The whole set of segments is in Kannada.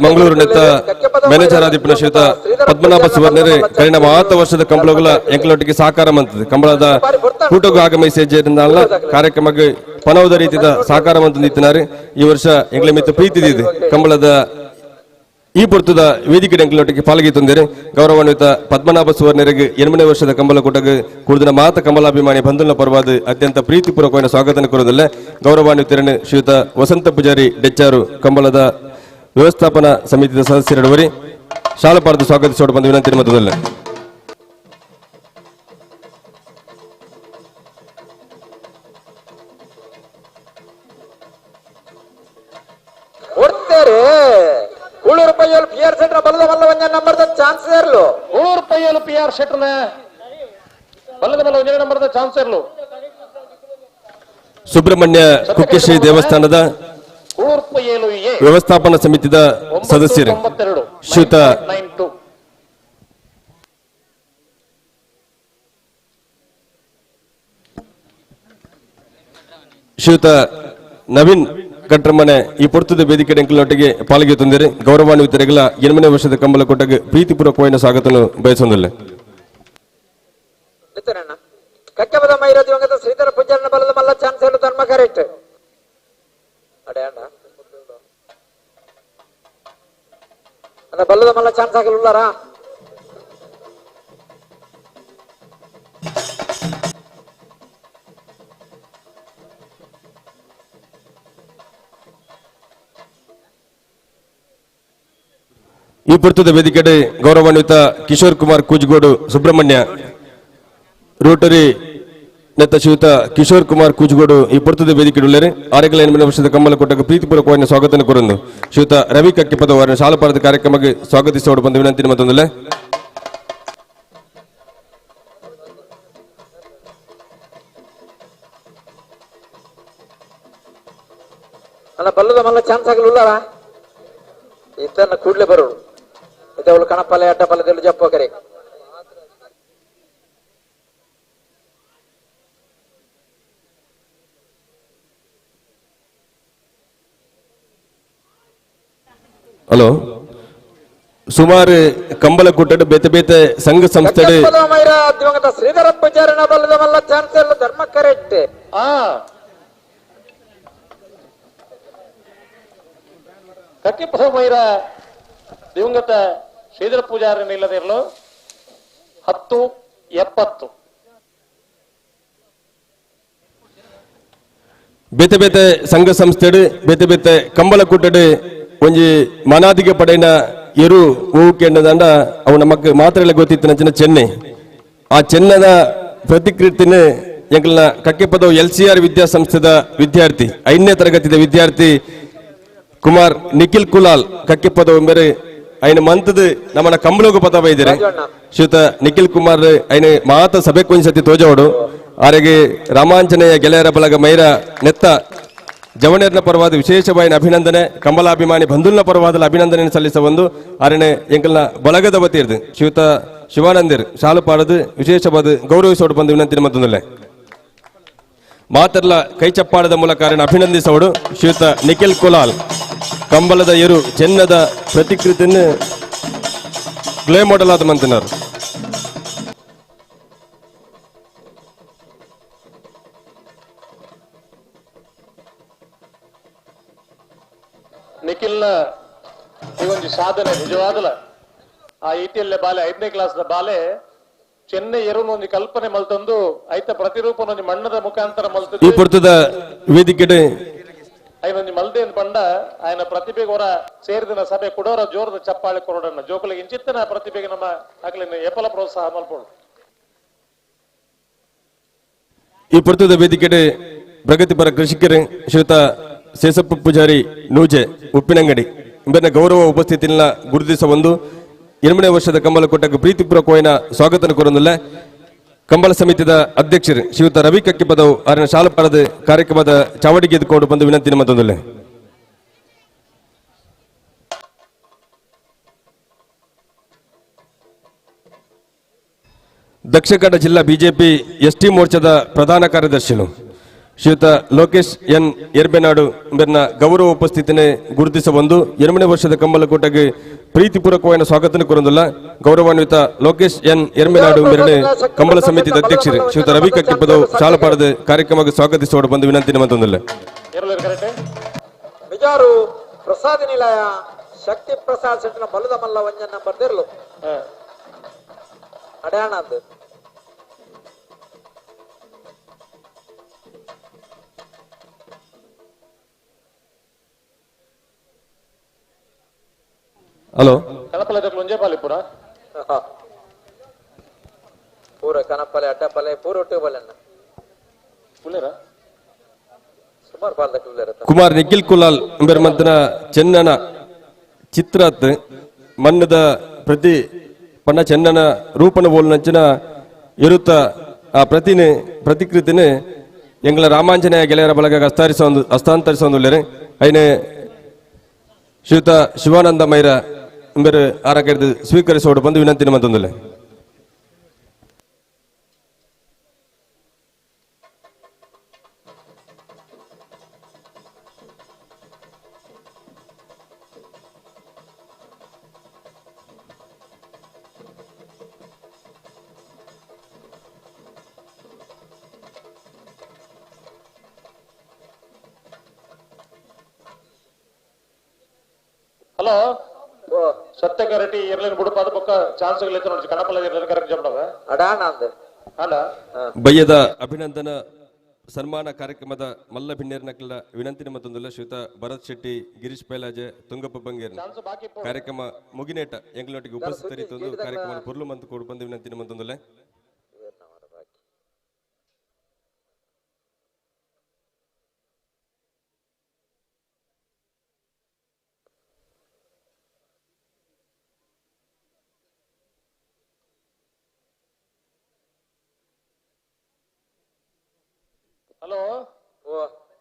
ಮಂಗಳೂರು ನೆತ್ತ ಮ್ಯಾನೇಜರ್ ಆದಿಪ್ಪನ ಶ್ರೀಯುತ ಪದ್ಮನಾಭ ಸುವರ್ಣರೇ ಕಳೆದ 40 ವರ್ಷದ ಕಂಬಳಗಳ ಎಂಕಲೊಟ್ಟಿಗೆ ಸಹಕಾರ ಮಂತದೆ ಕಂಬಳದ ಕೂಟಗೂ ಆಗಮಿಸಿ ಹೆಜ್ಜೆಯಿಂದಲ್ಲ ಕಾರ್ಯಕ್ರಮಕ್ಕೆ ಪನವದ ರೀತಿಯ ಸಹಕಾರ ಮಂತಿದ್ದಾರೆ ಈ ವರ್ಷ ಎಂಕ್ಲೆ ಮಿತ್ತು ಪ್ರೀತಿದಿದೆ ಕಂಬಳದ ಈ ಪುರ್ತದ ವೇದಿಕೆ ಎಂಕಲೊಟ್ಟಿಗೆ ಪಾಲ್ಗೊಳ್ಳುತ್ತಿದ್ದಾರೆ ಗೌರವಾನ್ವಿತ ಪದ್ಮನಾಭ ಸುವರ್ಣರಿಗೆ 8ನೇ ವರ್ಷದ ಕಂಬಳ ಕೂಟಕ್ಕೆ ಕೂಡಿದ ಮಾತ ಕಂಬಲಾಭಿಮಾನಿ ಬಂಧುನ ಪರವಾದ ಅತ್ಯಂತ ಪ್ರೀತಿಪೂರ್ವಕವಾದ ಸ್ವಾಗತ ಕೋರುವುದಿಲ್ಲ ಗೌರವಾನ್ವಿತರನ್ನು ಶ್ರೀಯುತ ವಸಂತ ಪೂಜಾರಿ ಡೆಚ್ಚಾರು ಕಂಬಳದ ವ್ಯವಸ್ಥಾಪನಾ ಸಮಿತಿಯ ಸದಸ್ಯರವರಿ ಶಾಲಾ ಪಾರ್ದು ಸ್ವಾಗತಿಸೋಡು ಬಂದ ವಿನಂತಿ ಮೊದಲಲ್ಲ PR ಸೆಟ್ರ ಬಲ್ಲದ ಬಲ್ಲವಂಜ ನಂಬರ್ದ ಚಾನ್ಸ್ ಇರಲು ರೂಪಾಯಿ PR ಸೆಟ್ರನ ಬಲ್ಲದ ಬಲ್ಲವಂಜ ನಂಬರ್ದ ಚಾನ್ಸ್ ಇರಲು ಸುಬ್ರಹ್ಮಣ್ಯ ಕುಕ್ಕೆಶ್ರೀ ದೇವಸ್ಥಾನದ ವ್ಯವಸ್ಥಾಪನಾ ಸಮಿತಿಯ ಸದಸ್ಯರು ಶ್ರೀಯುತ ಶ್ರೀಯುತ ನವೀನ್ ಕಟ್ರಮನೆ ಈ ಪುರ್ತದ ವೇದಿಕೆ ಎಂಕಲೊಟ್ಟಿಗೆ ಪಾಲ್ಗೊಳ್ಳುತ್ತಿದ್ದಾರೆ ಗೌರವಾನ್ವಿತರಿಗೆಲ್ಲ 8ನೇ ವರ್ಷದ ಕಂಬಳ ಕೂಟಕ್ಕೆ ಪ್ರೀತಿಪೂರ್ವಕವಾದ ಸ್ವಾಗತ ಬಯಸುವುದಿಲ್ಲ ಕಕ್ಕಬದ ಮೈರ ದಿವಂಗತ ಶ್ರೀಧರ ಪೂಜಾರನ ಬಲದ ಮಲ್ಲ ಚಾನ್ಸ್ ಹೇಳು ಧರ್ಮ ಕರೆಕ್ಟ್ ಅದ ಬಲ್ಲದ ಮಲ್ಲ ಚಾನ್ಸ್ ಆಗಲಿಲ್ಲಾರಾ ಈ ಪುರ್ತದ ವೇದಿಕೆಡೆ ಗೌರವಾನ್ವಿತ ಕಿಶೋರ್ ಕುಮಾರ್ ಕೂಜ್ಗೋಡು ಸುಬ್ರಹ್ಮಣ್ಯ ರೋಟರಿ ನೆತ್ತ ಶ್ರೀಯುತ ಕಿಶೋರ್ ಕುಮಾರ್ ಕೂಜ್ಗೋಡು ಈ ಪುರ್ತದ ವೇದಿಕೆ ಉಳ್ಳರೆ 8ನೇ ವರ್ಷದ ಕಂಬಳ ಕೂಟಕ್ಕೆ ಪ್ರೀತಿಪೂರ್ವಕವಾದ ಸ್ವಾಗತ ಕೋರನ್ನು ಶ್ರೀಯುತ ರವಿ ಕಕ್ಕಿಪದ ಅವರ ಶಾಲಾ ಪಾರದ ಕಾರ್ಯಕ್ರಮಕ್ಕೆ ಸ್ವಾಗತಿಸೋಡು ಬಂದ ವಿನಂತಿ ಮತ್ತೊಂದಲ್ಲ ಅಲ್ಲ ಬಲ್ಲದ ಮಲ್ಲ ಚಾನ್ಸ್ ಆಗಲಿಲ್ಲಾರ ಇತನ ಕೂಡ್ಲೆ ಬರೋರು ಇದವಳು ಕಣಪಲೆ ಅಡ್ಡಪಲದಲ್ಲಿ ಜಪ್ಪೋಕರೆ ಹಲೋ ಸುಮಾರು ಕಂಬಳ ಕೂಟ ಬೇತೆ ಬೇತೆ ಸಂಘ ಸಂಸ್ಥೆ ದಿವಂಗತ ಶ್ರೀಧರ ಪೂಜಾರಿನ ಬಲ್ಲದ ಮಲ್ಲ ಚಾನ್ಸ್ ಎಲ್ಲ ಧರ್ಮ ಕರೆಕ್ಟ್ ಕಕ್ಕಿಪದ ಮೈರ ದಿವಂಗತ ಶ್ರೀಧರ ಪೂಜಾರಿನ ಇಲ್ಲದೆ ಇರಲು 10-70 ಬೇತೆ ಬೇತೆ ಸಂಘ ಸಂಸ್ಥೆ ಬೇತೆ ಬೇತೆ ಕಂಬಳ ಕೂಟಡ್ ಒಂಜಿ ಮನಾದಿಗೆ ಪಡೆಯಿನ ಎರು ಹೂಕೆಂಡದಂಡ ಅವು ನಮಕ್ ಮಾತ್ರ ಗೊತ್ತಿತ್ತಿನ ಚೆನ್ನೈ ಆ ಚೆನ್ನದ ಪ್ರತಿಕೃತಿನ ಎಂಕಲ್ನ ಕಕ್ಕಿಪದ LCR ವಿದ್ಯಾಸಂಸ್ಥೆದ ವಿದ್ಯಾರ್ಥಿ 5ನೇ ತರಗತಿಯ ವಿದ್ಯಾರ್ಥಿ ಕುಮಾರ್ ನಿಖಿಲ್ ಕುಲಾಲ್ ಕಕ್ಕಿಪದ ಮೇರೆ ಐನ ಮಂತದ ನಮ್ಮನ ಕಂಬಳಗ ಪದ ಬೈದಿರೆ ಶ್ರೀಯುತ ನಿಖಿಲ್ ಕುಮಾರ್ ಐನ ಮಾತ ಸಭೆ ಕೊಂಚತಿ ತೋಜೋಡು ಆರೆಗೆ ರಾಮಾಂಜನೇಯ ಗೆಳೆಯರ ಬಳಗ ಮೈರ ನೆತ್ತ ಜವಣೇರ್ನ ಪರವಾದ ವಿಶೇಷವಾದ ಅಭಿನಂದನೆ ಕಂಬಲಾಭಿಮಾನಿ ಬಂಧುಲ್ನ ಪರವಾದ ಅಭಿನಂದನೆ ಸಲ್ಲಿಸಬಂದು ಆರನೇ ಎಂಕಲ್ನ ಬಳಗದ ವತಿರ್ದು ಶ್ರೀಯುತ ಶಿವಾನಂದರ್ ಶಾಲು ಪಾಡದು ವಿಶೇಷವಾದ ಗೌರವಿಸೋಡು ಬಂದು ವಿನಂತಿ ಮತ್ತೊಂದಲ್ಲೇ ಮಾತರ್ಲ ಕೈ ಚಪ್ಪಾಳದ ಮೂಲಕ ಅಭಿನಂದಿಸೋಡು ಶ್ರೀಯುತ ನಿಖಿಲ್ ಕುಲಾಲ್ ಕಂಬಳದ ಎರು ಚೆನ್ನದ ಪ್ರತಿಕೃತಿಯನ್ನು ಕ್ಲೇ ಮಾಡೆಲ್ ಆದ ಮಂತನರು ನಿಖಿಲ್ನ ಈ ಒಂದು ಸಾಧನೆ ನಿಜವಾದಲ್ಲ ಆ ಇಟಿಎಲ್ ಬಾಲೆ 5ನೇ ಕ್ಲಾಸ್ ಬಾಲೆ ಚೆನ್ನೈ ಎರುನ ಒಂದು ಕಲ್ಪನೆ ಮಲ್ತಂದು ಐತ ಪ್ರತಿರೂಪನ ಒಂದು ಮಣ್ಣದ ಮುಖಾಂತರ ಮಲ್ತದ್ದು ಈ ಪುರ್ತದ ವೇದಿಕೆ ಐನೊಂದು ಮಲ್ದೆ ಬಂಡ ఆయన ಪ್ರತಿಭೆಗೆ ಹೊರ ಸೇರಿದಿನ ಸಭೆ ಕೊಡೋರ ಜೋರದ ಚಪ್ಪಾಳೆ ಕೊರೋಡನ್ನ ಜೋಕಲಿಗೆ ಇಂಚಿತ್ತನ ಪ್ರತಿಭೆಗೆ ನಮ್ಮ ಆಗ್ಲಿನ ಎಪಲ ಪ್ರೋತ್ಸಾಹ ಮಲ್ಪೋಡು ಈ ಪುರ್ತದ ವೇದಿಕೆ ಪ್ರಗತಿಪರ ಕೃಷಿಕರು ಶ್ರೀಯುತ ಶೇಷಪ್ಪ ಪೂಜಾರಿ ನೂಜೆ ಉಪ್ಪಿನಂಗಡಿ ಇಂಬನ ಗೌರವ ಉಪಸ್ಥಿತಿಯನ್ನ ಗುರುತಿಸಬಂದು 8ನೇ ವರ್ಷದ ಕಂಬಳ ಕೂಟಕ್ಕೆ ಪ್ರೀತಿಪೂರ್ವಕವಾದ ಸ್ವಾಗತ ಕೋರೊಂದಿಲ್ಲ ಕಂಬಳ ಸಮಿತಿಯ ಅಧ್ಯಕ್ಷರು ಶ್ರೀಯುತ ರವಿ ಕಕ್ಕಿಪದವು ಅವರ ಶಾಲಾ ಪಾರದ ಕಾರ್ಯಕ್ರಮದ ಚಾವಡಿಗೆ ಎದ್ದುಕೊಂಡು ಬಂದು ವಿನಂತಿ ಮತ್ತೊಂದಲ್ಲೇ ದಕ್ಷಿಣ ಕನ್ನಡ ಜಿಲ್ಲಾ ಬಿಜೆಪಿ ಎಸ್ಟಿ ಮೋರ್ಚಾದ ಪ್ರಧಾನ ಕಾರ್ಯದರ್ಶಿಗಳು ಶ್ರೀಯುತ ಲೋಕೇಶ್ ಎನ್ ಎರ್ಬೆನಾಡು ಇವರನ್ನ ಗೌರವ ಉಪಸ್ಥಿತಿನೇ ಗುರುತಿಸಬಂದು 2ನೇ ವರ್ಷದ ಕಂಬಲಕೂಟಗೆ ಪ್ರೀತಿಪೂರ್ವಕವಾದ ಸ್ವಾಗತ ಕೋರುವುದಿಲ್ಲ. ಗೌರವಾನ್ವಿತ ಲೋಕೇಶ್ ಎನ್ ಎರ್ಬೆನಾಡು ಮೇರನೆ ಕಂಬಳ ಸಮಿತಿಯ ಅಧ್ಯಕ್ಷರು ಶ್ರೀಯುತ ರವಿ ಕಕ್ಕಿಪ್ಪದವು ಶಾಲಪಾಡದ ಕಾರ್ಯಕ್ರಮಕ್ಕೆ ಸ್ವಾಗತಿಸುವ ಬಂದು ವಿನಂತಿ ಮಂತೊಂದಿಲ್ಲ. ಮಿಜಾರು ಪ್ರಸಾದ ನಿಲಯ ಶಕ್ತಿ ಪ್ರಸಾದ್ ಸೆಟ್ನ ಬಲದ ಮಲ್ಲ ವಂಜನ್ ನಂಬರ್ ತೆರಲು ಅಡ್ಯಾಣದ್ದು ಹಲೋ ಕನಪಲೆ ಮುಂಜೆ ಪಾಲಿ ಪೂರ ಪೂರ ಕನಪಲೆ ಅಡ್ಡಪಲೆ ಪೂರ ಒಟ್ಟು ಬಲನ್ನ ಪುಲೇರ ಸುಮಾರು ಪಾಲದ ಕುಳ್ಳೇರ ಕುಮಾರ್ ನಿಖಿಲ್ ಕುಲಾಲ್ ಎಂಬರ ಮಂತನ ಚೆನ್ನನ ಚಿತ್ರತ್ ಮನ್ನದ ಪ್ರತಿ ಪನ್ನ ಚೆನ್ನನ ರೂಪನ ಬೋಲ್ನಂಚಿನ ಇರುತ್ತ ಆ ಪ್ರತಿಕೃತಿನೇ ಎಂಗಳ ರಾಮಾಂಜನೇಯ ಗೆಳೆಯರ ಬಳಗ ಹಸ್ತಾಂತರಿಸೊಂದುಲ್ಲೇರೆ ಐನೆ ಶ್ರೀಯುತ ಶಿವಾನಂದ ಮೈರ ಎಂಬರು ಆರಕ್ಕೆ ಸ್ವೀಕರಿಸೋಡು ಬಂದು ವಿನಂತಿ ಮಂತೊಂದುಲ್ಲೆ. ಹಲೋ ಸತ್ಯ ಕರೆಕ್ಟ್ ಇರ್ಲಿನ ಬುಡಪಾದ ಪಕ್ಕ ಚಾನ್ಸ್ಗಳು ಇತ್ತು ನೋಡಿ ಕಡಪಲ್ಲ ಇರ್ಲಿನ ಕರೆಕ್ಟ್ ಜಂಬವ ಅಡಾಣದ್ದು ಅಲ್ಲ ಬಯ್ಯದ ಅಭಿನಂದನ ಸನ್ಮಾನ ಕಾರ್ಯಕ್ರಮದ ಮಲ್ಲ ಭಿನ್ನೇರ್ನಕ್ಲ ವಿನಂತಿ ಮತ್ತೊಂದಿಲ್ಲ. ಶ್ರೀಯುತ ಭರತ್ ಶೆಟ್ಟಿ, ಗಿರೀಶ್ ಪೈಲಾಜೆ, ತುಂಗಪ್ಪ ಬಂಗೇರ್ ಚಾನ್ಸ್ ಬಾಕಿ ಕಾರ್ಯಕ್ರಮ ಮುಗಿನೇಟ ಎಂಗಳೊಟ್ಟಿಗೆ ಉಪಸ್ಥಿತರಿತ್ತು ಕಾರ್ಯಕ್ರಮ ಪುರ್ಲು ಮಂತು ಕೊಡು ಬಂದು ವಿನಂತಿ ಮತ್ತೊಂದಿಲ್ಲ. ಹಲೋ ಓ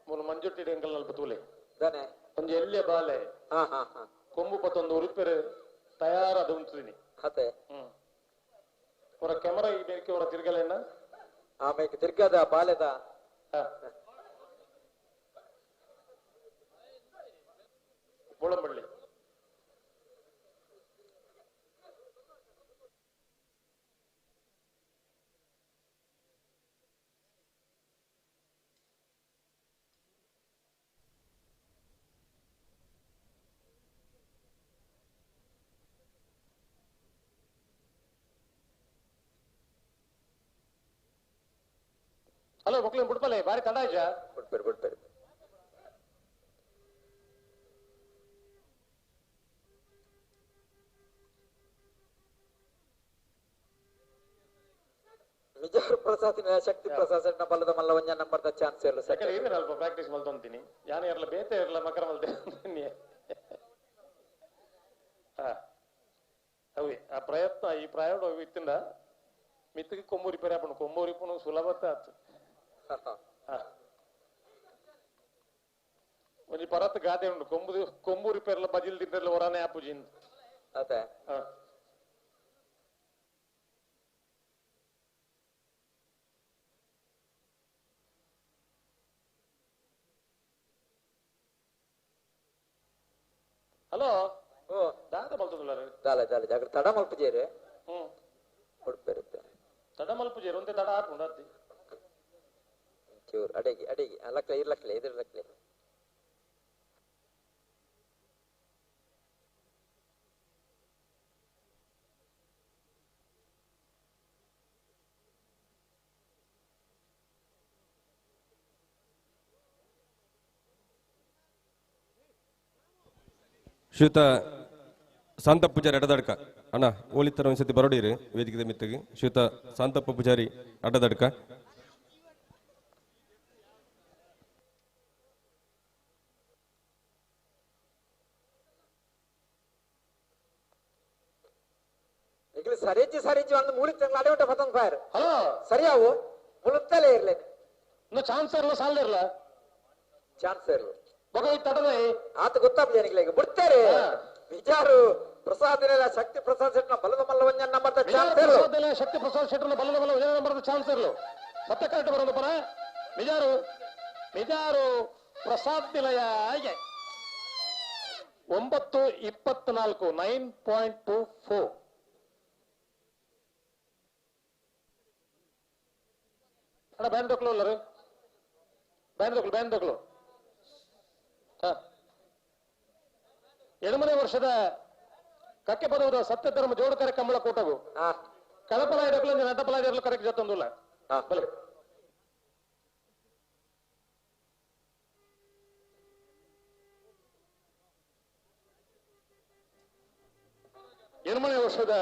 ಮೂರು ಮಂಜುಟ್ಟಿ ಎಂಕಲ್ ನಲ್ಪ ತೂಲೆ ದಾನೆ ಒಂದು ಎಲ್ಲಿಯ ಬಾಲೆ ಕೊಂಬು ಪತ್ತೊಂದು ಉರುಪೆರು ತಯಾರಾದ ಉಂಟು ಅದೇ ಅವರ ಕ್ಯಾಮರಾ ಈ ಬೇಕೆ ಅವರ ತಿರ್ಗಲೇನ ಆಮೇಲೆ ತಿರ್ಗದ ಬಾಲ್ಯದ ಬೋಳಂಬಳ್ಳಿ ಹಲೋ ಮಕ್ಳು ಬಿಡ್ಪಲ್ಲ ಬಾರಿ ತಡ ಆಯ್ತಾ ಬಿಡ್ಬೇಡಿ ಮಿಜಾರು ಪ್ರಸಾದಿನ ಶಕ್ತಿ ಪ್ರಸಾದ್ ಸೆಟ್ನ ಬಲದ ಮಲ್ಲ ವಂಜನ್ ನಂಬರ್ದ ಚಾನ್ಸ್ ಇಲ್ಲ ಯಾಕಂದ್ರೆ ಏನಿಲ್ಲ ಅಲ್ಪ ಪ್ರಾಕ್ಟೀಸ್ ಮಲ್ತೊಂತೀನಿ ಯಾನೇ ಇರಲ್ಲ ಬೇತೆ ಇರಲ್ಲ ಮಕರ ಮಲ್ತೇನೆ ಅವಿ ಆ ಪ್ರಯತ್ನ ಈ ಪ್ರಯೋಗ ಇತ್ತಿಂದ ಮಿತ್ತಿಗೆ ಕೊಂಬು ರಿಪೇರಿ ಹಾಕೊಂಡು ಕೊಂಬು ರಿಪನು ಸುಲಭತೆ ಆಯ್ತು ಒಂಜಿ ಪರತ್ ಗಾದೆ ಉಂಟು ಕೊಂಬು ರಿಪೇರ್ಲ ಬಜಿಲ್ ತಿಂದ್ರಲ್ಲ ಹೊರಾನೆ ಆಪುಜಿಂದ ಅದೇ ಹಲೋ ಓ ದಾದ ಮಲ್ತದಲ್ಲ ಜಾಲ ಜಾಗ ತಡ ಮಲ್ಪಜೇರಿ ಕೊಡ್ಬೇರುತ್ತೆ ತಡ ಮಲ್ಪಜೇರು ಒಂದೇ ತಡ ಹಾಕೊಂಡು ಅತ್ತಿ ಚೂರ್ ಅಡಿಗೆ ಲಕ್ಲೆ ಇರ್ಲಕ್ಲೆ ಇದಿರ್ಲಕ್ಲೆ ಶ್ರೀಯುತ ಶಾಂತ ಪೂಜಾರಿ ಅಡ್ಡದಡ್ಕ ಅಣ್ಣ ಓಲಿತ್ತರ ಒಂದ್ಸತಿ ಬರೋಡಿರಿ ವೇದಿಕೆ ಮಿತ್ತಿಗೆ ಶ್ರೀಯುತ ಶಾಂತಪ್ಪ ಪೂಜಾರಿ ಅಡ್ಡದಡ್ಕ ಸರಿಜಿ ಒಂದು ಮೂಳಿ ತಿಂಗಳು ಅಡೆ ಹೊಟ್ಟೆ ಪತಂಗ್ ಫೈರ್ ಹಲೋ ಸರಿಯಾವು ಮುಳುತ್ತಲೇ ಇರ್ಲೇನೆ ಇನ್ನು ಚಾನ್ಸ್ ಇರಲ್ಲ ಸಾಲ ಇರಲ್ಲ ಚಾನ್ಸ್ ಇರ್ಲು ಮಗ ತಡದೆ ಆತ ಗೊತ್ತಾಗ್ಲಿ ಈಗ ಬಿಡ್ತಾರೆ ವಿಚಾರು ಪ್ರಸಾದಿನ ಶಕ್ತಿ ಪ್ರಸಾದ್ ಸೆಟ್ನ ಬಲದ ಮಲ್ಲ ವಂಜನ್ ನಂಬರ್ದ ಚಾನ್ಸ್ ಇರ್ಲು ಶಕ್ತಿ ಪ್ರಸಾದ್ ಶೆಟ್ಟರ್ನ ಬಲದ ಬಲ ಚಾನ್ಸ್ ಇರಲು ಸತ್ಯ ಕರೆಕ್ಟ್ ಬರೋದು ಪರ ನಿಜಾರು ಮಿಜಾರು ಪ್ರಸಾದ್ ನಿಲಯಗೆ 9:24 9.24. ಅಣ್ಣ ಬ್ಯಾಂಡ್ ತಗೊಳ್ಳೋ ಅಲ್ಲ ರೀ, ಬ್ಯಾಂಡ್ ತಗೊಳ್ಳೋ. ಎಡಮನೆ ವರ್ಷದ ಕಕ್ಕೆ ಪದವದ ಸತ್ಯ ಧರ್ಮ ಜೋಡಕರೆ ಕಂಬಳ ಕೂಟಗು ಕಳಪಲಾಯ ನಟಪಲಾಯ ಕರೆಕ್ಟ್ ಜೊತ್ತೊಂದುಲ್ಲ ಬಲೆ ಎಡಮನೆ ವರ್ಷದ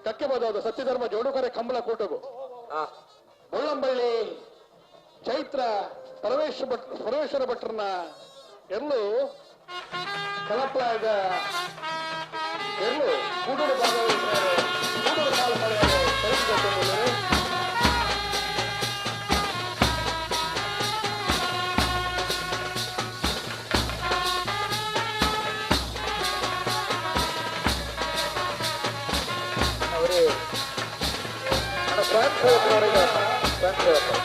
ಕಕ್ಕೆ ಪದವದ ಸತ್ಯ ಧರ್ಮ ಜೋಡಕರೆ ಕಂಬಳ ಕೂಟಗು ಮುಳ್ಳಂಬಳ್ಳಿ ಚೈತ್ರ ಪರಮೇಶ್ವರ ಭಟ್ರನ್ನ ಎಲ್ಲೂ ಕಳಪಲಾಯದ ಎಲ್ಲೂ ಕೂಡೂರು ಭಾಗವಹಿಸಿದ್ದಾರೆ. ಕೂಡೂರು ಕಾಲ ಕರೆಕ್ಟ್ ಅವರೇ ಸ್ವಯಂ ಸೇವಕರವರಿಗೆ ಸ್ವಯಂ ಸೇವಕರು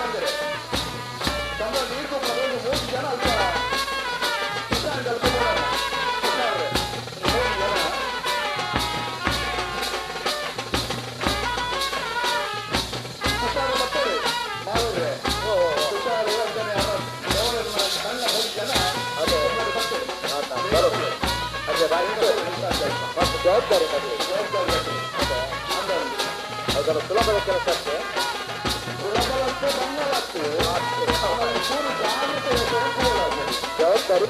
ಬಂದರೆ ಕಮಲ ನೀರು ಪ್ರಭು 3 ಜನ ಅಲ್ಪ ಕಿಸಾನ್ ಅಲ್ಪ ಕಿಸಾನ್ರೆ 3 ಜನ ಕಿಸಾನ್ ಮತ್ತೆ ಮಾಡಿದ್ರೆ ಕಿಸಾನ್ ಅಂತಾನೆ ಅವರ ಸಣ್ಣ 5 ಜನ ಅದೇ ಬರುತ್ತೆ ಅದೇ ಮತ್ತು ಜವಾಬ್ದಾರಿ ಮದುವೆ ಅದರ ಸುಲಭದ ಕೆಲಸ ಅಷ್ಟೇ ಜವಾಬ್ದಾರಿ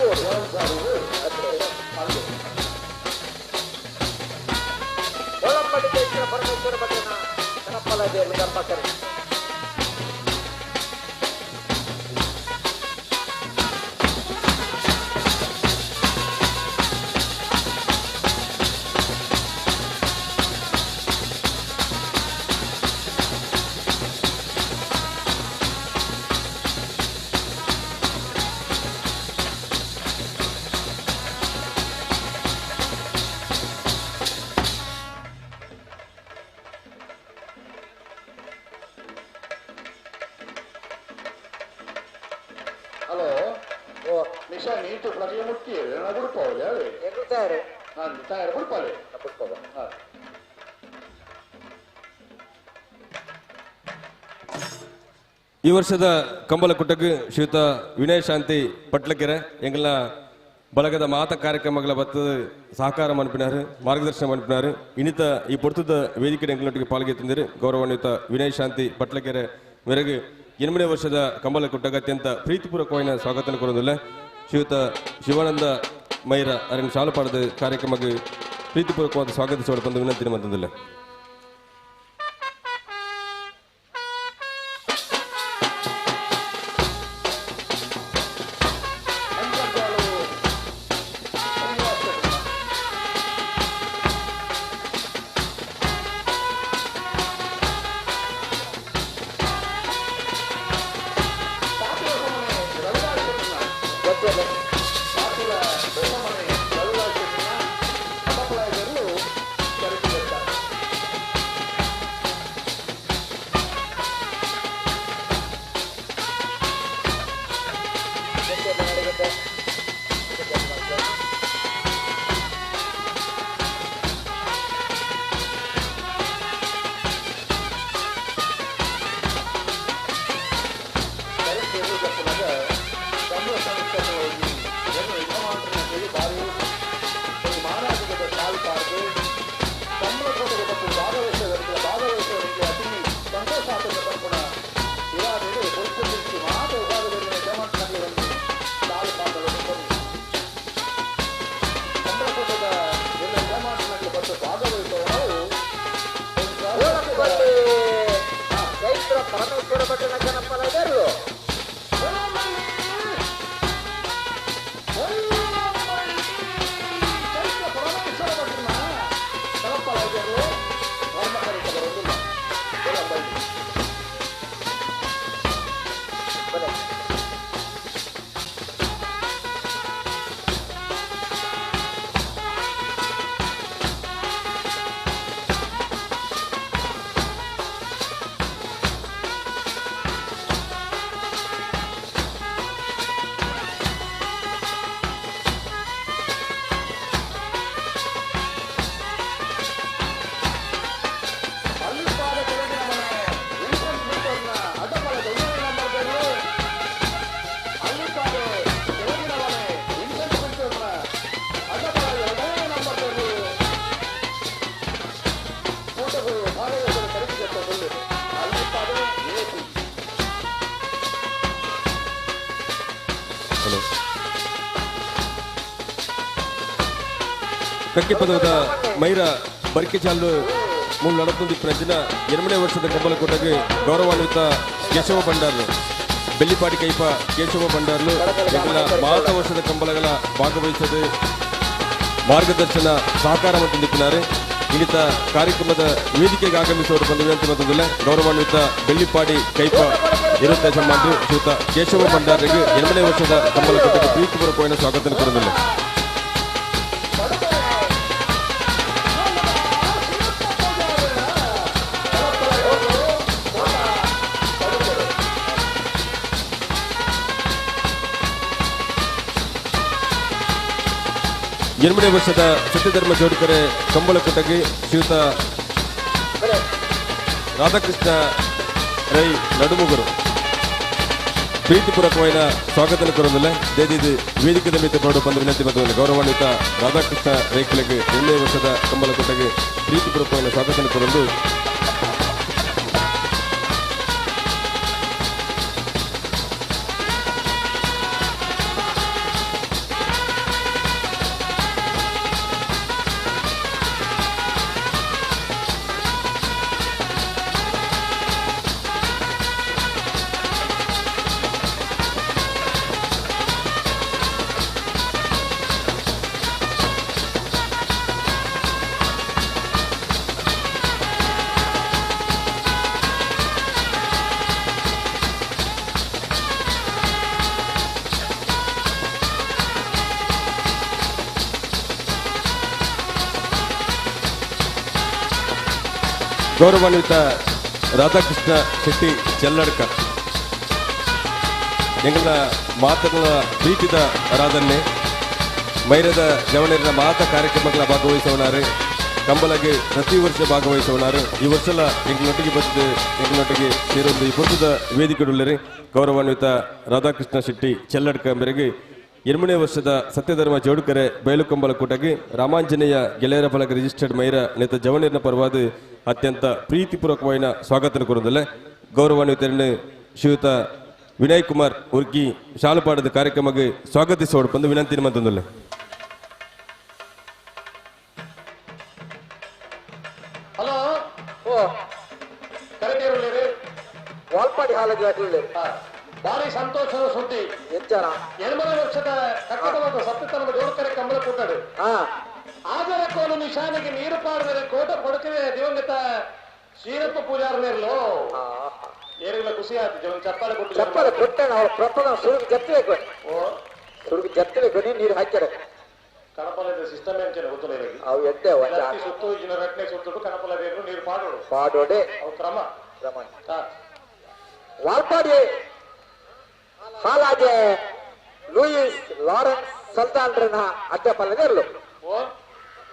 ಒಳಂಬಡಿಕೆ ಪರಮೇಶ್ವರ ಬಗ್ಗೆ ನೆನಪಲ್ಲದೆ ನಮ್ಮ ಕರೆ ಹಲೋ ನಿಶಾ ನೀಟು ಪ್ರತಿಯ ಮುಟ್ಟಿ ಬಿಡ್ಪೋಲ್ಲ ಎಗುತ್ತಾರೆ ನಾನು ತಯಾರು ಬಿಡ್ಪಾಲೆ ಬಿಡ್ಬೋದ ಈ ವರ್ಷದ ಕಂಬಳ ಕುಟ್ಟಕ್ಕೆ ಶ್ರೀಯುತ ವಿನಯ ಶಾಂತಿ ಪಟ್ಲಕೆರೆ ಎಂಗಳ ಬಳಗದ ಮಾತ ಕಾರ್ಯಕ್ರಮಗಳ ಬತ್ತದ ಸಹಕಾರ ಮನ್ಪಿನಾರು ಮಾರ್ಗದರ್ಶನ ಮನ್ಪಿನಾರು ಇನ್ನಿತ ಈ ಪೊರ್ತದ ವೇದಿಕೆ ಎಂಗಳೊಟ್ಟಿಗೆ ಪಾಲ್ಗೊಳ್ಳುತ್ತಿದ್ದಾರೆ ಗೌರವಾನ್ವಿತ ವಿನಯ ಶಾಂತಿ ಪಟ್ಲಕೆರೆ ಮೇರೆಗೆ 8ನೇ ವರ್ಷದ ಕಂಬಳ ಕುಟ್ಟಕ್ಕೆ ಅತ್ಯಂತ ಪ್ರೀತಿಪೂರ್ವಕವಾದ ಸ್ವಾಗತ ಕೊಡೋದಿಲ್ಲ ಶ್ರೀಯುತ ಶಿವಾನಂದ ಮೈರ ಅವರನ್ನು ಶಾಲು ಪಾಡದ ಕಾರ್ಯಕ್ರಮಕ್ಕೆ ಪ್ರೀತಿಪೂರ್ವಕವಾದ ಸ್ವಾಗತಿಸೋಣ ಬಂದು ವಿನಂತಿ ಮಂತಂದಿಲ್ಲ ಪರಮೇಶ್ವರ ಬಗ್ಗೆ ನೆನಪಲ್ಲದೆ ಕಕ್ಕೆ ಪದದ ಮೈರ ಬರಿಕೆ ಚಾಲು ಮೂಲ ನಡತುಂದಿ ಪ್ರಜನ 8ನೇ ವರ್ಷದ ಕಂಬಳ ಕೊಟ್ಟಗೆ ಗೌರವಾನ್ವಿತ ಕೇಶವ ಭಂಡಾರ್ಲು ಬೆಳ್ಳಿಪಾಡಿ ಕೈಪ ಕೇಶವ ಭಂಡಾರ್ಲು ಎಲ್ಲ ಮಾತ ವರ್ಷದ ಕಂಬಳಗಳ ಭಾಗವಹಿಸದೆ ಮಾರ್ಗದರ್ಶನ ಸಹಕಾರ ತಂದಿದ್ದಾರೆ ಇನ್ನಿತ ಕಾರ್ಯಕ್ರಮದ ವೇದಿಕೆಗೆ ಆಗಮಿಸುವವರು ಬಂದ ವಿನಂತಿ ಮತ್ತೊಂದಿಲ್ಲ ಗೌರವಾನ್ವಿತ ಬೆಳ್ಳಿಪಾಡಿ ಕೈಪ 25 ಮಂದಿ ಶ್ರೀಯುತ ಕೇಶವ ಭಂಡಾರಿಗೆ 8ನೇ ವರ್ಷದ ಕಂಬಳ ಕೊಟ್ಟಗೆ ಪ್ರೀತಿಪೂರ್ವಕವಾದ ಸ್ವಾಗತ ಕೊಡುವುದಿಲ್ಲ. 8ನೇ ವರ್ಷದ ಸತ್ಯಧರ್ಮ ಜೋಡುಕರೆ ಕಂಬಳಕುಟಗಿ ಶ್ರೀಯುತ ರಾಧಾಕೃಷ್ಣ ರೈ ನಡುಮುಗರು ಪ್ರೀತಿಪೂರ್ವಕವಾದ ಸ್ವಾಗತ ಕೊರೊಂದಿಲ್ಲ ದೇದಿದು ವೇದಿಕೆ ಮಿತ್ರ ಪಡು ಬಂದು ವಿನಂತಿ ಬಂದ ಗೌರವಾನ್ವಿತ ರಾಧಾಕೃಷ್ಣ ರೈಕಲಿಗೆ 8ನೇ ವರ್ಷದ ಕಂಬಳಕುಟಗಿ ಪ್ರೀತಿಪೂರ್ವಕವಾದ ಸ್ವಾಗತ ಕೊರೊಂದು ಗೌರವಾನ್ವಿತ ರಾಧಾಕೃಷ್ಣ ಶೆಟ್ಟಿ ಚೆಲ್ಲಡ್ಕ ಎಂಗಳ ಮಾತನ್ನ ಪ್ರೀತಿದ ಆರಾಧನೆ ಮೈರದ ಜವಣರಿನ ಮಾತ ಕಾರ್ಯಕ್ರಮಗಳ ಭಾಗವಹಿಸೋಣಾರೆ ಕಂಬಲಗೆ ಪ್ರತಿ ವರ್ಷ ಭಾಗವಹಿಸೋಣಾರು ಈ ವರ್ಷಲ ಎಂಗಳೊಟ್ಟಿಗೆ ಬಂದು ಎಂಗಳೊಟ್ಟಿಗೆ ಸೇರೊಂದು ಈ ಪುಸ್ತದ ವೇದಿಕೆಯುಳ್ಳರೆ ಗೌರವಾನ್ವಿತ ರಾಧಾಕೃಷ್ಣ ಶೆಟ್ಟಿ ಚೆಲ್ಲಡ್ಕ ಮೇರೆಗೆ 8ನೇ ವರ್ಷದ ಸತ್ಯಧರ್ಮ ಜೋಡುಕರೆ ಬಯಲುಕಂಬಲ ಕೂಟಗೆ ರಾಮಾಂಜನೇಯ ಗೆಳೆಯರ ಫಲಕ ರಿಜಿಸ್ಟರ್ಡ್ ಮೈರ ನೇತ ಜವಣರಿನ ಪರವಾದ ಅತ್ಯಂತ ಪ್ರೀತಿಪೂರ್ವಕವಾದ ಸ್ವಾಗತ ಕೊರೊಂದಿಲ್ಲ ಗೌರವಾನ್ವಿತ ಶ್ರೀಯುತ ವಿನಯ್ ಕುಮಾರ್ ಉರ್ಗಿ ಶಾಲುಪಾಡದ ಕಾರ್ಯಕ್ರಮಕ್ಕೆ ಸ್ವಾಗತಿಸೋಡು ಬಂದು ವಿನಂತಿ ಮಂತೊಂದಿಲ್ಲ ಹಲೋ ಓ ಕರೆದಿರುಳ್ಳಿರಿ ವಾಲ್ಪಾಡಿ ಹಾಲಲ್ಲಿ ಹಾಕಲಿಲ್ಲ ಭಾರಿ ಸಂತೋಷದ ಸುದ್ದಿ ಎಂಚಾರ 8ನೇ ವರ್ಷದ ಕಟ್ಟಡವಾದ ಸತ್ಯಧರ್ಮ ಜೋಡುಕರೆ ಕಂಬಳ ಕೂಟಡು ಹಾ ಆದರ ಕೋಲು ನಿಶಾನಿಗೆ ನೀರು ಪಾಡಿದರೆ ಕೋಟ ಕೊಡುಕಿದೆ ದಿವಂಗತ ಶ್ರೀರಪ್ಪ ಪೂಜಾರನೇರ್ಲು ಏರಿಲ್ಲ ಖುಷಿ ಆಯ್ತು ಜೀವನ ಚಪ್ಪಾಳೆ ಕೊಟ್ಟು ಚಪ್ಪಲ ಕೊಟ್ಟಣ ಅವ್ರ ಪ್ರಪದ ಸುರುಗಿ ಜತ್ತಬೇಕು ಓ ಸುರುಗಿ ಜತ್ತಬೇಕು ನೀರು ಹಾಕ್ಯಾರ ಕಣಪಲದ ಸಿಸ್ಟಮ್ ಏನ್ ಗೊತ್ತಿಲ್ಲ ಅವು ಎಡ್ಡೆ ರಟ್ಟಿ ಸುತ್ತು ಇಜಿನ ರಟ್ನೆ ಸುತ್ತು ಕಣಪಲ ನೀರು ಪಾಡೋಡು ಪಾಡೋಡೆ ಅವು ಕ್ರಮ ರಮಣ ಹಾ ವಾಲ್ಪಾಡಿ ಹಾಲಾಗೆ ಲೂಯಿಸ್ ಲಾರೆನ್ಸ್ ಸಲ್ದಾನ್ರನ್ನ ಅಡ್ಡ ಪಲ್ಲದಿರ್ಲು ಓ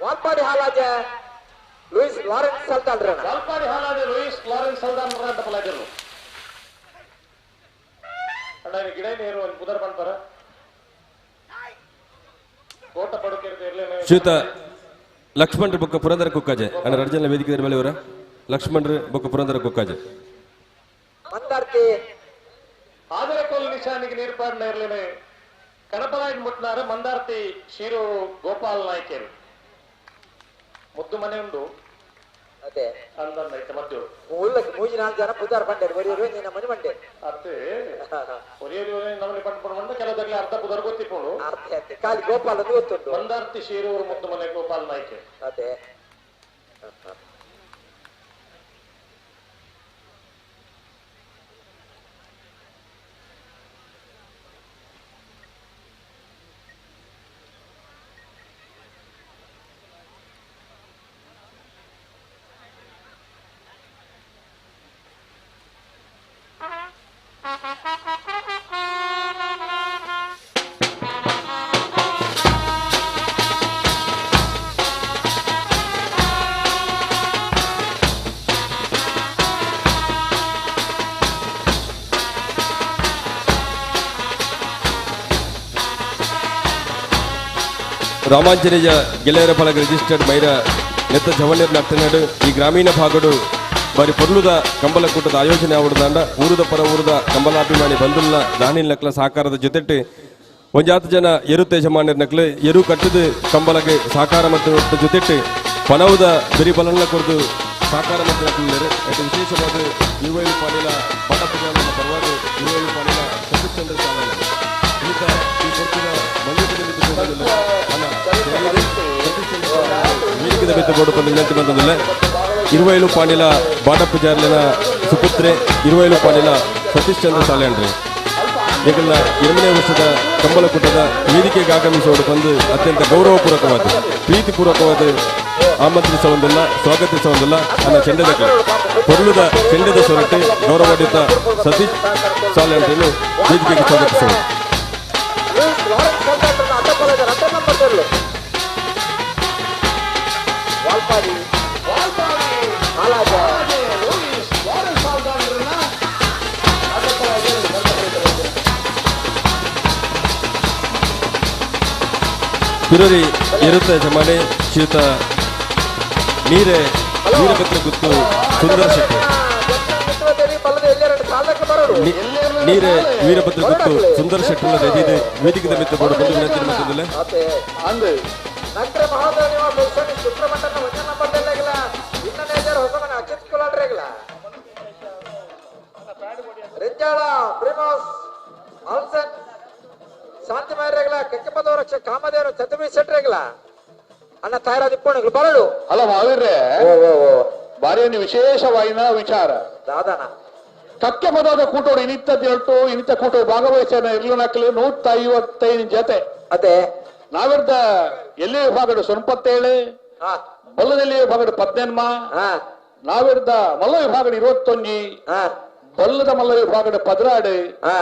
ವಾಲ್ಪಾಡಿ ಹಾಲಾಗೆ ಲೂಯಿಸ್ ಲಾರೆನ್ಸ್ ಸಲ್ದಾನ್ರನ್ನ ವಾಲ್ಪಾಡಿ ಹಾಲಾದ ಲೂಯಿಸ್ ಲಾರೆನ್ಸ್ ಸಲ್ದಾನ್ ಅಂತ ಪಲಾಗಿರ್ಲು ಅಣ್ಣ ಗಿಡ ನೀರು ಒಂದು ಪುದರ್ ಬಂತಾರ ಕೋಟ ಪಡುಕಿರ್ತ ಇರ್ಲೇನೆ ಶ್ರೀಯುತ ಲಕ್ಷ್ಮಣ್ ಬೊಕ್ಕ ಪುರಂದರ ಕುಕ್ಕಾಜೆ ಅಣ್ಣ ರಡ್ಜನ ವೇದಿಕೆ ಬಳಿಯವರ ಲಕ್ಷ್ಮಣ್ ಬೊಕ್ಕ ಪುರಂದರ ಕುಕ್ಕಾಜೆ ಮಂದಾರ್ತಿ ಆದರ ಕೋಲು ನಿಶಾನಿಗೆ ನೀರು ಪಾಡಿನ ಇರ್ಲೇನೆ ಕಣಪಲಾಗಿ ಮುಟ್ನಾರ ಮಂದಾರ್ತಿ ಶೀರೂರು ಗೋಪಾಲ್ ನಾಯ್ಕೇರು ಮುದ್ದು ಮನೆ ಉಂಡು ಅದೇ ಅಂದೈತೆ ಮದ್ದು ಉಳ್ಳಕ್ಕೆ 3-4 ಜನ ಪುದಾರ್ ಬಂಡರು ಬರೀರು ನಿನ್ನ ಮನೆ ಬಂಡೆ ಅತ್ತೆ ಒರಿಯಲು ನಮ್ಮನೆ ಬಂದ್ಕೊಂಡು ಕೆಲವದಲ್ಲಿ ಅರ್ಧ ಪುದರ್ ಗೊತ್ತಿಪ್ಪು ಅರ್ಥ ಅರ್ಥ ಖಾಲಿ ಗೋಪಾಲ್ ಅದು ಗೊತ್ತುಂಟು ಮಂದಾರ್ತಿ ಶೀರೂರು ಮುದ್ದು ಮನೆ ಗೋಪಾಲ್ ನಾಯ್ಕೆ ಅದೇ ರಾಮಾಂಜನೇಯ ಗೆಳೆಯರ ಫಲಕ ರಿಜಿಸ್ಟರ್ಡ್ ಮೈರ ನೆತ್ತ ಜವಣರ್ ನಟ್ಟನಾಡು ಈ ಗ್ರಾಮೀಣ ಭಾಗಡು ಬಾರಿ ಪೊರ್ಲುದ ಕಂಬಲ ಕೂಟದ ಆಯೋಜನೆ ಆವಡದಾಂಡ ಊರದ ಪರ ಊರದ ಕಂಬಲಾಭಿಮಾನಿ ಬಂಧುಲ್ನ ದಾನಿಲ್ ನಕ್ಲ ಸಹಕಾರದ ಜೊತೆಟ್ಟು ಒಂಜಾತು ಜನ ಎರು ತೇಜಮಾನ್ಯರ ನಕ್ಲು ಎರು ಕಟ್ಟದ ಕಂಬಲಗೆ ಸಹಕಾರ ಮತ್ತು ಜೊತೆಟ್ಟು ಪನವದ ಬೆರಿ ಬಲನ್ನ ಕೊರದು ಸಹಕಾರ ಮತ್ತು ನಕ್ಲಿದ್ದಾರೆ ಅದು ವಿಶೇಷವಾದ ಇರುವೈಲು ಪಾಲಿನ ಪಟಪುಜ ಪರವಾದ ಇರುವೈಲು ಪಾಲಿನ ಸತೀಶ್ಚಂದ್ರ ಸಾಲ ಈತ ಈ ಕೊಡ್ತಿನ ಮಂಜೂರಿನಲ್ಲಿ ವೇದಿಕೆ ಬೆತ್ತ ಬೋರ್ಡು ವಿನಂತಿ ಬಂದಿಲ್ಲ ಇರುವೈಲು ಪಾಣಿಲ ಬಾಟಪ್ಪು ಜಾರ್ಲಿನ ಸುಪುತ್ರೆ ಇರುವೈಲು ಪಾಣಿಲ ಸತೀಶ್ ಚಂದ್ರ ಸಾಲೆಂಡ್ರಿ ಈಗಲ್ಲ 8ನೇ ವರ್ಷದ ಕಂಬಳಕೂಟದ ವೇದಿಕೆಗೆ ಆಗಮಿಸುವುದು ಬಂದು ಅತ್ಯಂತ ಗೌರವಪೂರ್ವಕವಾದ ಪ್ರೀತಿಪೂರ್ವಕವಾದ ಆಮಂತ್ರಿಸುವುದಿಲ್ಲ ಸ್ವಾಗತಿಸುವುದಿಲ್ಲ ಅನ್ನೋ ಚೆಂಡದ ಪೊರ್ಲುದ ಚೆಂಡದ ಸೊರಟೆ ಗೌರವಾನ್ವಿತ ಸತೀಶ್ ಸಾಲೆಂಡ್ರಿಯನ್ನು ವೇದಿಕೆಗೆ ಸ್ವಾಗತಿಸುವುದು ವಾಲ್ಪಾಡಿ ಹಾಲಾಜ ಪಿರೋರಿ ಇರುತ್ತ ಜಮಾನೆ ಶ್ರೀಯುತ ನೀರೆ ವೀರಭದ್ರ ಗುತ್ತು ಸುಂದರ ಶೆಟ್ಟಿ ಬಲ್ಲದ ಎಲ್ಲೆರಡು ಸಾಲಕ್ಕೆ ಬರೋದು ನೀರೆ ವೀರಭದ್ರ ಗುತ್ತು ಸುಂದರ ಶೆಟ್ಟುಲ ಎದಿದೆ ವೇದಿಕೆ ಮಿತ್ರ ಬೋರ್ಡ್ ಬಂದು ವಿನಂತಿ ಮಾಡ್ತಿದ್ದಿಲ್ಲ ಮತ್ತೆ ಅಂದು ನಗರ ಮಹೋದಯ ಬೆಳ್ಸಣಿ ಸುಬ್ರಹ್ಮಣ್ಯನ ಒಂದೇ ನಂಬರ್ ದಲ್ಲಾಗಿಲ್ಲ ಇನ್ನನೇ ಜರ ಹೊಸಮನೆ ಅಚ್ಯುತ್ ಕುಲಾಡ್ರೇಗಿಲ್ಲ ರಿಂಜಾಳ ಪ್ರಿಮೋಸ್ ಆಲ್ಸನ್ ಶಾಂತಿಮಯ ರೇಗಲ ಕೆಕ್ಕಪದವ ರಕ್ಷ ಕಾಮದೇವರು ಚತುರ್ವಿ ಸೆಟ್ರೇಗಲ ಅಣ್ಣ ತಾಯರ ದಿಪ್ಪಣಿಗಳು ಬರಲು ಅಲ್ಲ ಮಾವೀರ್ರೆ ಓ ಓ ಓ ಭಾರಿ ವಿಶೇಷವಾಯಿನ ವಿಚಾರ ದಾದನ ಕಕ್ಕೆ ಪದದ ಕೂಟೋಡು ಇನಿತ್ತದ್ದು ಹೇಳ್ತು ಇನಿತ್ತ ಕೂಟ ಭಾಗವಹಿಸನ ಇರ್ಲು ನಕಲು 155 ಜೊತೆ ಅದೇ ನಾವಿರ್ದ ಎಲ್ಲಿ ವಿಭಾಗಡು 97 ಹಾ ಬಲ್ಲದಲ್ಲಿ ವಿಭಾಗಡು 18 ಹಾ ನಾವಿರ್ದ ಮಲ್ಲ ವಿಭಾಗಡು 21 ಹಾ ಬಲ್ಲದ ಮಲ್ಲ ವಿಭಾಗಡು 16 ಹಾ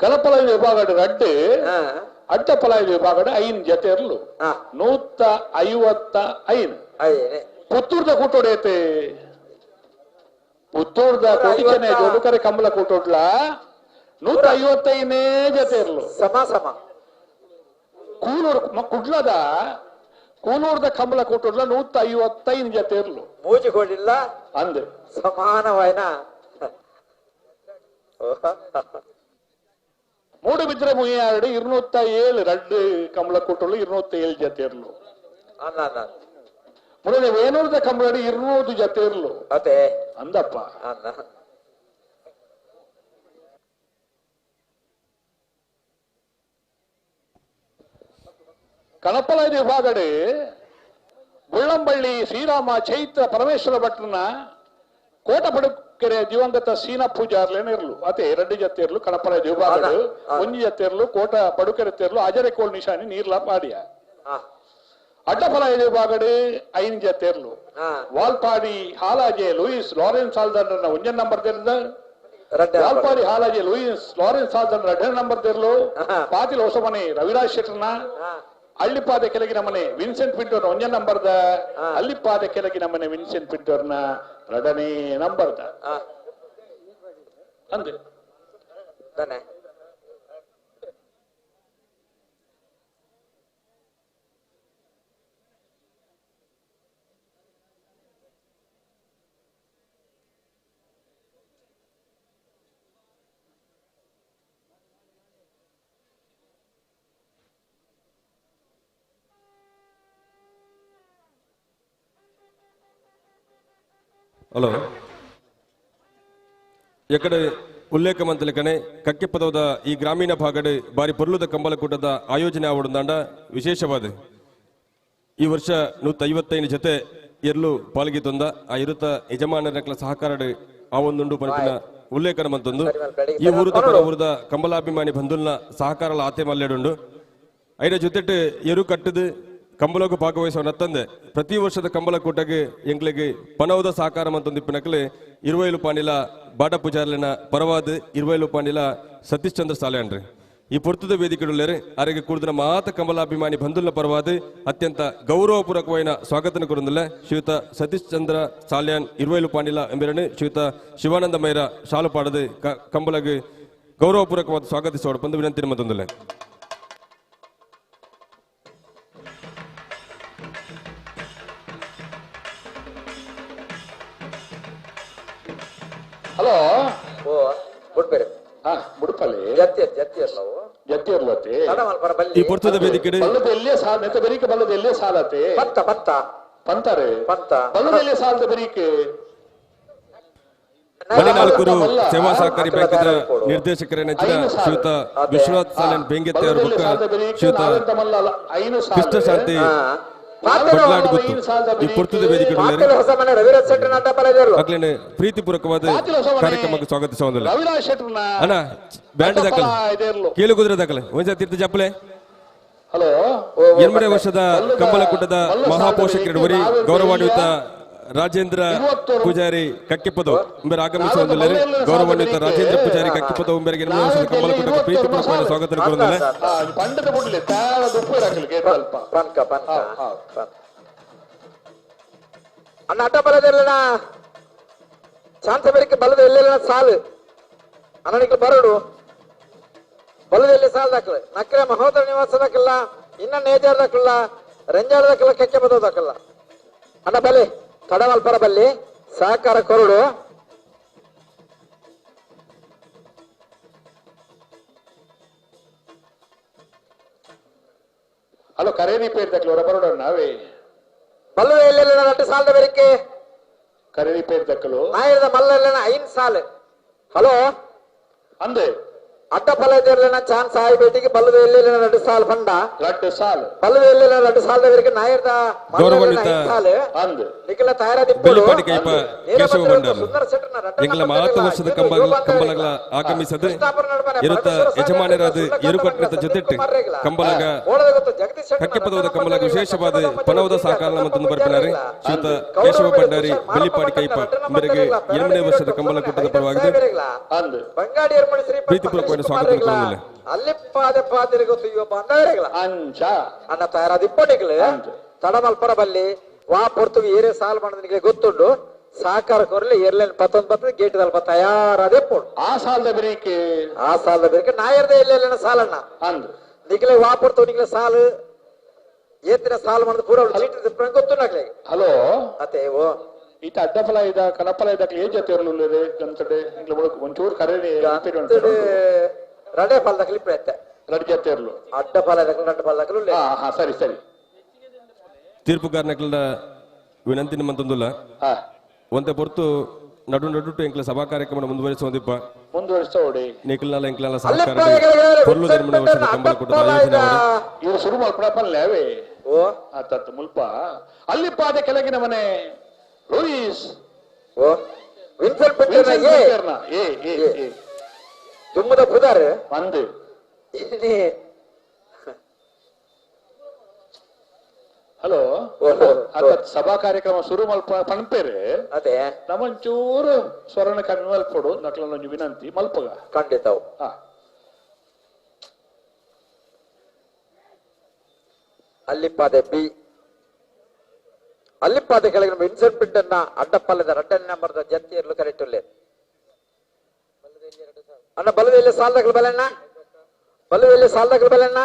ಕಲಪಲ ವಿಭಾಗಡು 2 ಹಾ ಅಡ್ಡಪಲ ವಿಭಾಗಡು 5 ಜೊತೆ ಇರ್ಲು ಹಾ 155 ಅದೇನೆ ಪುತ್ತೂರ್ದ ಕೂಟೋಡು ಐತೆ ಪುತ್ತೂರ್ದ ಕೊಡಿಕೆನೆ ಜೋಡುಕರೆ ಕಂಬಳ ಕೂಟೋಡ್ಲ 155 ಜೊತೆ ಇರ್ಲು ಸಮ ಸಮ ಕೂನೂರು ಕುಡ್ಲದ ಕೂನೂರ್ದ ಕಂಬಳ ಕೂಟೋಡ್ಲ 155 ಜೊತೆ ಇರ್ಲು ಮೂಜಿಗಳಿಲ್ಲ ಅಂದ್ ಸಮಾನವಾಯ್ನ ಮೂಡು ಬಿದ್ರೆ ಮುಯ್ಯಾಡು 207 ರಡ್ಡು ಕಂಬಳ ಕೂಟೋಡ್ಲು 207 ಜೊತೆ ಇರ್ಲು ಅನ್ನ ಅನ್ನ ಮುರಳಿ ವೇಣೂರ್ದ ಕಂಬಳಡಿ 200 ಜೊತೆ ಇರ್ಲು ಅದೇ ಅಂದಪ್ಪ ಅನ್ನ ಕಣಪಲ ವಿಭಾಗಡೆ ಬುಳ್ಳಂಬಳ್ಳಿ ಶ್ರೀರಾಮ ಚೈತ್ರ ಪರಮೇಶ್ವರ ಭಟ್ರನ ಕೋಟ ಪಡುಕೆರೆ ದಿವಂಗತ ಸೀನಾ ಪೂಜಾರ್ಲೇನ ಇರ್ಲು ಅದೇ 2 ಜೊತೆ ಇರ್ಲು ಕಣಪಲ ವಿಭಾಗಡು 1 ಜೊತೆ ಇರ್ಲು ಕೋಟ ಪಡುಕೆರೆ ತೇರ್ಲು ಅಜರೆಕೋಳ್ ನಿಶಾನಿ ನೀರ್ಲ ಪಾಡಿಯ ಅಡ್ಡಫಲ ವಿಭಾಗಡು 5 ಜೊತೆ ಇರ್ಲು ವಾಲ್ಪಾಡಿ ಹಾಲಾಜೆ ಲೂಯಿಸ್ ಲಾರೆನ್ಸ್ ಆಲ್ದಂಡ್ರನ 1 ನಂಬರ್ ತೆರೆದ ವಾಲ್ಪಾಡಿ ಹಾಲಾಜೆ ಲೂಯಿಸ್ ಲಾರೆನ್ಸ್ ಆಲ್ದಂಡ್ರ 2 ನಂಬರ್ ತೆರ್ಲು ಪಾತಿಲ್ ಹೊಸಮನೆ ರವಿರಾಜ್ ಶೆಟ್ರನ ಅಳ್ಳಿಪಾದ ಕೆಳಗಿನ ಮನೆ ವಿನ್ಸೆಂಟ್ ಪಿಂಟೋರ್ನ 1 ನಂಬರ್ದ ಅಳ್ಳಿಪಾದ ಕೆಳಗಿನ ಮನೆ ವಿನ್ಸೆಂಟ್ ಪಿಂಟೋರ್ನ 2ನೇ ನಂಬರ್ದ ಅಂದೆ ತಾನೆ ಹಲೋ ಎಕಡೆ ಉಲ್ಲೇಖ ಮಂತಲಿಕನೆ ಕಕ್ಕೆ ಪದವದ ಈ ಗ್ರಾಮೀಣ ಭಾಗಡ್ ಬಾರಿ ಪೊರ್ಲುದ ಕಂಬಳಕೂಟದ ಆಯೋಜನೆ ಆವಡಂದಾಂಡ ವಿಶೇಷವಾದ ಈ ವರ್ಷ 155 ಜೊತೆ ಎರ್ಲು ಪಾಲ್ಗಿತೊಂದ ಆ ಇರುತ್ತ ಯಜಮಾನರ ಸಹಕಾರ ಆ ಒಂದುಂಡು ಪಂಪಿನ ಉಲ್ಲೇಖನ ಮಂತೊಂದು ಈ ಊರದ ಕಂಬಲಾಭಿಮಾನಿ ಬಂಧುಲ್ನ ಸಹಕಾರ ಆತೆ ಮಲ್ಲೆಡುಂಡು ಐನ ಜೊತೆಟ್ ಎರು ಕಟ್ಟದು ಕಂಬಳಗೂ ಭಾಗವಹಿಸುವ ನತ್ತಂದೆ ಪ್ರತಿ ವರ್ಷದ ಕಂಬಳ ಕೂಟಗೆ ಎಂಗ್ಲಿಗೆ ಪನವದ ಸಹಕಾರ ಮಂತೊಂದು ಇಪ್ಪಿನಕಲೆ 20 ಪಾಣಿಲ ಬಾಟ ಪೂಜಾರ್ಲಿನ ಪರವಾದ 20 ಪಾಣಿಲ ಸತೀಶ್ ಚಂದ್ರ ಸಾಲೆ ಅನ್ರಿ ಈ ಪೊರ್ತದ ವೇದಿಕೆಡುಳ್ಳೇರೆ ಆರೆಗೆ ಕೂಡಿದ ಮಾತ ಕಂಬಲಾಭಿಮಾನಿ ಬಂಧುಲ್ನ ಪರವಾದ ಅತ್ಯಂತ ಗೌರವಪೂರ್ವಕವಾದ ಸ್ವಾಗತನ ಕೊರಂದಿಲ್ಲ ಶ್ರೀಯುತ ಸತೀಶ್ ಚಂದ್ರ ಸಾಲ್ಯಾನ್ 20 ಪಾಣಿಲ ಎಂಬೆರನೆ ಶ್ರೀಯುತ ಶಿವಾನಂದ ಮೈರ ಶಾಲು ಪಾಡದು ಕಂಬಳಗೆ ಗೌರವಪೂರ್ವಕವಾದ ಸ್ವಾಗತಿಸೋಡ ಬಂದು ವಿನಂತಿ ಮತ್ತೊಂದಿಲ್ಲ ಹಲೋ ಓ ಬಿಡ್ಬೇರೆ ಮುಡುಪಲ್ಲಿ ಜತ್ತಿ ಜತ್ತಿ ಅಲ್ಲವು ಜತ್ತಿ ಇರ್ಲತಿ ಈ ಪೊರ್ತದ ವೇದಿಕೆ ಬಲ್ಲದ ಎಲ್ಲೇ ಸಾಲ ನೆತ ಬರೀಕೆ ಬಲ್ಲದ ಎಲ್ಲೇ ಸಾಲತೆ ಪಂತ ಪಂತ ಪಂತಾರೆ ಪಂತ ಬಲ್ಲದ ಎಲ್ಲೇ ಸಾಲದ ಬರೀಕೆ ಮಲೆನಾಲ್ಕೂರು ಸೇವಾ ಸಹಕಾರಿ ಬ್ಯಾಂಕಿನ ನಿರ್ದೇಶಕರ ನೆಚ್ಚಿನ ಶ್ರೀಯುತ ವಿಶ್ವನಾಥ್ ಸಾಲನ್ ಬೆಂಗೆತ್ತೆ ಅವರ ಬುಕ್ಕ ಶ್ರೀಯುತ ಕೃಷ್ಣ ಶಾಂತಿ ಬಡ್ಲಾಡ್ಗುತ್ತು ಈ ಪೊರ್ತದ ವೇದಿಕೆ ಹೊಸಮನೆ ರವಿರಾಜ್ ಶೆಟ್ಟಿ ನಾಟ ಬರೆದರು ಆಗ್ಲೇನೆ ಪ್ರೀತಿಪೂರ್ವಕವಾದ ಕಾರ್ಯಕ್ರಮಕ್ಕೆ ಸ್ವಾಗತಿಸೋದಿಲ್ಲ ರವಿರಾಜ್ ಶೆಟ್ರನ ಅಣ್ಣ ಬ್ಯಾಂಡ್ ದಾಖಲೆ ಕೇಳು ಕುದುರೆ ದಾಖಲೆ ಒಂದ್ಸಲ ತೀರ್ಥ ಜಪ್ಪಲೆ ಹಲೋ 2 ವರ್ಷದ ಕಂಬಳಕೂಟದ ಮಹಾಪೋಷಕರುವರಿ ಗೌರವಾನ್ವಿತ ರಾಜೇಂದ್ರ ಪೂಜಾರಿ ಕಕ್ಕಿಪದ ಉಂಬೆರ ಆಗಮಿಸುವಂದಿಲ್ಲ ಗೌರವಾನ್ವಿತ ರಾಜೇಂದ್ರ ಪೂಜಾರಿ ಕಕ್ಕಿಪದ ಉಂಬೆರಿಗೆ 2 ವರ್ಷದ ಕಂಬಳಕೂಟಕ್ಕೆ ಪ್ರೀತಿಪೂರ್ವಕವಾದ ಸ್ವಾಗತ ಕೋರುವುದಿಲ್ಲ ಪಂಡದ ಬಿಡ್ಲಿ ತಾಳದ ಉಪ್ಪು ಇರಕಲಿ ಸ್ವಲ್ಪ ಪಂಕ ಪಂಕ ಅಣ್ಣ ಅಡ್ಡ ಬಲದಲ್ಲಿನ ಚಾನ್ಸ್ ಬೇರಿಕೆ ಬಲದ ಎಲ್ಲೆಲ್ಲ ಸಾಲು ಅಣ್ಣನಿಗೆ ಬರಡು ಬಲದಲ್ಲಿ ಸಾಲು ದಾಖಲೆ ನಕ್ರೆ ಮಹೋದರ ನಿವಾಸ ದಾಖಲ್ಲ ಇನ್ನ ನೇಜಾರ್ ದಾಖಲ್ಲ ರಂಜಾರ್ ದಾಖಲ್ಲ ಕೆಕ್ಕೆ ಬದೋ ದಾಖಲ್ಲ ಅಣ್ಣ ಬಲೆ ತಡವಲ್ಪರ ಬಲ್ಲಿ ಸಹಕಾರ ಕೊರಡು ಹಲೋ ಕರೇರಿ ಪೇರ್ ದಕ್ಲು ಹೊರಬರೋಣ ನಾವೇ ಬಲ್ಲದ ಎಲ್ಲೆಲ್ಲ ನಟ್ಟು ಸಾಲದ ಬೇರಿಕೆ ಕರೇರಿ ಪೇರ್ ದಕ್ಕಲು ನಾಯಿರದ ಮಲ್ಲ ಐನ್ ಸಾಲು ಹಲೋ ಅಂದೆ ಅಡ್ಡ ಬಲದ ಚಾನ್ಸ್ ಆಯ್ ಬೇಟಿಗೆ ಬಲ್ಲದ ಎಲ್ಲೆಲ್ಲ ನಡು ಸಾಲು ಬಂಡ ರಟ್ಟು ಸಾಲ್ ಬಲ್ಲದ ಎಲ್ಲೆಲ್ಲ ನಡು ಸಾಲದ ಬೇರಿಕೆ ನಾಯಿರದ ಗೌರವಾನ್ವಿತ ಸಾಲು ಅಂದ್ ನಿಖಿಲ ತಯಾರಾದಿ ಬೆಳ್ಳಿಪಾಡಿ ಕೈಪ ಕೇಶವ ಭಂಡಾರ ಸುಂದರ ಸೆಟ್ನ ಎಂಗ್ಲ 40 ವರ್ಷದ ಕಂಬಲಗಳ ಆಗಮಿಸದು ಇರುತ್ತ ಯಜಮಾನರಾದ ಇರುಪಟ್ಟಣದ ಜೊತೆಟ್ಟು ಕಂಬಲಗ ಕಕ್ಕೆಪದವದ ಕಂಬಲಗ ವಿಶೇಷವಾದ ಪನವದ ಸಹಕಾರ ಮತ್ತೊಂದು ಬರ್ಪಿನಾರೆ ಶ್ರೀಯುತ ಕೇಶವ ಭಂಡಾರಿ ಬೆಳ್ಳಿಪಾಡಿ ಕೈಪ ಇವರಿಗೆ 8ನೇ ವರ್ಷದ ಕಂಬಲ ಕೂಟದ ಪರವಾಗಿದೆ ಅಂದ್ ಬಂಗಾಡಿಯರ ಮನುಷ್ಯರಿ ಪ್ರೀತಿಪೂರ್ವಕವಾದ ಸ್ವಾಗತ ಕೋರುತ್ತೇನೆ ಅಲ್ಲಿ ಪಾದೆ ಗೊತ್ತು ಇವ ಬಂದವರೆಗಳ ಅಂಚ ಅನ್ನ ತಯಾರಾದ ಇಪ್ಪಟಿಗಳು ತಡಮಲ್ಪರ ಬಲ್ಲಿ ವಾ ಪೊರ್ತುಗೆ ಏರೇ ಸಾಲ್ ಮಾಡೋದನಿಗೆ ಗೊತ್ತುಂಡು ಸಹಕಾರ ಕೊರಲಿ ಏರ್ಲೈನ್ 11 ಗೇಟ್ದಲ್ಲಿ ತಯಾರಾದೆ ಪೋಡು ಆ ಸಾಲದ ಬರೀಕೆ ಆ ಸಾಲದ ಬೇರೆ ನಾಯರ್ದೆ ಎಲ್ಲೆಲ್ಲ ಸಾಲಣ್ಣ ಅಂದ್ ನಿಖಲೆ ವಾ ಪೊರ್ತು ನಿಖಲೆ ಸಾಲು ಏತಿನ ಸಾಲು ಮಾಡೋದು ಪೂರ ಚೀಟಿ ಗೊತ್ತು ನಾಗ್ಲೆ ಹಲೋ ಅತ್ತೆ ಓ ಈತ ಅಡ್ಡಫಲ ಇದ ಕನಫಲ ಇದಕ್ಕೆ ಏನ್ ಜೊತೆ ಇರಲಿಲ್ಲ ಗಂತಡೆ ಇಂಗ್ಲ ಒಳಗೆ ಒಂಚೂರು ಕರೇರಿ ರಡೆ ಫಲ ದಕ್ಲಿ ಪ್ರಯತ್ನ ರಡ್ ಜೊತೆ ಇರಲು ಅಡ್ಡ ಫಲ ದಕ್ಲು ರಡ್ಡ ಫಲ ದಕ್ಲು ಹಾ ಹಾ ಸರಿ ಸರಿ ತೀರ್ಪುಗಾರನಗಳ ವಿನಂತಿ ನಿಮ್ಮಂತೊಂದುಲ್ಲ ಹಾ ಒಂದೇ ಹೊರತು ನಡು ಎಂಕ್ಲ ಸಭಾ ಕಾರ್ಯಕ್ರಮ ಮುಂದುವರಿಸುವುದಿಪ್ಪ ಮುಂದುವರಿಸ್ತಾ ಓಡಿ ನಿಖಿಲ್ನಾಲ ಎಂಕ್ಲಾಲ ಸಹಕಾರ ಹೊರಲು ಜನ್ಮನ ವರ್ಷದ ಕಂಬಳ ಕೂಟದ ಆಯೋಜನೆ ಮಾಡಿ ಇವರು ಶುರು ಮಾಡ್ಕೊಳಪ್ಪಲ್ಲೇ ಓ ಆತತ್ ಮುಲ್ಪ ಅಲ್ಲಿ ಪಾದ ಕೆಳಗಿನ ಮನೆ ಲೂಯಿಸ್ ಓ ವಿನ್ಸೆಂಟ್ ವಿನ್ಸೆಂಟ್ ಪೆಟ್ಟರ್ನ ಪೆಟ್ಟರ್ನ. ಏ ಏ ಏ ದುಮ್ಮದ ಪುದಾರ್ ಅಂದು ಇಲ್ಲಿ ಹಲೋ ಓಹೋ. ಆತತ್ ಸಭಾ ಕಾರ್ಯಕ್ರಮ ಶುರು ಮಲ್ಪ ಪಣಪೇರೆ ಅದೇ ನಮ್ಮಂಚೂರು ಸ್ವರ್ಣ ಕಮ್ಮಿ ಮಲ್ಪಡು ನಕ್ಲ ವಿನಂತಿ ಮಲ್ಪಗ ಖಂಡಿತವು ಹಾ ಅಲ್ಲಿಪ್ಪಾದೆ ಬಿ ಅಲ್ಲಿಪ್ಪಾದೆ ಕೆಳಗಿನ ವಿನ್ಸೆಂಟ್ ಪಿಂಡನ್ನ ಅಡ್ಡಪ್ಪಲ್ಲದ ರಡ್ಡನೇ ನಂಬರ್ದ ಜಂತಿಯರ್ಲು ಕರೆಕ್ಟುಲ್ಲೆ ಅಣ್ಣ ಬಲದಲ್ಲಿ ಸಾಲದಾಗಲು ಬಲಣ್ಣ ಬಲದಲ್ಲಿ ಸಾಲದಾಗಲು ಬಲಣ್ಣ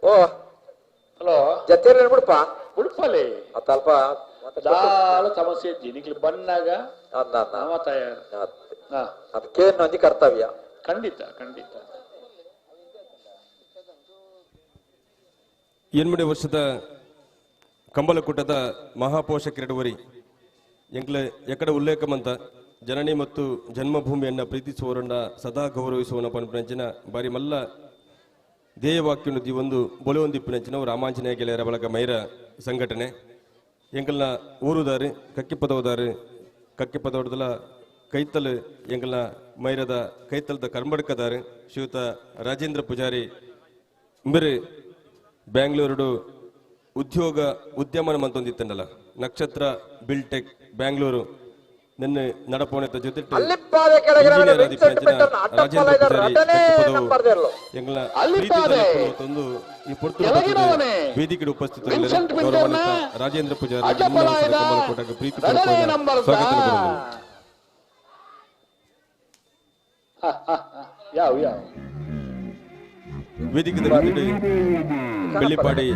ಓ ಹಲೋ ಜೊತೆಯಲ್ಲಿ ಬಿಡಪ್ಪ ಉಡುಪಲ್ಲಿ ಅತ್ತ ಅಲ್ಪ ದಾಳ ಸಮಸ್ಯೆ ಇದ್ದಿ ನಿಕ್ಲಿ ಬಂದಾಗ ಅಂದ ನಾವ ತಯಾರು ಹಾ ಅದಕ್ಕೇನು ಒಂದಿ ಕರ್ತವ್ಯ ಖಂಡಿತ ಖಂಡಿತ 8ನೇ ವರ್ಷದ ಕಂಬಲ ಕೂಟದ ಮಹಾಪೋಷಕರೆಡುವರಿ ಎಂಕ್ಲೆ ಎಕಡೆ ಉಲ್ಲೇಖಮಂತ ಜನನಿ ಮತ್ತು ಜನ್ಮಭೂಮಿಯನ್ನ ಪ್ರೀತಿಸುವವರನ್ನ ಸದಾ ಗೌರವಿಸುವನ ಪಂಪಿನಂಚಿನ ಬಾರಿ ಮಲ್ಲ ಧ್ಯೇಯವಾಕ್ಯನು ಒಂದು ಬೊಲೊಂದಿಪ್ಪಿನಂಚಿನ ರಾಮಾಂಜನೇಯ ಗೆಳೆಯರ ಬಳಗ ಮೈರ ಸಂಘಟನೆ ಎಂಕಲ್ನ ಊರುದಾರು ಕಕ್ಕಿಪದವದಾರು ಕಕ್ಕಿಪದವಡದಲ ಕೈತಲ್ ಎಂಕಲ್ನ ಮೈರದ ಕೈತಲ್ದ ಕರ್ಮಡ್ಕದಾರು ಶ್ರೀಯುತ ರಾಜೇಂದ್ರ ಪೂಜಾರಿ ಮಿರು ಬ್ಯಾಂಗ್ಳೂರು ಉದ್ಯೋಗ ಉದ್ಯಮನ ಮಂತೊಂದಿತ್ತಂಡಲ್ಲ ನಕ್ಷತ್ರ ಬಿಲ್ಟೆಕ್ ಬ್ಯಾಂಗ್ಳೂರು ನಿನ್ನೆ ನಡಪೋಣದ ಜೊತೆ ಅಲ್ಲಿಪ್ಪಾದೆ ಕೆಳಗಿನ ವಿನ್ಸೆಂಟ್ ಪೆಟ್ಟರ್ನ ಅಡ್ಡಪ್ಪಲ್ಲ ರಡ್ಡನೇ ನಂಬರ್ದಿರಲು ಎಂಗ್ಲ ಅಲ್ಲಿಪ್ಪಾದೆ ಒಂದು ಈ ಪೊರ್ತು ಕೆಳಗಿನವನೇ ವೇದಿಕೆಗೆ ಉಪಸ್ಥಿತ ವಿನ್ಸೆಂಟ್ ಪೆಟ್ಟರ್ನ ರಾಜೇಂದ್ರ ಪೂಜಾರಿ ಅಡ್ಡಪ್ಪಲಾಯದ ಕೋಟಕ್ಕೆ ಪ್ರೀತಿ ರಡನೇ ನಂಬರ್ ಸ್ವಾಗತ ಕೋರುವುದು. ಯಾವ ಯಾವ ವೇದಿಕೆ ಬೆಳ್ಳಿಪಾಡಿ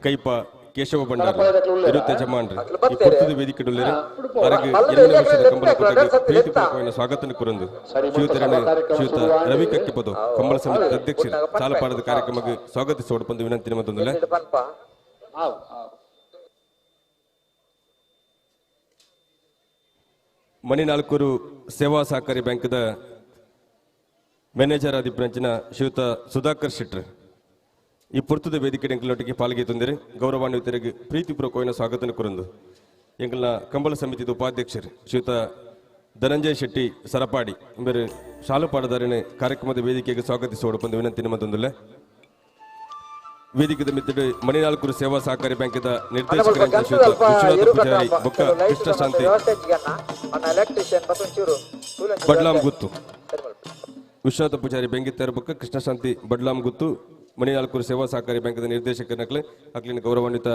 ಕೈಪ ಕೇಶವ ಭಂಡಾರಿ ಕಡಪಳದಕ್ಕೆ ಉಳ್ಳೇರಾ? ಇರು ಯಜಮಾನ್ರಿ ಅಕ್ಲು ಈ ಬರ್ತೀರಿ? ಪೊರ್ತುದ ವೇದಿಕೆಡುಲ್ಲೇರು ಅವರಿಗೆ ಮಲ್ಲದ 8ನೇ ಎಲೆ ವರ್ಷದ ಲೆತ್ತ, ಕಂಬಳ ಕೂಟಕ್ಕೆ ಲೆತ್ತ, ಪ್ರೀತಿಪೂರ್ವಕమైన ಸ್ವಾಗತ ಕುರಂದು ಸರಿ, ಶಿವತರಣೆ ಕಾರ್ಯಕ್ರಮ ಶ್ರೀಯುತ ಶುರುವಾಗಿದೆ. ರವಿ ಕಕ್ಕಿಪದು ಕಂಬಳ ಸಮಿತಿ ಹೌದು. ಅಧ್ಯಕ್ಷರು ಪುಟ್ಟ ಸಾಲಪಾಡದ ಕಾರ್ಯಕ್ರಮಕ್ಕೆ ಸ್ವಾಗತಿಸೋಡು ಬಂದು ವಿನಂತಿ ಮತ್ತೊಂದಿಲ್ಲ ಎಲ್ಲಿಡು ಪನ್ಪ ಆವ್, ಆವ್. ಮಣಿನಾಲ್ಕೂರು ಸೇವಾ ಸಹಕಾರಿ ಬ್ಯಾಂಕ್ದ ಮ್ಯಾನೇಜರ್ ಆದಿಪ್ಪಂಚಿನ ಶ್ರೀಯುತ ಸುಧಾಕರ್ ಶೆಟ್ರ್ ಈ ಪುರ್ತದ ವೇದಿಕೆ ಎಂಕಲೊಟ್ಟಿಗೆ ಪಾಲ್ಗೆ ತಂದಿರಿ ಗೌರವಾನ್ವಿತರಿಗೆ ಪ್ರೀತಿಪೂರ್ವಕమైన ಸ್ವಾಗತ ಕುರಂದು ಎಂಕಲ್ನ ಕಂಬಳ ಸಮಿತಿದ ಉಪಾಧ್ಯಕ್ಷರು ಶ್ರೀಯುತ ಧನಂಜಯ ಶೆಟ್ಟಿ ಸರಪಾಡಿ ಇವರು ಶಾಲು ಪಾಡದಾರನೆ ಕಾರ್ಯಕ್ರಮದ ವೇದಿಕೆಗೆ ಸ್ವಾಗತಿಸೋಡು ಬಂದು ವಿನಂತಿ ಮತ್ತೊಂದಿಲ್ಲ ವೇದಿಕೆದ ಮಿತ್ತಡು ಮಣಿನಾಲ್ಕೂರು ಸೇವಾ ಸಹಕಾರಿ ಬ್ಯಾಂಕಿದ ನಿರ್ದೇಶಕರಾದ ಶ್ರೀಯುತ ವಿಶ್ವನಾಥ ಪೂಜಾರಿ ಬೊಕ್ಕ ಕೃಷ್ಣಶಾಂತಿ ಬಡ್ಲಾಂ ಗುತ್ತು ವಿಶ್ವನಾಥ ಪೂಜಾರಿ ಬೆಂಗಿತ್ತಾರ ಬೊಕ್ಕ ಕೃಷ್ಣಶಾಂತಿ ಬಡ್ಲಾಂ ಗುತ್ತು ಮಣಿನಾಲ್ಕೂರು ಸೇವಾ ಸಹಕಾರಿ ಬ್ಯಾಂಕಿದ ನಿರ್ದೇಶಕರನಕ್ಲೆ ಅಕ್ಲಿನ ಗೌರವಾನ್ವಿತ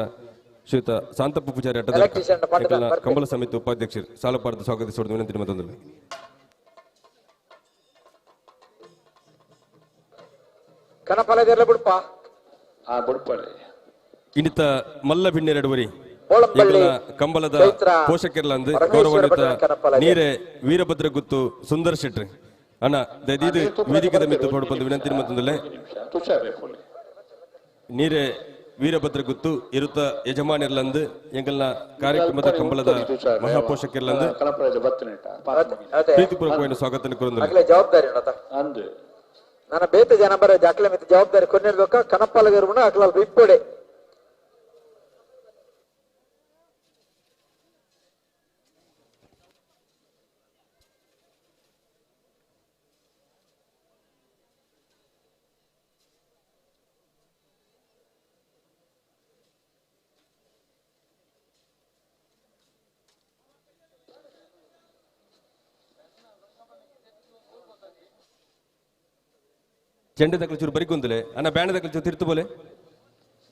ಶ್ರೀಯುತ ಶಾಂತಪ್ಪ ಪೂಜಾರಿ ಅಡ್ಡದ ಕಂಬಳ ಸಮಿತಿ ಉಪಾಧ್ಯಕ್ಷರು ಸಾಲಪಾಡದ ಸ್ವಾಗತಿಸೋದು ವಿನಂತಿ ಮತ್ತೊಂದಿಲ್ಲ ಕನಪಲದೆಲ್ಲ ಬಿಡಪ್ಪ ಆ ಬುಡ್ಪಳೆ ಇನ್ನಿತ ಮಲ್ಲ ಭಿನ್ನೆರಡುವರಿ ಓಳಂಬಳ್ಳಿ ಕಂಬಳದ ಚೈತ್ರ ಪೋಷಕರ್ಲಂದು ಪರಮೇಶ್ವರ ಗೌರವಾನ್ವಿತ ಭಟ್ರ ಕನಪಲದೆ. ನೀರೆ ವೀರಭದ್ರ ಗುತ್ತು ಸುಂದರ್ ಶೆಟ್ರಿ ಅಣ್ಣ ದಯದಿದು ವೇದಿಕೆದ ಮಿತ್ತು ಬಂದು ವಿನಂತಿ ಮತ್ತೊಂದಿಲ್ಲ ತುಷಾರೇ ಪೊಲೆ ನೀರೆ ವೀರಭದ್ರ ಗುತ್ತು ಇರುತ್ತ ಯಜಮಾನಿರ್ಲಂದು ಎಂಗಲ್ನ ಕಾರ್ಯಕ್ರಮದ ಕಂಬಳದ ಮಹಾಪೋಷಕರ್ಲಂದು ಕಡಪಳದ ಬತ್ತನೇಟ ಅದೇ ಪ್ರೀತಿಪೂರ್ವಕమైన ಸ್ವಾಗತ ಕುರಂದಿಲ್ಲ ಅಗ್ಲೆ ಜವಾಬ್ದಾರಿ ಉಂಟತ ಅಂದು ನನ್ನ ಬೇತೆ ಜನ ಬರ ಅಕ್ಲೆ ಮಿತ್ತ ಜವಾಬ್ದಾರಿ ಕೊನ್ನಿರ್ಬೇಕ ಕನಪಲಗಿರ್ಬುಣ ಅಕ್ಲ ಬಿಪ್ಪೊಡೆ ಚೆಂಡೆ ತಕ್ಕಲು ಚೂರು ಬರಿಕೊಂದಲೆ ಅಣ್ಣ ಬ್ಯಾಂಡ್ ತಕ್ಕಲು ಚೂರು ತಿರ್ತು ಬೋಲೆ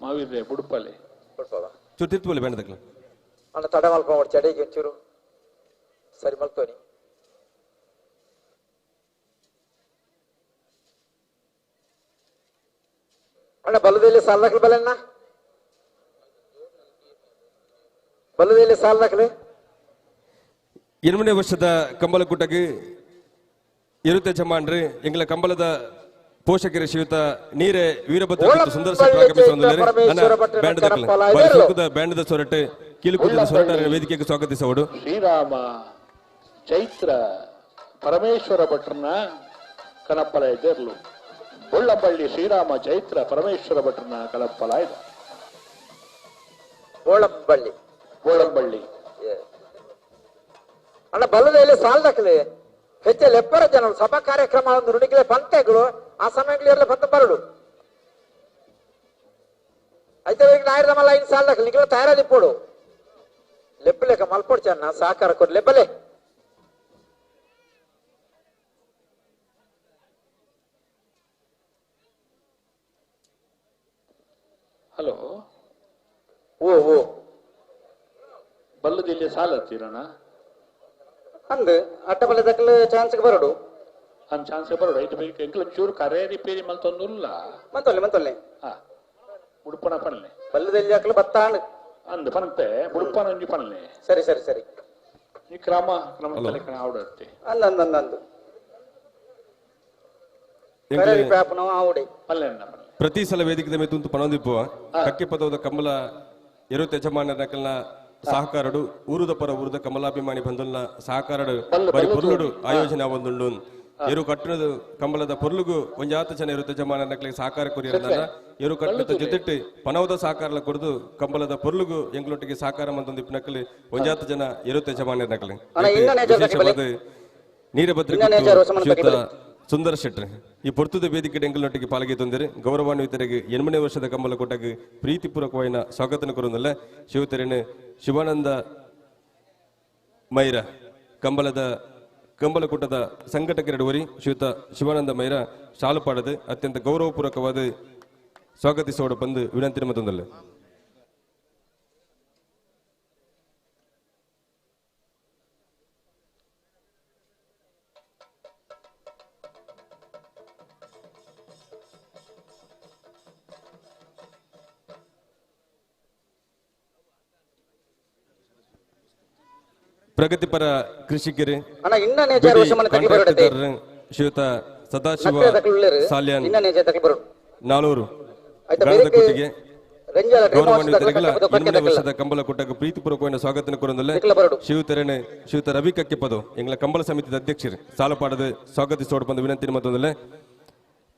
ಮಾವೀರ್ರೆ ಬುಡ್ಪಲೆ ಚೂರು ತಿರ್ತು ಬೋಲೆ ಬ್ಯಾಂಡ್ ತಕ್ಕಲು ಅಣ್ಣ ತಡ ಮಲ್ಪ ಮಾಡಿ ಚಡಿಗೆ ಒಂಚೂರು ಸರಿ ಮಲ್ತೋನಿ ಅಣ್ಣ ಬಲದಲ್ಲಿ ಸಾಲ ದಾಖಲೆ ಬಲಣ್ಣ ಬಲದಲ್ಲಿ ಸಾಲ ದಾಖಲೆ 8ನೇ ವರ್ಷದ ಕಂಬಳ ಕೂಟಕ್ಕೆ ಇರುತ್ತೆ ಯಜಮಾನ್ರಿ ಎಂಗಳ ಕಂಬಳದ ಪೋಷಕರ ಶ್ರೀಯುತ ನೀರೆ ವೀರಭದ್ರ ಗುತ್ತು ಸುಂದರ ಶೆಟ್ಟಿ ಆಗಮಿಸುವಂದಿದ್ದಾರೆ ಅಣ್ಣ ಬ್ಯಾಂಡ್ ತಕ್ಕಲು ಬಾರಿ ಸೊಕ್ಕದ ಬ್ಯಾಂಡದ ಸೊರಟೆ ಕೀಲುಕುದ್ದದ ಸೊರಟಾರ ವೇದಿಕೆಗೆ ಸ್ವಾಗತಿಸೋಡು ಶ್ರೀರಾಮ ಚೈತ್ರ ಪರಮೇಶ್ವರ ಭಟ್ರನ ಕನಪ್ಪಲ ಎದೆರ್ಲು ಬೊಳ್ಳಂಬಳ್ಳಿ ಶ್ರೀರಾಮ ಚೈತ್ರ ಪರಮೇಶ್ವರ ಭಟ್ರನ ಕನಪ್ಪಲ ಇದೆ ಓಳಂಬಳ್ಳಿ ಬೋಳಂಬಳ್ಳಿ ಅಣ್ಣ ಬಲದಲ್ಲಿ ಸಾಲ ದಾಖಲೆ ಹೆಚ್ಚು ಎಪ್ಪರ ಜನ ಸಭಾ ಕಾರ್ಯಕ್ರಮ ಒಂದು ನುಡಿಗೆ ಪಂತೆಗಳು ಆ ಸಮಯಗಳಲ್ಲಿ ಬಂದು ಬರಡು అయితే నాయన మళ్ళీ 5 సార్లు దాకా నీకు తయారది ఇప్పుడు లెప్పలేక మల్పొడ్చాన్న సహకార కొడు లెప్పలే ಹಲೋ ಓ ಓ ಬಲ್ಲದಿಲ್ಲಿ ಸಾಲ ಹತ್ತಿರಣ ಅಂದ್ ಅಟ್ಟಬಲೆ ದಕ್ಕಲು ಚಾನ್ಸ್ ಬರಡು ಅನ್ ಚಾನ್ಸ್ ಬರೋಡು ಐದು ಬೇಕು ಎಂಕ್ಲ ಚೂರು ಕರೆ ರಿಪೇರಿ ಮಲ್ತೊಂದುಲ್ಲ ಮಂತೊಲ್ಲೆ ಮಂತೊಲ್ಲೆ ಹಾ ಉಡುಪನ ಪನ್ಲೆ ಬಲ್ಲದಲ್ಲಿ ಹಾಕಲು ಬತ್ತಾಂಡ್ ಅಂದ್ ಪನ್ಪೆ ಉಡುಪನ ಒಂಜಿ ಪನ್ಲೆ ಸರಿ ಸರಿ ಸರಿ ಈ ಕ್ರಮ ತಲೆಕಣ ಆವಡತ್ತೆ ಅಂದ್ ಅಂದ್ ಅಂದ್ ಅಂದ್ ಕರೆ ಪ್ಯಾಪನ ಆವಡೆ ಪಲ್ಲೆನ್ನ ಪನ್ಲೆ ಪ್ರತಿ ಸಲ ವೇದಿಕೆ ಮೇಲೆ ತುಂತು ಪನೊಂದಿಪ್ಪುವ ಕಕ್ಕೆ ಪದವದ ಕಮಲ ಇರುತ್ತೆ ಯಜಮಾನ ನಕಲ್ನ ಸಹಕಾರಡು ಊರುದ ಪರ ಊರುದ ಕಮಲಾಭಿಮಾನಿ ಬಂಧುಲ್ನ ಸಹಕಾರಡು ಬರಿ ಪೊರ್ಲುಡು ಆಯೋಜನೆ ಆವೊಂದುಂಡು ಎರು ಕಟ್ಟಣದ ಕಂಬಳದ ಪೊರ್ಲುಗು ಒಂಜಾತ ಜನ ಇರುತ್ತೆ ಯಜಮಾನ ನಕಲಿಗೆ ಸಹಕಾರ ಕೊರಿಯರನ್ನ ಎರು ಕಟ್ಟಣದ ಜೊತೆಟ್ಟು ಪನವದ ಸಹಕಾರಲ ಕೊಡದು ಕಂಬಳದ ಪೊರ್ಲುಗು ಎಂಗ್ಲೊಟ್ಟಿಗೆ ಸಹಕಾರ ಮಂತೊಂದಿಪ್ಪು ನಕಲಿ ಒಂಜಾತ ಜನ ಇರುತ್ತೆ ಯಜಮಾನ ನಕಲಿ ವಿಶೇಷವಾದ ನೀರಭದ್ರ ಸುಂದರ ಶೆಟ್ಟಿ ಈ ಪೊರ್ತುದ ವೇದಿಕೆ ಎಂಗಲೊಟ್ಟಿಗೆ ಪಾಲ್ಗೆ ತಂದಿರು ಗೌರವಾನ್ವಿತರಿಗೆ 8ನೇ ವರ್ಷದ ಕಂಬಳ ಕೊಟ್ಟಕ್ಕೆ ಪ್ರೀತಿಪೂರ್ವಕವಾದ ಸ್ವಾಗತ ಕೊರುವುದಿಲ್ಲ ಶಿವತೆರೆನೆ ಶಿವಾನಂದ ಮೈರ ಕಂಬಳ ಕೂಟದ ಸಂಘಟಕರೆಡುವರಿ ಶ್ರೀಯುತ ಶಿವಾನಂದ ಮೈರ ಶಾಲು ಪಾಡದು ಅತ್ಯಂತ ಗೌರವಪೂರ್ವಕವಾದ ಸ್ವಾಗತಿಸೋಡು ಬಂದು ವಿನಂತಿ ಮತ್ತೊಂದಲ್ಲ ಪ್ರಗತಿಪರ ಕೃಷಿಕರು ಅಣ್ಣ ಇನ್ನ ನೇಜಾರ್ ವರ್ಷ ಮನೆ ತಗ್ಲಿ ಬರೋಡತೆ ಶ್ರೀಯುತ ಸದಾಶಿವ ನಕ್ರೆ ತಗ್ಲಿರು ಸಾಲ್ಯಾನ್ ಇನ್ನ ನೇಜಾರ್ ತಗ್ಲಿ ಬರೋಡು ನಾಳೂರು ಆಯ್ತಾ ಗಣದ ಬೇರೆ ಕುಟ್ಟಿಗೆ ರಂಜಾಲ ಗೌರವಾನ್ವಿತರಿಗಳ 8ನೇ ವರ್ಷದ ಕಂಬಳ ಕೊಟ್ಟಕ್ಕೆ ಪ್ರೀತಿಪೂರ್ವಕವಾದ ಸ್ವಾಗತ ಕೊರೊಂದಲ್ಲ ಶಿವತೆರನೆ ಶ್ರೀಯುತ ರವಿ ಕಕ್ಕೆಪ್ಪದು ಎಂಗಳ ಕಂಬಳ ಸಮಿತಿದ ಅಧ್ಯಕ್ಷರು ಸಾಲಪಾಡದ ಸ್ವಾಗತಿಸೋಡು ಬಂದ ವಿನಂತಿ ಮತ್ತೊಂದಲ್ಲ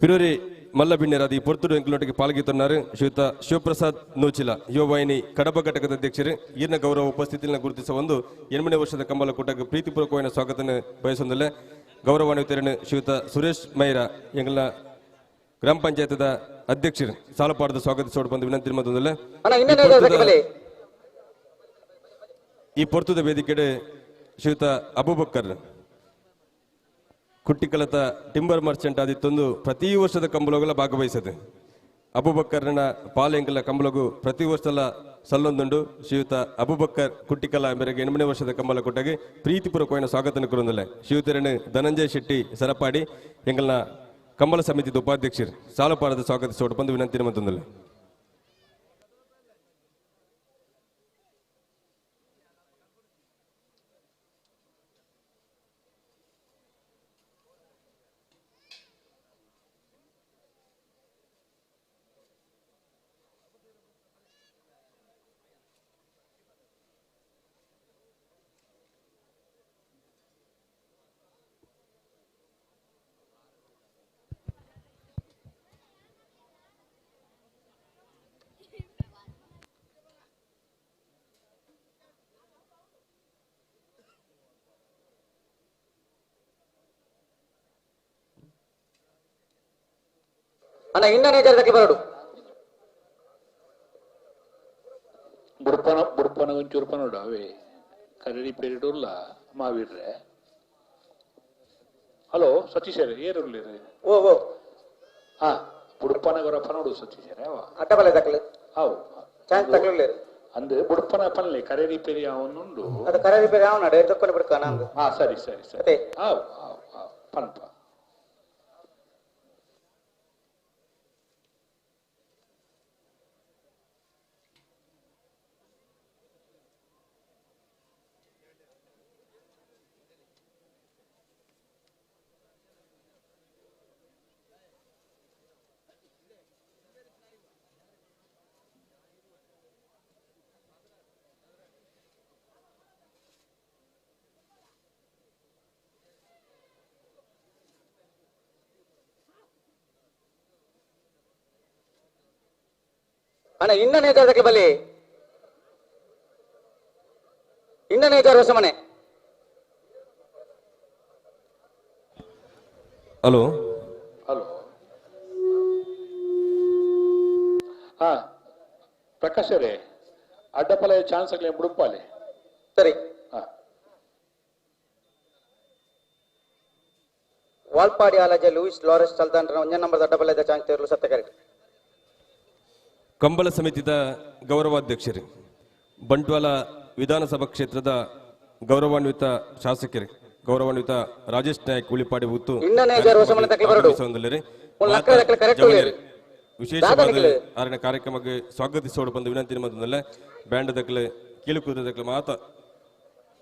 ಪಿರೂರಿ ಮಲ್ಲಬಿಣ್ಣೆರಾದ ಈ ಪೊರ್ತುಡು ಎಂಕಲೊಟ್ಟಿಗೆ ಪಾಲ್ಗೊಳ್ಳುತ್ತಾರೆ ಶ್ರೀಯುತ ಶಿವಪ್ರಸಾದ್ ನೂಚಿಲ ಯುವವಾಹಿನಿ ಕಡಪ ಘಟಕದ ಅಧ್ಯಕ್ಷರು ಈರ್ನ ಗೌರವ ಉಪಸ್ಥಿತಿಯನ್ನು ಗುರುತಿಸುವ ಒಂದು 8ನೇ ವರ್ಷದ ಕಂಬಳ ಕೊಟ್ಟಕ್ಕೆ ಪ್ರೀತಿಪೂರ್ವಕವಾದ ಸ್ವಾಗತ ಬಯಸೊಂದಲ್ಲ ಗೌರವಾನ್ವಿತರನ್ನು ಶ್ರೀಯುತ ಸುರೇಶ್ ಮೈರಾ ಎಂಗಳ ಗ್ರಾಮ ಪಂಚಾಯತದ ಅಧ್ಯಕ್ಷರು ಸಾಲಪಾಡದ ಸ್ವಾಗತಿಸೋಡು ಬಂದು ವಿನಂತಿ ಮತ್ತೊಂದಲ್ಲ ಈ ಪೊರ್ತುದ ವೇದಿಕೆಡೆ ಶ್ರೀಯುತ ಅಬೂಬಕ್ಕರ್ ಕುಟ್ಟಿಕಲತ ಟಿಂಬರ್ ಮರ್ಚೆಂಟ್ ಆದಿತ್ತೊಂದು ಪ್ರತಿ ವರ್ಷದ ಕಂಬಳಗಳ ಭಾಗವಹಿಸದೆ ಅಬೂಬಕ್ಕರ್ನ ಪಾಲೆಂಕಲ ಕಂಬಳಗು ಪ್ರತಿ ವರ್ಷದ ಸಲ್ಲೊಂದುಂಡು ಶ್ರೀಯುತ ಅಬೂಬಕ್ಕರ್ ಕುಟ್ಟಿಕಲ ಮೇರೆಗೆ 8ನೇ ವರ್ಷದ ಕಂಬಳ ಕೊಟ್ಟಾಗೆ ಪ್ರೀತಿಪೂರ್ವಕವಾದ ಸ್ವಾಗತ ಕೊರೊಂದಲ್ಲ ಶ್ರೀಯುತರನ್ನು ಧನಂಜಯ್ ಶೆಟ್ಟಿ ಸರಪಾಡಿ ಎಂಗಳನ್ನ ಕಂಬಳ ಸಮಿತಿದ ಉಪಾಧ್ಯಕ್ಷರು ಸಾಲಪಾಡದ ಸ್ವಾಗತಿಸೋಡು ಬಂದು ವಿನಂತಿ ಮತ್ತೊಂದಲ್ಲ ಅಣ್ಣ ಇನ್ನ ನೇಜಾರ್ ತಗ್ಲಿ ಬರೋಡು ಬುಡ್ಪನ ಒಂಚೂರ್ಪನೋಡು ಅವೇ ಕರಡಿ ಪೇರಿಡುಲ್ಲ ಮಾವಿಡ್ರೆ ಹಲೋ ಸತೀಶರೇ ಏರುಳ್ಳಿರಿ ಓ ಓ ಹಾ ಬುಡ್ಪನಗರ ಪನೋಡು ಸತೀಶರೇ ಅವ ಅಡ್ಡಬಲೆ ತಗ್ಲಿ ಅವು ಚಾನ್ಸ್ ತಗ್ಲಿರು ಅಂದು ಬುಡ್ಪನ ಪನ್ಲೆ ಕರಡಿ ಪೇರಿ ಅವನುಂಡು ಅದು ಕರಾರಿ ಬೇರೆ ಅವನ ಡೈರೆಕ್ಟ್ ತಕ್ಕೊಂಡು ಬಿಡ್ಕ ನಂದು ಹಾ ಸರಿ ಸರಿ ಸರಿ ಅದೇ ಅವು ಅವು ಅವು ಪನ್ಪ ಅಣ್ಣ ಇನ್ನ ನೇಜಾರ್ ತಗ್ಲಿ ಬಲ್ಲಿ ಇನ್ನ ನೇಜಾರ್ ವರ್ಷ ಮನೆ ಹಲೋ ಹಲೋ ಹಾ ಪ್ರಕಾಶರೇ ಅಡ್ಡಪಲ ಚಾನ್ಸ್ ಆಗ್ಲಿ ಬುಡುಪಾಲೆ ಸರಿ ಹಾ ವಾಲ್ಪಾಡಿ ಆಲಜ ಲೂಯಿಸ್ ಲಾರೆಸ್ ಚಲ್ತಾನ್ 1 ನಂಬರ್ ಅಡ್ಡಬಲೆ ಚಾನ್ಸ್ ತೇರ್ಲು ಸತ್ಯ ಕರೆಕ್ಟ್ ಕಂಬಳ ಸಮಿತಿದ ಗೌರವಾಧ್ಯಕ್ಷರು ಬಂಟ್ವಾಳ ವಿಧಾನಸಭಾ ಕ್ಷೇತ್ರದ ಗೌರವಾನ್ವಿತ ಶಾಸಕರು ಗೌರವಾನ್ವಿತ ರಾಜೇಶ್ ನಾಯಕ್ ಉಳಿಪಾಡಿ ಉತ್ತು ವಿಶೇಷವಾದ ಆರನೇ ಕಾರ್ಯಕ್ರಮಕ್ಕೆ ಸ್ವಾಗತಿಸೋಡು ಬಂದು ವಿನಂತಿ ಮತ್ತೊಂದಲ್ಲ ಬ್ಯಾಂಡ್ ದಕ್ಕಲೆ ಕೀಳುಕೂದ ದಕ್ಕಲೆ ಮಾತ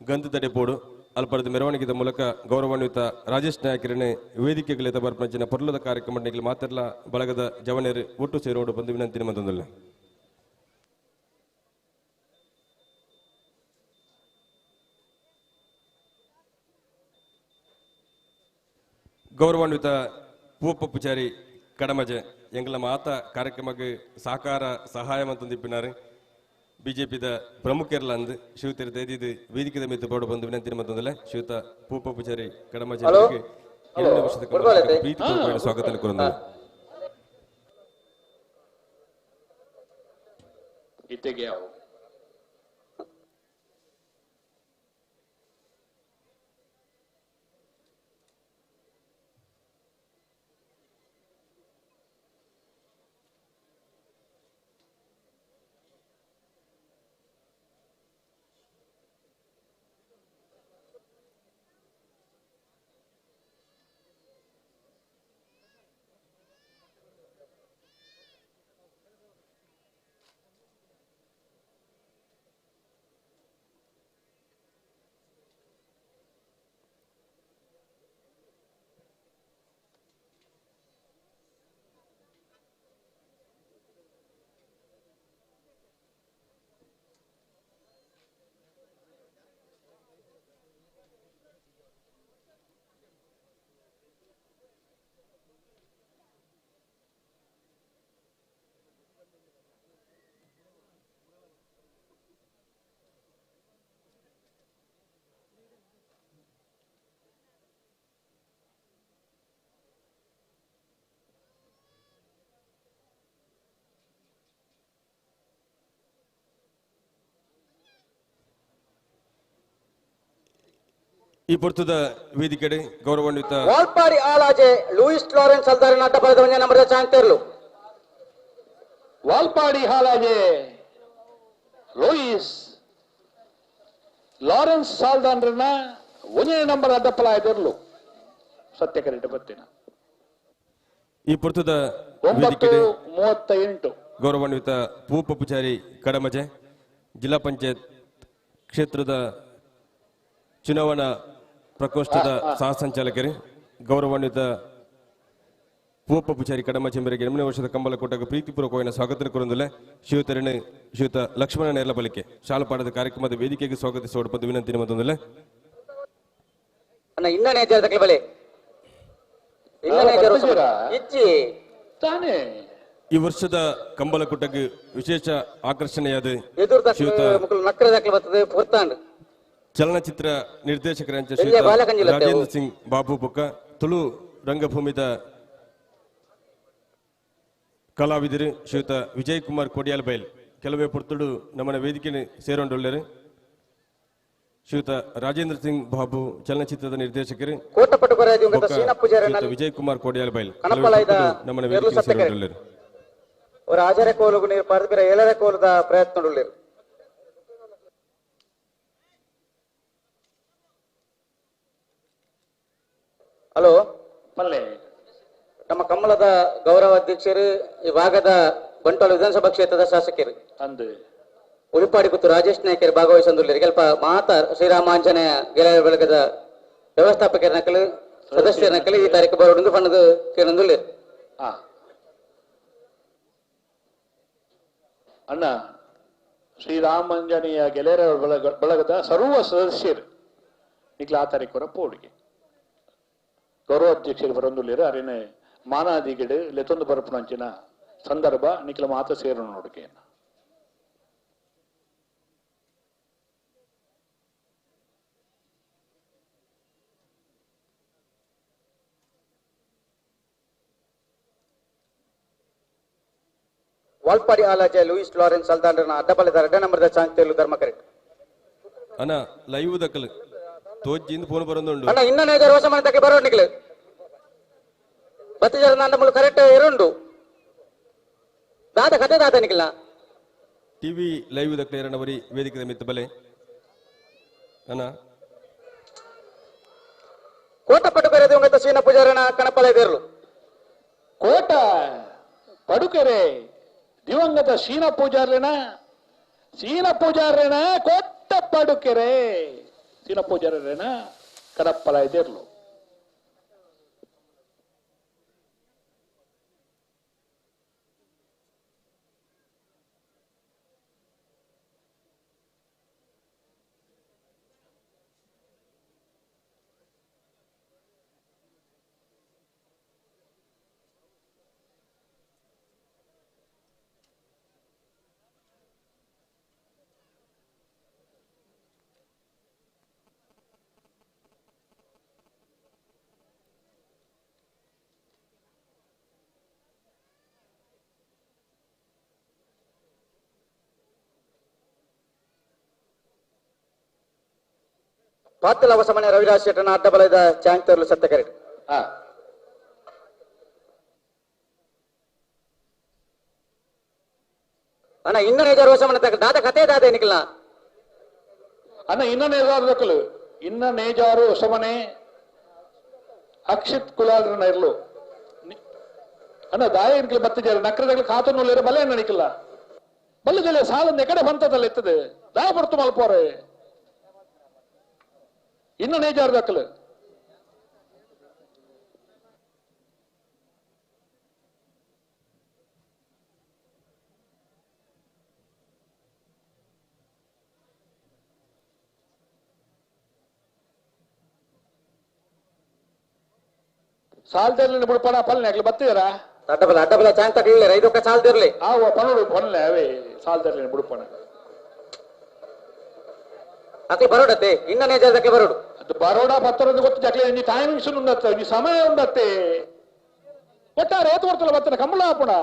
ಗಂಧ ತಡೆ ಪೋಡು ಅಲ್ಪರದ ಮೆರವಣಿಗೆದ ಮೂಲಕ ಗೌರವಾನ್ವಿತ ರಾಜೇಶ್ ನಾಯಕರನ್ನೇ ವೇದಿಕೆಗಳ ತಬರ್ಪಂಚಿನ ಪರ್ಲದ ಕಾರ್ಯಕ್ರಮ ಮಾತೆಲ್ಲ ಬಳಗದ ಜವನೇರು ಒಟ್ಟು ಸೇರೋಡು ಬಂದು ವಿನಂತಿ ಮತ್ತೊಂದಲ್ಲ ಗೌರವಾನ್ವಿತ ಪೂಪ ಪೂಜಾರಿ ಕಡಮಜೆ ಎಂಗಳ ಮಾತ ಕಾರ್ಯಕ್ರಮಕ್ಕೆ ಸಹಕಾರ ಸಹಾಯ ಅಂತಂದಿಪ್ಪಿನಾರು ಬಿಜೆಪಿದ ಪ್ರಮುಖರೆಲ್ಲ ಅಂದು ಶಿವತಿರ ದೈದಿದ್ದು ವೇದಿಕೆ ಮಿತ್ತು ಬೋರ್ಡು ಬಂದು ವಿನಂತಿ ಮತ್ತೊಂದಲ್ಲ ಶ್ರೀಯುತ ಪೂಪ ಪೂಜಾರಿ ಕಡಮಜೆ 2ನೇ ವರ್ಷದ ಪ್ರೀತಿಪೂರ್ವಕವಾದ ಸ್ವಾಗತ ಕೋರುತ್ತೇನೆ ಇತ್ತೆಗೆ ಯಾವ ಈ ಪುರ್ತದ ವೇದಿಕೆಡೆ ಗೌರವಾನ್ವಿತ ವಾಲ್ಪಾಡಿ ಆಲಾಜೆ ಲೂಯಿಸ್ ಲಾರೆನ್ಸ್ ಅಲ್ದಾರಿನ ಅಡ್ಡ ಬಲದ ಒಂದೇ ನಂಬರ್ ಚಾಂತೇರ್ಲು ವಾಲ್ಪಾಡಿ ಹಾಲಾಜೆ ಲೋಯಿಸ್ ಲಾರೆನ್ಸ್ ಸಾಲ್ದಾನ್ರನ್ನ ಒಂದನೇ ನಂಬರ್ ಅಡ್ಡಪ್ಪಲಾಯ್ದಿರ್ಲು ಸತ್ಯ ಕರೆಕ್ಟ್ ಬತ್ತಿನ ಈ ಪುರ್ತದ ವೇದಿಕೆಡೆ 9:38 ಗೌರವಾನ್ವಿತ ಭೂಪ ಪೂಜಾರಿ ಕಡಮಜೆ ಜಿಲ್ಲಾ ಪಂಚಾಯತ್ ಕ್ಷೇತ್ರದ ಚುನಾವಣಾ ಪ್ರಕೋಷ್ಠದ ಸಹ ಸಂಚಾಲಕರೇ ಗೌರವಾನ್ವಿತ ಭೂಪ ಪೂಜಾರಿ ಕಡಮಜೆ ಮೇರೆಗೆ 8ನೇ ವರ್ಷದ ಕಂಬಲಕೋಟಕ್ಕೆ ಪ್ರೀತಿಪೂರ್ವಕವಾಗಿ ಸ್ವಾಗತ ಕೊರೊಂದಿಲ್ಲ ಶ್ರೀಯುತರನ್ನು ಶ್ರೀಯುತ ಲಕ್ಷ್ಮಣ ನೇರ್ಲಬಲಿಕೆ ಶಾಲಪಾಡದ ಕಾರ್ಯಕ್ರಮದ ವೇದಿಕೆಗೆ ಸ್ವಾಗತಿಸುವ ಪದ ವಿನಂತಿ ಮತ್ತೊಂದಿಲ್ಲ ಇನ್ನನೇ ಬಲೆ ಇಚ್ಚಿ ತಾನೇ ಈ ವರ್ಷದ ಕಂಬಲಕೋಟಕ್ಕೆ ವಿಶೇಷ ಆಕರ್ಷಣೆಯಾದ ಚಲನಚಿತ್ರ ನಿರ್ದೇಶಕರಂಚ ರಾಜೇಂದ್ರ ಸಿಂಗ್ ಬಾಬು ಬೊಕ್ಕ ತುಳು ರಂಗಭೂಮಿದ ಕಲಾವಿದರು ಶ್ರೀಯುತ ವಿಜಯ್ ಕುಮಾರ್ ಕೋಡಿಯಾಲ್ ಬೈಲ್ ಕೆಲವೇ ಪುರ್ತುಡು ನಮ್ಮನ ವೇದಿಕೆ ಸೇರೊಂಡುಳ್ಳರು ಶ್ರೀಯುತ ರಾಜೇಂದ್ರ ಸಿಂಗ್ ಬಾಬು ಚಲನಚಿತ್ರದ ನಿರ್ದೇಶಕರು ವಿಜಯ್ ಕುಮಾರ್ ಕೋಡಿಯಾಲ್ ಬೈಲ್ ನಮ್ಮನ ವೇದಿಕೆ ಸೇರೊಂಡುಳ್ಳರು ஒரு ஆஜர கோலுக்கு நீர் பார்த்துக்கிற ஏழரை கோலுದ ಪ್ರಯತ್ನ ಉಳ್ಳೇರು ಹಲೋ ಪಲ್ಲೆ ನಮ್ಮ ಕಮ್ಮಲದ ಗೌರವ ಅಧ್ಯಕ್ಷರು ಈ ಭಾಗದ ಬಂಟ್ವಾಳ ವಿಧಾನಸಭಾ ಕ್ಷೇತ್ರದ ಶಾಸಕರು ಅಂದು ಉಳಿಪಾಡಿ ಕುತ್ತು ರಾಜೇಶ್ ನಾಯ್ಕರು ಭಾಗವಹಿಸಂದುಳ್ಳೇರು ಸ್ವಲ್ಪ ಮಾತಾ ಶ್ರೀರಾಮಾಂಜನೇಯ ಗೆಳೆಯರ ಬೆಳಗದ ವ್ಯವಸ್ಥಾಪಕರ ನಕಲು ಸದಸ್ಯರ ನಕಲು ಈ ತಾರೀಕು ಬರೋದು ಫಂಡ್ ಕೇಳಂದುಳ್ಳೇರು ಅಣ್ಣ ಶ್ರೀರಾಮಾಂಜನೇಯ ಗೆಳೆಯರ ಬಳಗದ ಸರ್ವ ಸದಸ್ಯರು ನಿಕ್ಲ ಆ ತಾರೀಕು ಪೋಡಿಗೆ ಗೌರವಾಧ್ಯಕ್ಷರು ಬರೊಂದುಳ್ಳೇರು ಅರೇನೆ ಮಾನಾದಿಗಿಡು ಲೆತ್ತೊಂದು ಬರಪುನಂಚಿನ ಸಂದರ್ಭ ನಿಕ್ಲ ಮಾತ ಸೇರೋಣ ನೋಡಿಕೆ ವಾಲ್ಪಾಡಿ ಆಲಾಜೆ ಲೂಯಿಸ್ ಲಾರೆನ್ಸ್ ಅಲ್ದಾಂಡ್ರನ ಅಡ್ಡಬಲದ 2ನೇ ನಂಬರ್ದ ಚಾಂತೇರ್ಲು ಧರ್ಮ ಕರೆಕ್ಟ್ ಅಣ್ಣ ಲೈವ್ ದಕ್ಕಲು ತೋಜಿಂದ ಫೋನ್ ಬರೋದುಂಡು ಅಣ್ಣ ಇನ್ನನೇ ವರ್ಷ ಮನತಕ್ಕೆ ಬರೋ ನಿಕ್ಲೆ 10 ಜನ ನಂಬರ್ ಕರೆಕ್ಟ್ ಇರುಂಡು ದಾದ ಕತೆ ದಾದ ನಿಕ್ಲ ಟಿವಿ ಲೈವ್ ದಕ್ಕಲೆ ಎರಡವರಿ ವೇದಿಕೆ ಮಿತ್ತ ಬಲೆ ಅಣ್ಣ ಕೋಟ ಪಡುಕೆರೆ ದಿವಂಗತ ಸೀನ ಪೂಜಾರನ ಕಣಪಳೆ ದೇರ್ಲು ಕೋಟ ಪಡುಕೆರೆ ದಿವಂಗತ ಶೀನ ಪೂಜಾರ್ರೇನ ಕೊಟ್ಟ ಪಡುಕೆರೆ ಶೀನ ಪೂಜಾರ್ರೇನ ಕಡಪ್ಪಲ ಇದಿರ್ಲು ಪಾತ್ತಲ ಅವಸಮನೆ ರವಿರಾಜ್ ಶೆಟ್ಟನ ಅಡ್ಡಬಲದ ಚಾಂತೇರ್ಲು ಸತ್ಯ ಕರೆಕ್ಟ್ ಅಣ್ಣ ಇನ್ನನೇ ವರ್ಷ ದಾದ ಕತೆ ದಾದ ನಿಕ್ಲ ಅಣ್ಣ ಇನ್ನ ನೇಜಾರು ಹೊಸಮನೆ ಅಕ್ಷಿತ್ ಕುಲಾಲ್ರನ್ನ ಇರ್ಲು ಅಣ್ಣ ದಾಯ ಇರ್ಕಲು ಬತ್ತಿಜಾರ ನಕ್ರದಾಗ ಕಾತುನೂಲಿರ ಬಲೆ ನಡಿಕಲ್ಲ ಬಲ್ಲದಲ್ಲ ಸಾಲದ ಕಡೆ ಬಂತದಲ್ಲ ಇರ್ತದೆ ದಾಯ ಬರ್ತು ಮಲ್ಪೋರೆ ಇನ್ನು ನೇಜಾರು ದಕ್ಕಲು ಸಾಲ್ದಿರ್ಲಿ ಬಿಡ್ಪಡ ಪಲ್ಲೆ ಆಗ್ಲಿ ಬತ್ತಿದಾರ ಅಡ್ಡಬಲ ಚಾಂತ ಕೇಳಿ ಇದೊಕ್ಕ ಸಾಲ್ದಿರ್ಲಿ ಪನೋಡು ಪೊನ್ಲೆ ಅವೇ ಸಾಲ್ದಿರ್ಲಿ ಬಿಡ್ಪಣ ಅಕ್ಕೆ ಬರೋಡತ್ತೆ ಇನ್ನನೇ ಜಾಗಕ್ಕೆ ಬರೋಡು ಅದು ಬರೋಡ ಬತ್ತರೋದು ಗೊತ್ತು ಜಕ್ಲೆ ನೀ ಟೈಮಿಂಗ್ಸ್ ಉಂಡತ್ತೆ ನೀ ಸಮಯ ಉಂಡತ್ತೆ ಒಟ್ಟಾರೆ ಏತು ಬರ್ತಲ್ಲ ಬತ್ತನ ಕಮ್ಮಳ ಹಾಪುಣ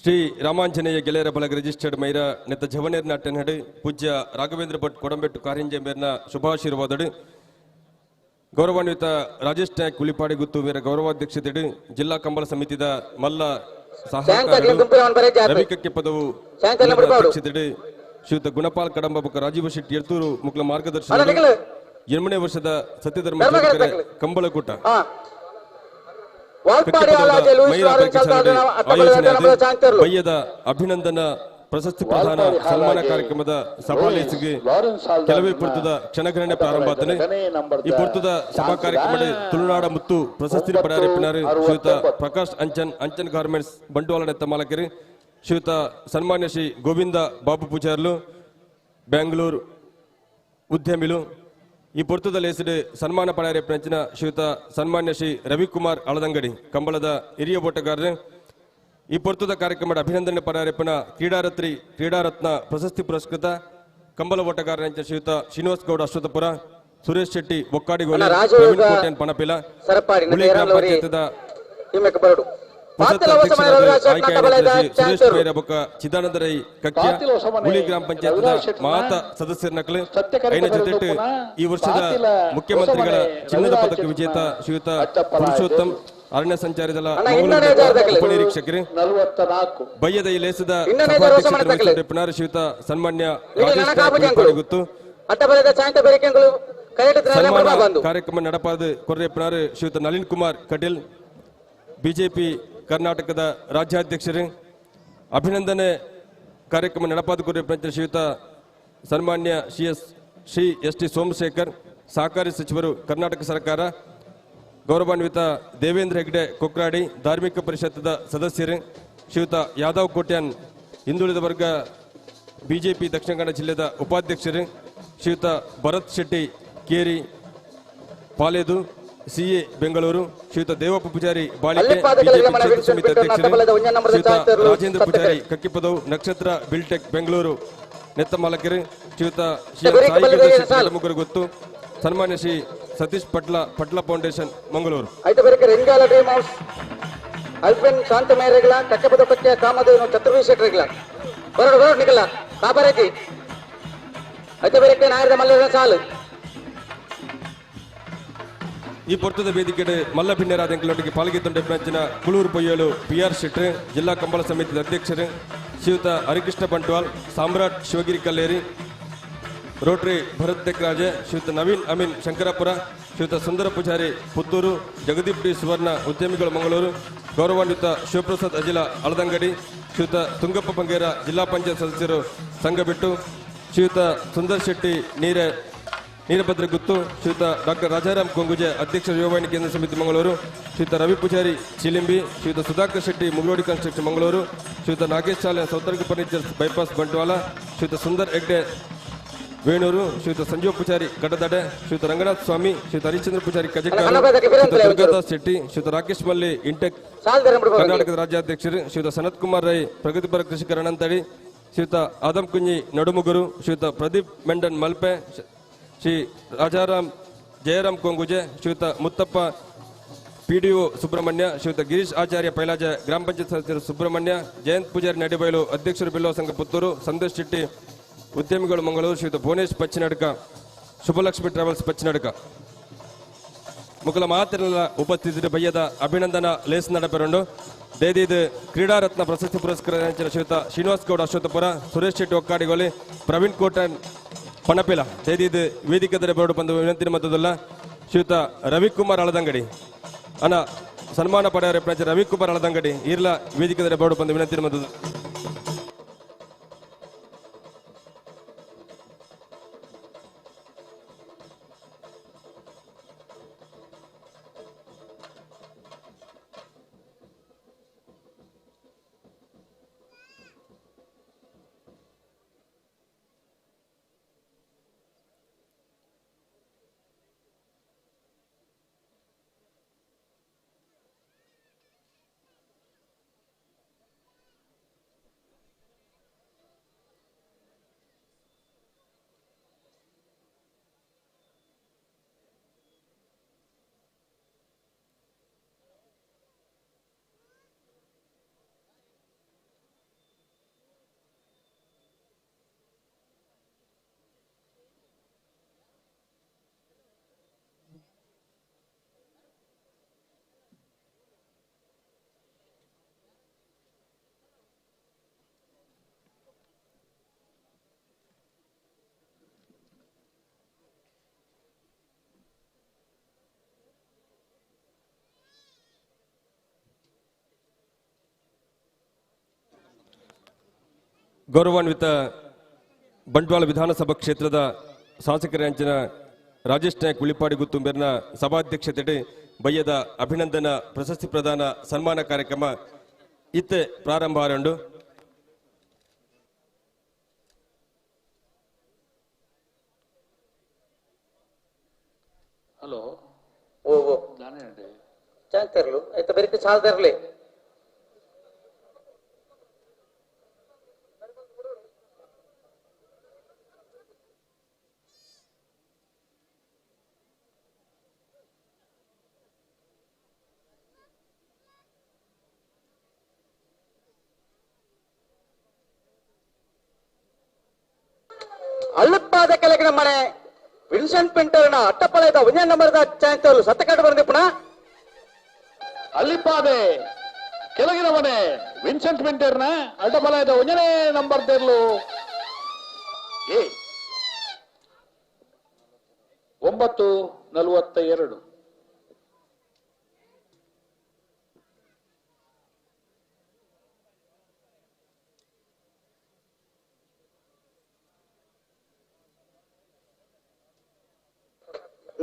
ಶ್ರೀ ರಾಮಾಂಜನೇಯ ಗೆಳೆಯರ ಬಳಗ ರಿಜಿಸ್ಟರ್ಡ್ ಮೈರ ನೆತ್ತ ಜವನೇರ್ ನಾಟ್ಯ ನಡು ಪೂಜ್ಯ ರಾಘವೇಂದ್ರ ಭಟ್ ಕೊಡಂಬೆಟ್ಟು ಕಾರಿಂಜೆ ಮೇರ್ನ ಶುಭಾಶೀರ್ವಾದಡು ಗೌರವಾನ್ವಿತ ರಾಜೇಶ್ ನಾಯಕ್ ಕುಳಿಪಾಡಿ ಗುತ್ತು ಮೇರ ಗೌರವಾಧ್ಯಕ್ಷತೆಡು ಜಿಲ್ಲಾ ಕಂಬಳ ಸಮಿತಿದ ಮಲ್ಲ ರವಿ ಕಕ್ಕೆ ಪದವು ಅಧ್ಯಕ್ಷತೆಡು ಶ್ರೀಯುತ ಗುಣಪಾಲ್ ಕಡಂಬ ಬುಕ್ಕ ರಾಜೀವ ಶೆಟ್ಟಿ ಎರ್ತೂರು ಮುಕ್ಲ ಮಾರ್ಗದರ್ಶನ 8ನೇ ವರ್ಷದ ಸತ್ಯಧರ್ಮ ಕಂಬಳಕೂಟ ಬಯ್ಯದ ಅಭಿನಂದನ ಪ್ರಶಸ್ತಿ ಪ್ರದಾನ ಸನ್ಮಾನ ಕಾರ್ಯಕ್ರಮದ ಸಭಾಲೇಸಿಗೆ ಕೆಲವೇ ಪುರ್ತದ ಕ್ಷಣಗಣನೆ ಪ್ರಾರಂಭ ಆತನೆ ಈ ಪುರ್ತದ ಸಭಾ ಕಾರ್ಯಕ್ರಮದ ತುಳುನಾಡ ಮುತ್ತು ಪ್ರಶಸ್ತಿ ಪಡೆಯರಿಪಿನಾರು ಶ್ರೀಯುತ ಪ್ರಕಾಶ್ ಅಂಚನ್ ಗಾರ್ಮೆಂಟ್ಸ್ ಬಂಟ್ವಾಳ ನೆತ್ತ ಮಾಲಕರು ಶ್ರೀಯುತ ಸನ್ಮಾನ್ಯ ಶ್ರೀ ಗೋವಿಂದ ಬಾಬು ಪೂಜಾರ್ಲು ಬೆಂಗಳೂರು ಉದ್ಯಮಿಲು ಈ ಪುರ್ತದಲ್ಲಿ ಹೆಸರು ಸನ್ಮಾನ ಪಡೆಯರಿಪಿನ ಶ್ರೀಯುತ ಸನ್ಮಾನ್ಯ ಶ್ರೀ ರವಿಕುಮಾರ್ ಅಳದಂಗಡಿ ಕಂಬಳದ ಹಿರಿಯ ಓಟಗಾರರು ಈ ಪುರ್ತದ ಕಾರ್ಯಕ್ರಮದ ಅಭಿನಂದನೆ ಪಡೆಯರಿಪಿನ ಕ್ರೀಡಾರತ್ನ ಪ್ರಶಸ್ತಿ ಪುರಸ್ಕೃತ ಕಂಬಳ ಓಟಗಾರರ ಶ್ರೀಯುತ ಶ್ರೀನಿವಾಸ್ ಗೌಡ ಅಶ್ವತ್ಥಪುರ ಸುರೇಶ್ ಶೆಟ್ಟಿ ಒಕ್ಕಾಡಿಗೋಲೆ ಪ್ರವೀಣ್ ಕೋಟೆನ್ ಪಣಪಿಲ ಹುಳಿ ಗ್ರಾಮ ಪಂಚಾಯತದ ಸುರೇಶ್ ಮೇರ ಬೊಕ್ಕ ಚಿದಾನಂದ ರೈ ಕಕ್ಯ ಹುಳಿ ಗ್ರಾಮ ಪಂಚಾಯತದ ಮಾತ ಸದಸ್ಯರ ನಕಲು ಐನ ಜೊತೆಟ್ಟು ಈ ವರ್ಷದ ಮುಖ್ಯಮಂತ್ರಿಗಳ ಚಿನ್ನದ ಪದಕ ವಿಜೇತ ಶ್ರೀಯುತ ಪುರುಷೋತ್ತಮ್ ಅರಣ್ಯ ಸಂಚಾರಿ ದಳ ಉಪನಿರೀಕ್ಷಕರು ಬಯ್ಯದ ಈ ಲೇಸದ ಶ್ರೀಯುತ ಸನ್ಮಾನ್ಯ ರಾಜೇಶ್ ಗುತ್ತು ಸನ್ಮಾನ ಕಾರ್ಯಕ್ರಮ ನಡಪಾದ ಕೊರ್ರೆಪ್ಪನಾರು ಶ್ರೀಯುತ ನಳಿನ್ ಕುಮಾರ್ ಕಟೀಲ್ ಬಿಜೆಪಿ ಕರ್ನಾಟಕದ ರಾಜ್ಯಾಧ್ಯಕ್ಷರು ಅಭಿನಂದನೆ ಕಾರ್ಯಕ್ರಮ ನಡಪಾದ ಕೊರ್ರೆಪ್ಪನ ಶ್ರೀಯುತ ಸನ್ಮಾನ್ಯ ಶ್ರೀ ಎಸ್ ಟಿ ಸೋಮಶೇಖರ್ ಸಹಕಾರಿ ಸಚಿವರು ಕರ್ನಾಟಕ ಸರ್ಕಾರ ಗೌರವಾನ್ವಿತ ದೇವೇಂದ್ರ ಹೆಗ್ಡೆ ಕೊಕ್ರಾಡಿ ಧಾರ್ಮಿಕ ಪರಿಷತ್ತದ ಸದಸ್ಯರು ಶ್ರೀಯುತ ಯಾದವ್ ಕೋಟ್ಯಾನ್ ಹಿಂದುಳಿದ ವರ್ಗ ಬಿಜೆಪಿ ದಕ್ಷಿಣ ಕನ್ನಡ ಜಿಲ್ಲೆಯ ಉಪಾಧ್ಯಕ್ಷರು ಶ್ರೀಯುತ ಭರತ್ ಶೆಟ್ಟಿ ಕೇರಿ ಪಾಲೇದು ಸಿಎ ಬೆಂಗಳೂರು ಶ್ರೀಯುತ ದೇವಪ್ಪ ಪೂಜಾರಿ ಬಾಳಿಕೆ ಬಿಜೆಪಿ ಕ್ಷೇತ್ರ ಸಮಿತಿ ಅಧ್ಯಕ್ಷರು ಶ್ರೀಯುತ ರಾಜೇಂದ್ರ ಪೂಜಾರಿ ಕಕ್ಕಿಪದವು ನಕ್ಷತ್ರ ಬಿಲ್ಟೆಕ್ ಬೆಂಗಳೂರು ನೆತ್ತ ಮಾಲಕರು ಶ್ರೀಯುತ ಸಾಯಿ ಮುಗುರು ಗೊತ್ತು ಸನ್ಮಾನ್ಯ ಶ್ರೀ ಸತೀಶ್ ಪಟ್ಲ ಫೌಂಡೇಶನ್ ಮಂಗಳೂರು ಈ ಪೊರ್ತದ ವೇದಿಕೆ ಮಲ್ಲಭಿನ್ಯರಾದ ಎಂಕಲೊಟ್ಟಿಗೆ ಪಾಲ್ಗೊಳ್ಳುತ್ತಿದ್ದ ಕುಳೂರು ಪೊಯ್ಯಲು PR ಶೆಟ್ಟಿ ಜಿಲ್ಲಾ ಕಂಬಳ ಸಮಿತಿ ಅಧ್ಯಕ್ಷರು ಶ್ರೀಯುತ ಹರಿಕೃಷ್ಣ ಬಂಟ್ವಾಲ್ ಸಾಮ್ರಾಟ್ ಶಿವಗಿರಿ ಕಲ್ಲೇರಿ ರೋಟರಿ ಭರತ್ ರಾಜೆ ಶ್ರೀಯುತ ನವೀನ್ ಅಮೀನ್ ಶಂಕರಾಪುರ ಶ್ರೀಯುತ ಸುಂದರ ಪೂಜಾರಿ ಪುತ್ತೂರು ಜಗದೀಪ್ ಡಿ ಸುವರ್ಣ ಉದ್ಯಮಿಗಳು ಮಂಗಳೂರು ಗೌರವಾನ್ವಿತ ಶಿವಪ್ರಸಾದ್ ಅಜಿಲ ಅಳದಂಗಡಿ ಶ್ರೀಯುತ ತುಂಗಪ್ಪ ಬಂಗೇರ ಜಿಲ್ಲಾ ಪಂಚಾಯತ್ ಸದಸ್ಯರು ಸಂಘಬಿಟ್ಟು ಶ್ರೀಯುತ ಸುಂದರ್ ಶೆಟ್ಟಿ ನೀರಭದ್ರ ಗುತ್ತು ಶ್ರೀಯುತ ಡಾಕ್ಟರ್ ರಾಜಾರಾಮ್ ಕೊಂಗುಜೆ ಅಧ್ಯಕ್ಷ ಯುವವಾಹಿನಿ ಕೇಂದ್ರ ಸಮಿತಿ ಮಂಗಳೂರು ಶ್ರೀಯುತ ರವಿ ಪೂಜಾರಿ ಚಿಲಿಂಬಿ ಶ್ರೀಯುತ ಸುಧಾಕರ್ ಶೆಟ್ಟಿ ಮುಗ್ಲೋಡಿ ಕನ್ಸ್ಟ್ರಕ್ಷನ್ ಮಂಗಳೂರು ಶ್ರೀಯುತ ನಾಗೇಶ್ ಚಾಲೆ ಸೌತರ್ಗ ಫರ್ನಿಚರ್ಸ್ ಬೈಪಾಸ್ ಬಂಟ್ವಾಳ ಶ್ರೀಯುತ ಸುಂದರ್ ಹೆಗ್ಡೆ ವೇಣೂರು ಶ್ರೀಯುತ ಸಂಜೀವ್ ಪೂಜಾರಿ ಗಡ್ಡದಡೆ ಶ್ರೀಯುತ ರಂಗನಾಥ್ ಸ್ವಾಮಿ ಶ್ರೀಯುತ ಹರಿಚಂದ್ರ ಪೂಜಾರಿ ದುರ್ಗಾದಾಸ್ ಶೆಟ್ಟಿ ಶ್ರೀಯುತ ರಾಕೇಶ್ ಮಲ್ಲಿ ಇಂಟೆಕ್ ಕರ್ನಾಟಕದ ರಾಜ್ಯಾಧ್ಯಕ್ಷರು ಶ್ರೀಯುತ ಸನತ್ ಕುಮಾರ್ ರೈ ಪ್ರಗತಿಪರ ಕೃಷಿಕರ ಅನಂತಡಿ ಶ್ರೀಯುತ ಆದಮ್ ಕುಂಜಿ ನಡುಮುಗುರು ಶ್ರೀಯುತ ಪ್ರದೀಪ್ ಮೆಂಡನ್ ಮಲ್ಪೆ ಶ್ರೀ ಜಯರಾಮ್ ಕೊಂಗುಜೆ ಶ್ರೀಯುತ ಮುತ್ತಪ್ಪ PDO ಸುಬ್ರಹ್ಮಣ್ಯ ಶ್ರೀಯುತ ಗಿರೀಶ್ ಆಚಾರ್ಯ ಪೈಲಾಜ ಗ್ರಾಮ ಪಂಚಾಯತ್ ಸದಸ್ಯರು ಸುಬ್ರಹ್ಮಣ್ಯ ಜಯಂತ್ ಪೂಜಾರಿ ನಡಿಬೈಲು ಅಧ್ಯಕ್ಷರು ಬಿಲ್ಲೋ ಸಂಘ ಪುತ್ತೂರು ಸಂದೇಶ್ ಶೆಟ್ಟಿ ಉದ್ಯಮಿಗಳು ಮಂಗಳೂರು ಶ್ರೀಯುತ ಭುವನೇಶ್ ಪಚ್ಚಿನಡ್ಕ ಶುಭಲಕ್ಷ್ಮಿ ಟ್ರಾವೆಲ್ಸ್ ಪಚ್ಚಿನಡ್ಕ ಮುಕುಲ ಮಾತಿರಲ್ಲ ಉಪಸ್ಥಿತಿರು ಬಯ್ಯದ ಅಭಿನಂದನಾ ಲೇಸ್ ನಡಪೆರಂಡು ದೇದಿದು ಕ್ರೀಡಾರತ್ನ ಪ್ರಶಸ್ತಿ ಪುರಸ್ಕಾರ ಶ್ರೀಯುತ ಶ್ರೀನಿವಾಸ್ ಗೌಡ ಅಶ್ವತ್ಥಪುರ ಸುರೇಶ್ ಶೆಟ್ಟಿ ಒಕ್ಕಾಡಿಗೋಲಿ ಪ್ರವೀಣ್ ಕೋಟನ್ ಪಣಪಿಲ ದೇದಿದು ವೇದಿಕೆ ದರ ಬೋರ್ಡು ಬಂದು ವಿನಂತಿನ ಮದ್ದಲ್ಲ ಶ್ರೀಯುತ ರವಿಕುಮಾರ್ ಅಳದಂಗಡಿ ಅನ್ನ ಸನ್ಮಾನ ಪಡೆಯ ರವಿಕುಮಾರ್ ಅಳದಂಗಡಿ ಇರ್ಲ ವೇದಿಕೆ ದರ ಬೋರ್ಡು ಬಂದು ವಿನಂತಿನ ಮದ್ದದು ಗೌರವಾನ್ವಿತ ಬಂಟ್ವಾಳ ವಿಧಾನಸಭಾ ಕ್ಷೇತ್ರದ ಶಾಸಕರಂಚಿನ ರಾಜೇಶ್ ನಾಯಕ್ ಉಳಿಪಾಡಿ ಗುತ್ತುಂಬೇರ್ನ ಸಭಾಧ್ಯಕ್ಷತೆ ಬಯ್ಯದ ಅಭಿನಂದನಾ ಪ್ರಶಸ್ತಿ ಪ್ರದಾನ ಸನ್ಮಾನ ಕಾರ್ಯಕ್ರಮ ಇತ್ತೆ ಪ್ರಾರಂಭ ಆರಂಡು. ಹಲೋ ಓ ಓ ನಾನೇ ಚಾಂತರ್ಲು ಆಯ್ತಾ ಬೇರೆ ಸಾಲ್ದರ್ಲಿ ಅಳ್ಳಪ್ಪಾದ ಕೆಳಗಿನ ಮನೆ ವಿನ್ಸೆಂಟ್ ಪಿಂಟರ್ನ ಅಟ್ಟಪಾಳ್ಯದ 1 ನಂಬರ್ದ ಚಾಂತರ್ಲು ಸತ್ತಕಾಡು ಬಂದಿಪ್ಪಣ ಅಲ್ಲಿಪ್ಪಾದೆ ಕೆಳಗಿನ ಮನೆ ವಿನ್ಸೆಂಟ್ ಪಿಂಟರ್ನ ಅಡ್ಡಪಾಳ್ಯದ 1ನೇ ನಂಬರ್ ತೆರ್ಲು 9:42.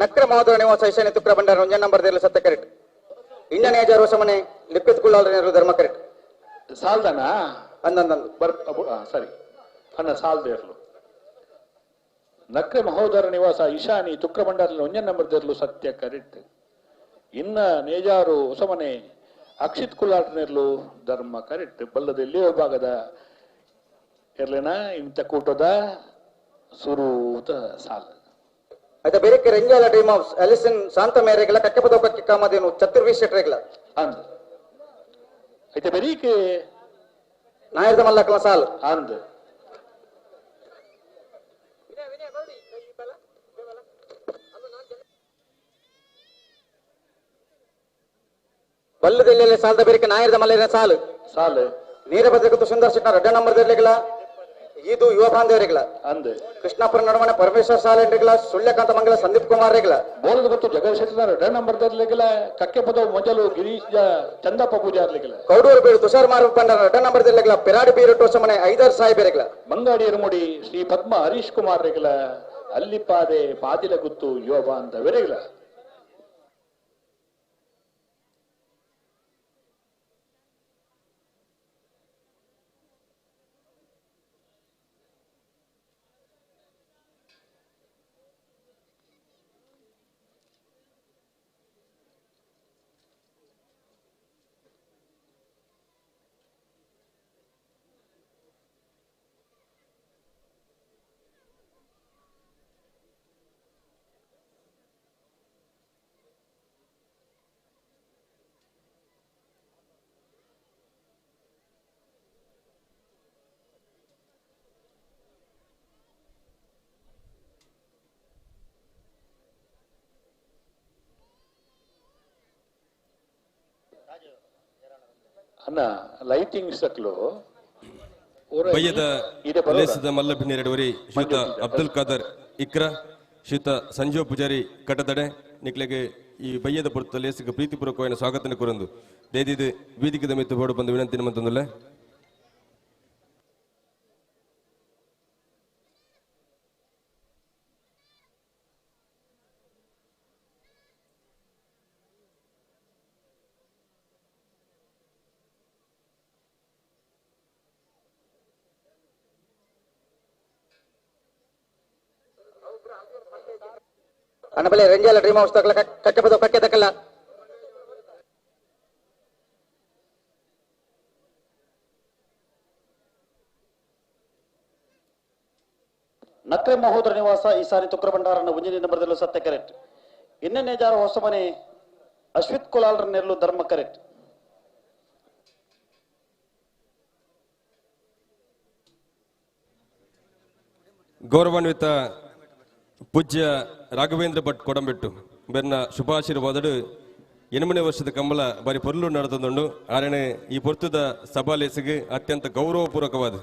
ನಕ್ರ ಮಹೋದರ ನಿವಾಸ ಐಶಾನಿ ತುಕ್ರ ಬಂಡಾರ 1 ನಂಬರ್ ದೇರ್ಲು ಸತ್ತ ಕರೆಕ್ಟ್. ಇಂಡಿಯನ್ ಏಜಾರ್ ಹೊಸಮನೆ ಲಿಪ್ಪಿತ್ ಕುಳ್ಳಾಳರು ಧರ್ಮ ಕರೆಕ್ಟ್. ಸಾಲ್ದನಾ ಅಂದಂದಂದು ಸರಿ ಅನ್ನ ಸಾಲ್ದೇರ್ಲು ನಕ್ರೆ ಮಹೋದರ ನಿವಾಸ ಈಶಾನಿ ತುಕ್ರ ಬಂಡಾರಲ್ಲಿ 1 ನಂಬರ್ ದೇರ್ಲು ಸತ್ಯ ಕರೆಕ್ಟ್. ಇನ್ನ ನೇಜಾರು ಹೊಸಮನೆ ಅಕ್ಷಿತ್ ಕುಳ್ಳಾಟನೆರ್ಲು ಧರ್ಮ ಕರೆಕ್ಟ್. ಬಲ್ಲದ ಎಲ್ಲಿಯೋ ಭಾಗದ ಎರ್ಲೆನ ಇಂಥ ಕೂಟದ ಸುರೂತ ಸಾಲ అయితే బెరికి రెంజాల టీమ్ ఆఫ్ ఎలిసన్ శాంత మేరేగల కక్కెపదొకకి కామదేను చతుర్విశ రేగల అంద అయితే బెరికి నాయర్ద మల్లకల సాల్ అంద ಬಲ್ಲು ದೆಲ್ಲೆಲೆ ಸಾಲ್ದ ಬೆರಿಗೆ ನಾಯರ್ದ ಮಲ್ಲಿನ ಸಾಲ್ ಸಾಲ್ ನೀರಭದ್ರಕತ್ತು ಸುಂದರ್ ಸಿಟ್ನ 2 ನಂಬರ್ ದೇರ್ಲೆಗಲ ಇದು ಯುವ ಬಾಂಧವರಿಗಲ ಅಂದ ಕೃಷ್ಣಾಪುರ ನಡುವಣ ಪರಮೇಶ್ವರ ಸಾಲ್ ಎಂಡ್ರಿಗಲ ಸುಳ್ಯಕಾಂತ ಮಂಗಲ ಸಂದೀಪ್ ಕುಮಾರ್ ರೇಗಲ ಬೋಲದ ಗೊತ್ತು ಜಗದೀಶ್ವರ 2 ನಂಬರ್ ದೇರ್ಲೆಗಲ ಕಕ್ಕೆ ಪದ ಮೊದಲು ಗಿರೀಶ್ ಚಂದಪ್ಪ ಪೂಜಾರ್ಲೆಗಲ ಕೌಡೂರು ಬೀಡು ತುಷಾರ್ ಮಾರು ಪಂಡರ 2 ನಂಬರ್ ದೇರ್ಲೆಗಲ ಪಿರಾಡಿ ಬೀರು ಟೋಸಮನೆ ಐದರ್ ಸಾಹೇಬ್ ರೇಗಲ ಮಂಗಾಡಿ ಎರುಮುಡಿ ಶ್ರೀ ಪದ್ಮ ಹರೀಶ್ ಕುಮಾರ್ ರೇಗಲ ಅಲ್ಲಿಪಾದೆ ಪಾದಿಲ ಗುತ್ತು ಯುವ ಬಾಂಧವರಿಗಲ ಅನ್ನ ಲೈಟಿಂಗ್ ಸಕ್ಲು ಬಯ್ಯದ ಲೇಸದ ಮಲ್ಲಭಿನ್ನೆರಡುವರಿ ಶ್ರೀಯುತ ಅಬ್ದುಲ್ ಖಾದರ್ ಇಕ್ರಾ ಶ್ರೀಯುತ ಸಂಜೀವ್ ಪೂಜಾರಿ ಕಟತಡೆ ನಿಕ್ಲೆಗೆ ಈ ಬಯ್ಯದ ಪುರತ ಲೇಸಿಗೆ ಪ್ರೀತಿಪೂರ್ವಕವಾದ ಸ್ವಾಗತನ ಕೋರಂದು ದೇದಿದು ವೇದಿಕೆದ ಮೆತ್ತು ಬೋಡು ಬಂದು ವಿನಂತಿನ ಮಂತಂದುಲ್ಲ ಅನಬಲೆ ರಂಜಾಲ ಡ್ರೀಮ್ ಹೌಸ್ ತಕಲ ಕಕ್ಕೆಪದ ಕಕ್ಕೆ ತಕಲ್ಲ ನಕ್ರೆ ಮಹೋದರ ನಿವಾಸ ಈಸಾನಿ ತುಕ್ರ ಭಂಡಾರನ 1 ನಂಬರ್ದಲ್ಲೂ ಸತ್ಯ ಕರೆಕ್ಟ್. ಇನ್ನೇ ನೇಜಾರ ಹೊಸಮನೆ ಅಶ್ವಿತ್ ಕುಲಾಲ್ರ ನೆರಳು ಧರ್ಮ ಕರೆಕ್ಟ್. ಗೌರವಾನ್ವಿತ ಪೂಜ್ಯ ರಾಘವೇಂದ್ರ ಭಟ್ ಕೊಡಂಬೆಟ್ಟು ಬೆನ್ನ ಶುಭಾಶೀರ್ವಾದಡು 8ನೇ ವರ್ಷದ ಕಂಬಳ ಬಾರಿ ಪೊರ್ಲು ನಡೆದುಕೊಂಡು ಆರನೇ ಈ ಪೊರ್ತದ ಸಭಾಲೇಸಿಗೆ ಅತ್ಯಂತ ಗೌರವಪೂರ್ವಕವಾದ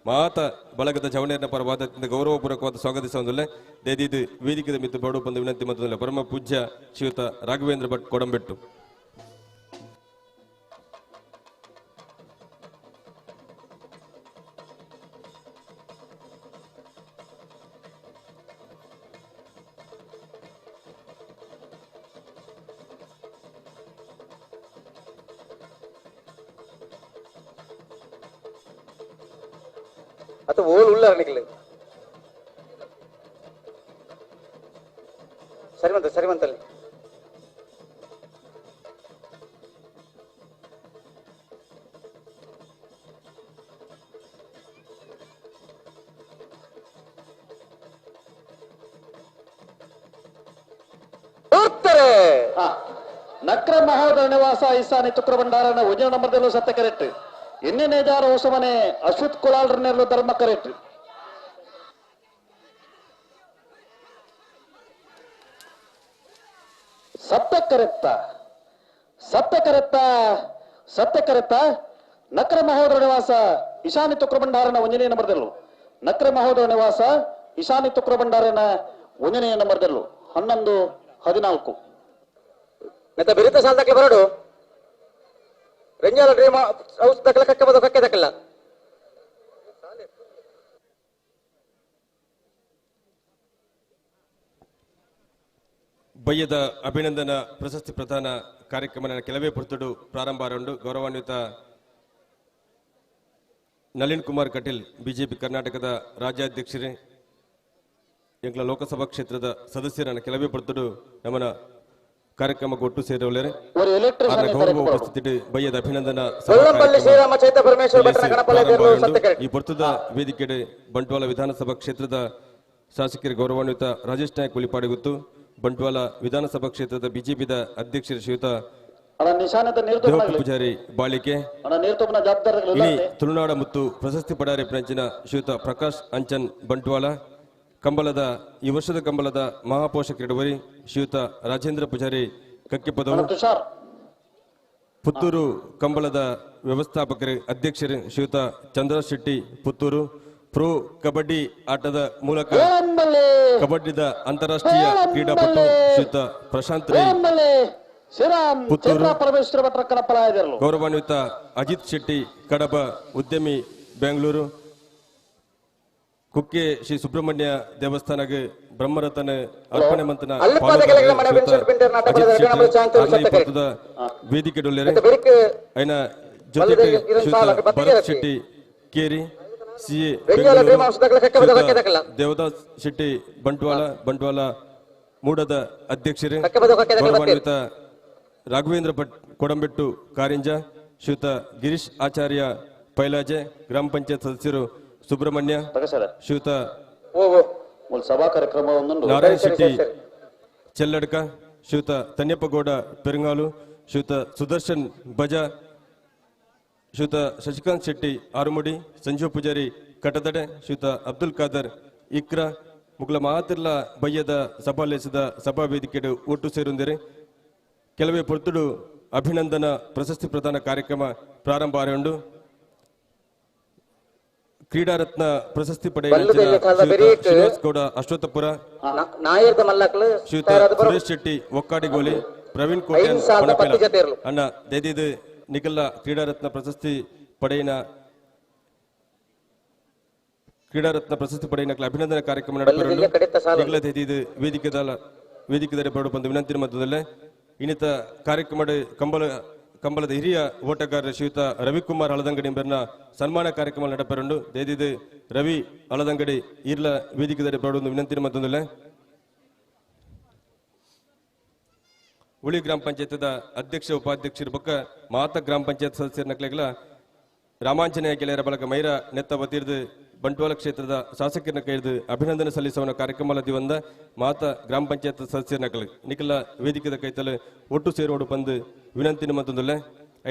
ಮಾತ ಬಳಗದ ಚವಣಿಯನ್ನ ಪರವಾದ ಗೌರವಪೂರ್ವಕವಾದ ಸ್ವಾಗತಿಸುವುದಿಲ್ಲ ದೇದಿದು ವೇದಿಕೆದ ಮಿತ್ತು ಬಡು ಬಂದು ವಿನಂತಿ ಮತ್ತು ಪರಮ ಪೂಜ್ಯ ಶ್ರೀಯುತ ರಾಘವೇಂದ್ರ ಭಟ್ ಕೊಡಂಬೆಟ್ಟು ಮತ್ತೆ ಓಲ್ ಉಳ್ಳ ನಿಕ್ಲೆ ಸರಿಮಂತಲ್ಲಿ ನಕ್ರ ಮಹೋದರ ನಿವಾಸ ಈಸಾನಿ ತುಕ್ರ ಭಂಡಾರನ ಉಜಿನ ನಂಬರ್ದಲ್ಲೂ ಸತ್ಯ ಕರೆಕ್ಟ್ ಎನ್ನೆ ನೇಜಾರ ಹೊಸಮನೆ ಅಶ್ವಥ್ ಕುಲಾಲ್ರ ನೆರಳು ಧರ್ಮ ಕರೆಕ್ಟ್ ಸತ್ಯ ಕರೆತ್ತ ನಕ್ರ ಮಹೋದರ ನಿವಾಸ ಈಶಾನಿ ತುಕ್ರ ಭಂಡಾರನ ಒಂಜನೆಯ ನಂಬರ್ದಲ್ಲೂ ನಕ್ರ ಮಹೋದರ ನಿವಾಸ ಈಶಾನಿ ತುಕ್ರ ಭಂಡಾರನ ಒಂಜನೆಯ ನಂಬರ್ದಲ್ಲೂ 11-14 ನೆತ್ತ ಬಿರಿತ ಸಾಲ ದಕ್ಕಲ ಬರಡು ರೆಂಜಾಲ ಡ್ರೀಮ್ ಹೌಸ್ ದಕ್ಕಲ ಕಕ್ಕೆ ದಕ್ಕಲ್ಲ ಬಯ್ಯದ ಅಭಿನಂದನಾ ಪ್ರಶಸ್ತಿ ಪ್ರದಾನ ಕಾರ್ಯಕ್ರಮ ಕೆಲವೇ ಪುರ್ತುಡು ಪ್ರಾರಂಭ ಆರಂಡು ಗೌರವಾನ್ವಿತ ನಳಿನ್ ಕುಮಾರ್ ಕಟೀಲ್ ಬಿಜೆಪಿ ಕರ್ನಾಟಕದ ರಾಜ್ಯಾಧ್ಯಕ್ಷರೇ ಎಂಕ್ಲ ಲೋಕಸಭಾ ಕ್ಷೇತ್ರದ ಸದಸ್ಯರನ್ನ ಕೆಲವೇ ಪುರ್ತುಡು ನಮ್ಮನ ಕಾರ್ಯಕ್ರಮಕ್ಕೆ ಒಟ್ಟು ಸೇರವಲ್ಲರೆ ಗೌರವ ಉಪಸ್ಥಿತಿ ಬಯ್ಯದ ಅಭಿನಂದನಾ ಈ ಪುರ್ತದ ವೇದಿಕೆಡೆ ಬಂಟ್ವಾಳ ವಿಧಾನಸಭಾ ಕ್ಷೇತ್ರದ ಶಾಸಕರ ಗೌರವಾನ್ವಿತ ರಾಜೇಶ್ ನಾಯಕ್ ಉಲಿಪಾಡಿಗುತ್ತು ಬಂಟ್ವಾಳ ವಿಧಾನಸಭಾ ಕ್ಷೇತ್ರದ ಬಿಜೆಪಿದ ಅಧ್ಯಕ್ಷರು ಶ್ರೀಯುತ ಪೂಜಾರಿ ಬಾಳಿಕೆ ಇನಿ ತುಳುನಾಡ ಮತ್ತು ಪ್ರಶಸ್ತಿ ಪಡಾರಿ ಫ್ರೆಂಚಿನ ಶ್ರೀಯುತ ಪ್ರಕಾಶ್ ಅಂಚನ್ ಬಂಟ್ವಾಳ ಕಂಬಳದ ಈ ವರ್ಷದ ಕಂಬಳದ ಮಹಾಪೋಷಕರಿಡುವರಿ ಶ್ರೀಯುತ ರಾಜೇಂದ್ರ ಪೂಜಾರಿ ಕಕ್ಕಿಪದವು ಪುತ್ತೂರು ಕಂಬಳದ ವ್ಯವಸ್ಥಾಪಕರು ಅಧ್ಯಕ್ಷರು ಶ್ರೀಯುತ ಚಂದ್ರ ಶೆಟ್ಟಿ ಪುತ್ತೂರು ಪ್ರೋ ಕಬಡ್ಡಿ ಆಟದ ಮೂಲಕ ಕಬಡ್ಡಿದ ಅಂತಾರಾಷ್ಟ್ರೀಯ ಕ್ರೀಡಾಪಟು ಶ್ರೀಯುತ ಪ್ರಶಾಂತ್ ರೈ ಪುತ್ತೂರು ಗೌರವಾನ್ವಿತ ಅಜಿತ್ ಶೆಟ್ಟಿ ಕಡಬ ಉದ್ಯಮಿ ಬೆಂಗಳೂರು ಕುಕ್ಕೆ ಶ್ರೀ ಸುಬ್ರಹ್ಮಣ್ಯ ದೇವಸ್ಥಾನಕ್ಕೆ ಬ್ರಹ್ಮರಥನ ಅರ್ಪಣೆ ಮಂತನ ವೇದಿಕೆ ಡೊಲ್ಲೆರೆ ಐನ ಜೊತೆ ಭರತ್ ಶೆಟ್ಟಿ ಕೇರಿ ಸಿಎ ದೇವದಾಸ್ ಶೆಟ್ಟಿ ಬಂಟ್ವಾಳ ಮೂಡದ ಅಧ್ಯಕ್ಷರೇ ಗೌರವಾನ್ವಿತ ರಾಘವೇಂದ್ರ ಭಟ್ ಕೊಡಂಬೆಟ್ಟು ಕಾರಿಂಜ ಶ್ರೀಯುತ ಗಿರೀಶ್ ಆಚಾರ್ಯ ಪೈಲಾಜೆ ಗ್ರಾಮ ಪಂಚಾಯತ್ ಸದಸ್ಯರು ಸುಬ್ರಹ್ಮಣ್ಯ ಶ್ರೀಯುತ ಸಭಾ ಕಾರ್ಯಕ್ರಮ ನಾರಾಯಣ್ ಶೆಟ್ಟಿ ಚೆಲ್ಲಡ್ಕ ಶ್ರೀಯುತ ತನ್ಯಪ್ಪಗೌಡ ಪೆರುಂಗಾಲು ಶ್ರೀಯುತ ಸುದರ್ಶನ್ ಬಜ ಶ್ರೀಯುತ ಶಶಿಕಾಂತ್ ಶೆಟ್ಟಿ ಆರುಮುಡಿ ಸಂಜೀವ್ ಪೂಜಾರಿ ಕಟದಡೆ ಶ್ರೀಯುತ ಅಬ್ದುಲ್ ಖಾದರ್ ಇಕ್ರಾ ಮುಗ್ಲ ಮಾತಿರ್ಲ ಬಯ್ಯದ ಸಭಾಲೇಸಿದ ಸಭಾ ವೇದಿಕೆ ಒಟ್ಟು ಸೇರುಂದಿರೆ ಕೆಲವೇ ಪೊರ್ತುಡು ಅಭಿನಂದನಾ ಪ್ರಶಸ್ತಿ ಪ್ರದಾನ ಕಾರ್ಯಕ್ರಮ ಪ್ರಾರಂಭ ಆರಂಡು ಕ್ರೀಡಾರತ್ನ ಪ್ರಶಸ್ತಿ ಶ್ರೀನಿವಾಸ್ ಗೌಡ ಅಶ್ವತ್ಥಪುರ ಶ್ರೀಯುತ ಸುರೇಶ್ ಶೆಟ್ಟಿ ಒಕ್ಕಾಡಿಗೋಲಿ ಪ್ರವೀಣ್ ಕೋಟ್ಯಾನ್ ಅಣ್ಣ ದೆದಿದು ನಿಖಿಲ ಕ್ರೀಡಾರತ್ನ ಪ್ರಶಸ್ತಿ ಪಡೆಯಿನ ಅಭಿನಂದನಾ ಕಾರ್ಯಕ್ರಮ ನಡೆಸಿಕೊಂಡು ದೆದಿದು ವೇದಿಕೆ ಪಡು ಬಂದು ವಿನಂತಿ ಮಧ್ಯದಲ್ಲೇ ಇನ್ನಿತ ಕಾರ್ಯಕ್ರಮ ಕಂಬಳದ ಹಿರಿಯ ಓಟಗಾರ ಶ್ರೀಯುತ ರವಿಕುಮಾರ್ ಹಳದಂಗಡಿ ಎಂಬರ್ನ ಸನ್ಮಾನ ಕಾರ್ಯಕ್ರಮ ನಡೆಪರಂಡು ದೇದಿದು ರವಿ ಹಳದಂಗಡಿ ಇರ್ಲ ವೇದಿಕೆ ಪಡುವುದು ವಿನಂತಿ ಮತ್ತೊಂದಲ್ಲೇ ಉಳಿ ಗ್ರಾಮ ಪಂಚಾಯತ್ದ ಅಧ್ಯಕ್ಷ ಉಪಾಧ್ಯಕ್ಷರ ಪಕ್ಕ ಮಾತ ಗ್ರಾಮ ಪಂಚಾಯತ್ ಸದಸ್ಯರ ನಕ್ಲೆಗಳ ರಾಮಾಂಜನೇಯ ಗೆಳೆಯರ ಬಳಗ ಮೈರ ನೆತ್ತ ಬತ್ತಿರ್ದು ಬಂಟ್ವಾಳ ಕ್ಷೇತ್ರದ ಶಾಸಕರನ್ನ ಕೈದು ಅಭಿನಂದನೆ ಸಲ್ಲಿಸುವ ಕಾರ್ಯಕ್ರಮ ದಿವಂದ ಮಾತ ಗ್ರಾಮ ಪಂಚಾಯತ್ ಸದಸ್ಯರ ನಕಲು ನಿಖಿಲ ವೇದಿಕೆದ ಕೈತಲು ಒಟ್ಟು ಸೇರೋಡು ಬಂದು ವಿನಂತಿನ ಮತ್ತೊಂದಲ್ಲೇ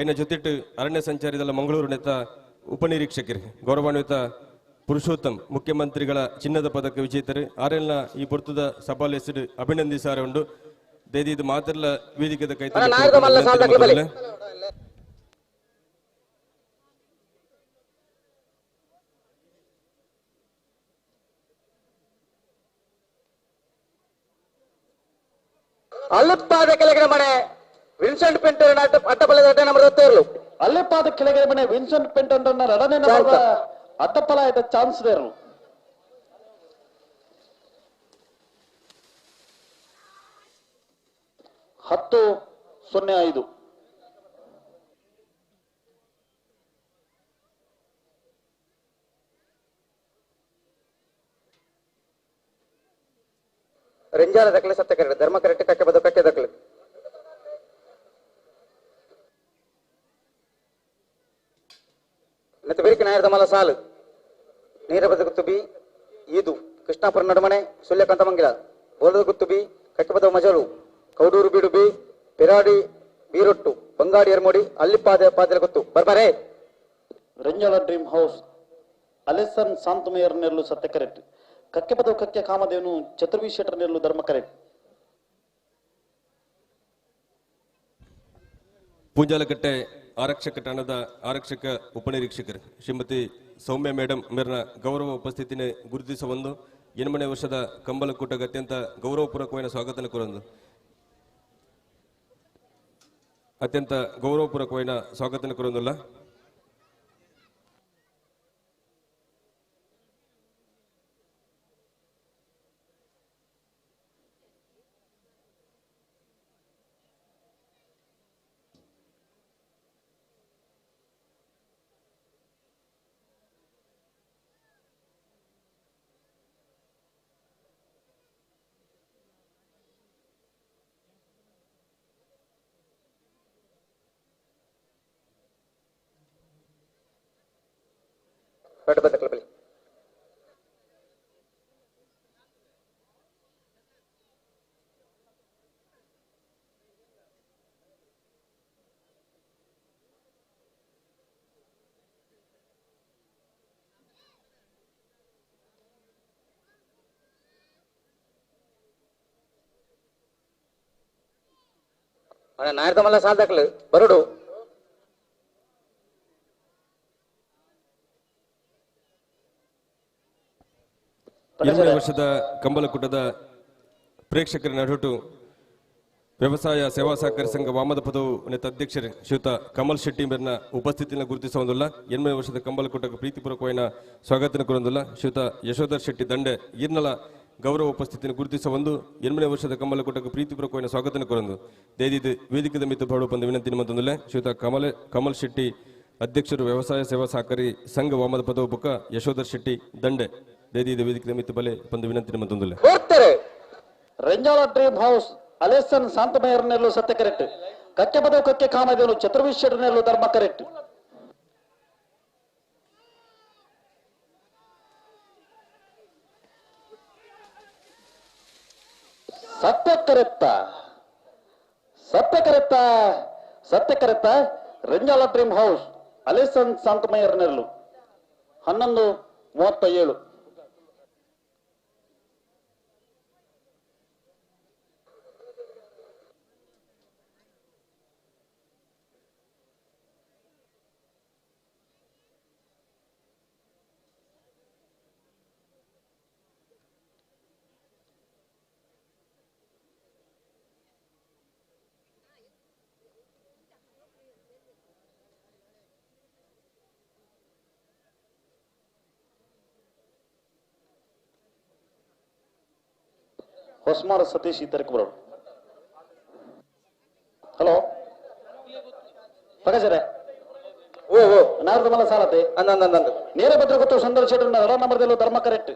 ಐನ ಜೊತೆಟ್ಟು ಅರಣ್ಯ ಸಂಚಾರಿದಲ್ಲ ಮಂಗಳೂರು ನೆತ್ತ ಉಪನಿರೀಕ್ಷಕರು ಗೌರವಾನ್ವಿತ ಪುರುಷೋತ್ತಮ್ ಮುಖ್ಯಮಂತ್ರಿಗಳ ಚಿನ್ನದ ಪದಕ ವಿಜೇತರು ಆರೆಲ್ನ ಈ ಪೊರ್ತದ ಸಭಾಲೆಸಿಡು ಅಭಿನಂದಿಸಾರ ಉಂಡು ದೇದಿದು ಮಾತೆಲ್ಲ ವೇದಿಕೆದ ಕೈತಲು ಅಲ್ಲಪ್ಪಾದ ಕೆಳಗಿನ ಮನೆ ವಿನ್ಸೆಂಟ್ ಪೆಂಟರ್ ಅಟ್ಟಪಲ್ಲದ ಅಡ್ಡ ನಂಬರ್ 27 ಅಲ್ಲಪ್ಪಾದ ಕೆಳಗಿನ ಮನೆ ವಿನ್ಸೆಂಟ್ ಪೆಂಟರ್ ಎರಡನೇ ನಂಬರ್ ಅಟ್ಟಪಲ ಆಯ್ತ ಚಾನ್ಸ್ ದೇರು 10-05 ರೆಂಜಾಲ ದಕ್ಕಲೆ ಸತ್ಯ ಕರೆಕ್ಟ್ ಧರ್ಮ ಕರೆಕ್ಟ್ ಕಕ್ಕೆ ಬದ ಕಕ್ಕೆ ದಕ್ಕಲೆ ನೆತ್ತ ಬೇರಿಕೆ ನಾಯರದ ಮಲ ಸಾಲು ನೀರ ಬದ ಗುತ್ತು ಬಿ ಈದು ಕೃಷ್ಣಾಪುರ ನಡುಮನೆ ಸುಳ್ಯಕಾಂತ ಮಂಗಿಲ ಬೋಲದ ಗುತ್ತು ಬಿ ಕಕ್ಕೆ ಬದ ಮಜಲು ಕೌಡೂರು ಬೀಡು ಬಿ ಪೆರಾಡಿ ಬೀರೊಟ್ಟು ಬಂಗಾಡಿ ಎರ್ಮೋಡಿ ಅಲ್ಲಿ ಪಾದೆಲ ಗುತ್ತು ಬರ್ಬಾರೆ ರೆಂಜಾಲ ಡ್ರೀಮ್ ಹೌಸ್ ಅಲೆಸನ್ ಶಾಂತಮೇಯರ್ ನೆರಳು ಸತ್ಯ ಕರೆಕ್ಟ್ ಕಕ್ಕೆ ಪದವು ಕಕ್ಕೆ ಕಾಮಧೇನು ಚತುರ್ವಿ ಶೆಟ್ಟರ್ ನೆರಳು ಧರ್ಮ ಕರೆಕ್ಟ್ ಪೂಂಜಾಲಕಟ್ಟೆ ಆರಕ್ಷಕ ಠಾಣದ ಆರಕ್ಷಕ ಉಪನಿರೀಕ್ಷಕರು ಶ್ರೀಮತಿ ಸೌಮ್ಯ ಮೇಡಮ್ ಮೇರ್ನ ಗೌರವ ಉಪಸ್ಥಿತಿನೇ ಗುರುತಿಸುವಂದು 8ನೇ ವರ್ಷದ ಕಂಬಲಕೂಟಕ್ಕೆ ಅತ್ಯಂತ ಗೌರವಪೂರ್ವಕమైన ಸ್ವಾಗತನ ಕೋರಂದು ಅತ್ಯಂತ ಗೌರವಪೂರ್ವಕమైన ಸ್ವಾಗತನ ಕೋರಂದುಲ್ಲ ಬೇಡ ಬದಕಲ ಬಲಿ ನಾಯರ್ದ ಮಲ್ಲ ಸಾಲ್ ದಾಖಲೆ ಬರಡು 8ನೇ ವರ್ಷದ ಕಂಬಲಕೂಟದ ಪ್ರೇಕ್ಷಕರ ನಡುಟು ವ್ಯವಸಾಯ ಸೇವಾ ಸಹಕಾರಿ ಸಂಘ ವಾಮದ ಪದವು ನೆತ್ತ ಅಧ್ಯಕ್ಷರು ಶ್ರೀಯುತ ಕಮಲ್ ಶೆಟ್ಟಿ ಮೇರ್ನ ಉಪಸ್ಥಿತಿಯನ್ನು ಗುರುತಿಸುವುದಿಲ್ಲ 8ನೇ ವರ್ಷದ ಕಂಬಲಕೂಟಕ್ಕೆ ಪ್ರೀತಿಪೂರ್ವಕమైన ಸ್ವಾಗತನ ಕೋರಂದುಲ್ಲ ಶ್ರೀಯುತ ಯಶೋಧರ್ ಶೆಟ್ಟಿ ದಂಡೆ ಈರ್ನಲ ಗೌರವ ಉಪಸ್ಥಿತಿಯನ್ನು ಗುರುತಿಸುವಂದು 8ನೇ ವರ್ಷದ ಕಂಬಲಕೂಟಕ್ಕೆ ಪ್ರೀತಿಪೂರ್ವಕమైన ಸ್ವಾಗತನ ಕೋರಂದು ದೇದಿದು ವೇದಿಕೆದ ಮಿತ್ತು ಭಾಡು ಬಂದ ವಿನಂತಿ ಮತ್ತೊಂದಿಲ್ಲ ಶ್ರೀಯುತ ಕಮಲ್ ಶೆಟ್ಟಿ ಅಧ್ಯಕ್ಷರು ವ್ಯವಸಾಯ ಸೇವಾ ಸಹಕಾರಿ ಸಂಘ ವಾಮದ ಪದವು ಬುಕ್ಕ ಯಶೋಧರ್ ಶೆಟ್ಟಿ ದಂಡೆ ದೇದಿದು ವೇದಿಕೆದ ಮಿತ್ತು ಬಲೆ ಬಂದ ವಿನಂತಿ ಮತ್ತೊಂದಿಲ್ಲ ರೆಂಜಾಲ ಡ್ರೀಮ್ ಹೌಸ್ ಅಲೆಸನ್ ಶಾಂತಮೇಯರ್ ನೆರಳು ಸತ್ಯ ಕರೆಕ್ಟ್ ಕಕ್ಕೆ ಪದವು ಕಕ್ಕೆ ಕಾಮಧೇನು ಚತುರ್ವಿ ಶೆಟ್ಟರ್ ನೆರಳು ಧರ್ಮ ಕರೆಕ್ಟ್ ಸತ್ಯ ಕರೆತ್ತ ರೆಂಜಾಲ ಡ್ರೀಮ್ ಹೌಸ್ ಅಲೆಸನ್ ಶಾಂತಮೇಯರ್ ನೆರಳು 11:37 ಹೊಸ್ಮಾರ ಸತೀಶ್ ಇತರಕ್ಕೆ ಬರೋರು ಹಲೋ ಪಗಸರೆ ಓ ನಾರದ ಮಲ ಸಾಲತೆ ಅಂದಂದಂದ ನೇರ ಭದ್ರ ಗೊತ್ತು ಸುಂದರ ಶೆಟ್ಟರ್ನ ನಂಬರ್ದಲ್ಲೂ ಧರ್ಮ ಕರೆಕ್ಟ್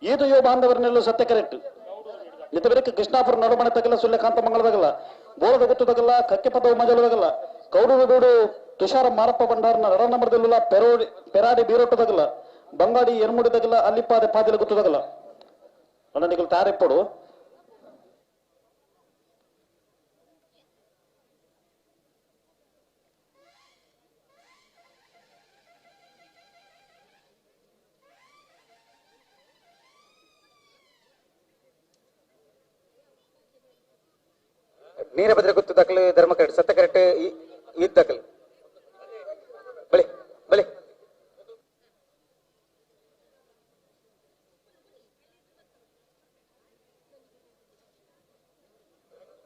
ಈದು ಯೋ ಬಾಂಧವರನೆಲ್ಲೂ ಸತ್ಯ ಕರೆಕ್ಟ್ ಇತವರಿಗೆ ಕೃಷ್ಣಾಪುರ ನಡುಮನೆ ತಗಲ್ಲ ಸುಳ್ಯಕಾಂತ ಮಂಗಳದಾಗಲ್ಲ ಬೋಳದ ಗೊತ್ತದಾಗಲ್ಲ ಕಕ್ಕೆ ಪದವು ಮಜಲದಾಗಲ್ಲ ಕೌಡೂರು ಬೀಡು ತುಷಾರ ಮಾರಪ್ಪ ಭಂಡಾರನ ನಂಬರ್ದಲ್ಲ ಪೆರಾಡಿ ಬೀರೊಟ್ಟದಾಗಲ್ಲ ಬಂಗಾಡಿ ಎರ್ಮುಡಿದಾಗಲ್ಲ ಅಲ್ಲಿ ಪಾದೆಲ ಗೊತ್ತದಾಗಲ್ಲ ಅಣ್ಣ ನೀವು ತಯಾರಿಪ್ಪಡು ನೀರ ಭದ್ರ ಗುತ್ತು ದಾಖಲೆ ಧರ್ಮ ಕರೆಕ್ಟ್ ಸತ್ಯ ಕರೆಕ್ಟ್ ಈದ್ ದಾಖಲೆ ಬಲಿ ಬಲಿ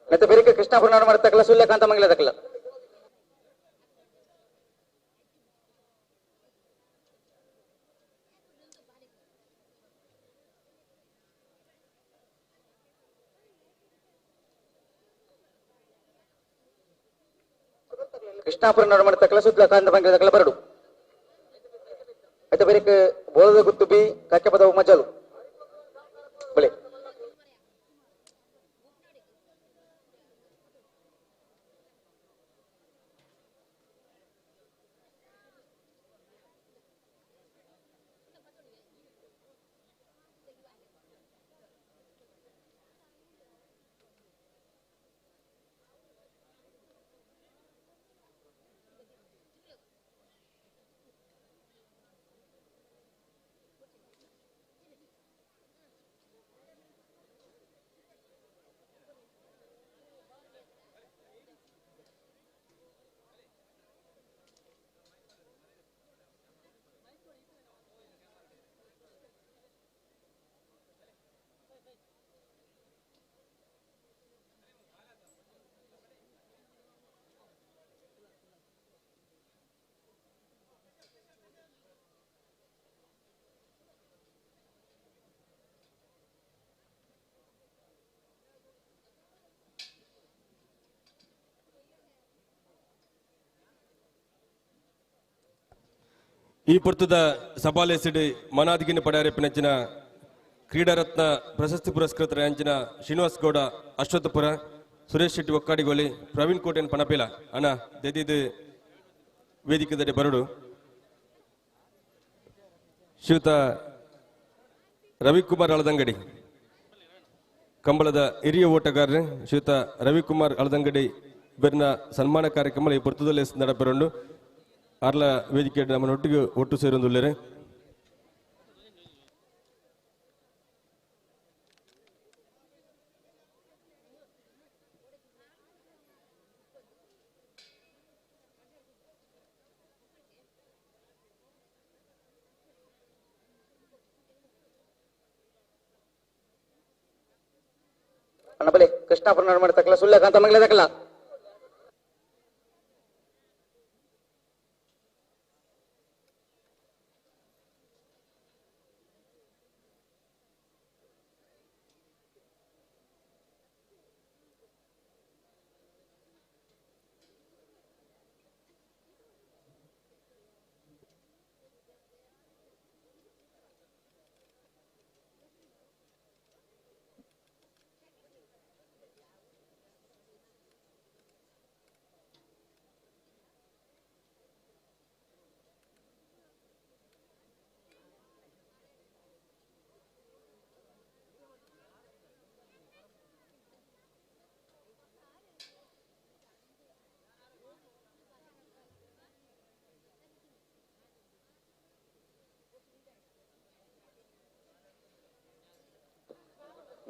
ಮತ್ತೆ ಬೇರೆ ಕೃಷ್ಣಾಪುರ ನಾಡು ಮಾಡ್ತಕ್ಕಲ್ಲ ಸುಳ್ಯಕಾಂತ ಮಂಗಲ ದಾಖಲ ಕೃಷ್ಣಾಪುರ ನಾಡು ಮಾಡ್ತಕ್ಕಲ್ಲ ಸುಳ್ಯಕಾಂತ ಮಂಗಲ ದಾಖಲ ಬರಡು అయితే ಬೇರೆ ಬೋಳದ ಗುತ್ತು ಬಿ ಕಕ್ಕೆ ಪದವು ಮಜಲು ಬಳಿ ಈ ಪುರ್ತದ ಸಭಾಲೆಸಿಡ್ ಮನಾದಿಗಿನ ಪಡೆಯರೆಪ್ಪಿನಂಚಿನ ಕ್ರೀಡಾರತ್ನ ಪ್ರಶಸ್ತಿ ಪುರಸ್ಕೃತರ ಅಂಚಿನ ಶ್ರೀನಿವಾಸ್ ಗೌಡ ಅಶ್ವತ್ಥಪುರ, ಸುರೇಶ್ ಶೆಟ್ಟಿ ಒಕ್ಕಾಡಿಗೋಳಿ, ಪ್ರವೀಣ್ ಕೋಟೆನ್ ಪಣಪೇಲ ಅಣ್ಣ ದೆದಿದು ವೇದಿಕೆ ಬರಡು. ಶ್ರೀಯುತ ರವಿಕುಮಾರ್ ಅಳದಂಗಡಿ ಕಂಬಳದ ಹಿರಿಯ ಓಟಗಾರರು ಶ್ರೀಯುತ ರವಿಕುಮಾರ್ ಅಳದಂಗಡಿ ಬೆರ್ನ ಸನ್ಮಾನ ಕಾರ್ಯಕ್ರಮ ಈ ಪುರ್ತದಲ್ಲಿ ನಡೆಬರೊಂಡು ಆರ್ಲ ವೇದಿಕೆ ನಮ್ಮನೊಟ್ಟಿಗೆ ಒಟ್ಟು ಸೇರೊಂದುಲ್ಲೇರೆ. ಬಲೆ ಕೃಷ್ಣಾಪುರ ಮಾಡ್ತಕ್ಕಲ್ಲ ಸುಳ್ಯಕಾಂತ ಮಂಗಲ ತಕ್ಕಲ್ಲ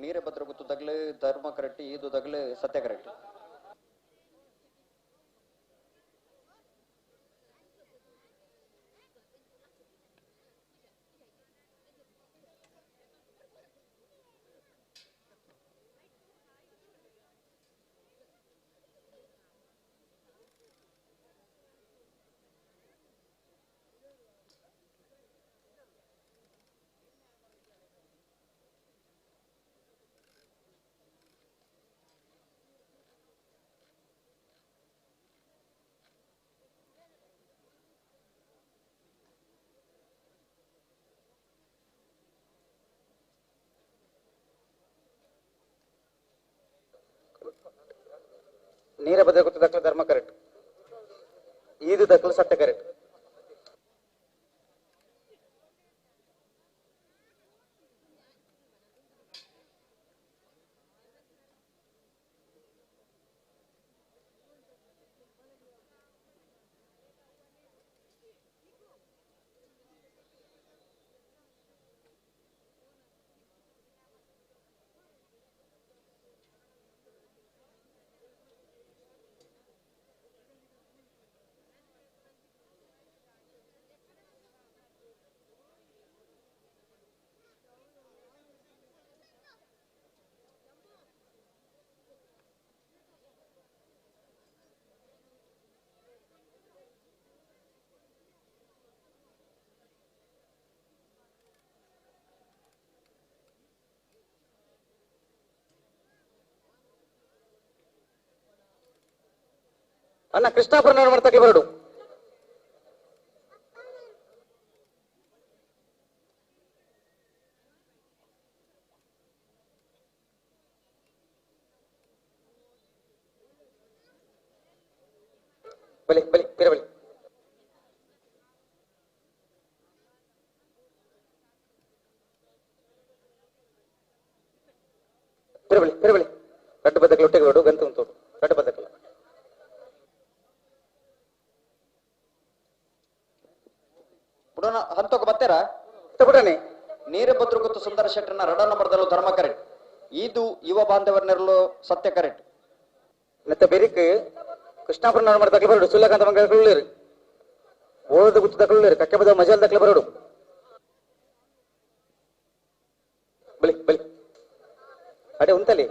ನೀರೆ ಭದ್ರ ಗುತ್ತು ತಗಲು ಧರ್ಮ ಕರೆಕ್ಟ್ ಇದು ತಗಲು ಸತ್ಯ ಕರೆಕ್ಟ್. ನೀರ ಬದ್ರ ಗುತ್ತು ದಕ್ಕಲ ಧರ್ಮ ಕರೆಕ್ಟ್, ಈದು ದಕ್ಕಲು ಸತ್ಯ ಕರೆಕ್ಟ್. ಅಣ್ಣ ಕೃಷ್ಣಾಪುರ ಮಾಡ್ತಕ್ಕೆ ಬರಡು. ಬಲಿ ಬಲಿ ಬೇರೆ ಬಲಿ ಬೇರೆ ಬಲಿ ಕಟ್ಟು ಬದ್ದಕ್ಕೆ ಒಟ್ಟಿಗೆ ಹೊರಡು ಗಂತು ಉಂಟು ಕಟ್ಟು ಬದ್ದಕ್ಕಲ್ಲ ಪುಡನ ಹಂತಕ್ಕೆ ಬತ್ತೇರ ಬಿಡನೆ. ನೀರೆ ಭದ್ರ ಗುತ್ತು ಸುಂದರ ಶೆಟ್ಟನ ರಡ ನಂಬರ್ದಲ್ಲೂ ಧರ್ಮ ಕರೆಕ್ಟ್, ಇದು ಯುವ ಬಾಂಧವರ್ನೆರಲು ಸತ್ಯ ಕರೆಕ್ಟ್. ಮತ್ತೆ ಬೆರಿಕ್ ಕೃಷ್ಣಾಪುರ ಮಾಡ್ತಕ್ಕೆ ಬರಡು ಸುಳ್ಳಕಾಂತ ಮಂಗಲರು ಓದ ಗುತ್ತು ತಕೊಳ್ಳರು ಕಕ್ಕೆ ಬದ ಮಜಾಲ್ ದಕ್ಕಲೆ ಬರಡು. ಬಲಿ ಬಲಿ ಅಡೆ ಉಂಟಲ್ಲಿ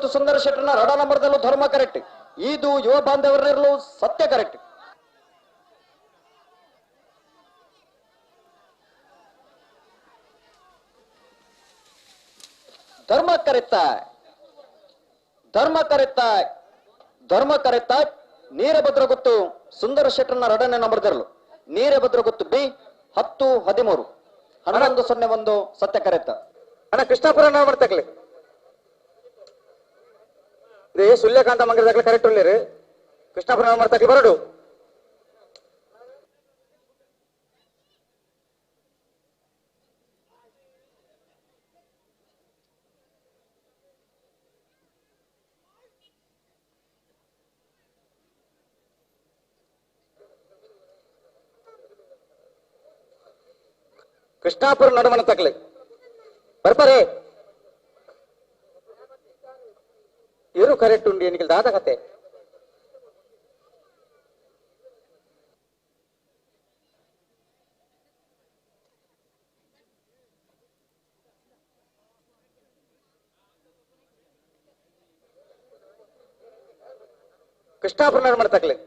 ಗೊತ್ತು ಸುಂದರ ಶೆಟ್ಟರ್ನ ರಡ ನಂಬರ್ದಲ್ಲೂ ಧರ್ಮ ಕರೆಕ್ಟ್. ಇದು ಯುವ ಬಾಂಧವರಲ್ಲಿರಲು ಸತ್ಯ ಕರೆಕ್ಟ್. ಧರ್ಮ ಕರೆತ್ತ ಧರ್ಮ ಕರೆತ್ತ ಧರ್ಮ ಕರೆತ್ತ ನೀರಭದ್ರ ಗೊತ್ತು ಸುಂದರ ಶೆಟ್ಟರ್ನ ರಡನೆ ನಂಬರ್ದಲ್ಲೂ ನೀರಭದ್ರ ಗೊತ್ತು ಬಿ 10-13 11-01 ಸತ್ಯ ಕರೆತ್ತ. ಅಣ್ಣ ಕೃಷ್ಣಾಪುರ ಮಾಡ್ತಕ್ಲಿ ಇದು ಸೂರ್ಯಕಾಂತ ಮಂಗಲದಾಗಲೇ ಕರೆಕ್ಟ್ ಉಳ್ಳಿರಿ. ಕೃಷ್ಣಾಪುರ ಮಾಡ್ತಕ್ಲಿ ಬರಡು ಕೃಷ್ಣಾಪುರ ನಡುಮಣ ತಕ್ಲಿ ಬರ್ತಾರೆ ಇವರು ಕರೆಕ್ಟ್ ಉಂಡಿ ಎನ್ನಿಗೆ ದಾದ ಕತೆ ಕೃಷ್ಣಾಪುರ ನಡುಮಣ ತಕ್ಲಿ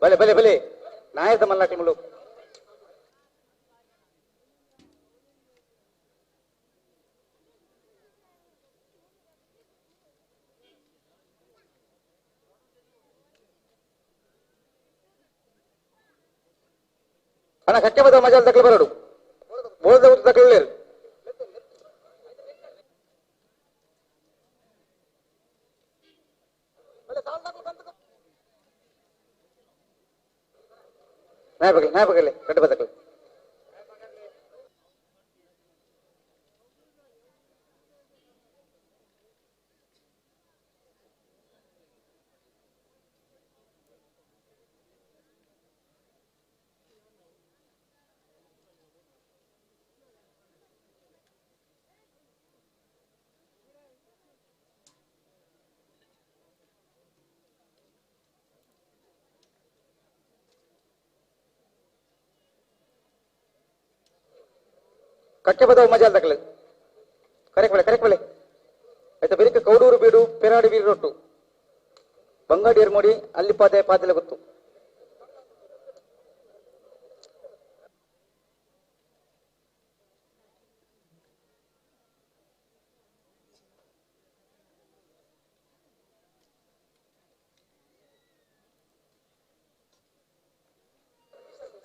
भले भले भले नायर मल्ला टीम लोग अना कट्टे बता मजा तकले बरडू बोल दो तकले ले नहीं पकड़ कट बदक कट्टे बदाव मजा तकले करेक्ट बले आयता बेरिक कौडूरू बीडू पेराडी बीर रोट्टू बंगाडी एर्मोडी अल्ली पादे गोत्तु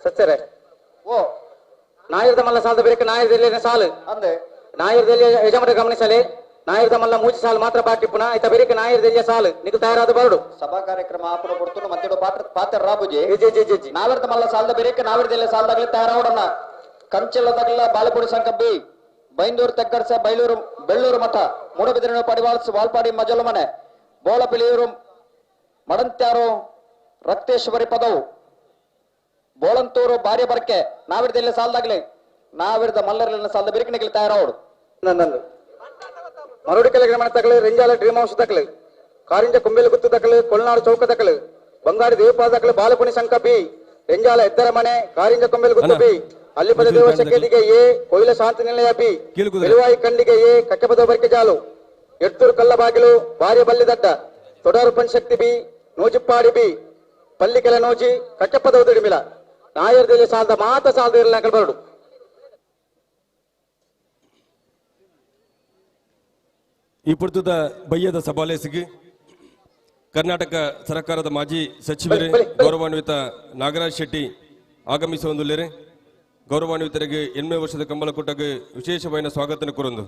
सच्चरे ಓ ನಾಯರ್ದ ಮಲ್ಲ ಸಾಲದ ಬೇರೆ ನಾಯರ್ದಲ್ಲಿ ಸಾಲು ಅಂದೆ ನಾಯರ್ದಲ್ಲಿ ಯಜಮಾನ ಗಮನಿಸಲಿ ನಾಯರ್ದ ಮಲ್ಲ ಮೂಜಿ ಸಾಲು ಮಾತ್ರ ಬಾಕಿ ಪುನಃ ಆಯ್ತಾ ಬೇರೆ ನಾಯರ್ದಲ್ಲಿ ಸಾಲು ನಿಖಿಲ್ ತಯಾರಾದ ಬರಡು ಸಭಾ ಕಾರ್ಯಕ್ರಮ ಆಪುರ ಕೊಡ್ತು ಮತ್ತೆಡು ಪಾತ್ರ ರಾಬುಜಿ ಜಿ ನಾವರ್ದ ಮಲ್ಲ ಸಾಲದ ಬೇರೆ ನಾವರ್ದೆಲ್ಲ ಸಾಲದಾಗಲಿ ತಯಾರಾವಡನ್ನ ಕಂచెಲ್ಲದಾಗಲ್ಲ ಬಾಲಪುಡಿ ಸಂಘ ಬಿ ಬೈಂದೂರು ತೆಗ್ಗರ್ಸ ಬೈಲೂರು ಬೆಳ್ಳೂರು ಮಠ ಮೂಡಬಿದಿರೆ ಪಡಿವಾಳ್ಸ್ ವಾಲ್ಪಾಡಿ ಮಜಲು ಮನೆ ಬೋಳಪಿಳಿಯೂರು ಮಡಂತ್ಯಾರು ರಕ್ತೇಶ್ವರಿ ಪದವು ಬೋಳಂತೂರು ಬಾರಿ ಬರಕೆ ನಾವಿಡ್ದೆಲ್ಲ ಸಾಲದಾಗ್ಲಿ ನಾವಿಡ್ದ ಮಲ್ಲರ್ಲಿನ ಸಾಲದ ಬಿರಿಕಿನಿಗೆ ತಯಾರಾವಡು ನಂದು ಮರುಡಿ ಕೆಳಗೆ ಮನೆ ತಕಲೆ ರೆಂಜಾಲ ಡ್ರೀಮ್ ಹೌಸ್ ತಕಲೆ ಕಾರಿಂಜ ಕುಂಬೆಲು ಗುತ್ತು ತಕಲೆ ಕೊಲ್ನಾಡು ಚೌಕ ತಕಲೆ ಬಂಗಾರಿ ದೇವಪಾದ ತಕಲೆ ಬಾಲಪುಣಿ ಸಂಕ ಬಿ ರೆಂಜಾಲ ಎದ್ದರ ಮನೆ ಕಾರಿಂಜ ಕುಂಬೆಲು ಗುತ್ತು ಬಿ ಅಲ್ಲಿಪದ ದೇವ ಶಕ್ತಿಗೆ ಎ ಕೊಯ್ಲ ಶಾಂತಿ ನಿಲಯ ಬಿ ಬೆಳುವಾಯಿ ಕಂಡಿಗೆ ಎ ಕಕ್ಕೆಪದ ಬರಕೆ ಜಾಲು ಎಡ್ತೂರು ಕಲ್ಲ ಬಾಗಿಲು ಬಾರಿ ಬಲ್ಲಿ ದಡ್ಡ ತೊಡರು ಪಂಚಶಕ್ತಿ ಬಿ ನೂಜಿಪ್ಪಾಡಿ ಬಿ ಪಲ್ಲಿಕೆಲ ನೂಜಿ ಕಕ್ಕೆಪದ ಉದಿಡಿಮಿಲ ನಾಯರ್ದಲ್ಲಿ ಸಾಲದ ಮಾತ ಸಾಲದ ಇರಲ್ಲ ಬರಡು ಈ ಪುರ್ತದ ಬಯ್ಯದ ಸಭಾಲೇಸಿಗೆ ಕರ್ನಾಟಕ ಸರ್ಕಾರದ ಮಾಜಿ ಸಚಿವರೇ ಗೌರವಾನ್ವಿತ ನಾಗರಾಜ್ ಶೆಟ್ಟಿ ಆಗಮಿಸುವಂದುಲ್ಲೇರೆ ಗೌರವಾನ್ವಿತರಿಗೆ 8 ವರ್ಷದ ಕಂಬಳಕೂಟಕ್ಕೆ ವಿಶೇಷವಾದ ಸ್ವಾಗತನ ಕೊರೊಂದು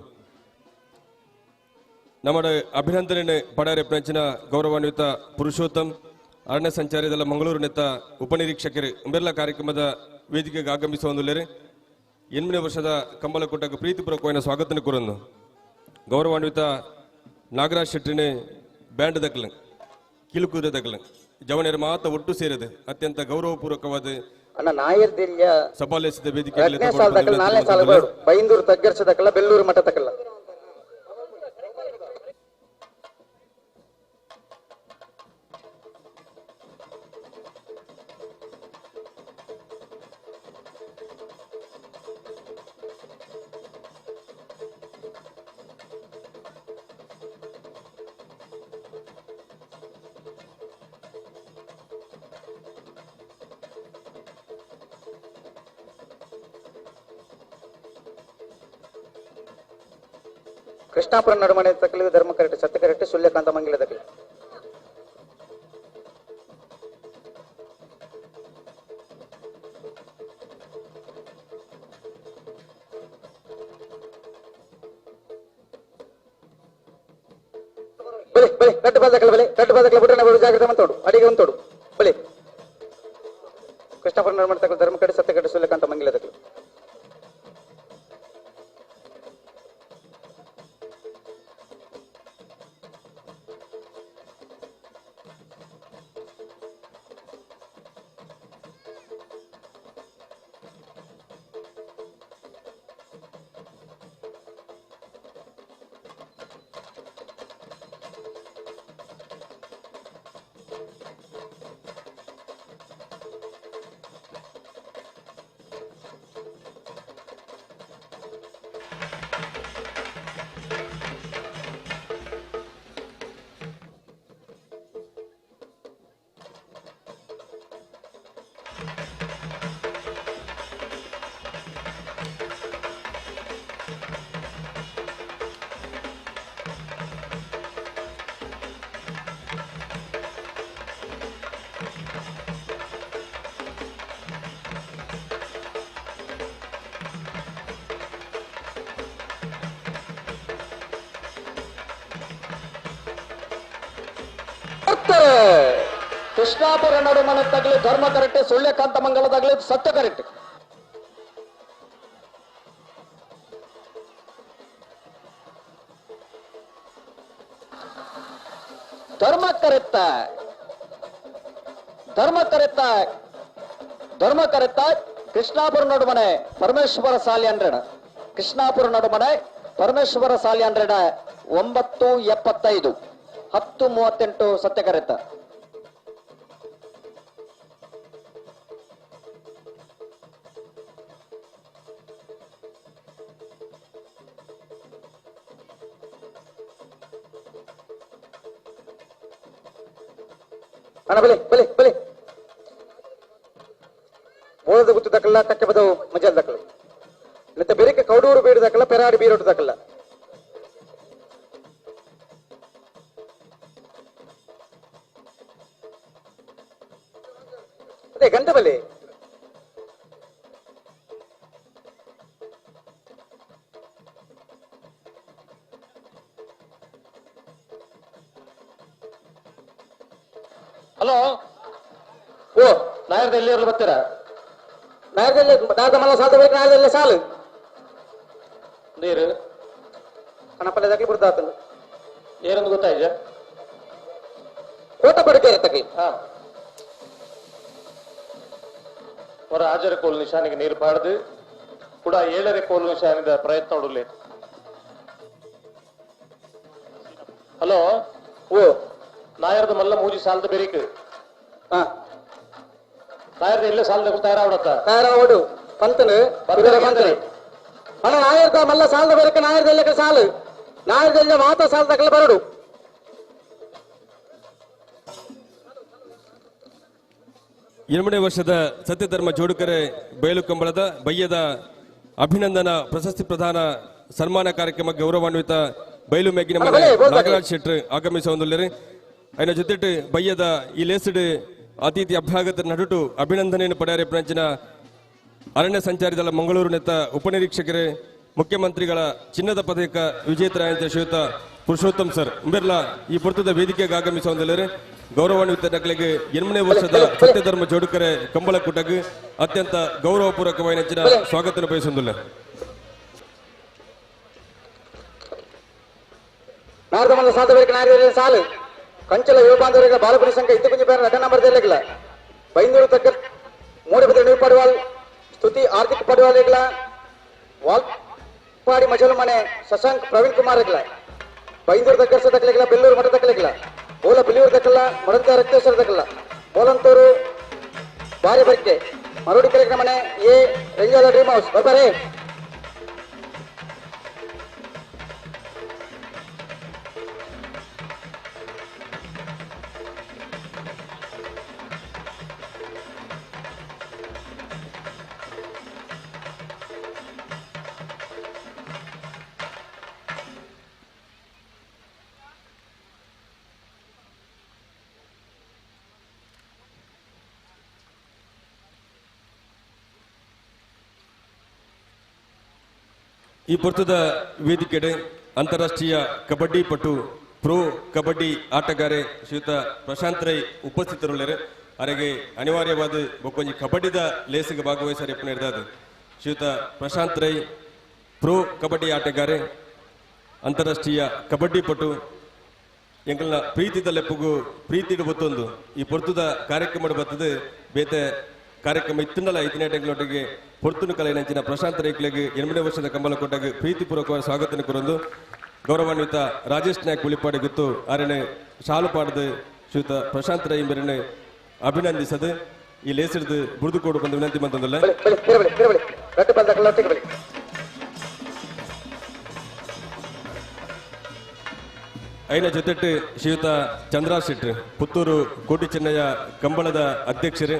നമ്മുടെ ಅಭಿನಂದನೆ ಪಡಾರೆ ಪ್ರಚನ ಗೌರವಾನ್ವಿತ ಪುರುಷೋತ್ತಮ್ ಅರಣ್ಯ ಸಂಚಾರದಲ್ಲ ಮಂಗಳೂರಿನೆತ್ತ ಉಪನಿರೀಕ್ಷಕರು ಅಂಬೆಲ್ಲ ಕಾರ್ಯಕ್ರಮದ ವೇದಿಕೆಗೆ ಆಗಮಿಸುವಂದುಲ್ಲೇರೆ 8 ವರ್ಷದ ಕಂಬಳಕೂಟಕ್ಕೆ ಪ್ರೀತಿಪೂರ್ವಕವಾದ ಸ್ವಾಗತನ ಕೊರೊಂದು ಗೌರವಾನ್ವಿತ ನಾಗರಾಜ್ ಶೆಟ್ಟಿನೇ ಬ್ಯಾಂಡ್ ದಕ್ಕಲ ಕಿಲುಕುರೆ ದಕ್ಕಲ ಜವನರ ಮಾತ ಒಟ್ಟು ಸೇರಿದೆ ಅತ್ಯಂತ ಗೌರವಪೂರ್ವಕವಾದ ಅಣ್ಣ ನಾಯರ್ದಿಲ್ಯ ಸಭಾಲೇಸಿದ ವೇದಿಕೆ ಬೈಂದೂರು ತಗ್ಗರ್ಸದಕ್ಕಲ್ಲ ಬೆಳ್ಳೂರು ಮಠ ತಕ್ಕಲ್ಲ ಕೃಷ್ಣಾಪುರ ನಡುಮನೆ ತಕ್ಕಲಿಗೆ ಧರ್ಮ ಕರೆಕ್ಟ್ ಸತ್ಯ ಕರೆಕ್ಟ್ ಸೂರ್ಯಕಾಂತ ಮಂಗಿಲ ತಕ್ಕಲಿ ಬಲಿ ಬಲಿ ಕಟ್ಟು ಬಾದಕಲ ಬಲಿ ಕಟ್ಟು ಬಾದಕಲ ಬಿಟ್ಟರೆ ನಾವು ಜಾಗ್ರತೆ ಮಂತೋಡು ಅಡಿಗೆ ಒಂತೋಡು ಬಲಿ ಕೃಷ್ಣಾಪುರ ನಡುಮನೆ ತಕ್ಕಲಿ ಧರ್ಮ ಕರೆಕ್ಟ್ ಸತ್ಯ ಕರೆಕ್ಟ್ ಸೂರ್ಯಕಾಂತ ಮಂಗಿಲ ತಕ್ಕಲಿ ಕೃಷ್ಣಾಪುರ ನಡುಮನೆ ತಗಲಿ ಧರ್ಮ ಕರೆಕ್ಟ್ ಸೂರ್ಯಕಾಂತ ಮಂಗಲ ತಗಲಿ ಸತ್ಯ ಕರೆಕ್ಟ್ ಧರ್ಮ ಕರೆಕ್ಟ ಧರ್ಮ ಕರೆಕ್ಟ ಧರ್ಮ ಕರೆಕ್ಟ ಕೃಷ್ಣಾಪುರ ನಡುಮನೆ ಪರಮೇಶ್ವರ ಸಾಲಿ ಅಂದ್ರೇಣ ಕೃಷ್ಣಾಪುರ ನಡುಮನೆ ಪರಮೇಶ್ವರ ಸಾಲಿ ಅಂದ್ರೇಣ 9:75 10:38 ಸತ್ಯ ಕರೆಕ್ಟ ಅಣ್ಣ ಬಲಿ ಬಲಿ ಬಲಿ ಬೋಳದ ಗುತ್ತು ದಕ್ಕಲ್ಲ ಟಕ್ಕೆ ಬದವು ಮಜಲ್ ದಕ್ಕಲ್ಲ ಮತ್ತೆ ಬೆರಿಕೆ ಕೌಡೂರು ಬೀಡು ದಕ್ಕಲ್ಲ ಪೆರಾಡಿ ಬೀರೋಟು ದಕ್ಕಲ್ಲ ಅದೇ ಗಂಟೆ ಬಲಿ ಹಲೋ ಓ ನಾಯರ್ದಲ್ಲಿ ಇರಲು ಬರ್ತೀರಾ ನಾಯದಲ್ಲಿ ನಾರದ ಮಲ್ಲ ಸಾಲ ಬೇಕು ನಾಯದಲ್ಲಿ ಸಾಲು ನೀರು ಹಣಪಲ್ಲೆ ದಕ್ಕಲಿ ಬಿಡ್ದಾತ ಏನಂದು ಗೊತ್ತಾಯ್ತು ಕೋಟ ಪಡಿಕೆ ತಕ್ಕಲಿ ಹಾ ಹೊರ ಹಾಜರ ಕೋಲ್ ನಿಶಾನಿಗೆ ನೀರು ಪಾಡ್ದು ಕೂಡ 7ನೇ ಕೋಲ್ ನಿಶಾನಿದ ಪ್ರಯತ್ನ ನೋಡಲಿ ಹಲೋ ಓ ನಾಯರ್ದ ಮಲ್ಲ ಮೂಜಿ ಸಾಲದ ಬೆರಿಕ್ ಹಾ ನಾಯರ್ದ ಎಲ್ಲ ಸಾಲದ ತಯಾರಾವಡತ್ತ ತಯಾರಾವಡು ಪಂತನು ಪಂತನು ಹಣ ನಾಯರ್ದ ಮಲ್ಲ ಸಾಲದ ಬೇರೆ ನಾಯರ್ದೆಲ್ಲ ಸಾಲು ನಾಯರ್ದೆಲ್ಲ ಮಾತ ಸಾಲ ತಕ್ಕಲ ಬರಡು ಎರಡನೇ ವರ್ಷದ ಸತ್ಯಧರ್ಮ ಜೋಡುಕರೆ ಬಯಲು ಕಂಬಳದ ಬಯ್ಯದ ಅಭಿನಂದನಾ ಪ್ರಶಸ್ತಿ ಪ್ರದಾನ ಸನ್ಮಾನ ಕಾರ್ಯಕ್ರಮ ಗೌರವಾನ್ವಿತ ಬಯಲು ಮೇಗಿನ ಮನೆ ನಾಗರಾಜ್ ಶೆಟ್ರ್ ಆಗಮಿಸ ಹೊಂದುಳ್ಳರು ಅಯ್ನ ಜೊತೆಟ್ಟು ಬಯ್ಯದ ಈ ಲೇಸಡ್ ಅತಿಥಿ ಅಭ್ಯಾಗತ ನಡುಟು ಅಭಿನಂದನೆಯನ್ನು ಪಡೆಯರೆ ಪ್ರಪಂಚನ ಅರಣ್ಯ ಸಂಚಾರಿ ದಳ ಮಂಗಳೂರು ನೆತ್ತ ಉಪನಿರೀಕ್ಷಕರೇ ಮುಖ್ಯಮಂತ್ರಿಗಳ ಚಿನ್ನದ ಪದಕ ವಿಜೇತರಾದಂಥ ಶ್ರೀಯುತ ಪುರುಷೋತ್ತಮ್ ಸರ್ ಇಂಬೆರ್ಲ ಈ ಪುರ್ತದ ವೇದಿಕೆಗೆ ಆಗಮಿಸ ಹೊಂದಿಲ್ಲರು ಗೌರವಾನ್ವಿತ ನಕಲಿಗೆ 8ನೇ ವರ್ಷದ ಸತ್ಯಧರ್ಮ ಜೋಡುಕರೆ ಕಂಬಳ ಕೂಟಕ್ಕೆ ಅತ್ಯಂತ ಗೌರವಪೂರ್ವಕವಾಗಿ ನೆಚ್ಚಿನ ಸ್ವಾಗತ ಬಯಸೊಂದಿಲ್ಲ ನಾರದಮಲ್ಲ ಸಾಧಬೇಕು ನಾರಿದರೆ ಸಾಲು ಕಂಚಲ ಯುವಬಾಂಧವರಿಗೆ ಬಾಲಪುರಿ ಸಂಘ ಇತ್ತು ಕುಂಜಿ ಬೇರೆ ರಟ ನಂಬರ್ ತೆರಲಿಲ್ಲ ಬೈಂದೂರು ತಕ್ಕ ಮೂಡಬಿದ್ರೆ ನೀವು ಪಡುವಾಲ್ ಸ್ತುತಿ ಆರ್ಥಿಕ ಪಡುವಾಲ್ ಇರ್ಲ ವಾಲ್ಪಾಡಿ ಮಜಲು ಮನೆ ಶಶಾಂಕ್ ಪ್ರವೀಣ್ ಕುಮಾರ್ ಇರ್ಲ ಬೈಂದೂರು ತಕ್ಕರ್ಸ ತಕ್ಕಲಿಲ್ಲ ಬೆಲ್ಲೂರು ಮಠ ತಕ್ಕಲಿಲ್ಲ ಓಲ ಬಿಲಿಯೂರು ತಕ್ಕಲ್ಲ ಮಡಂತ ರಕ್ತೇಶ್ವರ ತಕ್ಕಲ್ಲ ಬೋಲಂತೂರು ಬಾರಿ ಬರ್ಕೆ ಮರುಡಿ ಕೆರೆಗಳ ಮನೆ ಎ ರೆಂಜಾಲ ಡ್ರೀಮ್ ಹೌಸ್ ಬರ್ಬಾರೆ ಈ ಪೊರ್ತದ ವೇದಿಕೆಡೆ ಅಂತಾರಾಷ್ಟ್ರೀಯ ಕಬಡ್ಡಿ ಪಟು ಪ್ರೋ ಕಬಡ್ಡಿ ಆಟಗಾರೆ ಶ್ರೀಯುತ ಪ್ರಶಾಂತ್ ರೈ ಉಪಸ್ಥಿತರುಳ್ಳರು ಅವರಿಗೆ ಅನಿವಾರ್ಯವಾದ ಬೊಕ್ಕೊಂಜಿ ಕಬಡ್ಡಿದ ಲೇಸಿಗೆ ಭಾಗವಹಿಸಲು ಎಪ್ಪು ನಡೆದಾದ ಶ್ರೀಯುತ ಪ್ರಶಾಂತ್ ರೈ ಪ್ರೋ ಕಬಡ್ಡಿ ಆಟಗಾರೆ ಅಂತಾರಾಷ್ಟ್ರೀಯ ಕಬಡ್ಡಿ ಪಟು ಎಂಕಲ್ನ ಪ್ರೀತಿದ ಲೆಪ್ಪುಗು ಪ್ರೀತಿಡು ಬತ್ತೊಂದು ಈ ಪೊರ್ತುದ ಕಾರ್ಯಕ್ರಮ ಬರ್ತದೆ ಬೇತೆ ಕಾರ್ಯಕ್ರಮ ಇತ್ತುಂಡಲ ಐತಿನೇಟಂಗಳೊಟ್ಟಿಗೆ ಪೊರ್ತುನು ಕಲೆಯಂಚಿನ ಪ್ರಶಾಂತ್ ರೈಕ್ಲೆಗೆ 8ನೇ ವರ್ಷದ ಕಂಬಲ ಕೊಟ್ಟಾಗ ಪ್ರೀತಿಪೂರ್ವಕವಾದ ಸ್ವಾಗತ ಕೊರೊಂದು ಗೌರವಾನ್ವಿತ ರಾಜೇಶ್ ನಾಯಕ್ ಉಳಿಪಾಡಿ ಗೊತ್ತು ಆರನೆ ಶಾಲು ಪಾಡದು ಶ್ರೀಯುತ ಪ್ರಶಾಂತ್ ರೈ ಮೇರನೆ ಅಭಿನಂದಿಸದು ಈ ಲೇಸಿಡ್ದು ಬುಡಿದುಕೋಡು ಬಂದು ವಿನಂತಿ ಬಂತಂದಲ್ಲ ಐನ ಜೊತೆಟ್ಟು ಶ್ರೀಯುತ ಚಂದ್ರಾ ಶೆಟ್ಟಿ ಪುತ್ತೂರು ಕೋಟಿ ಚೆನ್ನಯ್ಯ ಕಂಬಳದ ಅಧ್ಯಕ್ಷರು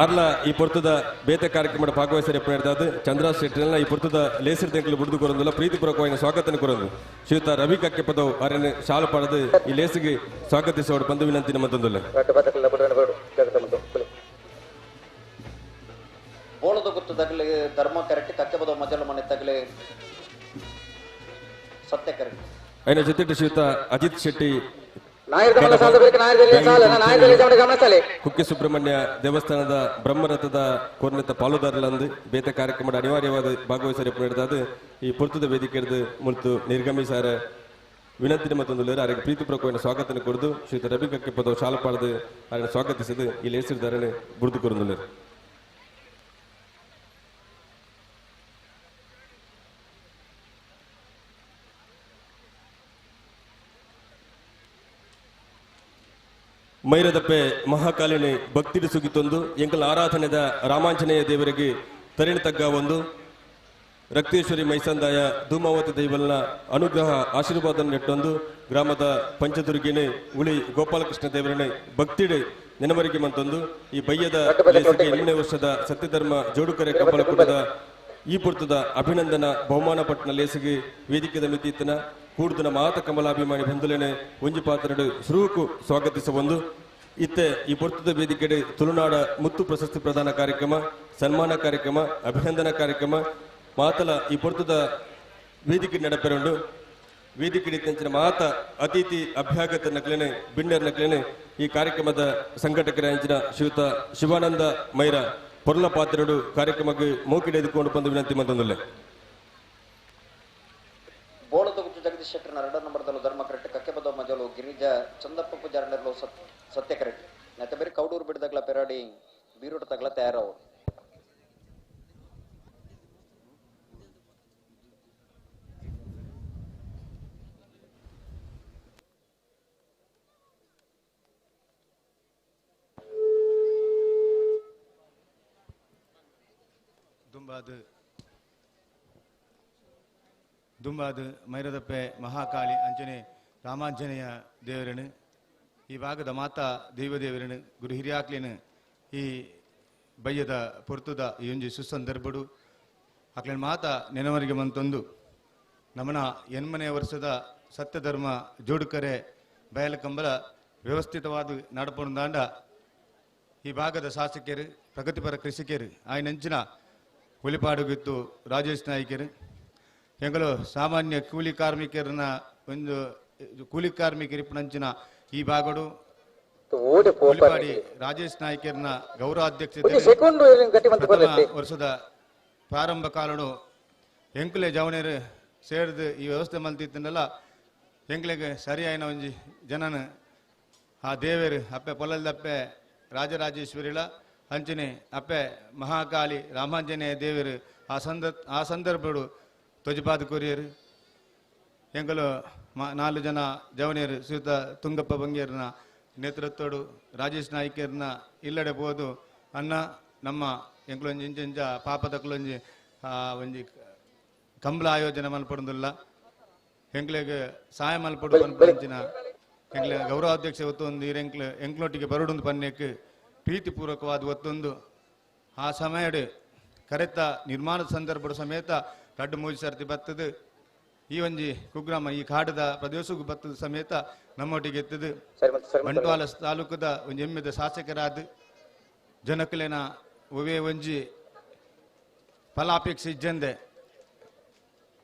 ಆರ್ಲ ಈ ಪೊರ್ತದ ಬೇತೆ ಕಾರ್ಯಕ್ರಮದ ಭಾಗವಹಿಸಲು ನಡೆದಾದ ಚಂದ್ರಾ ಶೆಟ್ಟಿನ ಈ ಪೊರ್ತದ ಲೇಸರ್ ತೆಂಕಲು ಬುಡಿದು ಕೊರೊಂದಿಲ್ಲ ಪ್ರೀತಿಪೂರ್ವಕವಾಗಿ ಸ್ವಾಗತ ಕೊರೊಂದು ಶ್ರೀಯುತ ರವಿ ಕಕ್ಕೆಪದವು ಆರನೇ ಶಾಲು ಪಾಡದು ಈ ಲೇಸಿಗೆ ಸ್ವಾಗತಿಸುವ ಬಂದು ವಿನಂತಿ ಮತ್ತೊಂದಿಲ್ಲ ಬೋಳದ ಗುತ್ತು ತಗಲಿ ಧರ್ಮ ಕರೆಕ್ಟ್ ಕಕ್ಕೆಪದ ಮಜಲ ಮನೆ ತಗಲಿ ಸತ್ಯ ಕರೆಕ್ಟ್ ಐನ ಜೊತೆಟ್ಟು ಶ್ರೀಯುತ ಅಜಿತ್ ಶೆಟ್ಟಿ ಕುಕ್ಕೆ ಸುಬ್ರಹ್ಮಣ್ಯ ದೇವಸ್ಥಾನದ ಬ್ರಹ್ಮರಥದ ಕೋರ್ನೆತ ಪಾಲುದಾರರಂದು ಬೇತೆ ಕಾರ್ಯಕ್ರಮದ ಅನಿವಾರ್ಯವಾದ ಭಾಗವಹಿಸಲು ನಡೆದಾದ ಈ ಪೊರ್ತದ ವೇದಿಕೆ ಮುಲ್ತು ನಿರ್ಗಮಿಸಾರ ವಿನಂತಿ ಮತ್ತೊಂದು ಅವರಿಗೆ ಪ್ರೀತಿಪೂರ್ವಕವಾಗಿ ಸ್ವಾಗತ ಕೊಡದು ಶ್ರೀಯುತ ರವಿ ಕಕ್ಕೆಪದವು ಶಾಲು ಪಾಡದು ಅವರನ್ನು ಸ್ವಾಗತಿಸಿದ್ದು ಇಲ್ಲಿ ಹೆಸರಿದಾರನೆ ಬುಡಿದು ಕೊರೊಂದಿಲ್ಲ ಮೈರದಪ್ಪೆ ಮಹಾಕಾಲಿನಿ ಭಕ್ತಿಡು ಸುಗಿತೊಂದು ಎಂಕಲ ಆರಾಧನೆದ ರಾಮಾಂಜನೇಯ ದೇವರಿಗೆ ತರಿಣ ತಗ್ಗ ಒಂದು ರಕ್ತೇಶ್ವರಿ ಮೈಸಂದಾಯ ಧೂಮಾವತಿ ದೈವಲ್ನ ಅನುಗ್ರಹ ಆಶೀರ್ವಾದ ನೆಟ್ಟೊಂದು ಗ್ರಾಮದ ಪಂಚದುರ್ಗಿನೇ ಉಳಿ ಗೋಪಾಲಕೃಷ್ಣ ದೇವರನೆ ಭಕ್ತಿಡೆ ನೆನವರಿಗೆ ಮಂತೊಂದು ಈ ಬಯ್ಯದ 8ನೇ ವರ್ಷದ ಸತ್ಯಧರ್ಮ ಜೋಡುಕರೆ ಕಂಬಳ ಕೂಟದ ಈ ಪುರ್ತದ ಅಭಿನಂದನಾ ಬಹುಮಾನ ಪಟ್ಟಣ ಲೇಸಿಗೆ ವೇದಿಕೆದ ಮಿತಿತ್ತನ ಕೂಡುದನ ಮಾತ ಕಮಲಾಭಿಮಾನಿ ಬಂಧುಲೇನೆ ಒಂಜಿ ಪಾತ್ರಡು ಶ್ರೂಕು ಸ್ವಾಗತಿಸಬಂದು ಇತ್ತೆ ಈ ಪೊರ್ತದ ವೇದಿಕೆಡೆ ತುಳುನಾಡ ಮುತ್ತು ಪ್ರಶಸ್ತಿ ಪ್ರದಾನ ಕಾರ್ಯಕ್ರಮ ಸನ್ಮಾನ ಕಾರ್ಯಕ್ರಮ ಅಭಿನಂದನಾ ಕಾರ್ಯಕ್ರಮ ಮಾತಲ ಈ ಪೊರ್ತದ ವೇದಿಕೆ ನಡೆಪೆರೊಂಡು ವೇದಿಕೆ ತಂಚಿನ ಮಾತ ಅತಿಥಿ ಅಭ್ಯಾಗತ ನಕ್ಲೇನೆ ಬಿಂಡರ್ ನಕ್ಲೇನೆ ಈ ಕಾರ್ಯಕ್ರಮದ ಸಂಘಟಕರ ಅಂಚಿನ ಶ್ರೀಯುತ ಶಿವಾನಂದ ಮೈರ ಪೊರ್ಲ ಪಾತ್ರಡು ಕಾರ್ಯಕ್ರಮಕ್ಕೆ ಮೋಕಿಡೆ ಎದುಕೊಂಡು ಬಂದು ವಿನಂತಿ ಮತ್ತೊಂದಿಲ್ಲ ಬೋಳದ ಗುತ್ತು ಜಗದೀಶ್ ಶೆಟ್ಟರ್ನ 2 ನಂಬರ್ದಲ್ಲೂ ಧರ್ಮ ಕರೆಕ್ಟ್ ಕಕ್ಕೆಪದ ಮಜಲು ಗಿರಿಜಾ ಚಂದಪ್ಪ ಪೂಜಾರನಲ್ಲೂ ಸತ್ಯ ಕರೆಕ್ಟ್ ನತ್ತ ಬೇರೆ ಕೌಡೂರು ಬಿಡದಾಗ್ಲ ಪೆರಾಡಿ ಬೀರೋಟ ತಗ್ಲ ತಯಾರವರು ದುಂಬಾದು ಮೈರದಪ್ಪೆ ಮಹಾಕಾಳಿ ಅಂಜನೆ ರಾಮಾಂಜನೇಯ ದೇವರನು ಈ ಭಾಗದ ಮಾತಾ ದೈವದೇವರನು ಗುರು ಹಿರಿಯಾಕ್ಲೇನು ಈ ಬಯ್ಯದ ಪೊರ್ತುದ ಈ ಒಂಜಿ ಸುಸಂದರ್ಭಡು ಆಕ್ಲೇನು ಮಾತಾ ನೆನವರಿಗೆ ಮಂತೊಂದು ನಮನ 8ನೇ ವರ್ಷದ ಸತ್ಯಧರ್ಮ ಜೋಡುಕರೆ ಬಯಲ ಕಂಬಲ ವ್ಯವಸ್ಥಿತವಾದ ನಡಪುಂದಾಂಡ ಈ ಭಾಗದ ಶಾಸಕರು ಪ್ರಗತಿಪರ ಕೃಷಿಕರು ಆಯ್ನಂಚಿನ ಉಳಿಪಾಡುಗಿತ್ತು ರಾಜೇಶ್ ನಾಯ್ಕರು ಎಂಗಲು ಸಾಮಾನ್ಯ ಕೂಲಿ ಕಾರ್ಮಿಕರನ್ನ ಒಂದು ಕೂಲಿ ಕಾರ್ಮಿಕರಿಪ್ಪನಂಚಿನ ಈ ಭಾಗಡು ಉಳಿಪಾಡಿ ರಾಜೇಶ್ ನಾಯ್ಕರನ್ನ ಗೌರವಾಧ್ಯಕ್ಷತೆ ವರ್ಷದ ಪ್ರಾರಂಭ ಕಾಲನು ಎಂಕುಲೆ ಜವನೇರು ಸೇರಿದು ಈ ವ್ಯವಸ್ಥೆ ಮಲ್ತಿತ್ತನಲ್ಲ ಎಂಕ್ಲೆಗೆ ಸರಿಯಾಯಿನ ಒಂಜಿ ಜನನ ಆ ದೇವರು ಅಪ್ಪೆ ಪೊಲಲ್ದಪ್ಪೆ ರಾಜರಾಜೇಶ್ವರಿಲ ಅಂಚನೆ ಅಪ್ಪೆ ಮಹಾಕಾಳಿ ರಾಮಾಂಜನೇಯ ದೇವರು ಆ ಸಂದರ್ಭಡು ತೊಜಪಾದ ಕೊರಿಯರು ಎಂಕಲು 4 ಜನ ಜವನಿಯರು ಶ್ರೀಯುತ ತುಂಗಪ್ಪ ಬಂಗೇರನ ನೇತೃತ್ವಡು ರಾಜೇಶ್ ನಾಯ್ಕರ್ನ ಇಲ್ಲಡೆ ಬೋದು ಅನ್ನ ನಮ್ಮ ಎಂಕಲೊಂಜಿ ಇಂಚ ಪಾಪದಕ್ಲೊಂಜಿ ಒಂಜಿ ಕಂಬಳ ಆಯೋಜನೆ ಮಲ್ಪಡುದಿಲ್ಲ ಎಂಕ್ಲೆಗೆ ಸಹಾಯ ಮಲ್ಪಡು ಪಂಚಿನ ಎಂಕ್ಲೆ ಗೌರವಾಧ್ಯಕ್ಷ ಒತ್ತೊಂದು ಎಂಕ್ಲೊಟ್ಟಿಗೆ ಬರುಡೊಂದು ಪನ್ಯಕ್ಕೆ ಪ್ರೀತಿಪೂರ್ವಕವಾದ ಒತ್ತೊಂದು ಆ ಸಮಯಡು ಕರೆತ ನಿರ್ಮಾಣದ ಸಂದರ್ಭದ ಸಮೇತ ರಡ್ಡು 3 ಸರ್ತಿ ಬತ್ತದು ಈ ಒಂಜಿ ಕುಗ್ರಾಮ ಈ ಕಾಡದ ಪ್ರದೇಶಕ್ಕೂ ಬತ್ತದ ಸಮೇತ ನಮ್ಮೊಟ್ಟಿಗೆ ಎತ್ತದು ಬಂಟ್ವಾಳ ತಾಲೂಕದ ಒಂಜಿ ಎಮ್ಮೆದ ಶಾಸಕರಾದ ಜನಕಲೇನ ಒವೇ ಒಂಜಿ ಫಲಾಪೇಕ್ಷೆ ಇಜ್ಜಂದೆ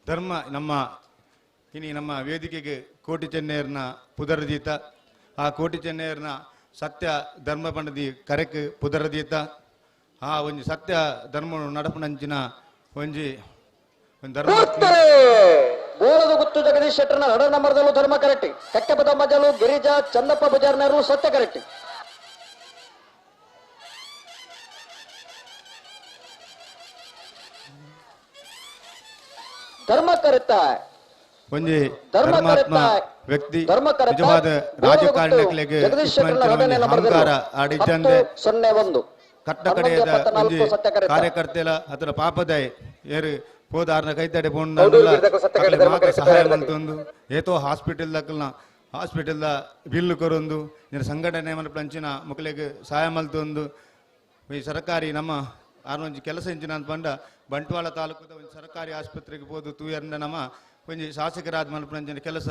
ಧರ್ಮ ನಮ್ಮ ವೇದಿಕೆಗೆ ಕೋಟಿ ಚೆನ್ನೈರ್ನ ಪುದರದೀತ ಆ ಕೋಟಿ ಚೆನ್ನೈರ್ನ ಸತ್ಯ ಧರ್ಮ ಪಂಡದಿ ಕರೆಕ್ ಪುದರದೀತ ಆ ಒಂಜಿ ಸತ್ಯ ಧರ್ಮ ನಡಪನಂಚಿನ ಒಂಜಿ ಧರ್ಮ ಬೋಳದ ಗುತ್ತು ಜಗದೀಶ್ ಶೆಟ್ಟರ್ನ 2 ನಂಬರ್ದಲ್ಲೂ ಧರ್ಮ ಕರೆಕ್ಟ್ ಕಟ್ಟೆಪದ ಮಜಲು ಗಿರಿಜಾ ಚಂದಪ್ಪ ಬಜಾರ್ನರು ಸತ್ಯ ಕರೆಕ್ಟ್ ಧರ್ಮ ಕರೆಕ್ಟ ಒಂಜಿ ಧರ್ಮ ಧರ್ಮಾತ್ಮ ಕರೆಕ್ಟ ವ್ಯಕ್ತಿ ಧರ್ಮ ಕರೆಕ್ಟ ನಿಜವಾದ ರಾಜಕಾರಣಿಗಳಿಗೆ ಜಗದೀಶ್ ಶೆಟ್ಟರ್ನ 2ನೇ ನಂಬರ್ದಲ್ಲೂ ಅಹಂಕಾರ ಆಡಿದ್ದಂದೆ 01 ಕಟ್ಟಕಡೆಯದ ಒಂಜಿ 11 ಸತ್ಯ ಕರೆಕ್ಟ ಕಾರ್ಯಕರ್ತೆಲ ಅದರ ಪಾಪದಾಯ ಏರು పోదార్న కైతడే ಹೌದು, ಇದಕ್ಕೂ ಸತ್ಯ ಕಡೆ ಧರ್ಮ ಕರೆಕ್ಟ್ ಸಹಾಯ ತಯಾರಾಗಿ. ಮಲ್ತೊಂದು ಏತೋ ಹಾಸ್ಪಿಟಲ್ ದ ಬಿಲ್ ಕೊರೊಂದು ನಿನ್ನ ಸಂಘಟನೆ ಮನಪಂಚಿನ ಮಕ್ಕಳಿಗೆ ಸಹಾಯ ಮಲ್ತೊಂದು ಈ ಸರ್ಕಾರಿ ನಮ್ಮ ಆರೊಂಜಿ ಕೆಲಸ ಇಂಚಿನ ಅಂತ ಬಂಡ ಬಂಟ್ವಾಳ ತಾಲೂಕದ ಒಂದು ಸರ್ಕಾರಿ ಆಸ್ಪತ್ರೆಗೆ ಹೋದು ತೂಯರ್ನ ನಮ್ಮ ಒಂಜಿ ಶಾಸಕರಾದ ಮನಪಂಚಿನ ಕೆಲಸ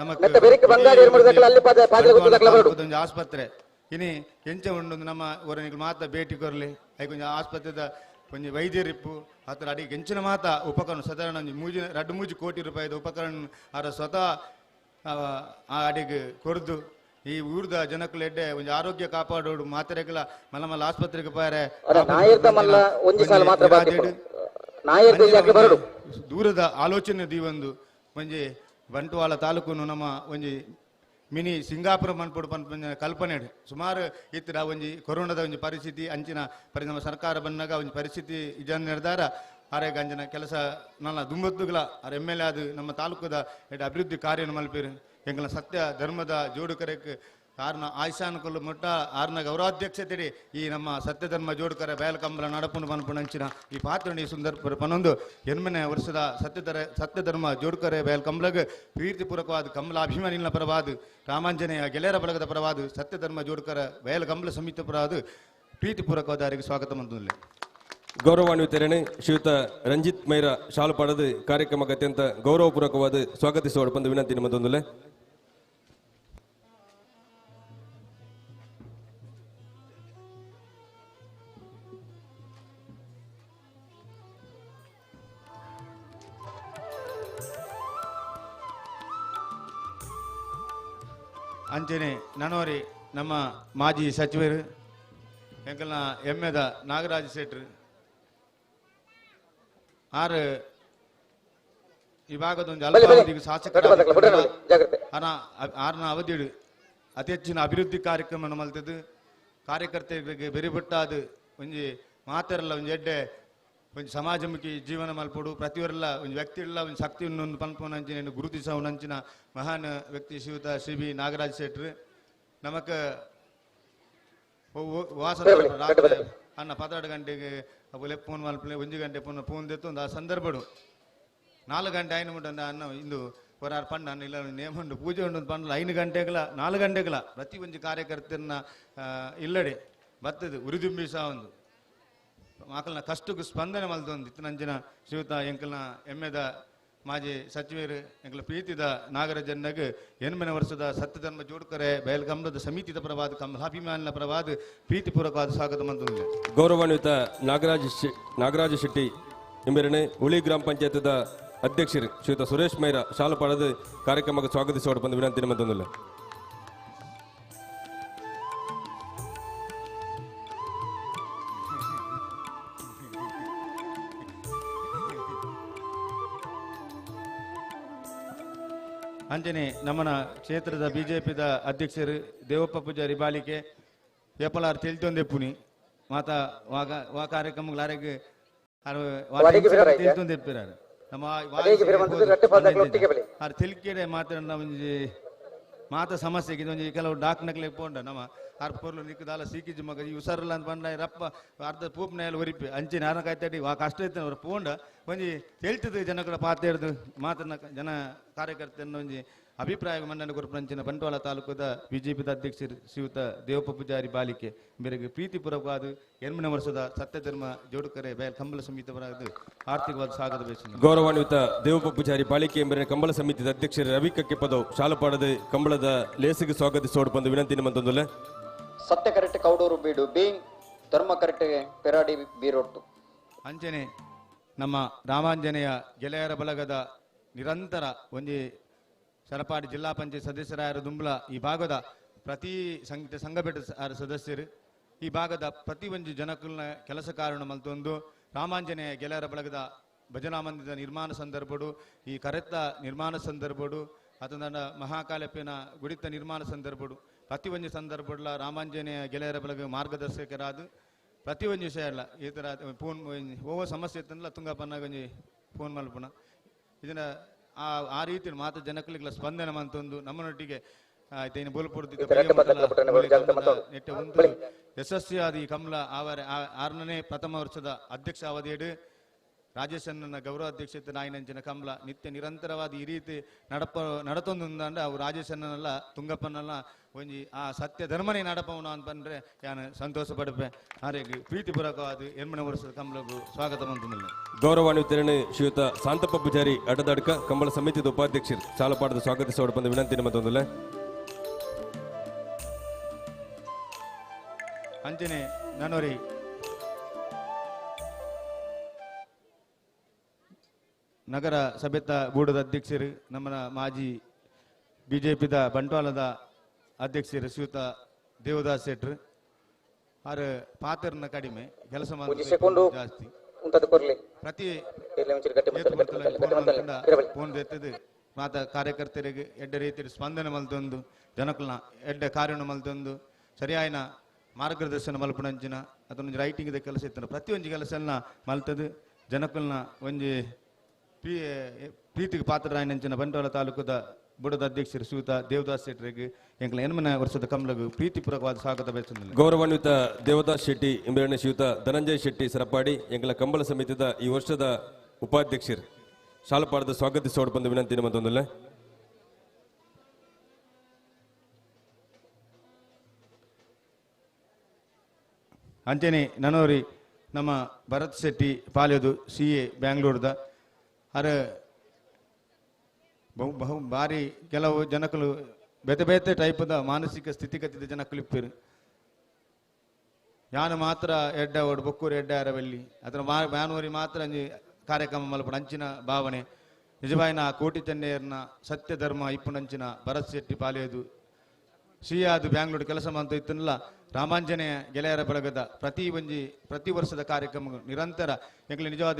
ಮತ್ತೆ ಬೆರಿಕೆ ಬಂಗಾಡಿ ಇರ್ಮುರ್ದಕ್ಲ ಅಲ್ಲಿ ಪಾದ ಗುತ್ತದಕ್ಲ ಬರಡು ಒಂಜಿ ಆಸ್ಪತ್ರೆ ಇನಿ ಎಂಚ ಉಂಡು ನಮ್ಮ ಒರನಿಗೆ ಮಾತ ಭೇಟಿ ಕೊರ್ಲಿ ಐ ಕೊಂಚ ಆಸ್ಪತ್ರೆದ ಕೊಂಚ ವೈದ್ಯರಿಪ್ಪು ಆತರ ಅಡಿಗೆ ಹೆಂಚಿನ ಮಾತ ಉಪಕರಣ ಸಾಧಾರಣ 2-3 ಕೋಟಿ ರೂಪಾಯಿದ ಉಪಕರಣ ಆರ ಸ್ವತಃ ಆ ಅಡಿಗೆ ಕೊರ್ದು ಈ ಊರ್ದ ಜನಕ್ಕಳು ಎಡ್ಡೆ ಒಂದು ಆರೋಗ್ಯ ಕಾಪಾಡೋಡು ಮಾತ್ರೆಗಳ ಮಲ್ಲ ಆಸ್ಪತ್ರೆಗೆ ಪಾರೆ ನಾಯರ್ದ ಮಲ್ಲ ಒಂಜಿ ಸಾಲ ಮಾತ್ರ ಬಾಕಿ ನಾಯರ್ದ ಯಾಕೆ ಬರಡು ದೂರದ ಆಲೋಚನೆ ದೀವೊಂದು ಒಂಜಿ ಬಂಟ್ವಾಳ ತಾಲೂಕು ನಮ್ಮ ಒಂಜಿ ಮಿನಿ ಸಿಂಗಾಪುರ ಮನ್ಪುಡು ಪಂಪ ಕಲ್ಪನೆ ಸುಮಾರು ಇತ್ತರ ಒಂಜಿ ಕೊರೋನಾದ ಒಂಜಿ ಪರಿಸ್ಥಿತಿ ಅಂಚಿನ ನಮ್ಮ ಸರ್ಕಾರ ಬಂದಾಗ ಒಂಜಿ ಪರಿಸ್ಥಿತಿ ಇದನ್ನ ನಿರ್ಧಾರ ಆರೇಗ ಅಂಚಿನ ಕೆಲಸ ನನ್ನ ದುಂಬತ್ತುಗಳ MLA ಅದು ನಮ್ಮ ತಾಲೂಕದ ಅಭಿವೃದ್ಧಿ ಕಾರ್ಯ ಮಲ್ಪೇರು ಎಂಗಳ ಸತ್ಯ ಧರ್ಮದ ಜೋಡುಕರಕ್ಕೆ ಆರ್ನ ಆಯ್ಸಾನುಕಲ್ಲು ಮೊಟ್ಟ ಆರ್ನ ಗೌರವಾಧ್ಯಕ್ಷತೆ ಈ ನಮ್ಮ ಸತ್ಯ ಧರ್ಮ ಜೋಡುಕರ ಬೇಲಕಂಬಲ ನಡಪುಂಡು ಪನ್ಪುಣಂಚಿನ ಈ ಪಾತ್ರಣಿ ಸುಂದರ ಪನೊಂದು 8ನೇ ವರ್ಷದ ಸತ್ಯ ಧರ್ಮ ಜೋಡುಕರೆ ಬೇಲಕಂಬಲಗೆ ಪ್ರೀತಿಪೂರ್ವಕವಾದ ಕಮಲ ಅಭಿಮಾನಿಗಳ ಪರವಾದ ರಾಮಾಂಜನೇಯ ಗೆಳೆಯರ ಬಳಗದ ಪರವಾದ ಸತ್ಯ ಧರ್ಮ ಜೋಡುಕರ ಬೇಲಕಂಬಲ ಸಮಿತಿ ಪರವಾದ ಪ್ರೀತಿಪೂರ್ವಕವಾದ ಅವರಿಗೆ ಸ್ವಾಗತ ಮಂತುಲ್ಲ ಗೌರವಾನ್ವಿತರಣೆ ಶ್ರೀಯುತ ರಂಜಿತ್ ಮೈರಾ ಶಾಲು ಪಡೆದು ಕಾರ್ಯಕ್ರಮಕ್ಕೆ ಅತ್ಯಂತ ಗೌರವಪೂರ್ವಕವಾದ ಸ್ವಾಗತಿಸುವ ಬಂದು ವಿನಂತಿ ನಿಮ್ಮದೊಂದುಲೆ ಅಂಚನೆ ನನವರಿ ನಮ್ಮ ಮಾಜಿ ಸಚಿವರು ಎಂಕಲ್ನ ಎಮ್ಮೆದ ನಾಗರಾಜ್ ಶೆಟ್ರು ಆರು ಈ ಭಾಗದ ಒಂದು ಅಲ್ಪಾವಧಿಗೆ ಶಾಸಕ ಆರ್ನ ಅವಧಿಡು ಅತಿ ಹೆಚ್ಚಿನ ಅಭಿವೃದ್ಧಿ ಕಾರ್ಯಕ್ರಮ ಮಲ್ತದ್ದು ಕಾರ್ಯಕರ್ತರಿಗೆ ಬೆರಿಬಿಟ್ಟಾದ ಒಂಜಿ ಮಾತೆರಲ್ಲ ಒಂಜಿ ಎಡ್ಡೆ ಒಂಜಿ ಸಮಾಜಮುಖಿ ಜೀವನ ಮಲ್ಪಡು ಪ್ರತಿಯೊರೆಲ್ಲ ಒಂಜಿ ವ್ಯಕ್ತಿಲ್ಲ ಒಂಜಿ ಶಕ್ತಿ ಪನ್ಪುನಂಚಿನ ಗುರುತಿಸವನಂಚಿನ ಮಹಾನ್ ವ್ಯಕ್ತಿ ಶ್ರೀಯುತ ಶ್ರೀ ಬಿ ನಾಗರಾಜ್ ಶೆಟ್ರು ನಮಕ್ ವಾಸ ಅನ್ನ 12 ಗಂಟೆಗೆ ಅವು ಫೋನ್ ಮಲ್ಪಲೆ 1 ಗಂಟೆ ಫೋನ್ ತೆತ್ತು ಆ ಸಂದರ್ಭಡು 4 ಗಂಟೆ ಆಯ್ನ ಮುಟ್ಟ ಅನ್ನ ಇಂದು ಹೊರಾರು ಪಂಡ ಅನ್ನ ಇಲ್ಲ ನೇಮ ಉಂಡು ಪೂಜೆ ಉಂಡು ಪಂಡ 5 ಗಂಟೆಗಳ 4 ಗಂಟೆಗಳ ಪ್ರತಿ ಒಂಜಿ ಕಾರ್ಯಕರ್ತರನ್ನ ಇಲ್ಲಡೆ ಬತ್ತದು ಉರಿದುಂಬಿಸ ಒಂದು ಮಕ್ಕಳನ್ನ ಕಷ್ಟಕ್ಕೆ ಸ್ಪಂದನೆ ಮಲ್ದೊಂದು ಇತ್ತನಂಚಿನ ಶ್ರೀಯುತ ಎಂಕಲ್ನ ಎಮ್ಮೆದ ಮಾಜಿ ಸಚಿವರು ಎಂಕಲ ಪ್ರೀತಿದ ನಾಗರಾಜನ್ನಗೆ 8ನೇ ವರ್ಷದ ಸತ್ಯ ಧರ್ಮ ಜೋಡುಕರೆ ಬಯಲ್ಕಂಬದ ಸಮಿತಿದ ಪರವಾದ ಕಮಲಾಭಿಮಾನಿನ ಪರವಾದ ಪ್ರೀತಿಪೂರ್ವಕವಾದ ಸ್ವಾಗತ ಮಂತ್ರಿ ಗೌರವಾನ್ವಿತ ನಾಗರಾಜ ಶೆಟ್ಟಿ ಎಂಬೆರನೆ ಉಳಿ ಗ್ರಾಮ ಪಂಚಾಯತದ ಅಧ್ಯಕ್ಷರು ಶ್ರೀಯುತ ಸುರೇಶ್ ಮೈರಾ ಶಾಲು ಪಡೆದು ಕಾರ್ಯಕ್ರಮಕ್ಕೆ ಸ್ವಾಗತಿಸುವ ಬಂದು ವಿನಂತಿ ನಿಮ್ಮದೊಂದಿಲ್ಲ ಅಂಚನೆ ನಮ್ಮನ ಕ್ಷೇತ್ರದ ಬಿಜೆಪಿದ ಅಧ್ಯಕ್ಷರು ದೇವಪ್ಪ ಪೂಜಾರಿ ಬಾಲಿಕೆ ವ್ಯಾಪಾರ ತಿಳಿತೊಂದೆಪ್ಪುನಿ ಮಾತಾ ವಾ ಕಾರ್ಯಕ್ರಮಗಳಾರಿಗೆ ತಿಳಿತೊಂದೆಪ್ಪಿರಾರು ನಮ್ಮ ತಿಳಿಕೆಡೆ ಮಾತಾಡ ಒಂಜಿ ಮಾತ ಸಮಸ್ಯೆಗೆ ಒಂಜಿ ಕೆಲವು ಡಾಕ್ನಕ್ಲೆ ಪೋಂಡ ನಮ್ಮ ಪೊರ್ಲು ನಿಕ್ಕದಾಲ ಸೀಕಿಜ್ ಮಗ ಈ ಉಸರಲ್ಲ ಅಂತ ಬಂಡ ರಪ್ಪ ಅರ್ಧ ಪೂಪ್ನೆಲ್ಲ ಒರಿಪಿ ಅಂಚಿನ ಯಾರ ಕಾಯ್ತಾಡಿ ಆ ಕಷ್ಟ ಇತ್ತು ಅವ್ರ ಪೋಂಡ ಒಂಜಿ ಹೇಳ್ತದೆ ಜನಗಳ ಪಾತೇಡ್ದು ಮಾತನ್ನ ಜನ ಕಾರ್ಯಕರ್ತನ ಒಂಜಿ ಅಭಿಪ್ರಾಯ ಮನ್ನಣೆ ಕೊರಪಂಚಿನ ಬಂಟ್ವಾಳ ತಾಲೂಕದ ಬಿಜೆಪಿದ ಅಧ್ಯಕ್ಷರು ಶ್ರೀಯುತ ದೇವಪ್ಪ ಪೂಜಾರಿ ಬಾಲಿಕೆ ಮೇರೆಗೆ ಪ್ರೀತಿಪೂರ್ವಕವಾದ 8ನೇ ವರ್ಷದ ಸತ್ಯ ಧರ್ಮ ಜೋಡುಕರೆ ಬಯಲ್ ಕಂಬಳ ಸಮಿತಿ ಪರವಾದ ಆರ್ಥಿಕವಾದ ಸ್ವಾಗತ ಬಯಸಿದ ಗೌರವಾನ್ವಿತ ದೇವಪ್ಪ ಪೂಜಾರಿ ಬಾಲಿಕೆ ಎಂಬ ಕಂಬಳ ಸಮಿತಿದ ಅಧ್ಯಕ್ಷರು ರವಿ ಕಕ್ಕೆಪದವು ಶಾಲು ಪಾಡದೆ ಕಂಬಳದ ಲೇಸಿಗೆ ಸ್ವಾಗತಿಸೋಡು ಬಂದು ವಿನಂತಿ ನಿಮ್ಮದೊಂದುಲೆ ಸತ್ಯ ಕರೆಕ್ಟ್ ಕೌಡೂರು ಬೀಡು ಬೀಂಗ್ ಧರ್ಮ ಕರೆಕ್ಟ್ ಪೆರಾಡಿ ಬೀರೋಟ್ಟು ಅಂಚನೆ ನಮ್ಮ ರಾಮಾಂಜನೇಯ ಗೆಳೆಯರ ಬಳಗದ ನಿರಂತರ ಒಂಜಿ ಸರಪಾಡಿ ಜಿಲ್ಲಾ ಪಂಚಾಯತ್ ಸದಸ್ಯರಾಯರ ದುಂಬಲ ಈ ಭಾಗದ ಪ್ರತಿ ಸಂಘಟಕ ಸದಸ್ಯರು ಈ ಭಾಗದ ಪ್ರತಿ ಒಂಜಿ ಜನಕಲ್ನ ಕೆಲಸ ಕಾರಣ ಮಲ್ತೊಂದು ರಾಮಾಂಜನೇಯ ಗೆಳೆಯರ ಬಳಗದ ಭಜನಾ ಮಂದಿರದ ನಿರ್ಮಾಣ ಸಂದರ್ಭಡು ಈ ಕರೆತ್ತ ನಿರ್ಮಾಣ ಸಂದರ್ಭಡು ಅದನ್ನ ಮಹಾಕಾಲಪಿನ ಗುಡಿತ ನಿರ್ಮಾಣ ಸಂದರ್ಭಡು ಪ್ರತಿ ಒಂಜಿ ಸಂದರ್ಭಡ್ಲ ರಾಮಾಂಜನೇಯ ಗೆಳೆಯರ ಬಳಗ ಮಾರ್ಗದರ್ಶಕರಾದ ಪ್ರತಿ ಒಂಜಿ ವಿಷಯ ಅಲ್ಲ ಈ ಥರ ಫೋನ್ ಓವೋ ಸಮಸ್ಯೆ ಇತ್ತಂದ್ರೆ ತುಂಗಪ್ಪನಾಗ ಒಂಜಿ ಫೋನ್ ಮಲ್ಪುನ ಇದನ್ನ ಆ ರೀತಿ ಮಾತ್ರ ಜನಕಲಿಗಳ ಸ್ಪಂದನ ಮಂತೊಂದು ನಮ್ಮನೊಟ್ಟಿಗೆ ಆಯ್ತು ಬೋಲ್ಪುಡ್ತಿದ್ದ ನೆಟ್ಟ ಒಂದು ಯಶಸ್ವಿಯಾದ ಈ ಕಮಲ ಅವರ 6ನೇ ಪ್ರಥಮ ವರ್ಷದ ಅಧ್ಯಕ್ಷ ಅವಧಿಯಡು ರಾಜೇಶ್ ಅಣ್ಣನ ಗೌರವ ಅಧ್ಯಕ್ಷತೆ ನಾಯಿನಂಚಿನ ಕಮಲ ನಿತ್ಯ ನಿರಂತರವಾದ ಈ ರೀತಿ ನಡತೊಂದು ಅಂದ್ರೆ ಅವು ರಾಜೇಶ್ ಅಣ್ಣನಲ್ಲ ತುಂಗಪ್ಪನಲ್ಲ ಒಂಜಿ ಆ ಸತ್ಯ ಧರ್ಮನೇ ನಡಪವನು ಅಂತ ಬಂದ್ರೆ ನಾನು ಸಂತೋಷ ಪಡಪೆ ಹಾಗಾಗಿ ಪ್ರೀತಿಪೂರ್ವಕವಾದ 8ನೇ ವರ್ಷದ ಕಮಲಗೂ ಸ್ವಾಗತ ಮಂತಂದಿಲ್ಲ. ಗೌರವಾನ್ವಿತರಣೆ ಶ್ರೀಯುತ ಶಾಂತಪ್ಪ ಪೂಜಾರಿ ಅಡ್ಡದಡ್ಕ ಕಂಬಳ ಸಮಿತಿದ ಉಪಾಧ್ಯಕ್ಷರು ಸಾಲಪಾಡದ ಸ್ವಾಗತಿಸೋಡ ಬಂದ ವಿನಂತಿ ಮತ್ತೊಂದಲ್ಲ ಅಂಚನೆ ನಾನೋರಿ ನಗರ ಸಭೆತ ಬೂಡದ ಅಧ್ಯಕ್ಷರು ನಮ್ಮನ ಮಾಜಿ ಬಿಜೆಪಿದ ಬಂಟ್ವಾಳದ ಅಧ್ಯಕ್ಷರು ಶ್ರೀಯುತ ದೇವದಾಸ್ ಶೆಟ್ರು ಆರ ಪಾತ್ರನ ಕಡಿಮೆ ಕೆಲಸ ಜಾಸ್ತಿ ಪ್ರತಿ ಫೋನ್ ಎತ್ತದು ಮಾತ ಕಾರ್ಯಕರ್ತರಿಗೆ ಎಡ್ಡ ರೀತಿಯ ಸ್ಪಂದನೆ ಮಲ್ತೊಂದು ಜನಕಲ್ನ ಎಡ್ಡ ಕಾರ್ಯನ ಮಲ್ತೊಂದು ಸರಿಯಾಯಿನ ಮಾರ್ಗದರ್ಶನ ಮಲ್ಪನಂಚಿನ ಅದೊಂದು ರೈಟಿಂಗ್ ಕೆಲಸ ಇತ್ತು ಪ್ರತಿ ಒಂಜಿ ಕೆಲಸ ಮಲ್ತದು ಜನಕಲ್ನ ಒಂಜಿ ಪ್ರೀತಿಗೆ ಪಾತ್ರರಾಯನಂಚಿನ ಬಂಟ್ವಾಳ ತಾಲೂಕದ ಬುಡದ ಅಧ್ಯಕ್ಷರು ಶ್ರೀಯುತ ದೇವದಾಸ್ ಶೆಟ್ಟರಿಗೆ ಎಂಕಲ 8ನೇ ವರ್ಷದ ಕಮಲಗೂ ಪ್ರೀತಿಪೂರ್ವಕವಾದ ಸ್ವಾಗತ ಬಯಸುತ್ತಿಲ್ಲ. ಗೌರವಾನ್ವಿತ ದೇವದಾಸ್ ಶೆಟ್ಟಿ ಇಂಬೆರಣ್ಣ ಶ್ರೀಯುತ ಧನಂಜಯ ಶೆಟ್ಟಿ ಸರಪಾಡಿ ಎಂಕಲ ಕಂಬಳ ಸಮಿತಿದ ಈ ವರ್ಷದ ಉಪಾಧ್ಯಕ್ಷರು ಶಾಲಪಾಡದ ಸ್ವಾಗತಿಸೋಡ್ ಬಂದ ವಿನಂತಿ ಮತ್ತೊಂದಲ್ಲ ಅಂಚನೆ ನನೋರಿ ನಮ್ಮ ಭರತ್ ಶೆಟ್ಟಿ ಪಾಲ್ಯದು CA ಬ್ಯಾಂಗ್ಳೂರ್ದ ಅರ ಬಹು ಬಾರಿ ಕೆಲವು ಜನಕಲು ಬೇತೆ ಬೇತೆ ಟೈಪದ ಮಾನಸಿಕ ಸ್ಥಿತಿಗತಿದ ಜನಕಲು ಇಪ್ಪರು ಯಾನು ಮಾತ್ರ ಎಡ್ಡ ಒಡ್ ಬೊಕ್ಕೂರು ಎಡ್ಡ ಅರವಲ್ಲಿ ಅದರ ಬ್ಯಾನೂರಿ ಮಾತ್ರ ಕಾರ್ಯಕ್ರಮ ಮಲ್ಪಡ ಅಂಚಿನ ಭಾವನೆ ನಿಜವಾಯಿನ ಕೋಟಿ ಚೆನ್ನೈಯರ್ನ ಸತ್ಯ ಧರ್ಮ ಇಪ್ಪುನಂಚಿನ ಭರತ್ ಶೆಟ್ಟಿ ಪಾಲಿಯದು ಸಿಯಾದು ಬ್ಯಾಂಗ್ಳೂರು ಕೆಲಸ ಮಾಡ್ತಾ ಇತ್ತನಲ್ಲ ರಾಮಾಂಜನೇಯ ಗೆಳೆಯರ ಬಳಗದ ಪ್ರತಿ ವರ್ಷದ ಕಾರ್ಯಕ್ರಮ ನಿರಂತರ ಹೆಂಗ್ಲ ನಿಜವಾದ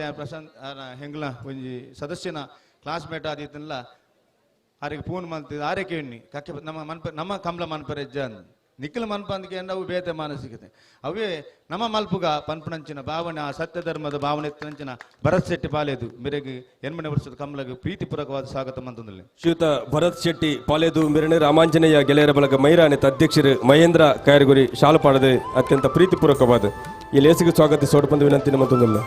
ಹೆಂಗ್ಲ ಒಂಜಿ ಸದಸ್ಯನ ಕ್ಲಾಸ್ಮೇಟ್ ಆದಿತ್ತನಲ್ಲ ಆರಿಗೆ ಫೋನ್ ಮಾಡ್ತಿದ್ದ ಆರೈಕೆ ಎಣ್ಣಿ ಕಕ್ಕೆ ನಮ್ಮ ಕಮಲ ಮನ್ಪರ ಹೆಜ್ಜೆ ಅಂದ್ ನಿಖಿಲ ಮನ್ಪ ಅಂದಕ್ಕೆ ಅವು ಬೇತೆ ಮಾನಸಿಕತೆ ಅವೇ ನಮ್ಮ ಮಲ್ಪುಗ ಪನ್ಪನಂಚಿನ ಭಾವನೆ ಆ ಸತ್ಯ ಧರ್ಮದ ಭಾವನೆ ಎತ್ತನಂಚಿನ ಭರತ್ ಶೆಟ್ಟಿ ಪಾಲೇದು ಮೇರೆಗೆ 8ನೇ ವರ್ಷದ ಕಮಲಗೆ ಪ್ರೀತಿಪೂರ್ವಕವಾದ ಸ್ವಾಗತ ಮಂತಂದಲ್ಲಿ ಶ್ರೀಯುತ ಭರತ್ ಶೆಟ್ಟಿ ಪಾಲೇದು ಮೆರणे ರಾಮಾಂಜನೇಯ ಗೆಳೆಯರ ಬಳಗ ಮೈರಾನೆತ ಅಧ್ಯಕ್ಷರು ಮಹೇಂದ್ರ ಕಾಯರಗುರಿ ಶಾಲಪಾಡದೆ ಅತ್ಯಂತ ಪ್ರೀತಿಪೂರ್ವಕವಾದ ಈ ಲೇಸಿಗೆ ಸ್ವಾಗತಿಸೋಡ್ ಬಂದ ವಿನಂತಿ ಮತ್ತೊಂದಲ್ಲ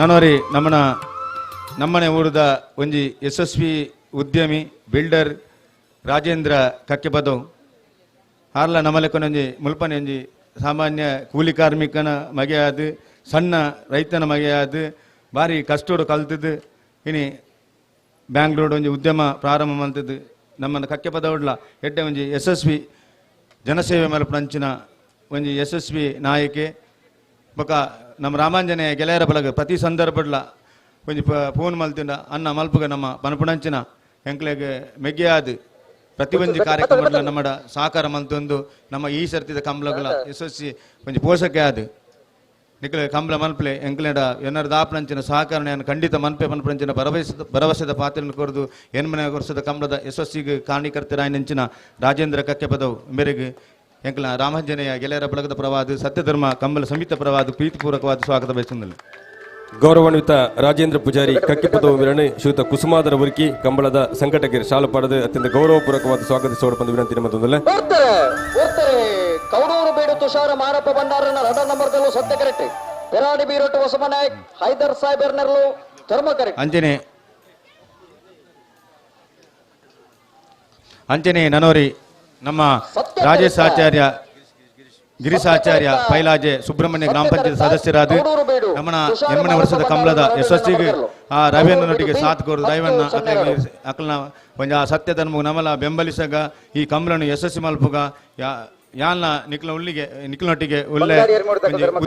ನಾನೋರಿ ನಮ್ಮನೆ ಊರದ ಒಂಜಿ ಯಶಸ್ವಿ ಉದ್ಯಮಿ ಬಿಲ್ಡರ್ ರಾಜೇಂದ್ರ ಕಕ್ಕೆಪದವು ಹಾರ್ಲ ನಮ್ಮಲೆಕ್ಕೊಂಜಿ ಮುಲ್ಪನೆ ಒಂಜಿ ಸಾಮಾನ್ಯ ಕೂಲಿ ಕಾರ್ಮಿಕನ ಮಗೆ ಆದು ಸಣ್ಣ ರೈತನ ಮಗೆ ಆದು ಭಾರಿ ಕಷ್ಟೋಡು ಕಲ್ತದ್ದು ಇನಿ ಬ್ಯಾಂಗ್ಳೂರು ಒಂಜಿ ಉದ್ಯಮ ಪ್ರಾರಂಭ ಮಾಡ್ತದ್ದು ನಮ್ಮನ್ನು ಕಕ್ಕೆಪದವುಡ್ಲ ಎಡ್ಡೆ ಒಂಜಿ ಯಶಸ್ವಿ ಜನಸೇವೆ ಮಲ್ಪಂಚಿನ ಒಂಜಿ ಯಶಸ್ವಿ ನಾಯಕಿ ಬೊಕ ನಮ್ಮ ರಾಮಾಂಜನೇಯ ಗೆಳೆಯರ ಬಳಗ ಪ್ರತಿ ಸಂದರ್ಭಡ್ಲ ಒಂಜಿ ಫೋನ್ ಮಲ್ತಿಂಡ ಅನ್ನ ಮಲ್ಪುಗ ನಮ್ಮ ಪನಪುಣಂಚಿನ ಎಂಕ್ಲೆಗೆ ಮೆಗ್ಗೆಯಾದು ಪ್ರತಿ ಒಂಜಿ ಕಾರ್ಯಕ್ರಮ ನಮ್ಮಡ ಸಹಕಾರ ಮಲ್ತೊಂದು ನಮ್ಮ ಈ ಸರ್ತಿದ ಕಂಬಳಗಳ ಯಶಸ್ವಿ ಒಂಜಿ ಪೋಷಕ ಆದು ನಿಖಲ ಕಂಬಳ ಮಲ್ಪಲೆ ಎಂಕ್ಲೆಡ ಎನ್ನರ ದಾಪನಂಚಿನ ಸಹಕಾರ ಖಂಡಿತ ಮನ್ಪೆ ಮನ್ಪಂಚಿನ ಭರವಸೆದ ಪಾತ್ರನ ಕೊರದು 8ನೇ ವರ್ಷದ ಕಂಬಳದ ಯಶಸ್ವಿಗೆ ಕಾರಣೀಕರ್ತರಾಯನಂಚಿನ ರಾಜೇಂದ್ರ ಕಕ್ಕೆಪದವು ಮೇರೆಗೆ ಎಂಕಲ ರಾಮಾಂಜನೇಯ ಗೆಳೆಯರ ಬಳಗದ ಪ್ರವಾದ ಸತ್ಯಧರ್ಮ ಕಂಬಳ ಸಮಿತ ಪ್ರವಾದ ಪ್ರೀತಿಪೂರ್ವಕವಾದ ಸ್ವಾಗತ ಬಯಸುತ್ತೇನೆ. ಗೌರವಾನ್ವಿತ ರಾಜೇಂದ್ರ ಪೂಜಾರಿ ಕಕ್ಕಿಪದವು ಮೆರणे ಶ್ರೀಯುತ ಕುಸುಮಾದರ ಉರ್ಕಿ ಕಂಬಳದ ಸಂಘಟಕರು ಶಾಲಪಾಡದೆ ಅತ್ಯಂತ ಗೌರವಪೂರ್ವಕವಾದ ಸ್ವಾಗತಿಸೋಡ್ ಬಂದ ವಿನಂತಿ ಮತ್ತೊಂದಲ್ಲ ಕೌಡೂರು ಬೇಡು ತುಷಾರ ಮಾರಪ್ಪ ಭಂಡಾರನ ರಥ ನಂಬರ್ದಲ್ಲೂ ಸತ್ಯ ಕರೆಕ್ಟ್ ಪೆರಾಡಿ ಬೀರೊಟ್ಟು ಹೊಸಮನಾಯಕ್ ಹೈದರ್ ಸಾಹೇಬರ್ನರ್ಲು ಧರ್ಮ ಕರೆಕ್ಟ್ ಅಂಚನೆ ನನೋರಿ ನಮ್ಮ ರಾಜೇಶ್ ಆಚಾರ್ಯ ಗಿರೀಶಾಚಾರ್ಯ ಪೈಲಾಜೆ ಸುಬ್ರಹ್ಮಣ್ಯ ಗ್ರಾಮ ಪಂಚಾಯತ್ ಸದಸ್ಯರಾದ ನಮ್ಮನ 8ನೇ ವರ್ಷದ ಕಮಲದ ಯಶಸ್ವಿಗೆ ಆ ರವಿಯನ್ನೊಟ್ಟಿಗೆ ಸಾಥ್ ಕೋರು ದೈವನ್ನ ಅಕಲ್ನ ಒಂಜ ಸತ್ಯ ಧರ್ಮ ನಮಲ ಬೆಂಬಲಿಸಗ ಈ ಕಮಲನ್ನು ಯಶಸ್ವಿ ಮಲ್ಪುಗ ಯಾನ್ಲ ನಿಕ್ಲನೊಟ್ಟಿಗೆ ಒಳ್ಳೆ ಬಂಗಾರಿ ಎರ್ಮೋಡ್ ತಕ್ಕ ಧರ್ಮ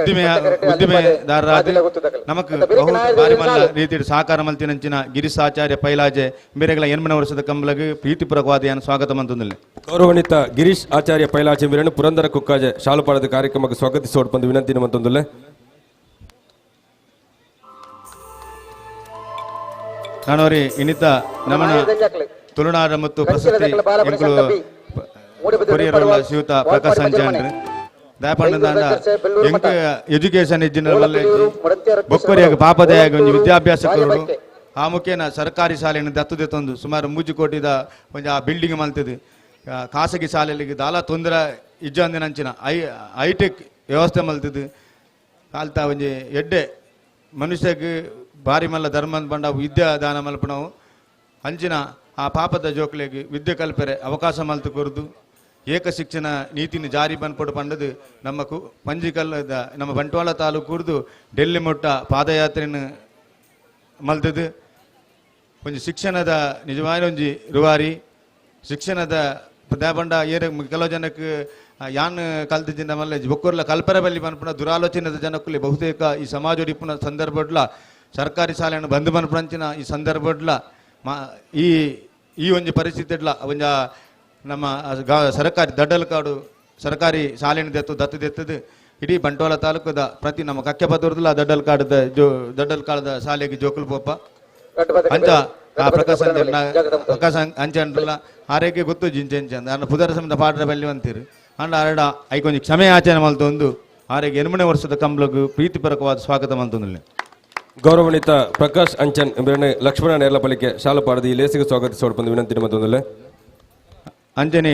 ಉದ್ದಿಮೆದಾರರಾದ ಗೊತ್ತುದಕಲ್ಲ. ನಮಕ್ ಮತ್ತೆ ಬೇರೆ ಬಹು ನಾಯಕ ಬಾರಿ ಸಾಲು. ಮಲ್ಲ ರೀತಿಯ ಸಹಕಾರ ಮಲ್ತಿನಂಚಿನ ಗಿರೀಶ್ ಆಚಾರ್ಯ ಪೈಲಾಜೆ ಬೇರೆಗಳ 8ನೇ ವರ್ಷದ ಕಂಬಲಗ್ ಪ್ರೀತಿಪೂರ್ವಕವಾದ ಸ್ವಾಗತ ಮಂತಂದಿಲ್ಲ. ಗೌರವಾನ್ವಿತ ಗಿರೀಶ್ ಆಚಾರ್ಯ ಪೈಲಾಚೆ ವೀರನು ಪುರಂದರ ಕುಕ್ಕಾಜೆ ಶಾಲುಪಾಡದ ಕಾರ್ಯಕ್ರಮಕ್ಕೆ ಸ್ವಾಗತಿಸೋಡ್ ಬಂದು ವಿನಂತಿನ ಮಂತೊಂದುಲ್ಲೆ. ನಾನವರಿ ಇನ್ನಿತ ನಮನ ತುಳುನಾಡ ಮತ್ತು ಪ್ರಶಸ್ತಿ ಕೊರಿಯರ್ಲ ಶ್ರೀಯುತ ಪ್ರಕಾಶ್ ಅಂಚಾಂಡ್ರೆ ದಯಪಂಡ ಎಂಕ ಎಜುಕೇಶನ್ ಇಜ್ಜಿನ ಬೊಕ್ಕರಿಯಾಗ ಪಾಪದಯಾಗ ಒಂದು ವಿದ್ಯಾಭ್ಯಾಸಕರು ಆ ಮುಖೇನ ಸರ್ಕಾರಿ ಶಾಲೆಯನ್ನು ದತ್ತುದೆತ್ತೊಂದು ಸುಮಾರು 3 ಕೋಟಿದ ಒಂದು ಆ ಬಿಲ್ಡಿಂಗ್ ಮಲ್ತದೆ. ಖಾಸಗಿ ಶಾಲೆಗಳಿಗೆ ದಾಲ ತೊಂದರೆ ಇಜ್ಜಂದಿನಂಚಿನ ಹೈಟೆಕ್ ವ್ಯವಸ್ಥೆ ಮಲ್ತದೆ. ಕಾಲ್ತಾ ಒಂಜಿ ಎಡ್ಡೆ ಮನುಷ್ಯಗೆ ಭಾರಿ ಮಲ್ಲ ಧರ್ಮ ಬಂಡ ವಿದ್ಯಾದಾನ ಮಲ್ಪನವು ಅಂಚಿನ ಆ ಪಾಪದ ಜೋಕ್ಲೆಗೆ ವಿದ್ಯೆ ಕಲ್ಪರೆ ಅವಕಾಶ ಮಲ್ತು ಕೊರ್ದು ಏಕ ಶಿಕ್ಷಣ ನೀತಿನ ಜಾರಿ ಬಂದ್ಪಟ್ಟು ಪಂಡದು ನಮ್ಮ ಪಂಜಿಕಲ್ಲದ ನಮ್ಮ ಬಂಟ್ವಾಳ ತಾಲೂಕು ಕುರ್ದು ಡೆಲ್ಲಿ ಮೊಟ್ಟ ಪಾದಯಾತ್ರೆಯನ್ನು ಮಲ್ತದು. ಒಂಜಿ ಶಿಕ್ಷಣದ ನಿಜವಾದ ಒಂಜಿ ರುವಾರಿ ಶಿಕ್ಷಣದ ಪಂಡ ಕೆಲವು ಜನಕ್ಕೆ ಯಾನ್ ಕಲ್ತಿದ್ದ ಮಲ್ಲ ಬೊಕ್ಕರ್ಲ ಕಲ್ಪರೆ ಬಲ್ಲಿ ಬಂದ್ಪುಣ ದುರಾಲೋಚನದ ಜನಕ್ಕಲ್ಲಿ ಬಹುತೇಕ ಈ ಸಮಾಜ ಒಡಿಪುನ ಸಂದರ್ಭಡ್ಲ ಸರ್ಕಾರಿ ಶಾಲೆಯನ್ನು ಬಂದ್ ಬಂದ್ಪಂಚಿನ ಈ ಸಂದರ್ಭಡ್ಲ ಈ ಒಂಜಿ ಪರಿಸ್ಥಿತಿಡ್ಲ ಒಂಜ ನಮ್ಮ ಸರ್ಕಾರಿ ದಡ್ಡಲ್ಕಾಡು ಸರ್ಕಾರಿ ಶಾಲೆಯನ್ನು ದತ್ತದೆತ್ತದು ಇಡೀ ಬಂಟ್ವಾಳ ತಾಲೂಕದ ಪ್ರತಿ ನಮ್ಮ ಕಕ್ಕೆಪದೂರ್ದಲ್ಲ ದಡ್ಡಲ್ಕಾಡದ ಶಾಲೆಗೆ ಜೋಕುಲು ಪೋಪ ಅಂಚ ಪ್ರಕಾಶ ಅಂಚಂಡ್ರಲ್ಲ ಆರೋಗ್ಯ ಗೊತ್ತು ಜಿಂಚೆಂಚಂದ ಅನ್ನ ಪುದರ ಸಮದ ಪಾಡ್ರ ಬಲ್ಲಿ ಅಂತೀರು ಅಂಡ ಅರಡ ಐಕೊಂಜಿ ಕ್ಷಮೆ ಆಚರಣೆ ಮಲ್ತೊಂದು ಆರೋಗ್ಯ 8ನೇ ವರ್ಷದ ಕಂಬಲಗೂ ಪ್ರೀತಿಪೂರ್ವಕವಾದ ಸ್ವಾಗತ ಮಲ್ತೊಂದಿಲ್ಲ. ಗೌರವಾನ್ವಿತ ಪ್ರಕಾಶ್ ಅಂಚನ್ ಎಂಬರನೆ ಲಕ್ಷ್ಮಣ ನೇರ್ಲಪಲ್ಲಿಕೆ ಶಾಲುಪಾಡದ ಈ ಲೇಸಿಗೆ ಸ್ವಾಗತಿಸೋಡ್ ಬಂದು ವಿನಂತಿನ ಮಂತೊಂದುಲ್ಲೆ. ಅಂಜನೆ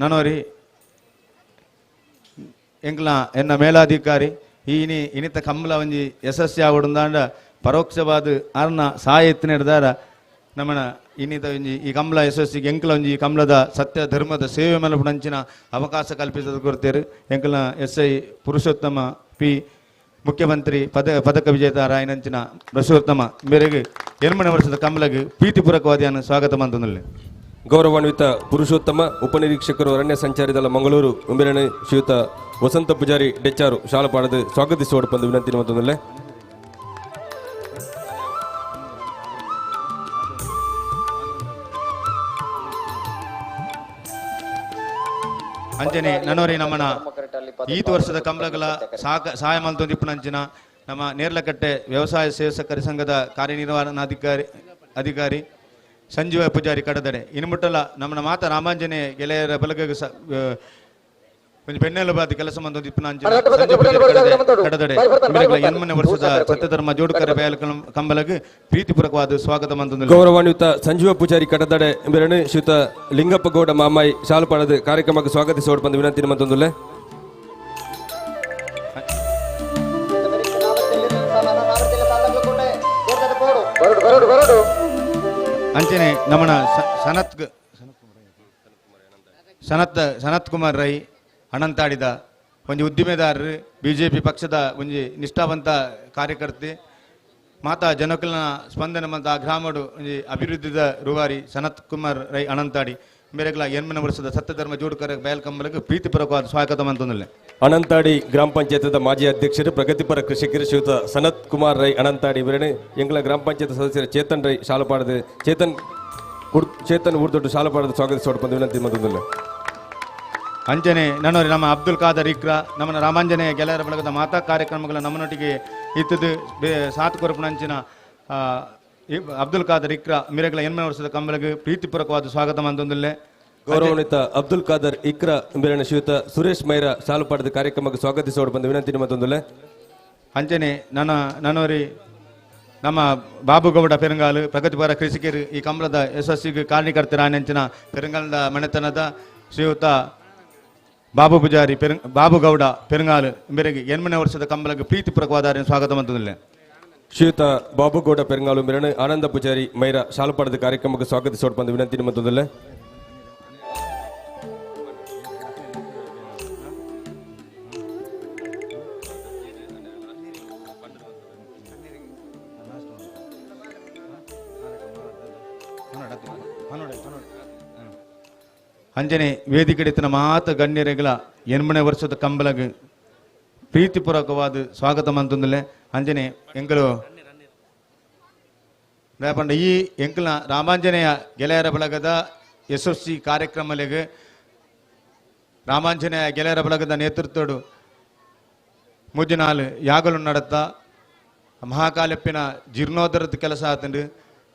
ನನೋರಿ ಎಂಕ್ಲ ಎನ್ನ ಮೇಲಾಧಿಕಾರಿ ಇನಿತ ಕಂಬಲ ಒಂಜಿ ಯಶಸ್ವಿ ಆವಡುಂದಾಂಡ ಪರೋಕ್ಷವಾದ ಅರ್ನ ಸಹಾಯ ಎತ್ತಿನ ಹಿಡ್ದಾರ ನಮ್ಮನ ಇನ್ನಿತ ಒಂಜಿ ಈ ಕಂಬಳ ಯಶಸ್ಸಿಗೆ ಎಂಕ್ಲ ಒಂಜಿ ಈ ಕಂಬಳದ ಸತ್ಯ ಧರ್ಮದ ಸೇವೆ ಮಲ್ಪನಂಚಿನ ಅವಕಾಶ ಕಲ್ಪಿಸದ ಕೊಡ್ತೇರು. ಎಂಕ್ಲ SI ಪುರುಷೋತ್ತಮ ಪಿ ಮುಖ್ಯಮಂತ್ರಿ ಪದಕ ವಿಜೇತ ರಾಯನಂಚಿನ ಪುರುಷೋತ್ತಮ ಮೇರೆಗೆ 8ನೇ ವರ್ಷದ ಕಂಬಲಗೆ ಪ್ರೀತಿಪೂರ್ವಕವಾದ ಸ್ವಾಗತ ಮಂತೊಂದುಲ್ಲೆ. ಗೌರವಾನ್ವಿತ ಪುರುಷೋತ್ತಮ ಉಪನಿರೀಕ್ಷಕರು ಅರಣ್ಯ ಸಂಚಾರಿ ದಳ ಮಂಗಳೂರು ಉಂಬಿರಣೆ ಶ್ರೀಯುತ ವಸಂತ ಪೂಜಾರಿ ಡೆಚ್ಚಾರು ಶಾಲುಪಾಡದು ಸ್ವಾಗತಿಸೋಡ್ ಬಂದು ವಿನಂತಿನ ಮಂತೊಂದುಲ್ಲೆ. ಅಂಜನೆ ನನೋರಿ ನಮ್ಮನ ಈತ ವರ್ಷದ ಕಂಬಳಗಳ ಸಹಾಯ ಮಲ್ತೊಂದಿಪ್ಪುನಂಚಿನ ನಮ್ಮ ನೇರ್ಲಕಟ್ಟೆ ವ್ಯವಸಾಯ ಸೇವಾ ಸಹಕಾರಿ ಸಂಘದ ಕಾರ್ಯನಿರ್ವಹಣಾಧಿಕಾರಿ ಸಂಜೀವ ಪೂಜಾರಿ ಕಡದಡೆ ಇನ್ನು ಮುಟ್ಟಲ್ಲ ನಮ್ಮನ ಮಾತ ರಾಮಾಂಜನೇಯ ಗೆಳೆಯರ ಬಲಗ ಒಂದು ಬೆನ್ನೆಲು ಬಾದಿ ಕೆಲಸ ಮಂದಿಪ್ಪುನಂಚಿನ ಕಡದಡೆ 8ನೇ ವರ್ಷದ ಸತ್ಯಧರ್ಮ ಜೋಡುಕರ ಬೇಲ ಕಂಬಲಗೆ ಪ್ರೀತಿಪೂರ್ವಕವಾದ ಸ್ವಾಗತ ಮಂತೊಂದು. ಗೌರವಾನ್ವಿತ ಸಂಜೀವ ಪೂಜಾರಿ ಕಡದಡೆ ಎಂಬರನೆ ಶ್ರೀಯುತ ಲಿಂಗಪ್ಪ ಗೌಡ ಮಾಮಾಯಿ ಶಾಲುಪಾಡದ ಕಾರ್ಯಕ್ರಮಕ್ಕೆ ಸ್ವಾಗತಿಸೋಡ್ ಬಂದು ವಿನಂತಿನ ಮಂತೊಂದುಲ್ಲೆ. ಅಂಚನೆ ನಮ್ಮನ ಸನತ್ ಕುಮಾರ್ ರೈ ಅನಂತಾಡಿದ ಒಂಜಿ ಉದ್ದಿಮೆದಾರರು BJP ಪಕ್ಷದ ಒಂಜಿ ನಿಷ್ಠಾವಂತ ಕಾರ್ಯಕರ್ತೆ ಮಾತಾ ಜನಕಲ್ನ ಸ್ಪಂದನ ಮಂತ ಗ್ರಾಮಡು ಒಂಜಿ ಅಭಿವೃದ್ಧಿದ ರೂವಾರಿ ಸನತ್ ಕುಮಾರ್ ರೈ ಅನಂತಾಡಿ ಮೇರೆಗಳ 8ನೇ ವರ್ಷದ ಸತ್ಯಧರ್ಮ ಜೋಡುಕರ ಬೇಲ್ ಕಂಬಲಕ್ಕೆ ಪ್ರೀತಿಪೂರ್ವಕವಾದ ಸ್ವಾಗತ ಮಂತೊಂದುಲ್ಲೆ. ಅನಂತಾಡಿ ಗ್ರಾಮ ಪಂಚಾಯತದ ಮಾಜಿ ಅಧ್ಯಕ್ಷರು ಪ್ರಗತಿಪರ ಕೃಷಿಕರು ಶ್ರೀಯುತ ಸನತ್ ಕುಮಾರ್ ರೈ ಅನಂತಾಡಿ ವಿರಣೆ ಎಂಗ್ಲ ಗ್ರಾಮ ಪಂಚಾಯತ್ ಸದಸ್ಯರು ಚೇತನ್ ರೈ ಶಾಲುಪಾಡದು ಚೇತನ್ ಊರ್ದೊಡ್ಡು ಶಾಲುಪಾಡದು ಸ್ವಾಗತಿಸೋಡ್ ಬಂದು ವಿನಂತಿ ಮಂತೊಂದುಲ್ಲೆ. ಅಂಜನೆ ನನ್ನೋರಿ ನಮ್ಮ ಅಬ್ದುಲ್ ಖಾದರ್ ಇಕ್ರಾ ನಮ್ಮನ ರಾಮಾಂಜನೇಯ ಗೆಳೆಯರ ಬಳಗದ ಮಾತಾ ಕಾರ್ಯಕ್ರಮಗಳ ನಮ್ಮನೊಟ್ಟಿಗೆ ಇತ್ತದು ಸಾತ್ ಕೊರಪುನಂಚಿನ ಅಬ್ದುಲ್ ಖಾದರ್ ಇಕ್ರಾ ಮಿರೆಗಳ 8ನೇ ವರ್ಷದ ಕಂಬಲಗೆ ಪ್ರೀತಿಪೂರ್ವಕವಾದ ಸ್ವಾಗತ ಮಂತೊಂದುಲ್ಲೆ. ಗೌರವಾನ್ವಿತ ಅಬ್ದುಲ್ ಖಾದರ್ ಇಕ್ರಾ ಎಂಬರನೆ ಶ್ರೀಯುತ ಸುರೇಶ್ ಮೈರಾ ಶಾಲುಪಾಡದ ಕಾರ್ಯಕ್ರಮಕ್ಕೆ ಸ್ವಾಗತಿಸೋಡ್ ಬಂದು ವಿನಂತಿನ ಮಂತೊಂದುಲ್ಲೆ. ಅಂಚನೆ ನನೋರಿ ನಮ್ಮ ಬಾಬುಗೌಡ ಪೆರಂಗಾಲು ಪ್ರಗತಿಪರ ಕೃಷಿಕರು ಈ ಕಂಬಳದ ಯಶಸ್ಸಿಗೆ ಕಾರಣಕರ್ತರಾನೆಂಚಿನ ಪೆರಂಗಾಲದ ಮನೆತನದ ಶ್ರೀಯುತ ಬಾಬುಗೌಡ ಪೆರಂಗಾಲು ಮೇರೆಗೆ 8ನೇ ವರ್ಷದ ಕಂಬಲಗೆ ಪ್ರೀತಿಪೂರ್ವಕವಾದ ಸ್ವಾಗತ ಮಂತೊಂದುಲ್ಲೆ. ಶ್ರೀಯುತ ಬಾಬುಗೌಡ ಪೆರಂಗಾಲು ಮೆರಣ ಆನಂದ ಪೂಜಾರಿ ಮೈರಾ ಶಾಲುಪಾಡದ ಕಾರ್ಯಕ್ರಮಕ್ಕೆ ಸ್ವಾಗತಿಸೋಡ್ ಬಂದು ವಿನಂತಿನ ಮಂತೊಂದುಲ್ಲೆ. ಅಂಜನೆ ವೇದಿಕೆ ಎತ್ತಿನ ಮಾತ ಗಣ್ಯರೆಗಳ 8ನೇ ವರ್ಷದ ಕಂಬಲಗೆ ಪ್ರೀತಿಪೂರ್ವಕವಾದ ಸ್ವಾಗತ ಮಂತಂದಲೆ ಅಂಜನೆ ಎಂಕಲು ರೇಪಂಡ ಈ ಎಂಕಲ್ನ ರಾಮಾಂಜನೇಯ ಗೆಳೆಯರ ಬಳಗದ ಯಶಸ್ವಿ ಕಾರ್ಯಕ್ರಮಗಳಿಗೆ ರಾಮಾಂಜನೇಯ ಗೆಳೆಯರ ಬಳಗದ ನೇತೃತ್ವಡು ಮುಜ್ಜಿನಾಲು ಯಾಗಲು ನಡತ್ತ ಮಹಾಕಾಲೆಪ್ಪಿನ ಜೀರ್ಣೋದ್ಧರದ ಕೆಲಸ ಆತಂಡು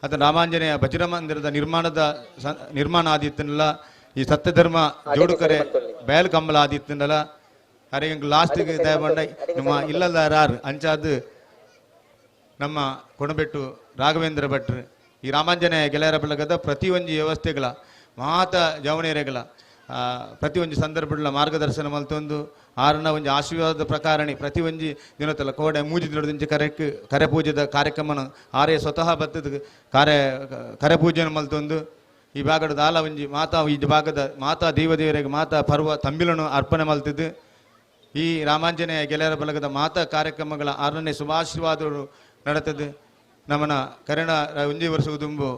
ಅದನ್ನು ರಾಮಾಂಜನೇಯ ಭಜನ ಮಂದಿರದ ನಿರ್ಮಾಣ ಆದಿತ್ತನಲ್ಲ ಈ ಸತ್ಯಧರ್ಮ ಜೋಡುಕರೆ ಬಯಲು ಕಂಬಲ ಆದಿತ್ತನಲ್ಲ ಅರೆ ಎಂಕ್ ಲಾಸ್ಟ್ಗೆ ದಯಮಾಡ ನಿಮ್ಮ ಇಲ್ಲದ ರಾರ್ ಅಂಚಾದು ನಮ್ಮ ಕೊಣಬೆಟ್ಟು ರಾಘವೇಂದ್ರ ಭಟ್ರು ಈ ರಾಮಾಂಜನೇಯ ಗೆಳೆಯರ ಬಳಗದ ಪ್ರತಿಯೊಂದು ವ್ಯವಸ್ಥೆಗಳ ಮಾತ ಜವನೇರೆಗಳ ಪ್ರತಿಯೊಂದು ಸಂದರ್ಭಗಳ ಮಾರ್ಗದರ್ಶನ ಮಲ್ತೊಂದು ಆರನ ಒಂದು ಆಶೀರ್ವಾದ ಪ್ರಕಾರಣಿ ಪ್ರತಿಯೊಂದು ದಿನತ್ತಲ್ಲ ಕೋಡೆ ಮೂಜಿ ದಿನದಿಂದ ಕರೆ ಪೂಜೆದ ಕಾರ್ಯಕ್ರಮನ ಆರೇ ಸ್ವತಃ ಬತ್ತದ ಕರೆ ಪೂಜೆನ ಮಲ್ತೊಂದು ಈ ಭಾಗದ ದಾಲ ಒಂಜಿ ಮಾತಾ ಈ ಭಾಗದ ಮಾತಾ ದೇವದೇವರಿಗೆ ಮಾತಾ ಪರ್ವ ತಂಬಿಲನು ಅರ್ಪಣೆ ಮಲ್ತಿದ್ದು ಈ ರಾಮಾಂಜನೇಯ ಗೆಳೆಯರ ಬಳಗದ ಮಾತಾ ಕಾರ್ಯಕ್ರಮಗಳ 6ನೇ ಶುಭಾಶೀರ್ವಾದಗಳು ನಡತದೆ ನಮ್ಮನ ಕನ್ನಡ ಒಂಜಿ ವರ್ಷ ತುಂಬು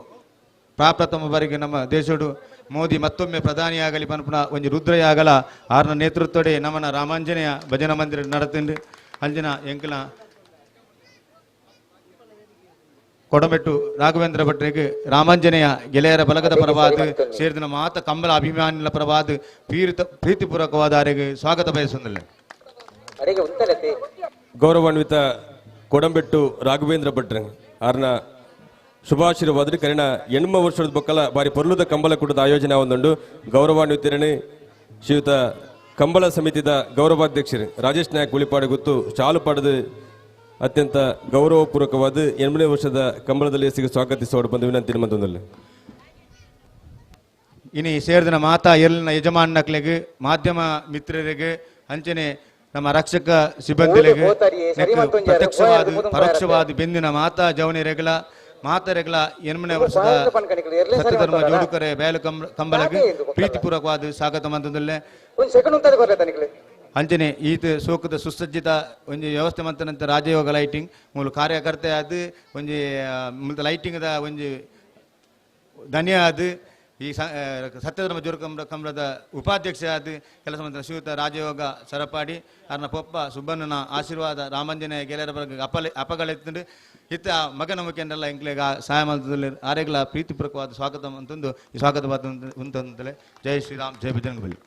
ಪ್ರಪ್ರಥಮ ಬಾರಿಗೆ ನಮ್ಮ ದೇಶಡು ಮೋದಿ ಮತ್ತೊಮ್ಮೆ ಪ್ರಧಾನಿಯಾಗಲಿ ಪನ್ಪುನ ಒಂಜಿ ರುದ್ರಯಾಗಲ 6ನ ನೇತೃತ್ವಡೆ ನಮ್ಮನ ರಾಮಾಂಜನೇಯ ಭಜನ ಮಂದಿರ ನಡತಂಡು ಅಂಜನ ಎಂಕಲ ಕೊಡಮೆಟ್ಟು ರಾಘವೇಂದ್ರ ಭಟ್ರಿಗೆ ರಾಮಾಂಜನೇಯ ಗೆಳೆಯರ ಬಲಗದ ಪರವಾದ ಸೇರಿದ ಮಾತ ಕಂಬಲ ಅಭಿಮಾನಿಗಳ ಪರವಾದ ಪ್ರೀತಿಪೂರ್ವಕವಾದ ಆರೆಗೆ ಸ್ವಾಗತ ಬಯಸುವುದಿಲ್ಲ. ಗೌರವಾನ್ವಿತ ಕೊಡಂಬೆಟ್ಟು ರಾಘವೇಂದ್ರ ಭಟ್ರು ಆರ್ನ ಶುಭಾಶೀರ್ವಾದ ಕರೆನ 8ನೇ ವರ್ಷದ ಬೊಕ್ಕಲ ಬಾರಿ ಪೊರ್ಲುದ ಕಂಬಲ ಕೂಟದ ಆಯೋಜನೆ ಒಂದುಂಡು ಗೌರವಾನ್ವಿತರನೆ ಶ್ರೀಯುತ ಕಂಬಳ ಸಮಿತಿದ ಗೌರವಾಧ್ಯಕ್ಷರು ರಾಜೇಶ್ ನಾಯಕ್ ಉಳಿಪಾಡು ಗೊತ್ತು ಶಾಲು ಪಡೆದು ಅತ್ಯಂತ ಗೌರವಪೂರ್ವಕವಾದ 8ನೇ ವರ್ಷದ ಕಂಬಳದಲ್ಲಿ ಹೆಸರಿಗೆ ಸ್ವಾಗತಿಸೋಡು ಬಂದು ವಿನಂತಿ ಮಂತೊಂದಲ್ಲಿ ಇನಿ ಸೇರಿದ ಮಾತಾ ಎಲ್ಲಿನ ಯಜಮಾನಕ್ಲೆಗೆ ಮಾಧ್ಯಮ ಮಿತ್ರರಿಗೆ ಅಂಚನೆ ನಮ್ಮ ರಕ್ಷಕ ಸಿಬ್ಬಂದಿಗಳಿಗೆ ಪ್ರತ್ಯಕ್ಷವಾದ ಪರೋಕ್ಷವಾದ ಬೆಂದಿನ ಮಾತಾ ಜವನಿರೆಗಳ ಮಾತರೆಗಳ 8ನೇ ವರ್ಷದ ಸತ್ಯಧರ್ಮ ಜೋಡುಕರೆ ಬಯಲು ಕಂಬಲಗೆ ಪ್ರೀತಿಪೂರ್ವಕವಾದ ಸ್ವಾಗತ ಮಂತಂದಲ್ಲೇ ಅಂಚನೆ ಈತ ಸೋಕದ ಸುಸಜ್ಜಿತ ಒಂದು ವ್ಯವಸ್ಥೆ ಮಂತನಂತ ರಾಜಯೋಗ ಲೈಟಿಂಗ್ ಮೂಲ ಕಾರ್ಯಕರ್ತೆ ಅದು ಒಂದು ಮೂಲದ ಲೈಟಿಂಗ್ದ ಒಂದು ಧನ್ಯ ಅದು ಈ ಸತ್ಯಧರ್ಮ ಜೋರು ಕಂಬಳದ ಉಪಾಧ್ಯಕ್ಷ ಅದು ಕೆಲಸ ಮಂತ್ರ ಶ್ರೀಯುತ ರಾಜಯೋಗ ಸರಪಾಡಿ ಅರ್ನ ಪೊಪ್ಪ ಸುಬ್ಬಣ್ಣನ ಆಶೀರ್ವಾದ ರಾಮಾಂಜನೇಯ ಗೆಳೆಯರ ಬಗ್ಗೆ ಅಪಗಳೆತ್ತಂಡು ಇತ್ತ ಮಗನ ಮುಖೇನೆಲ್ಲ ಎಂಕ್ಲೆಗ ಸಹಾಯ ಮಾಡ್ತದಲ್ಲಿ ಆರೆಗಳ ಪ್ರೀತಿಪೂರ್ವಕವಾದ ಸ್ವಾಗತ ಅಂತಂದು ಈ ಸ್ವಾಗತ ಉಂಟಂತಲೇ ಜೈ ಶ್ರೀರಾಮ್ ಜೈ ಬಜರಂಗಬಲಿ.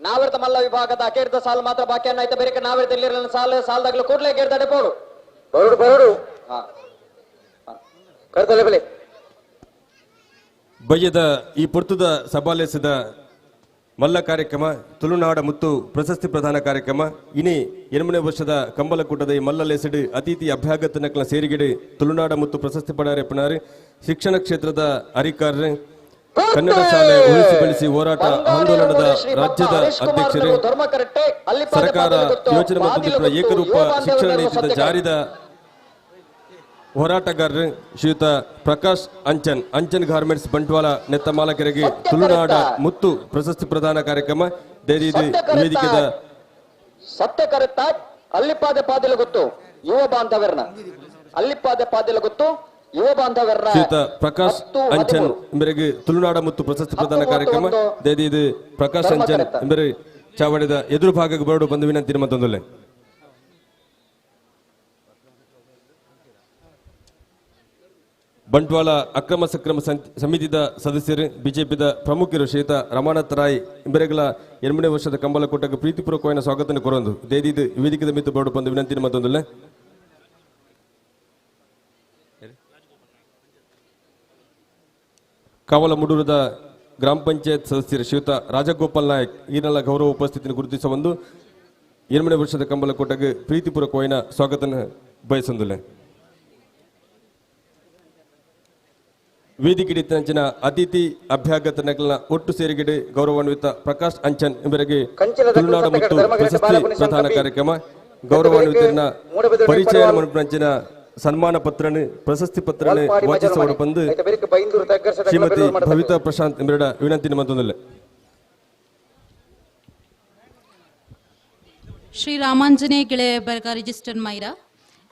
ನಾವಿರ್ತ ಮಲ್ಲ ವಿಭಾಗದ ಕೇಳಿದ ಸಾಲು ಮಾತ್ರ ಬಾಕಿಯನ್ನ ಆಯ್ತಾ ಬೇರೆ ನಾವಿರ್ತ ಇಲ್ಲಿರಲ್ಲ ಸಾಲದಾಗ್ಲೂ ಕೂಡಲೇ ಗೆರ್ದಾಡೆ ಬೋಡು ಬರೋಡು ಕರ್ತಲೆ ಬೆಲೆ ಬಯ್ಯದ ಈ ಪುರ್ತದ ಸಭಾಲೇಸದ ಮಲ್ಲ ಕಾರ್ಯಕ್ರಮ ತುಳುನಾಡ ಮತ್ತು ಪ್ರಶಸ್ತಿ ಪ್ರದಾನ ಕಾರ್ಯಕ್ರಮ ಇನಿ 8ನೇ ವರ್ಷದ ಕಂಬಲಕೂಟದ ಈ ಮಲ್ಲ ಲೆಸಡು ಅತಿಥಿ ಅಭ್ಯಾಗತ ನಕಲ ಸೇರಿಗೆಡೆ ತುಳುನಾಡ ಮತ್ತು ಪ್ರಶಸ್ತಿ ಪಡಾರೆ ಪುನಾರು ಶಿಕ್ಷಣ ಕ್ಷೇತ್ರದ ಅಧಿಕಾರರು ಕನ್ನಡ ಶಾಲೆ ಉಳಿಸಿ ಬೆಳೆಸಿ ಹೋರಾಟ ಆಂದೋಲನದ ರಾಜ್ಯದ ಅಧ್ಯಕ್ಷರು ಸರ್ಕಾರ ಯೋಜನೆ ಮತ್ತು ಏಕರೂಪ ಶಿಕ್ಷಣ ನೀತಿದ ಜಾರಿದ ಹೋರಾಟಗಾರರು ಶ್ರೀಯುತ ಪ್ರಕಾಶ್ ಅಂಚನ್ ಗಾರ್ಮೆಂಟ್ಸ್ ಬಂಟ್ವಾಳ ನೆತ್ತ ಮಾಲಕರಿಗೆ ತುಳುನಾಡ ಮುತ್ತು ಪ್ರಶಸ್ತಿ ಪ್ರದಾನ ಕಾರ್ಯಕ್ರಮ ವೇದಿಕೆದ ಸತ್ಯಕರೆತ್ತ ಅಲ್ಲಿಪಾದೆ ಪಾದೆಲ ಗೊತ್ತು ಯುವ ಬಾಂಧವ್ಯರನ್ನ ಅಲ್ಲಿಪಾದೆ ಪಾದೆಲ ಗೊತ್ತು ಯುವ ಬಾಂಧವ್ಯರ ಶ್ರೀಯುತ ಪ್ರಕಾಶ್ ಅಂಚನ್ ಮೇರೆಗೆ ತುಳುನಾಡ ಮುತ್ತು ಪ್ರಶಸ್ತಿ ಪ್ರದಾನ ಕಾರ್ಯಕ್ರಮ ಇದು ಪ್ರಕಾಶ್ ಅಂಚನ್ ಮೇರೆ ಚಾವಡಿದ ಎದುರು ಭಾಗಕ್ಕೆ ಬರಡು ಬಂದು ವಿನಂತಿ ಮತ್ತೊಂದಲ್ಲೇ ಬಂಟ್ವಾಳ ಅಕ್ರಮ ಸಕ್ರಮ ಸಮಿತಿದ ಸದಸ್ಯರು ಬಿಜೆಪಿದ ಪ್ರಮುಖರು ಶ್ರೀಯುತ ರಮಾನಾಥ್ ರಾಯ್ ಇಂಬರೆಗಳ 8ನೇ ವರ್ಷದ ಕಂಬಲಕೂಟಕ್ಕೆ ಪ್ರೀತಿಪೂರ್ವಕವಾದ ಸ್ವಾಗತ ಕೊರೊಂದು ದೇದಿದು ವೇದಿಕೆದ ಮಿತ್ತು ಬೋರ್ಡು ಬಂದು ವಿನಂತಿ ಮತ್ತೊಂದಲ್ಲ ಕಾವಲ ಮುಡೂರದ ಗ್ರಾಮ ಪಂಚಾಯತ್ ಸದಸ್ಯರು ಶ್ರೀಯುತ ರಾಜಗೋಪಾಲ್ ನಾಯಕ್ ಈನೆಲ್ಲ ಗೌರವ ಉಪಸ್ಥಿತಿಯನ್ನು ಗುರುತಿಸುವ ಒಂದು 8ನೇ ವರ್ಷದ ಕಂಬಲಕೂಟಕ್ಕೆ ಪ್ರೀತಿಪೂರ್ವಕವಾದ ಸ್ವಾಗತ ಬಯಸೊಂದಿಲ್ಲ ವೇದಿಕೆಡಿತಂಚಿನ ಅತಿಥಿ ಅಭ್ಯಾಗತ ನಕಲನ ಒಟ್ಟು ಸೇರಿಗೆಡೆ ಗೌರವಾನ್ವಿತ ಪ್ರಕಾಶ್ ಅಂಚನ್ ಇವರಿಗೆ ತುಳುನಾಡ ಮತ್ತು ಪ್ರಶಸ್ತಿ ಪ್ರದಾನ ಕಾರ್ಯಕ್ರಮ ಗೌರವಾನ್ವಿತರನ್ನ ಪರಿಚಯ ಮನಪಂಚಿನ ಸನ್ಮಾನ ಪತ್ರನು ಪ್ರಶಸ್ತಿ ಪತ್ರನು ವಾಚಿಸುವ ಬಂದು ಶ್ರೀಮತಿ ಭವಿತಾ ಪ್ರಶಾಂತ್ ಇವರ ವಿನಂತಿ ಮತ್ತೊಂದಲ್ಲ ಶ್ರೀ ರಾಮಾಂಜನೇಯ ಗೆಳೆಯ ಬರ್ಗ ರಿಜಿಸ್ಟರ್ ಮೈರಾ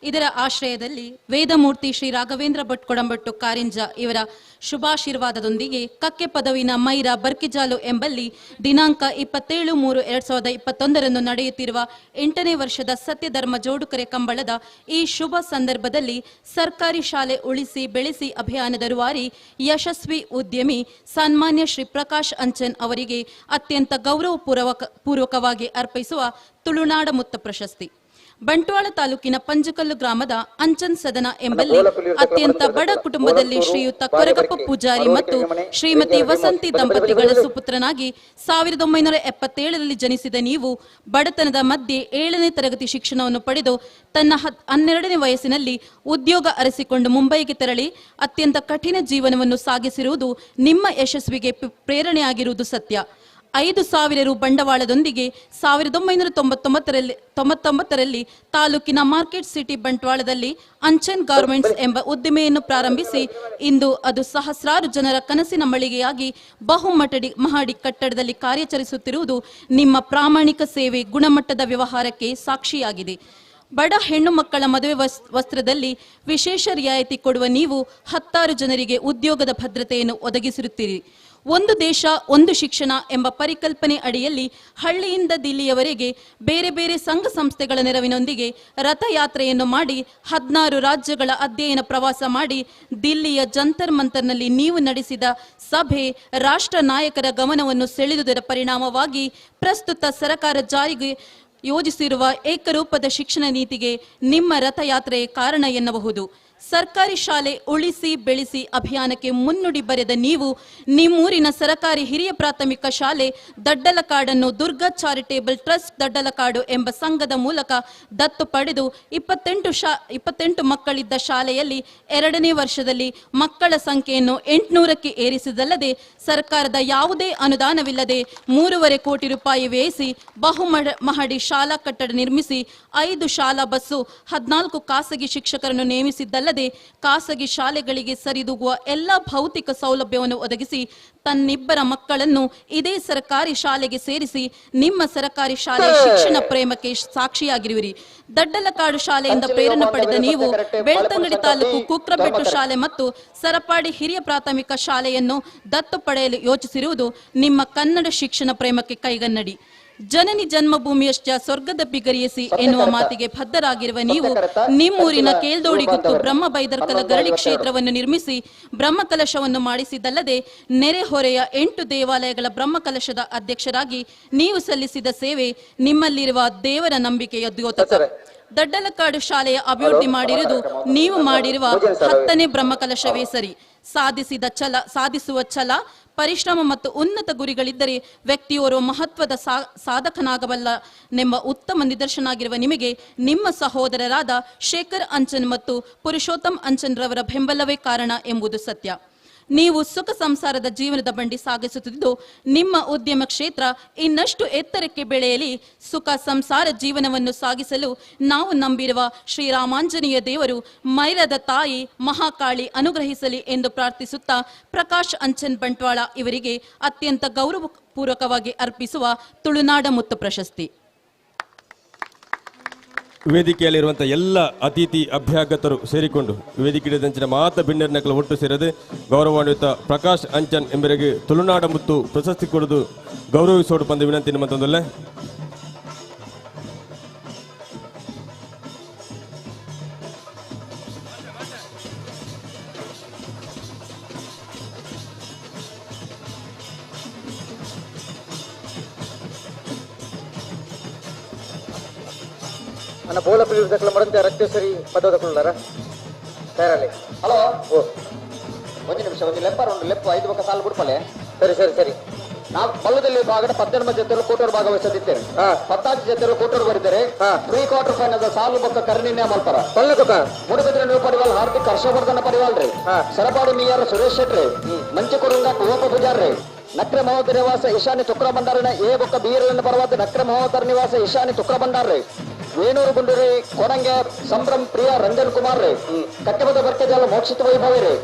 ಇದರ ಆಶ್ರಯದಲ್ಲಿ ವೇದಮೂರ್ತಿ ಶ್ರೀ ರಾಘವೇಂದ್ರ ಭಟ್ ಕೊಡಂಬಟ್ಟು ಕಾರಿಂಜ ಇವರ ಶುಭಾಶೀರ್ವಾದದೊಂದಿಗೆ ಕಕ್ಕೆ ಪದವಿನ ಮೈರಾ ಬರ್ಕಿಜಾಲು ಎಂಬಲ್ಲಿ ದಿನಾಂಕ 27/3/2021 ನಡೆಯುತ್ತಿರುವ 8ನೇ ವರ್ಷದ ಸತ್ಯಧರ್ಮ ಜೋಡುಕರೆ ಕಂಬಳದ ಈ ಶುಭ ಸಂದರ್ಭದಲ್ಲಿ ಸರ್ಕಾರಿ ಶಾಲೆ ಉಳಿಸಿ ಬೆಳೆಸಿ ಅಭಿಯಾನದ ರೂವಾರಿ ಯಶಸ್ವಿ ಉದ್ಯಮಿ ಸನ್ಮಾನ್ಯ ಶ್ರೀ ಪ್ರಕಾಶ್ ಅಂಚನ್ ಅವರಿಗೆ ಅತ್ಯಂತ ಗೌರವಪೂರ್ವಕವಾಗಿ ಅರ್ಪಿಸುವ ತುಳುನಾಡ ಮುತ್ತ ಪ್ರಶಸ್ತಿ. ಬಂಟ್ವಾಳ ತಾಲೂಕಿನ ಪಂಜಕಲ್ಲು ಗ್ರಾಮದ ಅಂಚನ್ ಸದನ ಎಂಬಲ್ಲಿ ಅತ್ಯಂತ ಬಡ ಕುಟುಂಬದಲ್ಲಿ ಶ್ರೀಯುತ ಕೊರಗಪ್ಪ ಪೂಜಾರಿ ಮತ್ತು ಶ್ರೀಮತಿ ವಸಂತಿ ದಂಪತಿಗಳ ಸುಪುತ್ರನಾಗಿ 1977ರಲ್ಲಿ ಜನಿಸಿದ ನೀವು ಬಡತನದ ಮಧ್ಯೆ 7ನೇ ತರಗತಿ ಶಿಕ್ಷಣವನ್ನು ಪಡೆದು ತನ್ನ 12ನೇ ವಯಸ್ಸಿನಲ್ಲಿ ಉದ್ಯೋಗ ಅರಸಿಕೊಂಡು ಮುಂಬೈಗೆ ತೆರಳಿ ಅತ್ಯಂತ ಕಠಿಣ ಜೀವನವನ್ನು ಸಾಗಿಸಿರುವುದು ನಿಮ್ಮ ಯಶಸ್ವಿಗೆ ಪ್ರೇರಣೆಯಾಗಿರುವುದು ಸತ್ಯ. 5,000 ರು ಬಂಡವಾಳದೊಂದಿಗೆ 1999ರಲ್ಲಿ ತಾಲೂಕಿನ ಮಾರ್ಕೆಟ್ ಸಿಟಿ ಬಂಟ್ವಾಳದಲ್ಲಿ ಅಂಚನ್ ಗಾರ್ಮೆಂಟ್ಸ್ ಎಂಬ ಉದ್ದಿಮೆಯನ್ನು ಪ್ರಾರಂಭಿಸಿ ಇಂದು ಅದು ಸಹಸ್ರಾರು ಜನರ ಕನಸಿನ ಮಳಿಗೆಯಾಗಿ ಮಹಡಿ ಕಟ್ಟಡದಲ್ಲಿ ಕಾರ್ಯಾಚರಿಸುತ್ತಿರುವುದು ನಿಮ್ಮ ಪ್ರಾಮಾಣಿಕ ಸೇವೆ ಗುಣಮಟ್ಟದ ವ್ಯವಹಾರಕ್ಕೆ ಸಾಕ್ಷಿಯಾಗಿದೆ. ಬಡ ಹೆಣ್ಣು ಮಕ್ಕಳ ಮದುವೆ ವಸ್ತ್ರದಲ್ಲಿ ವಿಶೇಷ ರಿಯಾಯಿತಿ ಕೊಡುವ ನೀವು 10 ಜನರಿಗೆ ಉದ್ಯೋಗದ ಭದ್ರತೆಯನ್ನು ಒದಗಿಸಿರುತ್ತೀರಿ. ಒಂದು ದೇಶ ಒಂದು ಶಿಕ್ಷಣ ಎಂಬ ಪರಿಕಲ್ಪನೆ ಅಡಿಯಲ್ಲಿ ಹಳ್ಳಿಯಿಂದ ದಿಲ್ಲಿಯವರೆಗೆ ಬೇರೆ ಬೇರೆ ಸಂಘ ಸಂಸ್ಥೆಗಳ ನೆರವಿನೊಂದಿಗೆ ರಥಯಾತ್ರೆಯನ್ನು ಮಾಡಿ 16 ರಾಜ್ಯಗಳ ಅಧ್ಯಯನ ಪ್ರವಾಸ ಮಾಡಿ ದಿಲ್ಲಿಯ ಜಂತರ್ ಮಂತರ್ನಲ್ಲಿ ನೀವು ನಡೆಸಿದ ಸಭೆ ರಾಷ್ಟ್ರ ನಾಯಕರ ಗಮನವನ್ನು ಸೆಳೆದುದರ ಪರಿಣಾಮವಾಗಿ ಪ್ರಸ್ತುತ ಸರ್ಕಾರ ಜಾರಿಗೆ ಯೋಜಿಸಿರುವ ಏಕರೂಪದ ಶಿಕ್ಷಣ ನೀತಿಗೆ ನಿಮ್ಮ ರಥಯಾತ್ರೆಯೇ ಕಾರಣ ಎನ್ನಬಹುದು. ಸರ್ಕಾರಿ ಶಾಲೆ ಉಳಿಸಿ ಬೆಳೆಸಿ ಅಭಿಯಾನಕ್ಕೆ ಮುನ್ನುಡಿ ಬರೆದ ನೀವು ನಿಮ್ಮೂರಿನ ಸರ್ಕಾರಿ ಹಿರಿಯ ಪ್ರಾಥಮಿಕ ಶಾಲೆ ದಡ್ಡಲಕಾಡನ್ನು ದುರ್ಗಾ ಚಾರಿಟೇಬಲ್ ಟ್ರಸ್ಟ್ ದಡ್ಡಲಕಾಡು ಎಂಬ ಸಂಘದ ಮೂಲಕ ದತ್ತು ಪಡೆದು 28 ಮಕ್ಕಳಿದ್ದ ಶಾಲೆಯಲ್ಲಿ 2ನೇ ವರ್ಷದಲ್ಲಿ ಮಕ್ಕಳ ಸಂಖ್ಯೆಯನ್ನು 800ಕ್ಕೆ ಏರಿಸಿದಲ್ಲದೆ ಸರ್ಕಾರದ ಯಾವುದೇ ಅನುದಾನವಿಲ್ಲದೆ 3.5 ಕೋಟಿ ರೂಪಾಯಿ ವ್ಯಯಿಸಿ ಬಹುಮಹಡಿ ಶಾಲಾ ಕಟ್ಟಡ ನಿರ್ಮಿಸಿ 5 ಶಾಲಾ ಬಸ್ಸು 14 ಖಾಸಗಿ ಶಿಕ್ಷಕರನ್ನು ನೇಮಿಸಿದ್ದಲ್ಲದೆ ಖಾಸಗಿ ಶಾಲೆಗಳಿಗೆ ಸರಿದೂಗುವ ಎಲ್ಲ ಭೌತಿಕ ಸೌಲಭ್ಯವನ್ನು ಒದಗಿಸಿ ತನ್ನಿಬ್ಬರ ಮಕ್ಕಳನ್ನು ಇದೇ ಸರ್ಕಾರಿ ಶಾಲೆಗೆ ಸೇರಿಸಿ ನಿಮ್ಮ ಸರ್ಕಾರಿ ಶಾಲೆಯ ಶಿಕ್ಷಣ ಪ್ರೇಮಕ್ಕೆ ಸಾಕ್ಷಿಯಾಗಿರುವಿರಿ. ದಡ್ಡಲಕಾಡು ಶಾಲೆಯಿಂದ ಪ್ರೇರಣೆ ಪಡೆದ ನೀವು ಬೆಳ್ತಂಗಡಿ ತಾಲೂಕು ಕುಕ್ರಬೆಟ್ಟು ಶಾಲೆ ಮತ್ತು ಸರಪಾಡಿ ಹಿರಿಯ ಪ್ರಾಥಮಿಕ ಶಾಲೆಯನ್ನು ದತ್ತು ಪಡೆಯಲು ಯೋಚಿಸಿರುವುದು ನಿಮ್ಮ ಕನ್ನಡ ಶಿಕ್ಷಣ ಪ್ರೇಮಕ್ಕೆ ಕೈಗನ್ನಡಿ. ಜನನಿ ಜನ್ಮಭೂಮಿಯಷ್ಟ ಸ್ವರ್ಗದ ಬಿಗರಿಯಿಸಿ ಎನ್ನುವ ಮಾತಿಗೆ ಬದ್ಧರಾಗಿರುವ ನೀವು ನಿಮ್ಮೂರಿನ ಕೇಳ್ದೋಡಿಗುತ್ತು ಬ್ರಹ್ಮ ಬೈದರ್ಕಲ ಗರಳಿ ಕ್ಷೇತ್ರವನ್ನು ನಿರ್ಮಿಸಿ ಬ್ರಹ್ಮಕಲಶವನ್ನು ಮಾಡಿಸಿದ್ದಲ್ಲದೆ ನೆರೆಹೊರೆಯ 8 ದೇವಾಲಯಗಳ ಬ್ರಹ್ಮಕಲಶದ ಅಧ್ಯಕ್ಷರಾಗಿ ನೀವು ಸಲ್ಲಿಸಿದ ಸೇವೆ ನಿಮ್ಮಲ್ಲಿರುವ ದೇವರ ನಂಬಿಕೆಯ ದ್ಯೋತಕ. ದಡ್ಡಲಕಾಡು ಶಾಲೆಯ ಅಭಿವೃದ್ಧಿ ಮಾಡಿರುವುದು ನೀವು ಮಾಡಿರುವ 10ನೇ ಬ್ರಹ್ಮಕಲಶವೇ ಸರಿ. ಸಾಧಿಸುವ ಛಲ ಪರಿಶ್ರಮ ಮತ್ತು ಉನ್ನತ ಗುರಿಗಳಿದ್ದರೆ ವ್ಯಕ್ತಿಯೋರ್ವ ಮಹತ್ವದ ಸಾಧಕನಾಗಬಲ್ಲನೆಂಬ ಉತ್ತಮ ನಿದರ್ಶನ ಆಗಿರುವ ನಿಮಗೆ ನಿಮ್ಮ ಸಹೋದರರಾದ ಶೇಖರ್ ಅಂಚನ್ ಮತ್ತು ಪುರುಷೋತ್ತಮ್ ಅಂಚನ್ ರವರ ಬೆಂಬಲವೇ ಕಾರಣ ಎಂಬುದು ಸತ್ಯ. ನೀವು ಸುಖ ಸಂಸಾರದ ಜೀವನದ ಬಂಡಿ ಸಾಗಿಸುತ್ತಿದ್ದು ನಿಮ್ಮ ಉದ್ಯಮ ಕ್ಷೇತ್ರ ಇನ್ನಷ್ಟು ಎತ್ತರಕ್ಕೆ ಬೆಳೆಯಲಿ. ಸುಖ ಸಂಸಾರ ಜೀವನವನ್ನು ಸಾಗಿಸಲು ನಾವು ನಂಬಿರುವ ಶ್ರೀರಾಮಾಂಜನೇಯ ದೇವರು ಮೈರದ ತಾಯಿ ಮಹಾಕಾಳಿ ಅನುಗ್ರಹಿಸಲಿ ಎಂದು ಪ್ರಾರ್ಥಿಸುತ್ತಾ ಪ್ರಕಾಶ್ ಅಂಚನ್ ಬಂಟ್ವಾಳ ಇವರಿಗೆ ಅತ್ಯಂತ ಗೌರವಪೂರ್ವಕವಾಗಿ ಅರ್ಪಿಸುವ ತುಳುನಾಡ ಮುತ್ತು ಪ್ರಶಸ್ತಿ. ವೇದಿಕೆಯಲ್ಲಿರುವಂತಹ ಎಲ್ಲ ಅತಿಥಿ ಅಭ್ಯಾಗತರು ಸೇರಿಕೊಂಡು ವೇದಿಕೆಯಂಚಿನ ಮಾತ ಬಿನ್ನರ್ನಕಲ ಒಟ್ಟು ಸೇರದೆ ಗೌರವಾನ್ವಿತ ಪ್ರಕಾಶ್ ಅಂಚನ್ ಎಂಬರಿಗೆ ತುಳುನಾಡ ಮುತ್ತು ಪ್ರಶಸ್ತಿ ಕೊಡುದು ಗೌರವಿಸೋಡು ಬಂದ ವಿನಂತಿ ನಿಮ್ಮತ್ತೊಂದಲ್ಲೇ. ಅನ್ನ ಬೋಲ ಪಿಳಿದಕ್ಕಲ ಮರಂತೆ ರಕ್ತೇಶ್ವರಿ ಪದದಕ್ಕುಳ್ಳಾರ ತಯಾರಲ್ಲಿ. ಹಲೋ ಒಂದು ನಿಮಿಷ, ಒಂದು ಲೆಪ್ಪರ್ ಒಂದು ಲೆಪ್ಪ 5 ಪಕ್ಕ ಸಾಲು ಬಿಡ್ಪಲೆ. ಸರಿ ನಾವು ಬಲ್ಲದಲ್ಲಿ ಭಾಗದ 18 ಜೊತೆಗಳು Kotur ಭಾಗವಹಿಸುತ್ತಿದ್ದೇವೆ. 14 ಜೊತೆಗಳು Kotur ಬರಿದ್ದಾರೆ. Pre quarter final ಸಾಲು ಬೊಕ್ಕ ಕರ್ಣಿನ್ಯ ಮಲ್ಪರ ಮುಡುಬಿದ್ರೆ ನೀವು ಪಡಿವಾಲ್ ಹಾರ್ದಿಕ್ ಹರ್ಷವರ್ಧನ ಪಡಿವಾಲ್ ರೀ, ಸರಪಾಡಿ ಮೀಯಾರ ಸುರೇಶ್ ಶೆಟ್ಟಿ, ಮಂಚಕುರುಂಗ ಕುವಪ್ಪ ಪೂಜಾರ್ ರೀ, ನಕ್ರೆ ಮಹೋದರ ನಿವಾಸ ಈಶಾನಿ ತುಕ್ರ ಬಂಡಾರನ ಎ ಬೊಕ್ಕ ಬೀರಲಿನ ಪರವಾದ ನಕ್ರೆ ಮಹೋದರ ನಿವಾಸ ಈಶಾನಿ ತುಕ್ರ ಬಂಡಾರ್ ರೀ, ವೇಣೂರು ಗುಂಡೂರಿ ಕೊಡಂಗೆ ಸಂಭ್ರಮ್ ಪ್ರಿಯ ರಂಜನ್ ಕುಮಾರ್ ರೀ, ಕಟ್ಟೆಬದ ಬರ್ಕೆ ಜಾಲ ಮೋಕ್ಷಿತ ವೈಭವಿ ರೀ,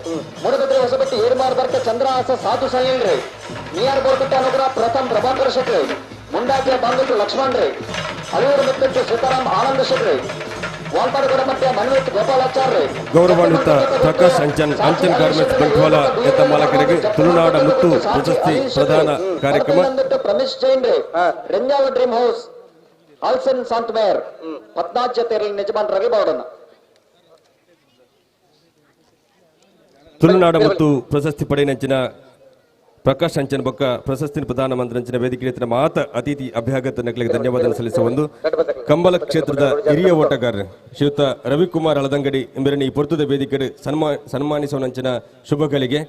ಮುಡುಬಿದ್ರೆ ಹೊಸಬಟ್ಟಿ ಏರ್ಮಾರ್ ಬರ್ಕೆ ಚಂದ್ರಹಾಸ ಸಾಧು ಸೈಲ್ ರೀ, ನಿಯರ್ ಬೋರ್ಬಿಟ್ಟ ಅನುಗ್ರಹ ಪ್ರಥಮ್ ಪ್ರಭಾಕರ ಶೆಟ್ಟಿ, ಮುಂಡಾಕಿಯ ಬಾಂಧವ್ಯ ಲಕ್ಷ್ಮಣ್ ರೀ, ಅಳಿಯೂರು ಮಿತ್ತಟ್ಟು ಸೀತಾರಾಮ್ ಆನಂದ ಶೆಟ್ಟಿ, ವಾಲ್ಪಾಡಿ ಕೂಡ ಮಧ್ಯ ಮನವಿಟ್ಟು ಗೋಪಾಲಾಚಾರ್ಯ ಗೌರವಾನ್ವಿತ ಪ್ರಕಾಶ್ ಅಂಚನ್ ಗಾರ್ಮೆಂಟ್ಸ್ ಬಂಟ್ವಾಳ ಎತ್ತ ಮಾಲಕರಿಗೆ ತುಳುನಾಡ ಮುತ್ತು ಪ್ರಶಸ್ತಿ ಪ್ರದಾನ ಕಾರ್ಯಕ್ರಮ. ಪ್ರಮೇಶ್ ಜೈನ್ ರೆಂಜಾವ ಡ್ರೀಮ್ ಹೌಸ್ ಆಲ್ಸನ್ ಸಾಂತ್ಮೇರ್ 14 ಜೊತೆಯಲ್ಲಿ ಯಜಮಾನರಾಗಿ ಬಾಡೋಣ. ತುಳುನಾಡ ಮತ್ತು ಪ್ರಶಸ್ತಿ ಪಡೆಯಿನಂಚಿನ ಪ್ರಕಾಶ್ ಅಂಚನ್ ಬೊಕ್ಕ ಪ್ರಶಸ್ತಿ ಪ್ರಧಾನ ಮಂತ್ರಿ ವೇದಿಕೆ ಮಾತ ಅತಿಥಿ ಅಭ್ಯಾಗತ ನಕಲಿಗೆ ಧನ್ಯವಾದ ಸಲ್ಲಿಸುವ ಒಂದು ಕಂಬಲ ಕ್ಷೇತ್ರದ ಹಿರಿಯ ಓಟಗಾರರು ಶ್ರೀಯುತ ರವಿಕುಮಾರ್ ಅಳದಂಗಡಿ ಎಂಬರನಿ ಪೊರ್ತುದ ವೇದಿಕೆ ಸನ್ಮಾನಿಸುವಂಚಿನ ಶುಭಗಳಿಗೆ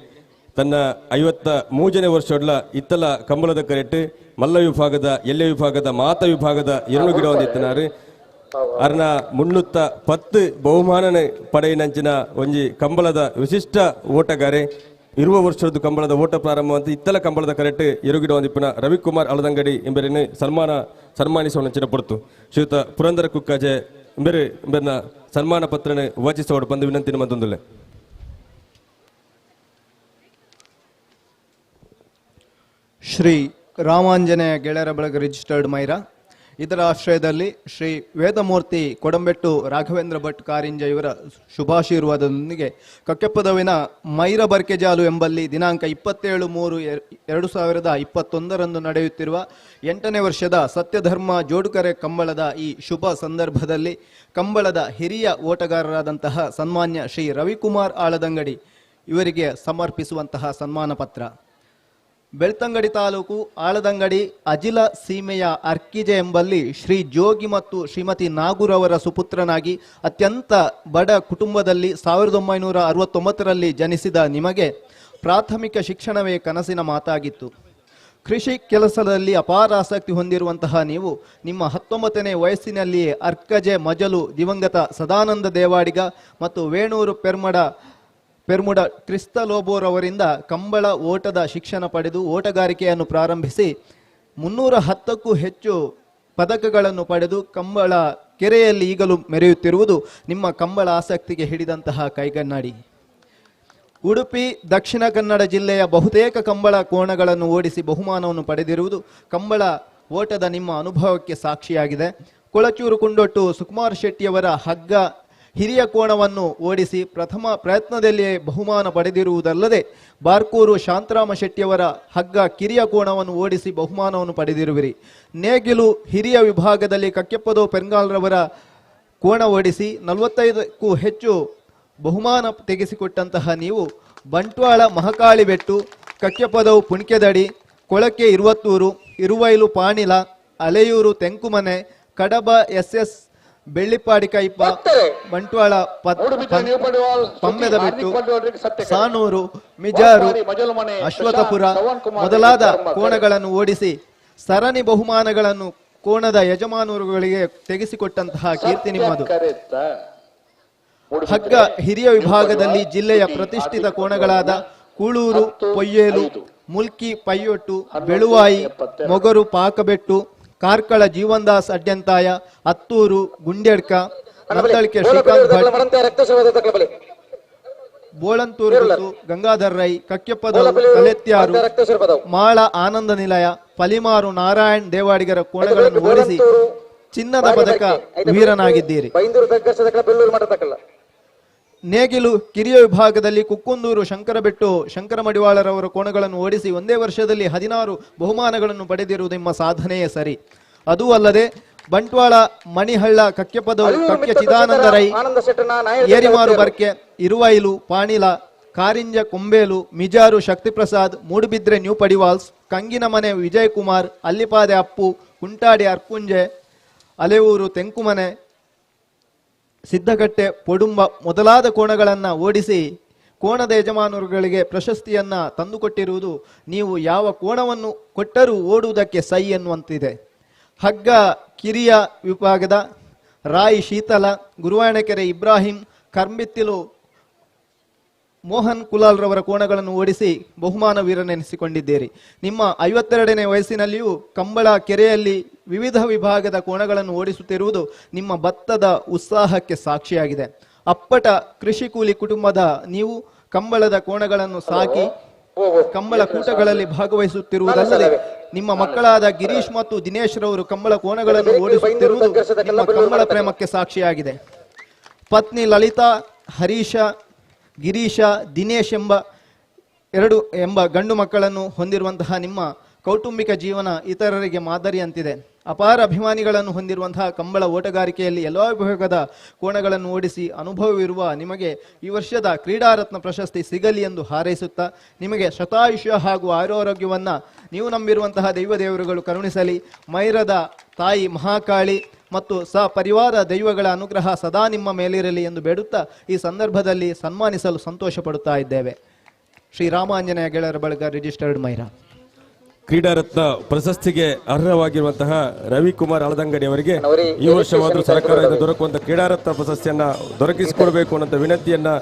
ತನ್ನ 53ನೇ ವರ್ಷೋಡ್ಲ ಇತ್ತಲ ಕಂಬಳದ ಕರೆಟ್ಟು ಮಲ್ಲ ವಿಭಾಗದ ಎಲ್ಲೆ ವಿಭಾಗದ ಮಾತ ವಿಭಾಗದ 2 ಗಿಡ ಹೊಂದಿತ್ತಿನಾರು ಅರ್ನ 310 ಬಹುಮಾನ ಪಡೆಯಿನಂಚಿನ ಒಂಜಿ ಕಂಬಳದ ವಿಶಿಷ್ಟ ಓಟಗಾರೆ 20 ವರ್ಷದ ಕಂಬಳದ ಓಟ ಪ್ರಾರಂಭವಂತ ಇತ್ತಲ ಕಂಬಳದ ಕರೆಟ್ಟು 2 ಗಿಡ ಹೊಂದಿಪ್ಪಿನ ರವಿಕುಮಾರ್ ಅಳದಂಗಡಿ ಎಂಬರನ್ನು ಸನ್ಮಾನಿಸುವಂಚಿನ ಪೊರ್ತು ಶ್ರೀಯುತ ಪುರಂದರ ಕುಕ್ಕಾಜೆ ಎಂಬೆರ್ನ ಸನ್ಮಾನ ಪತ್ರನ ವಾಚಿಸೋಡು ಬಂದು ವಿನಂತಿನ ಮತ್ತೊಂದುಲ್ಲೆ. ಶ್ರೀ ರಾಮಾಂಜನೇಯ ಗೆಳೆಯರ ಬಳಗ ರಿಜಿಸ್ಟರ್ಡ್ ಮೈರಾ ಇದರ ಆಶ್ರಯದಲ್ಲಿ ಶ್ರೀ ವೇದಮೂರ್ತಿ ಕೊಡಂಬೆಟ್ಟು ರಾಘವೇಂದ್ರ ಭಟ್ ಕಾರಿಂಜ ಇವರ ಶುಭಾಶೀರ್ವಾದದೊಂದಿಗೆ ಕಕ್ಕೆಪ್ಪದವಿನ ಮೈರ ಬರ್ಕೆಜಾಲು ಎಂಬಲ್ಲಿ ದಿನಾಂಕ 27/3/2021 ನಡೆಯುತ್ತಿರುವ 8ನೇ ವರ್ಷದ ಸತ್ಯಧರ್ಮ ಜೋಡುಕರೆ ಕಂಬಳದ ಈ ಶುಭ ಸಂದರ್ಭದಲ್ಲಿ ಕಂಬಳದ ಹಿರಿಯ ಓಟಗಾರರಾದಂತಹ ಸನ್ಮಾನ್ಯ ಶ್ರೀ ರವಿಕುಮಾರ್ ಆಳದಂಗಡಿ ಇವರಿಗೆ ಸಮರ್ಪಿಸುವಂತಹ ಸನ್ಮಾನ ಪತ್ರ. ಬೆಳ್ತಂಗಡಿ ತಾಲೂಕು ಆಳದಂಗಡಿ ಅಜಿಲ ಸೀಮೆಯ ಅರ್ಕಿಜೆ ಎಂಬಲ್ಲಿ ಶ್ರೀ ಜೋಗಿ ಮತ್ತು ಶ್ರೀಮತಿ ನಾಗೂರವರ ಸುಪುತ್ರನಾಗಿ ಅತ್ಯಂತ ಬಡ ಕುಟುಂಬದಲ್ಲಿ 1969ರಲ್ಲಿ ಜನಿಸಿದ ನಿಮಗೆ ಪ್ರಾಥಮಿಕ ಶಿಕ್ಷಣವೇ ಕನಸಿನ ಮಾತಾಗಿತ್ತು. ಕೃಷಿ ಕೆಲಸದಲ್ಲಿ ಅಪಾರ ಆಸಕ್ತಿ ಹೊಂದಿರುವಂತಹ ನೀವು ನಿಮ್ಮ 19ನೇ ವಯಸ್ಸಿನಲ್ಲಿಯೇ ಅರ್ಕಜೆ ಮಜಲು ದಿವಂಗತ ಸದಾನಂದ ದೇವಾಡಿಗ ಮತ್ತು ವೇಣೂರು ಪೆರ್ಮುಡ ಕ್ರಿಸ್ತಲೋಬೋರವರಿಂದ ಕಂಬಳ ಓಟದ ಶಿಕ್ಷಣ ಪಡೆದು ಓಟಗಾರಿಕೆಯನ್ನು ಪ್ರಾರಂಭಿಸಿ 310ಕ್ಕೂ ಹೆಚ್ಚು ಪದಕಗಳನ್ನು ಪಡೆದು ಕಂಬಳ ಕೆರೆಯಲ್ಲಿ ಈಗಲೂ ಮೆರೆಯುತ್ತಿರುವುದು ನಿಮ್ಮ ಕಂಬಳ ಆಸಕ್ತಿಗೆ ಹಿಡಿದಂತಹ ಕೈಗನ್ನಡಿ. ಉಡುಪಿ ದಕ್ಷಿಣ ಕನ್ನಡ ಜಿಲ್ಲೆಯ ಬಹುತೇಕ ಕಂಬಳ ಕೋಣಗಳನ್ನು ಓಡಿಸಿ ಬಹುಮಾನವನ್ನು ಪಡೆದಿರುವುದು ಕಂಬಳ ಓಟದ ನಿಮ್ಮ ಅನುಭವಕ್ಕೆ ಸಾಕ್ಷಿಯಾಗಿದೆ. ಕೊಳಚೂರು ಕುಂಡೊಟ್ಟು ಸುಕುಮಾರ್ ಶೆಟ್ಟಿಯವರ ಹಗ್ಗ ಹಿರಿಯ ಕೋಣವನ್ನು ಓಡಿಸಿ ಪ್ರಥಮ ಪ್ರಯತ್ನದಲ್ಲಿಯೇ ಬಹುಮಾನ ಪಡೆದಿರುವುದಲ್ಲದೆ ಬಾರ್ಕೂರು ಶಾಂತರಾಮ ಶೆಟ್ಟಿಯವರ ಹಗ್ಗ ಕಿರಿಯ ಕೋಣವನ್ನು ಓಡಿಸಿ ಬಹುಮಾನವನ್ನು ಪಡೆದಿರುವಿರಿ. ನೇಗಿಲು ಹಿರಿಯ ವಿಭಾಗದಲ್ಲಿ ಕಕ್ಕೆಪ್ಪದೋ ಪೆರ್ಗಾಲ್ರವರ ಕೋಣ ಓಡಿಸಿ 45ಕ್ಕೂ ಹೆಚ್ಚು ಬಹುಮಾನ ತೆಗೆಸಿಕೊಟ್ಟಂತಹ ನೀವು ಬಂಟ್ವಾಳ ಮಹಕಾಳಿ ಬೆಟ್ಟು, ಕಕ್ಕೆಪ್ಪದವು ಪುಣಿಕೆದಡಿ, ಕೊಳಕೆ ಇರುವತ್ತೂರು, ಇರುವೈಲು ಪಾಣಿಲ, ಅಲೆಯೂರು ತೆಂಕುಮನೆ, ಕಡಬ SS ಬೆಳ್ಳಿಪಾಡಿ ಕೈಪ, ಬಂಟ್ವಾಳ ಪಮ್ಮೆದ ಬೆಟ್ಟು, ಸಾನೂರು, ಮಿಜಾರು, ಅಶ್ವಥಪುರ ಮೊದಲಾದ ಕೋಣಗಳನ್ನು ಓಡಿಸಿ ಸರಣಿ ಬಹುಮಾನಗಳನ್ನು ಕೋಣದ ಯಜಮಾನರುಗಳಿಗೆ ತೆಗೆಸಿಕೊಟ್ಟಂತಹ ಕೀರ್ತಿ ನಿಮ್ಮದು. ಹಗ್ಗ ಹಿರಿಯ ವಿಭಾಗದಲ್ಲಿ ಜಿಲ್ಲೆಯ ಪ್ರತಿಷ್ಠಿತ ಕೋಣಗಳಾದ ಕೂಳೂರು, ಪೊಯ್ಯೇಲು, ಮುಲ್ಕಿ ಪೈಯೊಟ್ಟು, ಬೆಳುವಾಯಿ, ಮೊಗರು ಪಾಕಬೆಟ್ಟು, ಕಾರ್ಕಳ ಜೀವನ್ದಾಸ್ ಅಡ್ಯಂತಾಯ, ಹತ್ತೂರು, ಗುಂಡ್ಯಡ್ಕ, ನಂತಳಿಕೆ ಶ್ರೀಕಾಂತ್ ಭಟ್, ಬೋಳಂತೂರು, ಗಂಗಾಧರ್ ರೈ, ಕಕ್ಕೆಪ್ಪದ ಕಲೆತ್ಯಾರು, ಮಾಳ ಆನಂದ ನಿಲಯ, ಪಲಿಮಾರು ನಾರಾಯಣ್ ದೇವಾಡಿಗರ ಕೋಣಗಳನ್ನು ಓಡಿಸಿ ಚಿನ್ನದ ಪದಕ ವೀರನಾಗಿದ್ದೀರಿ. ನೇಗಿಲು ಕಿರಿಯ ವಿಭಾಗದಲ್ಲಿ ಕುಕ್ಕುಂದೂರು ಶಂಕರಬೆಟ್ಟು, ಶಂಕರ ಮಡಿವಾಳರವರ ಕೋಣಗಳನ್ನು ಓಡಿಸಿ ಒಂದೇ ವರ್ಷದಲ್ಲಿ 16 ಬಹುಮಾನಗಳನ್ನು ಪಡೆದಿರುವುದು ನಿಮ್ಮ ಸಾಧನೆಯೇ ಸರಿ. ಅದೂ ಅಲ್ಲದೆ ಬಂಟ್ವಾಳ ಮಣಿಹಳ್ಳ ಕಕ್ಕೆಪದ ಕಕ್ಕೆ ಚಿದಾನಂದ ರೈ, ಏರಿಮಾರು ಬರ್ಕೆ, ಇರುವೈಲು ಪಾಣಿಲ, ಕಾರಿಂಜ ಕೊಂಬೇಲು, ಮಿಜಾರು ಶಕ್ತಿಪ್ರಸಾದ್, ಮೂಡುಬಿದ್ರೆ ನ್ಯೂ ಪಡಿವಾಲ್ಸ್, ಕಂಗಿನ ಮನೆ ವಿಜಯ್ ಕುಮಾರ್, ಅಲ್ಲಿಪಾದೆ ಅಪ್ಪು, ಕುಂಟಾಡಿ ಅರ್ಕುಂಜೆ, ಅಲೆಯೂರು ತೆಂಕುಮನೆ, ಸಿದ್ದಗಟ್ಟೆ ಪೊಡುಂಬ ಮೊದಲಾದ ಕೋಣಗಳನ್ನು ಓಡಿಸಿ ಕೋಣದ ಯಜಮಾನರುಗಳಿಗೆ ಪ್ರಶಸ್ತಿಯನ್ನ ತಂದುಕೊಟ್ಟಿರುವುದು ನೀವು ಯಾವ ಕೋಣವನ್ನು ಕೊಟ್ಟರೂ ಓಡುವುದಕ್ಕೆ ಸೈ ಎನ್ನುವಂತಿದೆ. ಹಗ್ಗ ಕಿರಿಯ ವಿಭಾಗದ ರಾಯ್ ಶೀತಲ, ಗುರುವಾಣಕೆರೆ ಇಬ್ರಾಹಿಂ, ಕರ್ಮಿತ್ತಿಲು ಮೋಹನ್ ಕುಲಾಲ್ ರವರ ಕೋಣಗಳನ್ನು ಓಡಿಸಿ ಬಹುಮಾನ ವೀರನೆನಿಸಿಕೊಂಡಿದ್ದೀರಿ. ನಿಮ್ಮ 52ನೇ ವಯಸ್ಸಿನಲ್ಲಿಯೂ ಕಂಬಳ ಕೆರೆಯಲ್ಲಿ ವಿವಿಧ ವಿಭಾಗದ ಕೋಣಗಳನ್ನು ಓಡಿಸುತ್ತಿರುವುದು ನಿಮ್ಮ ಭತ್ತದ ಉತ್ಸಾಹಕ್ಕೆ ಸಾಕ್ಷಿಯಾಗಿದೆ. ಅಪ್ಪಟ ಕೃಷಿ ಕೂಲಿ ಕುಟುಂಬದ ನೀವು ಕಂಬಳದ ಕೋಣಗಳನ್ನು ಸಾಕಿ ಕಂಬಳ ಕೂಟಗಳಲ್ಲಿ ಭಾಗವಹಿಸುತ್ತಿರುವುದಲ್ಲದೆ ನಿಮ್ಮ ಮಕ್ಕಳಾದ ಗಿರೀಶ್ ಮತ್ತು ದಿನೇಶ್ ರವರು ಕಂಬಳ ಕೋಣಗಳನ್ನು ಓಡಿಸುತ್ತಿರುವುದು ನಿಮ್ಮ ಕಂಬಳ ಪ್ರೇಮಕ್ಕೆ ಸಾಕ್ಷಿಯಾಗಿದೆ. ಪತ್ನಿ ಲಲಿತಾ, ಹರೀಶ, ಗಿರೀಶ, ದಿನೇಶ್ ಎಂಬ ಗಂಡು ಮಕ್ಕಳನ್ನು ಹೊಂದಿರುವಂತಹ ನಿಮ್ಮ ಕೌಟುಂಬಿಕ ಜೀವನ ಇತರರಿಗೆ ಮಾದರಿಯಂತಿದೆ. ಅಪಾರ ಅಭಿಮಾನಿಗಳನ್ನು ಹೊಂದಿರುವಂತಹ ಕಂಬಳ ಓಟಗಾರಿಕೆಯಲ್ಲಿ ಎಲ್ಲ ವಿಭಾಗದ ಕೋಣಗಳನ್ನು ಓಡಿಸಿ ಅನುಭವವಿರುವ ನಿಮಗೆ ಈ ವರ್ಷದ ಕ್ರೀಡಾರತ್ನ ಪ್ರಶಸ್ತಿ ಸಿಗಲಿ ಎಂದು ಹಾರೈಸುತ್ತಾ, ನಿಮಗೆ ಶತಾಯುಷ್ಯ ಹಾಗೂ ಆರೋಗ್ಯವನ್ನು ನೀವು ನಂಬಿರುವಂತಹ ದೇವರುಗಳು ಕರುಣಿಸಲಿ. ಮೈರದ ತಾಯಿ ಮಹಾಕಾಳಿ ಮತ್ತು ಪರಿವಾರ ದೈವಗಳ ಅನುಗ್ರಹ ಸದಾ ನಿಮ್ಮ ಮೇಲಿರಲಿ ಎಂದು ಬೇಡುತ್ತಾ ಈ ಸಂದರ್ಭದಲ್ಲಿ ಸನ್ಮಾನಿಸಲು ಸಂತೋಷ ಪಡುತ್ತಾ ಇದ್ದೇವೆ. ಶ್ರೀ ರಾಮಾಂಜನೇಯ ಗೆಳೆಯರ ಬಳಗ, ರಿಜಿಸ್ಟರ್ಡ್ ಮೈರಾ. ಕ್ರೀಡಾರತ್ನ ಪ್ರಶಸ್ತಿಗೆ ಅರ್ಹವಾಗಿರುವಂತಹ ರವಿಕುಮಾರ್ ಅಳದಂಗಡಿ ಅವರಿಗೆ ಈ ವರ್ಷವಾದರೂ ಸರ್ಕಾರದಿಂದ ದೊರಕುವಂತಹ ಕ್ರೀಡಾರತ್ನ ಪ್ರಶಸ್ತಿಯನ್ನ ದೊರಕಿಸಿಕೊಡಬೇಕು ಅನ್ನೋ ವಿನಂತಿಯನ್ನ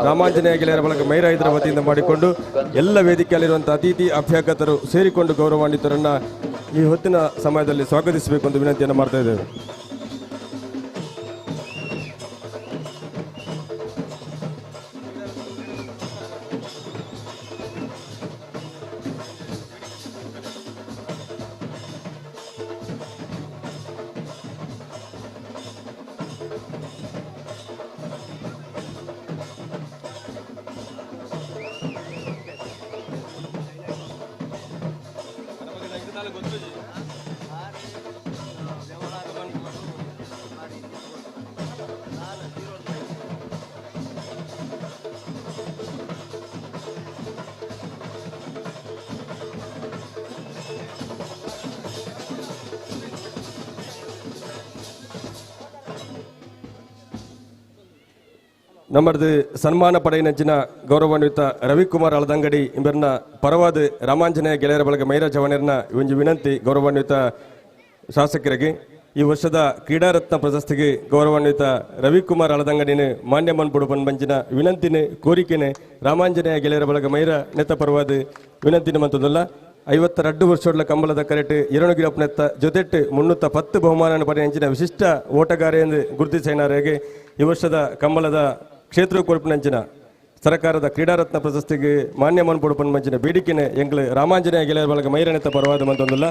ರಾಮಾಂಜನೇಯ ಗೆಳೆಯರ ಬಳಗ ಮೈರಾ ಇದರ ವತಿಯಿಂದ ಮಾಡಿಕೊಂಡು ಎಲ್ಲ ವೇದಿಕೆಯಲ್ಲಿರುವಂತಹ ಅತಿಥಿ ಅಭ್ಯಾಗತರು ಸೇರಿಕೊಂಡು ಗೌರವಾನ್ವಿತರನ್ನ ಈ ಹೊತ್ತಿನ ಸಮಯದಲ್ಲಿ ಸ್ವಾಗತಿಸಬೇಕು ಎಂದು ವಿನಂತಿಯನ್ನು ಮಾಡ್ತಾ ಇದ್ದೇವೆ. ನಮ್ಮದು ಸನ್ಮಾನ ಪಡೆಯಿನಂಚಿನ ಗೌರವಾನ್ವಿತ ರವಿಕುಮಾರ್ ಅಳದಂಗಡಿ ಇಂಬರ್ನ ಪರವಾದ ರಾಮಾಂಜನೇಯ ಗೆಳೆಯರ ಬಳಗ ಮೈರಾ ಜವನರ್ನ ಒಂದು ವಿನಂತಿ ಗೌರವಾನ್ವಿತ ಶಾಸಕರಿಗೆ ಈ ವರ್ಷದ ಕ್ರೀಡಾರತ್ನ ಪ್ರಶಸ್ತಿಗೆ ಗೌರವಾನ್ವಿತ ರವಿಕುಮಾರ್ ಅಳದಂಗಡಿನ ಮಾನ್ಯ ಮನ್ಪುಡು ಪಂಚಿನ ವಿನಂತಿನ ಕೋರಿಕೆನೆ ರಾಮಾಂಜನೇಯ ಗೆಳೆಯರ ಬಳಗ ಮೈರಾ ನೆತ್ತ ಪರವಾದ ವಿನಂತಿನ ಮಂತದಲ್ಲ 52 ವರ್ಷಗಳ ಕಂಬಳದ ಕರೆಟ್ ಇರಣಗಿರಪ್ಪನೆತ್ತ ಜೊತೆಟ್ಟು 310 ಬಹುಮಾನ ಪಡೆಯಂಚಿನ ವಿಶಿಷ್ಟ ಓಟಗಾರ ಎಂದು ಗುರುತಿಸಿನಾರೆಗೆ ಈ ವರ್ಷದ ಕಂಬಳದ ಕ್ಷೇತ್ರ ಕೊರಪಿನಂಚಿನ ಸರ್ಕಾರದ ಕ್ರೀಡಾರತ್ನ ಪ್ರಶಸ್ತಿಗೆ ಮಾನ್ಯ ಮನ್ಪುಡು ಪಂಚಿನ ಬೇಡಿಕೆನೆ ಎಂಗ್ಲು ರಾಮಾಂಜನೇಯ ಗೆಳೆಯರ ಬಳಗ ಮೈರಾ ನೆತ್ತ ಪರವಾದ ಮಂತೊಂದಲ್ಲ.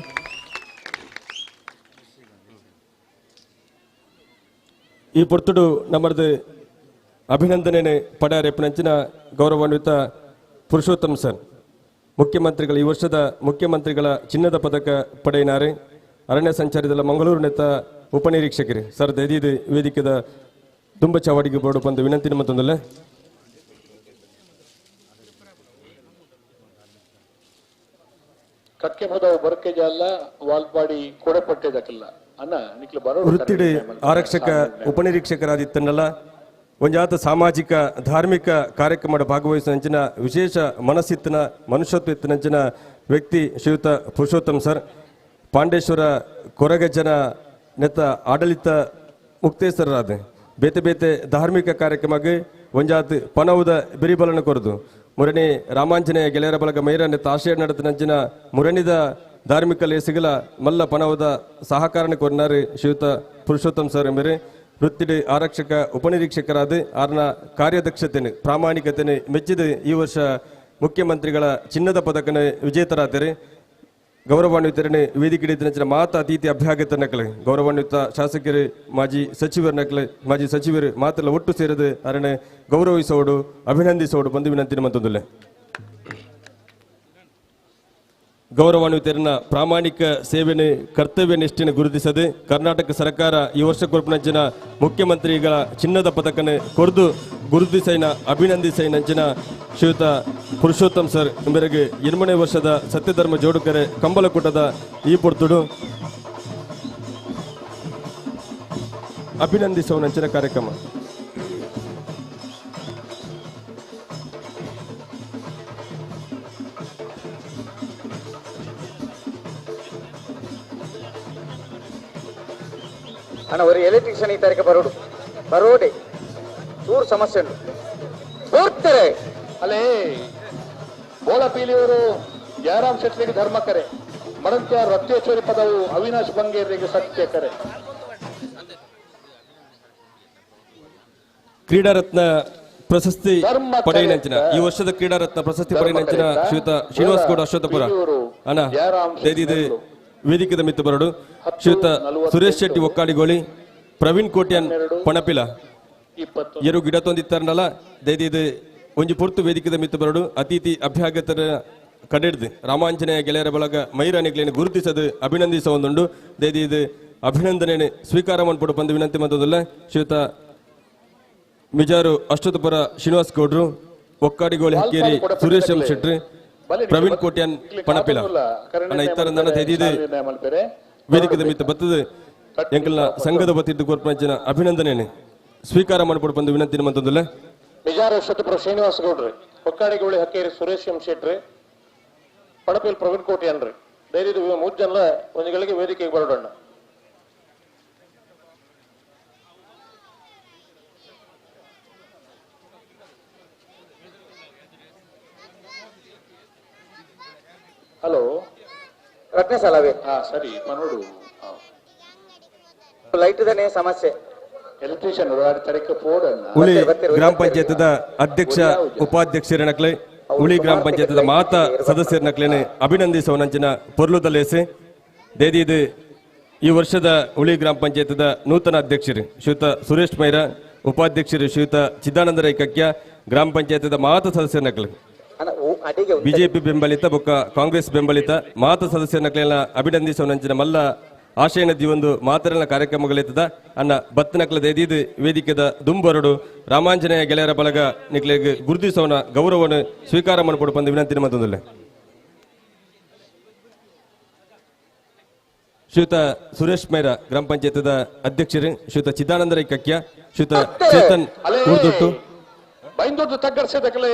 ಈ ಪೊರ್ತುಡು ನಮ್ಮದು ಅಭಿನಂದನೆ ಪಡೆಯರೆಪ್ಪಿನಂಚಿನ ಗೌರವಾನ್ವಿತ ಪುರುಷೋತ್ತಮ್ ಸರ್ ಮುಖ್ಯಮಂತ್ರಿಗಳ ಈ ವರ್ಷದ ಮುಖ್ಯಮಂತ್ರಿಗಳ ಚಿನ್ನದ ಪದಕ ಪಡೆಯಿನಾರೆ ಅರಣ್ಯ ಸಂಚಾರದಲ್ಲ ಮಂಗಳೂರು ನೆತ್ತ ಉಪನಿರೀಕ್ಷಕರು ಸರ್ ದೈದಿದು ವೇದಿಕೆದ ತುಂಬ ಚಾವಡಿಗೆ ಬೋರ್ಡು ಬಂದು ವಿನಂತಿ ಮತ್ತೊಂದಲ್ಲ. ಕಕ್ಕೆ ಮೊದಲು ಬರಕೆ ಜಾಲ ವಾಲ್ಪಾಡಿ ಕೊಡೆಪಟ್ಟೆದಕ್ಕಿಲ್ಲ ಅನ್ನ ನಿಕ್ಲು ಬರೋ ವೃತ್ತಿಡಿ ಆರಕ್ಷಕ ಉಪನಿರೀಕ್ಷಕರಾದಿತ್ತನ್ನಲ್ಲ ಒಂಜಾತ ಸಾಮಾಜಿಕ ಧಾರ್ಮಿಕ ಕಾರ್ಯಕ್ರಮದ ಭಾಗವಹಿಸಿನ ವಿಶೇಷ ಮನಸ್ಸಿತ್ತಿನ ಮನುಷ್ಯತ್ವ ಇತ್ತಿನಂಚಿನ ವ್ಯಕ್ತಿ ಶ್ರೀಯುತ ಪುರುಷೋತ್ತಮ್ ಸರ್ ಪಾಂಡೇಶ್ವರ ಕೊರಗಜ್ಜನ ನೆತ್ತ ಆಡಳಿತ ಮುಕ್ತೇಶ್ವರರಾದ ಬೇತೆ ಬೇತೆ ಧಾರ್ಮಿಕ ಕಾರ್ಯಕ್ರಮಕ್ಕೆ ಒಂಜಾತ್ ಪನವುದ ಬಿರಿಬಲನ ಕೊರದು ಮುರಣಿ ರಾಮಾಂಜನೇಯ ಗೆಳೆಯರ ಬಳಗ ಮೈರಾ ನೆತ್ತ ಆಶಯ ನಡೆತನಂಚಿನ ಮುರಣಿದ ಧಾರ್ಮಿಕ ಲೇಸಿಗಲ ಮಲ್ಲ ಪನವದ ಸಹಕಾರನ ಕೊರನಾರು ಶ್ರೀಯುತ ಪುರುಷೋತ್ತಮ್ ಸರ್ ಎಂಬರೆ ವೃತ್ತಿಡಿ ಆರಕ್ಷಕ ಉಪನಿರೀಕ್ಷಕರಾದ ಆರ್ನ ಕಾರ್ಯದಕ್ಷತೆಯನ್ನು ಪ್ರಾಮಾಣಿಕತೆಯನ್ನು ಮೆಚ್ಚಿದ ಈ ವರ್ಷ ಮುಖ್ಯಮಂತ್ರಿಗಳ ಚಿನ್ನದ ಪದಕನ ವಿಜೇತರಾದರೆ ಗೌರವಾನ್ವಿತರನ್ನು ವೇದಿಕೆ ಮಾತ ಅತಿಥಿ ಅಭ್ಯಾಗತ ನಕಲೆ ಗೌರವಾನ್ವಿತ ಶಾಸಕರು ಮಾಜಿ ಸಚಿವರ ನಕಲೆ ಮಾಜಿ ಸಚಿವರು ಮಾತೆಲ್ಲ ಒಟ್ಟು ಸೇರಿದ ಅರಣ್ಯ ಗೌರವಿಸೋಡು ಅಭಿನಂದಿಸೋಡು ಬಂದು ವಿನಂತಿನ ಮತ್ತೊಂದಲ್ಲೇ ಗೌರವಾನ್ವಿತರನ್ನ ಪ್ರಾಮಾಣಿಕ ಸೇವೆನೆ ಕರ್ತವ್ಯ ನಿಷ್ಠೆಯನ್ನು ಗುರುತಿಸದೆ ಕರ್ನಾಟಕ ಸರ್ಕಾರ ಈ ವರ್ಷ ಕೊರಪಿನಂಚಿನ ಮುಖ್ಯಮಂತ್ರಿಗಳ ಚಿನ್ನದ ಪದಕನ ಕೊರದು ಗುರುತಿಸೈನ ಅಭಿನಂದಿಸೈನಂಚಿನ ಶ್ರೀಯುತ ಪುರುಷೋತ್ತಮ್ ಸರ್ ಎಂಬರಿಗೆ 8ನೇ ವರ್ಷದ ಸತ್ಯಧರ್ಮ ಜೋಡುಕರೆ ಕಂಬಲಕೂಟದ ಈ ಪೊರ್ತುಡು ಅಭಿನಂದಿಸುವ ನಂಚಿನ ಕಾರ್ಯಕ್ರಮ. ಅಣ್ಣ ഒരു ಎಲೆಕ್ಟ್ರಿಷಿಯನ್ ಈ ತಾರೀಕು ಬರೋಡೆ ಚೂರು ಸಮಸ್ಯೆ ಉಂಟು ಬರ್ತಾರೆ ಅಲ್ಲೇ ಬೋಳಪೀಲಿಯವರು ಜಯರಾಮ್ ಶೆಟ್ಲಿಗೆ ಧರ್ಮಕರೆ ಮಡಂತ್ಯ ರತ್ಯೇಶ್ವರಿ ಪದವು ಅವಿನಾಶ್ ಬಂಗೇರಿಗೆ ಸತ್ಯಕರೆ. ಕ್ರೀಡಾರತ್ನ ಪ್ರಶಸ್ತಿ ಪಡೆಯಿನಂಚಿನ ಈ ವರ್ಷದ ಕ್ರೀಡಾರತ್ನ ಪ್ರಶಸ್ತಿ ಪಡೆಯಿನಂಚಿನ ಶ್ರೀಯುತ ಶ್ರೀನಿವಾಸ್ ಗೌಡ ಅಶ್ವತ್ಥಪುರ ಅಣ್ಣ ದೈದಿದೆ ವೇದಿಕೆದ ಮಿತ್ತು ಬರಡು ಶ್ರೀಯುತ ಸುರೇಶ್ ಶೆಟ್ಟಿ ಒಕ್ಕಾಡಿಗೋಳಿ ಪ್ರವೀಣ್ ಕೋಟ್ಯನ್ ಪಣಪಿಲ 21 ಎರು ಗಿಡ ತೊಂದಿತ್ತಾರನಲ್ಲ ದೈದಿದು ಒಂಜಿ ಪೊರ್ತು ವೇದಿಕೆದ ಮಿತ್ತು ಬರಡು ಅತಿಥಿ ಅಭ್ಯಾಗತರ ಕಡೆಡ್ದು ರಾಮಾಂಜನೇಯ ಗೆಳೆಯರ ಬಳಗ ಮೈರಾನಿಗಳನ್ನು ಗುರುತಿಸದು ಅಭಿನಂದಿಸ ಒಂದುಂಡು ದೈದಿದು ಅಭಿನಂದನೆ ಸ್ವೀಕಾರ ಮಾಡ್ಬಿಟ್ಟು ಬಂದು ವಿನಂತಿ ಮಾಡೋದಿಲ್ಲ ಶ್ರೀಯುತ ಮಿಜಾರು ಅಷ್ಟೊತ್ತಪುರ ಶ್ರೀನಿವಾಸ್ ಗೌಡ್ರು ಒಕ್ಕಾಡಿಗೋಳಿ ಹಕ್ಕೇರಿ ಸುರೇಶ್ ಎಂ ಶೆಟ್ರಿ ಪ್ರವೀಣ್ ಕೋಟ್ಯಾನ್ ಪಣಪಿಲ ಅಣ್ಣ ಇತ್ತಾರಂದಣ್ಣ ದೈದಿದು ವೇದಿಕೆದ ಮಿತ್ತ ಬತ್ತದ ಎಂಕಲ್ನ ಸಂಘದ ಬತ್ತಿದ್ದು ಕೋರ್ಪಂಚಿನ ಅಭಿನಂದನೆ ಸ್ವೀಕಾರ ಮಾಡ್ಬಿಟ್ಟು ಬಂದು ವಿನಂತಿ ಮಂತಂದಿಲ್ಲ ಬಿಜಾರ ಅಷ್ಟೊತ್ತಪುರ ಶ್ರೀನಿವಾಸ ಗೌಡ್ರಿ ಒಕ್ಕಾಡಿಗೋಳಿ ಹಕ್ಕೇರಿ ಸುರೇಶ್ ಎಂ ಶೆಟ್ರಿ ಪಡಪಿಲ್ ಪ್ರವೀಣ್ ಕೋಟ್ಯಾನ್ರಿ ಡೈರಿದು ಮುಜ್ಜಲ್ಲ ಒಂದು ಗಳಿಗೆ ವೇದಿಕೆಗೆ ಬರೋಣ ಹಲೋ ರತ್ನೆ ಸಾಲವೇ ಹಾ ಸರಿ ನೋಡು ಲೈಟ್ ದನೇ ಸಮಸ್ಯೆ ಎಲೆಕ್ಟ್ರಿಷಿಯನ್ ತರಕ್ಕೆ ಪೋಡನ್ನ ಉಳಿ ಗ್ರಾಮ ಪಂಚಾಯತದ ಅಧ್ಯಕ್ಷ ಉಪಾಧ್ಯಕ್ಷರನಕ್ಲೆ ಉಳಿ ಗ್ರಾಮ ಪಂಚಾಯತದ ಮಾತ ಸದಸ್ಯರನಕ್ಲೇನೆ ಅಭಿನಂದಿಸುವನಂಚಿನ ಪೊರ್ಲುದಲ್ಲೇಸೆ ದೇದಿದು ಈ ವರ್ಷದ ಉಳಿ ಗ್ರಾಮ ಪಂಚಾಯತದ ನೂತನ ಅಧ್ಯಕ್ಷರು ಶ್ರೀಯುತ ಸುರೇಶ್ ಮೈರಾ ಉಪಾಧ್ಯಕ್ಷರು ಶ್ರೀಯುತ ಚಿದಾನಂದ ರೈ ಕಕ್ಯ ಗ್ರಾಮ ಪಂಚಾಯತದ ಮಾತ ಸದಸ್ಯರನಕ್ಲೆ ಬಿಜೆಪಿ ಬೆಂಬಲಿತ ಬೊಕ್ಕ ಕಾಂಗ್ರೆಸ್ ಬೆಂಬಲಿತ ಮಾತ ಸದಸ್ಯರನಕ್ಲೆಲ್ಲ ಅಭಿನಂದಿಸುವನಂಚಿನ ಮಲ್ಲ ಆಶಯನ ಒಂದು ಮಾತರನ ಕಾರ್ಯಕ್ರಮಗಳಿರ್ತದ ಅನ್ನ ಬತ್ತನಕ್ಲ ದೈದಿದು ವೇದಿಕೆದ ದುಂಬರಡು ರಾಮಾಂಜನೇಯ ಗೆಳೆಯರ ಬಳಗ ನಿಕ್ಲೆಗೆ ಗುರುತಿಸೋನ ಗೌರವವನ್ನು ಸ್ವೀಕಾರ ಮಾಡ್ಬಿಟ್ಟು ಬಂದು ವಿನಂತಿ ಮತ್ತೊಂದಿಲ್ಲ ಶ್ರೀಯುತ ಸುರೇಶ್ ಮೈರಾ ಗ್ರಾಮ ಪಂಚಾಯತದ ಅಧ್ಯಕ್ಷರು ಶ್ರೀಯುತ ಚಿದಾನಂದ ರೈ ಕಕ್ಯ ಶ್ರೀಯುತ ಚೇತನ್ ಉರ್ದುಟ್ಟು ಬೈಂದೂರು ತಗ್ಗರ್ಸಿದಕಲೆ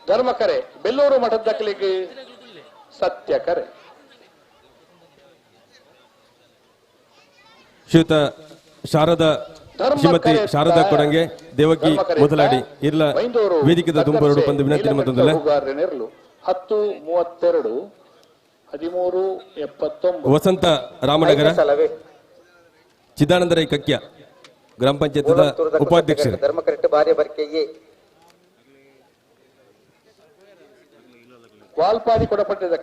ಧರ್ಮಕರೆ ಬೆಲ್ಲೂರು ಮಠದ ದಕ್ಕಲಿಗೆ ಸತ್ಯ ಕರೆ ಶ್ರೀಯುತ ಶಾರದಾ ಶ್ರೀಮತಿ ಶಾರದಾ ಕೊಡಂಗೆ ದೇವಕಿ ಮೊದಲಾಡಿ ಇರ್ಲ ವೇದಿಕೆದ ದುಂಬರಡು ಬಂದು ವಿನಂತಿ ಮತ್ತೊಂದಿಲ್ಲ 10:32 13:79 ವಸಂತ ರಾಮನಗರ ಚಿದಾನಂದ ರೈ ಕಕ್ಯ ಗ್ರಾಮ ಪಂಚಾಯತದ ಉಪಾಧ್ಯಕ್ಷರು ಧರ್ಮಕರೆಟ್ಟು ಭಾರ್ಯ ಬರ್ಕೆಯೇ ವಾಲ್ಪಾಡಿ ಕೊಡಪಟ್ಟಿದ್ದ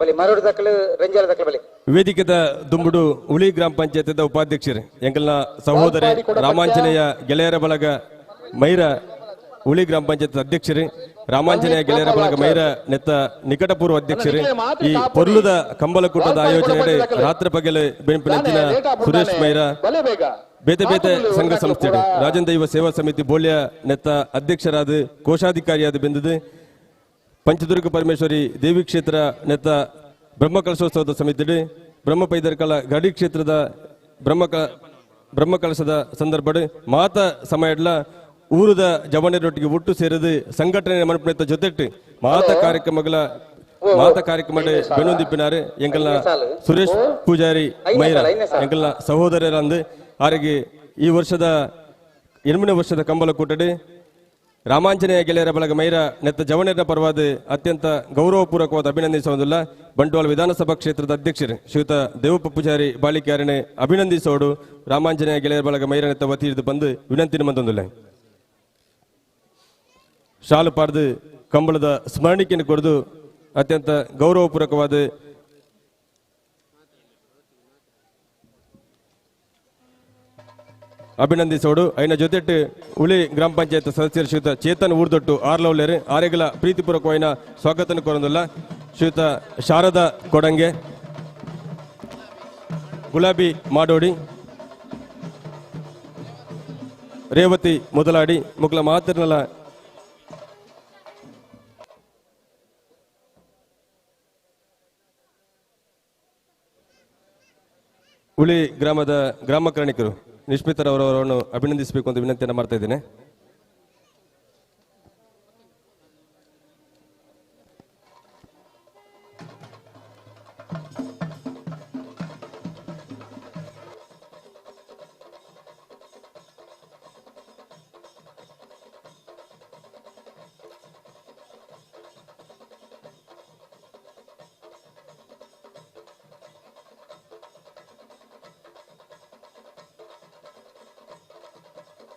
ಬಲಿ ಮರಡು ದಕ್ಕಲು ರಂಜಾಲ ದಕ್ಕಲು ಬಲಿ ವೇದಿಕೆದ ದುಂಬುಡು ಉಳಿ ಗ್ರಾಮ ಪಂಚಾಯತದ ಉಪಾಧ್ಯಕ್ಷರು ಎಂಕಲ್ನ ಸಹೋದರಿ ರಾಮಾಂಜನೇಯ ಗೆಳೆಯರ ಬಳಗ ಮೈರ ಉಳಿ ಗ್ರಾಮ ಪಂಚಾಯತ್ ಅಧ್ಯಕ್ಷರು ರಾಮಾಂಜನೇಯ ಗೆಳೆಯರ ಬಳಗ ಮೈರ ನೆತ್ತ ನಿಕಟಪೂರ್ವ ಅಧ್ಯಕ್ಷರು ಈ ಪೊರ್ಲುದ ಕಂಬಲಕೂಟದ ಆಯೋಜನೆ ರಾತ್ರಿ ಪಗಲು ಬೆಂಪಿನಂಚಿನ ಸುರೇಶ್ ಮೈರಾ ಬಲೆ ಬೇಗ ಬೇತೆ ಬೇತೆ ಸಂಘ ಸಂಸ್ಥೆ ರಾಜೇಂದ್ರ ಯುವ ಸೇವಾ ಸಮಿತಿ ಬೋಳ್ಯ ನೆತ್ತ ಅಧ್ಯಕ್ಷರಾದ ಕೋಶಾಧಿಕಾರಿಯಾದ ಬೆಂದದು ಪಂಚದುರ್ಗ ಪರಮೇಶ್ವರಿ ದೇವಿ ಕ್ಷೇತ್ರ ನೆತ್ತ ಬ್ರಹ್ಮಕಲಶೋತ್ಸವದ ಸಮಿತಿ ಬ್ರಹ್ಮ ಪೈದರ್ಕಲ ಗಡಿ ಕ್ಷೇತ್ರದ ಬ್ರಹ್ಮಕಲಶದ ಸಂದರ್ಭ ಮಾತ ಸಮಯಡ್ಲ ಊರದ ಜವನರೊಟ್ಟಿಗೆ ಒಟ್ಟು ಸೇರಿದು ಸಂಘಟನೆ ಮನಪುಣೆತ್ತ ಜೊತೆಟ್ಟು ಮಾತ ಕಾರ್ಯಕ್ರಮಗಳ ಬೆನ್ನೊಂದಿಪ್ಪಿನಾರೆ ಎಂಕಲ್ನ ಸುರೇಶ್ ಪೂಜಾರಿ ಮೈರಾ ಎಂಕಲ್ನ ಸಹೋದರರಂದು ಅವರಿಗೆ ಈ ವರ್ಷದ 8ನೇ ವರ್ಷದ ಕಂಬಲಕೂಟಡಿ ರಾಮಾಂಜನೇಯ ಗೆಳೆಯರ ಬಳಗ ಮೈರ ನೆತ್ತ ಜವನರ ಪರವಾದ ಅತ್ಯಂತ ಗೌರವಪೂರ್ವಕವಾದ ಅಭಿನಂದಿಸುವುದಿಲ್ಲ ಬಂಟ್ವಾಳ ವಿಧಾನಸಭಾ ಕ್ಷೇತ್ರದ ಅಧ್ಯಕ್ಷರು ಶ್ರೀಯುತ ದೇವಪ್ಪ ಪೂಜಾರಿ ಬಾಳಿಕೆಯಾರನೆ ಅಭಿನಂದಿಸೋಡು ರಾಮಾಂಜನೇಯ ಗೆಳೆಯರ ಬಳಗ ಮೈರ ನೆತ್ತ ವತಿ ಹಿಡಿದು ಬಂದು ವಿನಂತಿನ ಮಂದೊಂದಿಲ್ಲ ಶಾಲು ಪಾರ್ದು ಕಂಬಳದ ಸ್ಮರಣಿಕೆಯನ್ನು ಕೊಡದು ಅತ್ಯಂತ ಗೌರವಪೂರ್ವಕವಾದ ಅಭಿನಂದಿಸೋಡು ಐನ ಜೊತೆಟ್ಟು ಉಳಿ ಗ್ರಾಮ ಪಂಚಾಯತ್ ಸದಸ್ಯರು ಶ್ರೀಯುತ ಚೇತನ್ ಊರ್ದೊಟ್ಟು ಆರ್ಲೌಲೇರು ಆರೆಗಳ ಪ್ರೀತಿಪೂರ್ವಕವಾದ ಸ್ವಾಗತ ಕೋರೊಂದಿಲ್ಲ ಶ್ರೀಯುತ ಶಾರದಾ ಕೊಡಂಗೆ ಗುಲಾಬಿ ಮಾಡೋಡಿ ರೇವತಿ ಮೊದಲಾಡಿ ಮುಗ್ಲ ಮಾತಿರ್ನಲ್ಲ ಉಳಿ ಗ್ರಾಮದ ಗ್ರಾಮ ಕರ್ಣಿಕರು ನಿಷ್ಮಿತರವರವರನ್ನು ಅಭಿನಂದಿಸಬೇಕು ಅಂತ ವಿನಂತಿಯನ್ನು ಮಾಡ್ತಾ ಇದ್ದೇನೆ.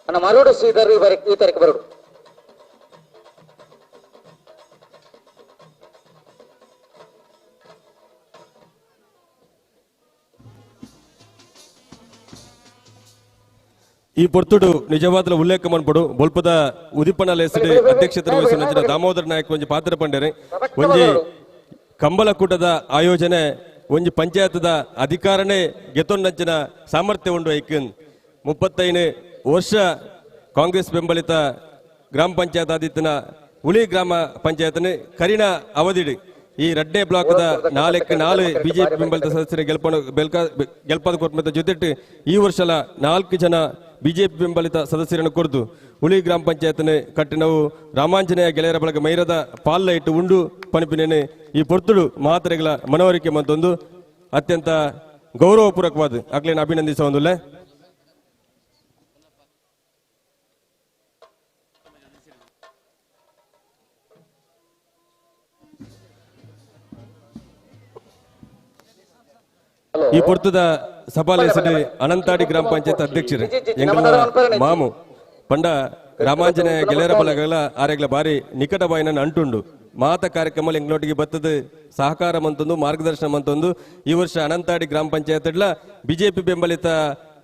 ಅಣ್ಣ ಮರೋಡು ಶ್ರೀಧರ್ ಈ ತಾರೀಕು ಬರೋಡು ಈ ಪೊರ್ತುಡು ನಿಜವಾದ ಉಲ್ಲೇಖ ಮನ್ಪಡು ಬೊಲ್ಪದ ಉದಿಪನ ಲೆಸಡಿ ಅಧ್ಯಕ್ಷತೆ ವಹಿಸಿದ ದಾಮೋದರ ನಾಯಕ್ ಒಂಜಿ ಪಾತ್ರ ಪಂಡರೆ ಒಂಜಿ ಕಂಬಳಕೂಟದ ಆಯೋಜನೆ ಒಂಜಿ ಪಂಚಾಯತದ ಅಧಿಕಾರನೇ ಗೆತೊನ್ನಂಚಿನ ಸಾಮರ್ಥ್ಯ ಉಂಡು ಐಕನ್ 35 ವರ್ಷ ಕಾಂಗ್ರೆಸ್ ಬೆಂಬಲಿತ ಗ್ರಾಮ ಪಂಚಾಯತ್ ಆದಿತ್ತನ ಉಳಿ ಗ್ರಾಮ ಪಂಚಾಯತ್ನ ಕರಿಣ ಅವಧಿಡ್ ಈ ರಡ್ನೆ ಬ್ಲಾಕ್ದ 4 ಬಿಜೆಪಿ ಬೆಂಬಲಿತ ಸದಸ್ಯರ ಗೆಲ್ಪದ ಕೊರ್ಮದ ಜೊತೆಟ್ಟು ಈ ವರ್ಷಲ 4 ಜನ ಬಿಜೆಪಿ ಬೆಂಬಲಿತ ಸದಸ್ಯರನ್ನು ಕೊರ್ದು ಉಳಿ ಗ್ರಾಮ ಪಂಚಾಯತ್ನ ಕಟ್ಟಿನವು ರಾಮಾಂಜನೇಯ ಗೆಳೆಯರ ಬಳಗ ಮೈರದ ಪಾಲ್ಲ ಇಟ್ಟು ಉಂಡು ಪನಿಪಿನೇನೆ ಈ ಪೊರ್ತುಡು ಮಾತ್ರೆಗಳ ಮನವರಿಕೆ ಮತ್ತೊಂದು ಅತ್ಯಂತ ಗೌರವಪೂರ್ವಕವಾದ ಆಗ್ಲೇನು ಅಭಿನಂದಿಸುವುದಿಲ್ಲ. ಈ ಪೊರ್ತುದ ಸಭಾಲೇಸಡಿ ಅನಂತಾಡಿ ಗ್ರಾಮ ಪಂಚಾಯತ್ ಅಧ್ಯಕ್ಷರು ಎಂಗಳ ಮಾಮು ಪಂಡ ರಾಮಾಂಜನೇಯ ಗೆಳೆಯರ ಬಲಗಳ ಆರೆಗ್ಲ ಬಾರಿ ನಿಕಟ ಬಾಯಿನ ಅಂಟುಂಡು ಮಾತ ಕಾರ್ಯಕ್ರಮ ಎಂಗ್ಲೊಟ್ಟಿಗೆ ಬತ್ತದ ಸಹಕಾರ ಮಂತೊಂದು ಮಾರ್ಗದರ್ಶನ ಮಂತೊಂದು ಈ ವರ್ಷ ಅನಂತಾಡಿ ಗ್ರಾಮ ಪಂಚಾಯತ್ ಬಿಜೆಪಿ ಬೆಂಬಲಿತ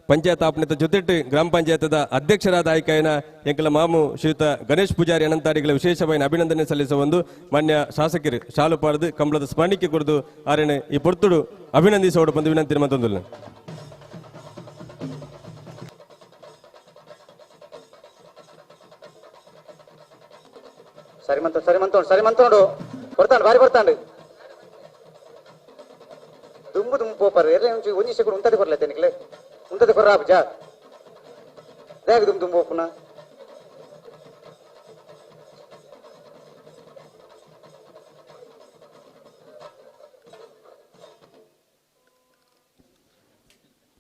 ಪಂಚಾಯತ್ ಆಪಣಿತ ಜೊತೆಟ್ಟು ಗ್ರಾಮ ಪಂಚಾಯತದ ಅಧ್ಯಕ್ಷರಾದ ಆಯ್ಕೆಯನ ಎಂಕಲ ಮಾಮು ಶ್ರೀಯುತ ಗಣೇಶ್ ಪೂಜಾರಿ ಅನಂತಾಡಿಗಳ ವಿಶೇಷವಾಗಿ ಅಭಿನಂದನೆ ಸಲ್ಲಿಸುವ ಒಂದು ಮಾನ್ಯ ಶಾಸಕರು ಶಾಲು ಪಾರದು ಕಂಬಳದ ಸ್ಮರಣಿಕೆ ಕುರಿದು ಆರೇನೆ ಈ ಪೊರ್ತುಡು ಅಭಿನಂದಿಸೋಡು ಬಂದು ವಿನಂತಿ ಮತ್ತೊಂದು ಸರಿ ಮಂತೋಡು ಕೊಡ್ತಾಂಡು ಬಾರಿ ಕೊಡ್ತಾಂಡು ದುಂಬು ಪೋಪರ್ ಎಲ್ಲ ಒಂಜಿ ಸೆಕೆಂಡ್ ಉಂತದೆ ಕೊರ್ಲೈತೆ ನಿಕ್ಲೆ ಉಂತದೆ ಕೊರ್ರ ಜಾ ದೇಗ ದುಂಬು ಪುನ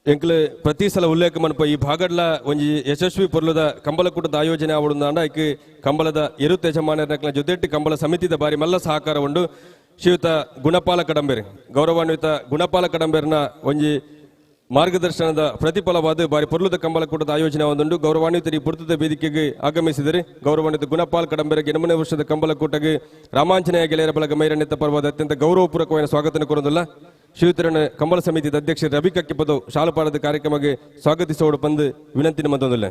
ಎಂಕ್ಲು ಪ್ರತಿ ಸಲ ಉಲ್ಲೇಖ ಮನಪ ಈ ಭಾಗಡ್ಲ ಒಂಜಿ ಯಶಸ್ವಿ ಪೊರ್ಲದ ಕಂಬಳಕೂಟದ ಆಯೋಜನೆ ಆವಡುಂದಾಂಡ ಐಕ್ ಕಂಬಳದ ಎರುತ್ತ ಯಜಮಾನರ ಜೊತೆಟ್ಟು ಕಂಬಳ ಸಮಿತಿದ ಬಾರಿ ಮಲ್ಲ ಸಹಕಾರ ಉಂಡು ಶ್ರೀಯುತ ಗುಣಪಾಲ ಕಡಂಬೇರಿ ಗೌರವಾನ್ವಿತ ಗುಣಪಾಲ ಕಡಂಬೇರ್ನ ಒಂಜಿ ಮಾರ್ಗದರ್ಶನದ ಪ್ರತಿಫಲವಾದ ಬಾರಿ ಪೊರ್ಲದ ಕಂಬಳಕೂಟದ ಆಯೋಜನೆ ಒಂದುಂಡು ಗೌರವಾನ್ವಿತ ಈ ಪುರ್ತದ ವೇದಿಕೆಗೆ ಆಗಮಿಸಿದರೆ ಗೌರವಾನ್ವಿತ ಗುಣಪಾಲ್ ಕಡಂಬೇರಿಗೆ 8ನೇ ವರ್ಷದ ಕಂಬಳಕೂಟಗೆ ರಾಮಾಂಜನೇಯ ಗೆಳೆಯರ ಬಳಗ ಮೈರಣ್ಯತ ಪರವಾದ ಅತ್ಯಂತ ಗೌರವಪೂರ್ವಕವಾದ ಸ್ವಾಗತ ಕೊರೋದಿಲ್ಲ. ಶ್ರೀಯುತರನ್ನ ಕಂಬಳ ಸಮಿತಿದ ಅಧ್ಯಕ್ಷ ರವಿ ಕಕ್ಕಿಪದು ಶಾಲಪಾಡದ ಕಾರ್ಯಕ್ರಮಕ್ಕೆ ಸ್ವಾಗತಿಸೋಡು ಬಂದು ವಿನಂತಿ ಮತ್ತೊಂದಿಲ್ಲ.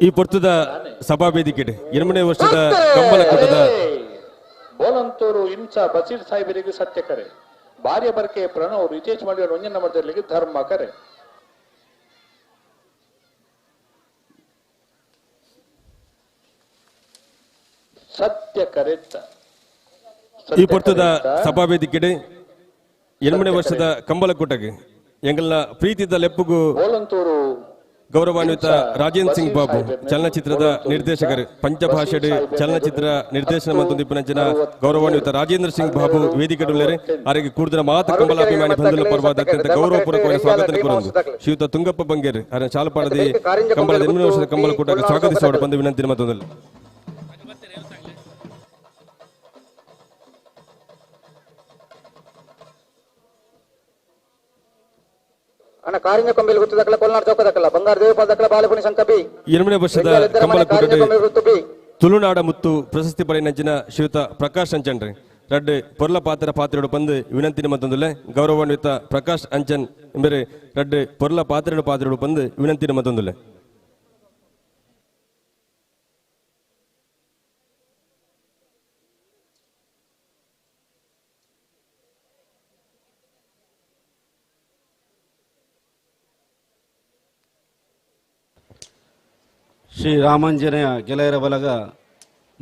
ಈ ಪೊರ್ತದ ಸಭಾ ವೇದಿಕೆ 8ನೇ ವರ್ಷದ ಕಂಬಳಕೂಟದ ಬೋಲಂತೂರು ಇಂಚ ಬಸೀರ್ ಸಾಹೇಬರಿಗೆ ಸತ್ಯ ಕರೆ ಭಾರ್ಯ ಬರ್ಕೆ ಪ್ರಣವ್ ರಿಚೇಜ್ ಮಾಡಿದ ಒಂಜನ ಮಧ್ಯದಲ್ಲಿ ಧರ್ಮ ಕರೆ ಸತ್ಯ ಕರೆತ್ತ ಈ ಪೊರ್ತದ ಸಭಾ ವೇದಿಕೆ 8ನೇ ವರ್ಷದ ಕಂಬಳಕೂಟಗೆ ಎಂಗಲ್ನ ಪ್ರೀತಿದ ಲೆಪ್ಪುಗು ಬೋಲಂತೂರು ಗೌರವಾನ್ವಿತ ರಾಜೇಂದ್ರ ಸಿಂಗ್ ಬಾಬು ಚಲನಚಿತ್ರದ ನಿರ್ದೇಶಕರು ಪಂಚಭಾಷೆಡ್ ಚಲನಚಿತ್ರ ನಿರ್ದೇಶನ ಮಂತೊಂದಿಪ್ಪನಂಚಿನ ಗೌರವಾನ್ವಿತ ರಾಜೇಂದ್ರ ಸಿಂಗ್ ಬಾಬು ವೇದಿಕೆಡುಳ್ಳರೆ ಅವರಿಗೆ ಕೂಡಿದ ಮಾತ ಕಂಬಲಾಭಿಮಾನಿ ಬಂಧುಲ ಪರವಾದ ಅತ್ಯಂತ ಗೌರವಪೂರ್ವಕವಾದ ಸ್ವಾಗತ ಕೊರೊಂದು ಶ್ರೀಯುತ ತುಂಗಪ್ಪ ಬಂಗೇರ್ ಅವರ ಶಾಲಪಾಡದಿ ಕಂಬಳದ 8ನೇ ವರ್ಷದ ಕಂಬಳಕೂಟಕ್ಕೆ ಸ್ವಾಗತಿಸೋಡು ಬಂದು ವಿನಂತಿ ಮತ್ತೊಂದು ಅಣ್ಣ ಕಾರಿನ ಕೊಂಬೆಲ್ ಗುತ್ತದಕಲ ಕೊಲ್ನಾಡ್ ಚೌಕದಕಲ ಬಂಗಾರ ದೇವಪಾದಕಲ ಬಾಲಪುಣಿ ಸಂಕಬಿ 8ನೇ ವರ್ಷದ ಕಂಬಳಕೂಟಕ್ಕೆ ತುಳುನಾಡ ಮುತ್ತು ಪ್ರಶಸ್ತಿ ಪಡೆಯನಂಚಿನ ಶ್ರೀಯುತ ಪ್ರಕಾಶ್ ಅಂಚನ್ರಿ ರಡ್ಡು ಪೊರ್ಲ ಪಾತ್ರೆಡು ಬಂದು ವಿನಂತಿ ಮತ್ತೊಂದುಲೆ ಗೌರವಾನ್ವಿತ ಪ್ರಕಾಶ್ ಅಂಚನ್ ಎಂಬರೆ ರಡ್ಡು ಪೊರ್ಲ ಪಾತ್ರೆಡು ಬಂದು ವಿನಂತಿ ಮತ್ತೊಂದುಲೆ. ಶ್ರೀ ರಾಮಾಂಜನೇಯ ಗೆಳೆಯರ ಬಲಗ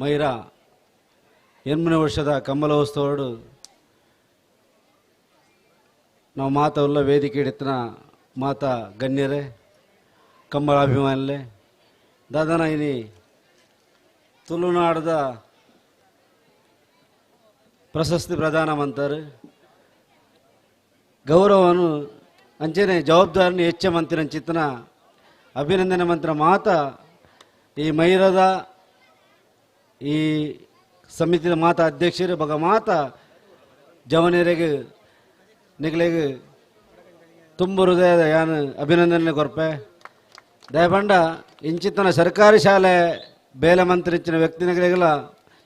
ಮೈರ 8ನೇ ವರ್ಷದ ಕಂಬಳೋತ್ಸವಡು ನಾವು ಮಾತವಲ್ಲ ವೇದಿಕೆ ಹಿಡಿತನ ಮಾತ ಗಣ್ಯರೇ ಕಂಬಳಾಭಿಮಾನಲೆ ದಾದನ ಇನಿ ತುಳುನಾಡದ ಪ್ರಶಸ್ತಿ ಪ್ರದಾನ ಮಂತಾರೆ ಗೌರವವನ್ನು ಅಂಚನೆ ಜವಾಬ್ದಾರಿని ಹೆಚ್ಚ ಮಂತ್ರಿನ ಚಿತ್ತನ ಅಭಿನಂದನೆ ಮಂತ್ರ ಮಾತ ಈ ಮೈರದ ಈ ಸಮಿತಿಯ ಮಾತಾ ಅಧ್ಯಕ್ಷರು ಬಗ ಮಾತ ಜವನರಿಗೆ ನಿಗಲೆಗೆ ತುಂಬು ಹೃದಯದ ಯಾನು ಅಭಿನಂದನೆ ಕೊರ್ಪೆ ದಯಪಂಡ ಇಂಚಿತ್ತನ ಸರ್ಕಾರಿ ಶಾಲೆ ಬೇಲೆ ಮಂತ್ರಿ ಇಚ್ಚಿನ ವ್ಯಕ್ತಿಗಳಿಗೆಲ್ಲ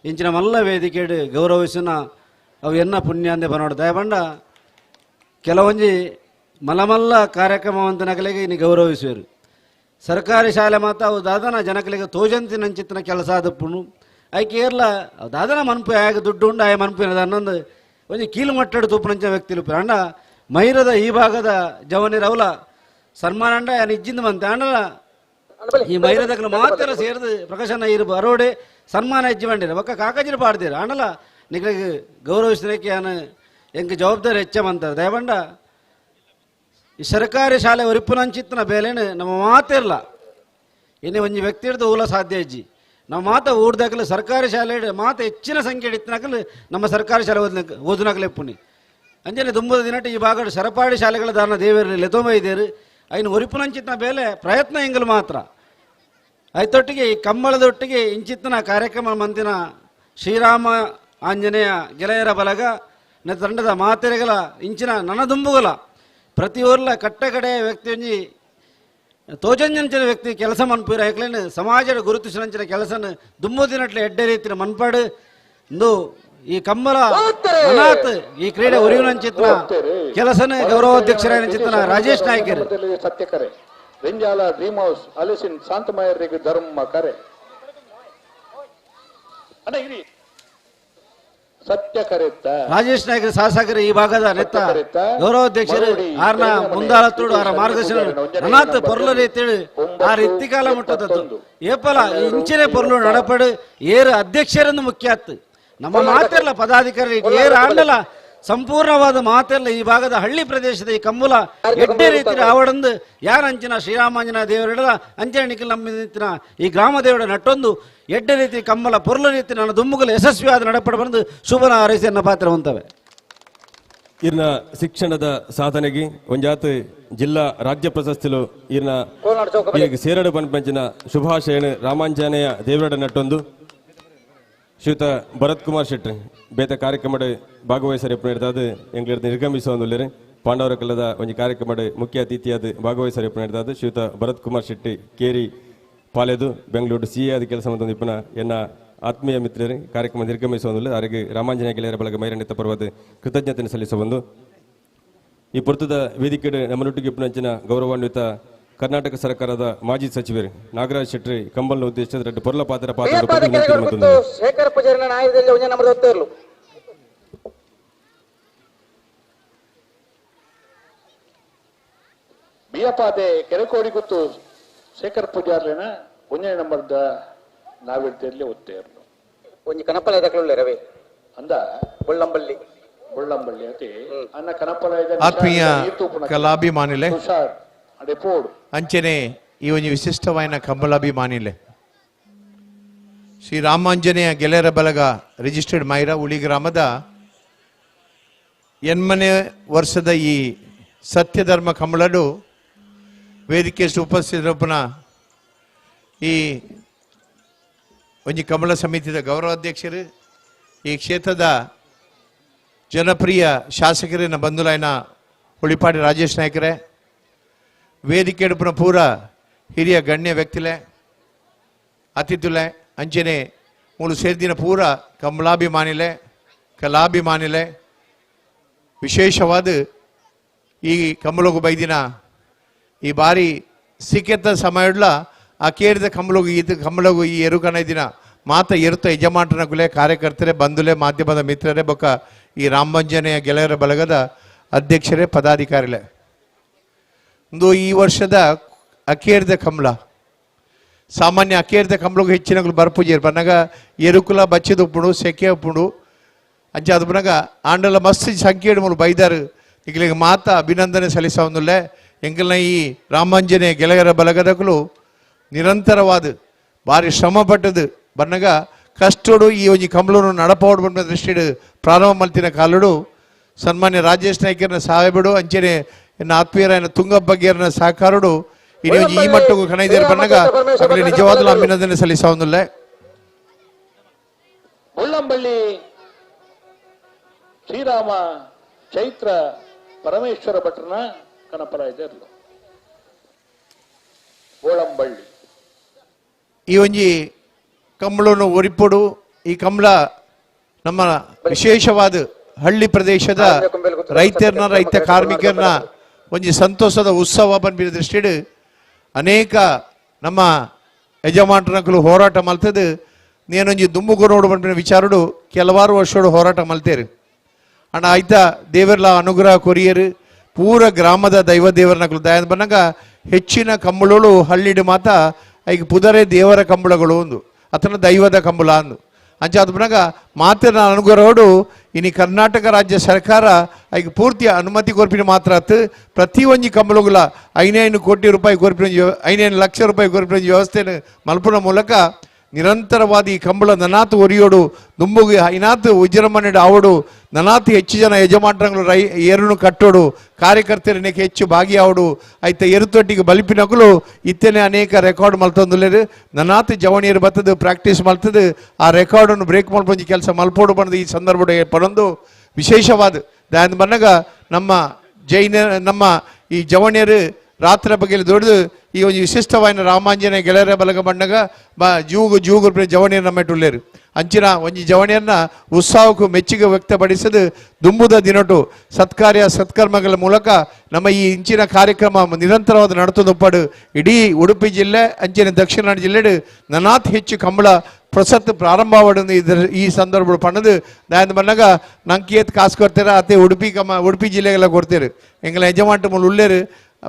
ಇಂಚಿನ ಮಲ್ಲ ವೇದಿಕೆಡು ಗೌರವಿಸಿನ ಅವು ಎನ್ನ ಪುಣ್ಯ ಅಂದೆ ಬನೋಡು ದಯಪಂಡ ಕೆಲವೊಂಜಿ ಮಲಮಲ್ಲ ಕಾರ್ಯಕ್ರಮವಂತನಗಳಿಗೆ ಇನ್ನು ಗೌರವಿಸುವರು ಸರ್ಕಾರಿ ಶಾಲೆ ಮಾತ ಅವು ದಾದನ ಜನಕಲಿಗೆ ತೋಜಂತಿನಂಚಿತ್ತಿನ ಕೆಲಸ ಆದಪ್ಪುನು ಆಯ್ಕೆ ಏರ್ಲ ದಾದನ ಮನ್ಪು ಆಗ ದುಡ್ಡು ಉಂಡು ಆಯ ಮನ್ಪಿನದ ಅನ್ನೊಂದು ಒಂಜಿ ಕೀಲು ಮಟ್ಟಡು ತೂಪುನಂಚ ವ್ಯಕ್ತಿಲು ಅಂಡ ಮೈರದ ಈ ಭಾಗದ ಜವನಿರ ಅವಲ ಸನ್ಮಾನ ಅಂಡ ಯಾನು ಇಜ್ಜಿಂದ ಮಂತೆ ಅಂಡಲ ಈ ಮೈರದಗಳು ಮಾತ್ರ ಸೇರಿದು ಪ್ರಕಾಶನ ಇರು ಬರೋಡೆ ಸನ್ಮಾನ ಇಜ್ಜಿ ಬಂದಿರ ಒಕ್ಕ ಕಾಕಜಿನ ಪಾಡ್ದಿರ ಅಂಡಲ ನಿಗಳಿಗೆ ಗೌರವಿಸಲಿಕ್ಕೆ ಯಾನು ಎಂಗೆ ಜವಾಬ್ದಾರಿ ಹೆಚ್ಚಮಂತಾರೆ ದಯವಂಡ ಈ ಸರ್ಕಾರಿ ಶಾಲೆ ಒರಿಪುನಂಚಿತ್ತಿನ ಬೇಲೆನು ನಮ್ಮ ಮಾತಿರಲ್ಲ ಇನ್ನೇ ಒಂಜಿ ವ್ಯಕ್ತಿ ಹಿಡಿದು ಊಲ ಸಾಧ್ಯ ಇಜ್ಜಿ ನಾವು ಮಾತ ಊಡ್ದಾಗಲು ಸರ್ಕಾರಿ ಶಾಲೆ ಮಾತ ಹೆಚ್ಚಿನ ಸಂಖ್ಯೆ ಇತ್ತಿನಾಗಲು ನಮ್ಮ ಸರ್ಕಾರಿ ಶಾಲೆ ಓದಿನಾಗಲೇ ಪುನಿ ಅಂಜನೆ ದುಂಬದ ದಿನಟ ಈ ಭಾಗ ಸರಪಾಡಿ ಶಾಲೆಗಳ ದಾನ ದೇವರಲ್ಲಿ ಲೆತೋಮ ಇದ್ದೇರು ಐನು ಒರಿಪುನಂಚಿತ್ತಿನ ಬೇಲೆ ಪ್ರಯತ್ನ ಎಂಗಲು ಮಾತ್ರ ಐತೊಟ್ಟಿಗೆ ಈ ಕಂಬಳದೊಟ್ಟಿಗೆ ಇಂಚಿತ್ತಿನ ಕಾರ್ಯಕ್ರಮ ಮಂತಿನ ಶ್ರೀರಾಮ ಆಂಜನೇಯ ಗೆಳೆಯರ ಬಲಗ ತಂಡದ ಮಾತೆರೆಗಳ ಇಂಚಿನ ನನದುಂಬುಗಲ ಪ್ರತಿ ಊರ್ಲ ಕಟ್ಟಕಡೆ ವ್ಯಕ್ತಿ ಒಂಜಿ ತೋಜಂಜನ ವ್ಯಕ್ತಿ ಕೆಲಸ ಮನ್ಪುರ ಐಕ್ಲೇನು ಸಮಾಜದ ಗುರುತಿಸಿನಂಚಿನ ಕೆಲಸನ ದುಂಬುದಿನಟ್ಲೆ ಎಡ್ಡೆ ರೀತಿಯ ಮನ್ಪಾಡು ಇಂದು ಈ ಕಂಬಲ ಅನಾಥ್ ಈ ಕ್ರೀಡೆ ಉರಿಯುನಂಚಿತ್ತಿನ ಕೆಲಸನ ಗೌರವಾಧ್ಯಕ್ಷರಾಗಿನ ರಾಜೇಶ್ ನಾಯ್ಕರು ಸತ್ಯಕರೆ ರೆಂಜಾಲ ಡ್ರೀಮ್ ಹೌಸ್ ಅಲಿಸಿನ್ ಶಾಂತಮಯರಿಗೆ ಧರ್ಮ ಕರೆ ಅಣ್ಣ ಇರಿ ಸತ್ಯ ಕರೆತ್ತ ರಾಜೇಶ್ ನಾಯ್ಕರ ಶಾಸಕರು ಈ ಭಾಗದ ನೆತ್ತ ಗೌರವಾಧ್ಯಕ್ಷರು ಆರ್ನ ಮುಂದಾಳತ್ತೋಡು ಆರ ಮಾರ್ಗದರ್ಶನ ಅನಾಥ ಪೊರ್ಲ ರೀತಿಯಳು ಆರ್ ಇತ್ತಿಕಾಲ ಮುಟ್ಟದದ್ದು ಏಪಲ ಇಂಚಿನ ಪೊರ್ಲು ನಡಪಡು ಏರು ಅಧ್ಯಕ್ಷರನ್ನು ಮುಖ್ಯ ಆತ್ತು ನಮ್ಮ ಮಾತೆಲ್ಲ ಪದಾಧಿಕಾರಿ ಏರು ಆಂಡಲ ಸಂಪೂರ್ಣವಾದ ಮಾತೆಲ್ಲ ಈ ಭಾಗದ ಹಳ್ಳಿ ಪ್ರದೇಶದ ಈ ಕಂಬುಲ ಎಡ್ಡೆ ರೀತಿಯ ಆವಡಂದು ಯಾರ ಅಂಚಿನ ಶ್ರೀರಾಮಾಂಜನ ದೇವರಿಡದ ಅಂಚೆ ನಿಖಿಲ್ ನಂಬಿನ ಈ ಗ್ರಾಮ ದೇವರ ನಟ್ಟೊಂದು ಎಡ್ಡೆ ರೀತಿ ಕಂಬಲ ಪೊರ್ಲ ರೀತಿ ನನ್ನ ದುಮ್ಮುಗಲು ಯಶಸ್ವಿಯಾದ ನಡಪಡ ಬಂದು ಶುಭನ ಹಾರೈಸಿ ಎನ್ನ ಪಾತ್ರ ಹೊಂತವೆ ಇರ್ನ ಶಿಕ್ಷಣದ ಸಾಧನೆಗೆ ಒಂಜಾತ್ ಜಿಲ್ಲಾ ರಾಜ್ಯ ಪ್ರಶಸ್ತಿಲು ಇರ್ನ ಸೇರಡು ಪಂಪಂಚಿನ ಶುಭಾಶಯನ ರಾಮಾಂಜನೇಯ ದೇವರಡ ನಟ್ಟೊಂದು ಶ್ರೀಯುತ ಭರತ್ ಕುಮಾರ್ ಶೆಟ್ಟಿ ಬೇತ ಕಾರ್ಯಕ್ರಮದ ಭಾಗವಹಿಸರೆ ನಡೆದಾದ ಎಂಗ್ಲ ನಿರ್ಗಮಿಸುವಂದುಲ್ಲೇರೆ ಪಾಂಡವರ ಕಲ್ಲದ ಒಂದು ಕಾರ್ಯಕ್ರಮದ ಮುಖ್ಯ ಅತಿಥಿಯಾದ ಭಾಗವಹಿಸರೆ ನಡೆದಾದ ಶ್ರೀಯುತ ಭರತ್ ಕುಮಾರ್ ಶೆಟ್ಟಿ ಕೇರಿ ಪಾಲೆದು ಬೆಂಗಳೂರು ಸಿ ಆದ ಕೆಲಸ ಇಪ್ಪನ ಎನ್ನ ಆತ್ಮೀಯ ಮಿತ್ರರೇ ಕಾರ್ಯಕ್ರಮ ನಿರ್ಗಮಿಸುವಂದುಲ್ಲ ಅವರಿಗೆ ರಾಮಾಂಜನೇಯ ಗೆಳೆಯರ ಬಳಗ ಮೈರಣಿತ ಪರ್ವದ ಕೃತಜ್ಞತೆ ಸಲ್ಲಿಸುವಂದು ಈ ಪುರ್ತದ ವೇದಿಕೆ ನಮ್ಮನೊಟ್ಟಿಗೆ ಇಪ್ಪನಂಚಿನ ಗೌರವಾನ್ವಿತ ಕರ್ನಾಟಕ ಸರ್ಕಾರದ ಮಾಜಿ ಸಚಿವರು ನಾಗರಾಜ್ ಶೆಟ್ಟಿ ಕಂಬಲ್ನ ಉದ್ದೇಶದ ರೆಡ್ಡು ಪೊರ್ಲ ಪಾತ್ರ ಶೇಖರ್ ಪೂಜಾರಿ ಆಯುಧದಲ್ಲಿ ಒಂದೇ ನಂಬರ್ ಹೊತ್ತಿರಲು ಬಿಯಪಾದೆ ಕೆರೆಕೋಡಿ ಗೊತ್ತು ಶೇಖರ್ ಪೂಜಾರ್ಲೇನ ಒಂದೇ ನಂಬರ್ದ ನಾವಿಡ್ತಿರ್ಲಿ ಒತ್ತೇ ಇರ್ಲು ಒಂಜಿ ಕನಪಲ ದಕ್ಕಲುಳ್ಳೆ ರವಿ ಅಂದ ಬಳ್ಳಂಬಳ್ಳಿ ಬಳ್ಳಂಬಳ್ಳಿ ಅತಿ ಅನ್ನ ಕನಪಲ ಆತ್ಮೀಯ ಕಲಾಭಿಮಾನಿಲೆ ತುಷಾರ್ ಅಡೆಪೋಡು ಅಂಚನೆ ಈ ಒಂದು ವಿಶಿಷ್ಟವಾದ ಕಂಬಲಾಭಿಮಾನಿಲೆ ಶ್ರೀ ರಾಮಾಂಜನೇಯ ಗೆಳೆಯರ ಬಲಗ ರಿಜಿಸ್ಟರ್ಡ್ ಮೈರಾ ಉಳಿ ಗ್ರಾಮದ ಎನ್ಮನೆ ವರ್ಷದ ಈ ಸತ್ಯಧರ್ಮ ಕಂಬಳಡು ವೇದಿಕೆ ಉಪಸ್ಥಿತರಪ್ಪನ ಈ ಒಂದು ಕಂಬಳ ಸಮಿತಿಯ ಗೌರವಾಧ್ಯಕ್ಷರು ಈ ಕ್ಷೇತ್ರದ ಜನಪ್ರಿಯ ಶಾಸಕರಿನ ಬಂಧುಲೈನ ಉಳಿಪಾಡಿ ರಾಜೇಶ್ ನಾಯ್ಕರೇ ವೇದಿಕೆ ಎಡುಪನ ಪೂರ ಹಿರಿಯ ಗಣ್ಯ ವ್ಯಕ್ತಿಲೆ ಅತಿಥುಲೆ ಅಂಚನೆ ಮೂಲು ಸೇರ್ದಿನ ಪೂರ ಕಂಬಳಾಭಿಮಾನಿಲೆ ಕಲಾಭಿಮಾನಿಲೆ ವಿಶೇಷವಾದ ಈ ಕಂಬಳಗು ಬೈದಿನ ಈ ಬಾರಿ ಸಿಕ್ಕೆತ್ತ ಸಮಯಡ್ಲ ಆ ಕೇರಿದ ಕಂಬಳಗು ಈ ಎರುಕನ ದಿನ ಮಾತ ಎರುತ್ತ ಯಜಮಾನಗುಲೆ ಕಾರ್ಯಕರ್ತರೇ ಬಂಧುಲೆ ಮಾಧ್ಯಮದ ಮಿತ್ರರೇ ಬೊಕ್ಕ ಈ ರಾಮಾಂಜನೇಯ ಗೆಳೆಯರ ಬಳಗದ ಅಧ್ಯಕ್ಷರೇ ಪದಾಧಿಕಾರಿಲೆ ಒಂದು ಈ ವರ್ಷದ ಅಕೇರಿದ ಕಂಬಳ ಸಾಮಾನ್ಯ ಅಕೇರಿದ ಕಂಬಳಗು ಹೆಚ್ಚಿನಗಳು ಬರ್ಪುಜೇರು ಬನ್ನಾಗ ಎರುಕುಲ ಬಚ್ಚಿದ ಉಪ್ಪುಡು ಸೆಕೆ ಉಪ್ಪುಡು ಅಂಚೆ ಅದು ಬನ್ನಾಗ ಆಂಡಲ ಮಸ್ತ್ ಸಂಖ್ಯೆ ಮೂರು ಬೈದಾರು ಈಗಲಿಗೆ ಮಾತ ಅಭಿನಂದನೆ ಸಲ್ಲಿಸೋದಿಲ್ಲ ಎಂಗಲ್ನ ಈ ರಾಮಾಂಜನೇಯ ಗೆಳೆಯರ ಬಲಗದಗಳು ನಿರಂತರವಾದ ಭಾರಿ ಶ್ರಮ ಪಟ್ಟದು ಬನ್ನಾಗ ಕಷ್ಟಡು ಈ ಒಂದು ಕಂಬಳನು ನಡಪೋಡು ಬಂದ ದೃಷ್ಟಿಡು ಪ್ರಾರಂಭ ಮಲ್ತಿನ ಕಾಲಡು ಸನ್ಮಾನ್ಯ ರಾಜೇಶ್ ನಾಯ್ಕರನ್ನ ಸಾಹೇಬಡು ಅಂಚೆನೆ ಎನ್ನ ಆತ್ಮೀಯರ ತುಂಗಪ್ಪ ಬಗ್ಗೆಯರನ್ನ ಸಹಕಾರಡು ಈ ಮಟ್ಟಗೂ ಕಣೈದೇರು ಬನ್ನಾಗ ಅವರಿಗೆ ನಿಜವಾದ ಅಭಿನಂದನೆ ಸಲ್ಲಿಸೋದಿಲ್ಲ ಮುಳ್ಳಂಬಳ್ಳಿ ಶ್ರೀರಾಮ ಚೈತ್ರ ಪರಮೇಶ್ವರ ಭಟ್ರನ ಕನಪರಾಯದೆರ್ಲು ಬೋಳಂಬಳ್ಳಿ ಈ ಒಂಜಿ ಕಂಬಳನ್ನು ಒರಿಪೊಡು ಈ ಕಂಬಳ ನಮ್ಮ ವಿಶೇಷವಾದ ಹಳ್ಳಿ ಪ್ರದೇಶದ ರೈತರನ್ನ ರೈತ ಕಾರ್ಮಿಕರನ್ನ ಒಂಜಿ ಸಂತೋಷದ ಉತ್ಸವ ಬಂದ ದೃಷ್ಟಿಡ್ ಅನೇಕ ನಮ್ಮ ಯಜಮಾನರಗಳು ಹೋರಾಟ ಮಲ್ತದು ನೇನೊಂಜಿ ದುಮ್ಮುಗೊರೋಡು ಬಂದ ವಿಚಾರಡು ಕೆಲವಾರು ವರ್ಷೋಡು ಹೋರಾಟ ಮಲ್ತೇರು ಅಣ್ಣ ಆಯ್ತಾ ದೇವರ್ಲ ಅನುಗ್ರಹ ಕೊರಿಯರು ಪೂರ ಗ್ರಾಮದ ದೈವ ದೇವರನಗಳು ದಯ ಬಂದಾಗ ಹೆಚ್ಚಿನ ಕಂಬಳಗಳು ಹಳ್ಳಿಡು ಮಾತ ಈಗ ಪುದರೆ ದೇವರ ಕಂಬಳಗಳು ಒಂದು ಅಥವಾ ದೈವದ ಕಂಬಳ ಅಂದು ಅಂಚಾದ ಬನಾಗ ಮಾತಿನ ಅನುಗ್ರಹೋಡು ಇನ್ನು ಕರ್ನಾಟಕ ರಾಜ್ಯ ಸರ್ಕಾರ ಈಗ ಪೂರ್ತಿ ಅನುಮತಿ ಕೊರ್ಪಿನ ಮಾತ್ರ ಆತು ಪ್ರತಿ ಒಂಜಿ ಕಂಬಳಗಳ 5 ಕೋಟಿ ರೂಪಾಯಿ ಕೊರ್ಪಿನ 5 ಲಕ್ಷ ರೂಪಾಯಿ ಕೊರ್ಪಿನ ವ್ಯವಸ್ಥೆಯನ್ನು ಮಲ್ಪುನ ಮೂಲಕ ನಿರಂತರವಾದ ಈ ಕಂಬಳ ನನಾತು ಒರಿಯೋಡು ದುಂಬುಗೆ ಐನಾತು ವಿಜೃಂಭಣೆಡು ಆವಡು ನನಾತು ಹೆಚ್ಚು ಜನ ಯಜಮಾನಗಳು ಏರನ್ನು ಕಟ್ಟೋಡು ಕಾರ್ಯಕರ್ತರನೇಕೆ ಹೆಚ್ಚು ಭಾಗಿಯಾವಡು ಆಯ್ತ ಎರುತೊಟ್ಟಿಗೆ ಬಲಿಪಿನಕಲು ಇತ್ತೇನೆ ಅನೇಕ ರೆಕಾರ್ಡ್ ಮಲ್ತೊಂದುಲ್ಲೇರು ನನಾತು ಜವಣಿಯರು ಬರ್ತದೆ ಪ್ರಾಕ್ಟೀಸ್ ಮಲ್ತದೆ ಆ ರೆಕಾರ್ಡನ್ನು ಬ್ರೇಕ್ ಮಾಡ್ಬಂದು ಕೆಲಸ ಮಲ್ಪೋಡು ಬಂದು ಈ ಸಂದರ್ಭ ಪಡೊಂದು ವಿಶೇಷವಾದ ದಾನ್ ಬಂದಾಗ ನಮ್ಮ ಈ ಜವಣಿಯರು ರಾತ್ರಿ ಬಗ್ಗೆ ದೊಡ್ಡದು ಈ ಒಂದು ವಿಶಿಷ್ಟವಾದ ರಾಮಾಂಜನೇಯ ಗೆಳೆಯರ ಬಲಗ ಬಣ್ಣಗ ಜೂಗು ಜವಣಿಯನ್ನ ಮೆಟ್ಟುಳ್ಳೇರು ಅಂಚಿನ ಒಂಜಿ ಜವಣಿಯನ್ನ ಉತ್ಸಾಹಕ್ಕೂ ಮೆಚ್ಚುಗೆ ವ್ಯಕ್ತಪಡಿಸದು ದುಂಬುದ ದಿನಟು ಸತ್ಕರ್ಮಗಳ ಮೂಲಕ ನಮ್ಮ ಈ ಇಂಚಿನ ಕಾರ್ಯಕ್ರಮ ನಿರಂತರವಾದ ನಡತುದಪ್ಪಡು ಇಡೀ ಉಡುಪಿ ಜಿಲ್ಲೆ ಅಂಚಿನ ದಕ್ಷಿಣ ಕನ್ನಡ ಜಿಲ್ಲೆಡು ನನಾತ್ ಹೆಚ್ಚು ಕಂಬಳ ಪ್ರಸತ್ ಪ್ರಾರಂಭವಾಡು ಈ ಸಂದರ್ಭ ಪಣ್ಣದು ನಾನು ಬಂದಾಗ ನಂಗೆ ಏತ್ ಕಾಸು ಕೊಡ್ತಾರೆ ಅತ್ತೆ ಉಡುಪಿ ಜಿಲ್ಲೆಗೆಲ್ಲ ಕೊಡ್ತಾರೆ ಎಂಗಳ ಯಜಮಾನ ಮುಲ್ ಉಳ್ಳೇರು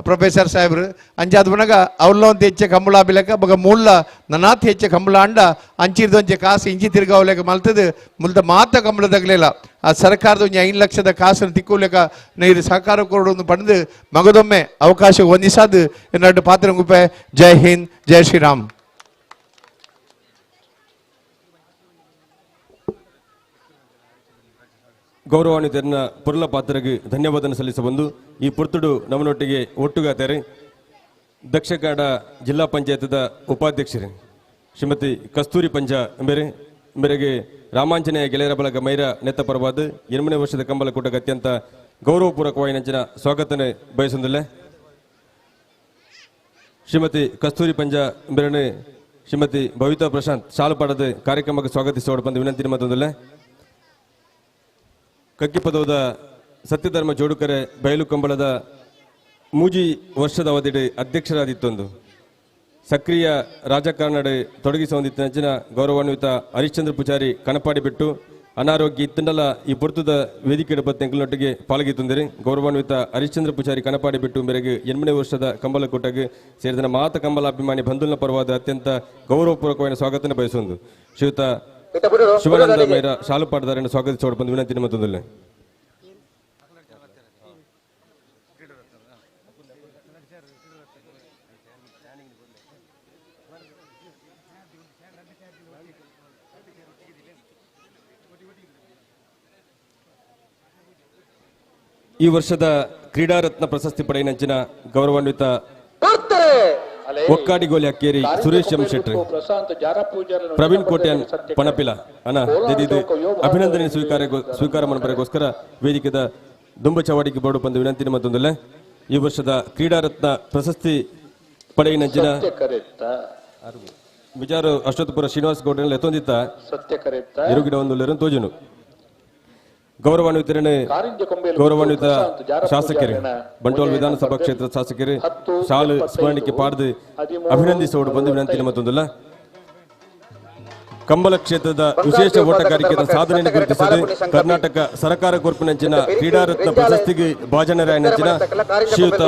ಪ್ರೊಫೆಸರ್ ಸಾಹೇಬ್ರು ಅಂಚಾದ ಬನಾಗ ಅವ್ಲೊಂದು ಹೆಚ್ಚೆ ಕಂಬಳ ಬಿಲಕ ಬಗ ಮೂಲ ನನಾತ್ ಹೆಚ್ಚೆ ಕಂಬಳ ಅಂಡ ಅಂಚಿರ್ದೊಂಚೆ ಕಾಸು ಇಂಚಿ ತಿರ್ಗಾವಲೆಕ ಮಲ್ತದು ಮುಲ್ದ ಮಾತ ಕಂಬಳ ತಗಲಿಲ್ಲ ಆ ಸರ್ಕಾರದ ಒಂದು 5 ಲಕ್ಷದ ಕಾಸನ್ನು ತಿಕ್ಕೋಲೆಕ ನೀರು ಸಹಕಾರ ಕೊಡೋದು ಪಡೆದು ಮಗದೊಮ್ಮೆ ಅವಕಾಶ ಹೊಂದಿಸಾದು ಎನ್ನಟ್ಟು ಪಾತ್ರ ಗುಪ್ಪೆ ಜೈ ಹಿಂದ್ ಜೈ ಶ್ರೀರಾಮ್. ಗೌರವಾನ್ವಿತರನ್ನ ಪುರ್ಲ ಪಾತ್ರಗೆ ಧನ್ಯವಾದ ಸಲ್ಲಿಸಬಂದು ಈ ಪುರ್ತುಡು ನಮ್ಮನೊಟ್ಟಿಗೆ ಒಟ್ಟುಗಾತಾರೆ ದಕ್ಷಿಣ ಕನ್ನಡ ಜಿಲ್ಲಾ ಪಂಚಾಯತದ ಉಪಾಧ್ಯಕ್ಷರು ಶ್ರೀಮತಿ ಕಸ್ತೂರಿ ಪಂಜ ಮೇರೆಗೆ ರಾಮಾಂಜನೇಯ ಗೆಳೆಯರ ಬಳಗ ಮೈರ ನೆತ್ತಪರವಾದ 8ನೇ ವರ್ಷದ ಕಂಬಳ ಕೂಟಕ್ಕೆ ಅತ್ಯಂತ ಗೌರವಪೂರ್ವಕವಾಗಿ ನಂಚಿನ ಸ್ವಾಗತನೆ ಬಯಸೊಂದಿಲ್ಲ. ಶ್ರೀಮತಿ ಕಸ್ತೂರಿ ಪಂಜ ಮೇರನೆ ಶ್ರೀಮತಿ ಭವಿತಾ ಪ್ರಶಾಂತ್ ಶಾಲು ಪಾಡದ ಕಾರ್ಯಕ್ರಮಕ್ಕೆ ಸ್ವಾಗತಿಸೋಡು ಬಂದು ವಿನಂತಿ ಮತ್ತೊಂದಿಲ್ಲ. ಕಕ್ಕಿಪದವದ ಸತ್ಯಧರ್ಮ ಜೋಡುಕರೆ ಬಯಲು ಕಂಬಳದ ಮೂಜಿ ವರ್ಷದ ಅವಧಿಡೆ ಅಧ್ಯಕ್ಷರಾದಿತ್ತೊಂದು ಸಕ್ರಿಯ ರಾಜಕಾರಣಡೆ ತೊಡಗಿಸುವಂದಿತ್ತು ನಂಚಿನ ಗೌರವಾನ್ವಿತ ಹರಿಶ್ಚಂದ್ರ ಪೂಜಾರಿ ಕಣಪಾಡಿ ಬಿಟ್ಟು ಅನಾರೋಗ್ಯ ಇತ್ತಂಡಲ ಈ ಪುರ್ತದ ವೇದಿಕೆ ಬತ್ತೆಂಕಲೊಟ್ಟಿಗೆ ಪಾಲ್ಗಿತ್ತಂದಿರಿ ಗೌರವಾನ್ವಿತ ಹರಿಶ್ಚಂದ್ರ ಪೂಜಾರಿ ಕಣಪಾಡಿ ಬಿಟ್ಟು ಮೇರೆಗೆ 8ನೇ ವರ್ಷದ ಕಂಬಳ ಕೂಟಕ್ಕೆ ಸೇರಿದ ಮಾತ ಕಂಬಲಾಭಿಮಾನಿ ಬಂಧುಲ್ನ ಪರವಾದ ಅತ್ಯಂತ ಗೌರವಪೂರ್ವಕವಾದ ಸ್ವಾಗತನ ಬಯಸೊಂದು ಶ್ರೀಯುತ ಶಿವಾನಂದ ಮೈರ ಶಾಲು ಪಾಟದಾರನ್ನು ಸ್ವಾಗತಿಸೋಡು ಬಂದು ವಿನಂತಿ ಮತ್ತೊಂದಿಲ್ಲ. ಈ ವರ್ಷದ ಕ್ರೀಡಾ ರತ್ನ ಪ್ರಶಸ್ತಿ ಪಡೆಯಿನಂಚಿನ ಗೌರವಾನ್ವಿತ ಒಕ್ಕಾಡಿ ಗೋಲಿ ಅಕ್ಕೇರಿ ಸುರೇಶ್ ಎಂ ಶೆಟ್ಟಿ ಪ್ರವೀಣ್ ಕೋಟ್ಯಾನ್ ಪಣಪಿಲ ಅನ ದಿದಿದು ಅಭಿನಂದನೆ ಸ್ವೀಕಾರ ಮನಪರೆಗೋಸ್ಕರ ವೇದಿಕೆದ ದುಂಬ ಚವಾಡಿಗೆ ಬೋರ್ಡು ಬಂದು ವಿನಂತಿ ಮತ್ತೊಂದಿಲ್ಲ. ಈ ವರ್ಷದ ಕ್ರೀಡಾ ರತ್ನ ಪ್ರಶಸ್ತಿ ಪಡೆಯಿನಂಚಿನ ವಿಚಾರ ಅಶ್ವತ್ಪುರ ಶ್ರೀನಿವಾಸ ಗೌಡನಲ್ಲಿ ಎತ್ತೊಂದಿತ್ತ ಇರುಗಿಡ ಒಂದು ತೋಜನು ಗೌರವಾನ್ವಿತ ಶಾಸಕರು ಬಂಟ್ವಾಳ ವಿಧಾನಸಭಾ ಕ್ಷೇತ್ರದ ಶಾಸಕರು ಶಾಲು ಸ್ಮರಣಕ್ಕೆ ಪಾಡ್ದು ಅಭಿನಂದಿಸೋಡು ಬಂದು ವಿನಂತಿ ಮತ್ತೊಂದಿಲ್ಲ. ಕಂಬಳ ಕ್ಷೇತ್ರದ ವಿಶೇಷ ಓಟಗಾರಿಕೆಯ ಸಾಧನೆಯನ್ನು ಗುರುತಿಸಲು ಕರ್ನಾಟಕ ಸರಕಾರ ಕೊರ್ಪಿನಂಚಿನ ಕ್ರೀಡಾ ರತ್ನ ಪ್ರಶಸ್ತಿಗೆ ಭಾಜನರಾಯನಂಚಿನ ಶ್ರೀಯುತ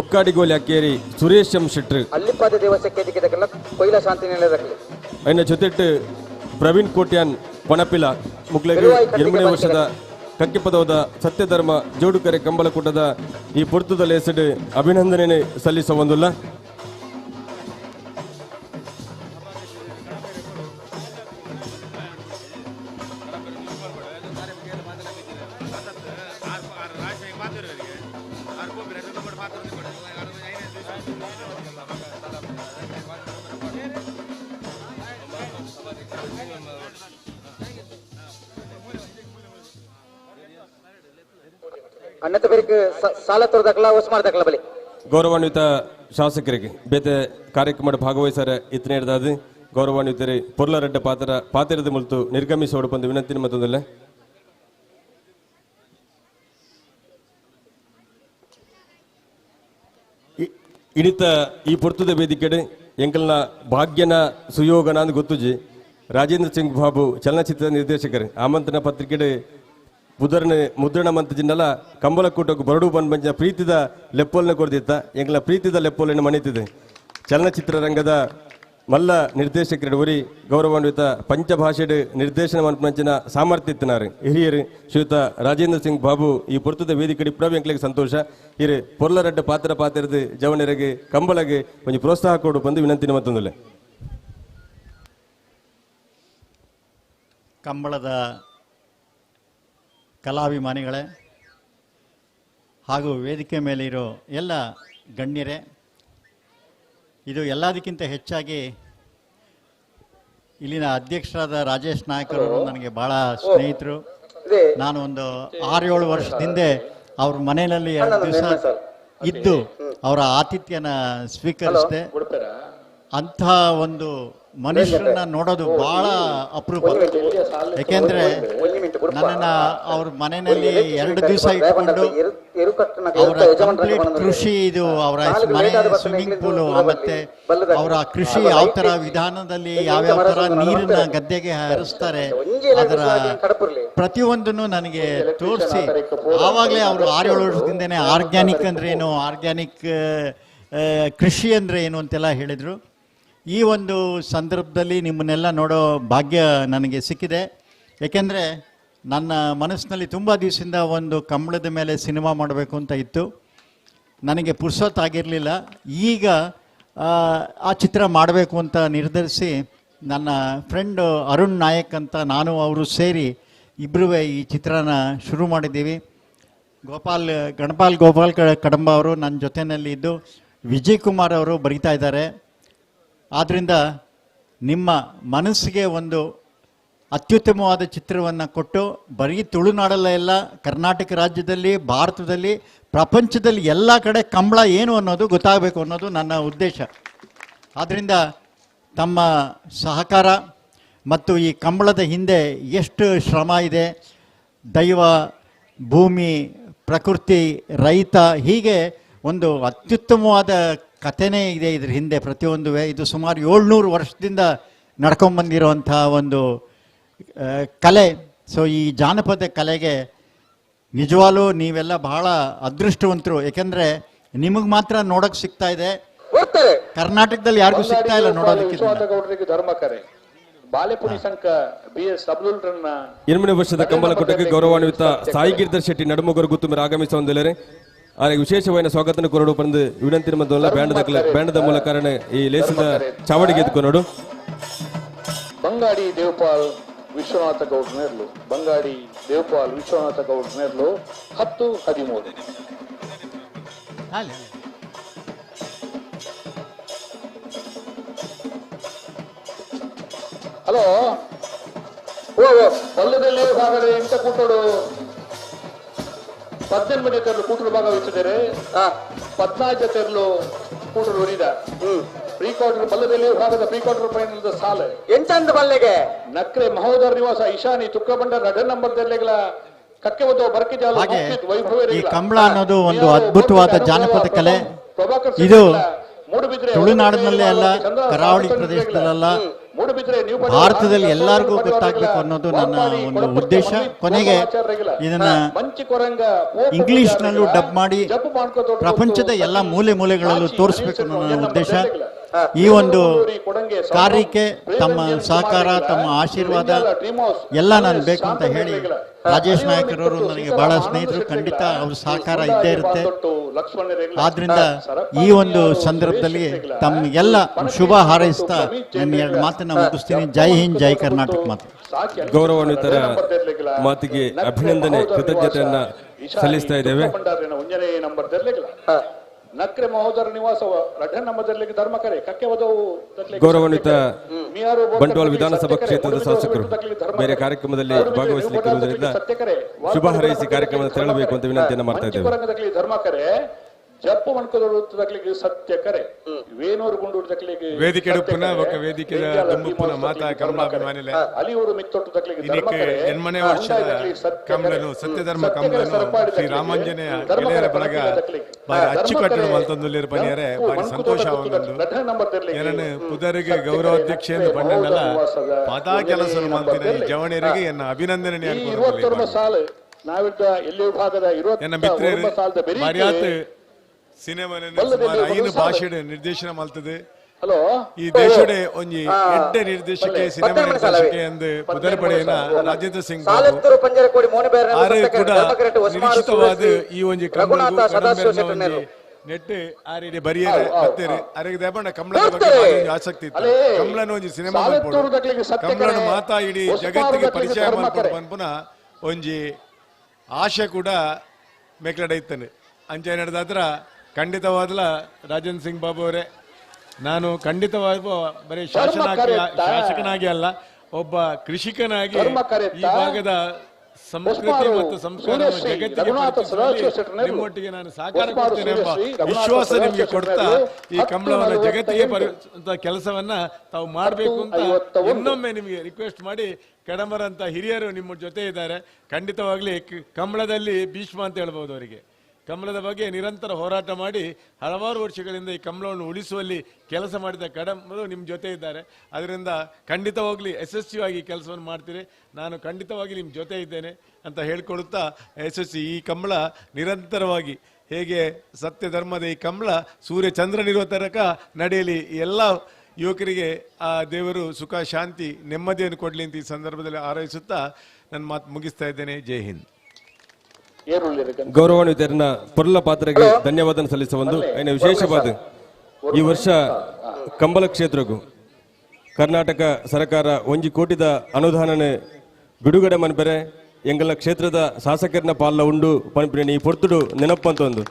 ಒಕ್ಕಾಡಿ ಗೋಲಿ ಅಕ್ಕೇರಿ ಸುರೇಶ್ ಎಂ ಶೆಟ್ಟಿ ಅನ್ನ ಜೊತೆಟ್ಟು ಪ್ರವೀಣ್ ಕೋಟ್ಯಾನ್ ಪಣಪಿಲ ಮುಕ್ಲೆಗೆ 8ನೇ ವರ್ಷದ ಕಕ್ಕಿಪದವದ ಸತ್ಯಧರ್ಮ ಜೋಡುಕರೆ ಕಂಬಳ ಕೂಟದ ಈ ಪುರ್ತದ ಲೇಸಡ್ ಅಭಿನಂದನೆ ಸಲ್ಲಿಸುವಂದಿಲ್ಲ. ಅಣ್ಣತ ಬೇರೆ ಸಾಲ ತೊರೆದಾಕಲ ಓಸ್ಮಾರ್ದಾಕಲ ಬಲಿ ಗೌರವಾನ್ವಿತ ಶಾಸಕರಿಗೆ ಬೇತೆ ಕಾರ್ಯಕ್ರಮದ ಭಾಗವಹಿಸರ ಇತನೇ ಹಿಡಿದಾದ ಗೌರವಾನ್ವಿತರೆ ಪೊರ್ಲರೆಡ್ಡ ಪಾತ್ರದ ಮುಲ್ತು ನಿರ್ಗಮಿಸೋಡು ಬಂದು ವಿನಂತಿ ಮತ್ತೊಂದಲ್ಲ ಇಡಿತ ಈ ಪೊರ್ತುದ ವೇದಿಕೆಡೆ ಎಂಕಲ್ನ ಭಾಗ್ಯನ ಸುಯೋಗನ ಅಂತ ಗೊತ್ತುಜಿ ರಾಜೇಂದ್ರ ಸಿಂಗ್ ಬಾಬು ಚಲನಚಿತ್ರ ನಿರ್ದೇಶಕರು ಆಮಂತ್ರಣ ಪತ್ರಿಕೆಡೆ ಮುದ್ರಣ ಮಂತ್ ಜಿನ್ನಲ ಕಂಬಳಕೂಟಕ್ಕೆ ಬರಡು ಬಂದ್ ಬಂಜ ಪ್ರೀತಿದ ಲೆಪ್ಪೋಲ್ನ ಕೊಡ್ದಿತ್ತ ಎಂಕಲ ಪ್ರೀತಿದ ಲೆಪ್ಪೋಲನ್ನು ಮಣಿತಿದೆ ಚಲನಚಿತ್ರರಂಗದ ಮಲ್ಲ ನಿರ್ದೇಶಕರು ಒರಿ ಗೌರವಾನ್ವಿತ ಪಂಚಭಾಷೆಡ್ ನಿರ್ದೇಶನ ಮಂಚಿನ ಸಾಮರ್ಥ್ಯ ಇತ್ತಿನಾರು ಹಿರಿಯರು ಶ್ರೀಯುತ ರಾಜೇಂದ್ರ ಸಿಂಗ್ ಬಾಬು ಈ ಪೊರ್ತುದ ವೇದಿಕೆ ಪ್ರಭು ಎಂಕ್ಲಿಗೆ ಸಂತೋಷ ಹಿರಿ ಪೊರ್ಲರೆಡ್ಡ ಪಾತ್ರದ ಜವನರಿಗೆ ಕಂಬಳಗೆ ಒಂದು ಪ್ರೋತ್ಸಾಹ ಕೊಡು ಬಂದು ವಿನಂತಿನ ಮತ್ತೊಂದಲ್ಲ ಕಂಬಳದ ಕಲಾಭಿಮಾನಿಗಳೇ ಹಾಗೂ ವೇದಿಕೆ ಮೇಲೆ ಇರೋ ಎಲ್ಲ ಗಣ್ಯರೇ, ಇದು ಎಲ್ಲದಕ್ಕಿಂತ ಹೆಚ್ಚಾಗಿ ಇಲ್ಲಿನ ಅಧ್ಯಕ್ಷರಾದ ರಾಜೇಶ್ ನಾಯಕರು ನನಗೆ ಭಾಳ ಸ್ನೇಹಿತರು. ನಾನು ಒಂದು 6-7 ವರ್ಷದಿಂದ ಅವ್ರ ಮನೆಯಲ್ಲಿ 2 ದಿವಸ ಇದ್ದು ಅವರ ಆತಿಥ್ಯನ ಸ್ವೀಕರಿಸಿದೆ. ಅಂಥ ಒಂದು ಮನುಷ್ಯರನ್ನ ನೋಡೋದು ಬಹಳ ಅಪರೂಪ. ಯಾಕೆಂದ್ರೆ ನನ್ನನ್ನ ಅವ್ರ ಮನೆಯಲ್ಲಿ 2 ದಿವಸ ಇಟ್ಕೊಂಡು ಅವರ ಕಂಪ್ಲೀಟ್ ಕೃಷಿ, ಇದು ಅವರ ಮನೆ ಸ್ವಿಮ್ಮಿಂಗ್ ಪೂಲು, ಮತ್ತೆ ಅವರ ಕೃಷಿ ಯಾವ ತರ ವಿಧಾನದಲ್ಲಿ ಯಾವ್ಯಾವ ತರ ನೀರನ್ನ ಗದ್ದೆಗೆ ಹರಿಸ್ತಾರೆ ಅದರ ಪ್ರತಿಯೊಂದನ್ನು ನನಗೆ ತೋರಿಸಿ, ಆವಾಗಲೇ ಅವರು 6-7 ವರ್ಷದಿಂದನೇ ಆರ್ಗ್ಯಾನಿಕ್ ಅಂದ್ರೆ ಏನು, ಆರ್ಗ್ಯಾನಿಕ್ ಕೃಷಿ ಅಂದ್ರೆ ಏನು ಅಂತೆಲ್ಲ ಹೇಳಿದ್ರು. ಈ ಒಂದು ಸಂದರ್ಭದಲ್ಲಿ ನಿಮ್ಮನ್ನೆಲ್ಲ ನೋಡೋ ಭಾಗ್ಯ ನನಗೆ ಸಿಕ್ಕಿದೆ. ಏಕೆಂದರೆ ನನ್ನ ಮನಸ್ಸಿನಲ್ಲಿ ತುಂಬ ದಿವಸದಿಂದ ಒಂದು ಕಂಬಳದ ಮೇಲೆ ಸಿನಿಮಾ ಮಾಡಬೇಕು ಅಂತ ಇತ್ತು. ನನಗೆ ಪುರ್ಸೊತ್ತಾಗಿರಲಿಲ್ಲ. ಈಗ ಆ ಚಿತ್ರ ಮಾಡಬೇಕು ಅಂತ ನಿರ್ಧರಿಸಿ ನನ್ನ ಫ್ರೆಂಡು ಅರುಣ್ ನಾಯಕ್ ಅಂತ ನಾನು ಅವರು ಸೇರಿ ಇಬ್ಬರೂ ಈ ಚಿತ್ರನ ಶುರು ಮಾಡಿದ್ದೀವಿ. ಗಣಪಾಲ್ ಗೋಪಾಲ್ ಕಡಂಬ ಅವರು ನನ್ನ ಜೊತೆಯಲ್ಲಿ ಇದ್ದು, ವಿಜಯ್ ಕುಮಾರ್ ಅವರು ಬರೀತಾ ಇದ್ದಾರೆ. ಆದ್ದರಿಂದ ನಿಮ್ಮ ಮನಸ್ಸಿಗೆ ಒಂದು ಅತ್ಯುತ್ತಮವಾದ ಚಿತ್ರವನ್ನು ಕೊಟ್ಟು, ಬರೀ ತುಳುನಾಡಲ್ಲೇ ಎಲ್ಲ, ಕರ್ನಾಟಕ ರಾಜ್ಯದಲ್ಲಿ, ಭಾರತದಲ್ಲಿ, ಪ್ರಪಂಚದಲ್ಲಿ ಎಲ್ಲ ಕಡೆ ಕಂಬಳ ಏನು ಅನ್ನೋದು ಗೊತ್ತಾಗಬೇಕು ಅನ್ನೋದು ನನ್ನ ಉದ್ದೇಶ. ಆದ್ದರಿಂದ ತಮ್ಮ ಸಹಕಾರ ಮತ್ತು ಈ ಕಂಬಳದ ಹಿಂದೆ ಎಷ್ಟು ಶ್ರಮ ಇದೆ, ದೈವ, ಭೂಮಿ, ಪ್ರಕೃತಿ, ರೈತ, ಹೀಗೆ ಒಂದು ಅತ್ಯುತ್ತಮವಾದ ಕಥೆನೇ ಇದೆ ಇದ್ರ ಹಿಂದೆ ಪ್ರತಿಯೊಂದು. ಇದು ಸುಮಾರು 700 ವರ್ಷದಿಂದ ನಡ್ಕೊಂಬಂದಿರುವಂಥ ಒಂದು ಕಲೆ. ಸೊ ಈ ಜಾನಪದ ಕಲೆಗೆ ನಿಜವಾಗ್ಲೂ ನೀವೆಲ್ಲ ಬಹಳ ಅದೃಷ್ಟವಂತರು. ಯಾಕೆಂದರೆ ನಿಮಗೆ ಮಾತ್ರ ನೋಡೋಕೆ ಸಿಗ್ತಾ ಇದೆ, ಕರ್ನಾಟಕದಲ್ಲಿ ಯಾರಿಗೂ ಸಿಗ್ತಾ ಇಲ್ಲ ನೋಡೋದಕ್ಕೆ. ಧರ್ಮಕರೆ ಬಾಲೆಪುರಿ ಸಂಘ BS ಅಬ್ದುಲ್ ರನ್ನ 8ನೇ ವರ್ಷದ ಕಂಬಳಕೂಟಕ್ಕೆ ಗೌರವಾನ್ವಿತ ಸಾಯಿ ಗಿರಿಧರ್ ಶೆಟ್ಟಿ ನಡುಮಗರು ಗುತ್ತುಮರು ಆಗಮಿಸ ಹೊಂದಿಲ್ಲರೆ ಅವರಿಗೆ ವಿಶೇಷವಾದ ಸ್ವಾಗತನ ಕೊರಡು ಬಂದು ವಿನಂತಿ ಮದ್ದಲ್ಲ ಬ್ಯಾಂಡದ ಮೂಲಕ ಈ ಲೇಸಿದ ಚಾವಡಿಗೆ ಎದ್ದುಕೊಂಡು ಬಂಗಾಡಿ ದೇವಪಾಲ್ ವಿಶ್ವನಾಥ ಗೌಡ್ ನೇರ್ಲು, ಬಂಗಾಡಿ ದೇವಪಾಲ್ ವಿಶ್ವನಾಥ ಗೌಡ್ ನೇರ್ಲು 10-13. ಹಲೋ, ಹೊಲದಲ್ಲಿ ಭಾಗದ ಎಂತ ಕೂಟೋಡು 18 ಜೊತೆರ್ಲು ಕೂಟರು ಭಾಗವಹಿಸಿದರೆ 14 ಜೊತೆರ್ಲು ಕೂಟರು ಹೊರಿದ ಪ್ರೀ ಕ್ವಾರ್ಟರ್ ಬಲ್ಲದಲ್ಲಿ ಭಾಗದ ಪ್ರೀ ಕ್ವಾರ್ಟರ್ ಫೈನಲ್ ಸಾಲ ಎಂಟಂದು ಬಲ್ಲೆಗೆ ನಕ್ರೆ ಮಹೋದರ ನಿವಾಸ ಈಶಾನಿ ತುಕ್ಕಬಂಡ ರಡ ನಂಬರ್ ದೆಲ್ಲೆಗಳ ಕಕ್ಕೆ ಒಂದು ಬರ್ಕಿಜಾಲ ವೈಭವ. ಈ ಕಂಬಳ ಅನ್ನೋದು ಒಂದು ಅದ್ಭುತವಾದ ಜಾನಪದ ಕಲೆ. ಇದು ತುಳುನಾಡಿನಲ್ಲೇ ಅಲ್ಲ, ಕರಾವಳಿ ಪ್ರದೇಶದಲ್ಲ, ಭಾರತದಲ್ಲಿ ಎಲ್ಲರಿಗೂ ಗೊತ್ತಾಗಬೇಕು ಅನ್ನೋದು ನನ್ನ ಒಂದು ಉದ್ದೇಶ. ಕೊನೆಗೆ ಇದನ್ನ ಇಂಗ್ಲಿಷ್ನಲ್ಲೂ ಡಬ್ ಮಾಡಿ ಪ್ರಪಂಚದ ಎಲ್ಲ ಮೂಲೆ ಮೂಲೆಗಳಲ್ಲೂ ತೋರಿಸ್ಬೇಕು ಅನ್ನೋ ನನ್ನ ಉದ್ದೇಶ. ಈ ಒಂದು ಕಾರ್ಯಕ್ಕೆ ತಮ್ಮ ಸಹಕಾರ, ತಮ್ಮ ಆಶೀರ್ವಾದ ಎಲ್ಲ ನಾನು ಬೇಕು ಅಂತ ಹೇಳಿ, ರಾಜೇಶ್ ನಾಯಕರವರು ನನಗೆ ಬಹಳ ಸ್ನೇಹಿತರು, ಖಂಡಿತ ಅವ್ರ ಸಹಕಾರ ಇದ್ದೇ ಇರುತ್ತೆ. ಆದ್ರಿಂದ ಈ ಒಂದು ಸಂದರ್ಭದಲ್ಲಿ ತಮ್ಗೆಲ್ಲ ಶುಭ ಹಾರೈಸ್ತಾ ನನ್ನ 2 ಮಾತನ್ನ ಮುಗಿಸ್ತೀನಿ. ಜೈ ಹಿಂದ್, ಜೈ ಕರ್ನಾಟಕ ಮಾತು. ಗೌರವಾನ್ವಿತರ ಮಾತಿಗೆ ಅಭಿನಂದನೆ, ಕೃತಜ್ಞತೆಯನ್ನ ಸಲ್ಲಿಸ್ತಾ ಇದ್ದೇವೆ. ನಕ್ರೆ ಮಹೋದರ ನಿವಾಸ ರಡ್ಡ ನಂಬರ್ದಲ್ಲಿಗೆ ಧರ್ಮಕರೆ ಕಕ್ಕೆ ವಧವು ಗೌರವಾನ್ವಿತ ಬಂಟ್ವಾಳ ವಿಧಾನಸಭಾ ಕ್ಷೇತ್ರದ ಶಾಸಕರು ಬೇರೆ ಕಾರ್ಯಕ್ರಮದಲ್ಲಿ ಭಾಗವಹಿಸಲಿಕ್ಕಿರುವುದರಿಂದ ಶುಭ ಹಾರೈಸಿ ಕಾರ್ಯಕ್ರಮದ ತೆರಳಬೇಕು ಅಂತ ವಿನಂತಿಯನ್ನು ಮಾಡ್ತಾ ಇದ್ದೇವೆ. ಧರ್ಮಕರೆ ಜಪ್ಪು ಮಣ್ಕದಕ್ಕೆ ಸತ್ಯ ಕರೆ ವೇಣೂರು ಗುಂಡೂರು ದಕ್ಲಿಗೆ ವೇದಿಕೆ ಪುನಃ ఒక ವೇದಿಕೆ ದುಂಬುಪುನ ಮಾತಾ ಕಮಲಾಭಿಮಾನಿಲೆ ಅಲಿಯೂರು ಮಿತ್ತೊಟ್ಟು ದಕ್ಲಿಗೆ ಇದಕ್ಕೆ ಎನ್ಮನೆ ವರ್ಷದ ಕಮಲನು ಸತ್ಯಧರ್ಮ ಕಮಲನು ಶ್ರೀ ರಾಮಾಂಜನೇಯ ಗೆಳೆಯರ ಬಳಗ ಬಾರಿ ಅಚ್ಚುಕಟ್ಟು ಮಲ್ತೊಂದುಲ್ಲಿರ ಪನಿಯರೆ ಬಾರಿ ಸಂತೋಷ ಆಗುವುದು ಏನನ್ನು ಪುದರಿಗೆ ಗೌರವಾಧ್ಯಕ್ಷ ಎಂದು ಪಂಡನಲ್ಲ ಪದಾ ಕೆಲಸ ಮಾಡ್ತಿನ ಈ ಜವಣರಿಗೆ ಎನ್ನ ಅಭಿನಂದನೆ ಸಾಲು ನಾವಿದ್ದ ಎಲ್ಲಿ ವಿಭಾಗದ ಎನ್ನ ಮಿತ್ರರು ಬಾರಿಯಾತ್ ಸಿನಿಮಾನ ಸುಮಾರು 5 ಭಾಷೆಡೆ ನಿರ್ದೇಶನ ಮಾಡ್ತದೆ. ಹಲೋ ಈ ದೇಶಡೆ ಒಂಜಿ ಎಡ್ಡೆ ನಿರ್ದೇಶಕ ಸಿನಿಮಾ ನಿರ್ದೇಶಕ ಎಂದು ಪದರ ಪಡೆಯನ ರಾಜೇಂದ್ರ ಸಿಂಗ್ ಆರೆ ಕೂಡ ನಿಶ್ಚಿತವಾದ ಈ ಒಂಜಿ ನೆಟ್ ಆರಿಡೆ ಬರಿಯರೆ ಹತ್ತಿರ ಅರೆಗೆ ದೇಪಣ್ಣ ಕಮಲದ ಬಗ್ಗೆ ಭಾರಿ ಆಸಕ್ತಿ ಇತ್ತು. ಕಮಲನ ಒಂಜಿ ಸಿನಿಮಾ ಮಾಡ್ಬೋದು ಕಮಲನ ಮಾತಾ ಇಡೀ ಜಗತ್ತಿಗೆ ಪರಿಚಯ ಮಾಡ್ಕೊಂಡು ಪನ್ಪುನ ಒಂಜಿ ಆಶೆ ಕೂಡ ಮೇಕ್ಲಡ ಇತ್ತನೆ ಅಂಚೆ ನಡೆದಾದ್ರ ಖಂಡಿತವಾದ್ಲ ರಾಜೇಂದ್ರ ಸಿಂಗ್ ಬಾಬು ಅವರೇ ನಾನು ಖಂಡಿತವಾಗಿ ಬರೀ ಶಾಸಕನಾಗಿ ಅಲ್ಲ ಒಬ್ಬ ಕೃಷಿಕನಾಗಿ ಈ ಭಾಗದ ಸಂಸ್ಕೃತಿ ಮತ್ತು ಸಂಸ್ಕಾರವನ್ನು ಜಗತ್ತಿಗೆ ನಿಮ್ಮೊಟ್ಟಿಗೆ ನಾನು ಸಹಕಾರ ಕೊಡ್ತೇನೆ ಎಂಬ ವಿಶ್ವಾಸ ನಿಮಗೆ ಕೊಡ್ತಾ ಈ ಕಮಲವನ್ನ ಜಗತ್ತಿಗೆ ಕೆಲಸವನ್ನ ತಾವು ಮಾಡಬೇಕು ಅಂತ ಇನ್ನೊಮ್ಮೆ ನಿಮಗೆ ರಿಕ್ವೆಸ್ಟ್ ಮಾಡಿ ಕಡಮರ ಅಂತ ಹಿರಿಯರು ನಿಮ್ಮ ಜೊತೆ ಇದ್ದಾರೆ. ಖಂಡಿತವಾಗ್ಲಿ ಕಮಲದಲ್ಲಿ ಭೀಷ್ಮ ಅಂತ ಹೇಳ್ಬೋದು. ಅವರಿಗೆ ಕಮಲದ ಬಗ್ಗೆ ನಿರಂತರ ಹೋರಾಟ ಮಾಡಿ ಹಲವಾರು ವರ್ಷಗಳಿಂದ ಈ ಕಮಲವನ್ನು ಉಳಿಸುವಲ್ಲಿ ಕೆಲಸ ಮಾಡಿದ ಕಡಮರು ನಿಮ್ಮ ಜೊತೆ ಇದ್ದಾರೆ. ಅದರಿಂದ ಖಂಡಿತವಾಗ್ಲಿ ಯಶಸ್ವಿಯಾಗಿ ಕೆಲಸವನ್ನು ಮಾಡ್ತೀರಿ. ನಾನು ಖಂಡಿತವಾಗಿ ನಿಮ್ಮ ಜೊತೆ ಇದ್ದೇನೆ ಅಂತ ಹೇಳ್ಕೊಡುತ್ತಾ ಯಶಸ್ವಿ ಈ ಕಮಲ ನಿರಂತರವಾಗಿ ಹೇಗೆ ಸತ್ಯ ಧರ್ಮದ ಈ ಕಮಲ ಸೂರ್ಯ ಚಂದ್ರನಿರುವ ತನಕ ನಡೆಯಲಿ. ಎಲ್ಲ ಯುವಕರಿಗೆ ಆ ದೇವರು ಸುಖ ಶಾಂತಿ ನೆಮ್ಮದಿಯನ್ನು ಕೊಡಲಿ ಅಂತ ಈ ಸಂದರ್ಭದಲ್ಲಿ ಹಾರೈಸುತ್ತಾ ನನ್ನ ಮಾತು ಮುಗಿಸ್ತಾ ಇದ್ದೇನೆ. ಜೈ ಹಿಂದ್. ಗೌರವಾನ್ವಿತರನ್ನ ಪೊರ್ಲ ಪಾತ್ರೆಗೆ ಧನ್ಯವಾದ ಸಲ್ಲಿಸುವುದು ಐನ ವಿಶೇಷವಾದ ಈ ವರ್ಷ ಕಂಬಳ ಕ್ಷೇತ್ರಕ್ಕೂ ಕರ್ನಾಟಕ ಸರ್ಕಾರ 1 ಕೋಟಿದ ಅನುದಾನ ಬಿಡುಗಡೆ ಮನ್ಪೆರೆ ಎಂಗಲ ಕ್ಷೇತ್ರದ ಶಾಸಕರನ್ನ ಪಾಲ ಉಂಡು ಪನ್ಪಿನ ಈ ಪೊರ್ತುಡು ನೆನಪಂತ ಒಂದು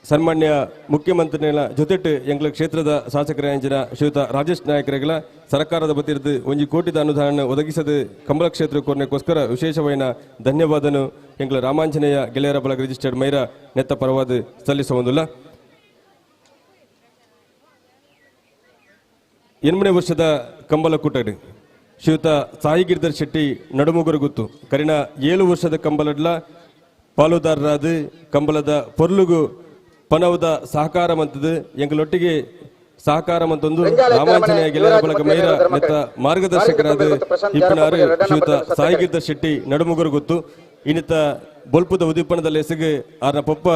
ಸನ್ಮಾನ್ಯ ಮುಖ್ಯಮಂತ್ರಿಗಳ ಜೊತೆಟ್ಟು ಎಂಗ್ಲ ಕ್ಷೇತ್ರದ ಶಾಸಕರ ಶ್ರೀಯುತ ರಾಜೇಶ್ ನಾಯಕರಿಗಳ ಸರ್ಕಾರದ ಬತ್ತಿರದು 1 ಕೋಟಿದ ಅನುದಾನ ಒದಗಿಸದು ಕಂಬಳ ಕ್ಷೇತ್ರ ಕೋರ್ನೆಗೋಸ್ಕರ ವಿಶೇಷವಾದ ಧನ್ಯವಾದನು ಎಂಗ್ಲ ರಾಮಾಂಜನೇಯ ಗೆಳೆಯರ ಬಳಗ ರಿಜಿಸ್ಟರ್ಡ್ ಮೈರ ನೆತ್ತ ಪರವಾದ ಸಲ್ಲಿಸುವುದಿಲ್ಲ. 8ನೇ ವರ್ಷದ ಕಂಬಳ ಕೂಟಡು ಶ್ರೀಯುತ ಸಾಯಿ ಗಿರಿಧರ್ ಶೆಟ್ಟಿ ನಡುಮುಗರು ಗುತ್ತು ಕರಿನ 7 ವರ್ಷದ ಕಂಬಳಡ್ಲ ಪಾಲುದಾರರಾದ ಕಂಬಳದ ಪೊರ್ಲುಗು ಪನವದ ಸಹಕಾರ ಮಂತದು ಎಂಗಳೊಟ್ಟಿಗೆ ಸಹಕಾರ ಮಂತೊಂದು ರಾಮಾಂಜನೇಯ ಗೆಳೆಯರ ಬಳಗ ಮೈರ ನೆತ್ತ ಮಾರ್ಗದರ್ಶಕರಾದ ಇಪ್ಪನಾರು ಶ್ರೀಯುತ ಸಾಯಿ ಗಿರಿಧರ್ ಶೆಟ್ಟಿ ನಡುಮುಗರು ಗೊತ್ತು ಇನ್ನಿತ ಬೊಲ್ಪುದ ಉದೀಪನದಲ್ಲಿ ಎಸಗು ಆರ್ನ ಪೊಪ್ಪ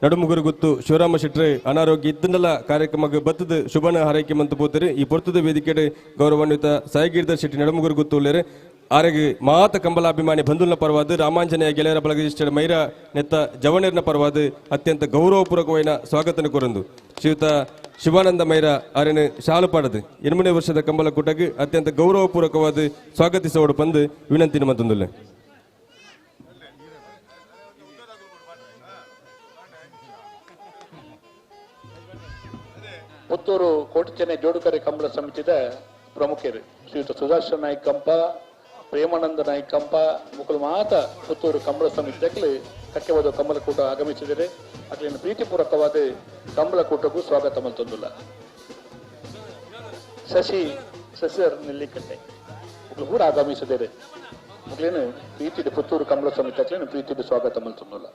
ನಡುಮುಗರು ಗೊತ್ತು ಶಿವರಾಮ ಶೆಟ್ಟಿ ಅನಾರೋಗ್ಯ ಇದ್ದನ್ನೆಲ್ಲ ಕಾರ್ಯಕ್ರಮಕ್ಕೆ ಬತ್ತದ ಶುಭನ ಹಾರೈಕೆ ಮಂತ ಪೋತರು ಈ ಪೊರ್ತದ ವೇದಿಕೆ ಗೌರವಾನ್ವಿತ ಸಾಯಿ ಗಿರಿಧರ್ ಶೆಟ್ಟಿ ನಡುಮುಗರು ಗೊತ್ತು ಉಳ್ಳೇರೆ ಆರೆಗೆ ಮಾತ ಕಂಬಲಾಭಿಮಾನಿ ಬಂಧುಲ್ನ ಪರವಾದ ರಾಮಾಂಜನೇಯ ಗೆಳೆಯರ ಬಳಗ ರಿಜಿಸ್ಟರ್ಡ್ ಮೈರ ನೆತ್ತ ಜವಣರ್ನ ಪರವಾದ ಅತ್ಯಂತ ಗೌರವಪೂರ್ವಕವಾದ ಸ್ವಾಗತನ ಕೊರಂದು ಶ್ರೀಯುತ ಶಿವಾನಂದ ಮೈರ ಆರನ್ನು ಶಾಲು ಪಾಡದು 8ನೇ ವರ್ಷದ ಕಂಬಳ ಕೂಟಕ್ಕೆ ಅತ್ಯಂತ ಗೌರವಪೂರ್ವಕವಾದ ಸ್ವಾಗತಿಸೋಡು ಬಂದು ವಿನಂತಿನ ಮತ್ತೊಂದುಲ್ಲ. ಪುತ್ತೂರು ಕೋಟಚೆನ್ನೈ ಜೋಡುಕರೆ ಕಂಬಳ ಸಮಿತಿದ ಪ್ರಮುಖರು ಶ್ರೀಯುತ ಸುದರ್ಶನ್ ನಾಯ್ಕ ಕಂಪ, ಪ್ರೇಮಾನಂದ ನಾಯ್ಕ ಕಂಪ ಮುಕ್ಕಲು ಮಾತ ಪುತ್ತೂರು ಕಂಬಳ ಸಮಿತಿಯಲ್ಲಿ ಕಕ್ಕೆವಾದ ಕಂಬಳ ಕೂಟ ಆಗಮಿಸಿದರೆ ಅಲ್ಲಿನ ಪ್ರೀತಿಪೂರ್ವಕವಾದ ಕಂಬಳ ಕೂಟಕ್ಕೂ ಸ್ವಾಗತ ಮಲ್ತೊಂದುಲ್ಲ. ಶಶಿರ್ ನೆಲ್ಲಿಕಟ್ಟೆ ಕೂಡ ಆಗಮಿಸಿದರೆ ಮಕ್ಕಳೇನು ಪ್ರೀತಿದ ಪುತ್ತೂರು ಕಂಬಳ ಸಮಿತಿ ಪ್ರೀತಿದ ಸ್ವಾಗತ ಮಲ್ತೊಂದುಲ್ಲ.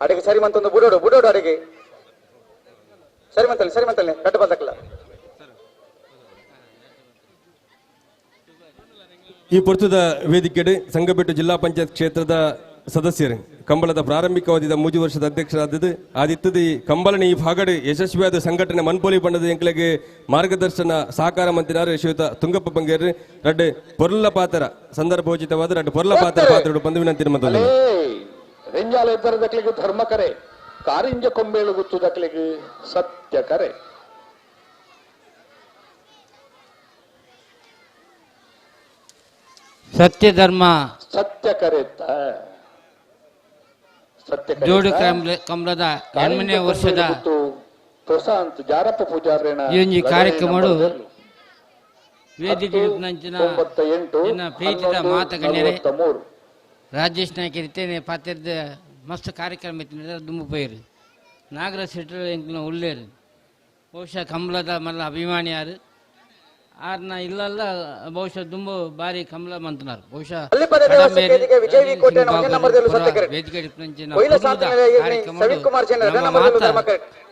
ಅಡಿಗೆ ಸರಿ ಮಂತೊಂದು ಬುಡೋಡು ಅಡಿಗೆ ಸರಿ ಮಂತಲ್ಲಿ ಕಟ್ಟು ಬಂದಕ್ಕಲ್ಲ. ಈ ಪೊರ್ತದ ವೇದಿಕೆಡೆ ಸಂಗಬೆಟ್ಟು ಜಿಲ್ಲಾ ಪಂಚಾಯತ್ ಕ್ಷೇತ್ರದ ಸದಸ್ಯರು ಕಂಬಳದ ಪ್ರಾರಂಭಿಕವಾದ 3 ವರ್ಷದ ಅಧ್ಯಕ್ಷರಾದದ್ದು ಆದಿತ್ತದ ಈ ಕಂಬಳನ ಈ ಭಾಗಡೆ ಯಶಸ್ವಿಯಾದ ಸಂಘಟನೆ ಮನ್ಪೋಲಿ ಬಣ್ಣದ ಎಂಕ್ಲೆಗೆ ಮಾರ್ಗದರ್ಶನ ಸಹಕಾರ ಮಂತ್ರಿನಾರು ಶ್ರೀಯುತ ತುಂಗಪ್ಪ ಬಂಗೇರಿ ರಡ್ಡು ಪೊರ್ಲ ಪಾತ್ರ ಸಂದರ್ಭೋಚಿತವಾದ ರಡ್ಡು ಪೊರ್ಲ ಪಾತ್ರ ಬಂದು ವಿನಂತಿ ಮೊದಲು ರೆಂಜಾಲ ಇಬ್ಬರ ದಕ್ಲಿಗೆ ಧರ್ಮ ಕರೆ ಕಾರಿಂಜ ಕೊಂಬೇಳು ಗುತ್ತು ದಕ್ಲಿಗೆ ಸತ್ಯ ಕರೆ. ಸತ್ಯ ಧರ್ಮ ಸತ್ಯ ಕರೆತ ಜೋಡು ಕಮಲದ 8ನೇ ವರ್ಷದ ಪ್ರಶಾಂತ್ ಜಾರಪ್ಪ ಪೂಜಾರೇನ ಈ ಒಂಜಿ ಕಾರ್ಯಕ್ರಮಡು ವೇದಿಕೆ ಪ್ರೀತಿದ ಮಾತುಗಣ್ಯರೇ ರಾಜೇಶ್ ನಾಯ್ಕ ಇರ್ತೇನೆ ಪಾತ್ರದ ಮಸ್ತ್ ಕಾರ್ಯಕ್ರಮ ಇತ್ತು ದುಂಬು ಪೈರು ನಾಗರಾಜ್ ಶೆಟ್ಟರ್ ಎಂಕ್ನ ಉಳ್ಳೇರು ಬಹುಶಃ ಕಮಲದ ಮಲ್ಲ ಅಭಿಮಾನಿ ಯಾರು ಆರ್ನ ಇಲ್ಲಲ್ಲ ಬಹುಶಃ ದುಂಬು ಬಾರಿ ಕಮಲ ಮಂತನಾರು ಬಹುಶಃ ವೇದಿಕೆ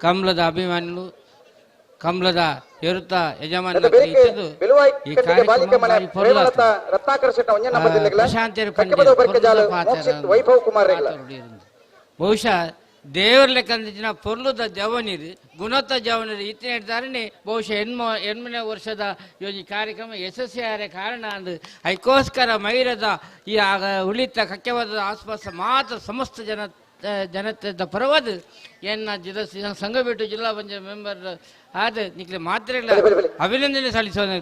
ಕಮಲದ ಅಭಿಮಾನಿಗಳು ಕಮಲದ ಎರುತ್ತ ಯಜಮಾನ ಈ ಬಹುಶಃ ದೇವರ ಲೆಕ್ಕಂದಿನ ಪೊರ್ಲುದ ಜವನಿರು ಗುಣತ ಜವನಿರು ಇತ್ತಿನ ಧಾರಣೆ ಬಹುಶಃ 8ನೇ ವರ್ಷದ ಈ ಕಾರ್ಯಕ್ರಮ ಯಶಸ್ವಿಯಾದ ಕಾರಣ ಅಂದು ಅದಕ್ಕೋಸ್ಕರ ಮೈರದ ಈ ಉಳಿತ ಕಕ್ಕೆವಾದ ಆಸ್ಪಾಸ ಮಾತ್ರ ಸಮಸ್ತ ಜನತೆದ ಪರವಾದ ಎನ್ನ ಸಂಘ ಬಿಟ್ಟು ಜಿಲ್ಲಾ ಪಂಚಾಯತ್ ಮೆಂಬರ್ ಆದ ನಿಕ್ಲೆ ಮಾತ್ರ ಅಭಿನಂದನೆ ಸಲ್ಲಿಸೋದು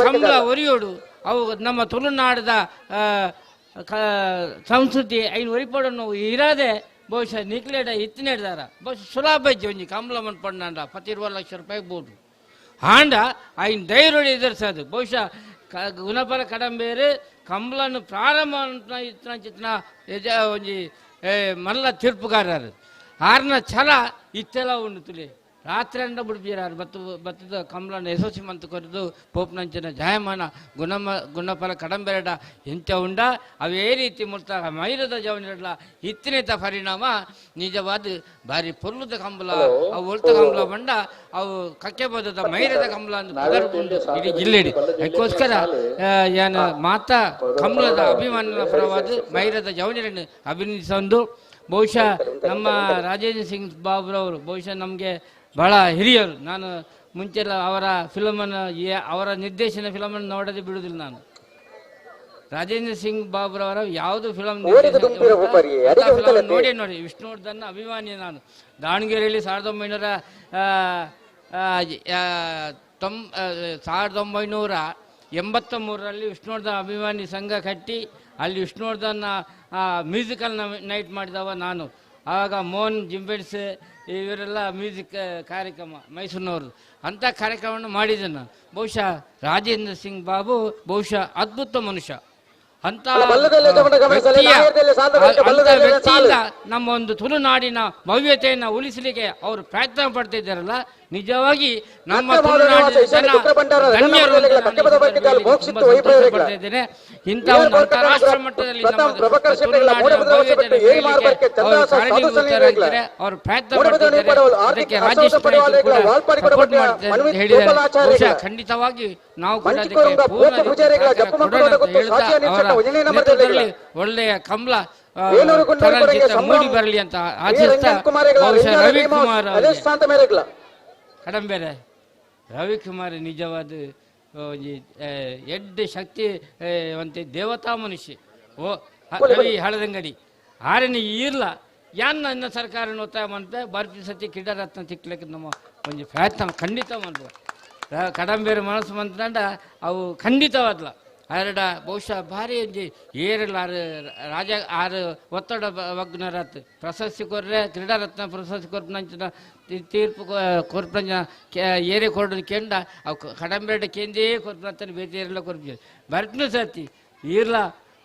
ಕಮಲ ಒರಿಯೋಡು ಅವು ನಮ್ಮ ತುಳುನಾಡದ ಸಂಸ್ಕೃತಿ ಐನು ಒರಿಪಡನ್ನು ಇರದೆ ಬಹುಶಃ ನಿಕ್ಲೇಡ ಇತ್ತಿನೇಡ್ದಾರ ಬಹುಶಃ ಸುಲಭ ಇಜ್ಜಿ ಒಂಜಿ ಕಮಲ ಮನ್ಪಂಡ 12 ಲಕ್ಷ ರೂಪಾಯಿ ಬೋದು ಹಾಂಡ ಐನ್ ಧೈರ್ಯ ಎದುರಿಸೋದು ಬಹುಶಃ ಗುಣಪಲ ಕಡಂಬೇರು ಕಮಲನ್ನು ಪ್ರಾರಂಭ ಚಿತ್ನ ಒಂಜಿ ಮಲ್ಲ ತೀರ್ಪುಗಾರರು ಆರ್ನ ಛಲ ಇತ್ತೆಲ್ಲ ಉಂಡು ತುಲಿ ರಾತ್ರಿ ಅಂಡ ಬಿಡ್ಬೀರಾರು ಬತ್ತದ ಕಮಲನ್ನು ಯಶಸ್ವಿ ಮಂತ್ ಕೊರದು ಪೋಪ್ನಂಚಿನ ಜಾಯಮಾನ ಗುಣಫಲ ಕಡಂಬೆರಡ ಎಂಚ ಉಂಡ ಅವೇ ರೀತಿ ಮುರ್ತ ಮೈರದ ಜವನಿರಲ್ಲ ಇತ್ತಿನೇತ ಪರಿಣಾಮ ನಿಜವಾದ ಬಾರಿ ಪೊರ್ಲುದ ಕಂಬಲ ಅವು ಒಳ್ತ ಕಂಬಲ ಬಂಡ ಅವು ಕಕ್ಕೆ ಬದದ ಮೈರದ ಕಂಬಲ ಅಂತ ಇಡೀ ಜಿಲ್ಲೆಡಿ ಅದಕ್ಕೋಸ್ಕರ ಏನು ಮಾತಾ ಕಂಬಲದ ಅಭಿಮಾನದ ಪರವಾದ ಮೈರದ ಜವನಿರನ್ನು ಅಭಿನಂದಿಸೊಂದು ಬಹುಶಃ ನಮ್ಮ ರಾಜೇಂದ್ರ ಸಿಂಗ್ ಬಾಬುರವರು ಬಹುಶಃ ನಮಗೆ ಬಹಳ ಹಿರಿಯರು. ನಾನು ಮುಂಚೆಲ್ಲ ಅವರ ಫಿಲಮನ್ನು ಅವರ ನಿರ್ದೇಶನ ಫಿಲಮನ್ನು ನೋಡದೆ ಬಿಡುವುದಿಲ್ಲ. ನಾನು ರಾಜೇಂದ್ರ ಸಿಂಗ್ ಬಾಬುರವರ ಯಾವುದು ಫಿಲಮ್ ನೋಡಿ ವಿಷ್ಣುವರ್ಧನ್ ಅಭಿಮಾನಿ ನಾನು. ದಾವಣಗೆರೆಯಲ್ಲಿ 1983ರಲ್ಲಿ ವಿಷ್ಣುವರ್ಧನ್ ಅಭಿಮಾನಿ ಸಂಘ ಕಟ್ಟಿ ಅಲ್ಲಿ ವಿಷ್ಣುವರ್ಧನ್ ಮ್ಯೂಸಿಕಲ್ ನೈಟ್ ಮಾಡಿದವ ನಾನು. ಆಗ ಮೋಹನ್ ಜಿಂಬೆಡ್ಸ್ ಇವರೆಲ್ಲ ಮ್ಯೂಸಿಕ್ ಕಾರ್ಯಕ್ರಮ ಮೈಸೂರಿನವರು ಅಂಥ ಕಾರ್ಯಕ್ರಮವನ್ನು ಮಾಡಿದ್ದೆ ನಾನು. ಬಹುಶಃ ರಾಜೇಂದ್ರ ಸಿಂಗ್ ಬಾಬು ಬಹುಶಃ ಅದ್ಭುತ ಮನುಷ್ಯ. ಅಂತ ವ್ಯಕ್ತಿಯಿಂದ ನಮ್ಮ ಒಂದು ತುಳುನಾಡಿನ ಭವ್ಯತೆಯನ್ನು ಉಳಿಸಲಿಕ್ಕೆ ಅವರು ಪ್ರಯತ್ನ ಪಡ್ತಿದ್ದಾರಲ್ಲ, ನಿಜವಾಗಿ ನಮ್ಮ ತುಳುನಾಡಿನ ಜನ ಧನ್ಯರು ಅಂತ ಪಡ್ತಿದ್ದೇನೆ. ಇಂಥ ಒಂದು ಅಂತಾರಾಷ್ಟ್ರೀಯ ಮಟ್ಟದಲ್ಲಿ ನಮ್ಮ ತುಳುನಾಡಿನ ಭವ್ಯತೆಯನ್ನು ಬೆಳೆಯಲಿಕ್ಕೆ ಅವರು ಕಾರಣೀಭೂತರಾಗಿದ್ದಾರೆ. ಅವರು ಪ್ರಯತ್ನ ಪಡ್ತಿದ್ದಾರೆ. ಅದಕ್ಕೆ ರಾಜೇಶ್ ನಾಯ್ಕ ಕೂಡ ಸಪೋರ್ಟ್ ಮಾಡ್ತಾರೆ ಅಂತ ಹೇಳಿದ್ದಾರೆ. ಬಹುಶಃ ಖಂಡಿತವಾಗಿ ನಾವು ಕೂಡ ಅದಕ್ಕೆ ಪೂರ್ಣ ನೇತೃತ್ವದಲ್ಲಿ ಒಳ್ಳೆಯ ಕಮಲ ಮೂಡಿ ಬರಲಿ ಅಂತ ಆಶಿಸ್ತಾ ಬಹುಶಃ ರವಿಕುಮಾರ್ ಕಡಂಬೇರೆ ರವಿಕುಮಾರ್ ನಿಜವಾದ ಎಡ್ಡೆ ಶಕ್ತಿವಂತೆ ದೇವತಾ ಮನುಷ್ಯ. ಓ ರವಿ ಹಳದಂಗಡಿ ಆರನೇ ಇರ್ಲ ಯಾನ್ನ ಇನ್ನ ಸರ್ಕಾರ ಒತ್ತಾಯ ಮಾಡ್ತೆ ಭಾರತೀಯ ಸತಿ ಕ್ರೀಡಾರತ್ನ ತಿಕ್ಲಿಕ್ಕೆ ನಮ್ಮ ಒಂದು ಪ್ರಯತ್ನ ಖಂಡಿತ ಮಾಡ್ಬೋದು. ಕಡಂಬೇರೆ ಮನಸ್ಸು ಮಂತ್ರಂಡ ಅವು ಖಂಡಿತವಾದ್ಲ ಆರಡ ಬಹುಶಃ ಭಾರಿ ಒಂಜಿ ಏರೆಲ್ಲ ರಾಜ ಆರು ಒತ್ತಡ ವಗ್ನರತ್ ಪ್ರಶಸ್ತಿ ಕೊರ್ರೆ ಕ್ರೀಡಾರತ್ನ ಪ್ರಶಸ್ತಿ ಕೊರ್ಪಂಚಿನ ತೀರ್ಪು ಕೊರ್ಪಂಚ ಏರೆ ಕೊಡೋದು ಕೆಂಡ ಅವು ಕಡಂಬೇಡ ಕೆಂದೇ ಕೊರ್ಪಂತ ಬೇರೆ ಏರೆಲ್ಲ ಕೊರ್ಪ ಬರ್ತೀನಿ ಸರ್ತಿ ಇರ್ಲ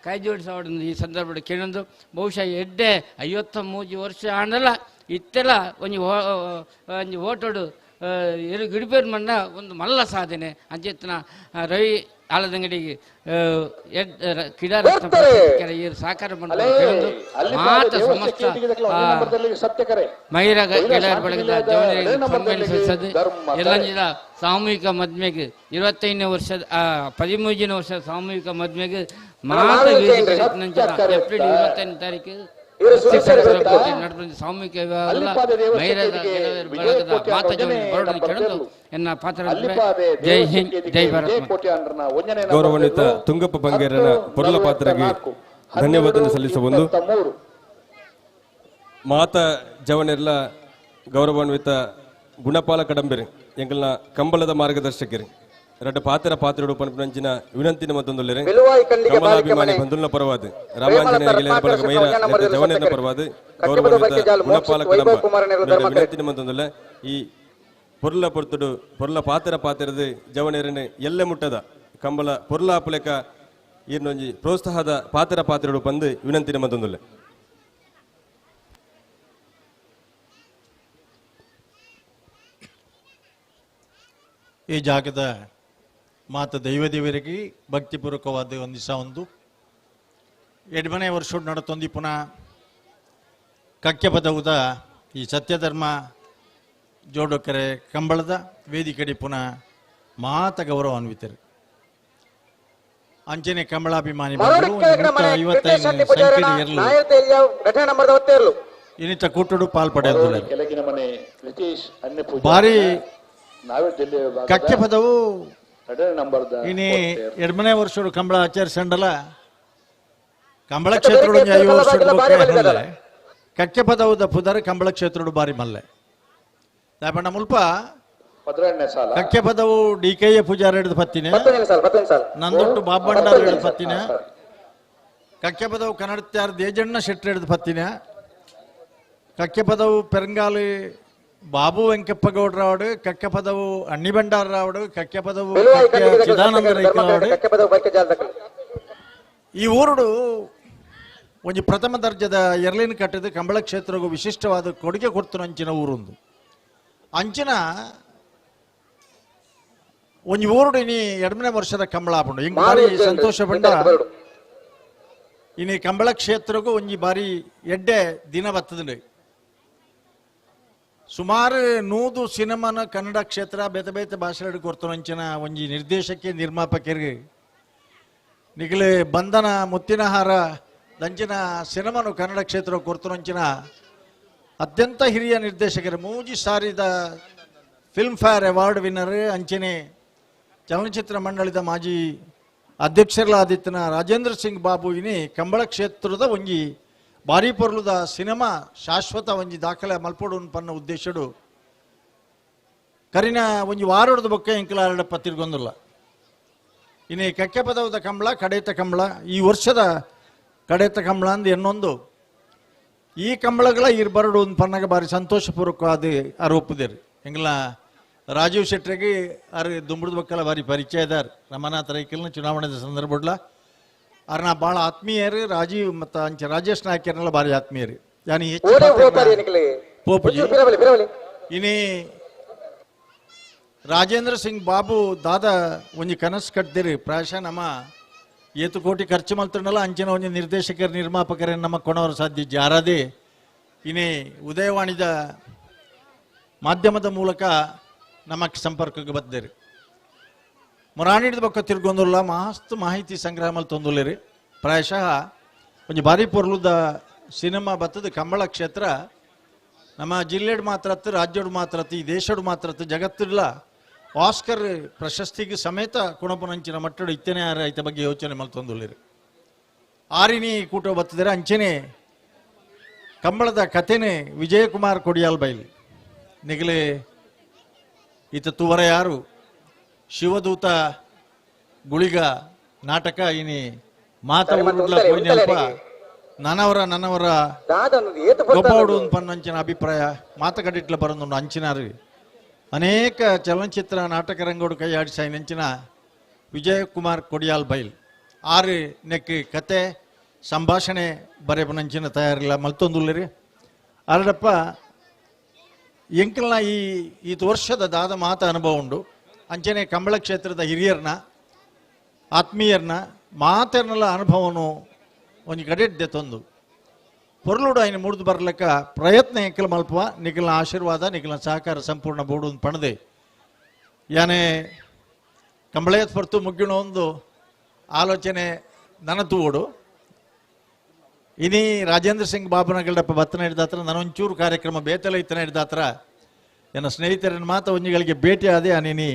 ಕೈ ಜೋಡಿಸೋಡು ಈ ಸಂದರ್ಭ ಕೇಳೊಂದು ಬಹುಶಃ ಎಡ್ಡೆ 53 ವರ್ಷ ಆಂಡಲ್ಲ ಇತ್ತೆಲ್ಲ ಒಂಜಿ ಓಟೋಡು ಗಿಡಬೇರು ಮಣ್ಣ ಒಂದು ಮಲ್ಲ ಸಾಧನೆ ಅಂಚೆತ್ತಿನ ರವಿ ಆಲದಂಗಡಿಗೆ ಕ್ರೀಡಾರತ್ನ ಸಾಕಾರ ಮಾತ ಸಮಸ್ತ ಮಹಿಳಾ ಗೆಳೆಯರ ಬಳಗದ ಜವನಿಗೆ ಸನ್ಮಾನಿಸದು ಎಲ್ಲಂಜಿದ ಸಾಮೂಹಿಕ ಮದ್ಮೆಗೆ 25ನೇ ವರ್ಷದ 13ನೇ ವರ್ಷದ ಸಾಮೂಹಿಕ ಮದ್ಮೆಗೆ ಮಾತ ಏಪ್ರಿಲ್ 25ನೇ ತಾರೀಕು ಸಾಮೂಹಿಕ ಜೈ ಹಿಂದ್ ಜೈ ಭಾರತ್. ಗೌರವಾನ್ವಿತ ತುಂಗಪ್ಪ ಬಂಗೇರನ ಪೊರ್ಲ ಪಾತ್ರಗೆ ಧನ್ಯವಾದ ಸಲ್ಲಿಸಬಹುದು. ಮಾತ ಜವನೆಲ್ಲ ಗೌರವಾನ್ವಿತ ಗುಣಪಾಲ ಕಡಂಬೆರೆ ಎಂಕಲ್ನ ಕಂಬಳದ ಮಾರ್ಗದರ್ಶಕರು ರಡ್ಡ ಪಾತ್ರ ಪಂಪಿನಂಚಿನ ವಿನಂತಿನ ಮತ್ತೊಂದುಲ್ಲೆರೆ ವಿಲುವಾಯಿ ಕಂಡಿಗೆ ಕಮಲಾಭಿಮಾನಿ ಬಂಧುಲ್ನ ಪರವಾದ ರಾಮಾಂಜನೇಯ ಗೆಳೆಯರ ಬಳಗ ಮೈರ ಜವನೇರನ ಪರವಾದ ಗೌರವಾನ್ವಿತ ಗುಣಪಾಲಕರ ವಿನಂತಿನ ಮತ್ತೊಂದುಲ್ಲ ಈ ಪೊರ್ಲ ಪೊರ್ತುಡು ಪೊರ್ಲ ಪಾತಿರದ ಜವನೇರನೆ ಎಲ್ಲ ಮುಟ್ಟದ ಕಂಬಳ ಪೊರ್ಲ ಆಪುಲೆಕ ಈರ್ನೊಂಜಿ ಪ್ರೋತ್ಸಾಹದ ಪಾತಿರಡು ಪಂದು ವಿನಂತಿನ ಮತ್ತೊಂದುಲ್ಲ ಈ ಜಾಗದ ಮಾತ ದೈವದೇವರಿಗೆ ಭಕ್ತಿಪೂರ್ವಕವಾದ ಒಂದಿಸ ಒಂದು ಎಡ್ಮನೆ ವರ್ಷ ನಡತೊಂದಿ ಪುನಃ ಕಕ್ಕೆ ಪದವುದ ಈ ಸತ್ಯಧರ್ಮ ಜೋಡೋಕರೆ ಕಂಬಳದ ವೇದಿಕೆಡಿ ಪುನಃ ಮಾತ ಗೌರವಾನ್ವಿತರು ಅಂಚನೆ ಕಂಬಳಾಭಿಮಾನಿ ಇನ್ನಿತ ಕೂಟಡು ಪಾಲ್ಪಡೆಯಲು ಭಾರಿ ಕಕ್ಕೆ ಪದವು ಇನಿ ಎರಡನೇ ವರ್ಷ ಕಂಬಳ ಆಚರಿಸಂಡಲ ಕಂಬಳ ಕ್ಷೇತ್ರ ಕಕ್ಕೆ ಪದವುದ ಪುದರ ಕಂಬಳ ಕ್ಷೇತ್ರ ಬಾರಿ ಮಲ್ಲೆ ದಾಪಣ್ಣ ಮುಲ್ಪ ಕಕ್ಕೆ ಪದವು ಡಿಕೆಯ ಪೂಜಾರ ಹಿಡಿದು ಪತ್ತಿನ ನಂದೊಟ್ಟು ಬಾಬಂಡಾರ ಹಿಡಿದು ಪತ್ತಿನ ಕಕ್ಕೆ ಪದವು ಕನ್ನಡ ದೇಜಣ್ಣ ಶೆಟ್ಟಿ ಹಿಡಿದು ಪತ್ತಿನ ಕಕ್ಕೆ ಪದವು ಪೆರಂಗಾಲಿ ಬಾಬು ವೆಂಕಪ್ಪಗೌಡರಾವಡು ಕಕ್ಕೆ ಪದವು ಅಣ್ಣಿ ಭಂಡಾರರಾವಡು ಕಕ್ಕೆ ಪದವು ಚಿದಾನಂದ ರೈತರಾವಡು ಈ ಊರುಡು ಒಂಜಿ ಪ್ರಥಮ ದರ್ಜದ ಎರಲಿನ ಕಟ್ಟದ ಕಂಬಳ ಕ್ಷೇತ್ರಗೂ ವಿಶಿಷ್ಟವಾದ ಕೊಡುಗೆ ಕೊಡ್ತು ಅಂಚಿನ ಊರೊಂದು ಅಂಚಿನ ಒಂಜಿ ಊರುಡು ಇನಿ ಎರಡನೇ ವರ್ಷದ ಕಂಬಳ ಆಪುಂಡು ಹಿಂಗ್ ಬಾರಿ ಸಂತೋಷ ಪಂಡ ಇನಿ ಕಂಬಳ ಕ್ಷೇತ್ರಗೂ ಒಂಜಿ ಬಾರಿ ಎಡ್ಡೆ ದಿನ ಬತ್ತದ ಸುಮಾರು 100 ಸಿನಿಮಾನ ಕನ್ನಡ ಕ್ಷೇತ್ರ ಬೇತೆ ಬೇತೆ ಭಾಷೆ ಕೊಡ್ತಾನಂಚಿನ ಒಂಜಿ ನಿರ್ದೇಶಕಿ ನಿರ್ಮಾಪಕರಿಗೆ ನಿಗಲೆ ಬಂಧನ ಮುತ್ತಿನಹಾರ ದಂಚಿನ ಸಿನಿಮಾನು ಕನ್ನಡ ಕ್ಷೇತ್ರ ಕೊಡ್ತಾನಂಚಿನ ಅತ್ಯಂತ ಹಿರಿಯ ನಿರ್ದೇಶಕರು 3 ಸಾರಿದ ಫಿಲ್ಮ್ ಫೇರ್ ಅವಾರ್ಡ್ ವಿನ್ನರ್ ಅಂಚನೆ ಚಲನಚಿತ್ರ ಮಂಡಳಿದ ಮಾಜಿ ಅಧ್ಯಕ್ಷರಾದಿತ್ತನ ರಾಜೇಂದ್ರ ಸಿಂಗ್ ಬಾಬು ಇನಿ ಕಂಬಳ ಕ್ಷೇತ್ರದ ಒಂಜಿ ಬಾರಿ ಪೊರ್ಲುದ ಸಿನಿಮಾ ಶಾಶ್ವತ ಒಂಜಿ ದಾಖಲೆ ಮಲ್ಪೋಡು ಪನ್ನ ಉದ್ದೇಶಡು ಕರಿನ ಒಂಜಿ ವಾರೋಡದ ಬೊಕ್ಕ ಇಂಕಲಾರಡಪ್ಪ ತಿರ್ಗೊಂದಿಲ್ಲ ಇನ್ನು ಕಕ್ಕೆ ಪದವದ ಕಂಬಳ ಕಡೇತ ಕಂಬಳ ಈ ವರ್ಷದ ಕಡೇತ ಕಂಬಳ ಅಂದು ಎನ್ನೊಂದು ಈ ಕಂಬಳಗಳ ಇರ್ಬರಡು ಪನ್ನಗ ಬಾರಿ ಸಂತೋಷಪೂರ್ವಕವಾದ ಆರೋಪದೇರು ಎಂಗ್ಲ ರಾಜೀವ್ ಶೆಟ್ಟಿಗೆ ಅರ್ ದುಂಬುದ ಬಕ್ಕಲ ಬಾರಿ ಪರಿಚಯ ಇದಾರ ರಮನಾಥ ರೈಕಲ್ನ ಚುನಾವಣೆ ಸಂದರ್ಭಡ್ಲ ಅವ್ರನ್ನ ಭಾಳ ಆತ್ಮೀಯರು ರಾಜೀವ್ ಮತ್ತು ಅಂಚೆ ರಾಜೇಶ್ ನಾಯ್ಕರ್ನೆಲ್ಲ ಭಾರಿ ಆತ್ಮೀಯರು ಯಾನಿ ಪೋಪುಜಿ ಇನಿ ರಾಜೇಂದ್ರ ಸಿಂಗ್ ಬಾಬು ದಾದ ಒಂಜಿ ಕನಸು ಕಟ್ದಿರಿ ಪ್ರಾಯಶಃ ನಮ್ಮ ಏತು ಕೋಟಿ ಖರ್ಚು ಮಲ್ತಿರನಲ್ಲ ಅಂಚಿನ ಒಂಜಿ ನಿರ್ದೇಶಕರು ನಿರ್ಮಾಪಕರೇ ನಮ್ಮ ಕೊಣವರು ಸಾಧ್ಯ ಜಾರದೆ ಇನಿ ಉದಯವಾಣಿದ ಮಾಧ್ಯಮದ ಮೂಲಕ ನಮಗೆ ಸಂಪರ್ಕಕ್ಕೆ ಬದ್ದಿರಿ ಮೊರಾಣಿದ ಬೊಕ್ಕ ತಿರ್ಗೊಂದುಲ್ಲ ಮಸ್ತ್ ಮಾಹಿತಿ ಸಂಗ್ರಹ ಮಲ್ ತೊಂದುಲ್ಲೇರಿ ಪ್ರಾಯಶಃ ಒಂಜಿ ಬಾರಿ ಪೊರ್ಲುದ ಸಿನಿಮಾ ಬತ್ತದ ಕಂಬಳ ಕ್ಷೇತ್ರ ನಮ್ಮ ಜಿಲ್ಲೆಡ್ ಮಾತ್ರ ರಾಜ್ಯಡ್ ಮಾತ್ರ ಈ ದೇಶಡ್ ಮಾತ್ರ ಜಗತ್ತಿಲ್ಲ ಆಸ್ಕರ್ ಪ್ರಶಸ್ತಿಗೆ ಸಮೇತ ಕುಣಪುನಂಚಿನ ಮಟ್ಟಡು ಇತ್ತೇನೆ ರೈತ ಬಗ್ಗೆ ಯೋಚನೆ ಮಲ್ ತೊಂದುಲ್ಲೇರಿ ಆರಿನಿ ಕೂಟ ಬತ್ತಿದರೆ ಅಂಚೆನೆ ಕಂಬಳದ ಕಥೆನೆ ವಿಜಯಕುಮಾರ್ ಕೊಡಿಯಾಲ್ ಬೈಲ್ ನಿಗಲೆ ಈತ ತುವರ ಯಾರು ಶಿವದೂತ ಗುಳಿಗ ನಾಟಕ ಇನಿ ಮಾತಲ್ಪ ನನ್ನವರ ಗೊಬ್ಬಡು ಪನ್ನಂಚಿನ ಅಭಿಪ್ರಾಯ ಮಾತುಕಡಿಟ್ಲ ಬರೋದು ಅಂಚಿನಾರು ಅನೇಕ ಚಲನಚಿತ್ರ ನಾಟಕ ರಂಗೋಡು ಕೈ ಆಡಿಸಾಯಿ ನೆಂಚಿನ ವಿಜಯಕುಮಾರ್ ಕೊಡಿಯಾಲ್ ಬೈಲ್ 6 ನೆಕ್ ಕತೆ ಸಂಭಾಷಣೆ ಬರೆಪನಂಚಿನ ತಯಾರಿಲ್ಲ ಮಲ್ತೊಂದುಲ್ಲೇರಿ ಅರಡಪ್ಪ ಎಂಕಲ್ನ ಈ ವರ್ಷದ ದಾದ ಮಾತ ಅನುಭವ ಉಂಡು ಅಂಚನೆ ಕಂಬಳ ಕ್ಷೇತ್ರದ ಹಿರಿಯರ್ನ ಆತ್ಮೀಯರ್ನ ಮಾತರ್ನೆಲ್ಲ ಅನುಭವನು ಒಂದು ಕಡೆ ತಂದು ಪೊರ್ಲುಡು ఆయన ಮುಡಿದು ಬರ್ಲಿಕ್ಕ ಪ್ರಯತ್ನ ಎಂಕಲ್ ಮಲ್ಪವ ನಿಖಲ್ನ ಆಶೀರ್ವಾದ ನಿಖಲ್ನ ಸಹಕಾರ ಸಂಪೂರ್ಣ ಬೋಡು ಪಣದೆ ಯಾನೆ ಕಂಬಳೇತ್ ಹೊರತು ಮುಗ್ಗಿಣ ಒಂದು ಆಲೋಚನೆ ನನ್ನ ತೂಡು ಇನಿ ರಾಜೇಂದ್ರ ಸಿಂಗ್ ಬಾಬುನಗಲ್ಡಪ್ಪ ಬತ್ತನ ಹಿಡ್ದಾತ್ರ ನನೊಂಚೂರು ಕಾರ್ಯಕ್ರಮ ಬೇತಲ ಇತ್ತನ ಹಿಡ್ದಾತ್ರ ನನ್ನ ಸ್ನೇಹಿತರನ್ನ ಮಾತ ಒಂಜಿಗಳಿಗೆ ಭೇಟಿ ಆದೆ ನೀನಿ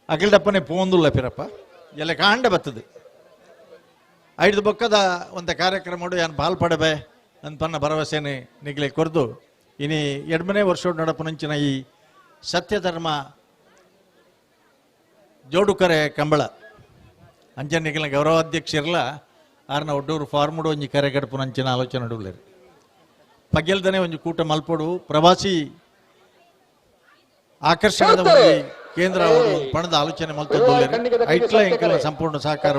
ಅಗಲ್ಡಪ್ಪನೇ ಪೋಂದುಲ್ಲ ಪಿರಪ್ಪ ಎಲ್ಲ ಕಾಂಡ ಬತ್ತದು 5 ಬೊಕ್ಕದ ಒಂದು ಕಾರ್ಯಕ್ರಮ ಯಾನ್ ಪಾಲ್ಪಡಬೆ ಅಂತನ್ನ ಭರವಸೆನೆ ನಿಗಲೆ ಕೊರ್ದು ಇನಿ 2ನೇ ವರ್ಷ ನಡಪುನಂಚಿನ ಈ ಸತ್ಯಧರ್ಮ ಜೋಡುಕರೆ ಕಂಬಳ ಅಂಚನೆಗಳ ಗೌರವಾಧ್ಯಕ್ಷರಲ್ಲ ಆರ್ನ ಒಡ್ಡೂರು ಫಾರ್ಮುಡು ಒಂಜಿ ಕರೆ ಗಡಪು ಅಂಚಿನ ಆಲೋಚನೆ ನಡುವುಲೇರು ಪಗೆಲ್ದನೆ ಒಂಜಿ ಕೂಟ ಮಲ್ಪೋಡು ಪ್ರವಾಸಿ ಆಕರ್ಷಣದ ಒಂಜಿ ಕೇಂದ್ರ ಅವರು ಪಣದ ಆಲೋಚನೆ ಮಲ್ತೊಂದುಲ್ಲೇರು ಐಟ್ಲ ಎಂಕಲ ಸಂಪೂರ್ಣ ಸಹಕಾರ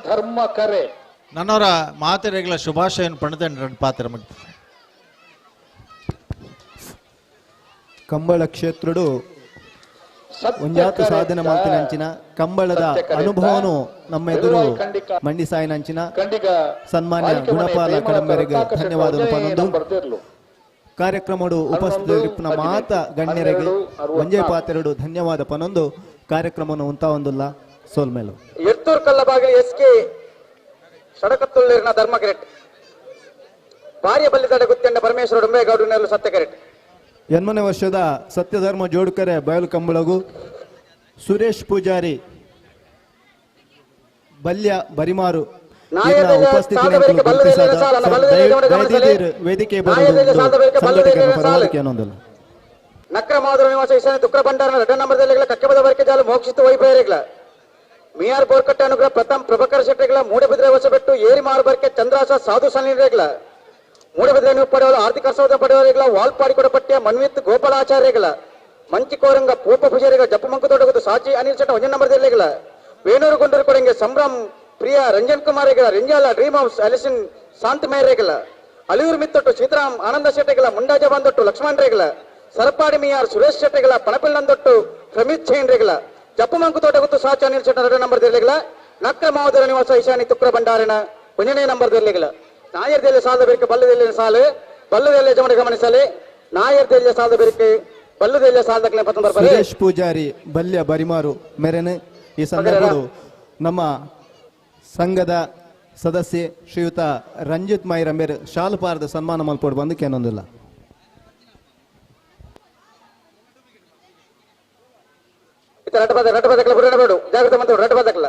ಧರ್ಮ ಕರೆ ನನ್ನವರ ಮಾತೆರೆಗಳ ಶುಭಾಶಯನ ಪಣದ ಪಾತ್ರ ಮಗ್ತ ಕಂಬಳ ಕ್ಷೇತ್ರಡು ಒಂಜಾತು ಸಾಧನೆ ಮಲ್ತಿನಂಚಿನ ಕಂಬಳದ ಅನುಭವನು ನಮ್ಮ ಎದುರು ಮಂಡಿಸಾಯಿನಂಚಿನ ಸನ್ಮಾನ್ಯ ಗುಣಪಾಲ ಕಡಂಬರಿಗೆ ಧನ್ಯವಾದ ಪನ್ನೊಂದು ಕಾರ್ಯಕ್ರಮಡು ಉಪಸ್ಥಿತರಿಪ್ಪನ ಮಾತ ಗಣ್ಯರಿಗೆ ಒಂಜೇ ಪಾತೆರಡು ಧನ್ಯವಾದ ಪನ್ನೊಂದು ಕಾರ್ಯಕ್ರಮವನ್ನು ಉಂತಾ ಒಂದುಲ್ಲ ಸೋಲ್ಮೇಲು ಎತ್ತೂರ್ ಕಲ್ಲಬಾಗಿಲು ಎಸ್ಕೆ ಸಡಕತ್ತುಳ್ಳೇರಿನ ಧರ್ಮ ಕೆರೆಟ್ ಭಾರ್ಯ ಬಲ್ಲಿದಡೆ ಗುತ್ತೆಂಡ ಪರಮೇಶ್ವರ ಡೊಂಬೇಗೌಡ ನೆರಳು ಸತ್ಯ ಕೆರೆಟ್ 8ನೇ ವರ್ಷದ ಸತ್ಯಧರ್ಮ ಜೋಡುಕರೆ ಬಯಲು ಕಂಬಳಗು ಸುರೇಶ್ ಪೂಜಾರಿ ಬಲ್ಯ ಬರಿಮಾರು ಉಪಸ್ಥಿತಿ ವೇದಿಕೆ ನಕ್ರ ಮಾಧುರ ನಿವಾಸ ಈಶಾನ್ಯ ತುಕ್ರ ಭಂಡಾರ 2 ನಂಬರ್ದಲ್ಲಿ ಕಕ್ಕೆಬದ ವರ್ಕೆ ಜಾಲು ಮೋಕ್ಷಿತ ವೈಭವರೆಗಳ ಮಿಯಾರ್ ಬೋರ್ಕಟ್ಟೆ ಅನುಗ್ರಹ ಪ್ರಥಮ ಪ್ರಭಾಕರ್ ಶೆಟ್ಟಿಗಳ ಮೂಡಬಿದ್ರೆ ವಶಪೆಟ್ಟು ಏರಿ ಮಾರು ಬರ್ಕೆ ಚಂದ್ರಾಸ ಸಾಧು ಸನ್ನಿಧಿಗಳ ಮೂಡಬಿದ್ರೆ ಪಡೆಯಲು ಆರ್ಥಿಕ ಸೌಧ ಪಡೆಯವರಿಗಳ ವಾಲ್ಪಾಡಿ ಕೊಡಪಟ್ಟೆ ಮನ್ವಿತ್ ಗೋಪಾಲಾಚಾರ್ಯಗಳ ಮಂಚಿಕೋರಂಗ ಪೂಪ ಪೂಜಾರಿಗಳ ಜಪ್ಪು ಮಂಕುತೋಟಗದು ಸಾಚಿ ಅನಿಲ್ ಚಟ 1 ನಂಬರ್ದಲ್ಲಿಗಳ ವೇಣೂರು ಗೊಂಡರು ಕೊಡಂಗೆ ಸಂಭ್ರಮ್ ಪ್ರಿಯ ರಂಜನ್ ಕುಮಾರ್ಗಳ ರಿಂಜಾಲ ಡ್ರೀಮ್ ಹೌಸ್ ಅಲಿಸಿನ್ ಶಾಂತ ಮೇರೆಗಳ ಅಲಿಯೂರು ಮಿತ್ತೊಟ್ಟು ಸೀತಾರಾಮ್ ಆನಂದ ಶೆಟ್ಟಿಗಳ ಮುಂಡಾಜ ಬಂದೊಟ್ಟು ಲಕ್ಷ್ಮಣ್ ರೇಗಳ ಸರಪಾಡಿ ಮಿಯಾರ್ ಸುರೇಶ್ ಶೆಟ್ಟಿಗಳ ಪಣಪಿಳ್ಳಂದೊಟ್ಟು ಪ್ರಮಿತ್ ಚೈನ್ ರೇಗಳ ಜಪ್ಪು ಮಂಕುತೋಟಗದು ಸಾಚಿ ಅನಿಲ್ ಚಟ 2 ನಂಬರ್ದಲ್ಲಿಗಳ ನಕ್ರ ಮಾವದರ ನಿವಾಸ ಈಶಾನಿ ತುಕ್ರ ಭಂಡಾರನ 1ನೇ ನಂಬರ್ದಲ್ಲಿಗಳ ನಾಯರ್ದಲ್ಲಿ ಸಾಲದ ಬೇರಿಕೆ ಬಲ್ಲದಲ್ಲಿ ಸಾಲು ಬಲ್ಲದಲ್ಲಿ ಜಮಡಿ ಗಮನಿಸಲಿ ನಾಯರ್ದಲ್ಲಿ ಸಾಲದ ಬೇರಿಕೆ ಬಲ್ಲದಲ್ಲಿ ಸಾಲದ ಸುರೇಶ್ ಪೂಜಾರಿ ಬಲ್ಯ ಬರಿಮಾರು ಮೆರೆನೆ ಈ ಸಂದರ್ಭಗಳು ನಮ್ಮ ಸಂಘದ ಸದಸ್ಯೆ ಶ್ರೀಯುತ ರಂಜಿತ್ ಮೈರಂಬೇರ್ ಶಾಲ್ಪಾರದ ಸನ್ಮಾನ ಮಲ್ಪೋಡು ಬಂದು ಕೇನೊಂದಿಲ್ಲ ರಟಬದಕಲ ಜಾಗ್ರತೆ ಮತ್ತು ರಟಬದಕಲ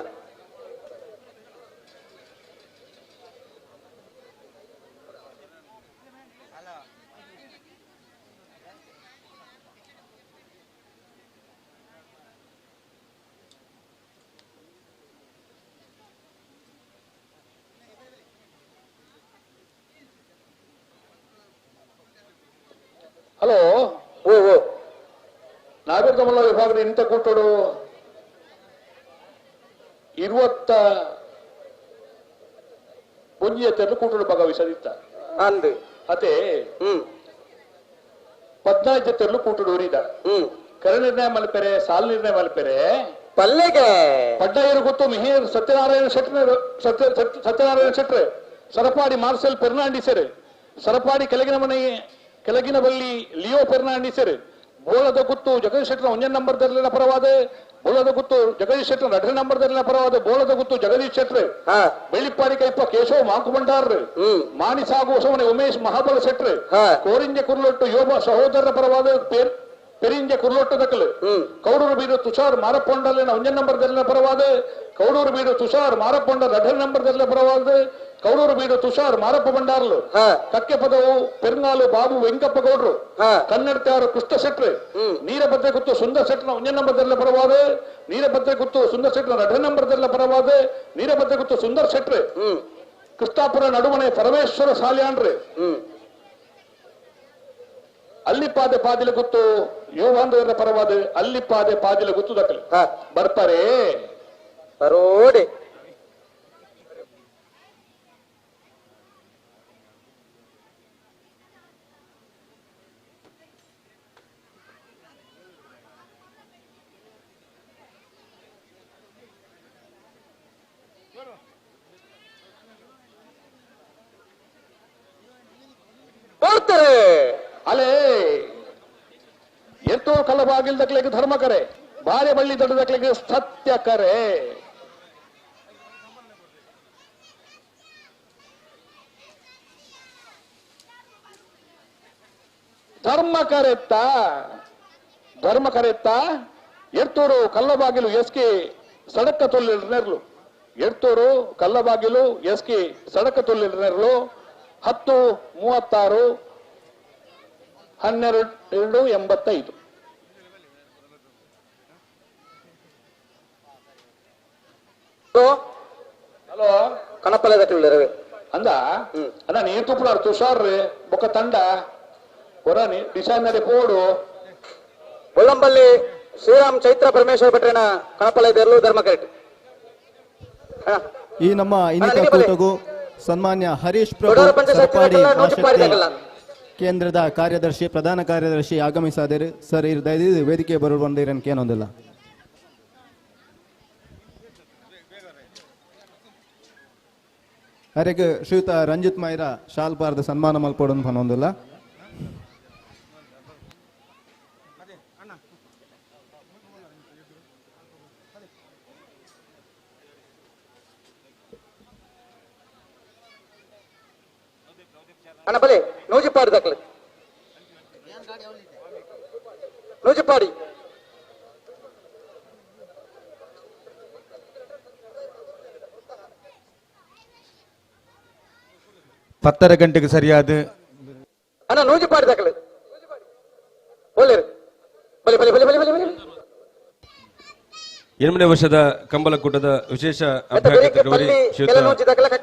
ಹಲೋ ನಾಗರಿಕ ಮಲ್ಲ ವಿಭಾಗದ ಇಂಥ ಕೂಟೋಡು 21 ಕೂಟೋಡು ಭಾಗವಹಿಸದಿತ್ತ ಅಂದು ಅದೇ 14 ತೆರಳು ಕೂಟೋಡು ಉರಿದ ಕರೆ ನಿರ್ಣಯ ಮಲ್ಪೆರೆ ಸಾಲ ನಿರ್ಣಯ ಮಲ್ಪೆರೆ ಪಲ್ಲೆಗೆ ಪಡ್ಡಾಯರು ಗೊತ್ತು ಮಿಹಿರ್ ಸತ್ಯನಾರಾಯಣ ಶೆಟ್ರೆ ಸರಪಾಡಿ ಮಾರ್ಸೆಲ್ ಫೆರ್ನಾಂಡಿಸರು ಸರಪಾಡಿ ಕೆಳಗಿನ ಬಲ್ಲಿ ಲಿಯೋ ಫೆರ್ನಾಂಡಿಸರು ಬೋಳದ ಗುತ್ತು ಜಗದೀಶ್ ಶೆಟ್ಟರ್ 1 ನಂಬರ್ದಲ್ಲಿನ ಪರವಾದ ಬೋಳದ ಗುತ್ತು ಜಗದೀಶ್ ಶೆಟ್ಟರ್ 2 ನಂಬರ್ದಲ್ಲಿನ ಪರವಾದ ಬೋಳದ ಗುತ್ತು ಜಗದೀಶ್ ಶೆಟ್ಟರ್ ಬೆಳ್ಳಿಪ್ಪಾಡಿ ಕೈಪ್ಪ ಕೇಶವ ಮಾಂಕುಬಂಡಾರ್ ಮಾಣಿ ಸಾಗು ಸೋಮನೆ ಉಮೇಶ್ ಮಹಾಬಲ ಶೆಟ್ರ್ ಕೋರಿಂಜೆ ಕುರ್ಲೊಟ್ಟು ಯೋಬ ಸಹೋದರರ ಪರವಾದ ಪೆರಿಂಜೆ ಕುರ್ಲೊಟ್ಟು ದಕ್ಕಲು ಕೌಡೂರು ಬೀಡು ತುಷಾರ್ ಮಾರಪ್ಪೊಂಡಲ್ಲಿನ 1 ನಂಬರ್ದಲ್ಲಿನ ಪರವಾದ ಕೌಡೂರು ಬೀಡು ತುಷಾರ್ ಮಾರಪ್ಪೊಂಡ 2 ನಂಬರ್ದಲ್ಲಿನ ಪರವಾದ ಕೌಡೂರು ಬೀಡು ತುಷಾರ್ ಮಾರಪ್ಪ ಬಂಡಾರ್ಲು ಕಕ್ಕೆ ಪದವು ಪೆರ್ನಾಲು ಬಾಬು ವೆಂಕಪ್ಪ ಗೌಡ್ರು ಕನ್ನಡತಾರು ಕೃಷ್ಣ ಶೆಟ್ರು ನೀರಭದ್ರೆ ಗುತ್ತು ಸುಂದರ್ ಶೆಟ್ನ 1 ನಂಬರ್ದಲ್ಲಿನ ಪರವಾದ ನೀರಭದ್ರೆ ಗುತ್ತು ಸುಂದರ್ ಶೆಟ್ನ 2 ನಂಬರ್ದಲ್ಲಿನ ಪರವಾದ ನೀರಭದ್ರೆ ಗುತ್ತು ಸುಂದರ್ ಶೆಟ್ರು ಕೃಷ್ಣಾಪುರ ನಡುಮನೆ ಪರಮೇಶ್ವರ ಸಾಲ್ಯಾನ್ರಿ ಅಲ್ಲಿಪಾದೆ ಪಾದಿಲ ಗುತ್ತು ಯುವಾಂಧವರ ಪರವಾದ ಅಲ್ಲಿಪಾದೆ ಪಾದಿಲ ಗುತ್ತು ದಕ್ಕಲಿ ಬರ್ತಾರೆ ಬರೋಡೆ ಅಲೇ ಎತ್ತೋ ಕಲ್ಲಬಾಗಿಲ್ ದಕ್ಲಿಗೆ ಧರ್ಮ ಕರೆ ಬಾರೆ ಬಳ್ಳಿ ದೊಡ್ಡ ದಕ್ಲಿಗೆ ಸತ್ಯ ಕರೆ ಧರ್ಮ ಕರೆತ್ತ ಎರ್ತೂರು ಕಲ್ಲಬಾಗಿಲು ಎಸ್ಕೆ ಸಡಕ ತೊಲ್ಲಿರ್ನೆರ್ಲು ಎರ್ತೂರು ಕಲ್ಲಬಾಗಿಲು ಎಸ್ಕೆ ಸಡಕ ತೊಲ್ಲಿರ್ನೆರ್ಲು 10:36 12:85 ಹಲೋ ಕಣಪಲೆ ದಟ್ಟುಳ್ಳರು ಅಂದ ಅಣ್ಣ ನೀರು ತುಪ್ಪಲಾರು ತುಷಾರ್ ಬೊಕ್ಕ ತಂಡ ಹೊರನಿ ಡಿಸೈನರಿ ಪೋಡು ಬೊಳ್ಳಂಬಲ್ಲಿ ಶ್ರೀರಾಮ್ ಚೈತ್ರ ಪರಮೇಶ್ವರ ಭಟ್ರನ ಕಣಪಲೆ ದೇರ್ಲು ಧರ್ಮಕರೆಟ್ ಈ ನಮ್ಮ ಇನ್ನಿತ ಕೂಟಗೂ ಸನ್ಮಾನ್ಯ ಹರೀಶ್ ಪ್ರಭು ದೊಡ್ಡವರ ಪಂಚಾಯತ್ ಸರ್ಪಾಡಿ ನೋಟಿಸ್ ಮಾಡಿದಾಗಲ್ಲ. ಕೇಂದ್ರದ ಕಾರ್ಯದರ್ಶಿ ಪ್ರಧಾನ ಕಾರ್ಯದರ್ಶಿ ಆಗಮಿಸಿದರು ಸರ್ ಇದು ದಯವಿಟ್ಟು ವೇದಿಕೆ ಬರುವ ಬಂದಿರನ್ಕೆ ಏನೊಂದಿಲ್ಲ ಹರೆಗೆ ಶ್ರೀಯುತ ರಂಜಿತ್ ಮೈರಾ ಶಾಲ್ ಪಾರ್ದ ಸನ್ಮಾನ ಮಲ್ಪಡೋದು ಅನ್ನೊಂದಿಲ್ಲ ಕಣಪಲೆ ನೂಜಿಪಾಡಿ ದಾಖಲೆ ನೂಜಿಪಾಡಿ ಪತ್ತರ ಗಂಟೆಗೆ ಸರಿಯಾದ ಅಣ್ಣ ನೂಜಿಪಾಡಿ ದಾಖಲೆ ಒಳ್ಳೆರು ಬಲಿ ಬಲಿ ಬಲಿ ಬಲಿ ಬಲಿ ಬಲಿ 8ನೇ ವರ್ಷದ ಕಂಬಳಕೂಟದ ವಿಶೇಷ ಅಭ್ಯಾಗತರವರು ಶ್ರೀಯುತ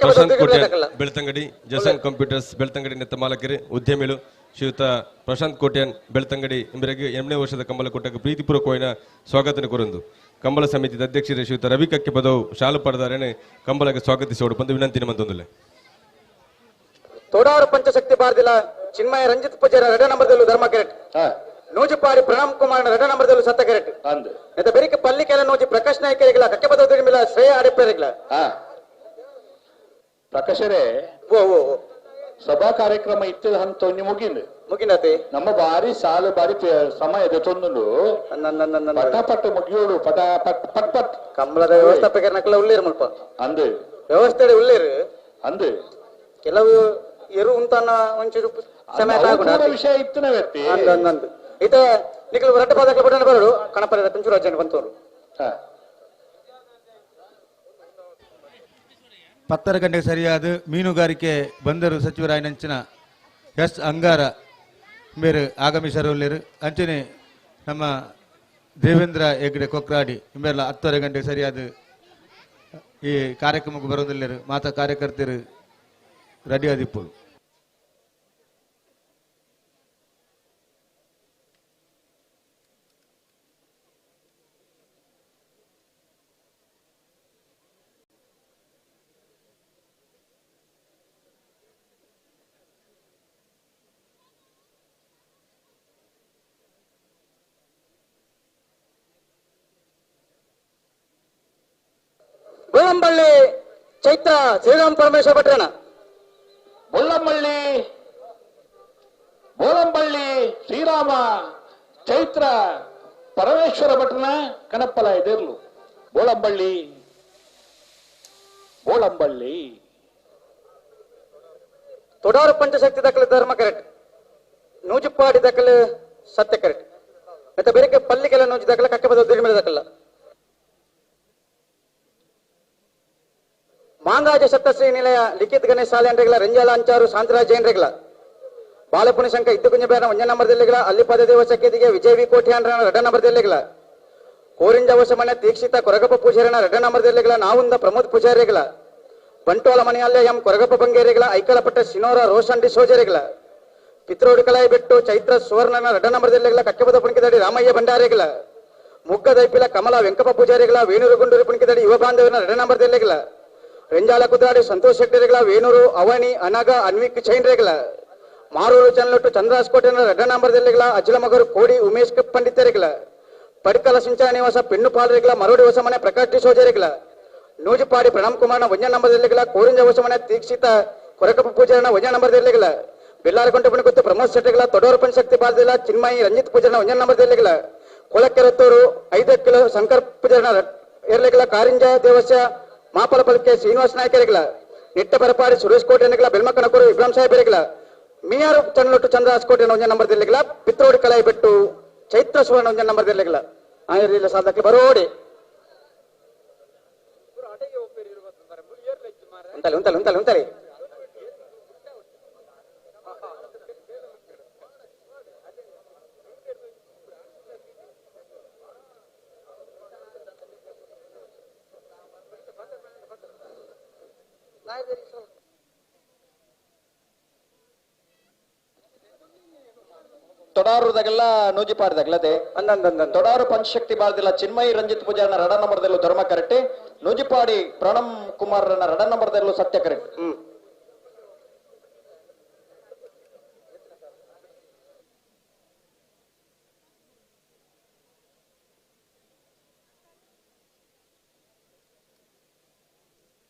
ಪ್ರಶಾಂತ್ ಕೋಟೆ ಬೆಳ್ತಂಗಡಿ ಜಸಂಗ್ ಕಂಪ್ಯೂಟರ್ಸ್ ಬೆಳ್ತಂಗಡಿ ನೆತ್ತ ಮಾಲಕರು ಉದ್ಯಮಿಗಳು ಶ್ರೀಯುತ ಪ್ರಶಾಂತ್ ಕೋಟ್ಯನ್ ಬೆಳ್ತಂಗಡಿ ಎಂಬರಿಗೆ 8ನೇ ವರ್ಷದ ಕಂಬಳಕೂಟಕ್ಕೆ ಪ್ರೀತಿಪೂರ್ವಕವಾದ ಸ್ವಾಗತ ಕೋರಂದು ಕಂಬಳ ಸಮಿತಿಯ ಅಧ್ಯಕ್ಷರು ಶ್ರೀಯುತ ರವಿ ಕಕ್ಕೆ ಪದವು ಶಾಲು ಪಡೆದಾರೇನೆ ಕಂಬಳಕ್ಕೆ ಸ್ವಾಗತಿಸೋಡು ಬಂದು ವಿನಂತಿನ ಮಂತೊಂದಿಲ್ಲ ತೋಡಾವರ ಪಂಚಶಕ್ತಿ ಬಾರ್ದಿಲ್ಲ ಚಿನ್ಮಯ ರಂಜಿತ್ ಪೂಜಾರ 2 ನಂಬರ್ದಲ್ಲೂ ಧರ್ಮ ಕೆರೆಟ್ ನೂಜಿಪಾಡಿ ಪ್ರಣಾಮ್ ಕುಮಾರ್ 2 ನಂಬರ್ದಲ್ಲೂ ಸತ್ತ ಕೆರೆಟ್ ಎಂತ ಬೆರಿಕೆ ಪಲ್ಲಿಕೆಲ್ಲ ನೂಜಿ ಪ್ರಕಾಶ್ ನಾಯ್ಕರಿಗಿಲ್ಲ ಕಕ್ಕೆ ಬದೋದಿನ ಮೇಲೆ ಶ್ರೇಯ ಅಡಿಪೇರಿಗಿಲ್ಲ ಪ್ರಕಾಶರೇ ಓ ಓ ಸಭಾ ಕಾರ್ಯಕ್ರಮ ಇತ್ತದ ಹಂತ ಮುಗಿನತೆ ನಮ್ಮ ಬಾರಿ ಸಾಲು ಬಾರಿ ಸಮಯದ ತೊಂದು ಪಟ ಮುಗಿಯೋಡು ಪಟ ಪಟ್ ಪಟ್ ಪಟ್ ಕಂಬಳದ ವ್ಯವಸ್ಥಾಪಕರನಕ್ಕೆಲ್ಲ ಉಳ್ಳೇರು ಮುಲ್ಪ ಅಂದು ವ್ಯವಸ್ಥೆ ಉಳ್ಳೇರು ಅಂದು ಕೆಲವು ಎರು ಉಂತಾನ ಒಂಚೂರು ಸಮಯ ವಿಷಯ ಇತ್ತನ ವ್ಯಕ್ತಿ ಅಂದಂದು ಇತ ನಿಖಿಲ್ ರಟ್ಟ ಪಾದಕ್ಕೆ ಬಿಡೋಣ ಬರೋಡು ಕಣಪರದ ಪಂಚೂರು ಅಜ್ಜನ ಬಂತವರು ಪತ್ತರ ಗಂಟೆಗೆ ಸರಿಯಾದ ಮೀನುಗಾರಿಕೆ ಬಂದರು ಸಚಿವರಾಯನಂಚಿನ ಎಸ್ ಅಂಗಾರ ಬೇರೆ ಆಗಮಿಸರುಳ್ಳರು ಅಂಚನೆ ನಮ್ಮ ದೇವೇಂದ್ರ ಹೆಗ್ಡೆ ಕೊಕ್ರಾಡಿ ಇಂಬೆಲ್ಲ 10 ಗಂಟೆಗೆ ಸರಿಯಾದ ಈ ಕಾರ್ಯಕ್ರಮಕ್ಕೆ ಬರೋದಿಲ್ಲರು ಮಾತಾ ಕಾರ್ಯಕರ್ತರು ರೆಡಿ ಆದಿಪ್ಪು ಬೊಳ್ಳಂಬಳ್ಳಿ ಚೈತ್ರ ಶ್ರೀರಾಮ್ ಪರಮೇಶ್ವರ ಭಟ್ರನ ಬೊಳ್ಳಂಬಳ್ಳಿ ಬೋಳಂಬಳ್ಳಿ ಶ್ರೀರಾಮ ಚೈತ್ರ ಪರಮೇಶ್ವರ ಭಟ್ರನ ಕಣಪ್ಪಲ ಇದಿರ್ಲು ಬೋಳಂಬಳ್ಳಿ ಬೋಳಂಬಳ್ಳಿ ತೊಡಾರು ಪಂಚಶಕ್ತಿ ದಕ್ಕಲು ಧರ್ಮ ಕರೆಕ್ಟ್ ನೂಜಿಪಾಡಿ ದಕ್ಕಲು ಸತ್ಯ ಕರೆಕ್ಟ್ ಮತ್ತೆ ಬೇರೆ ಪಲ್ಲಿಗೆಲ್ಲ ನೂಜಿ ದಕ್ಕಲ ಕಕ್ಕೆ ಬದ ಮೇಲೆ ದಕ್ಕಲ್ಲ ಮಾಂಗಾಜ ಸಪ್ತಶ್ರೀ ನಿಲಯ ಲಿಖಿತ್ ಗಣೇಶ್ ಶಾಲೆ ಅಂಡ್ರೆಗಳ ರಂಜಾಲ ಅಂಚಾರು ಶಾಂತರಾಜ್ ಜೈನ್ರೆಗಳ ಬಾಲಪುಣಿ ಶಂಕ ಇದ್ದು ಕುಂಜ ಬೇರ 1 ನಂಬರ್ದಲ್ಲಿಗಳ ಅಲ್ಲಿಪದ ದೇವಸಕ್ಕೆದಿಗೆ ವಿಜಯ್ ವಿ ಕೋಠ್ಯಾನ್ರ 2 ನಂಬರ್ದಲ್ಲಿಗಳ ಕೋರಿಂಜ ವಶಮನೆ ದೀಕ್ಷಿತ ಕೊರಗಪ್ಪ ಪೂಜಾರಿನ 2 ನಂಬರ್ದಲ್ಲಿಗಳ ನಾವುಂದ ಪ್ರಮೋದ್ ಪೂಜಾರಿಗಳ ಬಂಟೋಳ ಮನೆಯಲ್ಲೇ ಎಂ ಕೊರಗಪ್ಪ ಬಂಗೇರಿಗಳ ಐಕಲಪಟ್ಟ ಶಿನೋರ ರೋಷನ್ ಡಿಸೋಜರಿಗಳ ಪಿತ್ರೋಡು ಕಲಾಯಿ ಬಿಟ್ಟು ಚೈತ್ರ ಸುವರ್ಣನ 2 ನಂಬರ್ದಲ್ಲಿಗಳ ಕಕ್ಕೆಬದ ಪುಣಿಕೆದಡಿ ರಾಮಯ್ಯ ಭಂಡಾರಿಗಳ ಮುಗ್ಗದೈಪಿಲ ಕಮಲ ವೆಂಕಪ್ಪ ಪೂಜಾರಿಗಳ ವೇಣೂರು ಗುಂಡೂರು ಪುಣಿಕೆದಡಿ ಯುವ ಬಾಂಧವನ 2 ನಂಬರ್ದಲ್ಲಿಗಳ ರೆಂಜಾಲ ಕುದಾಡಿ ಸಂತೋಷ್ ಶೆಟ್ಟಿಗಳ ವೇಣೂರು ಅವಣಿ ಅನಗ ಅನ್ವಿಕ್ ಚೈನ್ರೆಗಳ ಮಾರೂರು ಚನ್ನಲೊಟ್ಟು ಚಂದ್ರಾಸ್ಕೋಟೆನ 2 ನಂಬರ್ದಲ್ಲಿಗಳ ಅಜ್ಜಲ ಮಗರು ಕೋಡಿ ಉಮೇಶ್ ಪಂಡಿತರಿಗಳ ಪಡ್ಕಲ ಸಿಂಚನ ನಿವಾಸ ಪೆಣ್ಣು ಪಾಲರಿಗಳ ಮರೋಡಿ ಹೊಸಮನೆ ಪ್ರಕಾಶ್ ಡಿಸೋಜರಿಗಳ ನೂಜಿಪಾಡಿ ಪ್ರಣಾಮ್ ಕುಮಾರ್ನ 1 ನಂಬರ್ದಲ್ಲಿಗಳ ಕೋರಿಂಜ ಹೊಸಮನೆ ದೀಕ್ಷಿತ ಕೊರಕಪ್ಪ ಪೂಜಾರನ 1 ನಂಬರ್ದಲ್ಲಿಗಳ ಬೆಲ್ಲಾರಕೊಂಡ ಪುಣಿಕೊತ್ತು ಪ್ರಮೋದ್ ಶೆಟ್ಟಿಗಳ ತೊಡೋರು ಪಂಚಶಕ್ತಿ ಬಾರ್ದಿಲ್ಲ ಚಿನ್ಮಯಿ ರಂಜಿತ್ ಪೂಜಾರನ 1 ನಂಬರ್ದಲ್ಲಿಗಳ ಕೊಳಕೆರತ್ತೂರು 5 ಕಿಲೋ ಶಂಕರ್ ಪೂಜಾರನ ಎರಲೆಗಳ ಕಾರಿಂಜ ದೇವಸ್ಯ ಮಾಪಲ ಪಲಕೆ ಶ್ರೀನಿವಾಸ ನಾಯಕರಿಗಳ ನಿಟ್ಟ ಬರಪಾಡಿ ಸುರೇಶ್ ಕೋಟೆನಿಗಳ ಬೆಲ್ಮಕ್ಕನಕೂರು ಇಬ್ರಾಹಿಂ ಸಾಹೇಬರಿಗಳ ಮೀಯಾರು ಚನ್ನಲೊಟ್ಟು ಚಂದ್ರಾಸ್ಕೋಟೆನ 1 ನಂಬರ್ದಲ್ಲಿಗಳ ಪಿತ್ರೋಡಿ ಕಲಾಯಿ ಬಿಟ್ಟು ಚೈತ್ರ ಸುವರ್ಣ 1 ನಂಬರ್ದಲ್ಲಿಗಳ ಆಯರಿಲ್ಲ ಸಾಧಕ್ಕೆ ಬರೋಡಿ ಉಂಟಲಿ ಉಂಟಲಿ ಉಂಟಲಿ ಉಂಟಲಿ ತೊಡಾರುದಾಗೆಲ್ಲ ನೂಜಿ ಪಾಡಿದಾಗಲದೆ ತೊಡಾರು ಪಂಚಶಕ್ತಿ ಬಾಳ್ದಿಲ್ಲ ಚಿನ್ಮಯಿ ರಂಜಿತ್ ಪೂಜಾರನ ರಡ ನಂಬರ್ದಲ್ಲೂ ಧರ್ಮ ಕರೆಕ್ಟ್ ನೂಜಿಪಾಡಿ ಪ್ರಣಮ್ ಕುಮಾರನ ರಡ ನಂಬರ್ದಲ್ಲೂ ಸತ್ಯ ಕರೆಕ್ಟ್.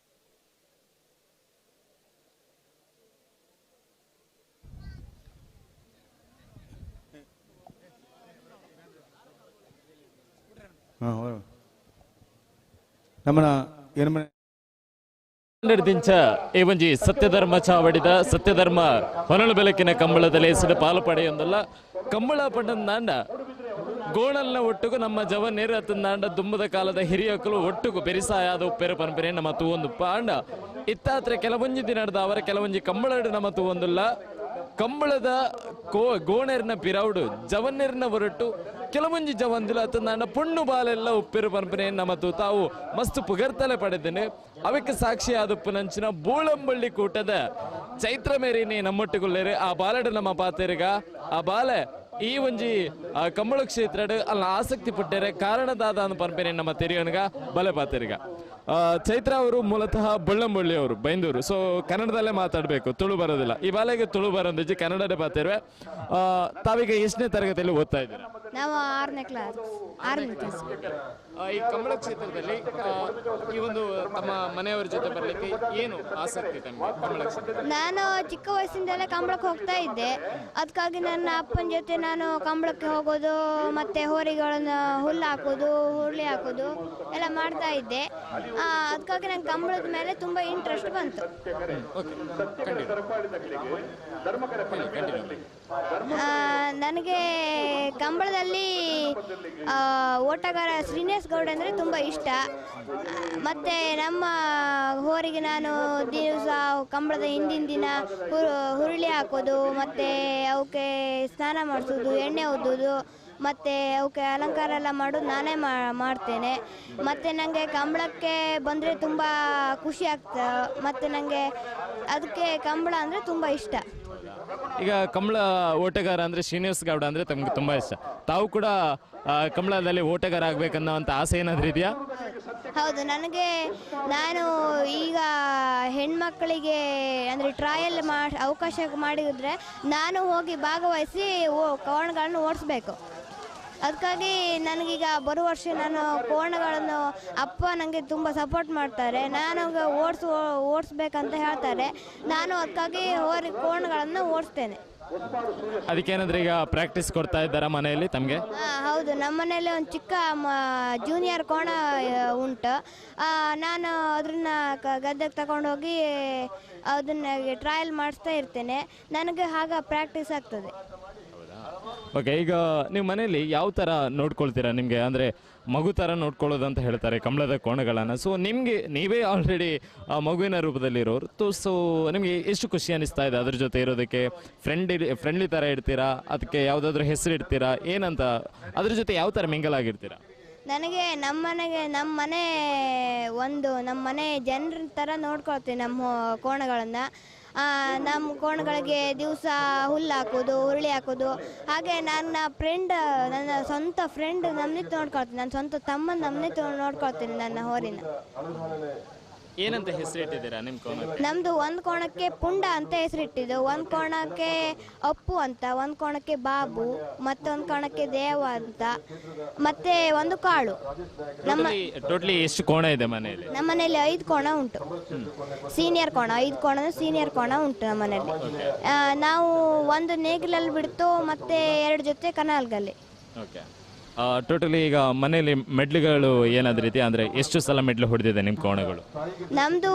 ನಮ್ಮನ ಏನು ನಿರ್ದಿಂಚ ಈ ಒಂಜಿ ಸತ್ಯಧರ್ಮ ಚಾವಡಿದ ಸತ್ಯಧರ್ಮ ಹೊನಲು ಬೆಳಕಿನ ಕಂಬಳದಲ್ಲಿ ಹೆಸರು ಪಾಲು ಪಡೆಯೊಂದಲ್ಲ ಕಂಬಳ ಪಂಡಂದಾಂಡ ಗೋಣಲ್ನ ಒಟ್ಟುಗು ನಮ್ಮ ಜವನೇರು ಅತ್ತಂದಾಂಡ ದುಂಬದ ಕಾಲದ ಹಿರಿಯಕಲು ಒಟ್ಟುಗು ಬೆರಿಸಾಯಾದ ಉಪ್ಪೆರು ಪರಂಪರೆ ನಮ್ಮ ತೂವೊಂದು ಪಾಂಡ ಇತ್ತಾತ್ರ ಕೆಲವೊಂಜಿ ದಿನದ ಅವರ ಕೆಲವೊಂಜಿ ಕಂಬಳಡು ನಮ್ಮ ತೂವೊಂದುಲ್ಲ ಕಂಬಳದ ಗೋಣೆರ್ನ ಪಿರೌಡು ಜವನ್ನೆರ್ನ ಹೊರಟು ಕೆಲವೊಂಜಿ ಜವಂದಿಲ ಅತ್ತಂದಾಂಡ ಪುಣ್ಣು ಬಾಲೆಲ್ಲ ಉಪ್ಪೆರು ಪರಂಪರೆ ನಮ್ಮ ತೂ ತಾವು ಮಸ್ತ್ ಪುಗರ್ತಲೆ ಪಡೆದೇನೆ ಅವಕ್ಕೆ ಸಾಕ್ಷಿ ಆದಪ್ಪು ನಂಚಿನ ಬೂಳಂಬಳ್ಳಿ ಕೂಟದ ಚೈತ್ರ ಮೇರಿನಿ ನಮ್ಮೊಟ್ಟಿಗುಳ್ಳೇರೆ ಆ ಬಾಲಡು ನಮ್ಮ ಪಾತೆರಿಗ ಆ ಬಾಲೆ ಈ ಒಂಜಿ ಕಂಬಳ ಕ್ಷೇತ್ರ ಅಲ್ಲ ಆಸಕ್ತಿ ಪುಟ್ಟರೆ ಕಾರಣದಾದ ಅನ್ನು ಪಂಪೆನೆ ನಮ್ಮ ತೆರಿಯನ್ಗ ಬಲೆ ಪಾತೆರಿಗ ಚೈತ್ರ ಅವರು ಮೂಲತಃ ಬಳ್ಳಂಬಳ್ಳಿ ಅವರು ಬೈಂದೂರು ಸೊ ಕನ್ನಡದಲ್ಲೇ ಮಾತಾಡಬೇಕು ತುಳು ಬರೋದಿಲ್ಲ ಈ ಬಾಲೆಗೆ ತುಳು ಬರೋದಿಜ್ಜಿ ಕನ್ನಡದೇ ಪಾತಿರುವೆ ತಾವೀಗ ಎಷ್ಟನೇ ತರಗತಿಯಲ್ಲಿ ಓದ್ತಾ ಇದ್ದೀರಾ? ನಾವು 6ನೇ ಕ್ಲಾಸ್. ಈ ಕಂಬಳ ಕ್ಷೇತ್ರದಲ್ಲಿ ಈ ಒಂದು ತಮ್ಮ ಮನೆಯವರ ಜೊತೆ ಬರ್ಲಿಕ್ಕೆ ಏನು ಆಸಕ್ತಿ ತಮಗೆ ಕಂಬಳ ಕ್ಷೇತ್ರ? ನಾನು ಚಿಕ್ಕ ವಯಸ್ಸಿಂದಲೇ ಕಂಬಳಕ್ಕೆ ಹೋಗ್ತಾ ಇದ್ದೆ. ಅದಕ್ಕಾಗಿ ನನ್ನ ಅಪ್ಪನ ಜೊತೆ ನಾನು ಕಂಬಳಕ್ಕೆ ಹೋಗೋದು ಮತ್ತೆ ಹೋರಿಗಳನ್ನ ಹುಲ್ಲು ಹಾಕೋದು ಹುರುಳಿ ಹಾಕೋದು ಎಲ್ಲ ಮಾಡ್ತಾ ಇದ್ದೆ. ಅದಕ್ಕಾಗಿ ನಂಗೆ ಕಂಬಳದ ಮೇಲೆ ತುಂಬಾ ಇಂಟ್ರೆಸ್ಟ್ ಬಂತು. ನನಗೆ ಕಂಬಳದಲ್ಲಿ ಓಟಗಾರ ಶ್ರೀನಿವಾಸ್ ಗೌಡ ಅಂದರೆ ತುಂಬ ಇಷ್ಟ. ಮತ್ತು ನಮ್ಮ ಹೋರಿಗೆ ನಾನು ದಿವಸ ಕಂಬಳದ ಹಿಂದಿನ ದಿನ ಹುರುಳಿ ಹಾಕೋದು ಮತ್ತು ಅವಕ್ಕೆ ಸ್ನಾನ ಮಾಡಿಸೋದು ಎಣ್ಣೆ ಒದ್ದೋದು ಮತ್ತು ಅವಕ್ಕೆ ಅಲಂಕಾರ ಎಲ್ಲ ಮಾಡೋದು ನಾನೇ ಮಾಡ್ತೇನೆ. ಮತ್ತು ನನಗೆ ಕಂಬಳಕ್ಕೆ ಬಂದರೆ ತುಂಬ ಖುಷಿ ಆಗ್ತದೆ. ಮತ್ತು ನನಗೆ ಅದಕ್ಕೆ ಕಂಬಳ ಅಂದರೆ ತುಂಬ ಇಷ್ಟ. ಈಗ ಕಂಬಳ ಓಟಗಾರ ಅಂದ್ರೆ ಶ್ರೀನಿವಾಸ್ ಗೌಡ ಅಂದ್ರೆ ತಮ್ಗೆ ತುಂಬಾ ಇಷ್ಟ. ತಾವು ಕೂಡ ಕಂಬಳದಲ್ಲಿ ಓಟಗಾರ ಆಗ್ಬೇಕನ್ನೋಂಥ ಆಸೆ ಏನಾದ್ರೂ ಇದೆಯಾ? ಹೌದು, ನಾನು ಈಗ ಹೆಣ್ಮಕ್ಕಳಿಗೆ ಅಂದರೆ ಟ್ರಯಲ್ ಅವಕಾಶ ಮಾಡಿದ್ರೆ ನಾನು ಹೋಗಿ ಭಾಗವಹಿಸಿ ಕೋಣಗಳನ್ನು ಓಡಿಸ್ಬೇಕು. ಅದಕ್ಕಾಗಿ ನನಗೀಗ ಬರುವ ವರ್ಷ ನಾನು ಕೋಣಗಳನ್ನು ಅಪ್ಪ ನನಗೆ ತುಂಬ ಸಪೋರ್ಟ್ ಮಾಡ್ತಾರೆ. ನಾನು ಓಡಿಸ್ಬೇಕಂತ ಹೇಳ್ತಾರೆ. ನಾನು ಅದಕ್ಕಾಗಿ ಕೋಣಗಳನ್ನು ಓಡಿಸ್ತೇನೆ. ಅದಕ್ಕೇನಾದ್ರೆ ಈಗ ಪ್ರಾಕ್ಟೀಸ್ ಕೊಡ್ತಾ ಇದ್ದಾರಾ ಮನೆಯಲ್ಲಿ ತಮಗೆ? ಹೌದು, ನಮ್ಮ ಮನೆಯಲ್ಲಿ ಒಂದು ಚಿಕ್ಕ ಜೂನಿಯರ್ ಕೋಣ ಉಂಟು. ನಾನು ಅದನ್ನ ಗದ್ದೆಗೆ ತಗೊಂಡೋಗಿ ಅದನ್ನ ಟ್ರಯಲ್ ಮಾಡಿಸ್ತಾ ಇರ್ತೇನೆ. ನನಗೆ ಆಗ ಪ್ರಾಕ್ಟೀಸ್ ಆಗ್ತದೆ. ಓಕೆ, ಈಗ ನೀವು ಮನೆಯಲ್ಲಿ ಯಾವ ಥರ ನೋಡ್ಕೊಳ್ತೀರಾ? ನಿಮಗೆ ಅಂದರೆ ಮಗು ಥರ ನೋಡ್ಕೊಳ್ಳೋದು ಅಂತ ಹೇಳ್ತಾರೆ ಕಂಬಳದ ಕೋಣಗಳನ್ನು. ಸೊ ನಿಮಗೆ ನೀವೇ ಆಲ್ರೆಡಿ ಮಗುವಿನ ರೂಪದಲ್ಲಿರೋರು, ಸೊ ನಿಮಗೆ ಎಷ್ಟು ಖುಷಿ ಅನಿಸ್ತಾ ಇದೆ ಅದ್ರ ಜೊತೆ ಇರೋದಕ್ಕೆ? ಫ್ರೆಂಡ್ಲಿ ಥರ ಇಡ್ತೀರಾ? ಅದಕ್ಕೆ ಯಾವುದಾದ್ರೂ ಹೆಸರು ಇಡ್ತೀರಾ? ಏನಂತ ಅದ್ರ ಜೊತೆ ಯಾವ ಥರ ಮಿಂಗಲ್ ಆಗಿರ್ತೀರಾ? ನನಗೆ ನಮ್ಮ ಮನೆ ಜನರ ಥರ ನೋಡ್ಕೊಳ್ತೀನಿ ನಮ್ಮ ಕೋಣಗಳನ್ನು. ನಮ್ಮ ಕೋಣಗಳಿಗೆ ದಿವಸ ಹುಲ್ಲು ಹಾಕೋದು ಹುರುಳಿ ಹಾಕೋದು. ಹಾಗೆ ನನ್ನ ಸ್ವಂತ ಫ್ರೆಂಡ್ ನಮ್ಮನ್ನಿತ್ತು ನೋಡ್ಕೊಳ್ತೀನಿ. ನನ್ನ ಸ್ವಂತ ತಮ್ಮನ ನಮ್ಮನ್ನಿತ್ತು ನೋಡ್ಕೊಳ್ತೀನಿ ನನ್ನ ಹೋರಿನ. ಏನಂತ ಹೆಸರಿಟ್ಟಿದ್ದೀರಾ ನಿಮ್ಮ ಕೋಣಕ್ಕೆ? ನಮ್ದು ಒಂದು ಕೋಣಕ್ಕೆ ಪುಂಡ ಅಂತ ಹೆಸರಿಟ್ಟಿದ್ದು, ಒಂದು ಕೋಣಕ್ಕೆ ಅಪ್ಪು ಅಂತ, ಒಂದು ಕೋಣಕ್ಕೆ ಬಾಬು, ಮತ್ತೊಂದು ಕೋಣಕ್ಕೆ ದೇವ ಅಂತ, ಮತ್ತೆ ಒಂದು ಕಾಳು. ಟೋಟಲಿ ಎಷ್ಟು ಕೋಣ ಇದೆ ಮನೆಯಲ್ಲಿ? ನಮ್ಮ ಮನೆಯಲ್ಲಿ 5 ಕೋಣ ಉಂಟು. ಸೀನಿಯರ್ ಕೋಣ 5 ಕೋಣ ಸೀನಿಯರ್ ಕೋಣ ಉಂಟು ನಮ್ಮ ಮನೆಯಲ್ಲಿ. ನಾವು ಒಂದು ನೇಗಿಲಲ್ಲಿ ಬಿಡ್ತು ಮತ್ತೆ 2 ಜೊತೆ ಕನಾಲ್ಗಲ್ಲಿ. ಓಕೆ, ಟೋಟಲಿ ಈಗ ಮನೆಯಲ್ಲಿ ಮೆಡ್ಲುಗಳು ಏನಾದ್ರೂ ಇದೆಯಾ? ಅಂದರೆ ಎಷ್ಟು ಸಲ ಮೆಡ್ಲು ಹೊಡೆದಿದೆ ನಿಮ್ಮ ಕೋಣಗಳು? ನಮ್ಮದು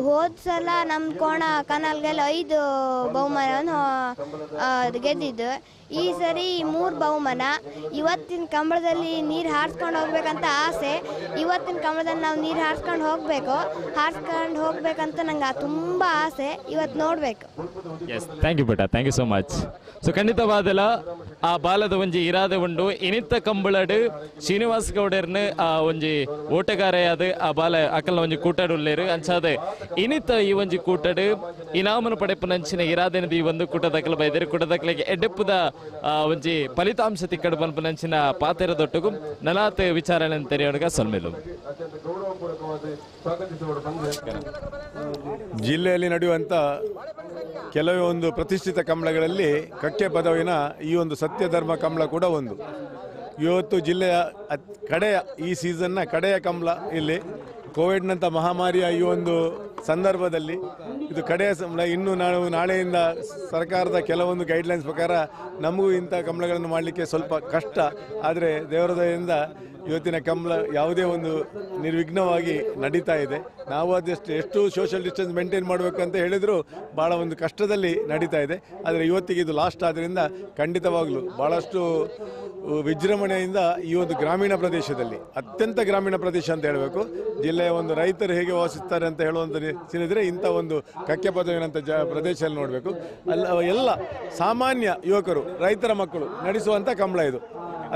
ಹೋದ ಸಲ ನಮ್ಮ ಕೋಣ ಕನಾಲ್ಗೆಲ್ಲ 5 ಬಹುಮಾನವನ್ನು ಗೆದ್ದಿದ್ದು. ಈ ಸರಿ 3 ಬಹುಮಾನ. ಇವತ್ತಿನ ಕಂಬಳದಲ್ಲಿ ನೀರು ಹಾರಿಸ್ಕೊಂಡು ಹೋಗ್ಬೇಕಂತ ಆಸೆ. ಇವತ್ತಿನ ಕಂಬಳದಲ್ಲಿ ನಾವು ನೀರು ಹಾರಿಸ್ಕೊಂಡು ಹೋಗ್ಬೇಕಂತ ನಂಗೆ ತುಂಬ ಆಸೆ. ಇವತ್ತು ನೋಡಬೇಕು. ಎಸ್, ಥ್ಯಾಂಕ್ ಯು ಬೇಟ, thank you so much. So ಖಂಡಿತವಾದಲ್ಲ ಆ ಬಾಲದ ಒಂಜಿ ಇರಾದೆ ಉಂಡು ಇನಿತ್ತ ಕಂಬಳಡು ಶ್ರೀನಿವಾಸ್ ಗೌಡರ್ನ ಆ ಒಂಜಿ ಓಟಗಾರೆಯಾದ ಆ ಬಾಲ ಅಕಲ್ನ ಒಂಜಿ ಕೂಟಾಡು ಉಲ್ಲೇರು ಅಂಚಾದ ಇನಿತ್ತ ಈ ಒಂಜಿ ಕೂಟಡು ಇನಾಮನ ಪಡೆಪುನಂಚಿನ ಇರಾದೆನದ ಈ ಒಂದು ಕೂಟದಕಲು ಬೈದರು ಕೂಟದಕಲಿಗೆ ಎಡ್ಡೆಪ್ಪುದ ಒಂಜಿ ಫಲಿತಾಂಶ ತಿಕ್ಕಡು ಪನ್ಪುನಂಚಿನ ಪಾತೆರದೊಟ್ಟುಗು ನಲಾತ್ ವಿಚಾರಣೆ ತೆರೆಯೋಣಗ ಸೊಲ್ಮೆಲು ಜಿಲ್ಲೆಯಲ್ಲಿ ನಡೆಯುವಂಥ ಕೆಲವೇ ಒಂದು ಪ್ರತಿಷ್ಠಿತ ಕಂಬಳಗಳಲ್ಲಿ ಕಕ್ಕೆ ಪದವಿನ ಈ ಒಂದು ಸತ್ಯಧರ್ಮ ಕಂಬಳ ಕೂಡ ಒಂದು. ಇವತ್ತು ಜಿಲ್ಲೆಯ ಕಡೆಯ ಈ ಸೀಸನ್ನ ಕಡೆಯ ಕಂಬಳ ಇಲ್ಲಿ ಕೋವಿಡ್ನಂಥ ಮಹಾಮಾರಿಯ ಈ ಒಂದು ಸಂದರ್ಭದಲ್ಲಿ ಇದು ಕಡೆಯ ಇನ್ನು ನಾವು ನಾಳೆಯಿಂದ ಸರ್ಕಾರದ ಕೆಲವೊಂದು ಗೈಡ್ಲೈನ್ಸ್ ಪ್ರಕಾರ ನಮಗೂ ಇಂಥ ಕಂಬಳಗಳನ್ನು ಮಾಡಲಿಕ್ಕೆ ಸ್ವಲ್ಪ ಕಷ್ಟ. ಆದರೆ ದೇವರ ದಯೆಯಿಂದ ಇವತ್ತಿನ ಕಂಬಳ ಯಾವುದೇ ಒಂದು ನಿರ್ವಿಘ್ನವಾಗಿ ನಡೀತಾ ಇದೆ. ನಾವು ಎಷ್ಟು ಸೋಷಿಯಲ್ ಡಿಸ್ಟೆನ್ಸ್ ಮೇಂಟೈನ್ ಮಾಡಬೇಕು ಅಂತ ಹೇಳಿದರೂ ಭಾಳ ಒಂದು ಕಷ್ಟದಲ್ಲಿ ನಡೀತಾ ಇದೆ. ಆದರೆ ಇವತ್ತಿಗೆ ಇದು ಲಾಸ್ಟ್ ಆದ್ದರಿಂದ ಖಂಡಿತವಾಗಲೂ ಭಾಳಷ್ಟು ವಿಜೃಂಭಣೆಯಿಂದ ಈ ಒಂದು ಗ್ರಾಮೀಣ ಪ್ರದೇಶದಲ್ಲಿ, ಅತ್ಯಂತ ಗ್ರಾಮೀಣ ಪ್ರದೇಶ ಅಂತ ಹೇಳಬೇಕು, ಜಿಲ್ಲೆಯ ಒಂದು ರೈತರು ಹೇಗೆ ವಾಸಿಸ್ತಾರೆ ಅಂತ ಹೇಳುವಂಥ ಸಿನಿದ್ರೆ ಇಂಥ ಒಂದು ಕಕ್ಕೆ ಪದವಿನಂಥ ಪ್ರದೇಶದಲ್ಲಿ ನೋಡಬೇಕು. ಎಲ್ಲ ಸಾಮಾನ್ಯ ಯುವಕರು, ರೈತರ ಮಕ್ಕಳು ನಡೆಸುವಂಥ ಕಂಬಳ ಇದು.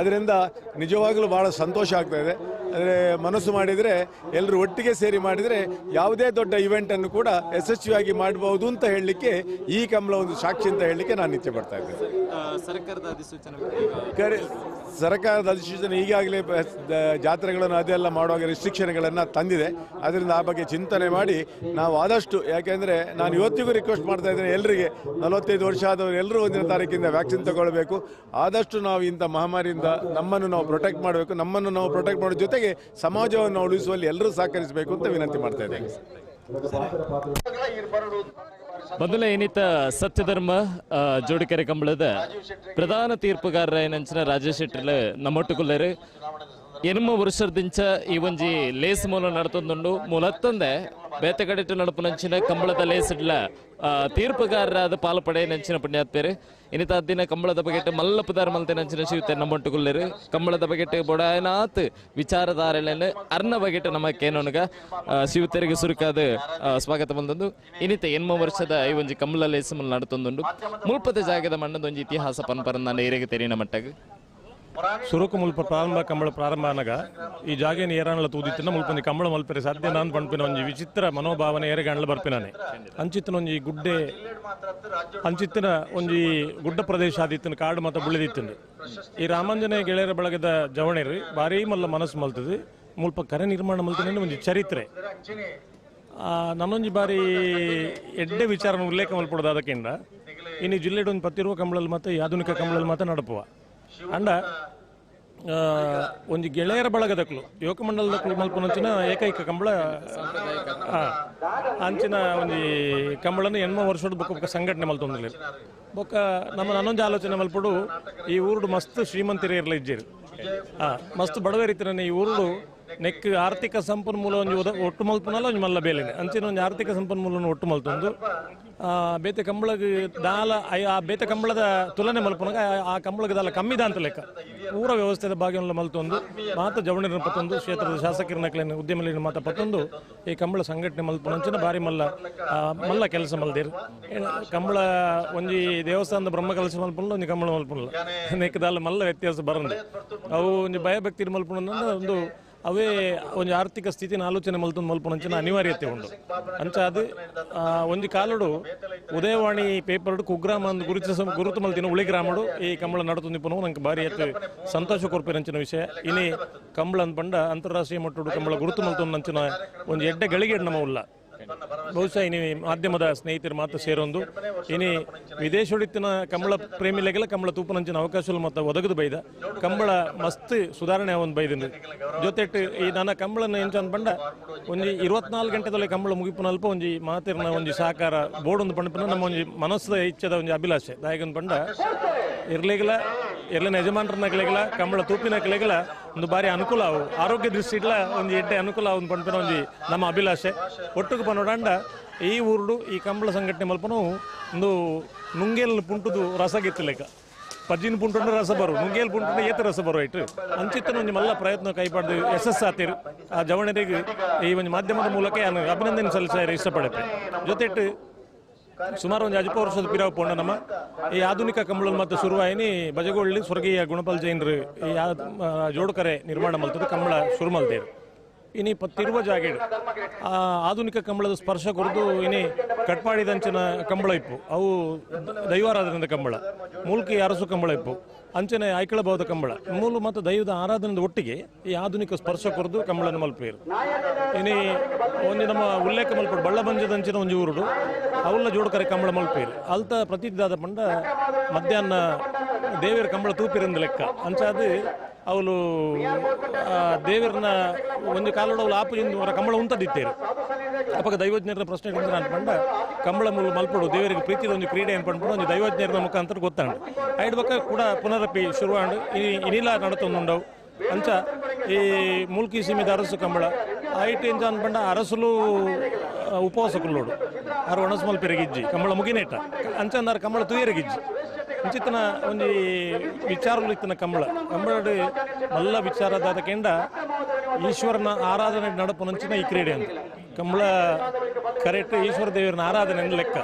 ಅದರಿಂದ ನಿಜವಾಗಲೂ ಭಾಳ ಸಂತೋಷ ಆಗ್ತಾ ಇದೆ. ಆದರೆ ಮನಸ್ಸು ಮಾಡಿದರೆ ಎಲ್ಲರೂ ಒಟ್ಟಿಗೆ ಸೇರಿ ಮಾಡಿದರೆ ಯಾವುದೇ ದೊಡ್ಡ ಇವೆಂಟನ್ನು ಕೂಡ ಯಶಸ್ವಿಯಾಗಿ ಮಾಡಬಹುದು ಅಂತ ಹೇಳಲಿಕ್ಕೆ ಈ ಕಂಬಳ ಒಂದು ಸಾಕ್ಷಿ ಅಂತ ಹೇಳಲಿಕ್ಕೆ ನಾನು ಇಚ್ಛೆ ಪಡ್ತಾ ಇದ್ದೇನೆ. ಸರ್ಕಾರದ ಅಧಿಸೂಚನೆ ಈಗಾಗಲೇ ಜಾತ್ರೆಗಳನ್ನು ಅದೆಲ್ಲ ಮಾಡುವಾಗ ರಿಸ್ಟ್ರಿಕ್ಷನ್ಗಳನ್ನು ತಂದಿದೆ. ಅದರಿಂದ ಆ ಬಗ್ಗೆ ಚಿಂತನೆ ಮಾಡಿ ನಾವು ಆದಷ್ಟು, ಯಾಕೆಂದರೆ ನಾನು ಇವತ್ತಿಗೂ ರಿಕ್ವೆಸ್ಟ್ ಮಾಡ್ತಾ ಇದ್ದೇನೆ ಎಲ್ಲರಿಗೆ, 45 ವರ್ಷ ಆದವರು ಎಲ್ಲರೂ 1ನೇ ತಾರೀಕಿಂದ ವ್ಯಾಕ್ಸಿನ್ ತಗೊಳ್ಬೇಕು. ಆದಷ್ಟು ನಾವು ಇಂಥ ಮಹಾಮಾರಿಯಿಂದ ನಮ್ಮನ್ನು ನಾವು ಪ್ರೊಟೆಕ್ಟ್ ಮಾಡಬೇಕು. ನಮ್ಮನ್ನು ನಾವು ಪ್ರೊಟೆಕ್ಟ್ ಮಾಡೋ ಜೊತೆಗೆ ಸಮಾಜವನ್ನು ಉಳಿಸುವಲ್ಲಿ ಎಲ್ಲರೂ ಸಹಕರಿಸಬೇಕು ಅಂತ ವಿನಂತಿ ಮಾಡ್ತಾ ಇದ್ದೇನೆ. ಮೊದಲ ಏನಿತ್ತ ಸತ್ಯಧರ್ಮ ಜೋಡಿಕೆರೆ ಕಂಬಳದ ಪ್ರಧಾನ ತೀರ್ಪುಗಾರರ ಏನಂಚಿನ ರಾಜೇಶ್ ಶೆಟ್ಟರ್ಲು ನಮ್ಮೊಟ್ಟುಕೊಲ್ಲರು ಎನ್ಮ ವರ್ಷದಿಂಚ ಈ ಒಂಜಿ ಲೇಸ್ ಮೂಲ ನಡತೊಂದುಂಡು ಮೂಲತ್ತಂದೆ ಬೇತಗಡೆಟ್ಟು ನಡುಪುನಂಚಿನ ಕಂಬಳದ ಲೇಸಿಡ್ಲ ತೀರ್ಪುಗಾರರಾದ ಪಾಲ್ಪಡೆ ನೆಂಚಿನ ಪುಣ್ಯಾತ್ಪೇರು ಇನ್ನಿತ ದಿನ ಕಂಬಳದ ಬಗೆಟ್ಟು ಮಲ್ಲ ಪುದಾರ ಮಲ್ತೆ ನೆಂಚಿನ ಶಿವತೆ ನಮ್ಮೊಟ್ಟುಕೊಲ್ಲರು ಕಂಬಳದ ಬಗೆಟ್ಟು ಬೊಡಾಯನಾತ್ ವಿಚಾರಧಾರೆಗಳನ್ನು ಅರ್ನ ಬಗೆಟ್ಟು ನಮ್ಮ ಕೇನೋನಗ ಶಿವತೆರಿಗೆ ಸುರುಕಾದ ಸ್ವಾಗತ ಬಂದೊಂದು ಇನ್ನಿತ ಎನ್ಮ ವರ್ಷದ ಈ ಒಂಜಿ ಕಂಬಳ ಲೇಸ್ ಮೂಲ ನಡತೊಂದುಂಡು ಮುಲ್ಪದ ಜಾಗದ ಮಣ್ಣದ ಒಂಜಿ ಇತಿಹಾಸ ಪನ್ಪರ ನಾನು ಏರೆಗೆ ತೆರಿನ ಮಟ್ಟಗ ಸುರುಕು ಮುಲ್ಪ ಕಂಬಳ ಪ್ರಾರಂಭ ಆನಾಗ ಈ ಜಾಗೇನ ಏರಾಣಲ ತೂದಿತ್ತಿನ ಮುಲ್ಪೊಂದು ಕಂಬಳ ಮಲ್ಪರೆ ಸಾಧ್ಯ ನಾನು ಪಂಪಿನ ಒಂಜಿ ವಿಚಿತ್ರ ಮನೋಭಾವನೆ ಏರೆಗಾಣಲು ಬರ್ಪಿನಾನೆ ಅಂಚಿತ್ತಿನ ಒಂಜಿ ಗುಡ್ಡೆ ಅಂಚಿತ್ತಿನ ಒಂಜಿ ಗುಡ್ಡ ಪ್ರದೇಶ ಆದಿತ್ತಿನ ಕಾಡು ಮತ್ತು ಬುಳಿದಿತ್ತಿನ ಈ ರಾಮಾಂಜನೇಯ ಗೆಳೆಯರ ಬಳಗದ ಜವಣೇರು ಭಾರಿ ಮಲ್ಲ ಮನಸ್ಸು ಮಲ್ತದೆ ಮುಲ್ಪ ಕರೆ ನಿರ್ಮಾಣ ಮಲ್ತಿನ ಒಂಜಿ ಚರಿತ್ರೆ ನನ್ನೊಂಜಿ ಬಾರಿ ಎಡ್ಡೆ ವಿಚಾರ ಉಲ್ಲೇಖ ಮಲ್ಪಡೋದು ಅದಕ್ಕಿಂತ ಇನ್ನು ಜಿಲ್ಲೆಡ್ ಒಂದು ಪತ್ತಿರುವ ಕಂಬಳಲ್ಲಿ ಮತ್ತು ಆಧುನಿಕ ಕಂಬಳಲ್ಲಿ ಮಾತ್ರ ನಡಪುವ ಅಂಡ ಒಂಜಿ ಗೆಳೆಯರ ಬಳಗದಕ್ಲು ಯುವಕ ಮಂಡಲದಕ್ಲು ಮಲ್ಪುನಂಚಿನ ಏಕೈಕ ಕಂಬಳ ಅಂಚಿನ ಒಂಜಿ ಕಂಬಳನ 8 ವರ್ಷದ ಬೊಕ್ಕ ಸಂಘಟನೆ ಮಲ್ತೊಂದಿಲ್ಲ ಬೊಕ್ಕ ನಮ್ಮ ನನ್ನೊಂದು ಆಲೋಚನೆ ಮಲ್ಪಡು ಈ ಊರುಡು ಮಸ್ತ್ ಶ್ರೀಮಂತಿರ ಇರಲಿ ಇಜ್ಜೇರು ಮಸ್ತ್ ಬಡವರಿತ್ತಿನ ಈ ಊರುಡು ನೆಕ್ ಆರ್ಥಿಕ ಸಂಪನ್ಮೂಲ ಒಂಜಿ ಒಟ್ಟು ಮಲ್ಪನಲ್ಲ ಒಂಜಿ ಮಲ್ಲ ಬೇಲೆನೆ ಅಂಚಿನ ಒಂಜಿ ಆರ್ಥಿಕ ಸಂಪನ್ಮೂಲನ ಒಟ್ಟು ಮಲ್ತೊಂದು ಬೇತೆ ಕಂಬಳಗ ದಾಲ ಆ ಬೇತೆ ಕಂಬಳದ ತುಲನೆ ಮಲ್ಪನಾಗ ಆ ಕಂಬಳಗ ದಾಲ ಕಮ್ಮಿದ ಅಂತ ಲೆಕ್ಕ ಪೂರ ವ್ಯವಸ್ಥೆದ ಭಾಗವನ್ನು ಮಲ್ತೊಂದು ಮಾತ ಜವಣಿನ ಪತ್ತೊಂದು ಕ್ಷೇತ್ರದ ಶಾಸಕರ ನಕಲಿನ ಉದ್ಯಮಲಿನ ಮಾತ ಪತ್ತೊಂದು ಈ ಕಂಬಳ ಸಂಘಟನೆ ಮಲ್ಪನಂಚಿನ ಬಾರಿ ಮಲ್ಲ ಕೆಲಸ ಮಲ್ದೇರು ಕಂಬಳ ಒಂಜಿ ದೇವಸ್ಥಾನದ ಬ್ರಹ್ಮ ಕೆಲಸ ಮಲ್ಪನಲ್ಲ ಒಂಜಿ ಕಂಬಳ ಮಲ್ಪನಲ್ಲ ನೆಕ್ ದಾಲ ಮಲ್ಲ ವ್ಯತ್ಯಾಸ ಬರಂದು ಅವು ಒಂಜಿ ಭಯಭಕ್ತಿ ಮಲ್ಪನ ಒಂದು ಅವೇ ಒಂದು ಆರ್ಥಿಕ ಸ್ಥಿತಿನ ಆಲೋಚನೆ ಮಲ್ತೊಂದು ಮಲ್ಪನಂಚಿನ ಅನಿವಾರ್ಯತೆ ಉಂಟು ಅಂಚ ಅದು ಒಂಜಿ ಕಾಲಡು ಉದಯವಾಣಿ ಪೇಪರ್ಡು ಕುಗ್ರಾಮ ಅಂದ್ ಗುರುತು ಮಲ್ತಿನ ಉಳಿ ಗ್ರಾಮಡು ಈ ಕಂಬಳ ನಡತೊಂದಿಪ್ಪನು ನಂಗೆ ಬಾರಿ ಎತ್ತು ಸಂತೋಷ ಕೊರ್ಪಿನಂಚಿನ ವಿಷಯ ಇನಿ ಕಂಬಳ ಅಂದ್ಪಂಡ ಅಂತಾರಾಷ್ಟ್ರೀಯ ಮಟ್ಟಡು ಕಂಬಳ ಗುರುತು ಮಲ್ತೊಂದಂಚಿನ ಒಂದು ಎಡ್ಡೆ ಗಳಿಗೆ ನಮ್ಮ ಉಲ್ಲ ಬಹುಶಃ ಇನಿ ಮಾಧ್ಯಮದ ಸ್ನೇಹಿತರು ಮಾತ್ರ ಸೇರೊಂದು ಇನಿ ವಿದೇಶೊಡಿತ್ತಿನ ಕಂಬಳ ಪ್ರೇಮಿಲೆಗೆಲ್ಲ ಕಂಬಳ ತೂಪನಂಚಿನ ಅವಕಾಶಗಳು ಮತ್ತು ಒದಗದು ಬೈದ ಕಂಬಳ ಮಸ್ತ್ ಸುಧಾರಣೆ ಒಂದು ಬೈದಿಂದ ಜೊತೆಟ್ಟು ಈ ನನ್ನ ಕಂಬಳನ ಎಂಚ ಅಂದ್ಪಂಡ ಒಂಜಿ 24 ಗಂಟೆದಲ್ಲಿ ಕಂಬಳ ಮುಗಿಪುನ ಅಲ್ಪ ಒಂಜಿ ಮಾತಿರ್ನ ಒಂಜಿ ಸಹಕಾರ ಬೋರ್ಡ್ ಒಂದು ಪಂಡಪನ ನಮ್ಮ ಒಂಜಿ ಮನಸ್ಸದ ಇಚ್ಛದ ಒಂಜಿ ಅಭಿಲಾಷೆ ದಾಯಕನ್ ಪಂಡ ಇರ್ಲಿಗಲ ಎಲ್ಲ ಯಜಮಾನರನಕ್ಲೆಗಲ ಕಂಬಳ ತೂಪಿನಕ್ಲೆಗಲ ಒಂದು ಬಾರಿ ಅನುಕೂಲ ಅವು ಆರೋಗ್ಯ ದೃಷ್ಟಿಡ್ಲ ಒಂದು ಎಡ್ಡೆ ಅನುಕೂಲ ಒಂದು ಪಂಪಿನ ಒಂಜಿ ನಮ್ಮ ಅಭಿಲಾಷೆ ಒಟ್ಟಿಗೆ ಪನ್ನೋಡಂಡ ಈ ಊರುಡು ಈ ಕಂಬಳ ಸಂಘಟನೆ ಮಲ್ಪನು ಒಂದು ನುಂಗೇಲ್ ಪುಂಟುದು ರಸಗಿತ್ತಲೆಕ್ಕ ಪಜ್ಜಿನ ಪುಂಟು ರಸ ಬರು ನುಂಗೇಲ್ ಪುಂಟು ಏತ ರಸ ಬರೋ ಇಟ್ಟು ಅಂಚಿತ್ತನ ಒಂಜಿ ಮಲ್ಲ ಪ್ರಯತ್ನ ಕೈಪಾಡ್ದು ಯಶಸ್ಸಾತಿರು ಆ ಜವಣರಿಗೆ ಈ ಒಂದು ಮಾಧ್ಯಮದ ಮೂಲಕ ಅಭಿನಂದನೆ ಸಲ್ಲಿಸ ಇಷ್ಟಪಡುತ್ತೆ ಜೊತೆಟ್ಟು ಸುಮಾರು ಒಂದು 10 ವರ್ಷದ ಪಿರಾವ್ ಪೋಂಡ ನಮ್ಮ ಈ ಆಧುನಿಕ ಕಂಬಳ ಮತ್ತು ಶುರುವಾಯಿನಿ ಬಜಗೋಳ್ಳಿ ಸ್ವರ್ಗೀಯ ಗುಣಪಾಲ್ ಜೈನರು ಈ ಜೋಡುಕರೆ ನಿರ್ಮಾಣ ಮಲ್ತದ ಕಂಬಳ ಶುರು ಮಲ್ತೇರು ಇನಿ ಪತ್ತಿರುವ ಜಾಗೇಡು ಆ ಆಧುನಿಕ ಕಂಬಳದ ಸ್ಪರ್ಶ ಕೊರದು ಇನಿ ಕಟ್ಪಾಡಿದಂಚಿನ ಕಂಬಳ ಇಪ್ಪು ಅವು ದೈವಾರಾಧನೆದ ಕಂಬಳ ಮೂಲ್ಕಿ ಅರಸು ಕಂಬಳ ಇಪ್ಪು ಅಂಚನೆ ಐಕಳಬಹುದ ಕಂಬಳ ಮೂಲ ಮತ್ತು ದೈವದ ಆರಾಧನೆದ ಒಟ್ಟಿಗೆ ಈ ಆಧುನಿಕ ಸ್ಪರ್ಶ ಕೊರದು ಕಂಬಳನ ಮಲ್ಪೇರು ಇನಿ ಒಂದು ನಮ್ಮ ಉಲ್ಲೇಖ ಮಲ್ಪಡು ಬಳ್ಳಬಂಜದಂಚಿನ ಒಂದು ಊರುಡು ಅವಲ್ಲ ಜೋಡುಕರೆ ಕಂಬಳ ಮಲ್ಪೇರು ಅಲ್ತ ಪ್ರತಿದಾದ ಪಂಡ ಮಧ್ಯಾಹ್ನ ದೇವರ ಕಂಬಳ ತೂಪಿರಿಂದ ಲೆಕ್ಕ ಅಂಚಾದು ಅವಳು ದೇವರನ್ನ ಒಂದು ಕಾಲೋಡ ಅವಳು ಆಪುಜಿಂದ ಅವರ ಕಂಬಳ ಉಂತದಿತ್ತೇರು ಅಪ್ಪ ದೈವಜ್ಞರ ಪ್ರಶ್ನೆ ಅನ್ಪಂಡ ಕಂಬಳ ಮೂಲ ಮಲ್ಪಡು ದೇವರಿಗೆ ಪ್ರೀತಿದ ಒಂದು ಕ್ರೀಡೆ ಅನ್ಪಂಡು ಒಂದು ದೈವಜ್ಞರ ಮುಖಾಂತರ ಗೊತ್ತಾಂಡು ಐಡ್ ಬಕ್ಕ ಕೂಡ ಪುನರಪಿ ಶುರುವಾಂಡು ಇನಿಲ ನಡತೊಂದುಂಡವು ಅಂಚ ಈ ಮೂಲ್ಕಿ ಸೀಮಿದ ಅರಸು ಕಂಬಳ ಐಟ್ ಎಂಜ ಅನ್ಪಂಡ ಅರಸುಲು ಉಪವಾಸಕುಲ್ಲೋಡು ಆರು ಒಣಸ್ಮಲ್ ಪೆರಗಿಜ್ಜಿ ಕಂಬಳ ಮುಗಿನೇಟ ಅಂಚಂದಾರ ಕಂಬಳ ತುಯರಗಿಜ್ಜಿ ಇಂಚಿತ್ತನ ಒಂದು ವಿಚಾರಗಳು ಇತ್ತನ ಕಂಬಳ ಕಂಬಳಡು ಎಲ್ಲ ವಿಚಾರದಾದ ಕೆಂಡ ಈಶ್ವರನ ಆರಾಧನೆ ನಡಪುನಂಚಿನ ಈ ಕ್ರೀಡೆ ಅಂತ ಕಂಬಳ ಕರೆಕ್ಟ್ ಈಶ್ವರ ದೇವರನ ಆರಾಧನೆ ಲೆಕ್ಕ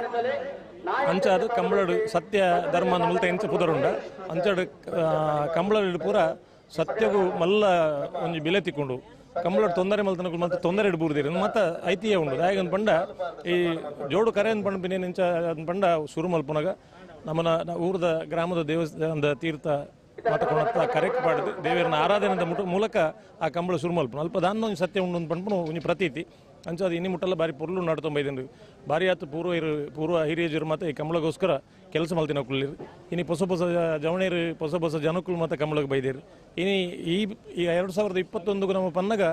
ಅಂಚಾದು ಕಂಬಳಡು ಸತ್ಯ ಧರ್ಮ ಮಲ್ತ ಎಂಚ ಪುದರುಂಡ ಅಂಚಾಡು ಕಂಬಳಡು ಪೂರ ಸತ್ಯಗೂ ಮಲ್ಲ ಒಂದು ಬೆಲೆ ತಿಕ್ಕೊಂಡು ಕಂಬಳಡು ತೊಂದರೆ ಮಲ್ತನಗಳು ಮತ್ತೆ ತೊಂದರೆ ಇಡ್ಬೂರ್ದಿರಿ ಮತ್ತೆ ಐತಿಹ್ಯ ಉಂಡು ಹಾಗೆ ಪಂಡ ಈ ಜೋಡು ಕರೆ ಅನ್ಪಂಡು ಬಿನೇನಿಂಚ ಅನ್ಪಂಡ ಶುರು ಮಲ್ಪುನಾಗ ನಮ್ಮನ ಊರದ ಗ್ರಾಮದ ದೇವಸ್ಥಾನದ ತೀರ್ಥ ಮಾತಕೊಂಡ ಕರೆಕ್ಟ್ ಪಾಡ್ದು ದೇವರನ ಆರಾಧನೆದ ಮೂಲಕ ಆ ಕಂಬಳ ಶುರು ಮಲ್ಪನು ಅಲ್ಪ ದಾನ ಒಂದು ಸತ್ಯ ಉಂಡು ಪಂಪನು ಒಂದು ಪ್ರತೀತಿ ಅಂಚದು ಇನ್ನು ಮುಟ್ಟಲ್ಲ ಬಾರಿ ಪೊರ್ಲು ನಡ್ತೊಂಬೈದನು ಬಾರಿ ಆತು ಪೂರ್ವ ಹಿರಿಯಜರು ಮತ್ತು ಈ ಕಂಬಳಗೋಸ್ಕರ ಕೆಲಸ ಮಲ್ತಿನ ಕುಳ್ಳಿರು ಇನ್ನು ಹೊಸ ಜವಣೇರು ಹೊಸ ಜನಕ್ಕಳು ಮತ್ತು ಕಂಬಳಕ್ಕೆ ಬೈದೇರು ಇನ್ನು ಈ 2021 ನಮ್ಮ ಪನ್ನಗ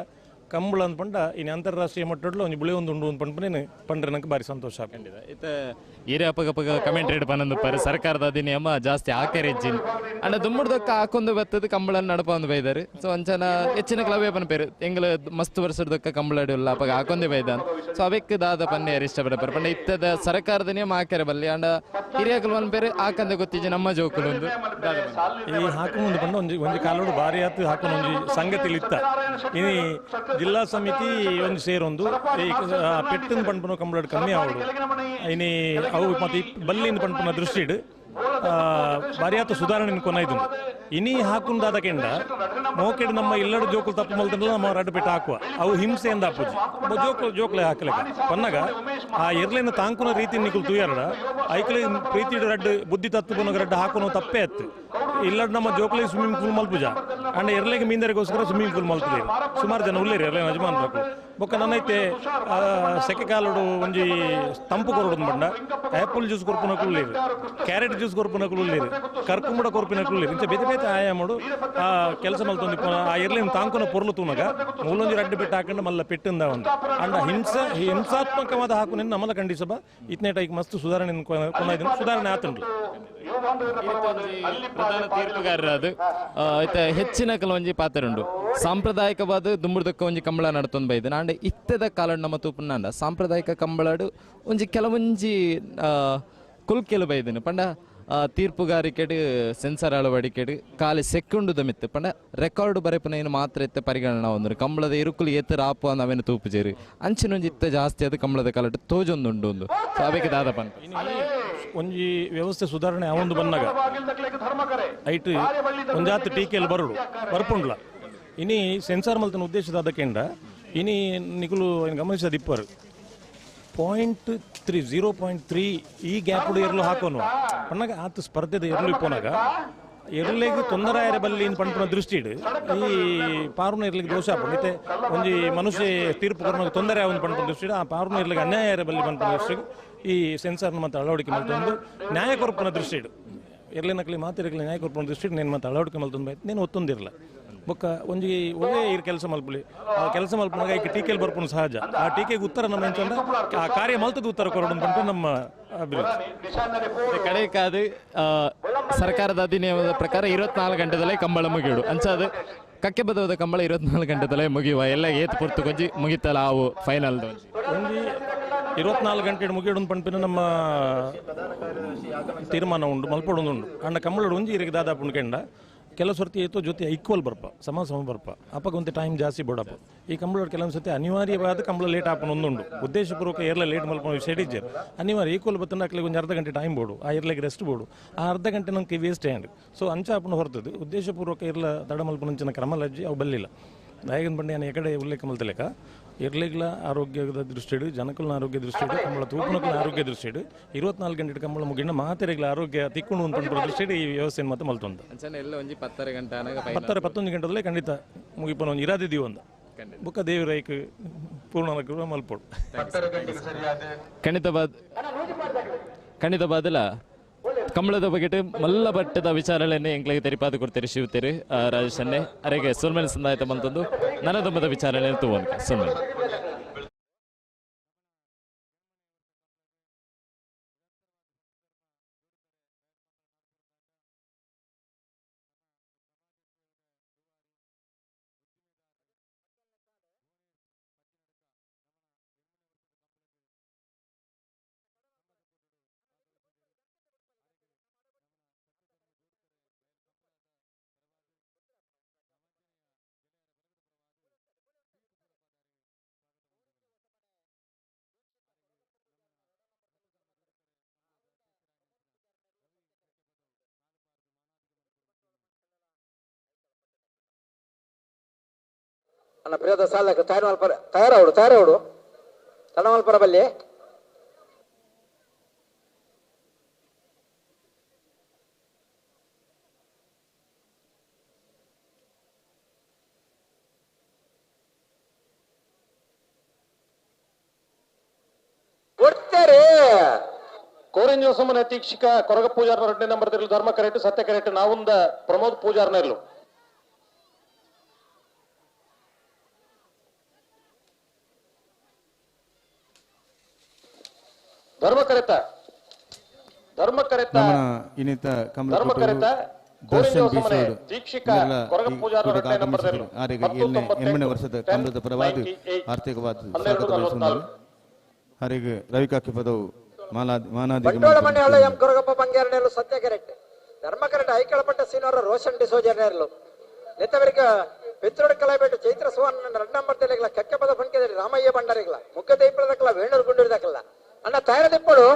ಕಂಬಳ ಅಂದ್ಪಂಡ ಇನ್ನು ಅಂತಾರಾಷ್ಟ್ರೀಯ ಮಟ್ಟಡ್ಲು ಒಂದು ಬಿಳಿ ಒಂದು ಉಂಡು ಪಂಪನೇನು ಪಂಡ್ರೆ ನಂಗೆ ಭಾರಿ ಸಂತೋಷ ಖಂಡಿತ ಇತ್ತ ಹಿರಿಯ ಅಪ್ಪಗಪ್ಪಗ ಕಮೆಂಟ್ ರೇಟ್ ಪನ್ನೊಂದು ಪರ ಸರ್ಕಾರದ ಅಧಿನಿಯಮ ಜಾಸ್ತಿ ಆಕರೇಜ್ಜಿನ ಅಂಡ ದುಮ್ಮುಡ್ದಕ್ಕ ಹಾಕೊಂದು ಬತ್ತದ ಕಂಬಳ ನಡಪ ಒಂದು ಬೈದಾರು ಸೊ ಅಂಚನ ಹೆಚ್ಚಿನ ಕ್ಲವೇ ಪನ್ಪೇರು ಎಂಗ್ಲ ಮಸ್ತ್ ವರ್ಷದಕ್ಕ ಕಂಬಳ ಅಡಿಲ್ಲ ಅಪ್ಪಗ ಹಾಕೊಂದೇ ಬೈದಾನ್ ಸೊ ಅವಕ್ಕೆ ದಾದ ಪನ್ನೆ ಯಾರು ಇಷ್ಟಪಡ್ತಾರೆ ಪಂಡ ಇತ್ತದ ಸರ್ಕಾರದ ನಿಯಮ ಹಾಕ್ಯಾರ ಬಲ್ಲಿ ಅಂಡ ಹಿರಿಯಕಲ್ ಪನ್ಪೇರು ಹಾಕಂದೆ ಗೊತ್ತಿಜ್ಜಿ ನಮ್ಮ ಜೋಕುಲು ಒಂದು ಈ ಹಾಕೊಂಡು ಪಂಡ ಒಂದು ಕಾಲೋಡು ಭಾರಿ ಆತು ಹಾಕೊಂಡು ಒಂದು ಸಂಗತಿಲಿ ಇತ್ತ ಇನಿ ಜಿಲ್ಲಾ ಸಮಿತಿ ಒಂದು ಸೇರೊಂದು ಈ ಪೆಟ್ಟಿನ ಪಂಪನ ಕಂಬಳ ಕಮ್ಮಿ ಆವಡು ಇನಿ ಅವು ಮತ್ತೆ ಬಲ್ಲಿನ ಪಂಪನ ದೃಷ್ಟಿಡು ಭಾರಿ ಆತ ಸುಧಾರಣೆ ಕೊನಾಯ್ದು ಇನಿ ಹಾಕುಂದಾದ ಕೆಂಡ ಮೋಕೆಡ್ ನಮ್ಮ ಇಲ್ಲಡ ಜೋಕುಲು ತಪ್ಪು ಮಲ್ತಂದ್ರೆ ನಮ್ಮ ರಡ್ಡು ಪೆಟ್ಟು ಹಾಕುವ ಅವು ಹಿಂಸೆಯಿಂದ ಹಾಪುಜಿ ಜೋಕ್ಲೆ ಹಾಕಲೆಕ್ಕ ಪನ್ನಗ ಆ ಎರ್ಲೆನ ತಾಂಕುನ ರೀತಿ ನಿಕುಲು ತೂಯರ್ಡ ಐಕಲೆ ಪ್ರೀತಿ ರಡ್ಡು ಬುದ್ಧಿ ತತ್ತು ಪುನಗ ರಡ್ಡು ಹಾಕುನ ತಪ್ಪೇ ಅತ್ತು ಇಲ್ಲಡ ನಮ್ಮ ಜೋಕ್ಲೆ ಸ್ವಿಮ್ಮಿಂಗ್ ಪೂಲ್ ಮಲ್ಪುಜ ಅಂಡ ಎರ್ಲೆಗೆ ಮೀಂದರಿಗೋಸ್ಕರ ಸ್ವಿಮ್ಮಿಂಗ್ ಪೂಲ್ ಮಲ್ಪುದೇರು ಸುಮಾರು ಜನ ಉಳ್ಳೇರಿ ಎರ್ಲೆ ಯಜಮಾನ್ ಬೇಕು ಬೊಕ್ಕ ನನ್ನೈತೆ ಸೆಕೆ ಕಾಲೋಡು ಒಂಜಿ ತಂಪು ಕೊರಡು ಬಂಡ ಆ್ಯಪಲ್ ಜ್ಯೂಸ್ ಕೊರ್ಪುನ ಕುಳ್ಳೇರು ಕ್ಯಾರೆಟ್ ಜ್ಯೂಸ್ ಕೊರ್ಪುನ ಕುಳ್ಳೇರು ಕರ್ಕುಂಬಡ ಕೊರ್ಪಿನ ಕುಳ್ಳೇರು ಇಂಚ ಬೇತೆ ಬೇತೆ ಆಯಾಮಡು ಆ ಕೆಲಸ ಮಲ್ತೊಂದು ಆ ಎರ್ಲಿನ ತಾಂಕುನ ಪೊರ್ಲು ತೂನಗ ಮೂಲೊಂಜಿ ರಡ್ಡು ಪೆಟ್ಟು ಹಾಕೊಂಡು ಮಲ್ಲ ಪೆಟ್ಟಿಂದ ಒಂದು ಅಂಡ ಹಿಂಸಾತ್ಮಕವಾದ ಹಾಕು ನಿನ್ನ ನಮ್ಮದ ಖಂಡಿಸಬ ಇತ್ನೇ ಟೈಕ್ ಮಸ್ತ್ ಸುಧಾರಣೆ ಕೊನಾಯ್ತು ಸುಧಾರಣೆ ಆತುಂಟು ಪ್ರಧಾನ ತೀರ್ಪುಗಾರರಾದ ಹೆಚ್ಚಿನ ಕೆಲವೊಂಜಿ ಪಾತ್ರ ಉಂಡು ಸಾಂಪ್ರದಾಯಿಕವಾದ ದುಂಬುರ್ದಕ್ಕ ಒಂಜಿ ಕಂಬಳ ನಡ್ತೊಂದು ಬೈದನ ಅಂಡ್ ಇತ್ತದ ಕಾಲ ನಮ್ಮ ತೂಪುನಂಡ ಸಾಂಪ್ರದಾಯಿಕ ಕಂಬಳಡು ಒಂಜಿ ಕೆಲವೊಂಜಿ ಕುಲ್ಕೆಲು ಬೈದನು ಪಂಡ ತೀರ್ಪುಗಾರಿಕೆಡು ಸೆನ್ಸರ್ ಅಳವಡಿಕೆಡು ಖಾಲಿ ಸೆಕೆಂಡುದ ಮಿತ್ತು ಪಂಡ ರೆಕಾರ್ಡ್ ಬರೆಪನ ಏನು ಮಾತ್ರ ಎತ್ತ ಪರಿಗಣನ ಒಂದ್ರು ಕಂಬಳದ ಇರುಕುಲು ಎತ್ತರ ಆಪು ಅಂದ ಅವೇನು ತೂಪುಜೇರು ಅಂಚಿನೊಂಜಿ ಇತ್ತ ಜಾಸ್ತಿ ಅದು ಕಂಬಳದ ಕಾಲಟ್ಟು ತೋಜೊಂದುಂಡು ಒಂದು ಸೊ ಅವಕ್ಕೆ ದಾದ ಪನ್ ಒಂಜಿ ವ್ಯವಸ್ಥೆ ಸುಧಾರಣೆ ಅವೊಂದು ಬನ್ನಗ ಐಟ್ ಒಂಜಾತ್ ಟೀಕೆಯಲ್ಲಿ ಬರ್ಪುಂಡ್ಲ ಇನಿ ಸೆನ್ಸಾರ್ ಮಲ್ತನ ಉದ್ದೇಶದ ಕೆಂಡ ಇನಿ ನಿಕುಲು ಗಮನಿಸದ ಇಪ್ಪರು 0.3 ಈ ಗ್ಯಾಪ್ ಎರಲು ಹಾಕೋನು ಪಣ್ಣಗ ಆತ ಸ್ಪರ್ಧೆದ ಎರಲು ಇಪ್ಪೋನಾಗ ಎರಲಿಗೆ ತೊಂದರೆ ಆಯ್ರೆ ಬಲ್ಲಿ ಪಂಪನ ದೃಷ್ಟಿಡು ಈ ಪಾರುನ ಇರ್ಲಿಕ್ಕೆ ದೋಷ ಮತ್ತೆ ಒಂಜಿ ಮನುಷ್ಯ ತೀರ್ಪು ಕೊರನಾಗ ತೊಂದರೆ ಅವನು ಪಂಪನ ದೃಷ್ಟಿಡು ಆ ಪಾರುನ ಇರ್ಲಿಕ್ಕೆ ಅನ್ಯಾಯ ಆಯ್ರೆ ಬಲ್ಲಿ ಪಂಪನ ದೃಷ್ಟಿಗೆ ಈ ಸೆನ್ಸಾರ್ನ ಮತ್ತೆ ಅಳವಡಿಕೆ ಮಲ್ತೊಂದು ನ್ಯಾಯ ಕೊರಪನ ದೃಷ್ಟಿಡು ಎರ್ಲಿನಕ್ಲಿ ಮಾತಿರಲಿ ನ್ಯಾಯ ಕೊರಪನ ದೃಷ್ಟಿಡು ನೀನು ಮತ್ತೆ ಅಳವಡಿಕೆ ಮಲ್ತೊಂದು ಬೈತು ನೀನು ಒತ್ತೊಂದಿರಲ್ಲ ಬೊಕ್ಕ ಒಂಜಿ ಒಳ್ಳೆ ಇರ್ ಕೆಲಸ ಮಲ್ಪಲಿ ಆ ಕೆಲಸ ಮಲ್ಪನಾಗ ಈಗ ಟೀಕೆಲ್ ಬರ್ಪುನು ಸಹಜ ಆ ಟೀಕೆಗೆ ಉತ್ತರ ನಮ್ಮ ಎಂಚಂದ ಆ ಕಾರ್ಯ ಮಲ್ತದ ಉತ್ತರ ಕೊರಡು ಅಂತ ನಮ್ಮ ಅಭಿವೃದ್ಧಿ ಕಡೆಕಾದು ಸರ್ಕಾರದ ಅಧಿನಿಯಮದ ಪ್ರಕಾರ 24 ಗಂಟೆದಲ್ಲೇ ಕಂಬಳ ಮುಗಿಯೋಡು ಅಂಚಾದ ಕಕ್ಕೆ ಬದವದ ಕಂಬಳ 24 ಗಂಟೆದಲ್ಲೇ ಮುಗಿಯುವ ಎಲ್ಲ ಏತ್ ಪುರ್ತು ಕೊಂಜಿ ಮುಗಿತಲ್ಲ ಅವು ಫೈನಲ್ ಒಂಜಿ 24 ಗಂಟೆ ಮುಗಿಯೋಡು ಪಂಪಿನ ನಮ್ಮ ತೀರ್ಮಾನ ಉಂಡು ಮಲ್ಪಡೊಂದು ಉಂಡು ಅಂಡ ಕಂಬಳ ಒಂಜಿ ಇರಿಗೆ ದಾದಾಪುಂಡು ಕೆಂಡ ಕೆಲವು ಸರ್ತಿ ಏತೋ ಜೊತೆ ಈಕ್ವಲ್ ಬರ್ಪ ಸಮ ಬರ್ಪ ಅಪ್ಪಗೆ ಒಂದು ಟೈಮ್ ಜಾಸ್ತಿ ಬೋಡಪ್ಪ ಈ ಕಂಬಳ ಕೆಲವೊಂದು ಸತಿ ಅನಿವಾರ್ಯವಾದ ಕಂಬಳ ಲೇಟ್ ಹಾಪನ ಒಂದುಂಡು ಉದ್ದೇಶಪೂರ್ವಕ ಏರ್ಲ ಲೇಟ್ ಮಲ್ಪನ ವಿಷಯ ಇಜ್ಜರು ಅನಿವಾರ್ಯ ಈಕ್ವಲ್ ಬತ್ತಂಡ ಅಕ್ಲಿಗೆ ಒಂದು ಅರ್ಧ ಗಂಟೆ ಟೈಮ್ ಬೋಡು ಆ ಇರ್ಲಿಗೆ ರೆಸ್ಟ್ ಬೋಡು ಆ ಅರ್ಧ ಗಂಟೆ ನಂಗೆ ವೇಸ್ಟ್ ಹ್ಯಾಂಡ್ ಸೊ ಅಂಚ ಹಾಪನ ಹೊರತದ್ದು ಉದ್ದೇಶಪೂರ್ವಕ ಇರ್ಲ ತಡ ಮಲ್ಪನಂಚಿನ ಕ್ರಮ ಲಜ್ಜಿ ಅವು ಬಲ್ಲಿಲ್ಲ ದಾಯಗನ್ ಬಂಡೆ ನಾನು ಎಕಡೆ ಉಲ್ಲೇಖ ಮಲ್ತಲೆಕ ಇರ್ಲಿಗ್ಲ ಆರೋಗ್ಯದ ದೃಷ್ಟಿಡು ಜನಕಲ್ನ ಆರೋಗ್ಯ ದೃಷ್ಟಿಡು ಕಂಬಳ ತೂಪನಕಲ್ನ ಆರೋಗ್ಯ ದೃಷ್ಟಿಡು 24 ಗಂಟೆ ಕಂಬಳ ಮುಗಿನ ಮಾತೆರೆಗ್ಲ ಆರೋಗ್ಯ ತಿಕ್ಕೊಂಡು ಉಂಟು ದೃಷ್ಟಿಡು ಈ ವ್ಯವಸ್ಥೆ ಮತ್ತೆ ಮಲ್ತೊಂದು 11 ಗಂಟೆದಲ್ಲೇ ಖಂಡಿತ ಮುಗಿಪನ ಒಂದು ಇರಾದಿದ್ದೀವಿ ಒಂದು ಬುಕ್ಕ ದೇವರೈಕ್ ಪೂರ್ಣ ಮಲ್ಪೋಡು ಖಂಡಿತ ಬಾದಲ ಕಂಬಳದ ಬಗ್ಗೆ ಮಲ್ಲ ಬಟ್ಟದ ವಿಚಾರಗಳನ್ನೇ ಎಂಕ್ಲಿಗೆ ತೆರಿಪಾದು ಕೊಡ್ತೀರಿ ಶಿವತೀರಿ ರಾಜೇಶ್ ಅನ್ನೆ ಅರೆಗೆ ಸುಲ್ಮೇನ್ ಸಂದಾಯತ ಬಂತಂದು ನನದೊಬ್ಬದ ವಿಚಾರಣೆ ತಗೊಂಡು ಸುಲ್ಮೇನ್ ಅಣ್ಣ ಪ್ರಿಯದ ಸಾಲಕ್ಕೆ ತಯಾರವಡು ತಡ ಮಲ್ಪರ ಬಲ್ಲಿ ಕೊಡ್ತೇರಿ ಕೋರೆಂಜ ಸಮನ ಅಧ್ಯಕ್ಷಕ ಕೊರಗ ಪೂಜಾರ 2ನೇ ನಂಬರ್ ಧರ್ಮ ಕರೆಕ್ಟ್ ಸತ್ಯ ಕರೆಕ್ಟ್ ನಾವುಂದ ಪ್ರಮೋದ್ ಪೂಜಾರ್ನರ್ಲು ಧರ್ಮ ಕರೆತ ಇನ್ನಿತ ಧರ್ಮ ಕರೆತ ದರ್ಶನ್ ಬೀಸೋಡು ದೀಕ್ಷಿಕ ಕೊರಗ ಪೂಜಾರ 2ನೇ ನಂಬರ್ ಆರಿಗೆ 8ನೇ ವರ್ಷದ ಕಮಲದ ಪರವಾದ ಆರ್ಥಿಕವಾದ ಸ್ವಾಗತ ಬಯಸುತ್ತಾರೆ ಹರಿಗೆ ರವಿಕಾಕಿ ಪದವು ಮಾನಾದಿ ಬಂಡೋಳ ಮನೆ ಹಳ್ಳ ಎಂ ಕೊರಗಪ್ಪ ಬಂಗೇರನೇರು ಸತ್ಯ ಕರೆಕ್ಟ್ ಧರ್ಮ ಕರೆಕ್ಟ್ ಐಕಳಪಟ್ಟ ಸೀನವರ ರೋಷನ್ ಡಿಸೋಜರ್ನೇರ್ಲು ನೆತ್ತವರಿಗೆ ಪೆಚ್ಚೋಡು ಕಲಾಬೇಟು ಚೈತ್ರ ಸುವರ್ಣ 2 ನಂಬರ್ ತೆಲೆಗಲ ಕೆಕ್ಕೆ ಪದ ಫಂಕೆದಲ್ಲಿ ರಾಮಯ್ಯ ಬಂಡರಿಗಲ ಮುಖ ದೈಪದಕಲ ವೇಣೂರು ಗುಂಡಿರ್ದಕಲ್ಲ ಅಣ್ಣ ತಯಾರದಿಪ್ಪಡು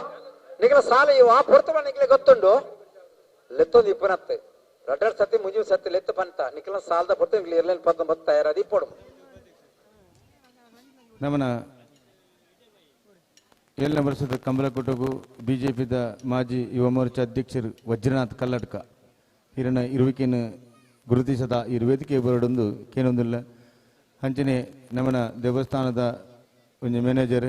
ನಿಗಲ ಸಾಲ ಇವು ಆ ಪೂರ್ತವ ನಿಗಲೆ ಗೊತ್ತುಂಡು ಲೆತ್ತೊಂದು ಇಪ್ಪನತ್ತೆ 2 ಸತಿ ಮುಜು ಸತಿ ಲೆತ್ತು ಪಂತ ನಿಖಲ ಸಾಲದ ಪೊತ್ತು ನಿಗಲ ಇರ್ಲೇನ್ 19 ತಯಾರದಿಪ್ಪಡು ನಮನ 7ನೇ ವರ್ಷದ ಕಂಬಳಕೊಟ್ಟಗೂ ಬಿಜೆಪಿದ ಮಾಜಿ ಯುವ ಮೋರ್ಚಾ ಅಧ್ಯಕ್ಷರು ವಜ್ರನಾಥ್ ಕಲ್ಲಡ್ಕ ಹಿರಣ ಇರುವಿಕೆಯನ್ನು ಗುರುತಿಸದ ಈ ವೇದಿಕೆ ಬರಡೊಂದು ಕೇನೊಂದಿಲ್ಲ ಹಂಚನೆ ನಮನ ದೇವಸ್ಥಾನದ ಒಂದು ಮ್ಯಾನೇಜರ್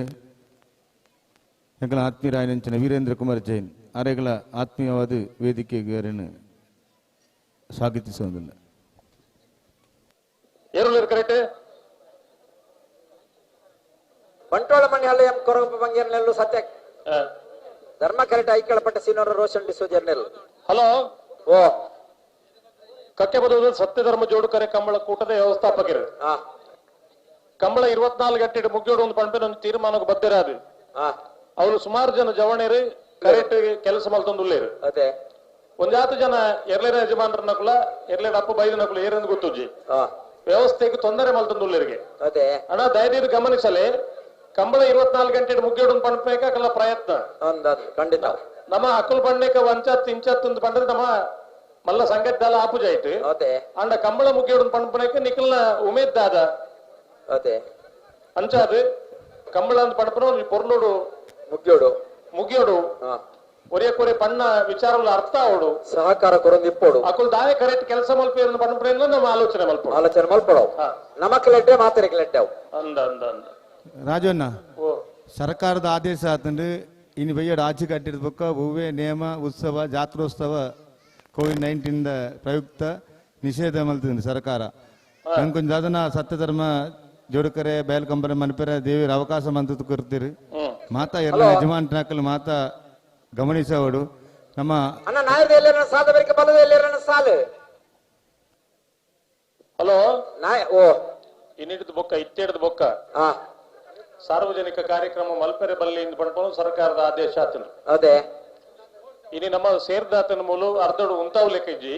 ಎಂಕಲ ಆತ್ಮೀಯರಾಯನಂಚಿನ ವೀರೇಂದ್ರ ಕುಮಾರ್ ಜೈನ್ ಅರೆಗಳ ಆತ್ಮೀಯವಾದ ವೇದಿಕೆಗಾರನ್ನು ಸ್ವಾಗತಿಸುವುದಿಲ್ಲ ಬಂಟೋಳ ಮನೆ ಹಳ್ಳ ಎಂ ಕೊರಗಪ್ಪ ಬಂಗೇರನೆಲ್ಲು ಸತ್ಯ ಧರ್ಮ ಕರೆಕ್ಟ್ ಐಕಳಪಟ್ಟ ಸೀನವರ ರೋಷನ್ ಡಿಸೋಜರ್ನೆಲ್ಲು ಹಲೋ ಓ ಕಕ್ಕೆ ಬದುವುದು ಸತ್ಯ ಧರ್ಮ ಜೋಡುಕರೆ ಕಂಬಳ ಕೂಟದ ವ್ಯವಸ್ಥಾಪಕರು ಕಂಬಳ 24 ಗಂಟೆ ಮುಗಿಯೋಡು ಒಂದು ಪಂಪೆ ಒಂದು ತೀರ್ಮಾನಕ್ಕೆ ಬದ್ಧರಾದು ಅವರು ಸುಮಾರು ಜನ ಜವಣೇರು ಕರೆಕ್ಟ್ ಕೆಲಸ ಮಲ್ತೊಂದುಲ್ಲೇರು ಅದೇ ಒಂದಾತು ಜನ ಎರ್ಲೇರ ಯಜಮಾನರ ನಕುಲ ಎರ್ಲೇರ ಅಪ್ಪ ಬೈದ ನಕುಲ ಏರೆಂದು ಗೊತ್ತುಜ್ಜಿ ವ್ಯವಸ್ಥೆಗೆ ತೊಂದರೆ ಮಲ್ತೊಂದುಲ್ಲೇರಿಗೆ ಅದೇ ಅಣ್ಣ ದಯನೀರು ಗಮನಿಸಲೇ ಕಂಬಳ 24 ಗಂಟೆ ಮುಗಿಯೋಡು ಒಂದು ಪಂಪೇಕಲ್ಲ ಪ್ರಯತ್ನ ಖಂಡಿತ ನಮ್ಮ ಅಕ್ಕಲ್ ಬಂಡೇಕ ವಂಚತ್ ಇಂಚತ್ ಒಂದು ಪಂಡ್ರೆ ನಮ್ಮ ಮಲ್ಲ ಸಂಗತಿದಾಲ ಆಪುಜಾಯ್ತು ಅಂಡ ಕಂಬಳ ಮುಗಿಯೋಡು ಪಂಪನೇಕ ನಿಖಲ್ನ ಉಮೇದ್ ದಾದ ಅದೇ ಅಂಚಾದು ಕಂಬಳ ಅಂತ ಪಂಪನ ಪೊರ್ಲೋಡು ಮುಗಿಯೋಡು ಒರೆ ಪಣ್ಣ ವಿಚಾರಗಳು ಅರ್ಥ ಅವಡು ಸಹಕಾರ ಕೊರೊಂದಿಪ್ಪೋಡು ಅಕ್ಕಲ್ ದಾಯ ಕರೆಕ್ಟ್ ಕೆಲಸ ಮಲ್ಪೇರು ಪಂಪೇನ ನಮ್ಮ ಆಲೋಚನೆ ಮಲ್ಪಡು ನಮಕ್ಲೆಡ್ಡೆ ಮಾತರಿಕ್ಲೆಡ್ಡೆವು ಅಂದ ಅಂದ ಅಂದ ರಾಜಣ್ಣ ಸರ್ಕಾರದ ಆದೇಶ ಆತಂದು ಇನ್ನು ಬೈಯಡು ಆಚೆ ಕಟ್ಟಿದ ಬೊಕ್ಕ ಹೂವೆ ನೇಮ ಉತ್ಸವ ಜಾತ್ರೋತ್ಸವ ಕೋವಿಡ್-19 ಪ್ರಯುಕ್ತ ನಿಷೇಧ ಮಲ್ತಂದು ಸರ್ಕಾರ ಕೊಂಚ ಅದನ್ನ ಸತ್ಯಧರ್ಮ ಜೋಡುಕರೆ ಬಯಲ್ ಕಂಬರ ಮನಪೆರ ದೇವಿರ ಅವಕಾಶ ಮಂತದ್ದು ಕೊರ್ತೀರಿ ಮಾತಾ ಎಲ್ಲ ಯಜಮಾನ್ರಕಲ್ ಮಾತಾ ಗಮನಿಸವಡು ನಮ್ಮ ಅಣ್ಣ ನಾಯದ ಎಲ್ಲರನ್ನ ಸಾಧವರಿಗೆ ಬಲದ ಎಲ್ಲರನ್ನ ಸಾಲು ಹಲೋ ನಾಯ ಓ ಇನ್ನಿಡಿದ ಬೊಕ್ಕ ಇತ್ತೇಡದ ಬೊಕ್ಕ ಸಾರ್ವಜನಿಕ ಕಾರ್ಯಕ್ರಮ ಮಲ್ಪೆರೆ ಬಲ್ಲಿಂದ ಪಡ್ಕೊಂಡು ಸರ್ಕಾರದ ಆದೇಶ ಆತನು ಅದೇ ಇನಿ ನಮ್ಮ ಸೇರ್ದಾತನ ಮೂಲ ಅರ್ಧಡು ಉಂತಾವ್ ಲೆಕ್ಕಜ್ಜಿ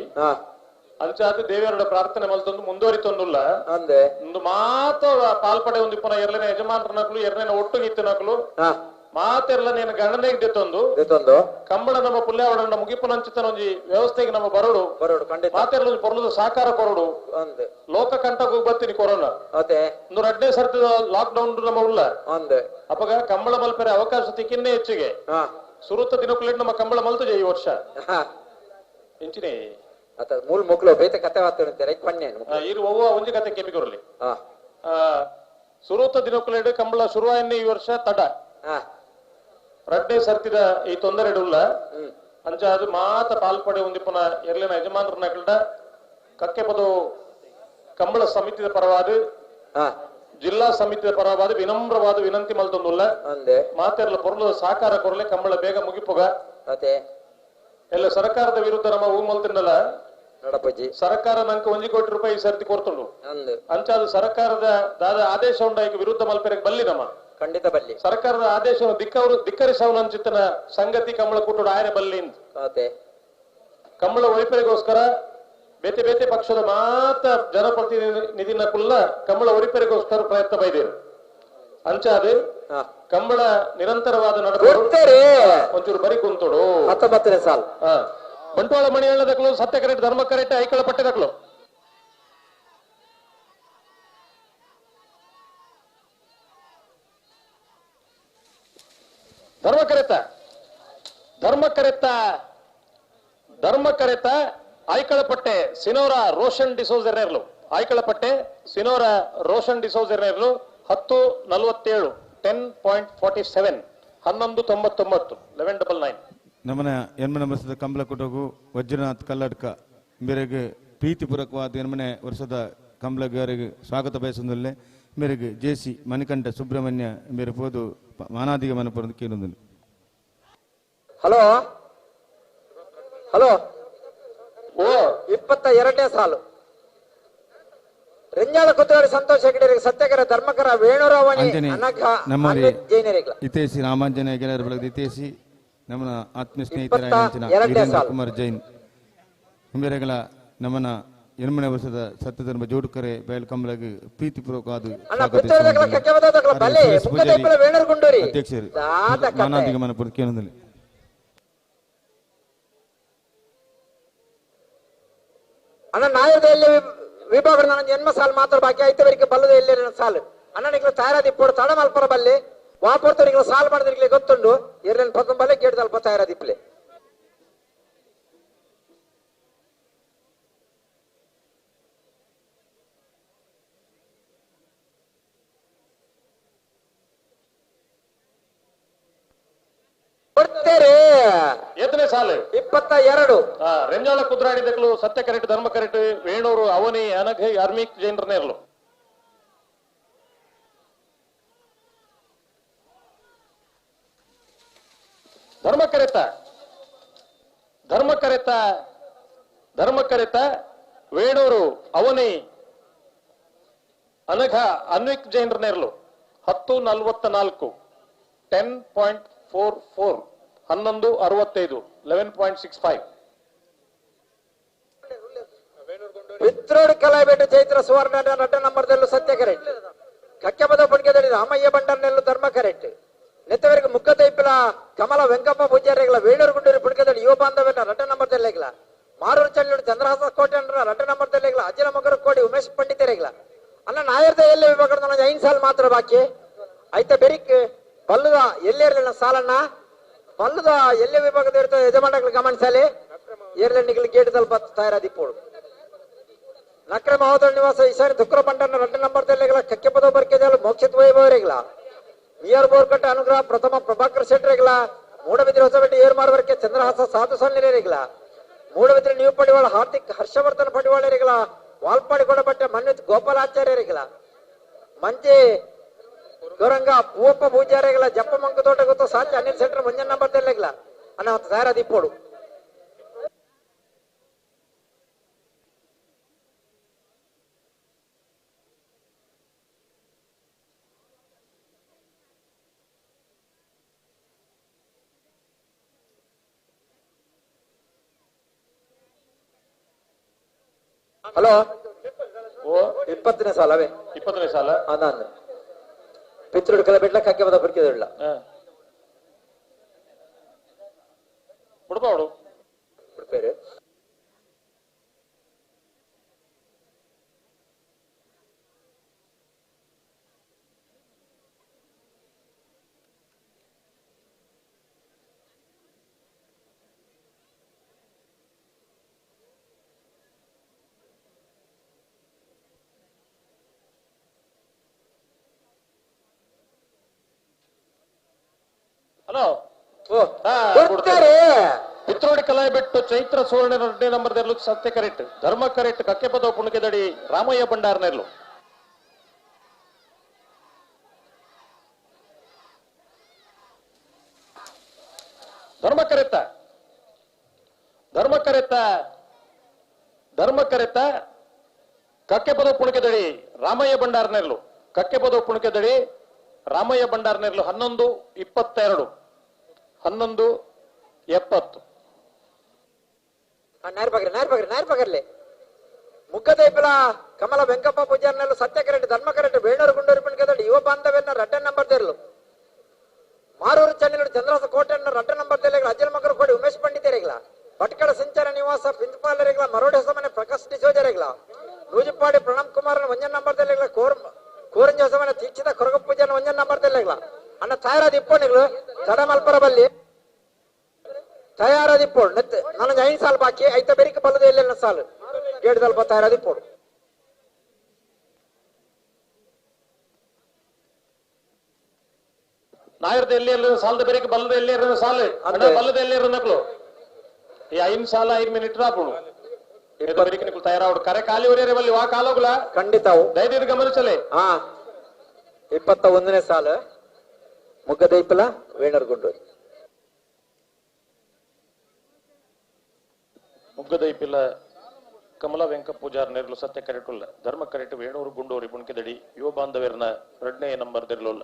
ಅಂಚಾದ ದೇವರ ಪ್ರಾರ್ಥನೆ ಮಲ್ತೊಂದು ಮುಂದುವರಿತೊಂದುಲ್ಲ ಅಂದೆ ಒಂದು ಮಾತ ಪಾಲ್ಪಡೆ ಒಂದು ಇಪ್ಪನ ಎರಡನೇ ಯಜಮಾನರನಕ್ಲು ಎರಡನೇ ಒಟ್ಟುಗಿತ್ತಿನಕ್ಲು ಮಾತೆಲ್ಲ ನೀನು ಗಣನೆಗೆ ದೆತ್ತೊಂದು ಕಂಬಳ ನಮ್ಮ ಪುಲ್ಯಾವಡ ಮುಗಿಪುನಂಚಿತನ ಒಂಜಿ ವ್ಯವಸ್ಥೆಗೆ ನಮ್ಮ ಬರೋಡು ಖಂಡಿತ ಮಾತೆಲ್ಲ ಪೊರ್ಲದ ಸಾಕಾರ ಕೊರಡು ಅಂದೆ ಲೋಕ ಕಂಟకు ಬತ್ತಿನಿ ಕೊರೋನಾ ಅದೇ ಒಂದು ರಡ್ಡೆ ಸರ್ತಿ ಲಾಕ್ ಡೌನ್ ನಮ್ಮ ಉಳ್ಳ ಅಂದೆ ಅಪಗ ಕಂಬಳ ಮಲ್ಪರೆ ಅವಕಾಶ ತಿಕ್ಕಿನ್ನೇ ಹೆಚ್ಚಿಗೆ ಸುರುತ್ತ ದಿನಕ್ಕೂ ನಮ್ಮ ಕಂಬಳ ಮಲ್ತುಜೆ ಈ ವರ್ಷ ಇಂಚಿನೇ ಅತ ಮೂಲ ಮುಕ್ಳು ಬೇತೆ ಕತೆ ಮಾತಾಡ್ತಾರೆ ಇರು ಒವ್ವ ಒಂಜಿ ಕತೆ ಕೆಪಿಕೊರ್ಲಿ ಸುರುತ್ತ ದಿನಕ್ಕೂ ಕಂಬಳ ಶುರುವಾಯನ್ನೇ ಈ ವರ್ಷ ತಡ ರಡ್ಡೆ ಸರ್ತಿದ ಈ ತೊಂದರೆ ಉಳ್ಳ ಅಂಚ ಅದು ಮಾತ ಪಾಲ್ಪಡೆ ಒಂದಿಪ್ಪನ ಎರಲಿನ ಯಜಮಾನರನ್ನ ಕಕ್ಕೆ ಪದು ಕಂಬಳ ಸಮಿತಿಯ ಪರವಾದ ಜಿಲ್ಲಾ ಸಮಿತಿಯ ಪರವಾದ ವಿನಮ್ರವಾದ ವಿನಂತಿ ಮಲ್ತೊಂದುಲ್ಲ ಮಾತೆಲ್ಲ ಪೊರ್ಲು ಸಾಕಾರ ಕೊರಲೆ ಕಂಬಳ ಬೇಗ ಮುಗಿಪೋಗ ಎಲ್ಲ ಸರ್ಕಾರದ ವಿರುದ್ಧ ನಮ್ಮ ಹೂ ಮಲ್ತಿಂಡಲ್ಲ ಸರ್ಕಾರ ನಂಗೆ 1 ಕೋಟಿ ರೂಪಾಯಿ ಸರ್ತಿ ಕೊರ್ತುಂಡು ಅಂಚ ಅದು ಸರ್ಕಾರದ ದಾದ ಆದೇಶ ಉಂಟಾಗಿ ವಿರುದ್ಧ ಮಲ್ಪೆರೆಗೆ ಬಲ್ಲಿ ನಮ್ಮ ಖಂಡಿತ ಬಲ್ಲಿ ಸರ್ಕಾರದ ಆದೇಶವನ್ನು ಧಿಕ್ಕರಿಸವನಂಚಿತನ ಸಂಗತಿ ಕಂಬಳ ಕೂಟೋಡು ಆಯರೆ ಬಲ್ಲಿ ಕಂಬಳ ಒಳಿಪೆರೆಗೋಸ್ಕರ ಬೇತೆ ಬೇತೆ ಪಕ್ಷದ ಮಾತ ಜನಪ್ರತಿನಿಧಿನ ಕುಲ್ಲ ಕಂಬಳ ಒರಿಪೆರೆಗೋಸ್ಕರ ಪ್ರಯತ್ನ ಬೈದೇರು ಅಂಚಾದು ಕಂಬಳ ನಿರಂತರವಾದ ನಡೆದರೆ ಒಂಚೂರು ಬರಿ ಕುಂತೋಡು 19ನೇ ಸಾಲ್ ಬಂಟ್ವಾಳ ಮಣಿ ಹೇಳದಕ್ಲು ಸತ್ಯ ಕರೆಕ್ಟ್ ಧರ್ಮ ಕರೆಕ್ಟ್ ಐಕಳ ಪಟ್ಟದಕ್ಲು ಧರ್ಮ ಕರೆತ ಐಕಳಪಟ್ಟೆ ಸಿನೋರ ರೋಷನ್ ಡಿಸೋಜರ್ನೇರ್ಲು ಐಕಳಪಟ್ಟೆ ಸಿನೋರ ರೋಷನ್ ಡಿಸೋಜರ್ನೇರ್ಲು 10:47 10.47 11:99 1199 ನಮ್ಮನ ಎನ್ಮನೆ ವರ್ಷದ ಕಂಬಳ ಕುಟೋಗು ವಜ್ರನಾಥ್ ಕಲ್ಲಡ್ಕ ಮೇರೆಗೆ ಪ್ರೀತಿಪೂರ್ವಕವಾದ ಎನ್ಮನೆ ವರ್ಷದ ಕಂಬಳಗಾರಿಗೆ ಸ್ವಾಗತ ಬಯಸುವುದಲ್ಲೇ ಮೇರೆಗೆ ಜೆಸಿ ಮಣಿಕಂಠ ಸುಬ್ರಹ್ಮಣ್ಯ ಮೇರೆ ಪೋದು ಮಾನಾದಿಗ ಮನಪುರದ ಕೇಳುವುದಿಲ್ಲ. ಹಲೋ ಹಲೋ 22ನೇ ಸಾಲು ರೆಂಜಾಳ ಕುತ್ತೂರಿ ಸಂತೋಷ ಹೆಗಡೆರಿಗೆ ಸತ್ಯಕರ ಧರ್ಮಕರ ವೇಣುರಾವಣಿ ಜೈನರಿಗಳ ಇತೇಸಿ ರಾಮಾಂಜನೇಯ ಗೆಳೆಯರ ಬಳಗದ ಇತೇಸಿ ನಮ್ಮನ ಆತ್ಮೀಯ ಸ್ನೇಹಿತರ ಕುಮಾರ್ ಜೈನ್ ಹಿಂಬೇರೆಗಳ ನಮ್ಮನ ಎನ್ಮನೆ ವರ್ಷದ ಸತ್ಯಧರ್ಮ ಜೋಡುಕರೆ ಬಯಲು ಕಂಬಳಗೆ ಪ್ರೀತಿಪೂರ್ವಕವಾದ ಅಧ್ಯಕ್ಷರು ಮಾನಾದಿಗ ಮನಪುರದ ಕೇಂದ್ರದಲ್ಲಿ ಅಣ್ಣ ನಾಯದಲ್ಲಿ ವಿಭಾಗದ ನನ್ನ ಜನ್ಮ ಸಾಲು ಮಾತ್ರ ಬಾಕಿ ಐತವರಿಗೆ ಬಲ್ಲದ ಎಲ್ಲಿ ಸಾಲು ಅಣ್ಣನಿಗೆ ತಯಾರಾದಿ ಪೋಡು ತಡ ಮಲ್ಪರ ಬಲ್ಲಿ ವಾಪರ್ತವರಿಗೆ ಸಾಲು ಮಾಡಿದ್ರೆ ಗೊತ್ತುಂಡು ಎರಡನೇ ಪಕ್ಕ ಬಲ್ಲೆ ಕೇಳ್ದಲ್ಪ ತಯಾರಾದಿಪ್ಲೆ ಎತ್ತನೇ ಸಾಲು 22 ರೆಂಜಾಳ ಕುದ್ರಾಡಿದಕ್ಲು ಸತ್ಯ ಕರೆಕ್ಟ್ ಧರ್ಮ ಕರೆಕ್ಟ್ ವೇಣೂರು ಅವನಿ ಅನಘ ಅರ್ಮಿಕ್ ಜೈನರ್ನೇರ್ಲು ಧರ್ಮ ಕರೆತ ವೇಣೂರು ಅವನಿ ಅನಘ ಅನ್ವಿಕ್ ಜೈನರ್ನೇರ್ಲು 10:44 10.44 11:65 11.65 ವಿತ್ರೋಡ್ ಕಲಾಬೇಟು ಚೈತ್ರ ಸುವರ್ಣ ನಟ ನಂಬರ್ದಲ್ಲೂ ಸತ್ಯ ಕರೆಕ್ಟ್ ಕಕ್ಕೆಪದ ಪುಣ್ಯದಲ್ಲಿ ರಾಮಯ್ಯ ಬಂಡರ್ನೆಲ್ಲೂ ಧರ್ಮ ಕರೆಕ್ಟ್ ನೆತ್ತವರಿಗೆ ಮುಖ ತೈಪಿಲ ಕಮಲ ವೆಂಕಪ್ಪ ಪೂಜಾರಿಗಳ ವೇಣೂರು ಗುಂಡೂರಿ ಪುಣ್ಯದಲ್ಲಿ ಯುವ ಬಾಂಧವ್ಯನ ರಟ ನಂಬರ್ದಲ್ಲಿಗಳ ಮಾರೂರು ಚಂದ್ರೂರು ಚಂದ್ರಹಾಸ ಕೋಟೆ ರಟ ನಂಬರ್ದಲ್ಲಿಗಳ ಅಜಿಲ ಮಗರ ಕೋಡಿ ಉಮೇಶ್ ಪಂಡಿತರಿಗಳ ಅನ್ನ ನಾಯರ್ದ ಎಲ್ಲೇ ವಿಭಾಗದ 5 ಸಾಲು ಮಾತ್ರ ಬಾಕಿ ಆಯ್ತ ಬೆರಿಕ್ ಬಲ್ಲದ ಎಲ್ಲೇ ಇರಲಿಲ್ಲ ಸಾಲನ್ನ ಬಲ್ಲದ ಎಲ್ಲೇ ವಿಭಾಗದ ಇರ್ತದೆ ಯಜಮಾನಗಳು ಗಮನಿಸಲಿ ಏರ್ಲೆಂಡಿಗಳು ಗೇಟ್ ಸ್ವಲ್ಪ ತಯಾರಾದಿಪ್ಪೋಳು ನಕ್ರೆ ಮಹೋದರ ನಿವಾಸ ಈಶಾನ್ಯ ತುಕ್ರ ಬಂಡನ 2 ನಂಬರ್ದಲ್ಲಿಗಳ ಕಕ್ಕೆಪದ ಬರ್ಕೆದಲ್ಲ ಮೋಕ್ಷಿತ್ ವೈಭವರಿಗಳ ನಿಯರ್ ಬೋರ್ಕಟ್ಟ ಅನುಗ್ರಹ ಪ್ರಥಮ ಪ್ರಭಾಕರ್ ಶೆಟ್ಟರಿಗಳ ಮೂಡಬಿದ್ರಿ ಹೊಸಬೆಟ್ಟಿ ಏರ್ಮಾರ್ವರ್ಕೆ ಚಂದ್ರಹಾಸ ಸಾಧು ಸನ್ನಿರಿಗಳ ಮೂಡಬಿದ್ರಿ ನ್ಯೂ ಪಡಿವಾಳ ಹಾರ್ದಿಕ್ ಹರ್ಷವರ್ಧನ ಪಡಿವಾಳರಿಗಳ ವಾಲ್ಪಾಡಿ ಕೊಡಬಟ್ಟೆ ಮನ್ವಿತ್ ಗೋಪಾಲಾಚಾರ್ಯರಿಗಳ ಮಂಜೆ ಗೌರಂಗ ಪೂವಪ್ಪ ಪೂಜಾರಿಗಳ ಜಪ್ಪ ಮಂಕ ತೋಟ ಗೊತ್ತು ಸಾಧ್ಯ ಅನಿಲ್ ಸೆಂಟರ್ ಮುಂಜಾನೆ ನಂಬರ್ದಲ್ಲಿಗಳ ಅನ್ನ ತಯಾರಾದಿಪ್ಪೋಡು ಹಲೋ ಓ 20ನೇ ಸಾಲವೇ 20ನೇ ಸಾಲ ನಾನು ಪಿತೃಡು ಕಲೆ ಬಿಡ್ಲಕ್ಕೆ ಹಾಕಿ ಬದ ಬರ್ಕಿದಿಲ್ಲ ಬಿಡ್ಬಾಡು ಬಿಡ್ಬೇರೆ ಹಲೋ ಪಿತ್ರೋಡಿ ಕಲಾಯ ಬಿಟ್ಟು ಚೈತ್ರ ಸುವರ್ಣ 2ನೇ ನಂಬರ್ ದೆರ್ಲು ಸತ್ಯ ಕರೆಕ್ಟ್ ಧರ್ಮ ಕರೆಕ್ಟ್ ಕಕ್ಕೆ ಪದ ಪುಣಕೆದಡಿ ರಾಮಯ್ಯ ಬಂಡಾರ್ನೆರ್ಲು ಧರ್ಮ ಕರೆತ್ತ ಕಕ್ಕೆ ಪದ ಪುಣಕೆದಡಿ ರಾಮಯ್ಯ ಬಂಡಾರ್ನೆರ್ಲು ಕಕ್ಕೆ ಪದ ಪುಣಕೆದಡಿ ರಾಮಯ್ಯ ಬಂಡಾರ್ನೆರ್ಲು 11:22 11:70 నేర్పగర్లే ముగ్గదైపుల కమల వెంకప్ప పూజార్నెల్లు సత్య కరెంట్ ధర్మ కరెంట్ వేణూరు గుండూరు పిణకదడి యువ బాంధవ్యన్న 2ನೇ ನಂಬರ್ తెర్లు ಮಾರೂರು ಚನ್ನಗಳು ಚಂದ್ರವಾಸ ಕೋಟೆಯನ್ನು 2ನೇ ನಂಬರ್ ತೆಲೆಗಳ ಅಜ್ಜನ ಮಕ್ಕಳು ಕೊಡಿ ಉಮೇಶ್ ಪಂಡಿತರೆಗಳ ಭಟ್ಕಳ ಸಂಚಾರ ನಿವಾಸ ಪ್ರಿನ್ಸಿಪಾಲರೆಗಳ ಮರೋಡಿ ಹೊಸಮನೆ ಪ್ರಕಾಶ್ ಡಿಸೋಜರೆಗಳ ನೂಜಿಪಾಡಿ ಪ್ರಣಮ್ ಕುಮಾರನ 1ನೇ ನಂಬರ್ ತೆಲೆಗಳ ಕೋರಂಜ ಹೊಸಮನೆ ದೀಕ್ಷಿತ ಕೊರಗ ಪೂಜಾನ 1ನೇ ನಂಬರ್ ತೆಲೆಗಳ ಅಣ್ಣ ತಯಾರಾದ ಇಪ್ಪಣಿಗಳು ತಡ ಮಲ್ಪರ ಬಲ್ಲಿ ತಯಾರಾದ ಇಪ್ಪೋಡು ನೆತ್ತೆ ನನಗೆ 5 ಸಾಲ ಬಾಕಿ ಐತ ಬೆರಿಕ ಬಲ್ಲದ ಎಲ್ಲೆಲ್ಲ ಸಾಲು ಗೇಡ್ ಸ್ವಲ್ಪ ತಯಾರಾದ ಇಪ್ಪೋಡು ನಾಯರ್ದ ಎಲ್ಲಿ ಸಾಲದ ಬೆರಿಕ ಬಲ್ಲದ ಎಲ್ಲಿ ಸಾಲು ಬಲ್ಲದ ಎಲ್ಲಿ ನಕ್ಲು ಈ 5 ಸಾಲ 5 ಮಿನಿಟ್ ರಾಪುಡು ಬೆರಿಕ ನಿಕ್ಲು ತಯಾರಾವಡು ಕರೆ ಖಾಲಿ ಹೊರಿಯರೆ ಬಲ್ಲಿ ವಾ ಕಾಲೋಗುಲ ಖಂಡಿತವು ದಯವಿಟ್ಟು ಗಮನಿಸಲೇ 21ನೇ ಸಾಲ ಮುಗ್ಗದೈಪಲ ವೇಣೂರು ಗುಂಡೂರು ಮುಗ್ಗದೈಪಿಲ ಕಮಲ ವೆಂಕ ಪೂಜಾರ್ ನೆರ್ಲು ಸತ್ಯ ಕರೆಟುಲ್ಲ ಧರ್ಮ ಕರೆಟು ವೇಣೂರು ಗುಂಡೂರಿ ಬುಣ್ಕೆದಡಿ ಯುವ ಬಾಂಧವ್ಯರ್ನ 2ನೇ ನಂಬರ್ ದೆರ್ಲುಲ್ಲ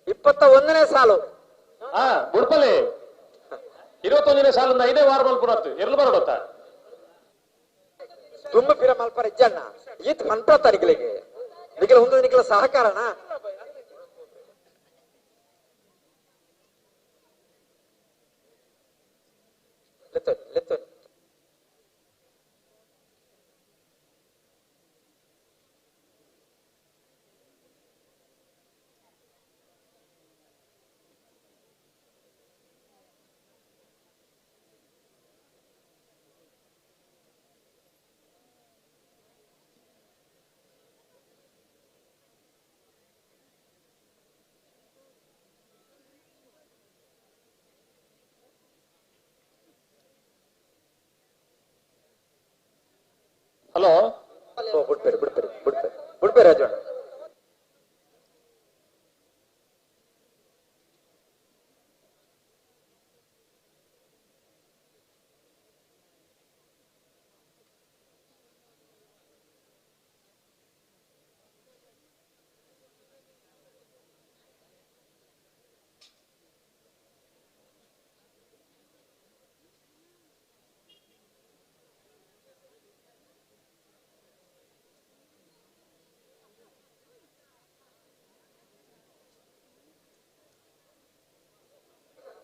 ಇಪ್ಪತ್ತೊಂದನೇ ಸಾಲು ಬುಡ್ಪಲೆ 21ನೇ ಸಾಲಿಂದ 5ನೇ ವಾರ ಮಲ್ಪುರತ್ತು ಎರ್ಲು ಬರೋಡತ್ತ ತುಂಬ ಪಿರ ಮಲ್ಪರ ಇಜ್ಜಣ್ಣ ಈತ್ ಮನ್ಪತ್ತ ನಿಖಲಿಗೆ ನಿಖಲ ಒಂದು ನಿಖಲ ಸಹಕಾರನ ಲೆತ್ತು ಹಲೋ ಬಿಡ್ಬೇಡಿ ರಾಜಣ್ಣ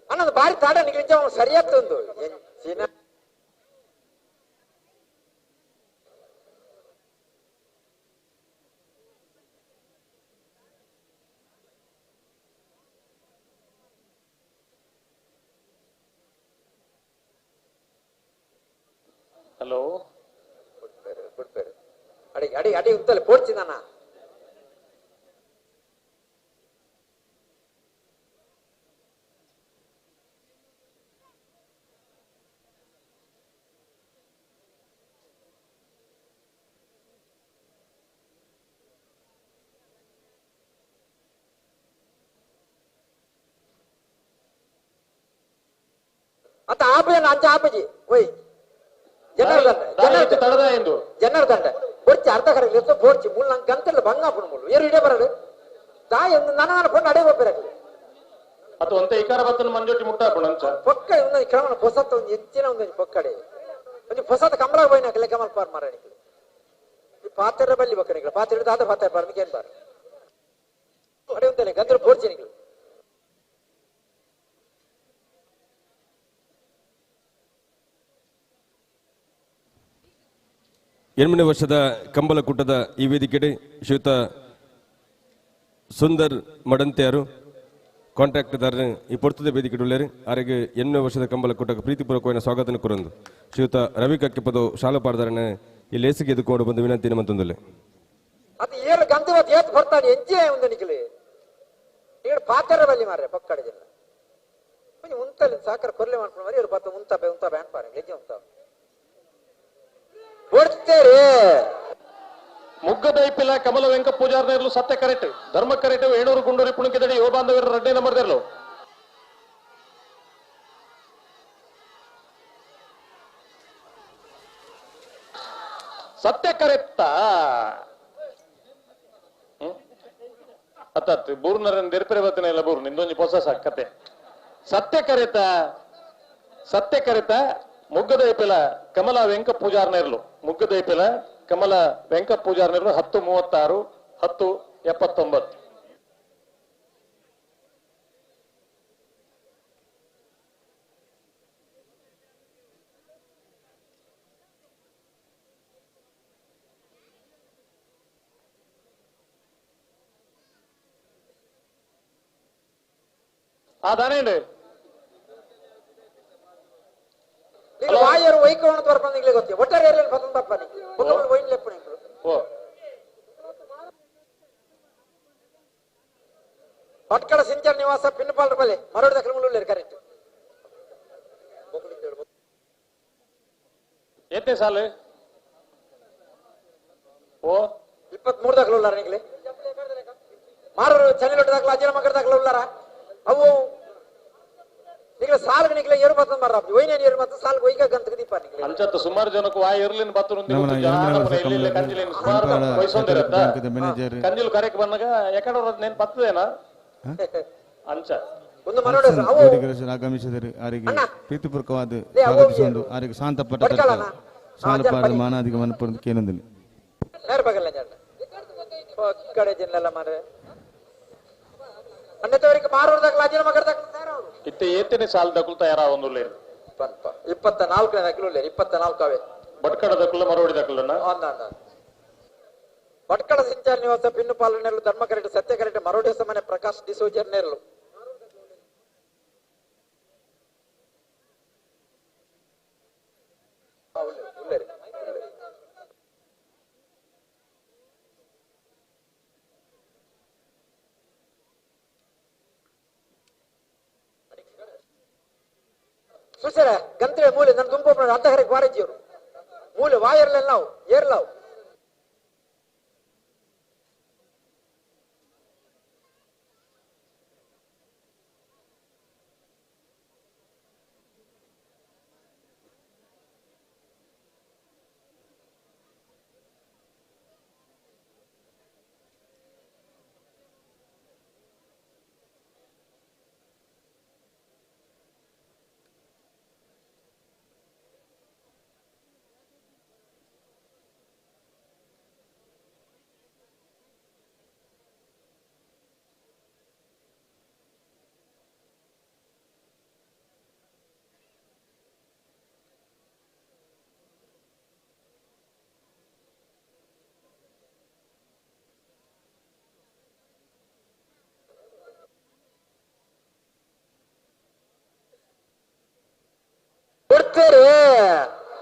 ಅನ್ನೋದು ಬಾರಿ ತಾಡ ನಿಗ್ಲಿಂಚ ಸರಿಯಾಗ್ತಂದು ಹಲೋ ಅಡಿ ಅಡಿ ಅಡಿ ಉತ್ತಲೆ ಪೋಡ್ಚಿದಾನ आता आप आमच्या आपाजी होय ಜನಾರ್ದನ್ ಬೊಡ್ಚಿ ಅರ್ಧ ಕಡೆ ಬೋಡ್ಚಿ ಮುಳ್ಳು ನಂಗೆ ಗಂಟೆಲ್ಲ ಭಂಗ ಹಾಕೊಂಡು ಮುಳ್ಳು ಏರು ಇಡೇ ಬರಡು ತಾಯಿ ಒಂದು ನನ್ನ ಫೋನ್ ಅಡೇ ಹೋಗ್ಬಿರಲಿ ಅದು ಒಂತ ಇಕಾರ ಬತ್ತನ ಮಂಜೋಟಿ ಮುಟ್ಟಾಪಣ ಅಂಚ ಪೊಕ್ಕ ಒಂದು ಕ್ರಮಣ ಹೊಸತ ಒಂದು ಹೆಚ್ಚಿನ ಒಂದು ಪೊಕ್ಕಡೆ ಒಂದು ಹೊಸತ ಕಂಬಳ ಹೋಯ್ನಾಕಲೆ ಕಮಲ್ ಪಾರ್ ಮಾರಣಿಕಲೆ ಈ ಪಾತ್ರೆ ಬಲ್ಲಿ ಬಕ್ಕಣಿಕಲೆ ಪಾತ್ರೆ ದಾದ ಪಾತ್ರೆ ಬಾರ್ ನಿಕೇನ್ ಬಾರ್ ಅಡೇ ಉಂತಲೆ ಗಂದ್ರ ಬೋಡ್ಚಿ ನಿಕಲೆ ಎಣ್ಣೆ ವರ್ಷದ ಕಂಬಲಕೂಟದ ಈ ವೇದಿಕೆಡೆ ಶ್ರೀಯುತ ಸುಂದರ್ ಮಡಂತೆಯರು ಕಾಂಟ್ರಾಕ್ಟದಾರ ಈ ಪೊರ್ತದ ವೇದಿಕೆ ಉಳ್ಳೇರು ಅವರಿಗೆ 8 ವರ್ಷದ ಕಂಬಲಕೂಟಕ್ಕೆ ಪ್ರೀತಿಪೂರ್ವಕವಾದ ಸ್ವಾಗತ ಕೊರಂದು ಶ್ರೀಯುತ ರವಿ ಕಕ್ಕೆಪದು ಶಾಲಾ ಪಾರದಾರನ ಈ ಲೇಸಿಗೆ ಎದುಕೊಂಡು ಬಂದು ವಿನಂತಿನ ಮಂತಂದಲೆ ಅದು ಏಳು ಗಂಧವತ್ ಏತ್ ಬರ್ತಾನೆ ಎಂಜೆ ಒಂದು ನಿಕಲೆ ಈಗ ಪಾತ್ರೆ ಬಲ್ಲಿ ಮಾರ್ರೆ ಪಕ್ಕಡೆ ಜನ ಕೊಂಚ ಉಂತಲ್ಲಿ ಸಾಕರ್ ಕೊರ್ಲೆ ಮಾಡ್ಕೊಂಡು ಮರಿ ಇವರು ಪತ್ತ ಉಂತ ಬ್ಯಾನ್ ಪಾರೆ ಲೆಜ್ಜೆ ಉಂತ ಮುಗ್ಗದೈಪಿಲ ಕಮಲ ವೆಂಕ ಪೂಜಾರ್ನೇರ್ಲು ಸತ್ಯ ಕರೆಕ್ಟ್ ಧರ್ಮ ಕರೆಕ್ಟ್ ಏಣೂರು ಗುಂಡೂರಿ ಪುಣಕಿದಡಿ ಯುವ ಬಾಂಧವರ ರಡ್ಡೆ ನಂಬರ್ದೇರ್ಲು ಸತ್ಯ ಕರೆಕ್ಟ ಅತ್ತ ಬೂರ್ನರನ್ ದೆರ್ಪೆರೆ ಬತ್ತನೆ ಇಲ್ಲ ಬೂರ್ ನಿಂದೊಂದು ಹೊಸ ಕತೆ ಸತ್ಯ ಕರೆತ ಮುಗ್ಗದೈಪಿಲ ಕಮಲ ವೆಂಕ ಪೂಜಾರ್ನೇರ್ಲು ಮುಗ್ಗದೈಪಿಲ ಕಮಲ ವೆಂಕ ಪೂಜಾರ್ನೇರ್ಲು 10:36 10:79 ಅದಾನೇಂಡಿ ವಾಯರು ವೈಕೋಣ ಬರ್ಬಂದಿಗ್ಲೇ ಗೊತ್ತಿ ಒಟ್ಟಾರೆ ಏರಿಯಲ್ಲಿ ಬರ್ತಂದ ಬರ್ಬಾನಿ ಒಬ್ಬರು ವೈನ್ ಲೆಪ್ಪನೆ ಓ ಪಟ್ಕಳ ಸಿಂಚರ್ ನಿವಾಸ ಪಿನ್ನಪಾಲ್ರ ಬಲೆ ಮರಡ ದಕ್ಕಲುಳ್ಳೇರು ಕರೆಕ್ಟ್ ಎತ್ತೇ ಸಾಲು ಓ 23 ದಕ್ಕಲುಳ್ಳಾರ ನಿಗ್ಲೆ ಮಾರರು ಚನಿಲೊಟ್ಟ ದಕ್ಕಲ ಅಜ್ಜನ ಮಗರ ದಕ್ಕಲುಳ್ಳಾರ ಅವು ನಿಗ್ಲೆ ಸಾಲ್ಗ ನಿಗ್ಲೆ ಏರು ಬರ್ತಂದ ಮಾರ ವೈನೇನ್ ಏರು ಬರ್ತಂದ ಸಾಲ್ಗ ವೈಕ ಗಂತಕ ದೀಪ ನಿಗ್ಲೆ ಅಂಚತ್ತು ಸುಮಾರು ಜನಕ್ಕೆ ವಾ ಇರ್ಲಿನ ಬತ್ತುರುಂದಿ ಕಂಜಿಲಿನ ಸುಮಾರು ವಯಸ್ಸೊಂದಿರತ್ತ ಕಂಜಿಲು ಕರೆಕ್ ಬಂದಾಗ ಯಾಕಡೆ ನೇನ್ ಬರ್ತದೇನಾ ಅಂಚ ಒಂದು ಮನೋಡ ಅವು ಆಗಮಿಸಿದರೆ ಅವರಿಗೆ ಪ್ರೀತಿಪೂರ್ವಕವಾದ ಸ್ವಾಗತಿಸುವುದು ಅವರಿಗೆ ಶಾಂತಪಟ್ಟ ಶಾಲಪಾದ ಮಾನಾದಿಗೆ ಮನಪುರದ ಕೇಂದ್ರದಲ್ಲಿ ಯಾರು ಬಗಲ್ಲ ಜನ ಕಡೆ ಜನಲ್ಲ ಮಾರೆ ಅನ್ನತವರಿಗೆ ಮಾರೋರ್ದಾಗ ಅಜ್ಜನ ಮಗರ ದಕ್ಕಲ ಇತ್ತೆ ಏತನೆ ಸಾಲ್ ದಕ್ಕಲು ತಯಾರಾವೊಂದುಲ್ಲೇರು 24 ದಕ್ಕಲುಳ್ಳೇರು 24 ಅವೇ ಬಟ್ಕಡ ದಕ್ಕಲ ಮರವಡಿ ದಕ್ಕಲನ ಭಟ್ಕಳ ಸಿಂಚಾರ್ ನಿವಾಸ ಪಿನ್ನು ಪಾಲನೆರಲು ಧರ್ಮ ಕರೆಕ್ಟ್ ಸತ್ಯ ಕರೆಕ್ಟ್ ಮರೋಡಿ ಸಮನೆ ಪ್ರಕಾಶ್ ಡಿಸೋಜರ್ ನೇರ್ಲು ಸುಸರ ಗಂತ್ರೆ ಮೂಲೆ ನನ್ನ ದುಂಪ ಅರ್ಧ ಕರೆಕ್ಟ್ ವಾರಜ್ಜಿಯವರು ಮೂಲೆ ವಾಯರ್ಲೆಲ್ಲ ನಾವು ಏರ್ಲಾವ್ ಕೊಡ್ತೇರೆ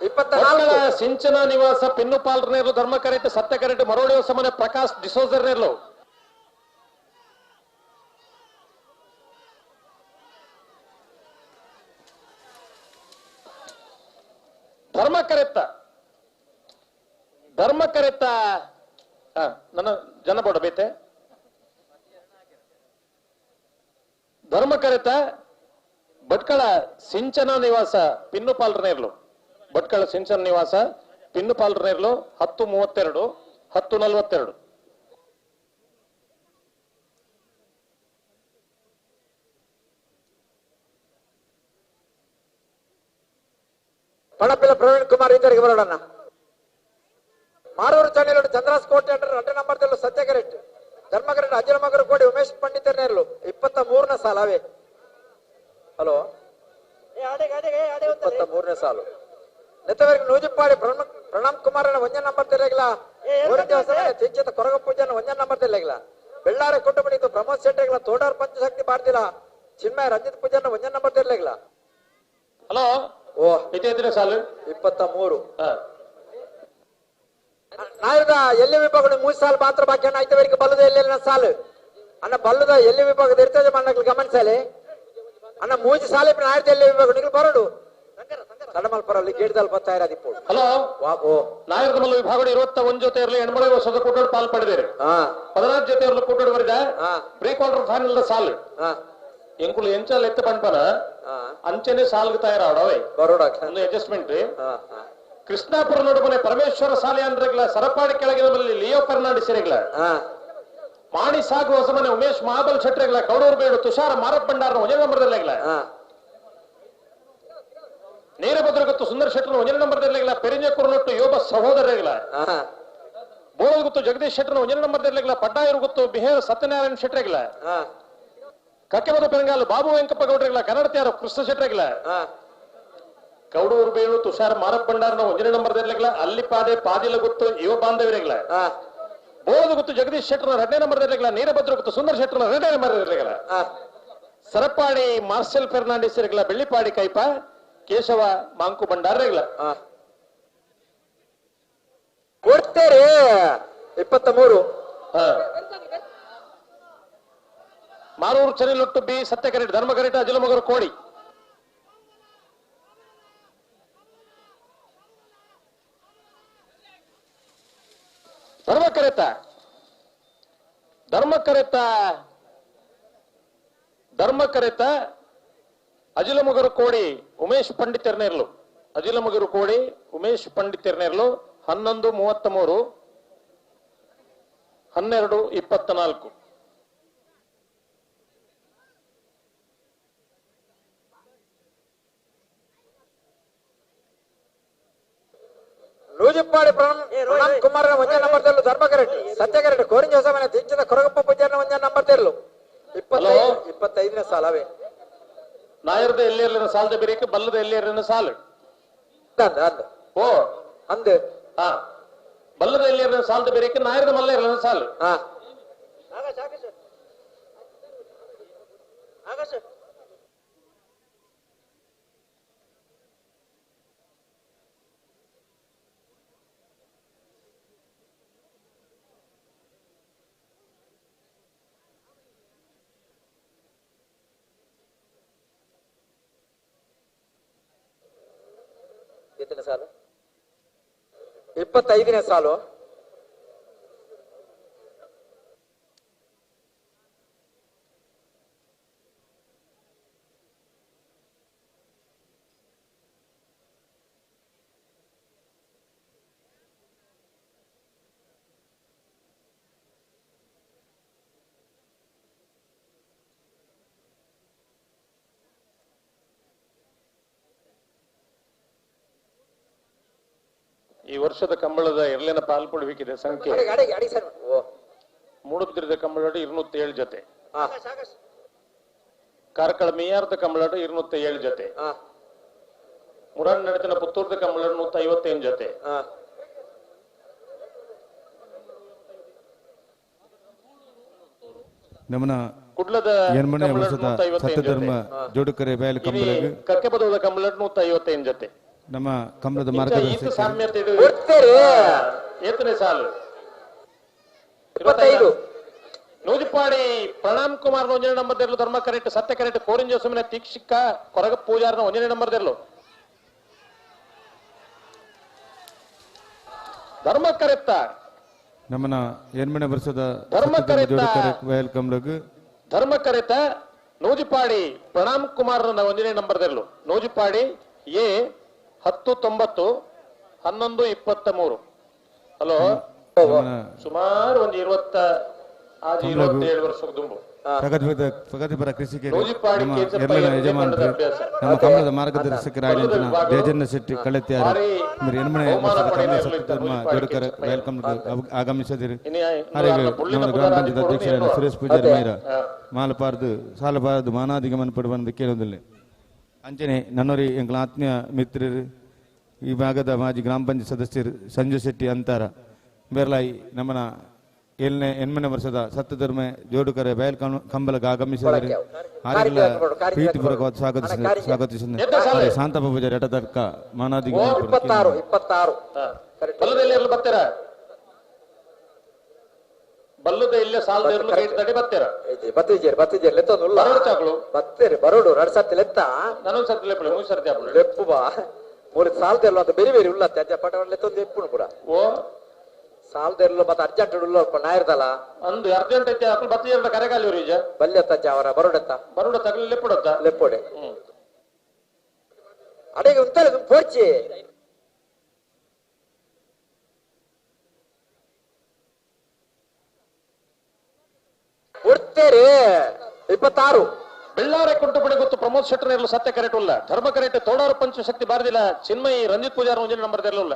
24 ಸಿಂಚನ ನಿವಾಸ ಪಿನ್ನು ಪಾಲ್ರನೇರ್ಲು ಧರ್ಮ ಕರೆಕ್ಟ್ ಸತ್ಯ ಕರೆಕ್ಟ್ ಮರೋಡಿ ಹೊಸಮನೆ ಪ್ರಕಾಶ್ ಡಿಸೋಜರ್ನೇರ್ಲು ಧರ್ಮ ಕರೆತ್ತ ನನ್ನ ಜನ ಬೋಡ ಬೇತೆ ಧರ್ಮ ಕರೆತ ಭಟ್ಕಳ ಸಿಂಚನ ನಿವಾಸ ಪಿನ್ನು ಪಾಲ್ರನೇರ್ಲು ಭಟ್ಕಳ ಸಿಂಚನ ನಿವಾಸ ಪಿನ್ನು ಪಾಲ್ರನೇರ್ಲು 10:32 10:42 ಪಣಪಿಲ ಪ್ರವೀಣ್ ಕುಮಾರ್ ಇದ್ದರಿಗೆ ಬರೋಣ. ಮಾರೂರು ಚಂಡಿಲೋಡು ಚಂದ್ರಾಸ್ ಕೋಟೆ ಅಂಡ್ರೆ ನಂಬರ್ ತೆಲ್ಲು ಸತ್ಯ ಕರೆಕ್ಟ್ ಧರ್ಮ ಕರೆಕ್ಟ್ ಅಜರ ಮಗರು ಕೋಡಿ ಉಮೇಶ್ ಪಂಡಿತರ್ನೇರ್ಲು 23ನೇ ಸಾಲು ಅವೇ. ಹಲೋ 23ನೇ ಸಾಲು ನೆತ್ತವರಿಗೆ ನೂಜಿಪ್ಪಾಡಿ ಪ್ರಣಮ್ ಕುಮಾರನ 1 ನಂಬರ್ ತೆಲೆಗಿಲ್ಲ ಚಿಂಚಿತ ಕೊರಗ ಪೂಜನ 1 ನಂಬರ್ ತೆಲೆಗಿಲ್ಲ ಬೆಳ್ಳಾರೆ ಕುಟುಂಬ ಪ್ರಮೋದ್ ಶೆಟ್ಟಿಗಿಲ್ಲ ತೋಡಾರ್ ಪಂಚಶಕ್ತಿ ಮಾಡ್ತಿಲ್ಲ ಚಿನ್ಮಯ ರಂಜಿತ್ ಪೂಜನ 1 ನಂಬರ್ ತೆಲೆಗಿಲ್ಲ. ಹಲೋ ಓ ಇದೇ ಸಾಲು 23 ನಾಯದ ಎಲ್ಲಿ ವಿಭಾಗಗಳು 3 ಸಾಲು ಮಾತ್ರ ಬಾಕಿ ಅಣ್ಣ ಐದವರಿಗೆ ಬಲ್ಲದ ಎಲ್ಲಿನ ಸಾಲು ಅಣ್ಣ ಬಲ್ಲದ ಎಲ್ಲಿ ವಿಭಾಗದ ಇರ್ತದೆ ಮಣ್ಣಗಳು ಗಮನಿಸಲಿ ಅಣ್ಣ 3 ಸಾಲು ನಾಯದ ಎಲ್ಲಿ ವಿಭಾಗ ನೀವು ಬರೋಡು ಕಡಮಲ್ಪರಲ್ಲಿ ಗೇಟ್ದಲ್ಲಿ ಬರ್ತಾ ಇರೋದು ഇപ്പോൾ. ಹಲೋ ನಾಯರದ ಮಲ್ಲ ವಿಭಾಗ 21 ಜೊತೆ ಇರಲಿ ಹೆಣ್ಮಳೆ ವರ್ಷದ ಕೂಟೋಡು ಪಾಲ್ ಪಡೆದಿರಿ 14 ಜೊತೆ ಇರಲು ಕೂಟೋಡು ಬರಿದ ಪ್ರೀ ಕ್ವಾರ್ಟರ್ ಫೈನಲ್ ಸಾಲು ಎಂಕುಲು ಎಂಚಾಲ್ ಎತ್ತ ಪಂಪನ ಅಂಚನೆ ಸಾಲ್ಗೆ ತಯಾರಾಡವೆ ಬರೋಡ ಒಂದು ಅಡ್ಜಸ್ಟ್ಮೆಂಟ್ ಕೃಷ್ಣಾಪುರ ನೋಡುಮನೆ ಪರಮೇಶ್ವರ ಸಾಲೆ ಅಂದ್ರಗ್ಲ ಸರಪಾಡಿ ಕೆಳಗಿನ ಬಲ್ಲಿ ಲಿಯೋ ಫರ್ನಾಂಡಿಸ್ ಇರಗ್ಲ ಮಾಣಿ ಸಾಗು ಹೊಸಮನೆ ಉಮೇಶ್ ಮಹಾಬಲ್ ಶೆಟ್ರಿಗ್ಲ ಕೌಡೂರು ಬೇಡು ತುಷಾರ ಮಾರಪ್ ಭಂಡಾರನ 1 ನಂಬರ್ದಲ್ಲಿಗ್ಲ ನೇರಭದ್ರ ಗೊತ್ತು ಸುಂದರ್ ಶೆಟ್ರನ 1 ನಂಬರ್ದಲ್ಲಿಗ್ಲ ಪೆರಿಂಜಕೂರು ನೊಟ್ಟು ಯೋಬ ಸಹೋದರರಿಗ್ಲ ಬೋಳದ ಗೊತ್ತು ಜಗದೀಶ್ ಶೆಟ್ರನ 1 ನಂಬರ್ದಲ್ಲಿಗ್ಲ ಪಡ್ಡಾಯರು ಗೊತ್ತು ಬಿಹೇರ್ ಸತ್ಯನಾರಾಯಣ ಶೆಟ್ರಿಗ್ಲ ಕಕ್ಕೆಮದ ಪೆರಂಗಾಲು ಬಾಬು ವೆಂಕಪ್ಪ ಗೌಡ್ರಿಗ್ಲ ಕನ್ನಡತಿಯಾರು ಕೃಷ್ಣ ಶೆಟ್ರಿಗ್ಲ ಕೌಡೂರು ಬೇಳು ತುಷಾರ ಮಾರಪ್ ಭಂಡಾರನ 1 ನಂಬರ್ದಲ್ಲಿಗ್ಲ ಅಲ್ಲಿ ಪಾದೆ ಪಾದಿಲ ಗೊತ್ತು ಯುವ ಬಾಂಧವರಿಗ್ಲ ಬೋಳದ ಗೊತ್ತು ಜಗದೀಶ್ ಶೆಟ್ರನ 2 ನಂಬರ್ದಲ್ಲಿಗ್ಲ ನೀರಭದ್ರ ಗೊತ್ತು ಸುಂದರ್ ಶೆಟ್ರನ 2 ನಂಬರ್ದಲ್ಲಿಗ್ಲ ಸರಪಾಡಿ ಮಾರ್ಷಲ್ ಫೆರ್ನಾಂಡಿಸ್ ಇರಗ್ಲ ಬೆಳ್ಳಿಪಾಡಿ ಕೈಪ ಕೇಶವ ಮಾಂಕು ಭಂಡಾರರಿಗ್ಲ ಕೊಡ್ತೇರಿ 23 ಮಾರೂರು ಚನಿಲೊಟ್ಟು ಬಿ ಸತ್ಯ ಕರೆಕ್ಟ್ ಧರ್ಮ ಕರೆಕ್ಟ್ ಅಜಿಲ ಮಗರು ಕೋಡಿ ಧರ್ಮ ಕರೆತ ಅಜಿಲ ಮಗರು ಕೋಡಿ ಉಮೇಶ್ ಪಂಡಿತರ್ನೇರ್ಲು ಅಜಿಲ ಮಗರು ಕೋಡಿ ಉಮೇಶ್ ಪಂಡಿತರ್ನೇರ್ಲು 11:33 12:24 ನೂಜಿಪ್ಪಾಡಿ ಪ್ರಣಮ್ ಕುಮಾರನ 1 ನಂಬರ್ ತೆಲ್ಲು ಧರ್ಮ ಕರೆಕ್ಟ್ ಸತ್ಯ ಕರೆಕ್ಟ್ ಕೋರಿಂಜ ಹೊಸಮನೆ ತಿಂಚಿದ ಕೊರಗಪ್ಪ ಪೂಜಾರನ 1 ನಂಬರ್ ತೆಲ್ಲು 25ನೇ ಸಾಲು ಅವೇ. ನಾಯರದ ಎಲ್ಲಿಯರ್ಲಿನ ಸಾಲದ ಬೇರೇಕೆ ಬಲ್ಲದ ಎಲ್ಲಿಯರ್ಲಿನ ಸಾಲು ಓ ಅಂದು ಬಲ್ಲದ ಎಲ್ಲಿಯರ್ಲಿನ ಸಾಲದ ಬೇರೇಕೆ ನಾಯರದ ಮಲ್ಲ ಇರಲಿನ ಸಾಲು ಸಾಲು 25ನೇ ಸಾಲು ಈ ವರ್ಷದ ಕಂಬಳದ ಎರಲಿನ ಪಾಲ್ಪಡುವಿಕೆಯ ಸಂಖ್ಯೆ ಮೂಡುಬಿದಿರದ ಕಂಬಳಾಟ 207 ಜೊತೆ ಕಾರ್ಕಳ ಮೇಯಾರದ ಕಂಬಳಾಟ 207 ಜೊತೆ ಮುರಾನ್ ನಡೆತನ ಪುತ್ತೂರದ ಕಂಬಳಾಟ 158 ಜೊತೆ ನಮನ ಕುಡ್ಲದ ಸತ್ಯಧರ್ಮ ಜೋಡುಕರೆ ಬಯಲು ಕಂಬಳಗ ಕಕ್ಕೆಪದದ ಕಂಬಳಾಟ 158 ಜೊತೆ ನಮ್ಮ ಕಂಬಳದ ಈತ ಮಾರ್ಗದರ್ಶಕ ಸಾಮ್ಯತೆ ಇದು ಕೊಡ್ತೇರಿ ಏತನೇ ಸಾಲು 25 ನೂಜಿಪಾಡಿ ಪ್ರಣಾಮ್ ಕುಮಾರ್ ಒಂಜನೇ ನಂಬರ್ ದೆರ್ಲು ಧರ್ಮ ಕರೆಕ್ಟ್ ಸತ್ಯ ಕರೆಕ್ಟ್ ಕೋರಿಂಜ ಸುಮ್ಮನೆ ತೀಕ್ಷಿಕ ಕೊರಗ ಪೂಜಾರನ ಒಂಜನೇ ನಂಬರ್ ದೆರ್ಲು ಧರ್ಮ ಕರೆಕ್ಟ ನಮ್ಮನ ಎನ್ಮನೆ ವರ್ಷದ ಧರ್ಮ ಕರೆಕ್ಟ ವಯಲ್ ಕಂಬಳಗ್ ಧರ್ಮ ಕರೆತ ನೂಜಿಪಾಡಿ ಪ್ರಣಾಮ್ ಕುಮಾರ್ ಒಂದನೇ ನಂಬರ್ ದೆರ್ಲು ನೂಜಿಪಾಡಿ ಎ 1090 1123 ಹಲೋ ಸುಮಾರು ಒಂದು 27 ವರ್ಷದ ದುಂಬು ಪ್ರಗತಿಪರ ಕೃಷಿಕರು ನೂಜಿಪಾಡಿ ನಮ್ಮ ಕೇಸಪ್ಪ ಎರ್ಮನ ಯಜಮಾನರು ನಮ್ಮ ಕಂಬಳದ ಮಾರ್ಗದರ್ಶಕರಾಗಿನ ದೇಜನ್ನ ಶೆಟ್ಟಿ ಕಳೆತ್ಯಾರು ಎನ್ಮನೆ ವರ್ಷದ ಕಂಬಳ ಸತ್ಯಧರ್ಮ ಜೋಡಕರ ವಯಲ್ ಕಂಬಳಗ್ ಆಗಮಿಸಿದಿರಿ ಹಾಗೆ ನಮ್ಮ ಗ್ರಾಮ ಪಂಚಾಯತ್ ಅಧ್ಯಕ್ಷರಾದ ಸುರೇಶ್ ಪೂಜಾರಿ ಮೈರ ಮಾಲಪಾರ್ದು ಸಾಲಪಾರ್ದು ಮಾನಾದಿಗಮನ ಪಡುವಂದು ಕೇಳೋದಿಲ್ಲ ಅಂಚನೆ ನನ್ನೋರಿ ಎಂಗಳ ಆತ್ಮೀಯ ಮಿತ್ರರು ಈ ಭಾಗದ ಮಾಜಿ ಗ್ರಾಮ ಪಂಚಾಯತ್ ಸದಸ್ಯರು ಸಂಜು ಶೆಟ್ಟಿ ಅಂತಾರ ಬೇರ್ಲಾಯಿ ನಮ್ಮನ ಎನ್ಮನೆ ವರ್ಷದ ಸತ್ಯಧರ್ಮ ಜೋಡುಕರ ಬಯಲ್ ಕಂಬಲಕ್ಕೆ ಆಗಮಿಸಿದರೆ ಆರೆಲ್ಲ ಪ್ರೀತಿಪೂರ್ವಕವಾದ ಸ್ವಾಗತಿಸಿದ ಶಾಂತಪ್ಪ ಪೂಜಾರಿ ಎಟತರ್ಕ ಮಾನಾದಿಗಮನ 26 ಬಲ್ಲದಲ್ಲಿ ಎಲ್ಲ ಬರ್ತಾರ ಬಲ್ಲದ ಇಲ್ಲೇ ಸಾಲದ ಇರಲು ಗೇಟ್ ತಡಿ ಬರ್ತಾರ ಬತ್ತಿಜೇರ್ ಲೆತ್ತೊಂದುಲ್ಲ ಬರೋಡು ಚಾಕ್ಳು ಬತ್ತೇರಿ ಬರೋಡು 2 ಸರ್ತಿ ಲೆತ್ತ ನನೊಂದು ಸರ್ತಿ ಲೆಪ್ಪಳು 3 ಸರ್ತಿ ಆಪಳು ಲೆಪ್ಪು ಬಾ ಮೂರು ಸಾಲದೆಲ್ಲ ಅಂತ ಬೇರೆ ಬೇರೆ ಉಲ್ಲ ತ್ಯಾಜ್ಯ ಪಟ ಲೆತ್ತೊಂದು ಎಪ್ಪುನು ಪುರ ಓ ಸಾಲದೆಲ್ಲ ಮತ್ತೆ ಅರ್ಜೆಂಟ್ ಉಲ್ಲ ನಾಯಿರ್ದಲ್ಲ ಅಂದು ಅರ್ಜೆಂಟ್ ಐತೆ ಅಕ್ಳು ಬತ್ತಿಜೇರ ಕರೆಗಾಲಿ ಇವರು ಈಗ ಬಲ್ಯತ್ತ ಚಾವರ ಬರೋಡತ್ತ ಬರೋಡ ತಗಲಿ ಲೆಪ್ಪಡತ್ತ ಲೆಪ್ಪೊಡೆ ಅಡೆಗೆ ಉಂಟಲ್ಲ ಪೋರ್ಚಿ ಕೊಡ್ತೇರಿ 26 ಬೆಳ್ಳಾರೆ ಕುಂಟುಪಡಿ ಗೊತ್ತು ಪ್ರಮೋದ್ ಶೆಟ್ಟರ್ ಇರಲು ಸತ್ಯ ಕರೆಕ್ಟ್ ಉಲ್ಲ ಧರ್ಮ ಕರೆಕ್ಟ್ ತೋಡಾರು ಪಂಚಶಕ್ತಿ ಬಾರದಿಲ್ಲ ಚಿನ್ಮಯಿ ರಂಜಿತ್ ಪೂಜಾರ ಒಂಜನೇ ನಂಬರ್ ಇರಲಿಲ್ಲ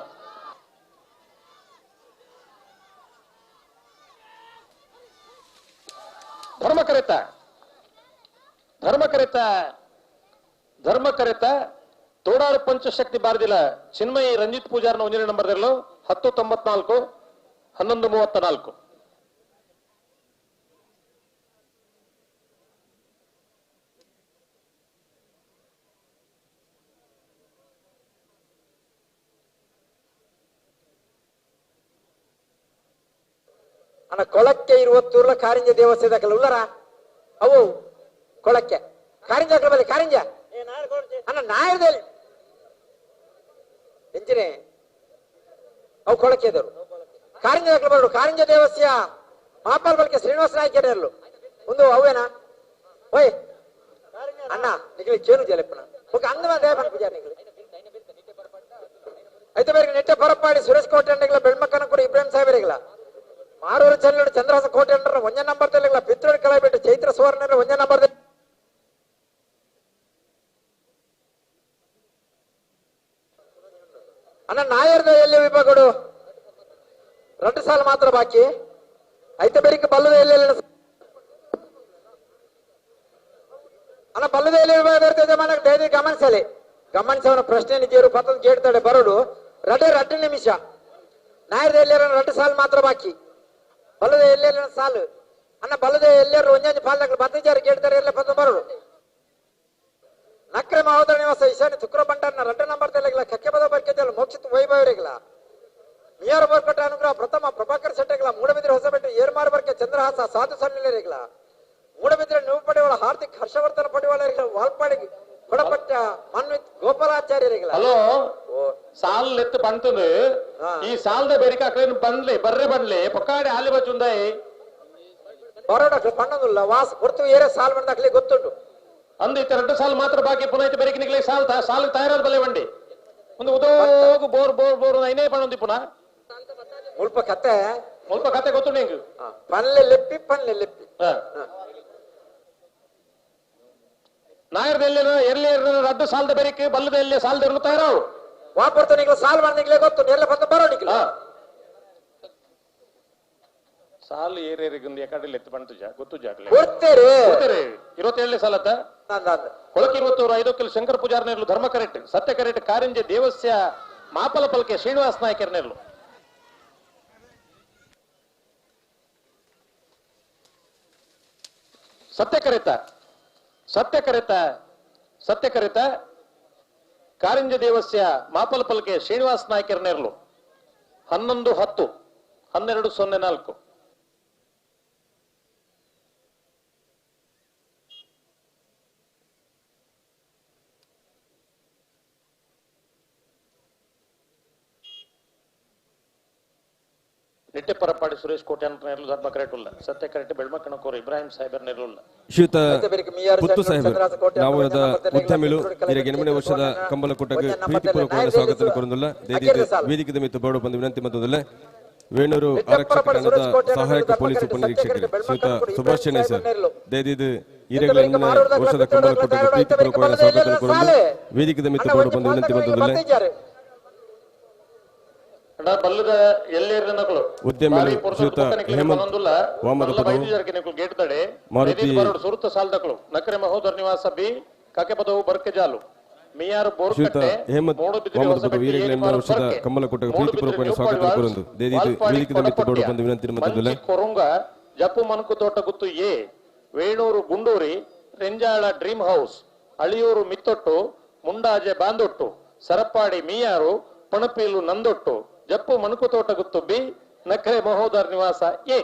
ಧರ್ಮ ಕರೆತ ತೋಡಾರು ಪಂಚಶಕ್ತಿ ಬಾರದಿಲ್ಲ ಚಿನ್ಮಯಿ ರಂಜಿತ್ ಪೂಜಾರನ ಒಂಜನೇ ನಂಬರ್ ಇರಲು 1094 1134 ಅಣ್ಣ ಕೊಳಕ್ಕೆ 20 ಕಾರಿಂಜ ದೇವಸ್ಥಾನದಲ್ಲ ಉಲ್ಲರ ಅವು ಕೊಳಕ್ಕೆ ಕಾರಿಂಜ ಬಲ್ಲಿ ಕಾರಿಂಜ ಅಣ್ಣ ನಾಯದಲ್ಲಿ ಎಂಚಿನೇ ಅವು ಕೊಳಕ್ಕೆ ಇದ್ದರು ಕಾರಿಂಜ ಬರಡು ಕಾರಿಂಜ ದೇವಸ್ಯ ಮಾಪಾಲ್ ಬಲ್ಕೆ ಶ್ರೀನಿವಾಸ ನಾಯ್ಕರಲ್ಲೂ ಒಂದು ಅವೇನಾ ಓಯ್ ಅಣ್ಣ ನಿಗಲಿ ಚೇನು ಜಲಪ್ಪನ ఒక అందమా దేవన్ పూజ నిగలి అయితే ಬೇರೆ ನೆಟ್ಟೆ ಪರಪ್ಪಾಡಿ ಸುರೇಶ್ ಕೋಟೆ ಅಂಡಗಳ ಬೆಳ್ಮಕ್ಕನ ಕೂಡ ಇಬ್ರಾಹಿಂ ಸಾಹೇಬರಿಗಲ ಮಾರೂರು ಚನ್ನಡ ಚಂದ್ರಹಾಸ ಕೋಟೆ ಅಂಡ್ರ ಒಂದೇ ನಂಬರ್ ತಲೆಗಳ ಪಿತ್ರೋಡ್ ಕಳಬಿಟ್ಟು ಚೈತ್ರ ಸುವರ್ಣ ಒಂದೇ ನಂಬರ್ ಅಣ್ಣ ನಾಯರ್ದ ಎಲ್ಲಿ ವಿಭಾಗಗಳು 2 ಸಾಲು ಮಾತ್ರ ಬಾಕಿ అయితే ಬೇರೆ ಬಲ್ಲದ ಎಲ್ಲಿ ಅಣ್ಣ ಬಲ್ಲದ ಎಲ್ಲಿ ವಿಭಾಗ మనకు డైలీ గమనించవన ప్రశ్న నిజేరు పద్ధతి ಕೇಳ್ತಾಳೆ ಬರೋಡು 2 ನಿಮಿಷ ನಾಯರ್ದ ಎಲ್ಲರ 2 ಸಾಲು ಮಾತ್ರ ಬಾಕಿ ಬಲ್ಲದ ಎಲ್ಲೆಲ್ಲ ಸಾಲು ಅಣ್ಣ ಬಲ್ಲದ ಎಲ್ಲರೂ ಒಂಜಂಜಿ ಪಾಲ್ದಾಗ 15 ಕೇಳ್ತಾರೆ ಎಲ್ಲ ಪದ ಬರೋಡು ನಕ್ರೆ ಮಹೋದರ ನಿವಾಸ ಈಶಾನ್ಯ ತುಕ್ರ ಬಂಡಾರನ 2 ನಂಬರ್ ತೆಲೆಗಳ ಕಕ್ಕೆ ಪದ ಬರ್ಕೆದಲ್ಲ ಮೋಕ್ಷಿತ ವೈಭವರಿಗಲ ನಿಯರ್ ಬರ್ಕಟ ಅನುಗ್ರಹ ಪ್ರಥಮ ಪ್ರಭಾಕರ್ ಶೆಟ್ಟೆಗಳ ಮೂಡಬಿದ್ರೆ ಹೊಸಬೆಟ್ಟು ಏರ್ಮಾರ್ ಬರ್ಕೆ ಚಂದ್ರಹಾಸ ಸಾಧು ಸನ್ನಿಲರಿಗಲ ಮೂಡಬಿದ್ರೆ ನೀವು ಪಡೆಯುವ ಹಾರ್ದಿಕ್ ಹರ್ಷವರ್ಧನ ಪಡೆಯುವ ವಾಲ್ಪಾಡಿ ಕೊಡಪಟ್ಟ ಮನ್ವಿತ್ ಗೋಪಾಲಾಚಾರ್ಯರಿಗಲ ಹಲೋ ಸಾಲ್ ಎತ್ತು ಬಂತಂದು ಈ ಸಾಲದ ಬೇರಿಕೆ ಅಕಲೇನು ಬರ್ಲಿ ಪೊಕ್ಕಾಡಿ ಆಲಿ ಬಚ್ಚುಂದಾಯಿ ಬರೋಡಕ್ಕೆ ಪಣ್ಣದಿಲ್ಲ ವಾಸ್ ಹೊರತು ಏರೆ ಸಾಲ್ ಬಂದಾಗಲೇ ಗೊತ್ತುಂಟು ಅಂದ ಇತ್ತ 2 ಸಾಲು ಮಾತ್ರ ಬಾಕಿ ಪುನಃ ಇತ್ತು ಬೇರಿಕೆ ನಿಗಲಿ ಸಾಲು ತಯಾರಾದ ಬಲೆ ಬಂಡಿ ಒಂದು ಉದೋಗು ಬೋರ್ ಐನೇ ಪಣ್ಣೊಂದಿ ಪುನಃ ಮುಲ್ಪ ಕತೆ ಗೊತ್ತು ನಿಂಗೆ ಪನ್ಲೆ ಲೆಪ್ಪಿ ನಾಯರ್ದ ಎಲ್ಲಿ 2 ಸಾಲದ ಬೇರಿಕೆ ಬಲ್ಲದ ಎಲ್ಲಿ ಸಾಲದ ಇರಲು ತಯಾರಾವು ವಾಪರ್ತು ನಿಗಲ ಸಾಲ್ ಬಂದಿಗ್ಲೇ ಗೊತ್ತು ನೆಲ್ಲ ಬಂದು ಬರೋಡಿಗೆ ಸಾಲು ಏರಿಯಾರಿಗೊಂದು ಎಕಡೆ ಎತ್ತು ಬಂತು ಗೊತ್ತು ಜಾಗಲೇ ಕೊಡ್ತೇರಿ 27 ಸಾಲದ ಕೊಳಕೆ 22 5 ಕಿಲೋ ಶಂಕರ ಪೂಜಾರನೆರ್ಲು ಧರ್ಮ ಕರೆಕ್ಟ್ ಸತ್ಯ ಕರೆಕ್ಟ್ ಕಾರಿಂಜೆ ದೇವಸ್ಯ ಮಾಪಲ ಪಲ್ಕೆ ಶ್ರೀನಿವಾಸ ನಾಯಕರನೆರ್ಲು ಸತ್ಯ ಕರೆತ ಕಾರಿಂಜ ದೇವಸ್ಯ ಮಾಪಲ ಪಲ್ಕೆ ಶ್ರೀನಿವಾಸ ನಾಯ್ಕರ ನೇರ್ಲು 11-10 12-04. ನಿಟ್ಟೆ ಪರಪಾಡಿ ಸುರೇಶ್ ಕೋಟ್ಯಾನ್ ನೇರ್ಲು ಧರ್ಮ ಕರೆಟುಲ್ಲ ಸತ್ಯ ಕರೆಕ್ಟ್ ಬೆಳ್ಮಕ್ಕಣಕೋರು ಇಬ್ರಾಹಿಂ ಸಾಹೇಬರ್ ನೇರ್ಲು ಶ್ರೀಯುತ ಪುತ್ತು ಸಾಹೇಬ್ ನಾವರದ ಉತ್ತಮಿಲು ಇರಗೆ 8 ವರ್ಷದ ಕಂಬಲಕುಟ್ಟಗೆ ಪ್ರೀತಿಪೂರ್ವಕವಾದ ಸ್ವಾಗತ ಕೋರುವುದಿಲ್ಲ ವೇದಿಕೆ ಮಿತ್ತು ಬೋರ್ಡು ಬಂದು ವಿನಂತಿ ಮಾಡುವುದಿಲ್ಲ ವೇಣೂರು ಆರಕ್ಷಕ ತಂಡದ ಸಹಾಯಕ ಪೊಲೀಸ್ ಉಪನಿರೀಕ್ಷಕರು ಶ್ರೀಯುತ ಸುಭಾಷ್ ಚೆನ್ನೈ ಸರ್ ದಯದಿದ್ದು ಈರಗಳ 8 ವರ್ಷದ ಕಂಬಲಕುಟ್ಟಗೆ ಪ್ರೀತಿಪೂರ್ವಕವಾದ ಸ್ವಾಗತ ಕೋರುವುದು ವೇದಿಕೆ ಮಿತ್ತು ಬೋರ್ಡು ಬಂದು ವಿನಂತಿ ಮಾಡುವುದಿಲ್ಲ ಬಲ್ಲದ ಎಲ್ಲೇರಿನಗಳು ಉದ್ಯಮಿಗಳು ಶ್ರೀಯುತ ಹೇಮಂತ್ ವಾಮದಪದ ಗೇಟ್ ತಡೆ ಮಾರುತಿ ಸುರುತ ಸಾಲ್ದಗಳು ನಕರೆ ಮಹೋದರ್ ನಿವಾಸ ಬಿ ಕಾಕೆ ಪದವು ಬರ್ಕೆ ಜಾಲು ಮಿಯಾರು ಶ್ರೀಯುತ ಹೇಮಂತ್ ವಾಮದಪದ ವೀರಗಳ 8 ವರ್ಷದ ಕಂಬಲಕುಟ್ಟಗೆ ಪ್ರೀತಿಪೂರ್ವಕವಾದ ಸ್ವಾಗತ ಕೋರುವುದು ವೇದಿಕೆ ಮಿತ್ತು ಬೋರ್ಡು ಬಂದು ವಿನಂತಿ ಮಾಡುವುದಿಲ್ಲ ಕೊರುಂಗ ಜಪ್ಪು ಮನಕು ತೋಟ ಗುತ್ತು A Venur Gunduri Renjala dream house ಅಳಿಯೂರು ಮಿತ್ತೊಟ್ಟು ಮುಂಡಾಜೆ ಬಾಂದೊಟ್ಟು ಸರಪ್ಪಾಡಿ ಮೀಯಾರು ಪಣಪೀಲು ನಂದೊಟ್ಟು ಜಪ್ಪು ಮಣಕು ತೋಟ ಗುತ್ತು ಬಿ ನಖರೆ ಮಹೋದರ್ ನಿವಾಸ ಎ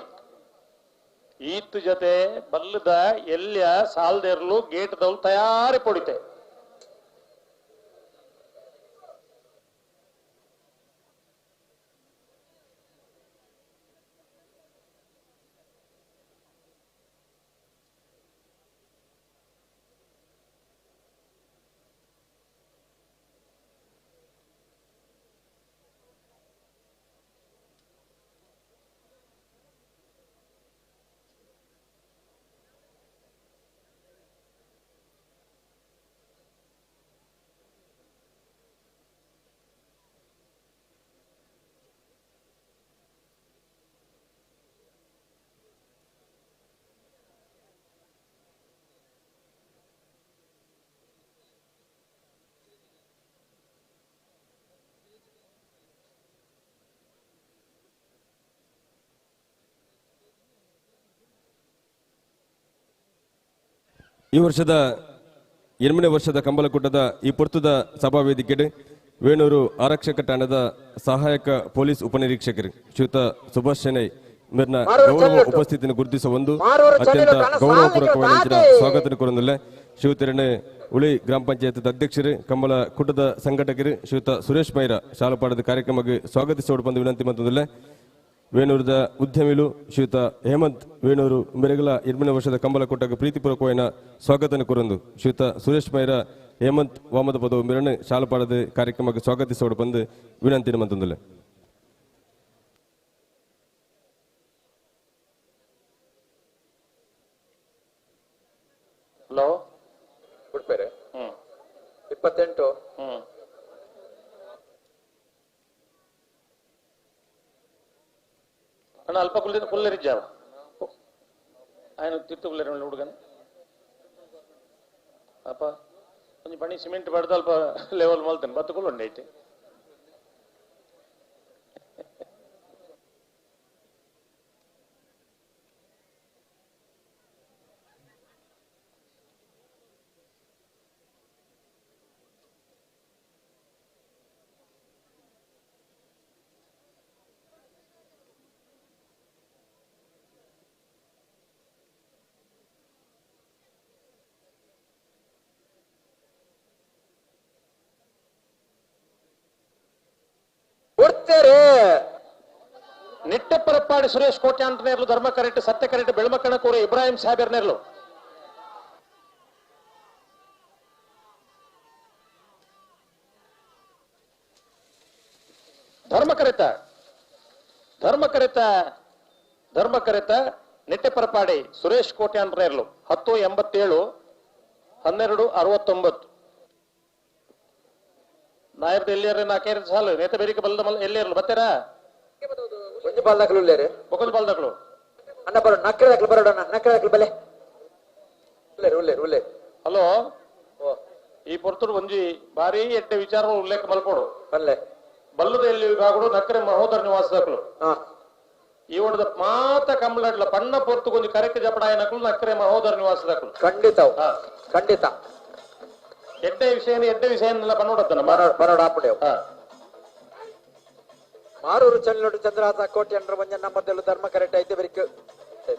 ಈತ್ ಜೊತೆ ಬಲ್ಲದ ಎಲ್ಯ ಸಾಲ್ದೇರ್ಲು ಗೇಟ್ ದೌಲ್ ತಯಾರಿ ಪೊಡಿತೆ ಈ ವರ್ಷದ 8ನೇ ವರ್ಷದ ಕಂಬಲಕುಟ್ಟದ ಈ ಪುರ್ತದ ಸಭಾ ವೇದಿಕೆಡೆ ವೇಣೂರು ಆರಕ್ಷಕ ಠಾಣದ ಸಹಾಯಕ ಪೊಲೀಸ್ ಉಪನಿರೀಕ್ಷಕರು ಶ್ರೀಯುತ ಸುಭಾಷ್ ಚೆನ್ನೈ ಮೇರ್ನ ಗೌರವ ಉಪಸ್ಥಿತಿಯನ್ನು ಗುರುತಿಸುವ ಒಂದು ಅತ್ಯಂತ ಗೌರವಪೂರ್ವಕವಾದ ಸ್ವಾಗತ ಕೋರುವುದಿಲ್ಲ ಶ್ರೀಯುತರನೆ ಉಳಿ ಗ್ರಾಮ ಪಂಚಾಯತ್ ಅಧ್ಯಕ್ಷರು ಕಂಬಲ ಕುಟ್ಟದ ಸಂಘಟಕರು ಶ್ರೀಯುತ ಸುರೇಶ್ ಮೈರ ಶಾಲಪಾಡದ ಕಾರ್ಯಕ್ರಮಕ್ಕೆ ಸ್ವಾಗತಿಸೋಡು ಬಂದು ವಿನಂತಿ ಮಾಡುವುದಿಲ್ಲ ವೇಣೂರದ ಉದ್ಯಮಿಲು ಶ್ರೀಯುತ ಹೇಮಂತ್ ವೇಣೂರು ಮೆರೆಗಲ 8ನೇ ವರ್ಷದ ಕಂಬಲಕುಟ್ಟಗೆ ಪ್ರೀತಿಪೂರ್ವಕವಾದ ಸ್ವಾಗತ ಕೋರೊಂದು ಶ್ರೀಯುತ ಸುರೇಶ್ ಮೈರ ಹೇಮಂತ್ ವಾಮದ ಪದವು ಮೆರಣ ಶಾಲಪಾಡದ ಕಾರ್ಯಕ್ರಮಕ್ಕೆ ಸ್ವಾಗತಿಸೋಡು ಬಂದು ವಿನಂತಿ ಮಂತಂದಿಲ್ಲ ಹಲೋ ಬಿಡ್ಬೇರೆ 28 ಅಣ್ಣ ಅಲ್ಪ ಕುಲ್ಲರಿದ್ದಾವ ఆయన తిట్టు కుల్లరి ಹುಡುಗನ ಅಪ್ಪ కొంచెం పని సిమెంట్ పడితే అల్ప లెవెల్ మల్తాను బతుకులు ఉండే అయితే ನಿಟ್ಟೆಪ್ಪರಪ್ಪಾಡಿ ಸುರೇಶ್ ಕೋಟ್ಯಾಂತ ನೇರ್ಲು ಧರ್ಮ ಕರೆಕ್ಟ್ ಸತ್ಯ ಕರೆಕ್ಟ್ ಬೆಳಮಕ್ಕಣಕೂರು ಇಬ್ರಾಹಿಂ ಸಾಹೇಬರ್ ನೇರ್ಲು ಧರ್ಮ ಕರೆತ ನಿಟ್ಟೆಪ್ಪರಪ್ಪಾಡಿ ಸುರೇಶ್ ಕೋಟ್ಯಾಂತ ನೇರ್ಲು 1087 1269 ನಾಯರ್ದು ಎಲ್ಲಿಯರ ನಾಕೇರ ಸಾಲು ನೇತ ಬೇರಿಕೆ ಬಲ್ಲದ ಎಲ್ಲಿರಲು ಬತ್ತೇರಾ ಒಂಜಿ ಬಾಲ್ದಾಕಲು ಉಳ್ಳೇರೆ ಬೊಕಲ್ ಬಾಲ್ದಾಕಲು ಅಣ್ಣ ಬರೋ ನಕ್ಕರೆ ದಾಖಲು ಬರೋಣ ನಕ್ಕರೆ ದಾಖಲು ಬಲೆ ಉಳ್ಳೇರು ಹಲೋ ಈ ಪೊರ್ತರು ಒಂಜಿ ಬಾರಿ ಎಡ್ಡೆ ವಿಚಾರ ಉಲ್ಲೇಖ ಮಲ್ಪೋಡು ಬಲ್ಲೆ ಬಲ್ಲದ ಎಲ್ಲಿ ವಿಭಾಗಡು ನಕ್ಕರೆ ಮಹೋದರ ನಿವಾಸದಾಕಲು ಈ ಒಡದ ಮಾತ ಕಂಬಳಡ್ಲ ಪಣ್ಣ ಪೊರ್ತು ಕೊಂಚ ಕರೆಕ್ಟ್ ಜಪಡಾಯನಕಲು ನಕ್ಕರೆ ಮಹೋದರ ನಿವಾಸದಾಕಲು ಖಂಡಿತ ಎಡ್ಡೆ ವಿಷಯ ಪನ್ನೋಡತ್ತನ ಬರೋಡ ಆಪುಡೆ ಮಾರೂರು ಚನ್ನೋಡು ಚಂದ್ರಹಾಸ ಕೋಟಿ ಅಂಡ್ರ ಒಂಜ ನಂಬರ್ದೆಲ್ಲು ಧರ್ಮ ಕರೆಕ್ಟ್ ಐತೆ ಬೆರಿಕ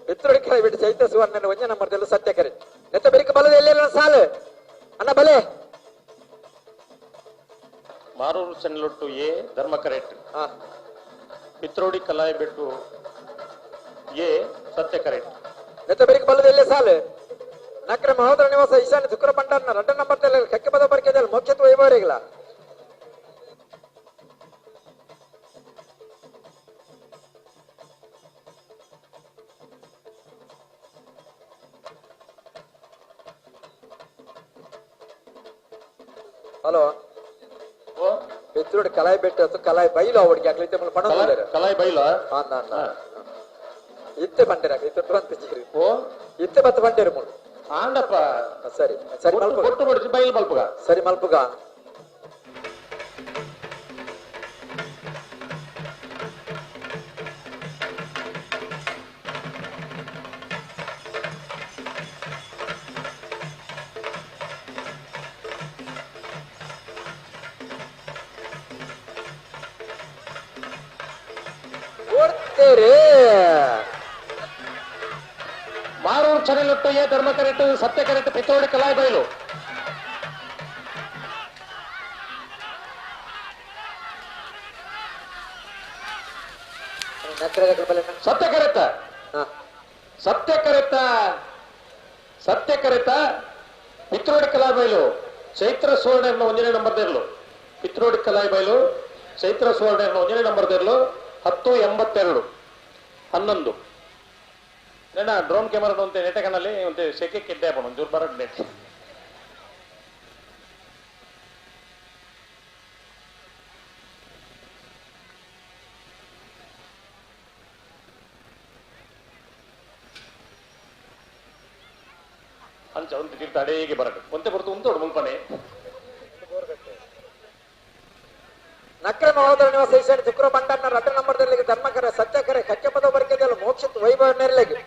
ಬಿತ್ತುಡಿ ಕೆಳ ಬಿಟ್ಟು ಚೈತ ಸುವರ್ಣ ಒಂಜ ನಂಬರ್ದೆಲ್ಲು ಸತ್ಯ ಕರೆಕ್ಟ್ ನೆತ್ತ ಬೆರಿಕ ಬಲದ ಎಲ್ಲೆಲ್ಲ ಸಾಲು ಅಣ್ಣ ಬಲೆ ಮಾರೂರು ಚನ್ನಲೊಟ್ಟು ಎ ಧರ್ಮ ಕರೆಕ್ಟ್ ಪಿತ್ರೋಡಿ ಕಲಾಯ ಬೆಟ್ಟು ಎ ಸತ್ಯ ಕರೆಕ್ಟ್ ನೆತ್ತ ಬೆರಿಕ ಬಲದ ಎಲ್ಲೆ ಸಾಲು ನಕ್ರ ಮಹೋದರ ನಿವಾಸ ಈಶಾನ್ಯ ಶುಕ್ರ ಭಂಡಾರನ 2 ನಂಬರ್ದಲ್ಲಿ ಕಕ್ಕೆ ಪದ ಬರ್ಕೆದಲ್ಲಿ ಮೋಕ್ಷತ್ವ ವೈಭವರಿಗಿಲ್ಲ ಹಲೋ ಬೆತ್ತೂರು ಕಲಾಯಿ ಬೆಟ್ಟ ಕಲಾಯಿ ಬೈಲು ಅವಡಿಗೆ ಆಗ್ಲೈತೆ ಪಣ ಕಲಾಯಿ ಬೈಲ ಇತ್ತೆ ಬಂಡೇರ ಇತ್ತೆ ತುರಂತ ಜೀರಿ ಇತ್ತೆ ಬತ್ತ ಬಂಡೇರು ಮೂಡು ಆಂಡಪ್ಪ ಸರಿ ಸರಿ ಮಲ್ಪುಗ ಕೊಟ್ಟು ಬಿಡಿಸಿ ಬೈಲ್ ಮಲ್ಪುಗ ಸರಿ ಮಲ್ಪುಗ ಮಾರೂರು ಚನ್ನಲೊಟ್ಟು ಎ ಧರ್ಮ ಕರೆಕ್ಟ್ ಸತ್ಯ ಕರೆಕ್ಟ್ ಪಿತ್ತೋಡಿ ಕಲಾಯಿ ಬೈಲು ಸತ್ಯ ಕರೆಕ್ಟ ಸತ್ಯ ಕರೆಕ್ಟ ಪಿತ್ರೋಡಿ ಕಲಾಯಿ ಬೈಲು ಚೈತ್ರ ಸುವರ್ಣ ಒಂದನೇ ನಂಬರ್ದಿರ್ಲು ಪಿತ್ರೋಡಿ ಕಲಾಯಿ ಬೈಲು ಚೈತ್ರ ಸುವರ್ಣ ಒಂದನೇ ನಂಬರ್ದಿರ್ಲು 1082 11 ನೆನ ಡ್ರೋನ್ ಕ್ಯಾಮರಾ ಒಂತೆ ನೆಟಕನಲ್ಲಿ ಒಂತೆ ಸೆಕೆ ಕೆಡ್ಡೆ ಹಾಕೋಣ ಒಂಚೂರು ಬರಡ್ ನೆಟ್ ಅಂಚ ಒಂದು ತೀರ್ಥ ಅಡೇಗೆ ಬರಡು ಒಂತೆ ಬರ್ತು ಉಂಟೋಡು ಮುಲ್ಪನೆ ನಕ್ರ ಮಹೋದರ ನಿವಾಸ ಈಶಾನ್ಯ ಶುಕ್ರ ಭಂಡಾರನ 2 ನಂಬರ್ದಲ್ಲಿ ಧರ್ಮಕರ ಸತ್ಯಕರೆ ಕಕ್ಕೆ ಪದ ಬರ್ಕೆದಲ್ಲಿ ಮೋಕ್ಷತ್ವ ವೈಭವ ನೆರಳಿಗೆ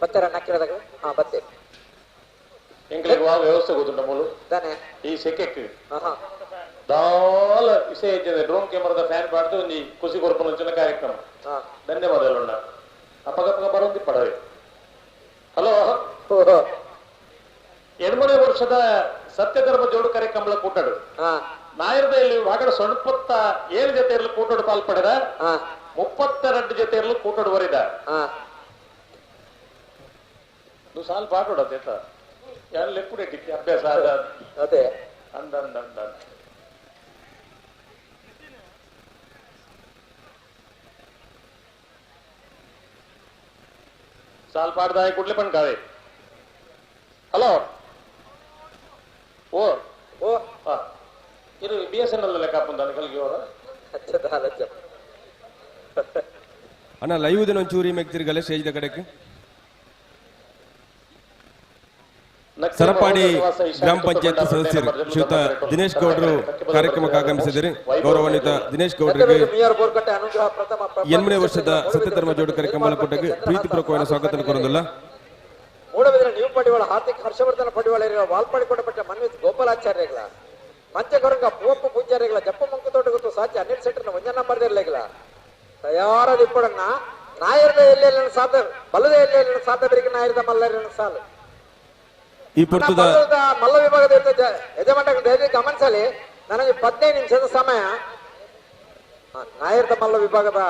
ಬತ್ತಾರ ನಕ್ಕಿರದಾಗ ಬತ್ತೆ ಎಂಗ್ಲಿಗೆ ವಾ ವ್ಯವಸ್ಥೆ ಗೊತ್ತುಂಟ ಮೂಲು ತಾನೆ ಈ ಸೆಕೆಕ್ಕೆ ದಾಲ ವಿಷಯ ಇದ್ದೇನೆ ಡ್ರೋನ್ ಕ್ಯಾಮರಾದ ಫ್ಯಾನ್ ಬಾಡ್ದು ಒಂದು ಖುಷಿ ಕೊರ್ಪನ ಚಿನ್ನ ಕಾರ್ಯಕ್ರಮ ಧನ್ಯವಾದಗಳು ಅಪಘಾತ ಬರೋದಿ ಪಡವೆ ಹಲೋ 2 ವರ್ಷದ ಸತ್ಯಧರ್ಮ ಜೋಡು ಕಾರ್ಯಕ್ರಮ ಕೂಟಾಡು ನಾಯರದಲ್ಲಿ ವಾಗಡ 27 ಜೊತೆಯಲ್ಲಿ ಕೂಟಾಡು ಪಾಲ್ಪಡೆದ 32 ಜೊತೆಯಲ್ಲಿ ಕೂಟಾಡು ವರಿದ నువ్వు సార్లు పాటోడు అదేత ఎవరు ఎప్పుడు అభ్యాస అదే అంద సాల్ పాడదా కుట్లే పని కాదే హలో ఓ ఓ ಇದು BSNL ಲೆಕ್ಕ ಹಾಕೊಂಡ ಕಲ್ಗಿವರ ಅಣ್ಣ ಲೈವ್ ದಿನ ಒಂಚೂರಿ ಮೆಗ್ತಿರ್ಗಲ್ಲ ಸ್ಟೇಜ್ ದ ಕಡೆಗೆ ಸರಪಾಡಿ ಗ್ರಾಮ ಪಂಚಾಯತ್ ಸದಸ್ಯರು ಶ್ರೀಯುತ ದಿನೇಶ್ ಗೌಡರು ಕಾರ್ಯಕ್ರಮಕ್ಕೆ ಆಗಮಿಸಿದರೆ ಗೌರವಾನ್ವಿತ ದಿನೇಶ್ ಗೌಡರಿಗೆ 8ನೇ ವರ್ಷದ ಸತ್ಯಧರ್ಮ ಜೋಡು ಕಾರ್ಯಕ್ರಮ ಕೊಟ್ಟಗೆ ಪ್ರೀತಿಪೂರ್ವಕವಾದ ಸ್ವಾಗತ ಕೋರುವುದಿಲ್ಲ. ಮೂಡಬಿದ್ರೆ ನೀವು ಪಡಿವಾಳ ಹಾರ್ದಿಕ ಹರ್ಷವರ್ಧನ ಪಡಿವಾಳ ವಾಲ್ಪಾಡಿಕೊಂಡಪಟ್ಟ ಮನ್ವಿತ್ ಗೋಪಾಲಾಚಾರ್ಯಗಳ ಮಂಚಗೊರಂಗ ಪೂಪ ಪೂಜಾರಿಗಳ ಜಪ್ಪ ಮಂಕು ತೋಟಗುತ್ತು ಸಾಚಿ 12 ಸೆಂಟರ್ನ ಒಂಜ ನಂಬರ್ ಇರಲಿಲ್ಲ ತಯಾರಾದ ಇಪ್ಪಡನ್ನ ನಾಯರದ ಎಲ್ಲೆಲ್ಲ ಸಾಧ ಬಲದ ಎಲ್ಲೆಲ್ಲ ಸಾಧ ಬೆರಿಗೆ ನಾಯರದ ಮಲ್ಲರಿನ ಸಾಲು ಈ ಪುರ್ತದ ಮಲ್ಲ ವಿಭಾಗದ ಯಜಮಾನಗಳು ದಯವಿಟ್ಟು ಗಮನಿಸಲಿ. ನನಗೆ 15 ನಿಮಿಷದ ಸಮಯ ನಾಯರದ ಮಲ್ಲ ವಿಭಾಗದ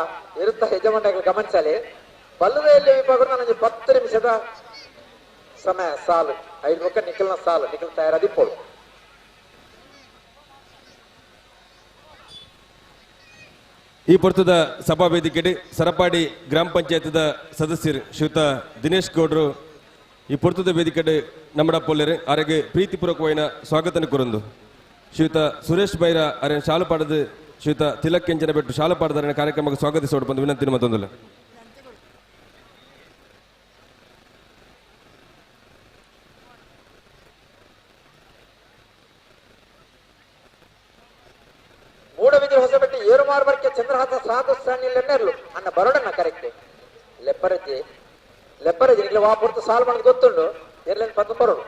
ಇರುತ್ತ ಯಜಮಾನಗಳು ಗಮನಿಸಲಿ. ಬಲ್ಲದ ಎಲ್ಲಿ ವಿಭಾಗ ನನಗೆ 10 ನಿಮಿಷದ ಸಮಯ ಸಾಲು 5 ಮುಖ ನಿಖಲ್ನ ಸಾಲು ನಿಖಲ್ ತಯಾರಾದಿಪ್ಪಳು. ಈ ಪುರ್ತದ ಸಭಾ ವೇದಿಕೆಗೆ ಸರಪಾಡಿ ಗ್ರಾಮ ಪಂಚಾಯತ್ ಸದಸ್ಯರು ಶ್ರೀಯುತ ದಿನೇಶ್ ಗೌಡರು ಈ ಪುರ್ತದ ವೇದಿಕೆಡೆ ನಮ್ಮಡ ಪೊಲ್ಲೆರೆ ಅವರಿಗೆ ಪ್ರೀತಿಪೂರ್ವಕವಾದ ಸ್ವಾಗತ ಕೋರಂದು ಶ್ರೀಯುತ ಸುರೇಶ್ ಬೈರ ಅರೆ ಶಾಲು ಪಾಡದು ಶ್ರೀಯುತ ತಿಲಕ್ ಕೆಂಚನ ಬೆಟ್ಟು ಶಾಲು ಪಾಡದ ಕಾರ್ಯಕ್ರಮಕ್ಕೆ ಸ್ವಾಗತಿಸೋಡು ಬಂದು ವಿನಂತಿ ಮತ್ತೊಂದಿಲ್ಲ. ಮೂಡಬಿದ್ರೆ ಹೊಸಬೆಟ್ಟಿ ಏರು ಮಾರ್ಬರ್ಕೆ ಚಂದ್ರಹಾಸ ಸಾಧು ಸ್ಥಾನಿಲೆನ್ನೆರ್ಲು ಅನ್ನ ಬರೋಡನ್ನ ಕರೆಕ್ಟ್ ಲೆಪ್ಪರಜಿ ಲೆಪ್ಪರಜಿ ನಿಗ್ಲ ವಾ ಪುರ್ತು ಸಾಲ್ ಮಾಡೋದು ಗೊತ್ತುಂಡು ಎರ್ಲೇನ್ ಪದ್ದು ಬರೋಡು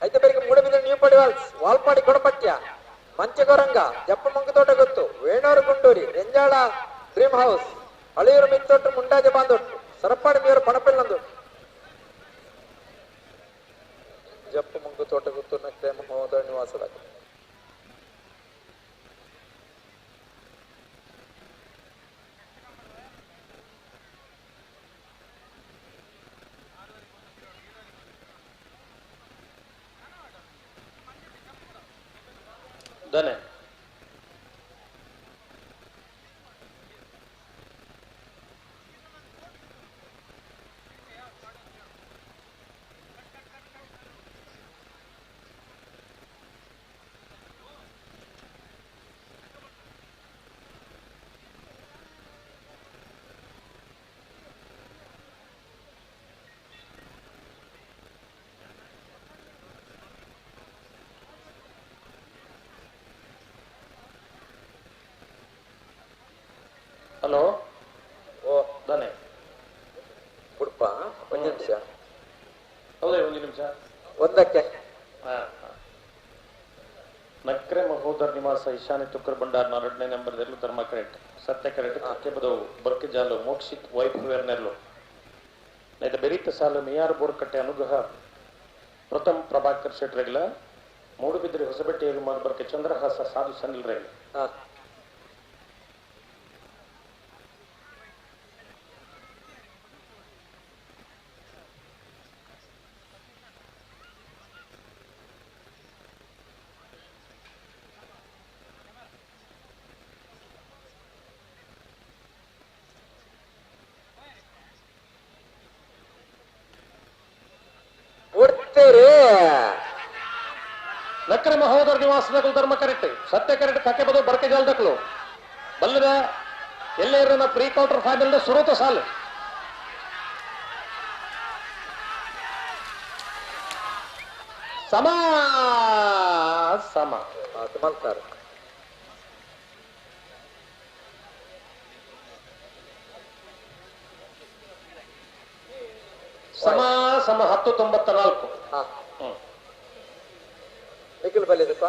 అయితే పేరుకి మూడబిద్ర న్యೂ ಪಡಿವಾಲ್ಸ್ ವಾಲ್ಪಾಡಿ ಕೊಡಪಟ್ಯ ಮಂಚಗೊರಂಗ ಜಪ್ಪ ಮಂಗತೋಟ ಗೊತ್ತು ವೇಣೂರು ಗುಂಡೂರಿ ರೆಂಜಾಳ ಡ್ರೀಮ್ ಹೌಸ್ ಅಳಿಯೂರು ಮಿತ್ತೊಟ್ಟು ಮುಂಡಾಜ ಬಾಂದೊಟ್ಟು ಸರಪಾಡಿ ಮೇಯರು ಪಣಪೆಲ್ಲಂದು ಜಪ್ಪ ಮಂಗತೋಟ ಗೊತ್ತು ನಕ್ರೆ ಮಹೋದಯ ನಿವಾಸದ ಧನ್ಯ ಹಲೋ ಓ ಧನ್ಯ ಉಡುಪ ಒಂದು ನಿಮಿಷ ಹೌದೇ ಒಂದು ನಿಮಿಷ ಒಂದಕ್ಕೆ ನಕ್ರೆ ಮಹೋದರ್ ನಿವಾಸ ಈಶಾನ್ಯ ತುಕ್ಕರ್ ಭಂಡಾರ 2ನೇ ನಂಬರ್ದಲ್ಲೂ ಧರ್ಮ ಕರೆಕ್ಟ್ ಸತ್ಯ ಕರೆಕ್ಟ್ ಅಕ್ಕೆ ಬದವು ಬರ್ಕೆ ಜಾಲು ಮೋಕ್ಷಿತ್ ವೈಭವೇರ್ನೆರ್ಲು ನೈತ ಬೆರೀತ ಸಾಲು ಮಿಯಾರ್ ಬೋರ್ಕಟ್ಟೆ ಅನುಗ್ರಹ ಪ್ರಥಮ್ ಪ್ರಭಾಕರ್ ಶೆಟ್ ರೆಗ್ಲ ಮೂಡುಬಿದ್ರಿ ಹೊಸಬೆಟ್ಟೆಯಲ್ಲಿ ಬರ್ಕೆ ಚಂದ್ರಹಾಸ ಸಾಧು ಸನಿಲ್ ರೆಗ್ಲ ನಕ್ರೆ ಮಹೋದರ ನಿವಾಸದ ಧರ್ಮ ಕರೆಕ್ಟ್ ಸತ್ಯ ಕರೆಕ್ಟ್ ಕಕ್ಕೆ ಬದು ಬರ್ಕೆ ಜಾಲ್ದಕ್ಲು ಬಲ್ಲದ ಎಲ್ಲೇರನ ಪ್ರೀ ಕ್ವಾರ್ಟರ್ ಫೈನಲ್ ಸುರುತ ಸಾಲು ಸಮ ಸಮ ಮಲ್ತಾರೆ ಸಮ ಸಮ 10:94 ನಿಖಿಲ್ ಬಲ್ಲಿದಪ್ಪ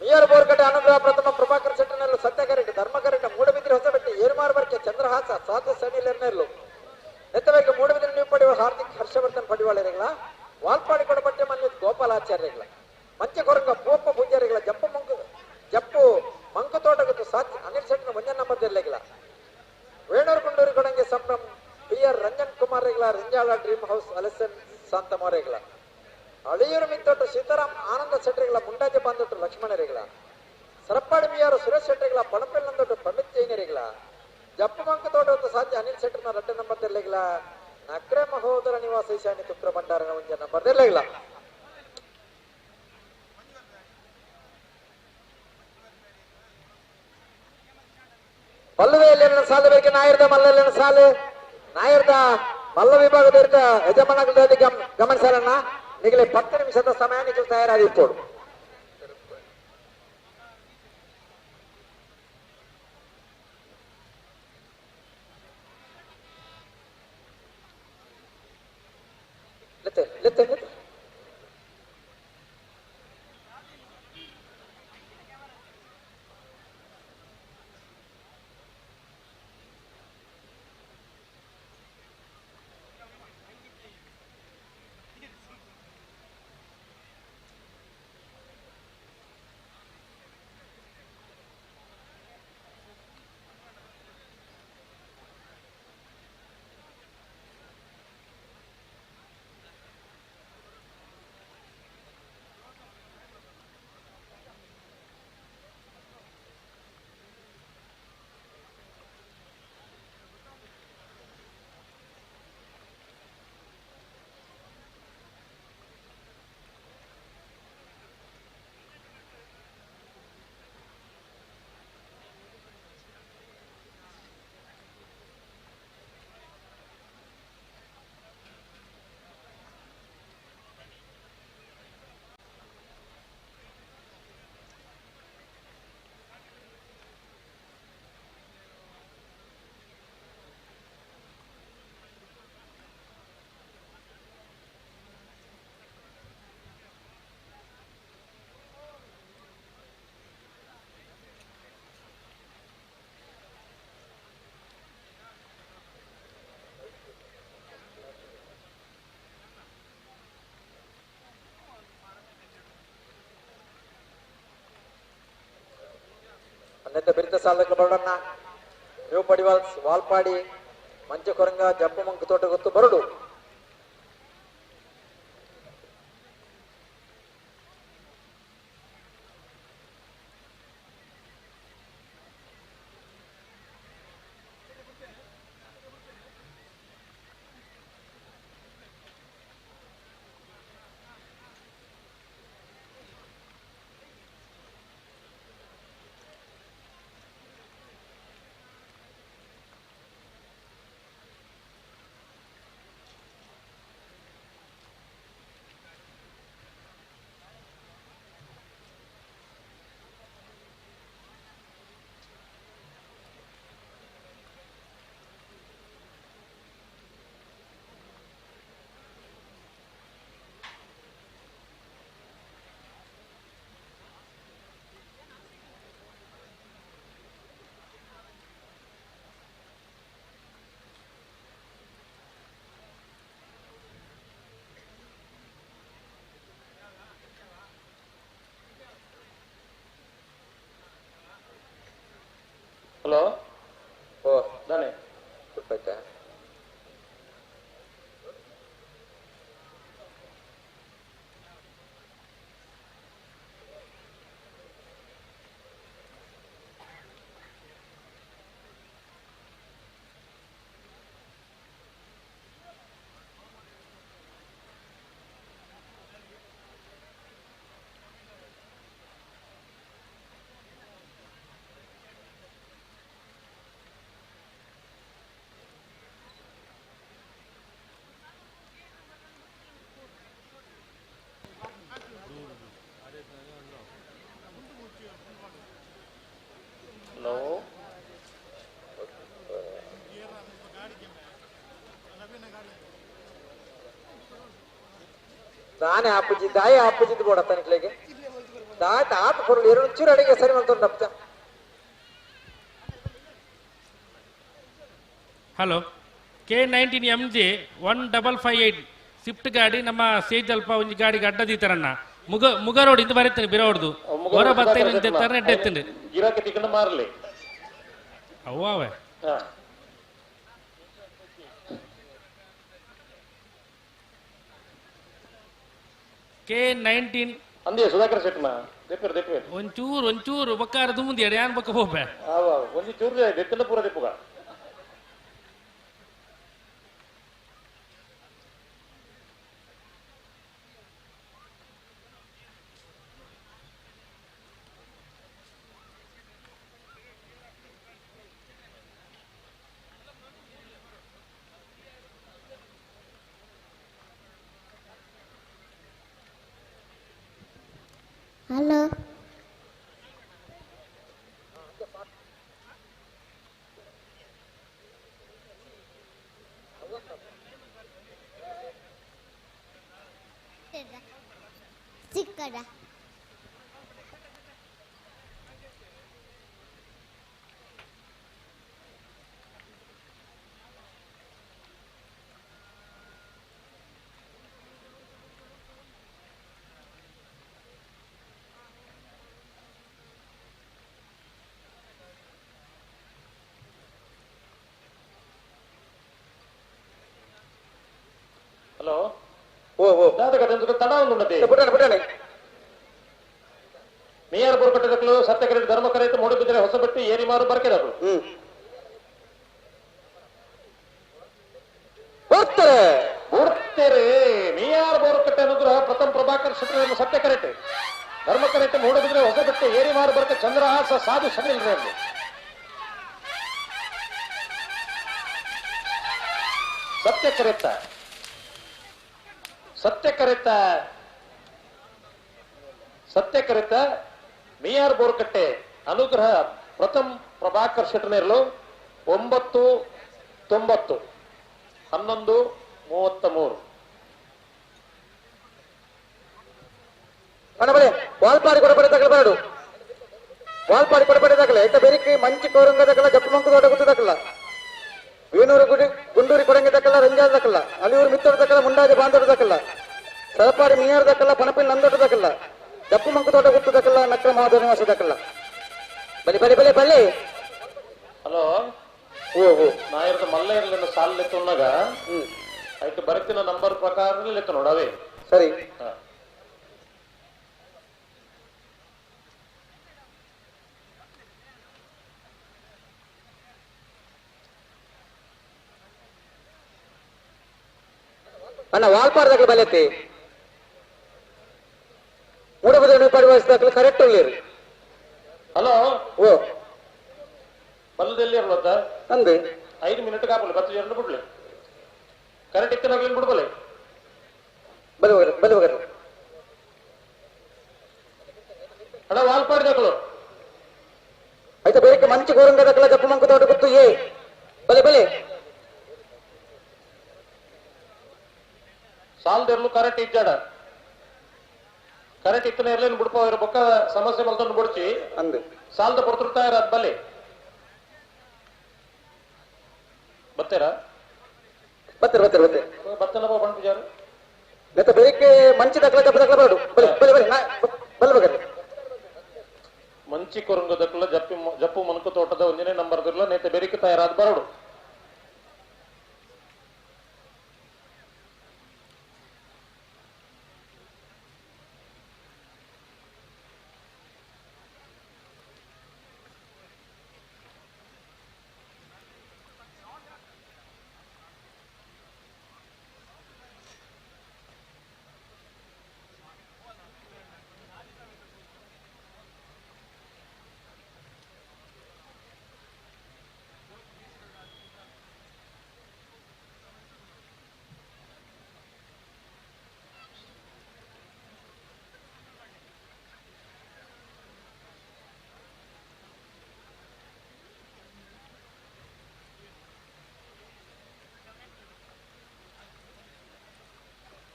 ಮಿಯರ್ ಬೋರ್ಕಟ್ಟೆ ಅನುಗ್ರಹ ಪ್ರಥಮ ಪ್ರಭಾಕರ್ ಶೆಟ್ಟನಲ್ಲು ಸತ್ಯ ಕರೆಕ್ಟ್ ಧರ್ಮ ಕರೆಕ್ಟ್ ಮೂಡಬಿದ್ರಿ ಹೊಸಬೆಟ್ಟಿ ಏರ್ಮಾರ್ ಬರ್ಕೆ ಚಂದ್ರಹಾಸ ಸಾಧು ಸನಿಲ್ ಎರ್ನೆರ್ಲು ಎತ್ತಬೇಕು ಮೂಡಬಿದ್ರಿ ನ್ಯೂ ಪಡಿವಾಳ ಹಾರ್ದಿಕ್ ಹರ್ಷವರ್ಧನ್ ಪಡಿವಾಳರಿಗಳ ವಾಲ್ಪಾಡಿ ಕೊಡಪಟ್ಟೆ ಮನ್ಯ ಗೋಪಾಲಾಚಾರ್ಯರಿಗಳ ಮಂಚೆ ಕೊರಂಗ ಪೋಪ ಪೂಜಾರಿಗಳ ಜಪ್ಪು ಮಂಕುತೋಟಗತ್ತು ಸಾಧ್ಯ ಅನಿಲ್ ಶೆಟ್ಟನ ಮುಂಜಾನೆ ನಂಬರ್ದಲ್ಲಿಗಳ ವೇಣೂರು ಗುಂಡೂರಿ ಕೊಡಂಗೆ Sambhram PR. Ranjan Kumar ರೆಗ್ಲ ರಿಂಜಾಳ dream house ಅಲೆಸನ್ ಶಾಂತಮೋರೆಗ್ಲ Aliyur ಮಿತ್ತೊಟ್ಟು Sitaram ಆನಂದ ಶೆಟ್ಟರಿಗಳ ಮುಂಡಾಜ ಬಾಂದೊಟ್ಟು ಲಕ್ಷ್ಮಣರಿಗಳ ಸರಪ್ಪಾಡಿ ಮಿಯಾರು ಸುರೇಶ್ ಶೆಟ್ಟರಿಗಳ ಪಣಪೆಲ್ಲಂದೊಟ್ಟು ಪಂಡಿತ್ ಜೈನರಿಗಳ ಜಪ್ಪು ಮಂಕತೋಟ ಸಾಧ್ಯ ಅನಿಲ್ ಶೆಟ್ಟರ್ನ 2 ನಂಬರ್ದಲ್ಲಿಗಳ ನಕ್ರೆ ಮಹೋದರ ನಿವಾಸ ಈಶಾನ್ಯ ತುಕ್ರ ಭಂಡಾರನ 1 ನಂಬರ್ದಲ್ಲಿಗಳ ಪಲ್ಲುವೆಯಲ್ಲಿ ಸಾಲಬೇಕು ನಾಯರ್ದ ಮಲ್ಲಲ್ಲಿನ ಸಾಲು ನಾಯರ್ದ ಮಲ್ಲ ವಿಭಾಗದ ಯಜಮಾನಗಳ ಗಮನಿಸಲನ್ನ ನಿಗಲಿ 10 ನಿಮಿಷದ ಸಮಯ ನಿಗಲಿ ತಯಾರಾಗಿತ್ತು ಮತ್ತೆ ಬಿರಿತ ಸಾಲಕ್ಕೆ ಬರೋಡನ್ನ ನ್ಯೂ ಪಡಿವಾಲ್ಸ್ ವಾಲ್ಪಾಡಿ ಮಂಚಕೊರಂಗ ಜಪ್ಪು ಮಂಕ ತೋಟ ಗೊತ್ತು ಬರಡು ಹಲೋ ಓ ನಾನೇ ಗೊತ್ತಾಯ್ತಾ ಹಲೋ ದಾನೆ ಆಪುಜಿ ದಾಯ ಆಪುಜಿದ್ದು ಬೋಡ ತನಿಖೆಗೆ ದಾಟ ಆಟ ಕೊರಳು ಎರಡು ಚೂರು ಅಡಿಗೆ ಸರಿ ಮಾಡ್ತೊಂಡಪ್ಪ ಹಲೋ K19MJ 1558 ಸ್ವಿಫ್ಟ್ ಗಾಡಿ ನಮ್ಮ ಸೇಜ್ ಅಲ್ಪ ಒಂದು ಗಾಡಿಗೆ ಅಡ್ಡದಿತ್ತಾರಣ್ಣ ಮುಗ ರೋಡ್ ಇದು ಬರೀತೇನೆ ಬಿರೋಡ್ದು ಹೊರ ಬರ್ತೇನೆ ತರನೆಡ್ಡೆ ಎತ್ತೇನೆ ಗಿರಾಕಿ ತಿಕೊಂಡು ಮಾರಲಿ ಅವ್ವೇ K19 ಅಂದೇ ಸುಧಾಕರ್ ಶೆಟ್ನ ದೇಪೇರ್ ಒಂಚೂರು ಬಕ್ಕಾರ ದುಮ್ಮದಿ ಅಡ ಯಾನ್ ಬಕ್ಕ ಹೋಗ್ಬೆ ಒಂದು ಚೂರು ದೆತ್ತನ ಪೂರ ದೆಪ್ಪುಗ ಹಲೋ ಚಿಕ್ಕಡ ಹಲೋ ಓ ಓ ತಡ ಉಂಡುಂಡತೆ ಬಿಟ್ಟಾನೆ ಮೇಯರ್ ಬೋರ್ಕಟ್ಟದಕ್ಕಲು ಸತ್ಯಕರೆ ಧರ್ಮಕರೈತ ಮೂಡುಬಿದ್ರೆ ಹೊಸಬಟ್ಟಿ ಏರಿಮಾರು ಬರ್ಕೆದಗಳು ಬರ್ತಾರೆ ಮೇಯರ್ ಬೋರ್ಕಟ್ಟೆ ಅನುಗ್ರಹ ಪ್ರಥಮ ಪ್ರಭಾಕರ್ ಶೆಟ್ಟಿ ಸತ್ಯಕರೆತೆ ಧರ್ಮಕರೈತ ಮೂಡುಬಿದ್ರೆ ಹೊಸಬಟ್ಟಿ ಏರಿಮಾರು ಬರ್ಕೆ ಚಂದ್ರಹಾಸ ಸಾಧು ಸನಿಲ್ರಿ ಅಲ್ಲಿ ಸತ್ಯಕರಿತ ಮೇಯರ್ ಬೋರ್ಕಟ್ಟೆ ಅನುಗ್ರಹ ಪ್ರಥಮ ಪ್ರಭಾಕರ್ ಶೆಟ್ಟನೇರ್ಲು 9/9/11:33 ಕಣಬಲೆ ವಾಲ್ಪಾಡಿ ಕೊಡಪಡೆ ತಗಲಬೇಡು ವಾಲ್ಪಾಡಿ ಕೊಡಪಡೆ ತಗಲೆ ಇತ್ತ ಬೆರಿಕಿ ಮಂಚಿ ಕೋರಂಗ ತಗಲ ಜಪ್ಪು ಮಂಕು ತೋಟ ಗುತ್ತು ತಗಲ ವೀನೂರು ಗುಂಡೂರಿ ಕೊಡಂಗಿ ತಕ್ಕಲ್ಲ ರಂಜಾದ ತಕ್ಕಲ್ಲ ಅಲಿಯೂರು ಮಿತ್ತರು ತಕ್ಕಲ್ಲ ಮುಂಡಾಜಿ ಬಾಂಧವರು ತಕ್ಕಲ್ಲ ಸರಪಾಡಿ ಮೀಯಾರು ತಕ್ಕಲ್ಲ ಪಣಪಿಲ್ ನಂದೊಟ್ಟು ತಕ್ಕಲ್ಲ ಜಪ್ಪು ಮಂಕು ತೋಟ ಗುತ್ತು ತಕ್ಕಲ್ಲ ನಕ್ಕಲ ಮಹಾದೇವ ನಿವಾಸ ತಕ್ಕಲ್ಲ ಬಲಿ ಬಲಿ ಬಲಿ ಬಲಿ ಹಲೋ ಓ ಓ ನಾ ಇರೋದು ಮಲ್ಲ ಇರಲಿಲ್ಲ ಸಾಲ ಲೆತ್ತೊನ್ನಾಗ ಆಯ್ತು ಬರೀತಿನ ನಂಬರ್ ಪ್ರಕಾರ ಲೆಕ್ಕ ನೋಡವೇ ಸರಿ ಅಣ್ಣ ವಾಲ್ಪಾಡ್ದಾಗ್ಲಿ ಬಲೆತ್ತಿ ಮೂಡಬದ ಪಡಿವಾಸದಾಗ್ಲಿ ಕರೆಕ್ಟ್ ಉಳ್ಳೇರಿ ಹಲೋ ಓ ಬಲ್ಲದಲ್ಲಿ ಇರ್ಲತ್ತ ಅಂದೆ 5 ಮಿನಿಟ್ ಕಾಪಲ್ಲ 10 ಜನ ಬಿಡ್ಲಿ ಕರೆಕ್ಟ್ ಇತ್ತನಾಗ್ಲಿ ಬಿಡ್ಬಲೆ ಬಲಿ ಹೋಗ್ರಿ ಬಲಿ ಹೋಗ್ರಿ ಅಣ್ಣ ವಾಲ್ಪಾಡ್ದಾಗ್ಲು అయితే ಬೇರೆ మంచి ఘోరంగా దక్కల జప్పు మంకు తోట గుర్తు ఏ బలి బలి ಸಾಲದಿರ್ಲು ಕರೆಕ್ಟ್ ಇದ್ದಾಡ ಕರೆಕ್ಟ್ ಇತ್ತನ ಇರ್ಲೇನು ಬಿಡ್ಪೋ ಇರೋ ಬೊಕ್ಕ ಸಮಸ್ಯೆ ಮಲ್ತೊಂಡು ಬಿಡ್ಚಿ ಅಂದು ಸಾಲದ ಕೊಡ್ತಿರ್ತಾ ಇರೋದ್ ಬಲ್ಲಿ ಬತ್ತೇರಾ ಬತ್ತರ ಬತ್ತರ ಬತ್ತೆ ಬತ್ತನಪ್ಪ ಬಂದ್ ಪೂಜಾರು అయితే ಬೇರೆ మంచి దక్కల జప్పు దక్కల బాడు బలి బలి బలి బలి బలి ಮಂಚಿ ಕೊರಂಗದಕ್ಕಲ್ಲ ಜಪ್ಪು ಮನಕು ತೋಟದ ಒಂದನೇ ನಂಬರ್ದಿರ್ಲ ನೇತೆ ಬೆರಿಕೆ ತಯಾರಾದ ಬರಡು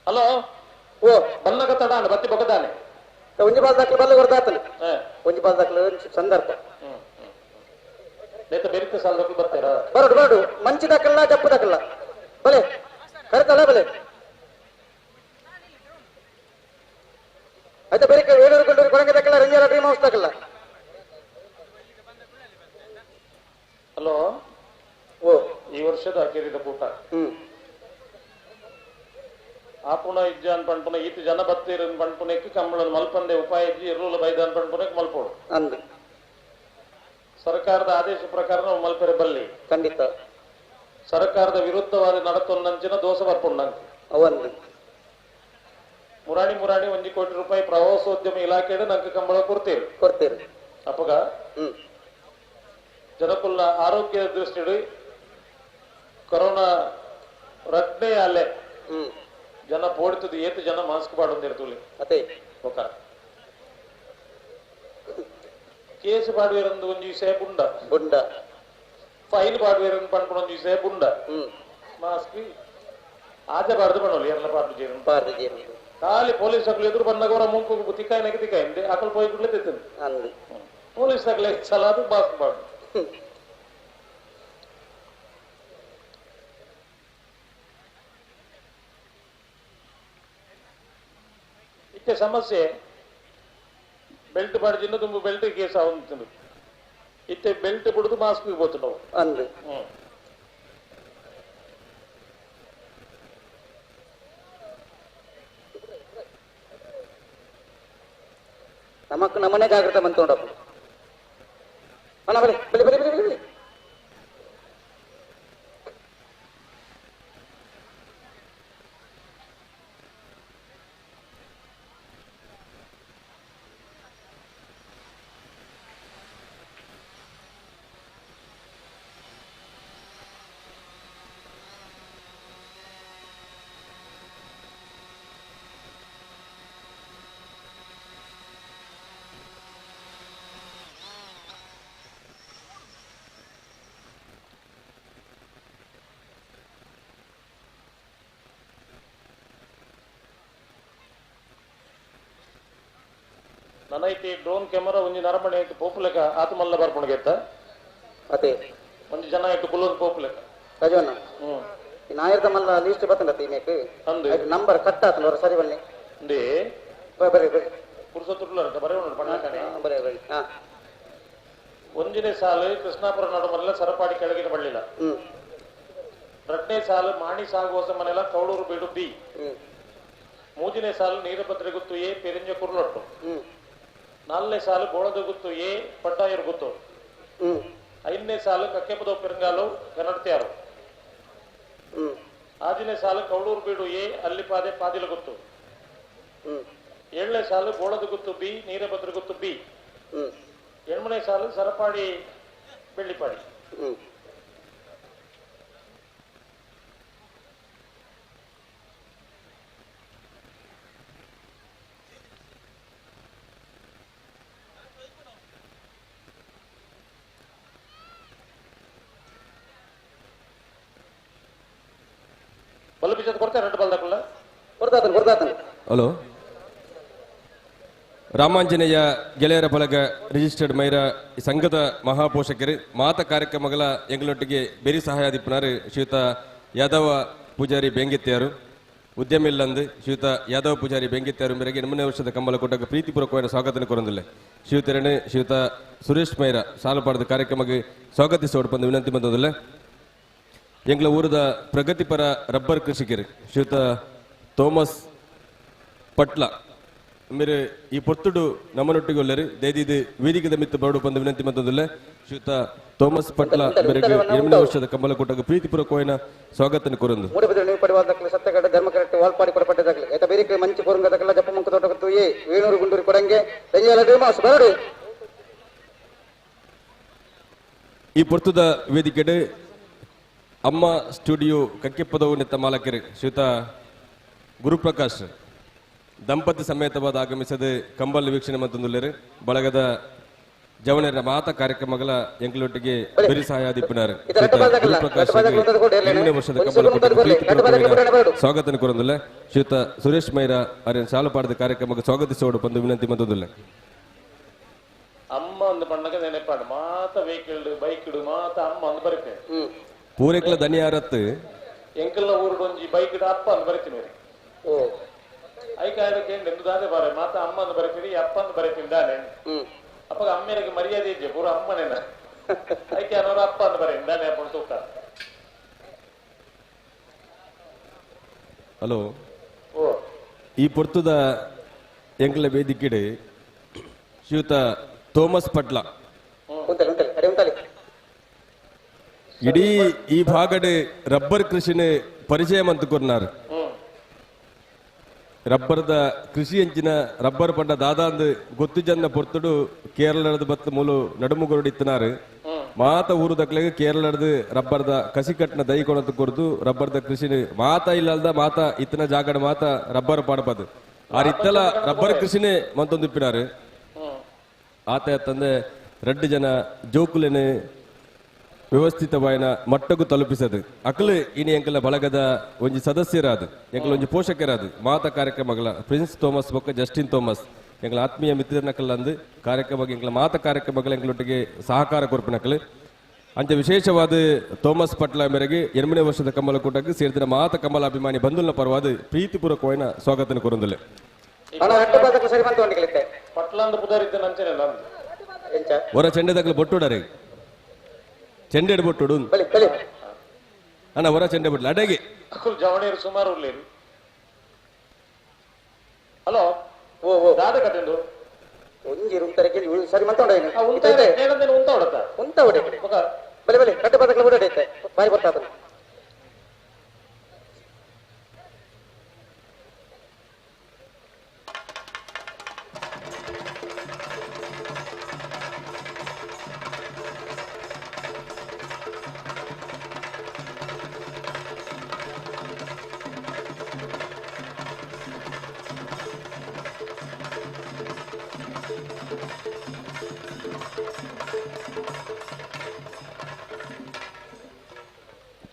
ಹಲೋ ಓ ಬಲ್ಲಗ ತಡಾನೆ ಬತ್ತಿ ಬೊಗದಾನೆ ಒಂಜಿ ಬಾಲ್ ದಾಖಲೆ ಬಲ್ಲ ಕೊಡ್ತಾತಲ್ಲ ಒಂಜಿ ಬಾಲ್ ದಾಖಲೆ ಸಂದರ್ಭ ನೇತೆ ಬೆರಿಕೆ ಸಾಲದಕ್ಕೂ ಬರ್ತಾರಾ ಬರಡು ಬರಡು ಮಂಚಿ ದಕ್ಕಲ್ಲ ಜಪ್ಪು ದಕ್ಕಲ್ಲ ಬಲೆ ಕರೆತಲ್ಲ ಬಲೆ అయితే ಬೇರೆ ಏಳೂರು ಗಂಟೂರು ಕೊರಂಗ ದಕ್ಕಲ್ಲ ರಂಜಾರ ಡ್ರೀಮ್ ಹೌಸ್ ದಕ್ಕಲ್ಲ ಹಲೋ ಓ ಈ ವರ್ಷದ ಅಖೇರಿದ ಕೂಟ ಆಪುಣ ಇಜ್ಜ ಅನ್ ಪಂಪುನ ಈತ ಜನ ಬತ್ತೀರ ಪಂಪುನಕ್ಕೆ ಕಂಬಳದ ಮಲ್ಪಂದೆ ಉಪಾಯ ಇಜ್ಜಿ ಇರುಳ ಬೈದ ಅನ್ ಪಂಪುನಕ್ಕೆ ಮಲ್ಪೋಡು ಅಂದು ಸರ್ಕಾರದ ಆದೇಶ ಪ್ರಕಾರ ನಾವು ಮಲ್ಪೆರೆ ಬಲ್ಲಿ ಖಂಡಿತ ಸರ್ಕಾರದ ವಿರುದ್ಧವಾದ ನಡತೊನ್ನಂಚಿನ ದೋಷ ಬರ್ಪುಂಡಂತೆ ಅವಂದು ಮುರಾಣಿ 1 ಕೋಟಿ ರೂಪಾಯಿ ಪ್ರವಾಸೋದ್ಯಮ ಇಲಾಖೆയുടെ ನಂಗೆ ಕಂಬಳ ಕೊಡ್ತೀರಿ ಅಪ್ಪಗ ಜನಕ್ಕುಲ್ಲ ಆರೋಗ್ಯ ದೃಷ್ಟಿಡು ಕೊರೋನಾ ರಟ್ನೆ ಅಲ್ಲೇ ಜನ ಪೋಡಿತದ ಏತು ಜನ ಮಾಸ್ಕ್ ಪಾಡೊಂದಿರ್ತುಲಿ ಅದೇ ಒಕ್ಕ ಕೇಸ್ ಪಾಡುವೇರಂದು ಒಂದು ವಿಷಯ ಬುಂಡ ಬುಂಡ ಫೈನ್ ಪಾಡುವೇರಂದು ಪಂಪಣ ಒಂದು ವಿಷಯ ಬುಂಡ ಮಾಸ್ಕ್ ಆಜಬಾರ್ದು ಪಣೋಲಿ ಎಲ್ಲ ಪಾಡು ಜೀರನ್ ಪಾರ್ದು ಜೀರನ್ ಖಾಲಿ ಪೊಲೀಸ್ ಆಗ್ಲಿ ಎದುರು ಬಂದಾಗ ಮುಂಕು ತಿಕ್ಕಾಯಿನಾಗ ತಿಕ್ಕಾಯಿಂದೆ ಅಕಲ್ ಪೋಯಿ ಗುಡ್ಲೆ ತಿಂತೀನಿ ಅಂದು ಪೊಲೀಸ್ ಆಗ್ಲಿ ಸಲಾದು ಮಾಸ್ಕ್ ಪಾಡು ಇತ್ತೆ ಸಮಸ್ಯೆ ಬೆಲ್ಟ್ ಪಾಡ್ಜಿನ ತುಂಬ ಬೆಲ್ಟ್ ಕೇಸ್ ಆಗುತ್ತದೆ ಇತ್ತೆ ಬೆಲ್ಟ್ ಬಿಡುದು ಮಾಸ್ಕ್ ಹೋಗ್తున్నాವು ಅಂದು ನಮಕ್ ನಮ್ಮನೆ ಜಾಗ್ರತೆ ಬಂತೋಡಪ್ಪ ಅಣ್ಣ ಬಲಿ ಬಲಿ ಬಲಿ ಬಲಿ ಬಲಿ ನನೈತಿ ಡ್ರೋನ್ ಕ್ಯಾಮರಾ ಒಂಜಿ ನರಮಣಿ ಆಯ್ತು ಪೋಪುಲೆಕ ಆತ ಮಲ್ಲ ಬರ್ಪಣಗೆತ್ತ ಅದೇ ಒಂಜಿ ಜನ ಆಯ್ತು ಕುಲ್ಲೋದು ಪೋಪುಲೆಕ ರಜವನ್ನ ನಾಯರ್ದ ಮಲ್ಲ ಲೀಸ್ಟ್ ಬತ್ತಂಡ ಈಮೇಕ್ ನಂಬರ್ ಕಟ್ ಆತನ ಅವರ ಸರಿ ಬನ್ನಿ ಅಂದೇ ಬರಿ ಬರಿ ಪುರುಸತ್ತುರ್ಲ ಬರೀ ಬಣ್ಣ ಬರಿ ಬರಿ ಹಾ ಒಂದನೇ ಸಾಲು ಕೃಷ್ಣಾಪುರ ನಡುಮಲ್ಲ ಸರಪಾಡಿ ಕೆಳಗಿನ ಬಳ್ಳಿಲ ಎರಡನೇ ಸಾಲು ಮಾಣಿ ಸಾಗುವಸ ಮನೆಲ ಕೌಳೂರು ಬೀಡು ಬಿ ಮೂರನೇ ಸಾಲು ನೀರಭದ್ರೆ ಗುತ್ತು ಎ ಪೆರಿಂಜ ಕುರ್ಲೊಟ್ಟು ನಾಲ್ಕನೇ ಸಾಲು ಬೋಳದ ಗುತ್ತು ಎ ಪಡ್ಡಾಯರ್ ಗುತ್ತು ಐದನೇ ಸಾಲು ಕಕ್ಕೆಪದ ಪೆರಂಗಾಲು ಕನ್ನಡತಿಯಾರು ಆರನೇ ಸಾಲು ಕೌಳೂರು ಬೀಡು ಎ ಅಲ್ಲಿಪಾದೆ ಪಾದಿಲ ಗುತ್ತು ಏಳನೇ ಸಾಲು ಬೋಳದ ಗುತ್ತು ಬಿ ನೀರಭದ್ರ ಗುತ್ತು ಬಿ ಎಂಟನೇ ಸಾಲು ಸರಪಾಡಿ ಬೆಳ್ಳಿಪಾಡಿ ಹಲೋ ರಾಮಾಂಜನೇಯ ಗೆಳೆಯರ ಬಳಗ ರಿಜಿಸ್ಟರ್ಡ್ ಮೈರ ಸಂಘದ ಮಹಾಪೋಷಕರು ಮಾತ ಕಾರ್ಯಕ್ರಮಗಳ ಎಂಗಳೊಟ್ಟಿಗೆ ಬೆರಿ ಸಹಾಯದಿಪ್ಪನಾರು ಶ್ರೀಯುತ ಯಾದವ ಪೂಜಾರಿ ಬೆಂಗಿತ್ಯಾರು ಉದ್ಯಮ ಇಲ್ಲಂದು ಶ್ರೀಯುತ ಯಾದವ ಪೂಜಾರಿ ಬೆಂಗಿತ್ಯಾರು ಮೇರೆಗೆ 8ನೇ ವರ್ಷದ ಕಂಬಲ ಕೊಟ್ಟಾಗ ಪ್ರೀತಿಪೂರ್ವಕವಾದ ಸ್ವಾಗತ ಕೊರಂದಿಲ್ಲ ಶ್ರೀಯುತರನ್ನು ಶ್ರೀಯುತ ಸುರೇಶ್ ಮೈರ ಸಾಲು ಪಾಡದ ಕಾರ್ಯಕ್ರಮಕ್ಕೆ ಸ್ವಾಗತಿಸೋಡು ಬಂದು ವಿನಂತಿ ಬಂದದಿಲ್ಲ ಎಂಗ್ಲ ಊರದ ಪ್ರಗತಿಪರ ರಬ್ಬರ್ ಕೃಷಿಕರು ಶ್ರೀಯುತ ಥೋಮಸ್ ಪಟ್ಲ ಮೇರೆ ಈ ಪೊತ್ತುಡು ನಮ್ಮನೊಟ್ಟಿಗೆ ಒಲ್ಲರು ದಯದಿದು ವೇದಿಕೆದ ಮಿತ್ತು ಬರಡು ಬಂದು ವಿನಂತಿ ಬಂದದಿಲ್ಲ ಶ್ರೀಯುತ ಥೋಮಸ್ ಪಟ್ಲ ಮೇರೆಗೆ 8ನೇ ವರ್ಷದ ಕಂಬಲ ಕೊಟ್ಟಾಗ ಪ್ರೀತಿಪೂರ್ವಕವಾದ ಸ್ವಾಗತ ಕೊರಂದು ಮೂಡಬಿದ್ರೆ ನೀವು ಪಡಿವಾದಕ್ಕೆ ಸತ್ಯಗಡ ಧರ್ಮಕರೆಟ್ಟು ವಾಲ್ಪಾಡಿ ಕೊಡಪಟ್ಟದಾಗಲಿ ಏತ ಬೇರೆ ಮಂಚಿ ಕೊರಂಗದಕ್ಕಲ್ಲ ಜಪ್ಪ ಮುಂಕ ತೋಟಕತ್ತು ಏ ವೇಣೂರು ಗುಂಡೂರು ಕೊಡಂಗೆ ಬೆಂಜಾಲ ಡಿಮಾಸ್ ಬರಡು ಈ ಪೊರ್ತುದ ವೇದಿಕೆಡೆ ಅಮ್ಮ ಸ್ಟುಡಿಯೋ ಕಕ್ಕೆಪ್ಪದವು ನೆತ್ತ ಮಾಲಕರು ಶ್ರೀಯುತ ಗುರುಪ್ರಕಾಶ್ ದಂಪತಿ ಸಮೇತವಾದ ಆಗಮಿಸದೆ ಕಂಬಲ್ ವೀಕ್ಷಣೆ ಮಂತಂದುಲ್ಲರು ಬಳಗದ ಜವನರ ಮಾತ ಕಾರ್ಯಕ್ರಮಗಳ ಎಂಗಳೊಟ್ಟಿಗೆ ಬೆರಿ ಸಹಾಯದಿಪ್ಪನಾರು ಗುರುಪ್ರಕಾಶ್ 8ನೇ ವರ್ಷದ ಕಂಬಲ ಸ್ವಾಗತ ಕೊರಂದಿಲ್ಲ ಶ್ರೀಯುತ ಸುರೇಶ್ ಮೈರಾ ಅವರನ್ನು ಸಾಲು ಪಾಡದ ಕಾರ್ಯಕ್ರಮಕ್ಕೆ ಸ್ವಾಗತಿಸೋಡು ಬಂದು ವಿನಂತಿ ಮಂತಂದುಲ್ಲ ಅಮ್ಮ ಒಂದು ಪಣ್ಣಗೆ ನೆನಪಾಡು ಮಾತ ವೆಹಿಕಲ್ ಬೈಕ್ ಮಾತ ಅಮ್ಮ ಅಂದ್ ಬರೀತೇನೆ ಪೂರೈಕಲ ದನಿಯಾರತ್ತು ಎಂಕಲ್ನ ಊರು ಒಂಜಿ ಬೈಕ್ ಅಪ್ಪ ಅಂದ್ ಬರೀತೀನಿ ಐಕಾಯಕ್ಕೆ ಎಂದಾದೆ ಬಾರೆ ಮಾತ ಅಮ್ಮ ಅಂದ್ ಬರೀತೀನಿ ಅಪ್ಪ ಅಂದ್ ಬರೀತೀನಿ ದಾನೆ ಅಪ್ಪ ಅಮ್ಮೇರಿಗೆ ಮರ್ಯಾದೆ ಇದ್ದೆ ಪೂರ ಅಮ್ಮನೇನ ಐಕೆ ಅನ್ನೋರು ಅಪ್ಪ ಅಂದ್ ಬರೀತೀನಿ ದಾನೆ ಅಪ್ಪ ತೂಕ ಹಲೋ ಈ ಪೊರ್ತುದ ಎಂಕಲ ವೇದಿಕೆಡೆ ಶ್ರೀಯುತ ಥೋಮಸ್ ಪಟ್ಲ ಇಡೀ ಈ ಭಾಗಡೆ ರಬ್ಬರ್ ಕೃಷಿನ ಪರಿಚಯ ಮಂತ್ ಕೊರ್ನಾರು ರಬ್ಬರ್ದ ಕೃಷಿ ಎಂಚಿನ ರಬ್ಬರ್ ಪಂಡ ದಾದಾಂದು ಗೊತ್ತು ಜನ ಪೊರ್ತುಡು ಕೇರಳದ ಬತ್ತ ಮೂಲು ನಡುಮುಗೊರಡಿತ್ತನಾರು ಮಾತ ಊರು ದಕ್ಲೆಗೆ ಕೇರಳದ ರಬ್ಬರ್ದ ಕಸಿಕಟ್ಟಿನ ದೈ ಕೊಣತ್ತು ಕೊರ್ದು ರಬ್ಬರ್ದ ಕೃಷಿನ ಮಾತ ಇಲ್ಲಲ್ದ ಮಾತ ಇತ್ತನ ಜಾಗಡ ಮಾತ ರಬ್ಬರ್ ಪಾಡಪದು ಆ ಇತ್ತಲ ರಬ್ಬರ್ ಕೃಷಿನೇ ಮಂತೊಂದಿಪ್ಪಿನಾರು ಆತ ತಂದೆ 2 ಜನ ಜೋಕುಲೆನೆ ವ್ಯವಸ್ಥಿತವಾಯಿನ ಮಟ್ಟಗೂ ತಲುಪಿಸದು ಅಕಲು ಇನಿ ಎಂಕಲ ಬಳಗದ ಒಂಜಿ ಸದಸ್ಯರಾದ ಎಂಕಲ ಒಂಜಿ ಪೋಷಕರಾದ ಮಾತ ಕಾರ್ಯಕ್ರಮಗಳ ಪ್ರಿನ್ಸ್ ಥೋಮಸ್ ಬೊಕ್ಕ ಜಸ್ಟಿನ್ ಥೋಮಸ್ ಎಂಕಲ ಆತ್ಮೀಯ ಮಿತ್ರನಕಲ್ಲಂದು ಕಾರ್ಯಕ್ರಮ ಎಂಕಲ ಮಾತ ಕಾರ್ಯಕ್ರಮಗಳ ಎಂಕಲೊಟ್ಟಿಗೆ ಸಹಕಾರ ಕೊರ್ಪಿನಕಲು ಅಂಚ ವಿಶೇಷವಾದ ಥೋಮಸ್ ಪಟ್ಲ ಮೇರೆಗೆ 8ನೇ ವರ್ಷದ ಕಮಲ ಕೂಟಕ್ಕೆ ಸೇರಿದ ಮಾತ ಕಮಲ ಅಭಿಮಾನಿ ಬಂಧುಲ್ನ ಪರವಾದ ಪ್ರೀತಿಪೂರ್ವಕವಾಯಿನ ಸ್ವಾಗತ ಕೊರಂದಿಲ್ಲ ಪಟ್ಲಂದು ಪುದಾರಿದ್ದ ನಂಚನೆ ಹೊರ ಚೆಂಡೆದಕ್ಲು ಬೊಟ್ಟುಡರೆ ಚೆಂಡೆಡ್ ಬೊಟ್ಟುಡು ಅಣ್ಣ ಹೊರ ಚೆಂಡೆ ಬೊಟ್ಲ ಅಡೆಗೆ ಅಕ್ಕುಲ್ ಜವಣೇರು ಸುಮಾರು ಉಳ್ಳೇರು ಹಲೋ ದಾದ ಕಟ್ಟೆಂದು ಒಂಜಿ ರೂಪಾಯಿ ಸರಿ ಮಾತಾಡೋಣ ಉಂತ ಹೊಡತ ಉಂತ ಹೊಡೆ ಬಲೆ ಬಲೆ ಕಟ್ಟೆ ಬದಕ್ಕೆ ಬಿಡೈತೆ ಬಾರಿ ಬರ್ತಾದ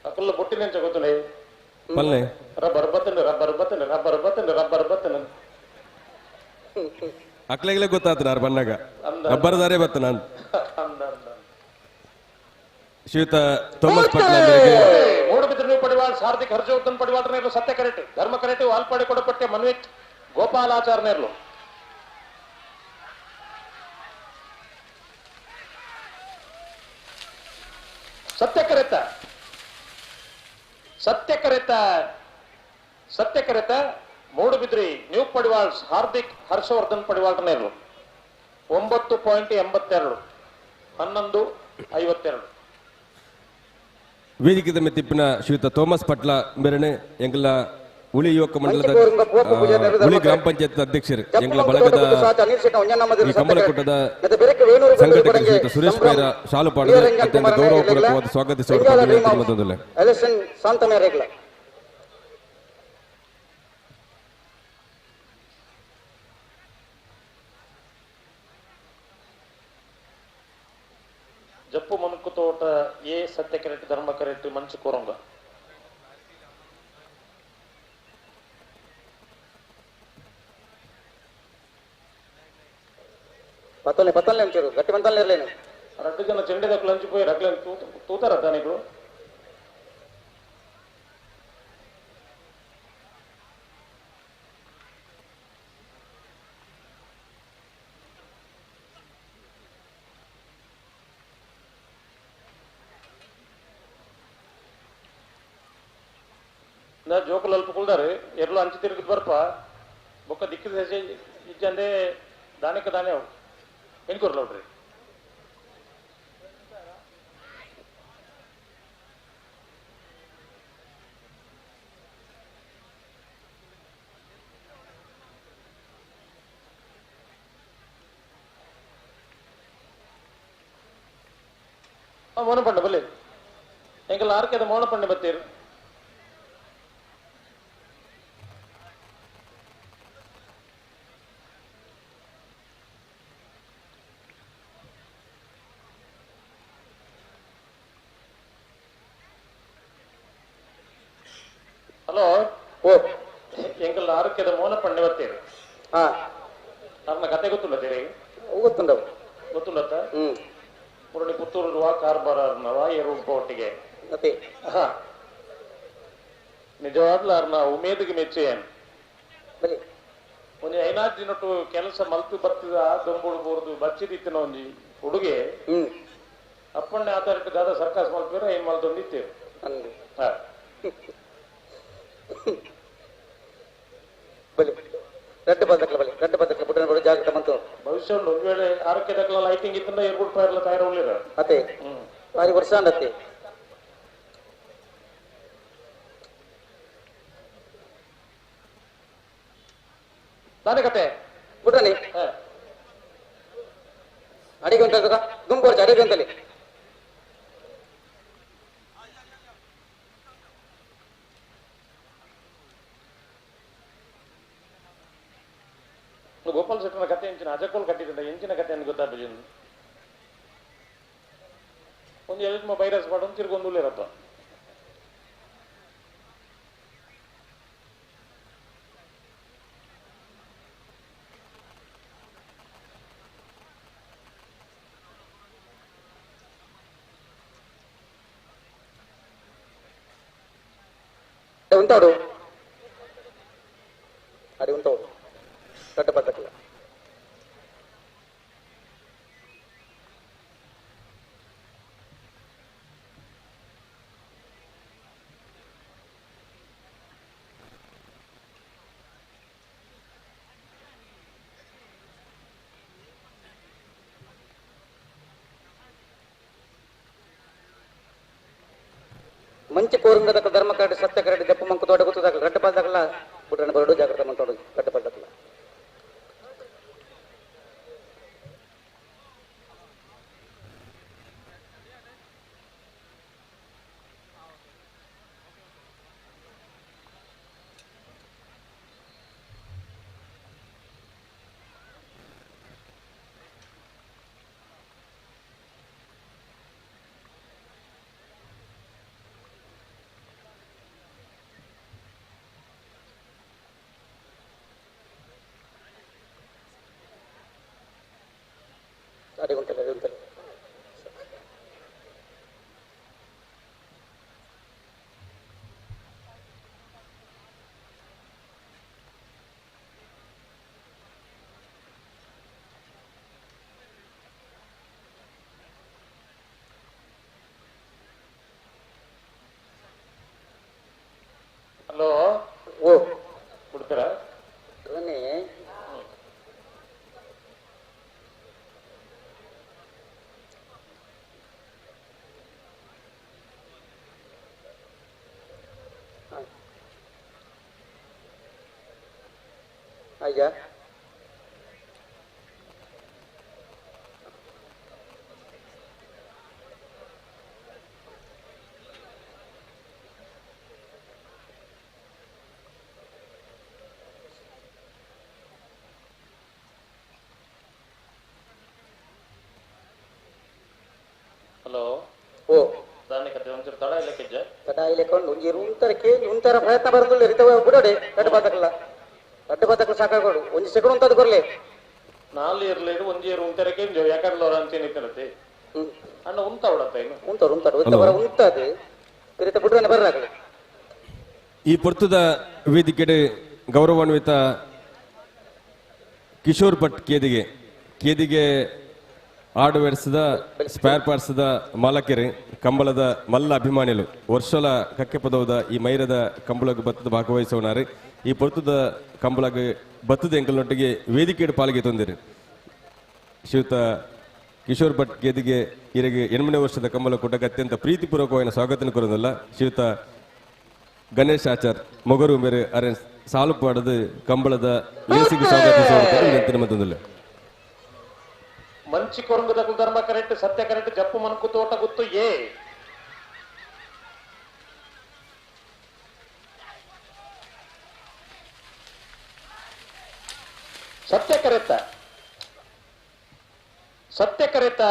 ಅಕ್ಕಲ್ಲ ಬೊಟ್ಟಿನ ಗೊತ್ತಲೇ ಬಲ್ಲೆ ರಬ್ಬರ್ ಬತ್ತನ ಅಕ್ಲೆಗ್ಲೆ ಗೊತ್ತಾತ ನಾರು ಬಣ್ಣಗ ರಬ್ಬರ್ ದಾರೆ ಬತ್ತ ನಾನು ಶ್ರೀಯುತ ಥೋಮಸ್ ಪಟ್ಲ ಮೂಡಬಿದ್ರೆ ಪಡಿವಾಳ್ ಸಾರ್ದಿಕ್ ಹರ್ಷವರ್ಧನ್ ಪಡಿವಾಳ್ನೇರ್ಲು ಸತ್ಯ ಕರೆಕ್ಟ್ ಧರ್ಮ ಕರೆಕ್ಟ್ ವಾಲ್ಪಾಡಿ ಕೊಡಪಟ್ಟೆ ಮನ್ವಿತ್ ಗೋಪಾಲಾಚಾರ್ನೇರ್ಲು ಸತ್ಯಕರೆತ ಮೂಡುಬಿದ್ರಿ ನ್ಯೂ ಪಡಿವಾಳ್ಸ್ ಹಾರ್ದಿಕ್ ಹರ್ಷವರ್ಧನ್ ಪಡಿವಾಳ್ರನೇರು 9.82 11:52. ವೇದಿಕೆ ಮೆತ್ತಿಪ್ಪಿನ ಶ್ರೀಯುತ ಥೋಮಸ್ ಪಟ್ಲ ಮೇರೆನೆ ಎಂಗಳ ಉಳಿ ಯುವಕ ಮಂಡಲದ ಉಳಿ ಗ್ರಾಮ ಪಂಚಾಯತ್ ಅಧ್ಯಕ್ಷರು ಎಂಗಳ ಬಳಗದ ಈ ಕಂಬಳಕೂಟದ ಸಂಘಟಕ ಶ್ರೀಯುತ ಸುರೇಶ್ ಪೈರ ಶಾಲು ಪಾಡದೆ ಅತ್ಯಂತ ಗೌರವಪೂರ್ವಕವಾದ ಸ್ವಾಗತಿಸುವ ಜಪ್ಪು ಮನುಕು ತೋಟ ಎ ಸತ್ಯ ಕೆರೆಟ್ ಧರ್ಮ ಕೆರೆಟ್ ಮಂಚು ಕೋರಂಗ ಪತ್ತಲ್ನೇ ಅಂತೀರು ಗಟ್ಟಿ ಬಂತಲ್ನೇ ಇರ್ಲೇನು 2 ಜನ ಚೆಂಡೆದ ಲಂಚಿపోయి ರಗ್ಲ ತೂತಾರ ದಾನಿಗಳು ಜೋಕುಲು ಅಲ್ಪುಲ್ದಾರು ಎರ್ಲು ಅಂಚು ತಿರುಗಿದ್ ಬರ್ಪ ಬೊಕ್ಕ ದಿಕ್ಕಿದ ಹೆಸೆ ಇಜ್ಜಂದೆ ದಾನಿಕ ದಾನೆ ಅವು ಎನ್ಕೂರ್ಲ ನೋಡ್ರಿ ಮೋನಪಂಡ ಬಲ್ಲಿ ಎಂಕಲ್ ಆರ್ಕೆದ ಮೋನಪಂಡ ಬತ್ತೀರು ಹಲೋ ಎಂಕಲ್ ಆರೋಗ್ಯದ ಮೋನ ಪಂಡೆ ಬರ್ತೀರಿ ನನ್ನ ಕತೆ ಗೊತ್ತುಲ್ಲ ತೀರಿ ಗೊತ್ತುಲ್ಲತ್ತ ಮುರಳಿ ಪುತ್ತೂರು ಕಾರ್ಬಾರ ಏರು ಒಟ್ಟಿಗೆ ನಿಜವಾಗ್ಲ ಅರ್ನ ಉಮೇದಿಗೆ ಮೆಚ್ಚೇನ್ ಒಂಜಿ 5 ದಿನಟ್ಟು ಕೆಲಸ ಮಲ್ತು ಬರ್ತಿದ ದೊಂಬುಳು ಬೋರ್ದು ಬಚ್ಚಿದಿತ್ತಿನ ಒಂಜಿ ಹುಡುಗೆ ಅಪ್ಪಣ್ಣೆ ಆಧಾರಿತ ದಾದ ಸರ್ಕಾಸ ಮಲ್ಪೇರ ಏನ್ ಮಲ್ತೊಂದಿತ್ತೇವೆ ರೆಡ್ ಬದಕ್ಲ ಪುಟ್ಟನ ಬಡ ಜಾಗ್ರತೆ ಬಂತು ಭವಿಷ್ಯ ಒಂದು ವೇಳೆ ಆರೋಗ್ಯದ ಲೈಟಿಂಗ್ ಇತ್ತಂದ್ರೆ ಏರ್ಪೋರ್ಟ್ ಫೈರ್ ತಯಾರವಲ್ಲಿರ ಅದೇ 5 ವರ್ಷ ಅಂದತ್ತೆ ದಾನೆ ಕತೆ ಪುಟ್ಟನಿ ಅಡಿಗೆ ಉಂಟ ಗುಂಪು ಅಡಿಗೆ ಅಂತಲ್ಲಿ ಗೋಪಾಲ್ ಶೆಟ್ಟರ ಕತೆ ಎಂಚಿನ ಅಜಕೋಲ್ ಕಟ್ಟಿದ್ದ ಎಂಚಿನ ಕತೆ ಅಂತ ಗೊತ್ತಾಗ್ತದೆ ಒಂದು ಎಲ್ಮ ವೈರಸ್ ಪಾಡು ತಿರ್ಗೊಂದು ಇರತ್ತ ఉంటాడు అది ఉంటాడు కట్టబడ్డట్లా ಮಂಚಿ ಕೋರಂಗದ ಧರ್ಮ ಕರಡಿ ಸತ್ಯ ಕರಡಿ ದಪ್ಪ ಮಂಕು ತೋಟ ಗೊತ್ತದಾಗಲ್ಲ ರಡ್ಡ ಪಾದಾಗಲ್ಲ ಪುಟ್ಟಣ ಬರಡು ಜಾಗ್ರತೆ ಮಂಟೋಡು ಕಟ್ಟಪಡ್ಡಲ್ಲ అది ఉంటుంది ಈಗ ಹಲೋ ಓ ದಾನಿ ಕತೆ ಒಂಚೂರು ತಡ ಇಲ್ಲ ಕೆಜ್ಜ ತಡ ಇಲ್ಲಕೊಂಡು ಒಂಥರ ಕೇಳಿ ಒಂಥರ ಪ್ರಯತ್ನ ಬರೋದಿಲ್ಲ ರಿತವ ಬಿಡೋಡೆ ಕಟ್ಟು ಬತ್ತಕಲ್ಲ ಸಾಕಾಗೋಡು ಒಂದು ಸೆಕೆಂಡ್ ಅಂತದ್ದು ಕೊರ್ಲಿ ನಾಲ್ ಇರ್ಲಿಡು ಒಂಜಿ ಇರು ಉಂತರಕ್ಕೆ ಯಾಕಡ್ಲೋರ ಅಂತ ಏನಿತ್ತರತ್ತೆ ಅಣ್ಣ ಉಂತ ಉಡತ್ತ ಏನು ಉಂಟದು ರಿತ ಬಿಡ್ರನೆ ಬರ್ರಾಗಲಿ ಈ ಪೊರ್ತುದ ವೇದಿಕೆಡೆ ಗೌರವಾನ್ವಿತ ಕಿಶೋರ್ ಭಟ್ ಕೇದಿಗೆ ಹಾರ್ಡ್ವೇರ್ಸ್ದ ಸ್ಪೇರ್ ಪಾರ್ಟ್ಸ್ದ ಮಾಲಕೆರೆ ಕಂಬಳದ ಮಲ್ಲ ಅಭಿಮಾನಿಗಳು ವರ್ಷಲ ಕಕ್ಕೆ ಪದವದ ಈ ಮೈರದ ಕಂಬಳಕ್ಕೆ ಬತ್ತದ ಭಾಗವಹಿಸೋನಾರೆ ಈ ಪೊರ್ತುದ ಕಂಬಳಗೆ ಬತ್ತದ ಎಂಕಲ್ನೊಟ್ಟಿಗೆ ವೇದಿಕೆಡು ಪಾಲಿಗೆ ತೊಂದಿರಿ ಶ್ರೀಯುತ ಕಿಶೋರ್ ಭಟ್ ಕೇದಿಗೆ ಇರಗೆ 8ನೇ ವರ್ಷದ ಕಂಬಳ ಕೂಟಕ್ಕೆ ಅತ್ಯಂತ ಪ್ರೀತಿಪೂರ್ವಕವಾದ ಸ್ವಾಗತ ಕೊರೋದಿಲ್ಲ ಶ್ರೀಯುತ ಗಣೇಶ್ ಆಚಾರ್ ಮೊಗರು ಮೇರೆ ಅರೆ ಸಾಲು ಪಾಡದು ಕಂಬಳದ ಲೇಸಿಗೆ ಸ್ವಾಗತಿಸುವಂತಿಲ್ಲ ಮಂಚಿ ಕೊರಂಗದಕ್ಕೂ ಧರ್ಮ ಕರೆಕ್ಟ್ ಸತ್ಯ ಕರೆಕ್ಟ್ ಜಪ್ಪು ಮನಕು ತೋಟ ಗೊತ್ತು ಏ ಸತ್ಯ ಕರೆತ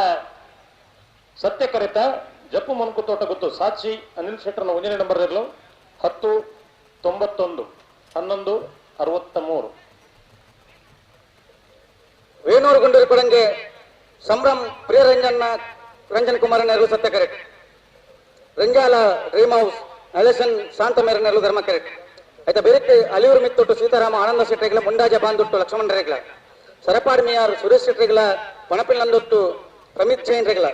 ಜಪ್ಪು ಮನಕು ತೋಟ ಗೊತ್ತು ಸಾಕ್ಷಿ ಅನಿಲ್ ಶೆಟ್ಟರ್ನ 1ನೇ ನಂಬರ್ ಇರಲು 10 91 11 63 ವೇಣೂರು ಗುಂಡೂರು ಕೊಡಂಗೆ ಸಂಭ್ರಮ್ ಪ್ರಿಯ ರಂಜನ್ ಕುಮಾರ್ ನೆರಳು ಸತ್ಯ ಕರೆಕ್ಟ್ ರಂಜಾಲ ಡ್ರೀಮ್ ಹೌಸ್ ಅಲೆಸನ್ ಶಾಂತ ಮೇರ ನೆರಳು ಧರ್ಮ ಕರೆಕ್ಟ್ ಆಯ್ತಾ ಬೇರೆ ಅಲಿಯೂರು ಮಿತ್ತೊಟ್ಟು ಸೀತಾರಾಮ ಆನಂದ ಶೆಟ್ಟರಿಗಳ ಮುಂಡಾಜ ಬಾಂದೊಟ್ಟು ಲಕ್ಷ್ಮಣ ರೇಗ್ಲ ಸರಪಾಡಿ ಮಿಯಾರ್ ಸುರೇಶ್ ಶೆಟ್ಟರಿಗಳ ಪಣಪಿಲ್ಲಂದೊಟ್ಟು ಪ್ರಮಿತ್ ಜೈನ್ ರೇಗ್ಲ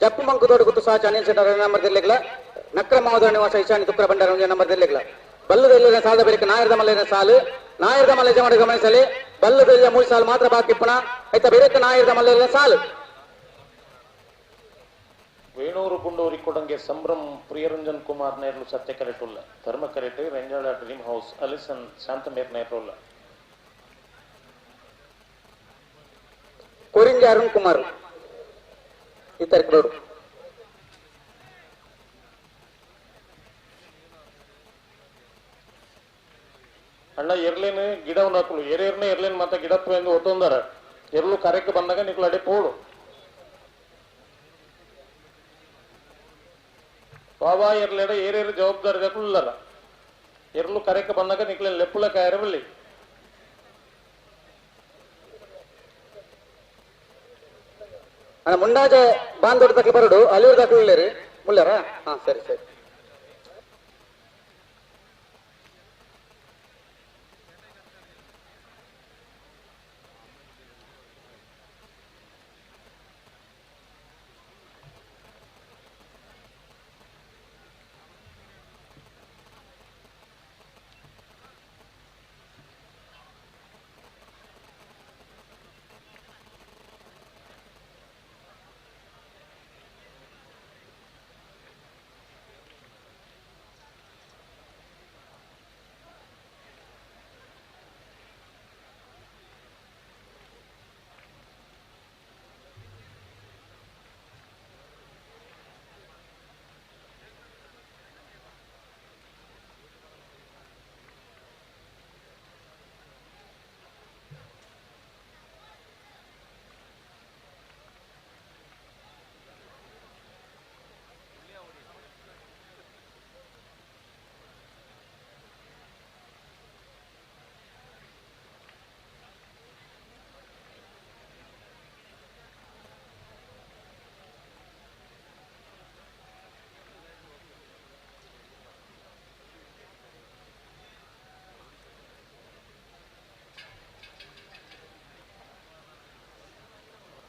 ಜಪ್ಪು ಮಂಕುದೋಡು ಗುತ್ತು ಸಾಚ ಅನಿಲ್ ಶೆಟ್ಟರ್ ನಂಬರ್ ದಿರ್ಲೆಗ್ಲ ನಕ್ರ ಮಹೋದಯ ನಿವಾಸ ಈಶಾನಿ ತುಕ್ರ ಭಂಡಾರ ನಂಬರ್ ದಿರ್ಲೆಗ್ಲ ಬಲ್ಲದೆಲ್ಲ ಸಾಲದ ಬಳಿಕ ನಾಯರದ ಮಲ್ಲಿನ ಸಾಲು ನಾಯರದ ಮಲ್ಲ ಯಜಮಾನ ಗಮನಿಸಲಿ ಬಲ್ಲದೆಲ್ಲ 3 ಸಾಲು ಮಾತ್ರ ಬಾಕಿ ಪುಣ ಆಯ್ತಾ ಬೇರೆ ನಾಯರದ ಮಲ್ಲಿನ ಸಾಲು ವೇಣೂರು ಗುಂಡೂರಿ ಕೊಡಂಗೆ ಸಂಭ್ರಮ್ ಪ್ರಿಯರಂಜನ್ ಕುಮಾರ್ ನೇರ್ಲು ಸತ್ಯ ಕರೆಕ್ಟ್ ಉಲ್ಲ ಧರ್ಮ correct Renjala dream house Alison ಶಾಂತಮೇರ್ ನೇರ್ಲು ಕೊರಿಂಜ ಅರುಣ್ ಕುಮಾರ್ ಈ ತರಕಡೋಡು ಅಣ್ಣ ಎರ್ಲೇನು ಗಿಡವನ್ನು ಹಾಕಲು ಎರೇರ್ನೇ ಎರ್ಲೇನ್ ಮತ್ತೆ ಗಿಡತ್ವ ಎಂದು ಒತ್ತೊಂದರ ಎರ್ಲು ಕರೆಕ್ಟ್ ಬಂದಾಗ ನಿಕ್ಲು ಅಡೆ ಪೋಡು ಬಾಬಾ ಎರ್ಲೆಡ ಏರೇರು ಜವಾಬ್ದಾರಿ ದಕ್ಕುಲ್ಲರ ಎರ್ಲು ಕರೆಕ್ಟ್ ಬಂದಾಗ ನಿಕ್ಲೆ ಲೆಪ್ಪುಲ ಕಾಯರಬಲ್ಲಿ ಮುಂಡಾಜ ಬಾಂದೋಡ್ ತಕ್ಕ ಬರಡು ಅಲಿಯೂರ್ ದಾಖಲೆ ಮುಳ್ಳರ ಹಾ ಸರಿ ಸರಿ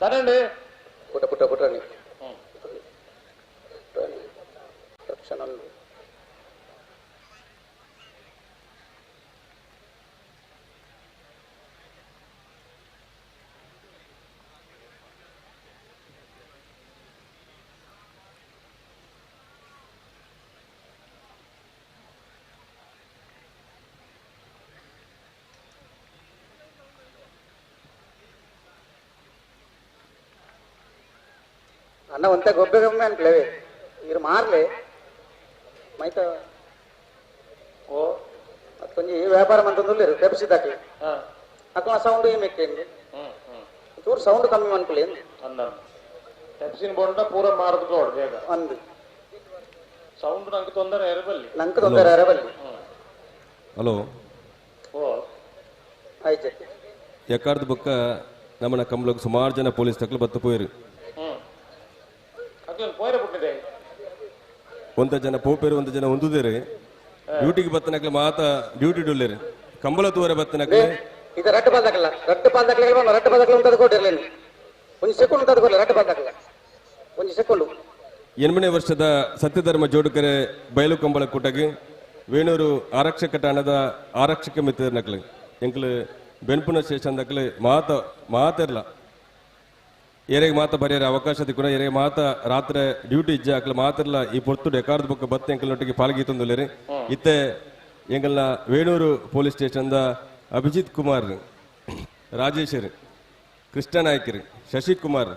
తనండి పుట్టని క్షణాలు ಅನ್ನ ಒಂತೆ ಗೊಬ್ಬೆ ಗೊಮ್ಮೆ ಅನ್ಕ್ಲೇವೆ ಇವ್ರು ಮಾರ್ಲೆ ಮೈತ ಓ ಮತ್ತೊಂದು ಈ ವ್ಯಾಪಾರ ಮಂತಂದು ಪೆಪ್ಸಿದಾಕಿ ಅಕ್ಕ ಸೌಂಡ್ ಏನ್ ಬೇಕೇನು ಚೂರು ಸೌಂಡ್ ಕಮ್ಮಿ ಅನ್ಕೊಳ್ಳಿ ಪೆಪ್ಸಿನ್ ಬೋಂಡ ಪೂರ ಮಾರದು ನೋಡು ಬೇಗ ಒಂದು ಸೌಂಡ್ ನಂಗೆ ತೊಂದರೆ ಇರಬಲ್ಲಿ ನಂಗೆ ತೊಂದರೆ ಇರಬಲ್ಲಿ ಹಲೋ ಓ ಆಯ್ತು ಎಕ್ಕಾರ್ದ ಬೊಕ್ಕ ನಮ್ಮನ ಕಂಬಳಕ್ಕೆ ಸುಮಾರು ಜನ ಪೊಲೀಸ್ ತಕ್ಕಲು ಬತ್ತು ಪೋಯರು ಅದೊಂದು ಪೋಯರ ಬಿಟ್ಟಿದೆ ಒಂದ ಜನ ಪೋಪೇರು ಒಂದ ಜನ ಒಂದುದೇರು ಡ್ಯೂಟಿಗೆ ಬತ್ತನಕ್ಲೆ ಮಾತ ಡ್ಯೂಟಿ ಡೊಲ್ಲೇರು ಕಂಬಳ ತೂವರೆ ಬತ್ತನಕ್ಲೆ ಇದು ರಟ್ಟು ಬಾದಕಲ್ಲ ರಟ್ಟು ಬಾದಕಲ್ಲ ಉಂಟದ ಕೊಟ್ಟಿರ್ಲೇನು ಒಂದು ಸೆಕೆಂಡ್ ಉಂಟದ ಕೊಡಲಿ ರಟ್ಟು ಬಾದಕಲ್ಲ ಒಂದು ಸೆಕೆಂಡು 8ನೇ ವರ್ಷದ ಸತ್ಯಧರ್ಮ ಜೋಡುಕರೆ ಬಯಲು ಕಂಬಳ ಕೂಟಗೆ ವೇಣೂರು ಆರಕ್ಷಕ ಠಾಣದ ಆರಕ್ಷಕ ಮಿತ್ರನಕ್ಲೆ ಎಂಕ್ಲು ಬೆನ್ಪುನ ಸ್ಟೇಷನ್ ದಕ್ಲೆ ಮಾತಿರ್ಲ ಎರೆಗೆ ಮಾತ ಬರೆಯರೆ ಅವಕಾಶ ತಿಕ್ಕೋಣ ಎರೆಗೆ ಮಾತ ರಾತ್ರಿ ಡ್ಯೂಟಿ ಇಜ್ಜ ಅಕ್ಲ ಮಾತಿರ್ಲ ಈ ಪೊರ್ತುಡು ಎಕಾರ್ದ ಬುಕ್ಕ ಬತ್ತೆ ಎಂಕಲ್ನೊಟ್ಟಿಗೆ ಪಾಲ್ಗೀತಂದುಲ್ಲೇರಿ ಇತ್ತೆ ಎಂಕಲ್ನ ವೇಣೂರು ಪೊಲೀಸ್ ಸ್ಟೇಷನ್ದ ಅಭಿಜಿತ್ ಕುಮಾರ್ ರಾಜೇಶರ್ ಕೃಷ್ಣ ನಾಯ್ಕರ್ ಶಶಿಕುಮಾರ್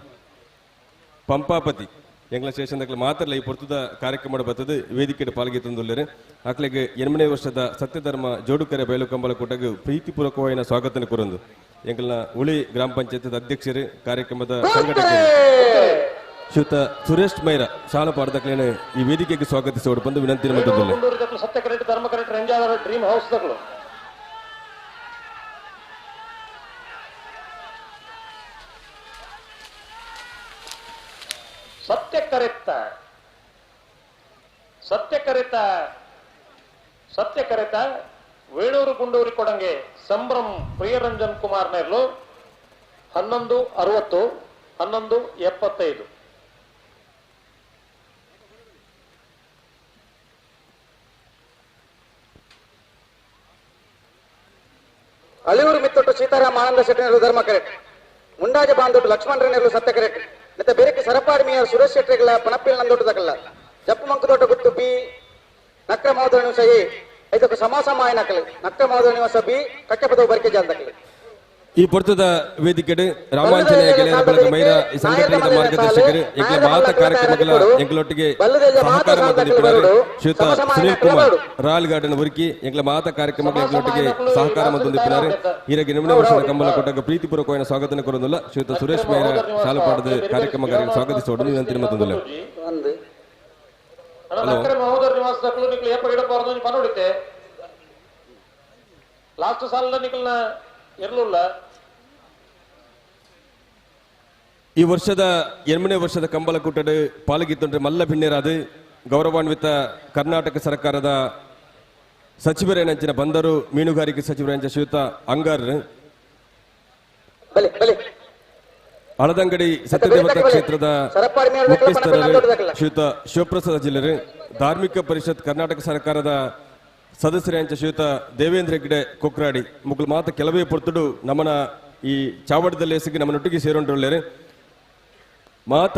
ಪಂಪಾಪತಿ ಎಂಗ್ಲ ಸ್ಟೇಷನ್ದಾಗಲ ಮಾತ್ರಲ್ಲ ಈ ಪೊರ್ತುದ ಕಾರ್ಯಕ್ರಮ ಬರ್ತದೆ ವೇದಿಕೆ ಪಾಲ್ಗೀತಂದುಲ್ಲೇರಿ ಅಕ್ಲೆಗೆ 8ನೇ ವರ್ಷದ ಸತ್ಯಧರ್ಮ ಜೋಡುಕರೆ ಬಯಲು ಕಂಬಳ ಕೂಟಗೆ ಪ್ರೀತಿಪೂರ್ವಕವಾದ ಸ್ವಾಗತನ ಕೊರಂದು ಎಂಕಲ್ನ ಉಳಿ ಗ್ರಾಮ ಪಂಚಾಯತ್ ಅಧ್ಯಕ್ಷರು ಕಾರ್ಯಕ್ರಮದ ಸಂಘಟಕರು ಶ್ರೀಯುತ ಸುರೇಶ್ ಮೈರ ಶಾಲಾ ಪಾಠದಕ್ಲೇನೆ ಈ ವೇದಿಕೆಗೆ ಸ್ವಾಗತಿಸೋಡು ಬಂದು ವಿನಂತಿ ಮಾಡಿದ್ದಿಲ್ಲ ಸತ್ಯ ಕರೆಕ್ಟ್ ಧರ್ಮ ಕರೆಕ್ಟ್ ರಂಜಾದ ಡ್ರೀಮ್ ಹೌಸ್ ದಗಳು ಸತ್ಯ ಕರೆತ ವೇಣೂರು ಗುಂಡೂರಿ ಕೊಡಂಗೆ ಸಂಭ್ರಮ್ ಪ್ರಿಯರಂಜನ್ ಕುಮಾರ್ ನೇರ್ಲು 11:60 11:75 ಅಳಿಯೂರು ಮಿತ್ತೊಟ್ಟು ಸೀತಾರಾಮ ಆನಂದ ಶೆಟ್ಟಿ ನೆರಳು ಧರ್ಮ ಕರೆಕ್ಟ್ ಮುಂಡಾಜ ಬಾಂದೊಟ್ಟು ಲಕ್ಷ್ಮಣರ ನೆರಳು ಸತ್ಯ ಕರೆಕ್ಟ್ ಮತ್ತೆ ಬೇರೆ ಸರಪಾಡಿ ಮೇಯರ್ ಸುರೇಶ್ ಶೆಟ್ಟಿಗಳ ಪಣಪಿಲ್ ನಂದೊಟ್ಟು ತಗಲ್ಲ ಜಪ್ಪು ಮಂಕು ತೋಟ ಗುತ್ತು ಬಿ ನಕ್ರ ಮಹೋದರ ನಿವಾಸ ಎ ಇದಕ್ಕೆ ಸಮಾಸಮಾಯ ನಕಲಿ ನಕ್ರ ಮಹೋದರ ನಿವಾಸ ಬಿ ಕಟ್ಟೆಪದ ಬರಿಕೆ ಜಾಲದಕಲಿ ಈ ಪೊರ್ತದ ವೇದಿಕೆಡು ರಾಮಾಂಜನೇಯ ಗೆಳೆಯರ ಬಳಗ ಮೈರ ಈ ಸಂಘಟನೆಯ ಮಾರ್ಗದರ್ಶಕರು ಎಂಕ್ಲ ಮಾತ ಕಾರ್ಯಕ್ರಮಗಳ ಎಂಕ್ಲೊಟ್ಟಿಗೆ ಸಹಕಾರ ಮಂದಿದ್ದಾರೆ ಶ್ರೀಯುತ ಸುನೀಲ್ ಕುಮಾರ್ ರಾಯಲ್ ಗಾರ್ಡನ್ ಉರ್ಕಿ ಎಂಕ್ಲ ಮಾತ ಕಾರ್ಯಕ್ರಮಗಳ ಎಂಕ್ಲೊಟ್ಟಿಗೆ ಸಹಕಾರ ಮಂದಿದ್ದಾರೆ ಈರಗೆ 8ನೇ ವರ್ಷದ ಕಂಬಳ ಕೊಟ್ಟಾಗ ಪ್ರೀತಿಪೂರ್ವಕವಾದ ಸ್ವಾಗತನ ಕೊರೋದಿಲ್ಲ ಶ್ರೀಯುತ ಸುರೇಶ್ ಮೈರ ಶಾಲಪಾಡದ ಕಾರ್ಯಕ್ರಮಗಳಿಗೆ ಸ್ವಾಗತಿಸೋಡು ವಿನಂತಿ ಮಂದಿಲ್ಲ ಮಹೋದರ ನಿವಾಸದಕ್ಕೂ ನಿಕ್ಲು ಏಪ ಇಡಬಾರ್ದು ಪನೋಡಿತೆ ಲಾಸ್ಟ್ ಸಾಲ ನಿಕ್ಲನ ಇರಲಿಲ್ಲ ಈ ವರ್ಷದ 8ನೇ ವರ್ಷದ ಕಂಬಳ ಕೂಟದ ಪಾಲ್ಗಿತ್ತೊಂಡ್ರೆ ಮಲ್ಲ ಭಿನ್ನೇರಾದ ಗೌರವಾನ್ವಿತ ಕರ್ನಾಟಕ ಸರ್ಕಾರದ ಸಚಿವರೇನಂಚಿನ ಬಂದರು ಮೀನುಗಾರಿಕೆ ಸಚಿವರೇಂಚ ಶ್ರೀಯುತ ಅಂಗಾರ್ ಹಳದಂಗಡಿ ಸತ್ಯದೇವತಾ ಕ್ಷೇತ್ರದ ಮುಖ್ಯಸ್ಥರು ಶ್ರೀಯುತ ಶಿವಪ್ರಸಾದ ಜಿಲ್ಲೆ ಧಾರ್ಮಿಕ ಪರಿಷತ್ ಕರ್ನಾಟಕ ಸರ್ಕಾರದ ಸದಸ್ಯರಂಚ ಶ್ರೀಯುತ ದೇವೇಂದ್ರ ಹೆಗ್ಡೆ ಕೊಕ್ರಾಡಿ ಮುಗ್ಲು ಮಾತ ಕೆಲವೇ ಪೊರ್ತುಡು ನಮ್ಮನ ಈ ಚಾವಡದಲ್ಲಿ ಎಸಗಿ ನಮ್ಮನೊಟ್ಟಿಗೆ ಸೇರೊಂಡ್ರೆ ಮಾತ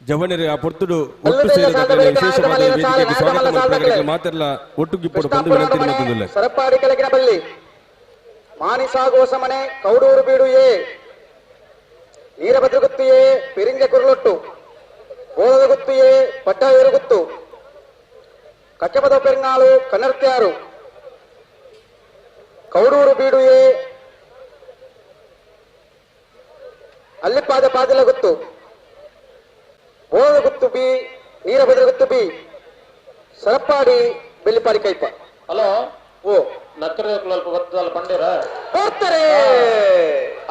ಜವನರೇ ಆ ಪೊರ್ತುಡು ಒಟ್ಟು ಸೇರಿದ ವಿಶೇಷವಾದ ವೇದಿಕೆಗೆ ಸ್ವಾಗತ ಮಾಡಿದ ಮಾತೆಲ್ಲ ಒಟ್ಟುಗಿಪ್ಪಡು ಬಂದು ವಿನಂತಿ ಮಾಡುತ್ತಿಲ್ಲ ಸರಪಾಡಿ ಕೆಳಗಿನ ಬಲ್ಲಿ ಮಾನಿಸಾಗೋಸಮನೆ ಕೌಡೂರು ಬೀಡುಯೇ ನೀರಭದ್ರ ಗುತ್ತಿಯೇ ಪಿರಿಂಜ ಕುರುಳೊಟ್ಟು ಗೋಳದ ಗುತ್ತಿಯೇ ಪಟ್ಟಾಯೂರು ಗುತ್ತು ಕಚ್ಚಪದ ಪೆರ್ನಾಳು ಕನ್ನರ್ತ್ಯಾರು ಕೌಡೂರು ಬೀಡುಯೇ ಅಲ್ಲಿಪಾದ ಪಾದಿಲ ಗುತ್ತು ಗೋಳದ ಗುತ್ತು ಬಿ ನೀರಭದ್ರ ಗುತ್ತು ಬಿ ಸರಪಾಡಿ ಬೆಳ್ಳಿಪಾಡಿ ಕೈಪ ಹಲೋ ಓ ನಕ್ಕರೆ ಸ್ವಲ್ಪ ಬರ್ತದಲ್ಲ ಪಂಡೇರ ಹೋಗ್ತಾರೆ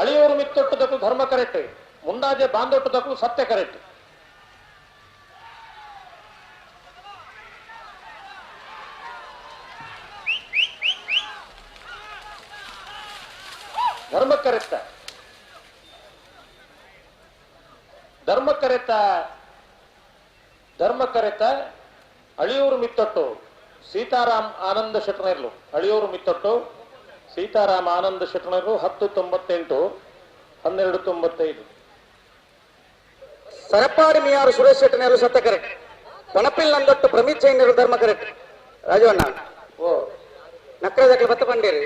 ಅಳಿಯೂರು ಮಿತ್ತೊಟ್ಟದಕ್ಕೂ ಧರ್ಮ ಕರೆಕ್ಟ್ ಮುಂಡಾಜೆ ಬಾಂದೊಟ್ಟದಕ್ಕೂ ಸತ್ಯ ಕರೆಕ್ಟ್ ಧರ್ಮ ಕರೆತ ಅಳಿಯೂರು ಮಿತ್ತೊಟ್ಟು ಸೀತಾರಾಮ್ ಆನಂದ ಶೆಟ್ಟನೇರ್ಲು ಅಳಿಯೂರು ಮಿತ್ತೊಟ್ಟು ಸೀತಾರಾಮ್ ಆನಂದ ಶೆಟ್ಟನೇರ್ಲು 10:98 12:95 ಸರಪಾಡಿ ಮಿಯಾರು ಸುರೇಶ್ ಶೆಟ್ಟನೇರು ಸತ್ಯ ಕರೆಕ್ಟ್ ಪಣಪಿಲ್ ನಂದೊಟ್ಟು ಪ್ರಮಿತ್ ಜೈನರು ಧರ್ಮ ಕರೆಕ್ಟ್ ರಾಜವಣ್ಣ ಓ ನಕ್ಕರದಕ್ಕೆ ಬತ್ತ ಪಂಡೇರಿ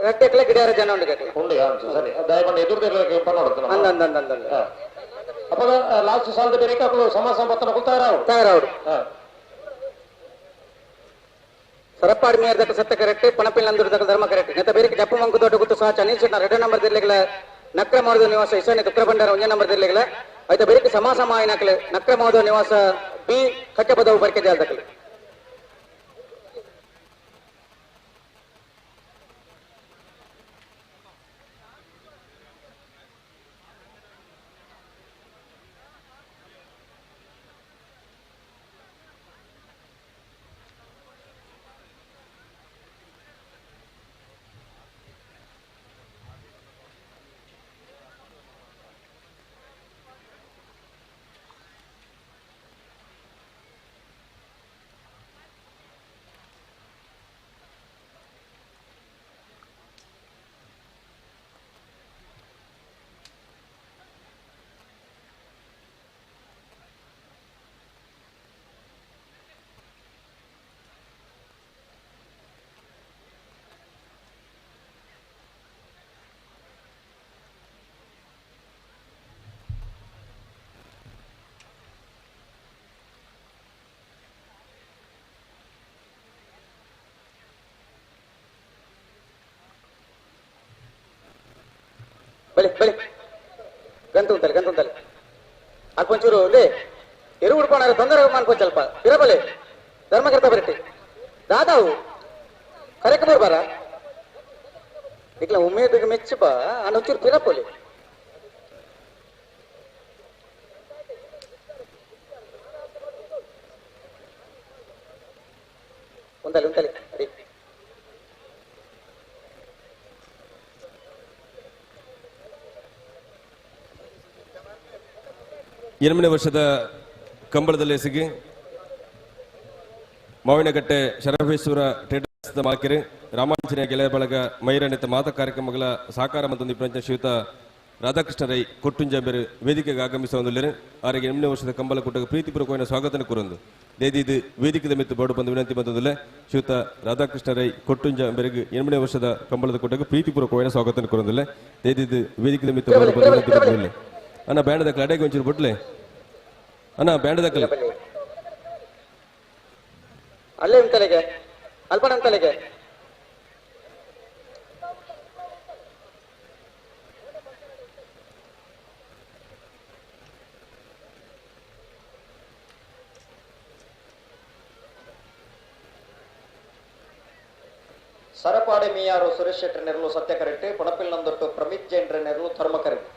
ರಟ್ಟೆಕ್ಲೆ ಗಿಡಾರ ಜನ ಉಂಡು ಕಟ್ಲೆ ಉಂಡು ಸರಿ ದಯಮಾಡಿ ಎದುರು ಪನ್ನೋಡು ಅಂದಂದಂದಂದ ಅಪ್ಪ ಲಾಸ್ಟ್ ಸಾಲದ ಬೇರೆ ಹಾಕಲು ಸಮಾಸ ಪತ್ರ ತಯಾರವ್ರು ಸರಪಾಡಿ ಮೇಯರ್ ದಕ್ಕ ಸತ್ತ ಕರೆಕ್ಟ್ ಪಣಪಿಲ್ ನಂದೂರು ದಕ್ಕ ಧರ್ಮ ಕರೆಕ್ಟ್ ನೆತ್ತ ಬೇರೆ ಜಪ್ಪು ಮಂಕು ದೊಡ್ಡ ಗುತ್ತು ಸಹ ಅನಿಲ್ ಶೆಟ್ನ 2 ನಂಬರ್ ದಿರ್ಲೆಗಳ ನಕ್ರ ಮಾಡೋದು ನಿವಾಸ ಇಶಾನಿ ತುಕ್ರ ಬಂಡಾರ 1 ನಂಬರ್ ದಿರ್ಲೆಗಳ ಆಯ್ತಾ ಬೇರೆ ಸಮಾಸ ಮಾಯಿನಕಲೆ ನಕ್ರ ಮಾಡೋದು ನಿವಾಸ ಬಿ ಕಕ್ಕೆ ಬದವು ಬರ್ಕೆ ಜಾಲದಕಲೆ ಬಲಿ ಬಲಿ ಗಂತುಂತಲೆ ಅಕ್ಕೊಂಚೂರು ಲೇ ಎರು ಉಡ್ಕೊಂಡ್ರೆ ತೊಂದರೆ ಮಾಡ್ಕೊಂಡು ಸ್ವಲ್ಪ ಇರಬಲೆ ಧರ್ಮಕರ್ತ ಬರಟ್ಟಿ ದಾದಾವು ಕರೆಕ್ ಬರ್ಬಾರ ಇಕ್ಲ ಉಮೇದಿಗೆ ಮೆಚ್ಚಿ ಬಾ ಅನ್ನೊಂಚೂರು ಪಿರಪೊಲಿ ಉಂತಲೆ ಅಡಿ 8ನೇ ವರ್ಷದ ಕಂಬಳದಲ್ಲಿ ಎಸಗಿ ಮಾವಿನಕಟ್ಟೆ ಶರಭೇಶ್ವರ ಟೇಟರ್ಸ್ ಮಾಲ್ಕೆರೆ ರಾಮಾಂಜನೇಯ ಗೆಳೆಯ ಬಳಗ ಮೈರಣಿತ ಮಾತ ಕಾರ್ಯಕ್ರಮಗಳ ಸಾಕಾರ ಮತ್ತು ನಿಪುಣ ಶ್ರೀಯುತ ರಾಧಾಕೃಷ್ಣ ರೈ ಕೊಟ್ಟುಂಜಾಂಬೆರು ವೇದಿಕೆಗೆ ಆಗಮಿಸುವಂದಿಲ್ಲರು ಅವರಿಗೆ 8ನೇ ವರ್ಷದ ಕಂಬಳ ಕೂಟಕ್ಕೆ ಪ್ರೀತಿಪೂರ್ವಕವಾದ ಸ್ವಾಗತ ಕೋರೊಂದು ದೇದಿದು ವೇದಿಕೆ ಮಿತ್ತು ಬೋರ್ಡು ಬಂದು ವಿನಂತಿ ಬಂದಿಲ್ಲ ಶ್ರೀಯುತ ರಾಧಾಕೃಷ್ಣ ರೈ ಕೊಟ್ಟುಂಜಾಂಬೆರಿಗೆ 8ನೇ ವರ್ಷದ ಕಂಬಳದ ಕೂಟಕ್ಕೆ ಪ್ರೀತಿಪೂರ್ವಕವಾದ ಸ್ವಾಗತ ಕೋರೊಂದಿಲ್ಲ ದೇದಿದು ವೇದಿಕೆ ಮಿತ್ತು ಬೋರ್ಡು ಬಂದು ವಿನಂತಿ ಬಂದಿಲ್ಲ ಅಣ್ಣ ಬ್ಯಾಂಡ್ ದಕ್ಕಲೆ ಅಡೆಗೆ ಒಂಚೂರು ಬಿಟ್ಲೆ ಅಣ್ಣ ಬ್ಯಾಂಡ್ ದಕ್ಕಲೆ ಅಲ್ಲೇ ಉಂಟಲೆಗೆ ಅಲ್ಪಣ ಅಂತಲೆಗೆ ಸರಪಾಡಿ ಮೀಯಾರು ಸುರೇಶ್ ಶೆಟ್ಟಿ ನೆರಳು ಸತ್ಯ ಕರೆಕ್ಟ್ ಪಣಪಿಲ್ ನಂದೊಟ್ಟು ಪ್ರಮಿತ್ ಜೈನ್ ನೆರಳು ಧರ್ಮ ಕರೆಕ್ಟ್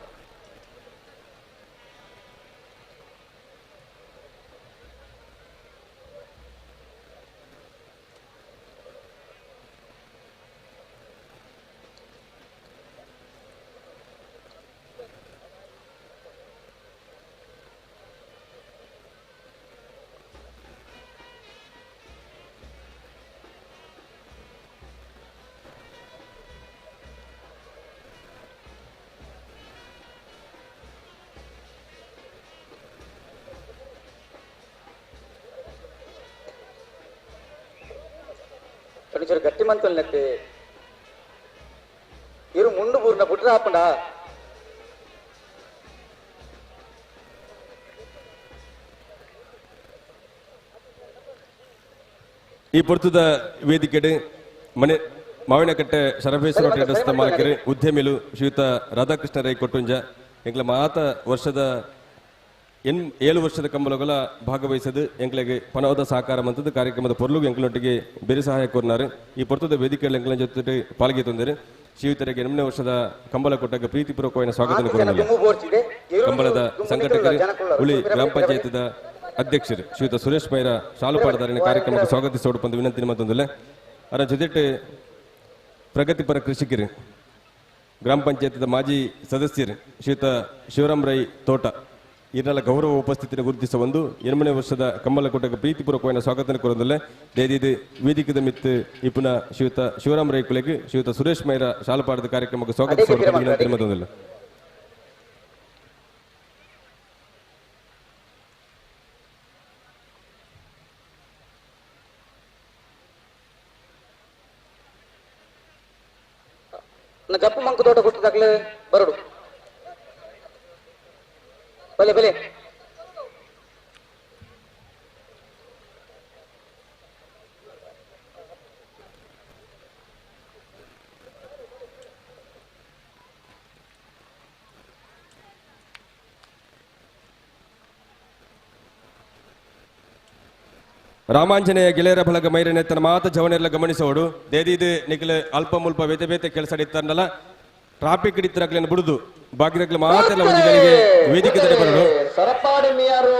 కొంచెం గట్టి మంతులు నెత్తి ఇరు ముందు పూర్ణ పుట్టి రాకుండా ಈ ಪೊರ್ತದ ವೇದಿಕೆಡೆ ಮನೆ ಮಾವಿನಕಟ್ಟೆ ಶರಭೇಶ್ವರ ಟೇಟರ್ಸ್ ಮಾಲಕರು ಉದ್ಯಮಿಲು ಶ್ರೀಯುತ ರಾಧಾಕೃಷ್ಣ ರೈ ಕೊಟ್ಟುಂಜ ಎಂಕ್ಲ ಮಾತ ವರ್ಷದ 7 ವರ್ಷದ ಕಂಬಲಗಳ ಭಾಗವಹಿಸದು ಎಂಕ್ಲೆಗೆ ಪನವದ ಸಹಕಾರ ಮಂತದ ಕಾರ್ಯಕ್ರಮದ ಪೊರ್ಲು ಎಂಕ್ಲೊಟ್ಟಿಗೆ ಬೇರೆ ಸಹಾಯ ಕೋರ್ನಾರು ಈ ಪೊರ್ತದ ವೇದಿಕೆಯಲ್ಲಿ ಎಂಕ್ಲ ಜೊತೆ ಪಾಲ್ಗೆ ತಂದರು ಶ್ರೀಯುತರಿಗೆ 8ನೇ ವರ್ಷದ ಕಂಬಳ ಕೊಟ್ಟಾಗ ಪ್ರೀತಿಪೂರ್ವಕವಾದ ಸ್ವಾಗತ ಕೋರಲಿಲ್ಲ ಕಂಬಳದ ಸಂಘಟಕರು ಹುಳಿ ಗ್ರಾಮ ಪಂಚಾಯತ್ದ ಅಧ್ಯಕ್ಷರು ಶ್ರೀಯುತ ಸುರೇಶ್ ಮೈರ ಶಾಲುಪಾಡದಾರಿನ ಕಾರ್ಯಕ್ರಮಕ್ಕೆ ಸ್ವಾಗತಿಸೋಡು ಬಂದು ವಿನಂತಿ ಮತ್ತೊಂದಿಲ್ಲ ಅದರ ಜೊತೆ ಪ್ರಗತಿಪರ ಕೃಷಿಕರು ಗ್ರಾಮ ಪಂಚಾಯತ್ದ ಮಾಜಿ ಸದಸ್ಯರು ಶ್ರೀಯುತ ಶಿವರಾಮ್ ರೈ ತೋಟ ಇದನ್ನೆಲ್ಲ ಗೌರವ ಉಪಸ್ಥಿತಿಯನ್ನು ಗುರುತಿಸ ಒಂದು 8ನೇ ವರ್ಷದ ಕಂಬಳ ಕೂಟಕ್ಕೆ ಪ್ರೀತಿಪೂರ್ವಕವಾದ ಸ್ವಾಗತ ಕೋರದಿಲ್ಲ ದೇದಿದು ವೇದಿಕೆದ ಮಿತ್ತು ಈ ಪುನಃ ಶ್ರೀಯುತ ಶಿವರಾಮ್ ರೈ ಕುಲೆಗೆ ಶ್ರೀಯುತ ಸುರೇಶ್ ಮೈರ ಶಾಲುಪಾಡದ ಕಾರ್ಯಕ್ರಮಕ್ಕೆ ಸ್ವಾಗತಿಸೋಡು ಬಂದು ವಿನಂತಿ ಮತ್ತೊಂದಿಲ್ಲ ಜಪ್ಪು ಮಂಕು ತೋಟ ಕೊಟ್ಟಿದ್ದಾಗಲೇ ಬರಡು ಬಲೆ ಬಲೆ ರಾಮಾಂಜನೇಯ ಗೆಳೆಯರ ಬಳಗ ಮೈರನೆತ್ತನ ಮಾತ ಜವನೆಲ್ಲ ಗಮನಿಸೋಡು ದೇದಿದು ನಿಖಿಲ ಅಲ್ಪ ಮುಲ್ಪ ಬೇತೆ ಬೇತೆ ಕೆಲಸ ಇತ್ತನ್ನಲ್ಲ ಟ್ರಾಫಿಕ್ ಹಿಡಿತರಾಗ್ಲೇನು ಬಿಡುದು ಬಾಗಿರಗ್ಲು ಮಾತೆಲ್ಲ ಒಂಜಿಗಳಿಗೆ ವೇದಿಕೆ ತಡೆ ಬರೋಡು ಸರಪಾಡಿ ಮಿಯಾರು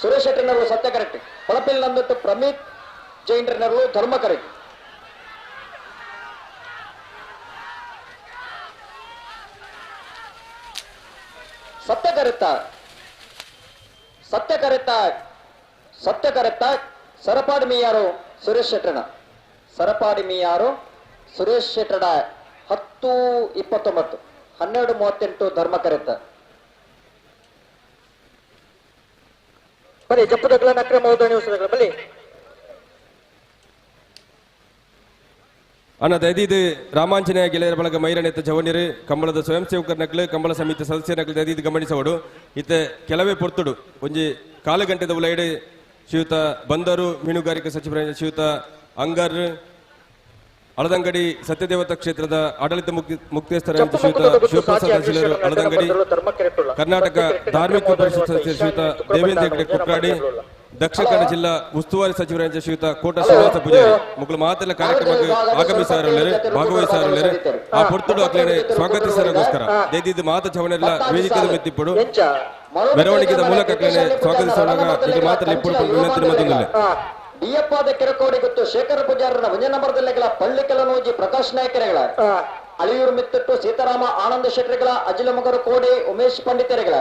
ಸುರೇಶ್ ಶೆಟ್ಟನರು ಸತ್ಯ ಕರೆಕ್ಟ್ ಹೊಳಪಿಲ್ ನಂದಟ್ಟು ಪ್ರಮೀತ್ ಜೈಂಡ್ರನರು ಧರ್ಮ ಕರೆಕ್ಟ್ ಸತ್ಯ ಕರೆಕ್ಟ ಸರಪಾಡಿ ಮಿಯಾರು ಸುರೇಶ್ ಶೆಟ್ಟಣ ಸರಪಾಡಿ ಮಿಯಾರು ಸುರೇಶ್ ಶೆಟ್ಟಡ 10:29 12:38 ಧರ್ಮ ಕರೆಕ್ಟ ಬರೀ ಜಪ್ಪದಗಳ ನಕ್ರೆ ಮೌದಣಿ ಉಸದಗಳ ಬಲಿ ಅನ್ನ ದೈದಿದು ರಾಮಾಂಜನೇಯ ಗೆಳೆಯರ ಬಳಗ ಮೈರನೆತ್ತ ಜವನಿರು ಕಂಬಳದ ಸ್ವಯಂ ಸೇವಕರ ನಕ್ಲು ಕಂಬಳ ಸಮಿತಿ ಸದಸ್ಯರ ನಕ್ಲು ದೈದಿದು ಗಮನಿಸೋಡು ಇತ್ತೆ ಕೆಲವೇ ಪೊರ್ತುಡು ಒಂಜಿ ಕಾಲು ಗಂಟೆದ ಉಲೈಡ್ ಶ್ರೀಯುತ ಬಂದರು ಮೀನುಗಾರಿಕೆ ಸಚಿವರ ಶ್ರೀಯುತ ಅಂಗರ್ ಅಳದಂಗಡಿ ಸತ್ಯದೇವತಾ ಕ್ಷೇತ್ರದ ಆಡಳಿತ ಮುಖ್ಯಸ್ಥರಾದ ಶ್ರೀಯುತ ಶಿವಪ್ರಸಾದ್ ಹಸಿಲರು ಅಳದಂಗಡಿ ಕರ್ನಾಟಕ ಧಾರ್ಮಿಕ ಪರಿಷತ್ ಸದಸ್ಯ ಶ್ರೀಯುತ ದೇವೇಂದ್ರ ಹೆಗ್ಡೆ ಕುಕ್ರಾಡಿ ದಕ್ಷಿಣ ಕನ್ನಡ ಜಿಲ್ಲಾ ಉಸ್ತುವಾರಿ ಸಚಿವರಾದ ಶ್ರೀಯುತ ಕೋಟ ಶ್ರೀನಿವಾಸ ಪೂಜಾರಿ ಮಕ್ಕಳು ಮಾತೆಲ್ಲ ಕಾರ್ಯಕ್ರಮಕ್ಕೆ ಆಗಮಿಸಾರಲ್ಲರು ಭಾಗವಹಿಸಾರಲ್ಲರು ಆ ಪೊರ್ತುಡು ಅಕ್ಲೇನೆ ಸ್ವಾಗತಿಸರಗೋಸ್ಕರ ದೇದಿದ್ದು ಮಾತ ಚವನೆಲ್ಲ ವೇದಿಕೆ ಮೆತ್ತಿಪ್ಪಡು ಮೆರವಣಿಗೆದ ಮೂಲಕ ಅಕ್ಲೇನೆ ಸ್ವಾಗತಿಸೋಣ ಈಗ ಮಾತ್ರ ಇಪ್ಪಡು ವಿನಂತಿ ಮತ್ತೊಂದಿಲ್ಲ ಬಿಯಪ್ಪಾದ ಕೆರಕೋಡಿ ಗೊತ್ತು ಶೇಖರ ಪೂಜಾರರ ಒಂದೇ ನಂಬರ್ದಲ್ಲೆಗಳ ಪಳ್ಳಿಕೆಲ ನೋಜಿ ಪ್ರಕಾಶ್ ನಾಯಕರೆಗಳ ಅಳಿಯೂರು ಮಿತ್ತಟ್ಟು ಸೀತಾರಾಮ ಆನಂದ ಶೆಟ್ಟರಿಗಳ ಅಜಿಲ ಮಗರು ಕೋಡಿ ಉಮೇಶ್ ಪಂಡಿತರೆಗಳ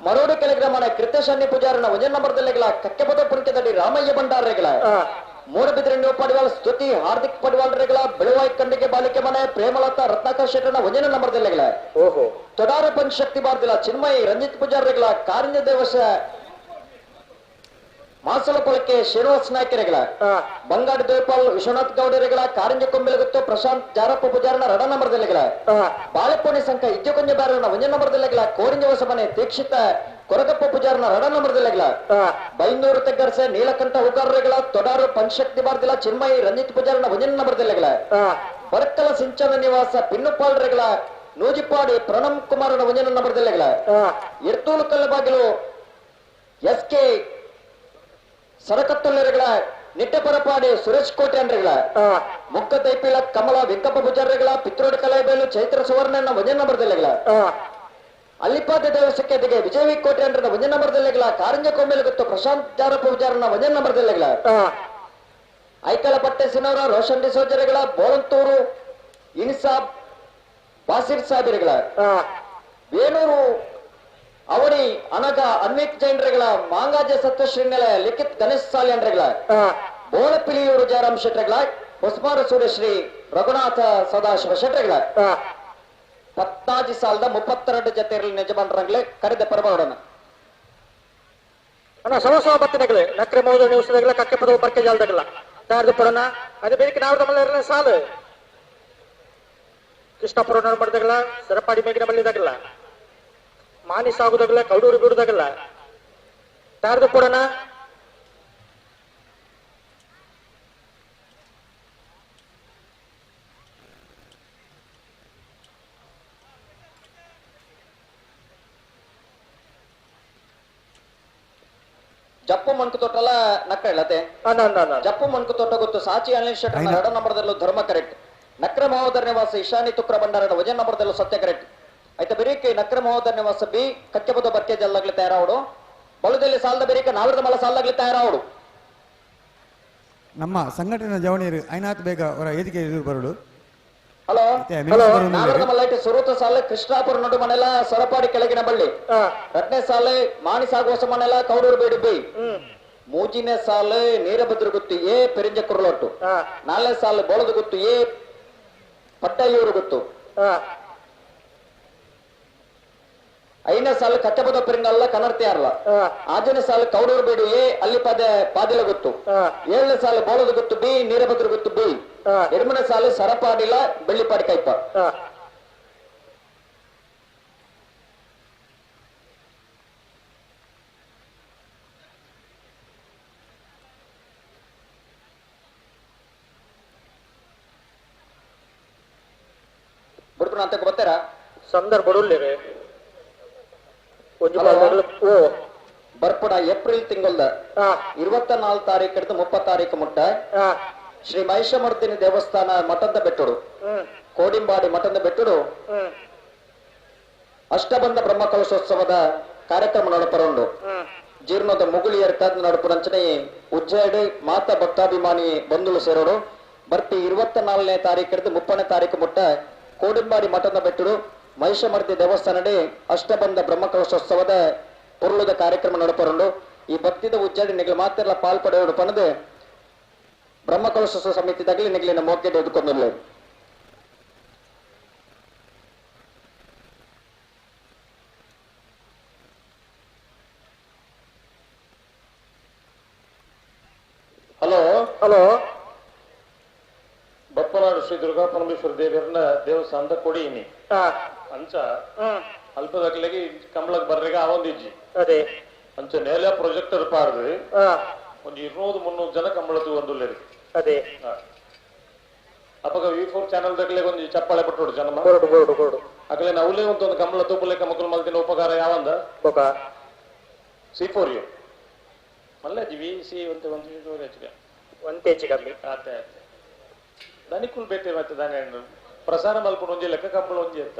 ಮರೋಡು ಕೆಳಗ್ರಾಮನ ಕೃತಶಾನ್ಯ ಪೂಜಾರನ ಒಂದೇ ನಂಬರ್ದಲ್ಲೆಗಳ ಕಕ್ಕೆಪದ ಪುಂಕೆದಡಿ ರಾಮಯ್ಯ ಭಂಡಾರರೆಗಳ ಮೂಡಬಿದ್ರೆ ಪಡಿವಾಳ್ ಸ್ತುತಿ ಹಾರ್ದಿಕ್ ಪಡಿವಾಳರೆಗಳ ಬೆಳುವಾಯಿ ಕಂಡಿಗೆ ಬಾಲಿಕೆ ಮನೆ ಪ್ರೇಮಲತಾ ರತ್ನಾಕರ್ ಶೆಟ್ಟರನ ಒಂದೇ ನಂಬರ್ದಲ್ಲೆಗಳ ತೊಡಾರ ಪಂಚಶಕ್ತಿ ಬಾರ್ದಿಲ್ಲ ಚಿನ್ಮಯಿ ರಂಜಿತ್ ಪೂಜಾರರೆಗಳ ಕಾರಿಂಜ ದೇವಸ ಮಾಸಲಪೊಳಕ್ಕೆ ಶ್ರೀನಿವಾಸ ನಾಯಕರೆಗಳ ಬಂಗಾಡಿ ದ್ವೈಪಾಲ್ ವಿಶ್ವನಾಥ್ ಗೌಡರೆಗಳ ಕಾರಿಂಜ ಕೊಂಬೆಲಗುತ್ತು ಪ್ರಶಾಂತ್ ಜಾರಪ್ಪ ಪೂಜಾರನ ರಡ ನಂಬರ್ದಲ್ಲೆಗಳ ಬಾಳೆಪೋಣಿ ಸಂಘ ಇಜ್ಜಕೊಂಜ ಬಾರನ ಒಂಜ ನಂಬರ್ದಲ್ಲೆಗಳ ಕೋರಿಂಜ ಹೊಸಮನೆ ದೀಕ್ಷಿತ ಕೊರಗಪ್ಪ ಪೂಜಾರನ ರಡ ನಂಬರ್ದಲ್ಲೆಗಳ ಬೈಂದೂರು ತೆಗ್ಗರ್ಸೆ ನೀಲಕಂಠ ಹುಗಾರರೆಗಳ ತೊಡಾರು ಪಂಚಶಕ್ತಿ ಬಾರ್ದಿಲ್ಲ ಚಿನ್ಮಯಿ ರಂಜಿತ್ ಪೂಜಾರನ ಒಂಜ ನಂಬರ್ದಲ್ಲೆಗಳ ಬರ್ಕಲ ಸಿಂಚನ ನಿವಾಸ ಪಿನ್ನುಪಾಳ್ರೆಗಳ ನೂಜಿಪಾಡಿ ಪ್ರಣಮ್ ಕುಮಾರನ ಒಂಜ ನಂಬರ್ದಲ್ಲೆಗಳ ಇರ್ತೂಲು ಕಲ್ಲ ಬಾಗಿಲು ಎಸ್ಕೆ ಸರಕತ್ತುಲ್ಲರೆಗಳ ನಿಟ್ಟೆಪರಪಾಡಿ ಸುರೇಶ್ ಕೋಟೆ ಅಂಡ್ರೆಗಳ ಮುಕ್ಕ ತೈಪಿಲ ಕಮಲ ವೆಂಕಪ್ಪ ಪೂಜಾರರೆಗಳ ಪಿತ್ರೋಡಿ ಕಲಾಯಬೇಲು ಚೈತ್ರ ಸುವರ್ಣನ ಒಂಜ ನಂಬರ್ದಲ್ಲೆಗಳ ಅಲ್ಲಿಪಾದ ದೇವಸ್ಥಕ್ಕೆ ದಿಗೆ ವಿಜಯವಿ ಕೋಟೆ ಅಂಡ್ರನ ಒಂಜ ನಂಬರ್ದಲ್ಲೆಗಳ ಕಾರಂಜ ಕೊಂಬೆಲು ಗೊತ್ತು ಪ್ರಶಾಂತ್ ಜಾರಪ್ಪ ಪೂಜಾರನ ಒಂಜ ನಂಬರ್ದಲ್ಲೆಗಳ ಐಕಲ ಪಟ್ಟೆಸಿನವರ ರೋಷನ್ ಡಿಸೋಜರೆಗಳ ಬೋಳಂತೂರು ಇನಿಸಾಬ್ ಬಾಸಿರ್ ಸಾಬಿರೆಗಳ ಬೇಲೂರು ಅವನಿ ಅನಗ ಅನ್ವಿಕ್ ಜೈನ್ರೆಗಳ ಮಾಂಗಾಜ ಸತ್ವಶ್ರೀನೆಲ ಲಿಖಿತ್ ಗಣೇಶ್ ಸಾಲಿ ಅಂಡ್ರೆಗಳ ಬೋಳಪಿಲಿಯೂರು ಜಯರಾಮ್ ಶೆಟ್ರೆಗಳ ಹೊಸಮಾರ ಸೂರ್ಯಶ್ರೀ ರಘುನಾಥ ಸದಾಶಿವ ಶೆಟ್ರೆಗಳ 14 ಸಾಲದ 32 ಜತೆಯಲ್ಲಿ ಯಜಮಾನರಾಗಲೇ ಕರೆದ ಪರಮಾವಡನ ಅಣ್ಣ ಸಮೋಸ ಬತ್ತಿನಗಲೆ ನಕ್ರೆ ಮೌದ ನಿವಸದಗಲ ಕಕ್ಕೆ ಪದವು ಬರ್ಕೆ ಜಾಲದಗಲ ತಾರ್ದು ಪಡನ ಅದು ಬೇರೆ ನಾವು ನಮ್ಮಲ್ಲ ಸಾಲು ಕೃಷ್ಣಪುರ ನಡಬರ್ದಗಲ ಸರಪಾಡಿ ಮೇಗಿನ ಬಲ್ಲಿದಾಗಲ್ಲ ಮಾನಿ ಸಾಗುದಾಗಲ್ಲ ಕೌಡೂರು ಬಿಡುದಾಗಲ್ಲ ತಾರ್ದು ಪಡನ ಜಪ್ಪು ಮಣ್ಕು ತೊಟ್ಟಲ್ಲ ನಕ್ರ ಇಲ್ಲತೆ ಜಪ್ಪು ಮಣ್ಕು ತೊಟ್ಟ ಗೊತ್ತು ಸಾಚಿ ಅನಿಲ್ ಶೆಟ್ಟರ್ ಎರಡ ನಂಬರ್ದಲ್ಲೂ ಧರ್ಮ ಕರೆಕ್ಟ್ ನಕ್ರ ಮಹೋದರ ನಿವಾಸ ಇಶಾನಿ ತುಕ್ರ ಭಂಡಾರದ ವಜನ ನಂಬರ್ದಲ್ಲೂ ಸತ್ಯ ಕರೆಕ್ಟ್ ಆಯ್ತಾ ಬೆರೀಕೆ ನಕ್ರ ಮಹೋದರ ನಿವಾಸ ಬಿ ಕಕ್ಕೆಬದ ಬರ್ಕೆ ಜಲ್ಲಾಗ್ಲಿ ತಯಾರಾವಡು ಬಳುದಲ್ಲಿ ಸಾಲದ ಬೆರೀಕೆ ನಾಲ್ಕರ ಮಲ ಸಾಲಾಗ್ಲಿ ತಯಾರಾವಡು ನಮ್ಮ ಸಂಘಟನೆ ಜವಣಿಯರು ಐನಾತ್ ಬೇಗ ಅವರ ವೇದಿಕೆ ಎದುರು ಬರಡು ಹಲೋ ನಾಗರದ ಮಲ್ಲೈಟ್ ಸುರೂತ ಸಾಲೆ ಕೃಷ್ಣಾಪುರ ನಡು ಮನೆಲ ಸರಪಾಡಿ ಕೆಳಗಿನ ಬಳ್ಳಿ ರಟ್ನೆ ಸಾಲೆ ಮಾಣಿ ಸಾಗುವಸ ಮನೆಲ ಕೌಡೂರು ಬೇಡಿ ಬೈ ಮೂಜಿನೇ ಸಾಲೆ ನೀರಭದ್ರ ಗುತ್ತು ಎ ಪೆರಿಂಜ ಕುರುಳೊಟ್ಟು 4ನೇ ಸಾಲೆ ಬೋಳದ ಗುತ್ತು ಎ ಪಟ್ಟಯೂರು ಗುತ್ತು ಐದನೇ ಸಾಲು ಕಚ್ಚಬದ ಪೆರಿಂಗಲ್ಲ ಕನರ್ತಿಯಾರ್ಲ ಆಜನೇ ಸಾಲು ಕೌಡೂರು ಬೇಡು ಎ ಅಲ್ಲಿ ಪಾದಿಲ ಗೊತ್ತು ಏಳನೇ ಸಾಲು ಬೋಳದ ಗೊತ್ತು ಬಿ ನೀರಭದ್ರ ಗೊತ್ತು ಬಿ ಎರಡನೇ ಸಾಲು ಸರಪಾಡಿಲ ಬೆಳ್ಳಿಪಾಡಿ ಕೈಪ ಬಿಡ್ತು ಅಂತ ಬರ್ತಾರ ಸಂದರ್ಭ ಬರ್ಪಡ ಏಪ್ರಿಲ್ ತಿಂಗಳದ 24 ತಾರೀಕು ಹಿಡಿದು 30 ತಾರೀಕು ಮುಟ್ಟ ಶ್ರೀ ಮಹಿಷಮರ್ದಿನಿ ದೇವಸ್ಥಾನ ಮಠದ ಬೆಟ್ಟುಡು ಕೋಡಿಂಬಾಡಿ ಮಠದ ಬೆಟ್ಟುಡು ಅಷ್ಟಬಂಧ ಬ್ರಹ್ಮಕಲಶೋತ್ಸವದ ಕಾರ್ಯಕ್ರಮ ನಡಪರುಂಡು ಜೀರ್ಣದ ಮುಗುಳಿಯರ್ ಕದ್ ನಡಪುರಂಚನೆ ಉಜ್ಜಾಡಿ ಮಾತಾ ಭಕ್ತಾಭಿಮಾನಿ ಬಂಧುಗಳು ಸೇರೋಡು ಬರ್ತಿ 24ನೇ ತಾರೀಕು ಹಿಡಿದು 30ನೇ ತಾರೀಕು ಮುಟ್ಟ ಕೋಡಿಂಬಾಡಿ ಮಠದ ಬೆಟ್ಟುಡು ಮಹಿಷಮರ್ದಿ ದೇವಸ್ಥಾನಡಿ ಅಷ್ಟಬಂಧ ಬ್ರಹ್ಮಕಲಶೋತ್ಸವದ ಪುರುಳದ ಕಾರ್ಯಕ್ರಮ ನಡಪರುಂಡು ಈ ಭಕ್ತಿದ ಉಜ್ಜಾಡಿ ನಿಗಲು ಮಾತೆಲ್ಲ ಪಾಲ್ಪಡೆಯೋಡು ಪಣದು ಬ್ರಹ್ಮಕಲಶೋತ್ಸವ ಸಮಿತಿದಾಗಲಿ ನಿಗಲಿನ ಮೋಗ್ಗೆಡೆ ಎದುಕೊಂದಿಲ್ಲ ಹಲೋ ಹಲೋ ಬಪ್ಪನಾಡು ಶ್ರೀ ದುರ್ಗಾ ಪರಮೇಶ್ವರ ದೇವಿಯರನ್ನ ದೇವಸ್ಥಾನದ ಕೊಡಿನಿ ಅಂಚ ಅಲ್ಪದಕ್ಲೆಗೆ ಕಂಬಳಕ್ ಬರ್ರೆಗ ಅವೊಂದಿಜ್ಜಿ ಅದೇ ಅಂಚ ನೇಲ ಪ್ರೊಜೆಕ್ಟರ್ ಪಾರ್ದು ಒಂದು 200-300 ಜನ ಕಂಬಳದು ಒಂದು ಅದೇ ಅಪ್ಪಗ V4 ಚಾನಲ್ ದಗ್ಲೆ ಒಂದು ಚಪ್ಪಾಳೆ ಬಿಟ್ಟೋಡು ಜನ ಅಗಲೇ ನವಲೇ ಒಂದು ಕಂಬಳ ತೂಪಲೆಕ್ಕ ಮಕ್ಕಳು ಮಲ್ತಿನ ಉಪಕಾರ ಯಾವಂದ C4 ಮಲ್ಲ ವಿ.ಸಿ ಒಂದೇ ಕಮ್ಮಿ ಆತ ದನಿಕುಲ್ ಬೇತೆ ಮತ್ತೆ ದಾನೆ ಪ್ರಸಾರ ಮಲ್ಪುಡು ಒಂಜಿ ಲೆಕ್ಕ ಕಂಬಳ ಒಂಜಿ ಅಂತ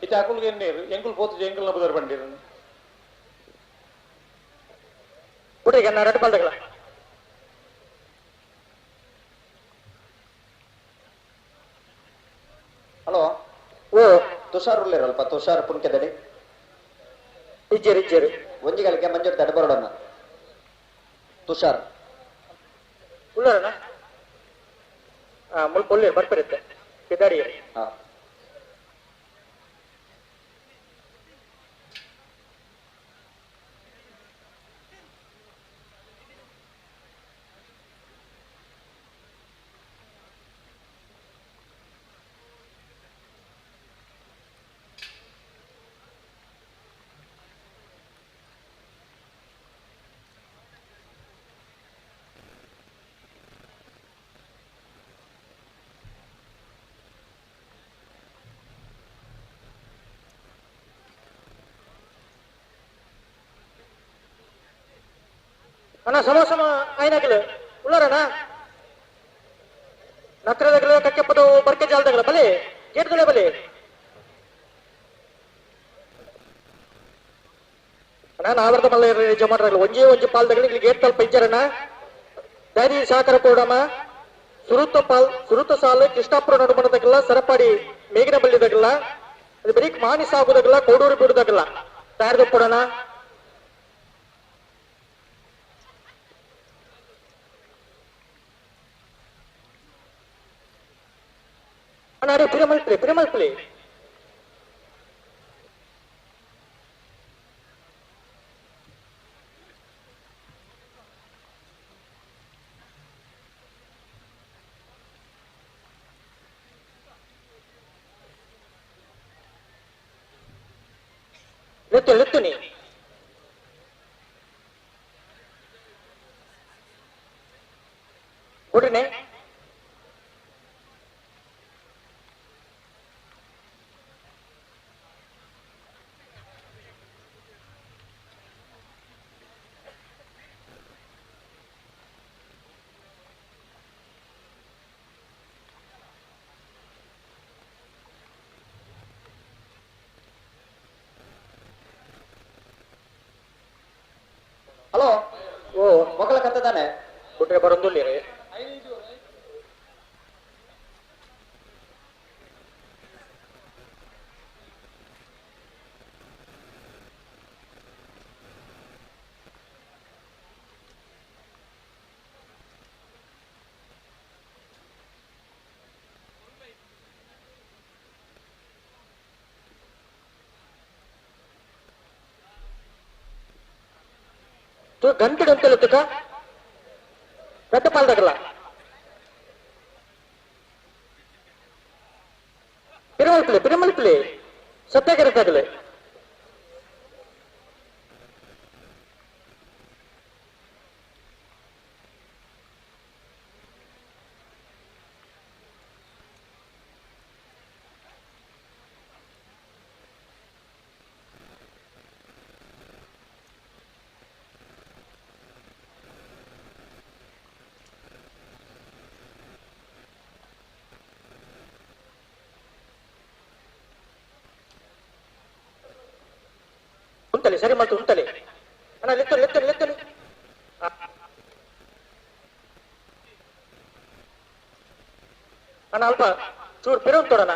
ಇತ್ತೆ ಅಕುಲ್ಗೆ ಎಣ್ಣೀರು ಎಂಕುಲ್ ಪೋತು ಎಂಕುಲ್ ನಬದರ್ ಬಂದಿರು ಊಟಿಗೆ ಎರಡು ಬಲ್ದಗಳ ಹಲೋ ತುಷಾರ್ ಉಳ್ಳೇರಲ್ಪ ತುಷಾರ್ ಪುಣ್ಕೆದಡಿ ಇಜ್ಜೇರಿ ಒಂಜಿಗಳಿಗೆ ಮಂಜೂರು ತಡೆ ಬರೋಡನ್ನ ತುಷಾರ್ ಉಳ್ಳಾರಣ ಮುಲ್ಪ ಒಳ್ಳೆ ಬರ್ಪಿರುತ್ತೆ ಕಿದಾಡಿ ಅಣ್ಣ ಸಮ ಐನಾಗಲು ಉಳ್ಳಾರಣ್ಣ ನಕ್ರದಗಲ ಕಕ್ಕೆಪ್ಪದು ಬರ್ಕೆ ಜಾಲದಗಲ ಬಲೆ ಗೇಟ್ಗಳೇ ಬಲೆ ಅಣ್ಣ ನಾವರ್ದ ಮಲ್ಲ ಜಮಾಡ್ರಗಲ ಒಂಜಿ ಪಾಲ್ದಗಲಿ ಗೇಟ್ ತಲ್ಪ ಇಜ್ಜರಣ್ಣ ದಾರಿ ಸಹಕಾರ ಕೊಡಮ್ಮ ಸುರುತ ಸಾಲು ಕೃಷ್ಣಾಪುರ ನಡುಮಣದಗಲ್ಲ ಸರಪಾಡಿ ಮೇಗಿನ ಬಲ್ಲಿದಗಲ್ಲ ಅದು ಬರೀ ಮಾನಿ ಸಾಗುದಗಲ್ಲ ಕೋಡೂರು ಬಿಡುದಗಲ್ಲ ತಯಾರ್ದ ಕೊಡೋಣ ಅಣ್ಣ ಪಿರಮಲ್ಪಲಿ ಲೆತ್ತುನಿ ಕೊಡ್ರಿನೇ ಹಲೋ ಮಕ್ಕಳ ಕತ್ತೆ ತಾನೆ ಬಿಟ್ರೆ ಬರೋದಿಲ್ಲ तू गंटड अंतले तुका रट्टपालदागला पिरमल्पले सत्याग्रह ಸರಿ ಮಾಡ್ತು ಉಂಟಲೆ ಅಣ್ಣ ಲೆತ್ತಲೆ ಅಣ್ಣ ಅಲ್ಪ ಚೂರು ಪಿರ ಉಂಟೋಡಣ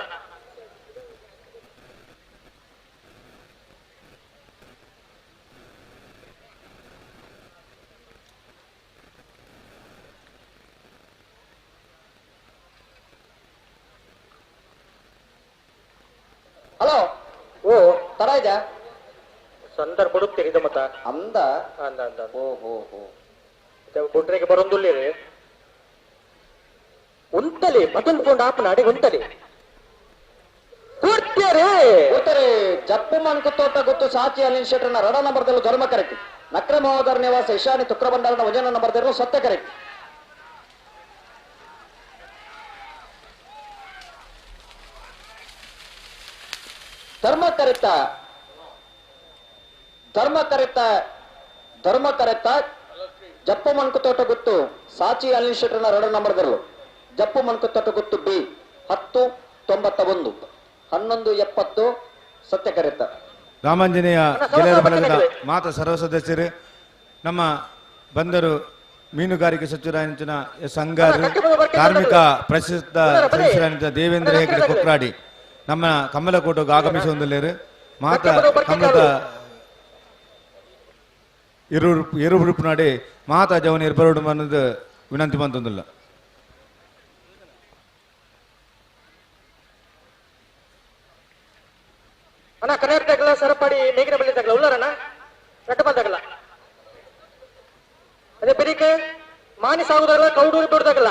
ಹಲೋ ಓ ತರ ಇದೆ ಸಂದರ್ಭ ಬಿಡುತ್ತೀರಿ ಮತ್ತ ಅಂದ ಓ ಹೋ ಹೋ ಬುಟ್ರೆಗೆ ಬರೊಂದುಲ್ಲೇರಿ ಉಂಟಲಿ ಬಟನ್ ಫೋನ್ ಆಪನ ಅಡಿ ಉಂಟಲಿ ಕೂರ್ತೀರಿ ಕೂತರೆ ಜಪ್ಪು ಮನ್ಕು ತೋಟ ಗೊತ್ತು ಸಾಚಿ ಅಲಿನ್ ಶೆಟ್ರನ ರಡ ನಂಬರ್ದಲ್ಲೂ ಧರ್ಮ ಕರೆಕ್ಟ್ ನಕ್ರ ಮಹೋದರ ನಿವಾಸ ಇಶಾನಿ ತುಕ್ರಬಂಡಾರನ ವಜನ ನಂಬರ್ದಲ್ಲೂ ಸತ್ಯ ಕರೆಕ್ಟ್ ಧರ್ಮ ಕರೆತ್ತ ಜಪ್ಪು ಮನ್ಕು ತೋಟ ಗೊತ್ತು ಸಾಚಿ ಅಲಿನ್ ಶೆಟ್ರನ ರಡ ನಂಬರ್ದಲ್ಲೂ ಜಪ್ಪು ಮನ್ಕು ತೋಟ ಗೊತ್ತು ಬಿ 1091 1170 ಸತ್ಯ ಕರೆತ್ತ ರಾಮಾಂಜನೇಯ ಗೆಳೆಯರ ಬಳಗದ ಮಾತ ಸರ್ವ ಸದಸ್ಯರು ನಮ್ಮ ಬಂದರು ಮೀನುಗಾರಿಕೆ ಸಚಿವರಾಯಂಚಿನ ಸಂಘರು ಕಾರ್ಮಿಕ ಪ್ರಸಿದ್ಧ ಸದಸ್ಯರಾದ ದೇವೇಂದ್ರ ಹೆಗಡೆ ಕೊಕ್ರಾಡಿ ನಮ್ಮ ಕಮಲಕೋಟೆಗೆ ಆಗಮಿಸುವುದಿಲ್ಲ ಮಾತ ಕಮಲದ ಇರುವುರುಪು ನಾಡಿ ಮಾತಾ ಜವನಿ ಇರಬರೋಡು ಅನ್ನೋದು ವಿನಂತಿ ಬಂತೊಂದಿಲ್ಲ ಅಣ್ಣ ಕರ್ನಾಟಕ ಸರಪಡಿ ಮೇಗಿನ ಬಳಿ ತಗಲ ಉಳ್ಳಾರಣ್ಣ ರಟ್ಟಪಾಲ್ ತಗಲ ಅದೇ ಬೆರಿಕೆ ಮಾನಿ ಸಾಗುದಾಗಲ್ಲ ಕೌಡೂರಿ ಬಿಡ್ದಾಗಲ್ಲ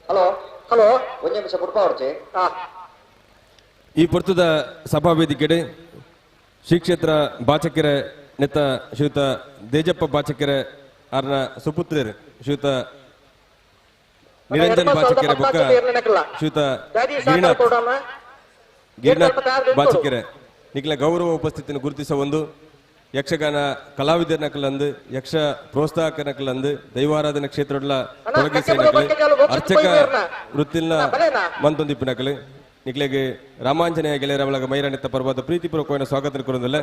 ಹಲೋ ಹಲೋ ಒಂದು ನಿಮಿಷ ಬಿಡ್ಪಾ ಹೊಡ್ಚಿ ಈ ಪೊರ್ತದ ಸಭಾವೇದಿಕೆಡೆ ಶ್ರೀ ಕ್ಷೇತ್ರ ಬಾಚಕೆರೆ ನೆತ್ತ ಶ್ರೀಯುತ ದೇಜಪ್ಪ ಬಾಚಕೆರೆ ಅವರ ಸುಪುತ್ರರು ಶ್ರೀಯುತ ನಿರಂಜನ್ ಬಾಚಕೆರೆ ಬೊಕ್ಕ ಶ್ರೀಯುತ ಗಿರಿನಾಥ್ ಬಾಚಕೆರೆ ನಿಖಲ ಗೌರವ ಉಪಸ್ಥಿತಿಯನ್ನು ಗುರುತಿಸುವ ಒಂದು ಯಕ್ಷಗಾನ ಕಲಾವಿದರ ನಕಲಂದು ಯಕ್ಷ ಪ್ರೋತ್ಸಾಹಕ ನಕಲಂದು ದೈವಾರಾಧನಾ ಕ್ಷೇತ್ರಗಳ ತೊಡಗಿಸಿ ನಕಲು ಅರ್ಚಕ ವೃತ್ತಿನ ಮಂತೊಂದಿಪ್ಪು ನಕಲು ನಿಕ್ಲೆಗೆ ರಾಮಾಂಜನೇಯ ಗೆಳೆಯರ ಒಳಗ ಮೈರಾಣಿತ ಪರ್ವದ ಪ್ರೀತಿಪೂರ್ವಕమైన ಸ್ವಾಗತ ಕೊರೊಂದಿಲ್ಲ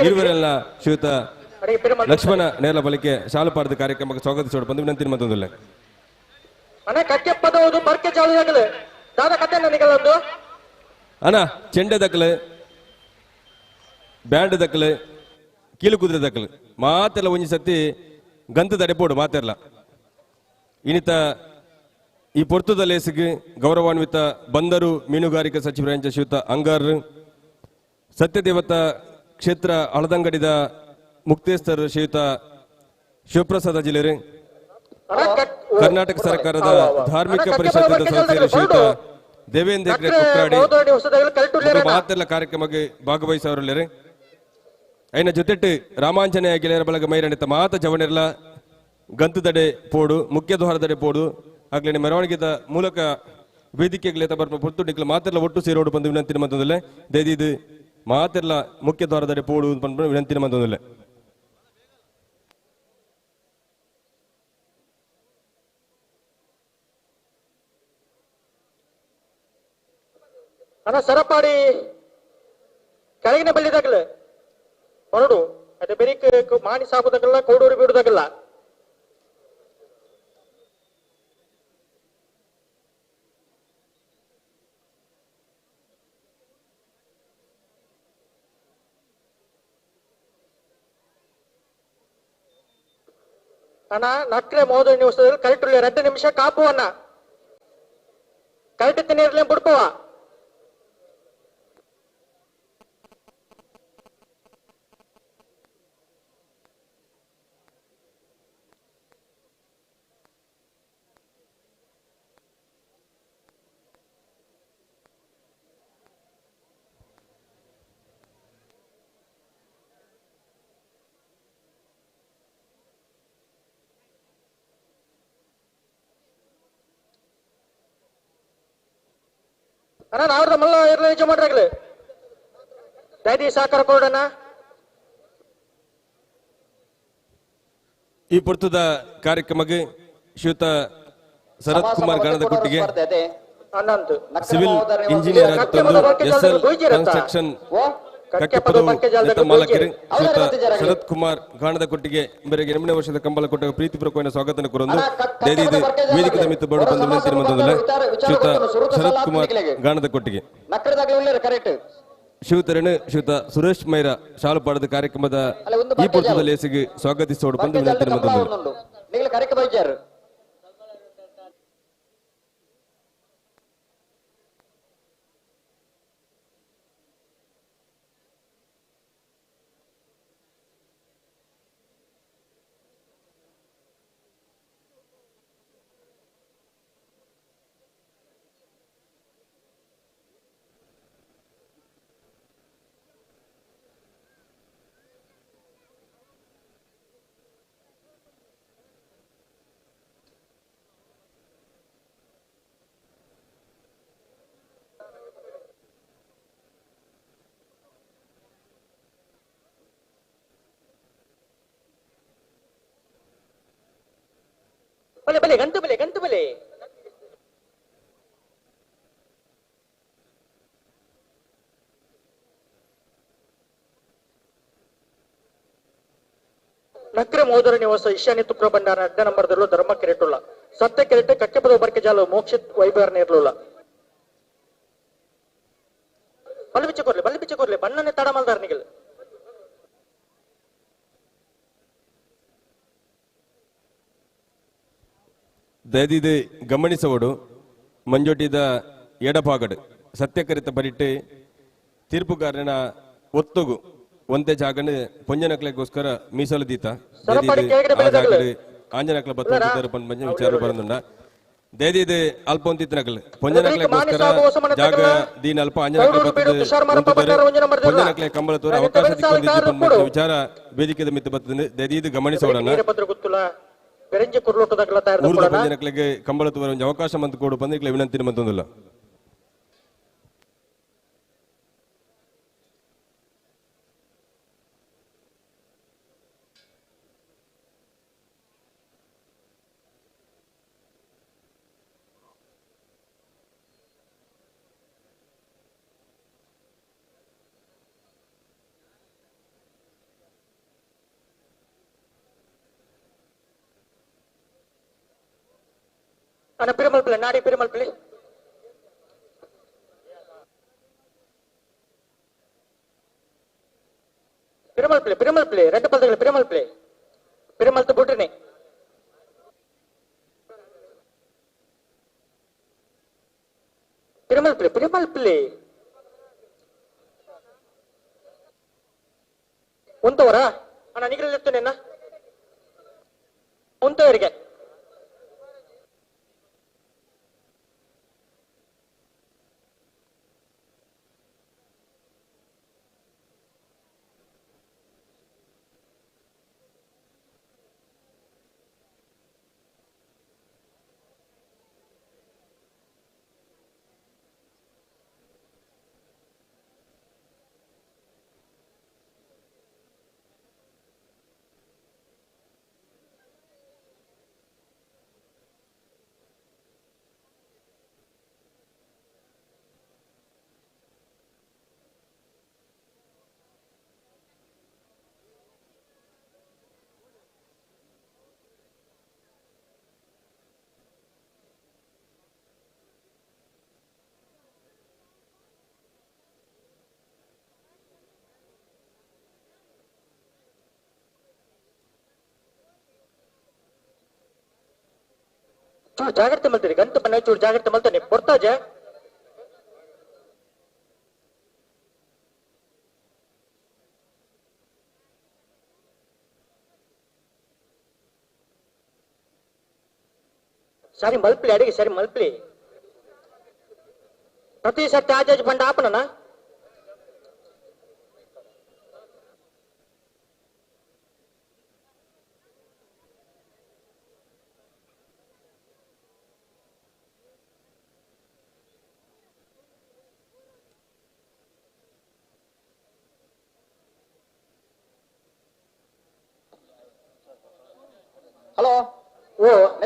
ಇರುವರೆಲ್ಲ ಶ್ರೀಯುತ ಲಕ್ಷ್ಮಣ ನೇರಲ ಬಳಿಕೆ ಶಾಲಪಾರದ ಕಾರ್ಯಕ್ರಮಕ್ಕೆ ಸ್ವಾಗತಿಸೋಡು ಬಂದು ವಿನಂತಿ ಮತ್ತೊಂದಿಲ್ಲ ಅಣ್ಣ ಕಕ್ಕೆ ಪದವುದು ಬರ್ಕೆ ಚಾಲು ಆಗಲೆ ದಾದ ಕತೆ ನನಗಲ್ಲೊಂದು ಅಣ್ಣ ಚೆಂಡೆ ದಕ್ಕಲು ಬ್ಯಾಂಡ್ ದಕ್ಕಲು ಕೀಲು ಕುದುರೆ ದಕ್ಕಲು ಮಾತೆಲ್ಲ ಒಂಜಿ ಸತಿ ಗಂತ ತಡೆಪೋಡು ಮಾತೆಲ್ಲ ಇನಿತ ಈ ಪೊರ್ತದ ಲೇಸಿಗೆ ಗೌರವಾನ್ವಿತ ಬಂದರು ಮೀನುಗಾರಿಕೆ ಸಚಿವರಾಂಚ ಶ್ರೀಯುತ ಅಂಗಾರ್ ಸತ್ಯದೇವತಾ ಕ್ಷೇತ್ರ ಹಳದಂಗಡಿದ ಮುಕ್ತೇಸ್ತರ್ ಶ್ರೀಯುತ ಶಿವಪ್ರಸಾದ ಜಿಲ್ಲೆರು ಕರ್ನಾಟಕ ಸರ್ಕಾರದ ಧಾರ್ಮಿಕ ಪರಿಷತ್ನ ಸದಸ್ಯರು ಶ್ರೀಯುತ ದೇವೇಂದ್ರ ಕೊಕ್ರಾಡಿ ಮಾತೆಲ್ಲ ಕಾರ್ಯಕ್ರಮಕ್ಕೆ ಭಾಗವಹಿಸವರಲ್ಲರು ಐನ ಜೊತೆಟ್ಟು ರಾಮಾಂಜನೇಯ ಗೆಳೆಯರ ಬಳಗ ಮೈರಾಣಿತ ಮಾತ ಜವನೆಲ್ಲ ಗಂತದಡೆ ಪೋಡು ಮುಖ್ಯ ದ್ವಾರದಡೆ ಪೋಡು ಆಗ್ಲೇ ಮೆರವಣಿಗೆದ ಮೂಲಕ ವೇದಿಕೆಗಳೇ ಬರ್ಪ ಪೊತ್ತು ನಿಕ್ಲ ಮಾತೆಲ್ಲ ಒಟ್ಟು ಸೇರೋಡು ಬಂದು ವಿನಂತಿನ ಮತ್ತೊಂದಿಲ್ಲ ದೇದಿದು ಮಾತೆಲ್ಲ ಮುಖ್ಯ ದ್ವಾರದಡೆ ಪೋಡು ಬಂದು ವಿನಂತಿನ ಮತ್ತೊಂದಿಲ್ಲ ಅಣ್ಣ ಸರಪಾಡಿ ಕೆಳಗಿನ ಬಲ್ಲಿದಾಗಲ್ಲ ಹೊರಡು ಅದೇ ಬೆರಿಕೆ ಮಾಣಿ ಸಾಬುದಾಗಲ್ಲ ಕೌಡೂರಿ ಬಿಡುದಾಗಲ್ಲ ಅಣ್ಣ ನಕ್ರೆ ಮೋದ ನಿವಸದಲ್ಲಿ ಕರೆಕ್ಟ್ 2 ನಿಮಿಷ ಕಾಪು ಅಣ್ಣ ಕರೆಕ್ಟ್ ತಿನ್ನಿರ್ಲಿ ಬಿಡ್ಪವ ಅಣ್ಣ ನಾವ್ರದ ಮಲ್ಲ ಇರ್ಲಿ ನಿಜ ಮಾಡ್ರಾಗ್ಲಿ ದೈದಿ ಸಾಕಾರ ಕೊಡೋಣ. ಈ ಪುರ್ತದ ಕಾರ್ಯಕ್ರಮಕ್ಕೆ ಶ್ರೀಯುತ Sharath Kumar ಗಾಣದಕೊಟ್ಟಿಗೆ civil engineer construction ಮಾಲಕರು ಶ್ರೀಯುತ ಶರತ್ ಕುಮಾರ್ ಗಾಣದಕೊಟ್ಟಿಗೆ ಇವರಿಗೆ 8ನೇ ವರ್ಷದ ಕಂಬಳ ಕೊಟ್ಟ ಪ್ರೀತಿಪೂರ್ವಕమైన ಸ್ವಾಗತ ಕೋರೊಂದು ದಯವಿಟ್ಟು ವೇದಿಕೆ ಮಿತ್ತು ಬೋರ್ಡ್ ಬಂದು ವಿನಂತಿ ಮಂದಲ್ಲ ಶ್ರೀಯುತ ಶರತ್ ಕುಮಾರ್ ಗಾಣದಕೊಟ್ಟಿಗೆ ಶಿವತರಣ್ ಶ್ರೀಯುತ ಸುರೇಶ್ ಮೈರಾ ಶಾಲು ಪಾಡದ ಕಾರ್ಯಕ್ರಮದ ಈ ಪುರ್ತದಲ್ಲಿ ಹೆಸರಿಗೆ ಸ್ವಾಗತಿಸೋಡು ಬಂದು ವಿನಂತಿ ಮಂದಲ್ಲ. ಬಲೆ ಬಲೆ ಗಂಟು ಬಲೆ ಗಂಟು ಬಲೆ ನಕ್ರೆ ಮೋದರ ನಿವಾಸ ಈಶಾನ್ಯ ತುಕ್ರ ಭಂಡಾರ ಅಡ್ಡ ನಂಬರ್ದಲ್ಲೂ ಧರ್ಮ ಕೆರೆಟುಲ್ಲ ಸತ್ಯ ಕೆರೆಟ್ಟು ಕಕ್ಕೆಪದ ಬರ್ಕೆ ಜಾಲು ಮೋಕ್ಷಿತ್ ವೈಭವನ ಇರಲಿಲ್ಲ ಬಲ್ಲಿ ಬಿಚ್ಚ ಕೊರ್ಲಿ ಬಣ್ಣನೆ ತಡ ಮಲ್ದಾರ ನಿಗಲ್ ದಯದಿದೆ ಗಮನಿಸೋಡು ಮಂಜೋಟಿದ ಎಡಭಾಗಡ್ ಸತ್ಯಕರಿತ ಬರಿಟ್ಟು ತೀರ್ಪುಗಾರನ ಒತ್ತುಗು ಒಂದೇ ಜಾಗನ ಪೊಂಜನಕ್ಲೆಗೋಸ್ಕರ ಮೀಸಲು ದೀತ ಆಂಜನಕ್ಲ ಬತ್ತ ಪಂಚ ವಿಚಾರ ಬರಂದುಂಡ ದಯದಿದೆ ಅಲ್ಪ ಒಂತಿತ್ತನಕಲ್ ಪೊಂಜನಕ್ಲೆಗೋಸ್ಕರ ಜಾಗ ದೀನ ಅಲ್ಪ ಆಂಜನಕ್ಲೆ ಪೊಂಜನಕ್ಲೆ ಕಂಬಳ ತೋರ ಅವಕಾಶ ದಿಕ್ಕು ವಿಚಾರ ವೇದಿಕೆದ ಮಿತ್ತು ಬರ್ತದೆ ದಯದಿದು ಗಮನಿಸೋಡನ್ನ ಜನಕ್ಕೆ ಕಂಬಳ ತೋರ ಒಂದು ಅವಕಾಶ ಮಂತ್ ಕೊಡು ಬಂದಿಕ್ಲೆ ವಿನಂತಿ ಮಂತೊಂದಿಲ್ಲ. அண்ணா பெருமல் பிள்ளை நாடி பெருமல் பிள்ளை பெருமல் பிள்ளை ரெண்டு பல்துகள் பெருமல் பிள்ளை பெருமல்த்து போட்டுனே பெருமல் பிள்ளை உந்தவரா அண்ணா நீங்க என்ன உந்தவரிக்க చూడు జాగ్రత్త మళ్తుంది గంట పని చూడు జాగ్రత్త మళ్తాను పొడతాజా సరే మల్పలి అడిగి సరే మల్పలి ప్రతి సత్య ఆజాజ్ బండి ఆపనా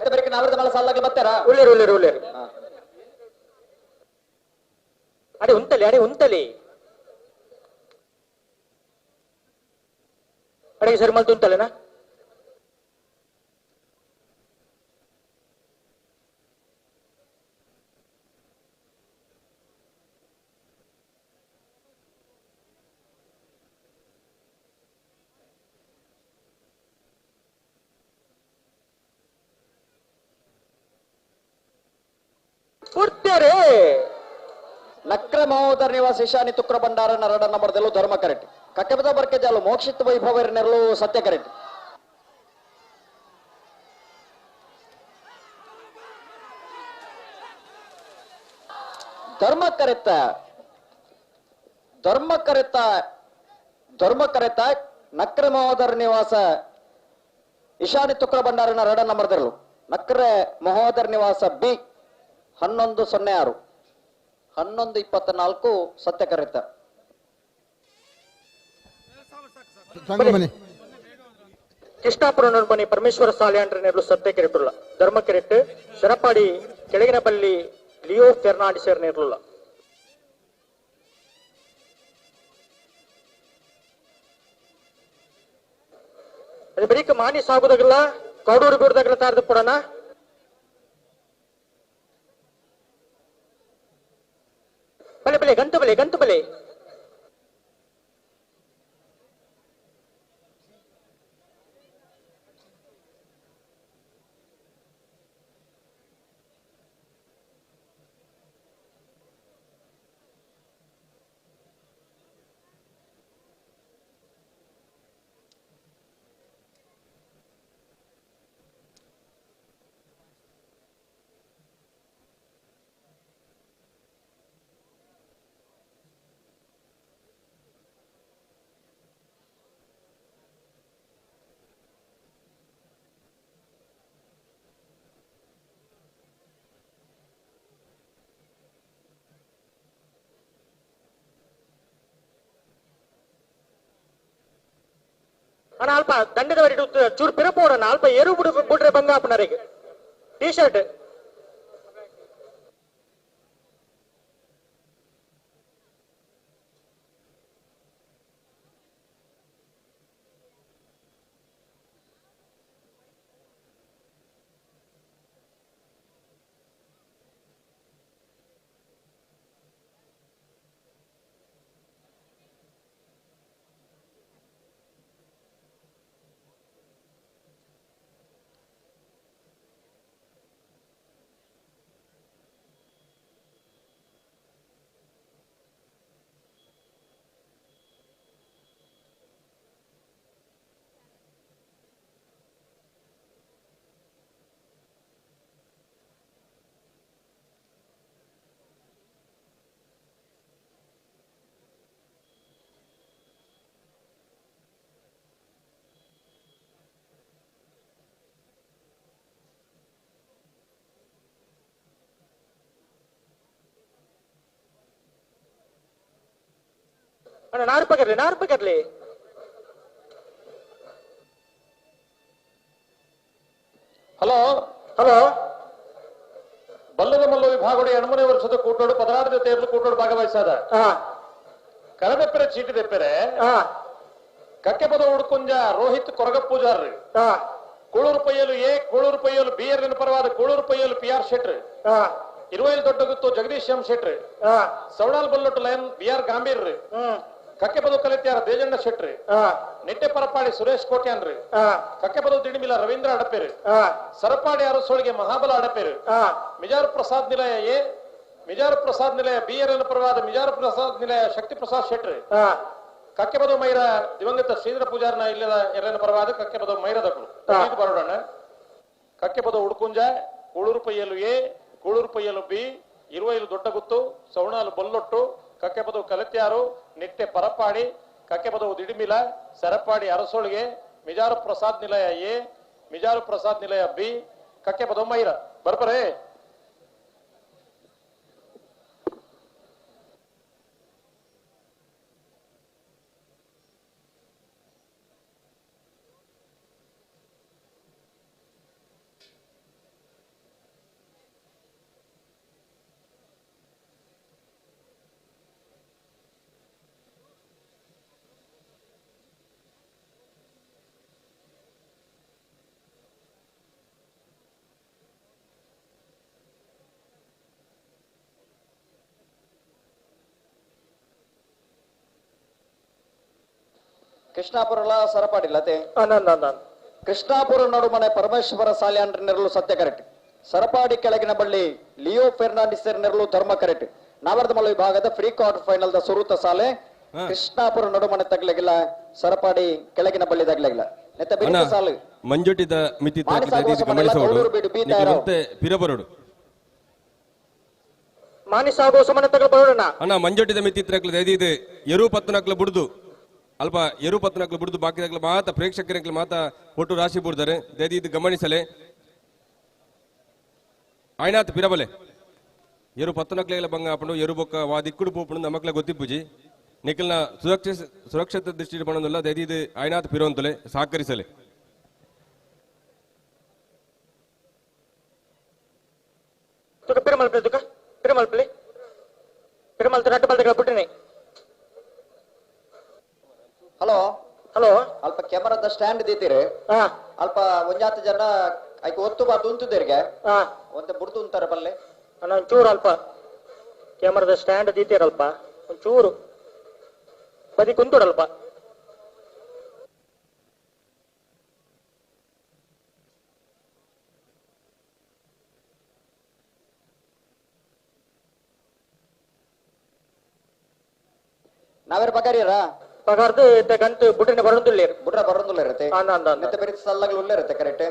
ಸತ್ಯ ಬೇರೆ ನಾವರದ ಮೇಲೆ ಸಾಲಾಗಿ ಬರ್ತಾರಾ ಉಳ್ಳೇರು ಉಳ್ಳೇರು ಉಳ್ಳೇರು ಅಡೆ ಉಂತಲಿ ಅಡಿಗೆ ಸರಿ ಮಲ್ತು ಉಂತಲೆನಾ ನಕ್ರ ಮಹೋದರ ನಿವಾಸ ಇಶಾನಿ ತುಕ್ರ ಭಂಡಾರ ನರಡ ನಂಬರ್ದಲ್ಲೂ ಧರ್ಮ ಕರೆಕ್ಟ್ ಕಕ್ಕೆಬದ ಬರ್ಕೆ ಜಾಲು ಮೋಕ್ಷಿತ್ ವೈಭವ ನೆರಳು ಸತ್ಯ ಕರೆಕ್ಟ್ ಧರ್ಮ ಕರೆತ ನಕ್ರ ಮಹೋದರ ನಿವಾಸ ಇಶಾನಿ ತುಕ್ರ ಭಂಡಾರ ನರಡ ನಂಬರ್ದಲ್ಲೂ ನಕ್ರ ಮಹೋದರ ನಿವಾಸ ಬಿ 1106 1124 ಸತ್ಯ ಕರೆತ ಕೃಷ್ಣಾಪುರ ಬನ್ನಿ ಪರಮೇಶ್ವರ ಸಾಲಿಯಾಂಡ್ರ ನೆರಳು ಸತ್ಯ ಕೆರೆಟುಲ್ಲ ಧರ್ಮ ಕೆರೆಟ್ ಶರಪಾಡಿ ಕೆಳಗಿನ ಬಲ್ಲಿ ಲಿಯೋ ಫೆರ್ನಾಂಡಿಸರ್ ನೆರಳುಲ್ಲ ಅದು ಬರೀಕ ಮಾನಿ ಸಾಗುದಾಗಲ್ಲ ಕೌಡೂರು ಬಿಡದಾಗಲ್ಲ ತಾರ್ದು ಕೊಡೋಣ ಬಲೆ ಗಂತು ಬಲೆ ಅಣ್ಣ ಅಲ್ಪ ದಂಡದ ವರಿ ಚೂರು ಪಿರಪೋಡಣ್ಣ ಅಲ್ಪ ಏರು ಬಿಡ್ರೆ ಬಂಗ ಅಪ್ಪನರಿಗೆ ಟೀ ಶರ್ಟ್ ಅಣ್ಣ 4 ರೂಪಾಯಿ ಕರ್ಲಿ ಹಲೋ ಬಲ್ಲದ ಮಲ್ಲ ವಿಭಾಗಗಳು 8ನೇ ವರ್ಷದ ಕೂಟೋಡು 16 ತೇರ್ಲು ಕೂಟೋಡು ಭಾಗವಹಿಸಾದ ಕರದೆಪ್ಪರೆ ಚೀಟಿ ದೆಪ್ಪರೆ ಕಕ್ಕೆಪದ ಉಡ್ಕುಂಜ ರೋಹಿತ್ ಕೊರಗ ಪೂಜಾರ್ರಿ ಕೂಳೂರು ಪಯ್ಯಲು ಬಿ ಆರ್ ಪರವಾದ ಕೂಳೂರು ಪಯ್ಯಲು ಪಿ ಆರ್ ಶೆಟ್ರಿ 20 ದೊಡ್ಡ ಗುತ್ತು ಜಗದೀಶ್ ಎಂ ಶೆಟ್ರಿ ಸೌಡಾಲ್ ಬಲ್ಲೊಟ್ಟು ಲಯನ್ ಬಿ ಆರ್ ಗಾಂಭೀರ್ ರೀ ಕಕ್ಕೆಪದ ಕಲಿತ್ಯಾರ ದೇಜಣ್ಣ ಶೆಟ್ರಿ ನೆಟ್ಟೆ ಪರಪಾಡಿ ಸುರೇಶ್ ಕೋಟ್ಯಾನ್ರಿ ಕಕ್ಕೆಪದ ದಿಣಿಮಿಲ ರವೀಂದ್ರ ಅಡಪೇರಿ ಸರಪಾಡಿ ಅರಸೋಳಿಗೆ ಮಹಾಬಲ ಅಡಪೇರಿ ಮಿಜಾರು ಪ್ರಸಾದ್ ನಿಲಯ ಬಿ ಆರ್ ಪರವಾದ ಮಿಜಾರು ಪ್ರಸಾದ್ ನಿಲಯ ಶಕ್ತಿ ಪ್ರಸಾದ್ ಶೆಟ್ರಿ ಕಕ್ಕೆಪದ ಮೈರ ದಿವಂಗತ ಶ್ರೀಧರ ಪೂಜಾರನ ಇಲ್ಲದ ಎರಡನೇ ಪರವಾದ ಕಕ್ಕೆಪದ ಮೈರದಗಳು ಬರೋಣ ಕಕ್ಕೆಪದ ಉಡ್ಕುಂಜ ಕೂಳೂರು ಪಯ್ಯಲು ಬಿ 20 ದೊಡ್ಡ ಗುತ್ತು ಸೌಣಾಲು ಬಲ್ಲೊಟ್ಟು ಕಕ್ಕೆಪದವು ಕಲೆತ್ಯಾರು ನಿಟ್ಟೆ ಪರಪಾಡಿ ಕಕ್ಕೆಪದವು ದಿಡಿಮಿಲ ಸರಪಾಡಿ ಅರಸೋಳಿಗೆ ಮಿಜಾರು ಪ್ರಸಾದ್ ನಿಲಯ ಎ ಮಿಜಾರು ಪ್ರಸಾದ್ ನಿಲಯ ಬಿ ಕಕ್ಕೆಪದವು ಮೈರ ಬರ್ಬರೇ ಕೃಷ್ಣಾಪುರ ಸರಪಾಡಿಲ್ಲತೆ ನಾನು ಕೃಷ್ಣಾಪುರ ನಡುಮನೆ ಪರಮೇಶ್ವರ ಸಾಲ್ಯಾಂಡ್ರ ನೆರಳು ಸತ್ಯ ಕರೆಕ್ಟ್. ಸರಪಾಡಿ ಕೆಳಗಿನ ಬಳ್ಳಿ ಲಿಯೋ ಫೆರ್ನಾಂಡಿಸ್ ನೆರಳು ಧರ್ಮ ಕರೆಕ್ಟ್. ನಾವರ್ದಮಲ್ಲ ವಿಭಾಗದ ಪ್ರೀ ಕ್ವಾರ್ಟರ್ ಫೈನಲ್ ದ ಸುರುತ ಸಾಲೆ ಕೃಷ್ಣಾಪುರ ನಡುಮನೆ ತಗ್ಲಗಿಲ್ಲ, ಸರಪಾಡಿ ಕೆಳಗಿನ ಬಳ್ಳಿ ತಗ್ಲಗಿಲ್ಲ. ನೆತ್ತ ಬಿಡಿತ ಸಾಲು ಮಂಜುಟಿದ ಮಿತಿ ಗಮನಿಸಬಹುದು ಪಿರಬರೋಡು ಮಾನಿಸಾಗೋ ಸುಮನೆ ತಗಲ್ಬೋಣ ಅಣ್ಣ ಮಂಜುಟಿದ ಮಿತಿ ಇದು ಎರು 14 ಬುಡ್ದು ಅಲ್ಪ ಎರು 14 ಬುಡ್ದು ಬಾಕಿದಾಗ್ಲ ಮಾತ ಪ್ರೇಕ್ಷಕರಿಗೆ ಮಾತ ಒಟ್ಟು ರಾಶಿ ಬುಡ್ತಾರೆ ಇದು ಗಮನಿಸಲೆ ಆಯ್ನಾತ್ ಪಿರಬಲೆ ಎರು 14 ಬಂಗ ಹಾಕೊಂಡು ಎರು ಬೊಕ್ಕ ವಾದಿಕ್ಕುಡು ಪೋಪುಂಡು ನಮಕ್ಲ ಗೊತ್ತಿಪ್ಪುಜಿ ನಿಖಲ್ನ ಸುರಕ್ಷತೆ ದೃಷ್ಟಿ ಪಣೊಂದುಲ್ಲ ಇದು ಆಯ್ನಾತ್ ಪಿರೋಂತಲೆ ಸಹಕರಿಸಲೆ ಹಲೋ ಹಲೋ ಅಲ್ಪ ಕ್ಯಾಮರಾದ ಸ್ಟ್ಯಾಂಡ್ ದೀತಿರಿ ಅಲ್ಪ ಒಂಜಾತು ಜನ ಆಯ್ಕೆ ಒತ್ತು ಬಾರ್ದು ಉಂತುದಿರ್ಗೆ ಒಂದ್ ಬುಡ್ದು ಉಂತಾರೆ ಬಲ್ಲೆ ಒಂಚೂರು ಅಲ್ಪ ಕ್ಯಾಮರಾದ ಸ್ಟ್ಯಾಂಡ್ ದೀತಿರಲ್ಪ ಒಂಚೂರು ಬದಿ ಕುಂತುಡಲ್ಪ ನಾವೇರು ಪಗಾರಿಯರಾ ಪಗಾರ್ದು ಗಂಟು ಬುಡ್ರಿನ ಬರೋದಿಲ್ಲ ಬುಡ್ರ ಬರೋದಿಲ್ಲ ಇರುತ್ತೆ ಮತ್ತೆ ಬೇರೆ ಸಲ್ಲಗಳು ಉಳ್ಳೆ ಇರುತ್ತೆ ಕರೆಕ್ಟ್.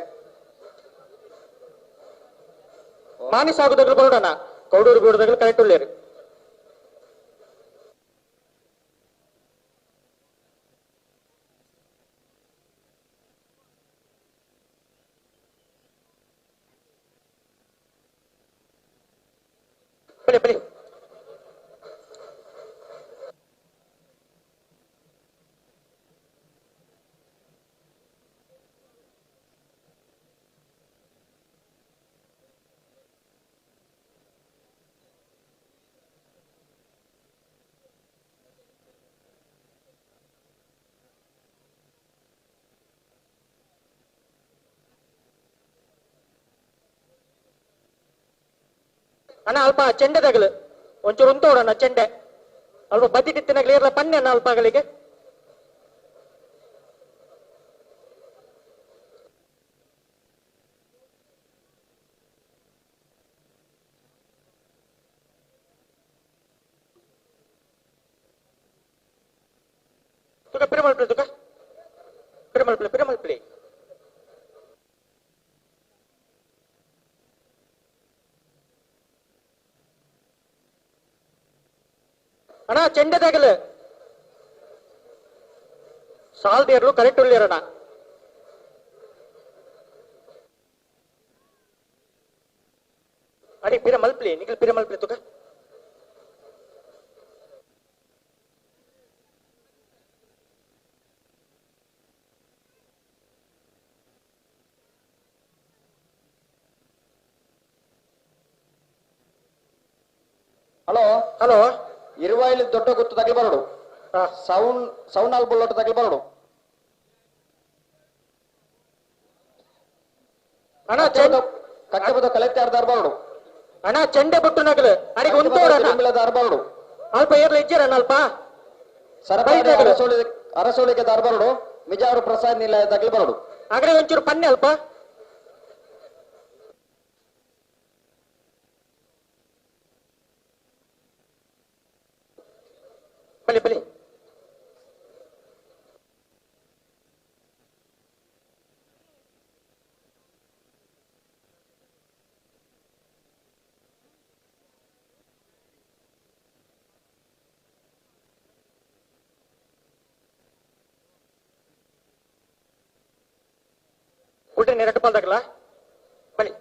ಮಾನಿಸಾಗುದಾಗಲು ಬರೋಣ ಕೌಡೂರು ಬೀಡದಾಗಲು ಕರೆಕ್ಟ್ ಉಳ್ಳೇರಿ ಬಲಿ ಬಲಿ ಅಣ್ಣ ಅಲ್ಪ ಚೆಂಡೆದಾಗಲು ಒಂಚೂರು ಉಂಟೋಡಣ್ಣ ಚೆಂಡೆ ಅಲ್ಪ ಬದಿ ಕಿತ್ತಿನಾಗಲಿ ಇರಲ್ಲ ಪನ್ನೆ ಅಣ್ಣ ಅಲ್ಪಗಳಿಗೆ ತುಕ ಪಿರಮಲ್ಪಿ ತುಕ ಪಿರಮಲ್ಪಿ ಅಣ್ಣ ಚೆಂಡೆದಾಗಲು ಸಾಲ್ದೇರ್ಲು ಕರೆಕ್ಟ್ ಉಳ್ಳಿರಣ್ಣ ಅಡಿ ಪಿರ ಮಲ್ಪ್ಲಿ ನಿಖಿಲ್ ಪಿರ ಮಲ್ಪ್ಲಿ ತುಕ ಹಲೋ ಹಲೋ ಇರುವಾಯಿಲಿ ದೊಡ್ಡ ಗೊತ್ತು ತಗಲಿ ಬರೋಡು ಸೌಂಡ್ ಆಲ್ ಬುಲ್ಲೊಟ್ಟು ತಗಲಿ ಬರೋಡು ಅಣ್ಣ ಕಟ್ಟಬದ ಕಲೆಕ್ಟ್ ಆಡ್ದಾರ್ ಬರೋಡು ಅಣ್ಣ ಚೆಂಡೆ ಬಿಟ್ಟು ನಗಲು ಅಡಿಗೆ ಉಂಟೋಡ ಬರೋಡು ಅಲ್ಪ ಏರ್ಲ ಇಜ್ಜರಣ್ಣ ಅಲ್ಪ ಸರಕಾರಿ ಅರಸೋಳಿಗೆ ದಾರ್ ಬರೋಡು ಮಿಜಾರು ಪ್ರಸಾದ್ ನಿಲಯ ತಗಲಿ ಬರೋಡು ಆಗಡೆ ಒಂಚೂರು ಪನ್ನೆ ಅಲ್ಪ ಬಲಿ ಬಲಿ ಊಟ ನೆರಟು ಪಾಲ್ದಾಗಲ್ಲ ಬಲಿ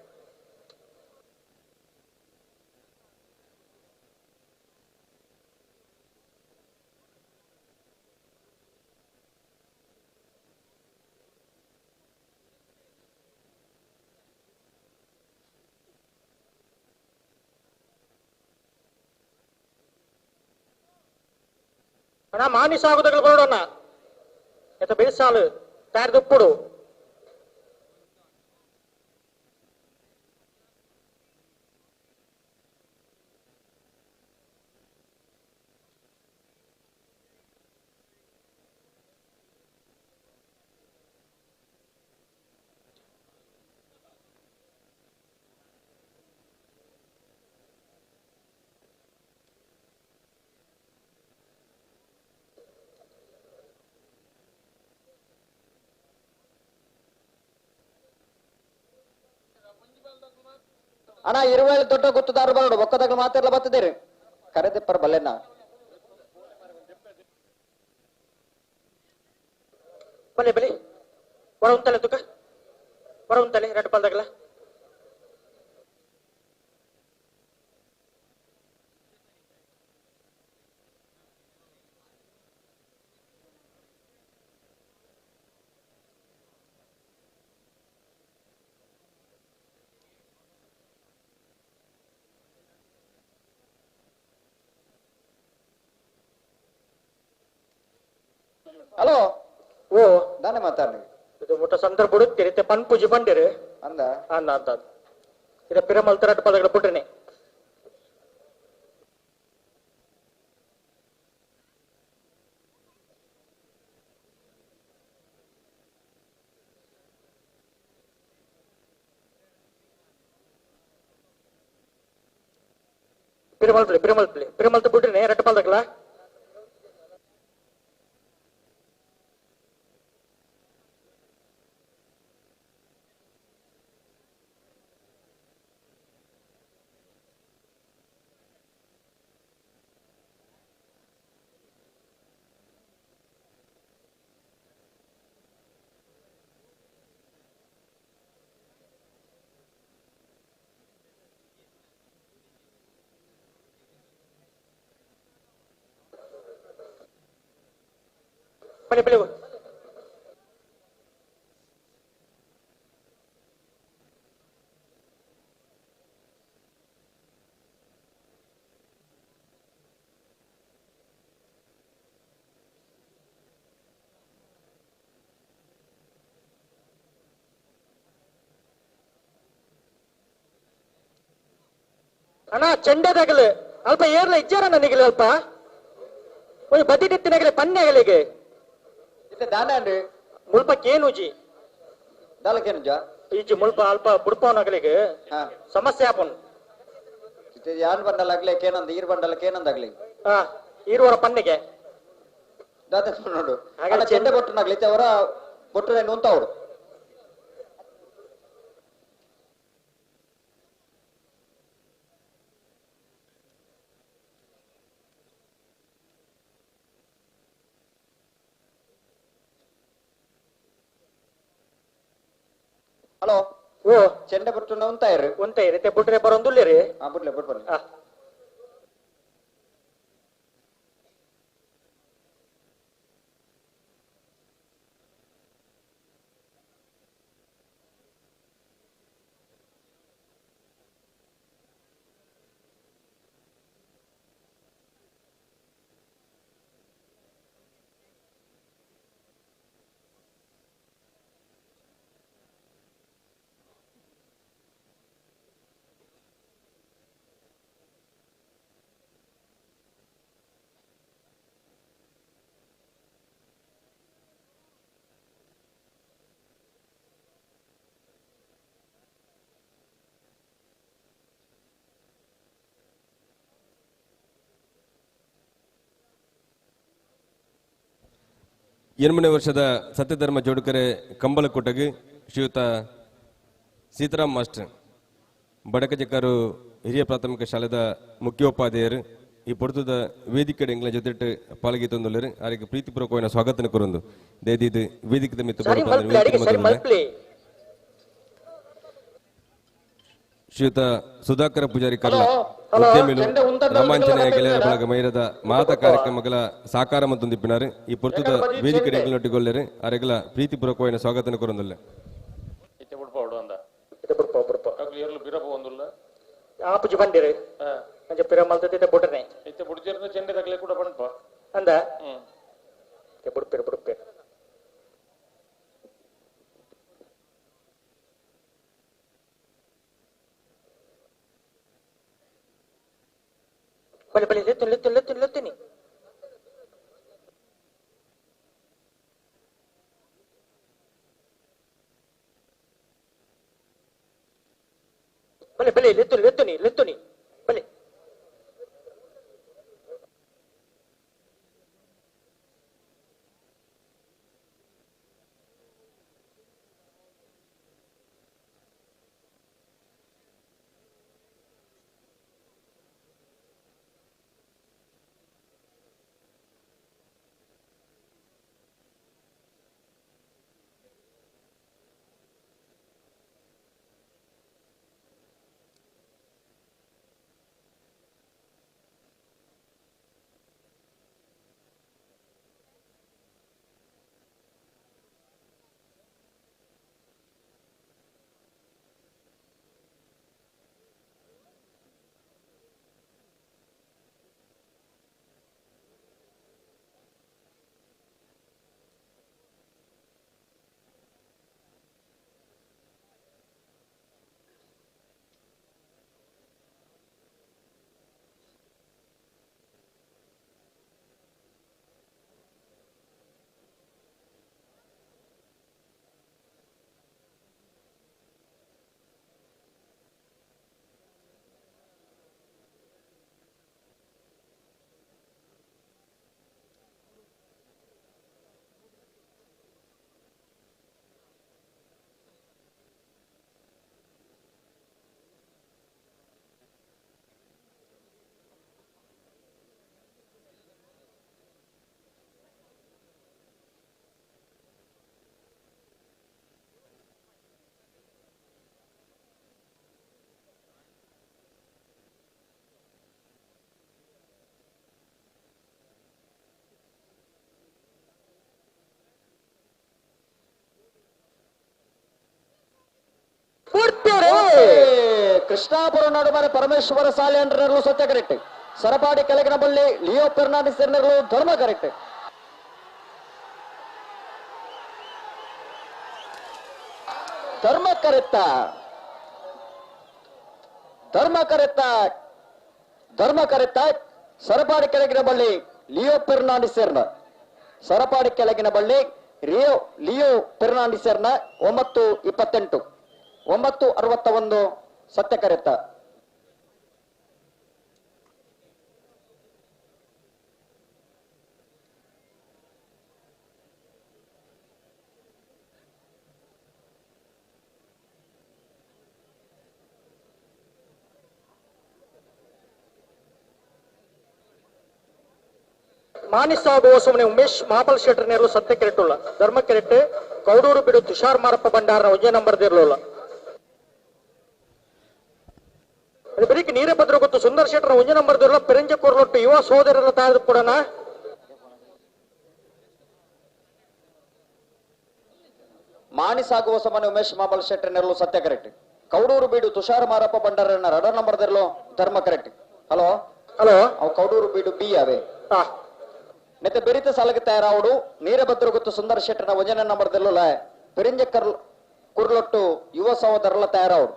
ಅಣ್ಣ ಮಾನಿಸಾಗುದಾಗಲು ಬರೋಣ ಎತ್ತ ಬೇಸಾಲು ತಯಾರ್ದುಪ್ಪುಡು ಅಣ್ಣ ಇರುವೇಳಿ ದೊಡ್ಡ ಗುತ್ತದಾರ ಬರೋಡು ಒಕ್ಕದಾಗ ಮಾತೆಲ್ಲ ಬರ್ತದೇರಿ ಕರೆದಿಪ್ಪರ್ ಬಲ್ಲೆನ ಬಲೆ ಬಲೆ ಹೊರ ಉಂತಲೆ ತುಕ ಹೊರ ಉಂತಲೆ ರೆಡ್ ಪಾಲ್ದಾಗಲ್ಲ ಹಲೋ ಓ ನಾನೇ ಮಾತಾಡಿ ಇದು ಮುಟ್ಟ ಸಂದರ್ಭ ಬಿಡುತ್ತೀರಿ te ಪನ್ ಪೂಜಿ ಬಂದಿರಿ ಅಂದ ಅಂದ ಅಂತ ಇದ ಪಿರಮಲ್ ರೆಡ್ ಪಾಲ್ದಾಗಲ್ಲ ಬಿಟ್ರಿನಿ ಪಿರಮಲ್ ಬಿಟ್ರಿನಿ ರೆಡ್ ಪಾಲ್ದಾಗಲ್ಲ ಬಲೆ ಬಲೆ ಅಣ್ಣ ಚೆಂಡದಾಗಲು ಅಲ್ಪ ಏರ್ಲ ಇಜ್ಜಾರ ನನಗೆ ಅಲ್ಪ ಒಂದು ಬದಿ ನಿತ್ತಿನಾಗಲಿ ಪನ್ಯಾಗಲಿಗೆ ಇತ್ತೆ ದಾನ ಅಂಡ್ರಿ ಮುಲ್ಪಕ್ಕೇನುಜಿ ದಾಲಕೇನುಜ ಈಜಿ ಮುಲ್ಪ ಅಲ್ಪ ಬುಡ್ಪವನಾಗಲಿಗೆ ಸಮಸ್ಯೆ ಆಪನ್ ಇತ್ತೆ ಯಾನ್ ಬಂಡಲಾಗ್ಲಿ ಕೇನಂದ ಈರ್ ಬಂಡಲಕ್ಕೆ ಏನಂದಾಗ್ಲಿ ಹಾ ಈರುವರ ಪನ್ನೆಗೆ ದಾದ ನೋಡು ಅಣ್ಣ ಚೆಂಡೆ ಬೊಟ್ಟನಾಗ್ಲಿ ಅವರ ಬೊಟ್ಟನೆ ನೂಂತ ಅವಡು ಹಲೋ ಓ ಚೆಂಡೆ ಬಿಟ್ಟು ಉಂತಾ ಇರ್ರಿ ಉಂತ ಇರುತ್ತೆ ಬಿಟ್ರೆ ಬರೋಂದುಲ್ಲೇರಿ ಬಿಡ್ಲೆ ಬಿಟ್ಟು ಬನ್ನಿ ಎನ್ಮನೇ ವರ್ಷದ ಸತ್ಯಧರ್ಮ ಜೋಡುಕರೆ ಕಂಬಲಕೋಟೆಗೆ ಶ್ರೀಯುತ ಸೀತಾರಾಮ್ ಮಾಸ್ಟರ್ ಬಡಕಜಕಾರು ಹಿರಿಯ ಪ್ರಾಥಮಿಕ ಶಾಲೆದ ಮುಖ್ಯೋಪಾಧ್ಯಾಯರು ಈ ಪೊರ್ತದ ವೇದಿಕೆ ಎಂಗ್ಲ ಜೊತೆ ಪಾಲ್ಗೆ ತಂದುಳ್ಳರು ಅವರಿಗೆ ಪ್ರೀತಿಪೂರ್ವಕವಾದ ಸ್ವಾಗತ ಕೊರೊಂದು ದೇದಿದು ವೇದಿಕೆ ಮಿತ್ರ ಶ್ರೀಯುತ ಸುಧಾಕರ ಪೂಜಾರಿ ಕರ್ಲ ಉದ್ಯಮಿಲು ರಾಮಾಂಜನೇಯ ಗೆಳೆಯರ ಬಳಗ ಮೈರದ ಮಾತ ಕಾರ್ಯಕ್ರಮಗಳ ಸಾಕಾರ ಮತ್ತೊಂದಿಪ್ಪಿನಾರು ಈ ಪೊರ್ತದ ವೇದಿಕೆ ನೊಟ್ಟಿಗೊಳ್ಳರು ಅವರಿಗೆಲ್ಲ ಪ್ರೀತಿಪೂರ್ವಕವಾದ ಸ್ವಾಗತ ಕೊರೊಂದುಲ್ಲ ಆಪುಜಿ ಬಂದಿರಿ ಅಂಚ ಪಿರಮಲ್ತದ ಬುಡನೆ ಇತ್ತೆ ಬುಡ್ತಿರ್ನ ಚೆಂಡೆ ತಗಲೆ ಕೂಡ ಬಣ್ಪ ಅಂದ ಬುಡ್ಪೇರು ಬುಡ್ಪೇರು ಬಲಿ ಬಲಿ ಲೆತ್ತುನಿ ಬಲಿ ಬಲಿ ಲೆತ್ತುನಿ ಬಲಿ ಕೃಷ್ಣಾಪುರ ನಡುಮನೆ ಪರಮೇಶ್ವರ ಸಾಲೆ ಅಂಡ್ರರ್ಲು ಸತ್ಯ ಕರೆಕ್ಟ್. ಸರಪಾಡಿ ಕೆಳಗಿನ ಬಳ್ಳಿ ಲಿಯೋ ಫೆರ್ನಾಂಡಿಸ್ ಎನ್ನರ್ಲು ಧರ್ಮ ಕರೆಕ್ಟ್. ಧರ್ಮ ಕರೆತ್ತ ಸರಪಾಡಿ ಕೆಳಗಿನ ಬಳ್ಳಿ ಲಿಯೋ ಫೆರ್ನಾಂಡಿಸೆರ್ನ ಸರಪಾಡಿ ಕೆಳಗಿನ ಬಳ್ಳಿ ಲಿಯೋ ಫೆರ್ನಾಂಡಿಸೆರ್ನ 9:28 9:61 ಸತ್ಯ ಕರೆತ್ತ. ಮಾನಿಸಾಗುವಸುಮನೆ ಉಮೇಶ್ ಮಾಪಲ್ ಶೆಟ್ಟರ್ ನೇರ್ಲು ಸತ್ಯ ಕೆರೆಟ್ಟುಲ್ಲ ಧರ್ಮ ಕೆರೆಟ್ಟು ಕೌಡೂರು ಬಿಡು ತುಷಾರ್ ಮಾರಪ್ಪ ಬಂಡಾರನ ಉಜ್ಜಯ ನಂಬರ್ ಇರಲಿಲ್ಲ. ಬರೀಕ್ ನೀರೇ ಭದ್ರ ಗೊತ್ತು ಸುಂದರ್ ಶೆಟ್ಟರ್ ಉಜ್ಜಯ ನಂಬರ್ ಇರಲ್ಲ ಪೆರಂಜ ಕೊರ್ಲೊಟ್ಟು ಯುವ ಸೋದರರ ತಾಯ್ದು ಕೂಡ ಮಾನಿಸಾಗುವ ಸಮನೆ ಉಮೇಶ್ ಮಾಪಲ್ ಶೆಟ್ಟರ್ ನೇರ್ಲು ಸತ್ಯ ಕರೆಕ್ಟ್. ಕೌಡೂರು ಬೀಡು ತುಷಾರ್ ಮಾರಪ್ಪ ಬಂಡಾರನ ರಡ ನಂಬರ್ ಇರಲು ಧರ್ಮ ಕರೆಕ್ಟ್. ಹಲೋ ಅವು ಕೌಡೂರು ಬೀಡು ಬಿ ಅವೇ ನೆತ್ತೆ ಬೆರಿತ ಸಾಲಕ್ಕೆ ತಯಾರಾವಡು ನೀರಭದ್ರ ಗೊತ್ತು ಸುಂದರ ಶೆಟ್ಟರ್ನ ವಜನ ನಂಬರ್ದಲ್ಲ ಪೆರಿಂಜ ಕುರ್ಲೊಟ್ಟು ಯುವ ಸಹೋದರಲ್ಲ ತಯಾರಾವಡು.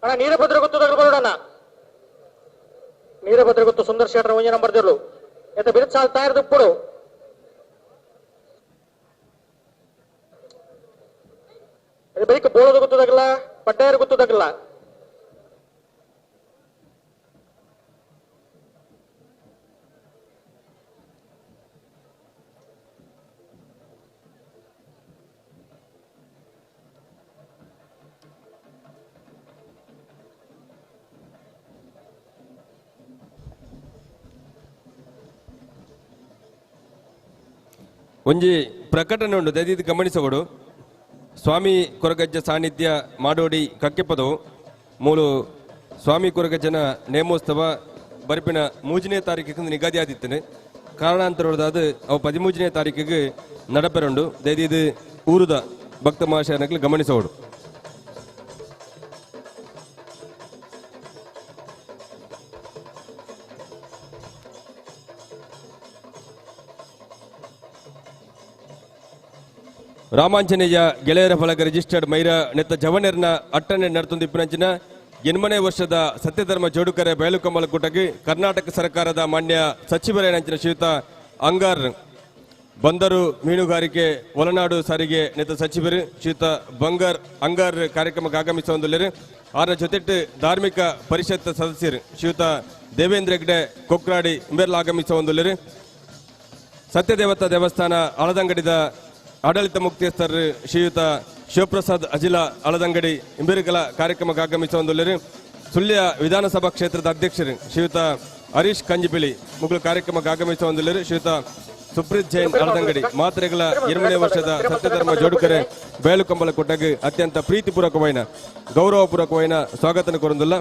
ಅಣ್ಣ ನೀರಭದ್ರ ಗೊತ್ತು ತಗೊಳ್ಳೋಣ ನೀರಭದ್ರ ಗೊತ್ತು ಸುಂದರ್ ಶೆಟ್ಟರ್ ಒಂಜೆ ನಂಬರ್ ದಿರ್ಲು ಎತ್ತ ಬಿರುತ್ ಸಾಲ್ ತಾಯರ್ದು ಇಪ್ಪಡು ಬೈಕ್ ಬೋಳದು ಗೊತ್ತದಾಗಲ್ಲ ಪಡ್ಡಾಯರ್ ಗೊತ್ತದಾಗಲ್ಲ. ಒಂಜಿ ಪ್ರಕಟಣೆ ಉಂಡು ದಯವಿಟ್ಟು ಗಮನಿಸಬಹುದು. ಸ್ವಾಮಿ ಕೊರಗಜ್ಜ ಸಾನ್ನಿಧ್ಯ ಮಾಡೋಡಿ ಕಕ್ಕೆಪ್ಪದವು ಮೂಲು ಸ್ವಾಮಿ ಕೊರಗಜ್ಜನ ನೇಮೋತ್ಸವ ಬರ್ಪಿನ 3ನೇ ತಾರೀಕಿಗೆ ನಿಗದಿ ಆದಿತ್ತನೆ ಕಾರಣಾಂತರವಾದ ಅವು 13ನೇ ತಾರೀಕಿಗೆ ನಡಪೆರಂಡು ದಯವಿಟ್ಟು ಊರುದ ಭಕ್ತ ಮಹಾಶಯನಗಳು ಗಮನಿಸಬಹುದು. ರಾಮಾಂಜನೇಯ ಗೆಳೆಯರ ಫಲಕ ರಿಜಿಸ್ಟರ್ಡ್ ಮೈರ ನೆತ್ತ ಜವನೇರ್ನ ಅಟ್ಟನೆ ನಡ್ತೊಂದಿಪ್ಪಿನಂಚಿನ 8ನೇ ವರ್ಷದ ಸತ್ಯಧರ್ಮ ಜೋಡುಕರೆ ಬಯಲುಕಂಬಲ ಕೂಟಕ್ಕೆ ಕರ್ನಾಟಕ ಸರ್ಕಾರದ ಮಾನ್ಯ ಸಚಿವರೇನಂಚಿನ ಶ್ರೀಯುತ ಅಂಗಾರ್ ಬಂದರು ಮೀನುಗಾರಿಕೆ ಒಳನಾಡು ಸಾರಿಗೆ ನೆತ್ತ ಸಚಿವರು ಶ್ರೀಯುತ ಅಂಗಾರ್ ಕಾರ್ಯಕ್ರಮಕ್ಕೆ ಆಗಮಿಸುವಂದುಳ್ಳರು. ಆರ ಜೊತೆಟ್ಟು ಧಾರ್ಮಿಕ ಪರಿಷತ್ ಸದಸ್ಯರು ಶ್ರೀಯುತ ದೇವೇಂದ್ರ ಹೆಗ್ಡೆ ಕೊಕ್ರಾಡಿ ಇಂಬೆರ್ಲ ಆಗಮಿಸುವಂದುಳ್ಳರು. ಸತ್ಯದೇವತಾ ದೇವಸ್ಥಾನ ಹಳದಂಗಡಿದ ಆಡಳಿತ ಮುಖ್ಯಸ್ಥರು ಶ್ರೀಯುತ ಶಿವಪ್ರಸಾದ್ ಅಜಿಲ ಹಳದಂಗಡಿ ಇಂಬೇರಿಕಲ ಕಾರ್ಯಕ್ರಮಕ್ಕೆ ಆಗಮಿಸುವಂದುಳ್ಳರು. ಸುಳ್ಯ ವಿಧಾನಸಭಾ ಕ್ಷೇತ್ರದ ಅಧ್ಯಕ್ಷರು ಶ್ರೀಯುತ ಹರೀಶ್ ಕಂಜಿಪಿಳಿ ಮುಗಳು ಕಾರ್ಯಕ್ರಮಕ್ಕೆ ಆಗಮಿಸುವಂದುಳ್ಳರು. ಶ್ರೀಯುತ ಸುಪ್ರೀತ್ ಜೈನ್ ಹಳದಂಗಡಿ ಮಾತ್ರೆಗಳ 8ನೇ ವರ್ಷದ ಸತ್ಯಧರ್ಮ ಜೋಡುಕರೆ ಬಯಲುಕಂಬಲ ಕೊಟ್ಟಾಗ ಅತ್ಯಂತ ಪ್ರೀತಿಪೂರ್ವಕವಾಯಿನ ಗೌರವಪೂರ್ವಕವಾಯಿನ ಸ್ವಾಗತನ ಕೊರಂದುಲ್ಲ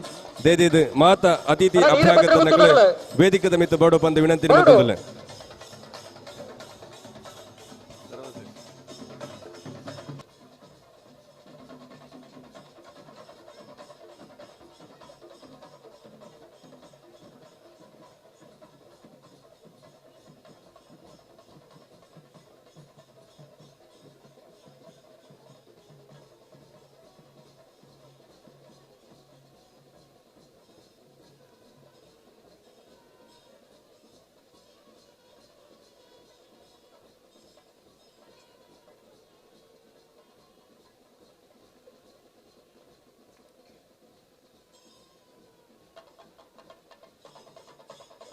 ದೇದಿದು ಮಾತ ಅತಿಥಿ ಅಭ್ಯಾಗತನಗಳು ವೇದಿಕದ ಮಿತ್ತು ಬೋಡು ಬಂದು ವಿನಂತಿ ನಿಮ್ಮಲ್ಲ.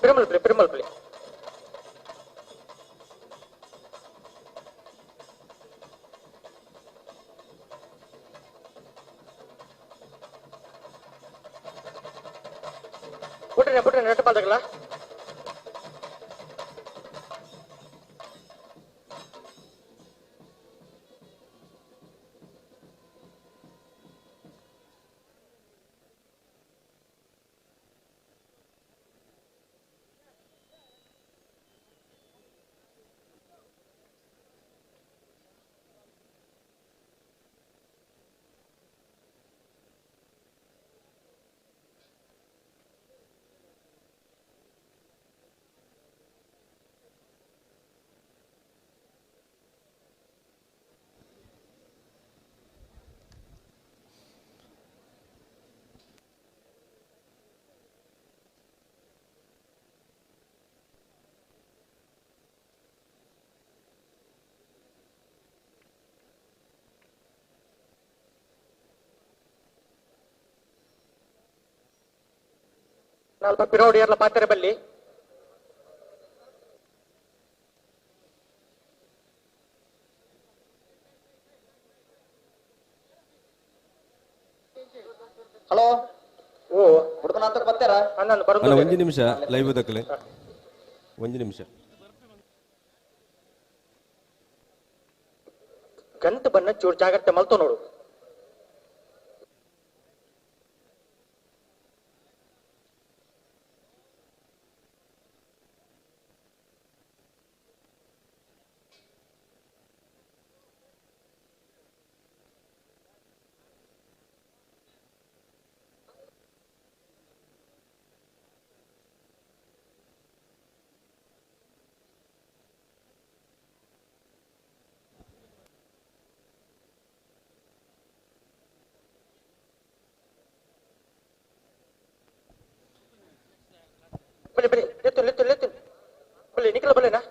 ಪಿರಿಮಲ್ಪಲ್ಲಿ ಬಿಟ್ರೆ ನೆಟ್ ಬಾಲ್ದಾಗಲ್ಲ ನಾಲ್ಕು ಪಿರೋಡಿಯರ್ಲ ಪಾತ್ರೆ ಬಲ್ಲಿ ಹಲೋ ಓ ಹುಡುಗನ ಅಂತ ಬರ್ತಾರ ಅಲ್ಲ ಒಂದು ನಿಮಿಷ ಲೈವ್ ದಕ್ಕಲೆ ಒಂದು ನಿಮಿಷ ಗಂಟು ಬಣ್ಣ ಚೂರು ಜಾಗ್ರತೆ ಮಲ್ತು ನೋಡು beli lihat beli ini kalau beli nah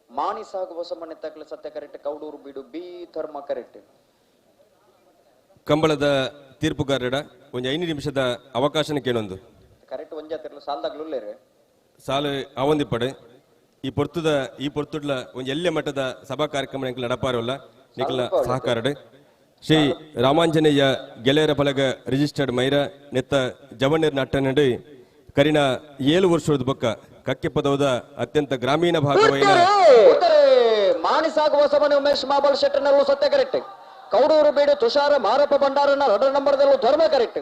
ಮಾಣಿ ಸಾಗುವ ಸಮನೆ ತಕ್ಕಲ ಸತ್ಯ ಕರೆಕ್ಟ್ ಕೌಡೂರು ಬಿಡು ಬಿ ಧರ್ಮ ಕರೆಕ್ಟ್ ಕಂಬಳದ ತೀರ್ಪುಗಾರರ ಒಂದು 5 ನಿಮಿಷದ ಅವಕಾಶನ ಕೇಳೊಂದು ಕರೆಕ್ಟ್ ಒಂಜಾತಿರ್ಲ ಸಾಲ್ದಾಗ್ಲುಲ್ಲೇರೆ ಸಾಲು ಅವೊಂದಿಪ್ಪಡು ಈ ಪೊರ್ತುಡ್ಲ ಒಂದು ಎಲ್ಲೆ ಮಟ್ಟದ ಸಭಾ ಕಾರ್ಯಕ್ರಮ ನಿಕಲ ನಡಪಾರಲ್ಲ ನಿಕಲ ಸಹಕಾರಡು ಶ್ರೀ ರಾಮಾಂಜನೇಯ ಗೆಳೆಯರ ಫಲಗ ರಿಜಿಸ್ಟರ್ಡ್ ಮೈರ ನೆತ್ತ ಜವಣ್ಣರ್ ನಟ್ಟನಡು ಕರಿನ 7 ವರ್ಷದ ಬೊಕ್ಕ ಕಕ್ಕೆ ಪದವದ ಅತ್ಯಂತ ಗ್ರಾಮೀಣ ಭಾಗವೈನ ಮಾಣಿ ಸಾಗುವ ಸಮನೆ ಉಮೇಶ್ ಮಾಬಲ್ ಶೆಟ್ಟನಲ್ಲೂ ಸತ್ಯ ಕರೆಕ್ಟ್ ಕೌಡೂರು ಬೀಡು ತುಷಾರ ಮಾರಪ್ಪ ಭಂಡಾರನ 2 ನಂಬರ್ದಲ್ಲೂ ಧರ್ಮ ಕರೆಕ್ಟ್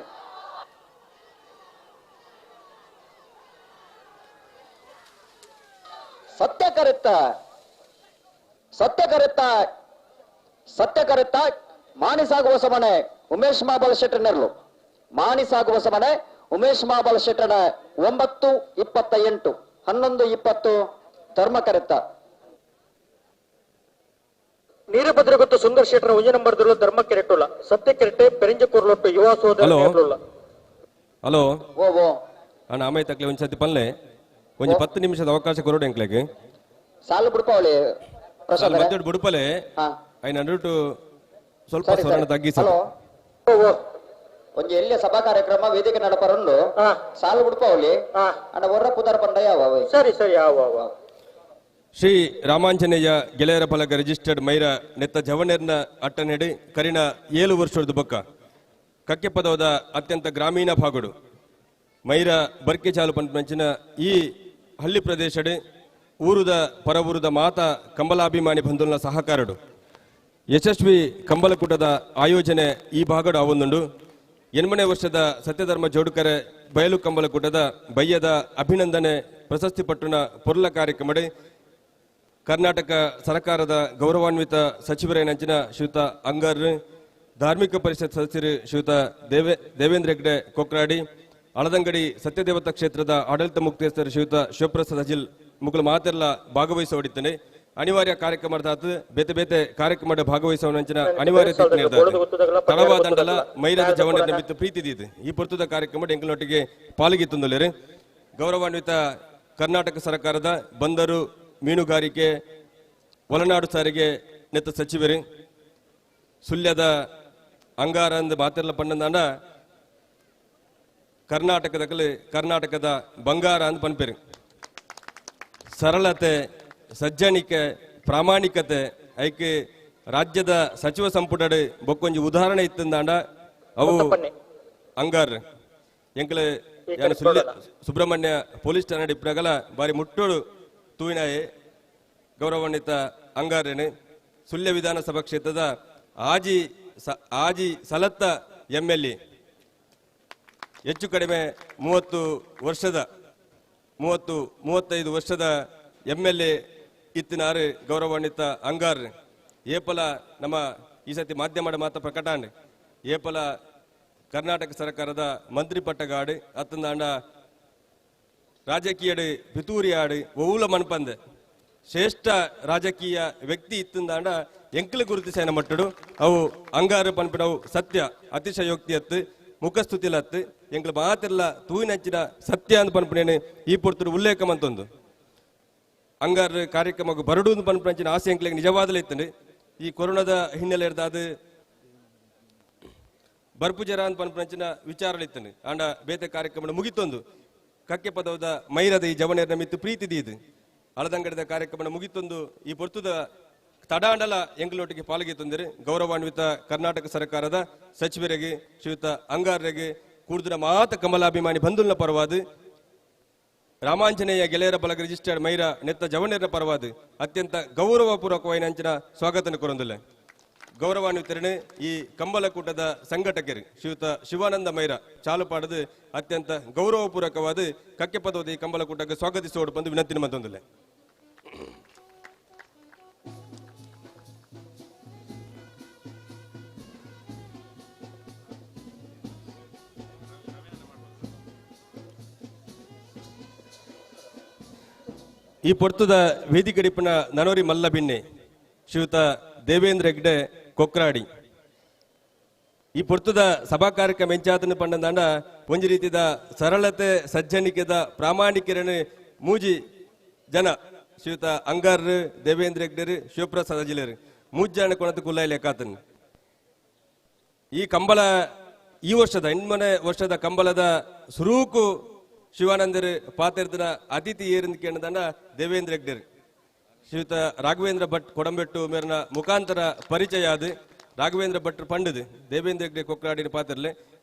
ಸತ್ಯ ಕರೆತ್ತ ಮಾಣಿ ಸಾಗುವ ಸಮನೆ ಉಮೇಶ್ ಮಾಬಲ್ ಶೆಟ್ಟನರ್ಲು ಮಾಣಿ ಸಾಗುವ ಸಮನೆ ಉಮೇಶ್ ಮಾಬಲ್ ಶೆಟ್ಟನ 9:28 11:20 ಧರ್ಮ ಕರೆತ್ತ ನೀರಭದ್ರ ಗೊತ್ತು ಸುಂದರ್ ಶೆಟ್ಟರ 1 ನಂಬರ್ದಲ್ಲೂ ಧರ್ಮ ಕೆರೆಟ್ಟುಲ್ಲ ಸತ್ಯ ಕೆರೆಟ್ಟೆ ಪೆರಿಂಜ ಕೂರ್ಲೊಟ್ಟು ಯುವ ಸೋದರ ಹಲೋ ಓ ಅಣ್ಣ ಆಮೈ ತಕ್ಲೆ ಒಂದು ಸತಿ ಪನ್ಲೆ ಒಂದು 10 ನಿಮಿಷದ ಅವಕಾಶ ಕೊರೋಡು ಎಂಕ್ಲೆಗೆ ಸಾಲು ಬಿಡ್ಪಾವಳಿ ಪ್ರಸಾದ್ ಮತ್ತೊಂದು ಬುಡುಪಲೆ ಐ ನಡುಟು ಸ್ವಲ್ಪ ಸ್ವರಣ ತಗ್ಗಿಸಿ ಒಂಜಿ ಎಲ್ಲಿ ಸಭಾ ಕಾರ್ಯಕ್ರಮ ವೇದಿಕೆ ನಡಪರೊಂದು ಸಾಲು ಬಿಡ್ಪಾವಳಿ ಅಣ್ಣ ಒರ್ರ ಪುದಾರ ಪಂಡ ಯಾವ ಸರಿ ಯಾವ ಶ್ರೀ ರಾಮಾಂಜನೇಯ ಗೆಳೆಯರ ಫಲಕ ರಿಜಿಸ್ಟರ್ಡ್ ಮೈರ ನೆತ್ತ ಜವಣರ್ನ ಅಟ್ಟನೆಡೆ ಕರಿನ 7 ವರ್ಷದ ಬೊಕ್ಕ ಕಕ್ಕೆ ಪದವದ ಅತ್ಯಂತ ಗ್ರಾಮೀಣ ಭಾಗಡು ಮೈರ ಬರ್ಕೆ ಚಾಲು ಪಂಚಿನ ಈ ಹಳ್ಳಿ ಪ್ರದೇಶಡೆ ಊರುದ ಪರವೂರುದ ಮಾತ ಕಂಬಲಾಭಿಮಾನಿ ಬಂಧುಲ್ನ ಸಹಕಾರಡು ಯಶಸ್ವಿ ಕಂಬಲಕೂಟದ ಆಯೋಜನೆ ಈ ಭಾಗಡು ಅವೊಂದುಂಡು 8ನೇ ವರ್ಷದ ಸತ್ಯಧರ್ಮ ಜೋಡುಕರೆ ಬಯಲು ಕಂಬಲಕೂಟದ ಬಯ್ಯದ ಅಭಿನಂದನೆ ಪ್ರಶಸ್ತಿ ಪಟ್ಟಣ ಪೊರ್ಲ ಕಾರ್ಯಕ್ರಮಡೆ ಕರ್ನಾಟಕ ಸರ್ಕಾರದ ಗೌರವಾನ್ವಿತ ಸಚಿವರೇನಂಚಿನ ಶ್ರೀಯುತ ಅಂಗರ್ ಧಾರ್ಮಿಕ ಪರಿಷತ್ ಸದಸ್ಯರು ಶ್ರೀಯುತ ದೇವೇಂದ್ರ ಹೆಗ್ಡೆ ಕೊಕ್ರಾಡಿ ಅಳದಂಗಡಿ ಸತ್ಯದೇವತಾ ಕ್ಷೇತ್ರದ ಆಡಳಿತ ಮುಕ್ತೇಶ್ವರ ಶ್ರೀಯುತ ಶಿವಪ್ರಸಾದ್ ಅಜಿಲ್ ಮುಗುಲು ಮಾತೆಲ್ಲ ಭಾಗವಹಿಸೋಡಿದ್ದೇನೆ ಅನಿವಾರ್ಯ ಕಾರ್ಯಕ್ರಮದ ಬೇತೆ ಬೇತೆ ಕಾರ್ಯಕ್ರಮದ ಭಾಗವಹಿಸುವಂಚಿನ ಅನಿವಾರ್ಯತೆ ತಳವಾದಂಡಲ ಮೈರದ ಜವನ ನಿಮಿತ್ತ ಪ್ರೀತಿದಿದೆ ಈ ಪೊರ್ತುದ ಕಾರ್ಯಕ್ರಮ ಎಂಕಲೊಟ್ಟಿಗೆ ಪಾಲ್ಗಿತ್ತುಂದಲೇರು ಗೌರವಾನ್ವಿತ ಕರ್ನಾಟಕ ಸರ್ಕಾರದ ಬಂದರು ಮೀನುಗಾರಿಕೆ ಒಳನಾಡು ಸಾರಿಗೆ ನೆತ್ತ ಸಚಿವರು ಸುಳ್ಯದ ಅಂಗಾರ ಅಂದು ಮಾತೆಲ್ಲ ಪಂಡಂದಾಂಡ ಕರ್ನಾಟಕದ ಬಂಗಾರ ಅಂದ್ ಪನ್ಪೇರು. ಸರಳತೆ, ಸಜ್ಜನಿಕೆ, ಪ್ರಾಮಾಣಿಕತೆ ಐಕೆ ರಾಜ್ಯದ ಸಚಿವ ಸಂಪುಟ ಬೊಕ್ಕೊಂಜಿ ಉದಾಹರಣೆ ಇತ್ತಂದಾಂಡ ಅವು ಅಂಗಾರ್ ಎಂಕಲ್ ಯಾನು ಸುಬ್ರಹ್ಮಣ್ಯ ಪೊಲೀಸ್ ಠಾಣೆ ಇಪ್ಪರಗಲ ಬಾರಿ ಮುಟ್ಟೋಡು ತೂಯಿನಾಯೆ ಗೌರವಾನ್ವಿತ ಅಂಗಾರೇನು ಸುಳ್ಯ ವಿಧಾನಸಭಾ ಕ್ಷೇತ್ರದ ಆಜಿ ಸಲತ್ತ MLA ಹೆಚ್ಚು ಕಡಿಮೆ 35 ವರ್ಷದ MLA ಇತ್ತಿನಾರು ಗೌರವಾನ್ವಿತ ಅಂಗಾರ್ ಏಪಲ ನಮ್ಮ ಈ ಸತಿ ಮಾಧ್ಯಮದ ಮಾತ ಪ್ರಕಟಣೆ ಏಪಲ ಕರ್ನಾಟಕ ಸರ್ಕಾರದ ಮಂತ್ರಿ ಪಟ್ಟಗಾಡು ಅತ್ತಂದಾಂಡ ರಾಜಕೀಯ ಪಿತೂರಿಯಾಡು ಒವುಲ ಮನ್ಪಂದೆ ಶ್ರೇಷ್ಠ ರಾಜಕೀಯ ವ್ಯಕ್ತಿ ಇತ್ತಂದಾಂಡ ಎಂಕಲು ಗುರುತಿಸೇನ ಮಟ್ಟಡು ಅವು ಅಂಗಾರು ಪನ್ಪಿಡವು ಸತ್ಯ ಅತಿಶಯೋಕ್ತಿ ಅತ್ತು ಮುಖಸ್ತುತಿಲತ್ತು ಎಂಕ್ಲು ಮಾತೆಲ್ಲ ತೂಯಿನಂಚಿನ ಸತ್ಯ ಅಂತ ಪನ್ಪಣೇನು ಈ ಪುರ್ತರು ಉಲ್ಲೇಖ ಮಂತೊಂದು ಅಂಗಾರ ಕಾರ್ಯಕ್ರಮಕ್ಕೆ ಬರಡು ಪನ್ಪಂಚಿನ ಆಸೆ ಎಂಕ್ಲಿಗೆ ನಿಜವಾದಲೇ ಇತ್ತಂಡು ಈ ಕೊರೋನಾದ ಹಿನ್ನೆಲೆ ಇರ್ದಾದು ಬರ್ಪು ಜರ ಅಂತ ಪನ್ಪಂಚಿನ ವಿಚಾರಲಿತ್ತಂಡು ಆಂಡ ಬೇತೆ ಕಾರ್ಯಕ್ರಮ ಮುಗಿತೊಂದು ಕಕ್ಕೆ ಪದವದ ಮೈರದ ಈ ಜವನೇರ್ನ ಮಿತ್ತು ಪ್ರೀತಿದಿ ಇದು ಅಳದಂಗಡದ ಕಾರ್ಯಕ್ರಮ ಮುಗಿತೊಂದು ಈ ಪೊರ್ತುದ ತಡಾಂಡಲ ಎಂಗ್ಲೊಟ್ಟಿಗೆ ಪಾಲ್ಗೊಳ್ಳುತ್ತಿದ್ದಾರೆ. ಗೌರವಾನ್ವಿತ ಕರ್ನಾಟಕ ಸರ್ಕಾರದ ಸಚಿವರಿಗೆ ಶ್ರೀಯುತ ಅಂಗಾರ್ರಿಗೆ ಕೂಡಿದ ಮಾತ ಕಮಲಾಭಿಮಾನಿ ಬಂಧುಲ್ನ ಪರವಾದ ರಾಮಾಂಜನೇಯ ಗೆಳೆಯರ ಬಲಗ ರಿಜಿಸ್ಟರ್ಡ್ ಮೈರ ನೆತ್ತ ಜವನೇರ ಪರವಾದ ಅತ್ಯಂತ ಗೌರವಪೂರ್ವಕವಾದ ಅಂಚಿನ ಸ್ವಾಗತ ಕೊರೊಂದಿಲ್ಲ. ಗೌರವಾನ್ವಿತರನೆ ಈ ಕಂಬಲಕೂಟದ ಸಂಘಟಕರು ಶ್ರೀಯುತ ಶಿವಾನಂದ ಮೈರ ಚಾಲು ಪಾಡದು ಅತ್ಯಂತ ಗೌರವಪೂರ್ವಕವಾದ ಕಕ್ಕೆ ಪದವದ ಈ ಕಂಬಲಕೂಟಕ್ಕೆ ಸ್ವಾಗತಿಸೋಡು ಬಂದು ವಿನಂತಿನ ಮತ್ತೊಂದಿಲ್ಲ. ಈ ಪೊರ್ತದ ವೇದಿಕಡಿಪಿನ ನನೋರಿ ಮಲ್ಲಬಿನ್ನೆ ಶ್ರೀಯುತ ದೇವೇಂದ್ರ ಹೆಗ್ಡೆ ಕೊಕ್ರಾಡಿ ಈ ಪೊರ್ತದ ಸಭಾ ಕಾರ್ಯಕ್ರಮ ಎಂಚಾತನ ಪಂಡಂದಾಂಡ ಒಂಜಿ ರೀತಿದ ಸರಳತೆ ಸಜ್ಜನಿಕೆದ ಪ್ರಾಮಾಣಿಕರನ್ನು ಮೂಜಿ ಜನ ಶ್ರೀಯುತ ಅಂಗಾರ್ ದೇವೇಂದ್ರ ಹೆಗ್ಡೆರು ಶಿವಪ್ರಸಾದ್ ಅಜಿಲೇರು ಮೂಜಾಣ ಕೊಣತ ಕುಲ್ಲಾಯಿಲೆ ಕಾತನ್ ಈ ಕಂಬಳ ಈ ವರ್ಷದ ಕಂಬಳದ ಸುರೂಕು ಶಿವಾನಂದರ್ ಪಾತಿರ್ದನ ಅತಿಥಿ ಏರಿಂದ ಕೇಳದಂಡ ದೇವೇಂದ್ರ ಹೆಗ್ಡೆರ್ ಶ್ರೀಯುತ ರಾಘವೇಂದ್ರ ಭಟ್ ಕೊಡಂಬೆಟ್ಟು ಮೇರನ ಮುಖಾಂತರ ಪರಿಚಯ ಆದ ರಾಘವೇಂದ್ರ ಭಟ್ರು ಪಂಡದು ದೇವೇಂದ್ರ ಹೆಗ್ಡೆ ಕೊಕ್ರಾಡಿನ ಪಾತ್ರಲೆ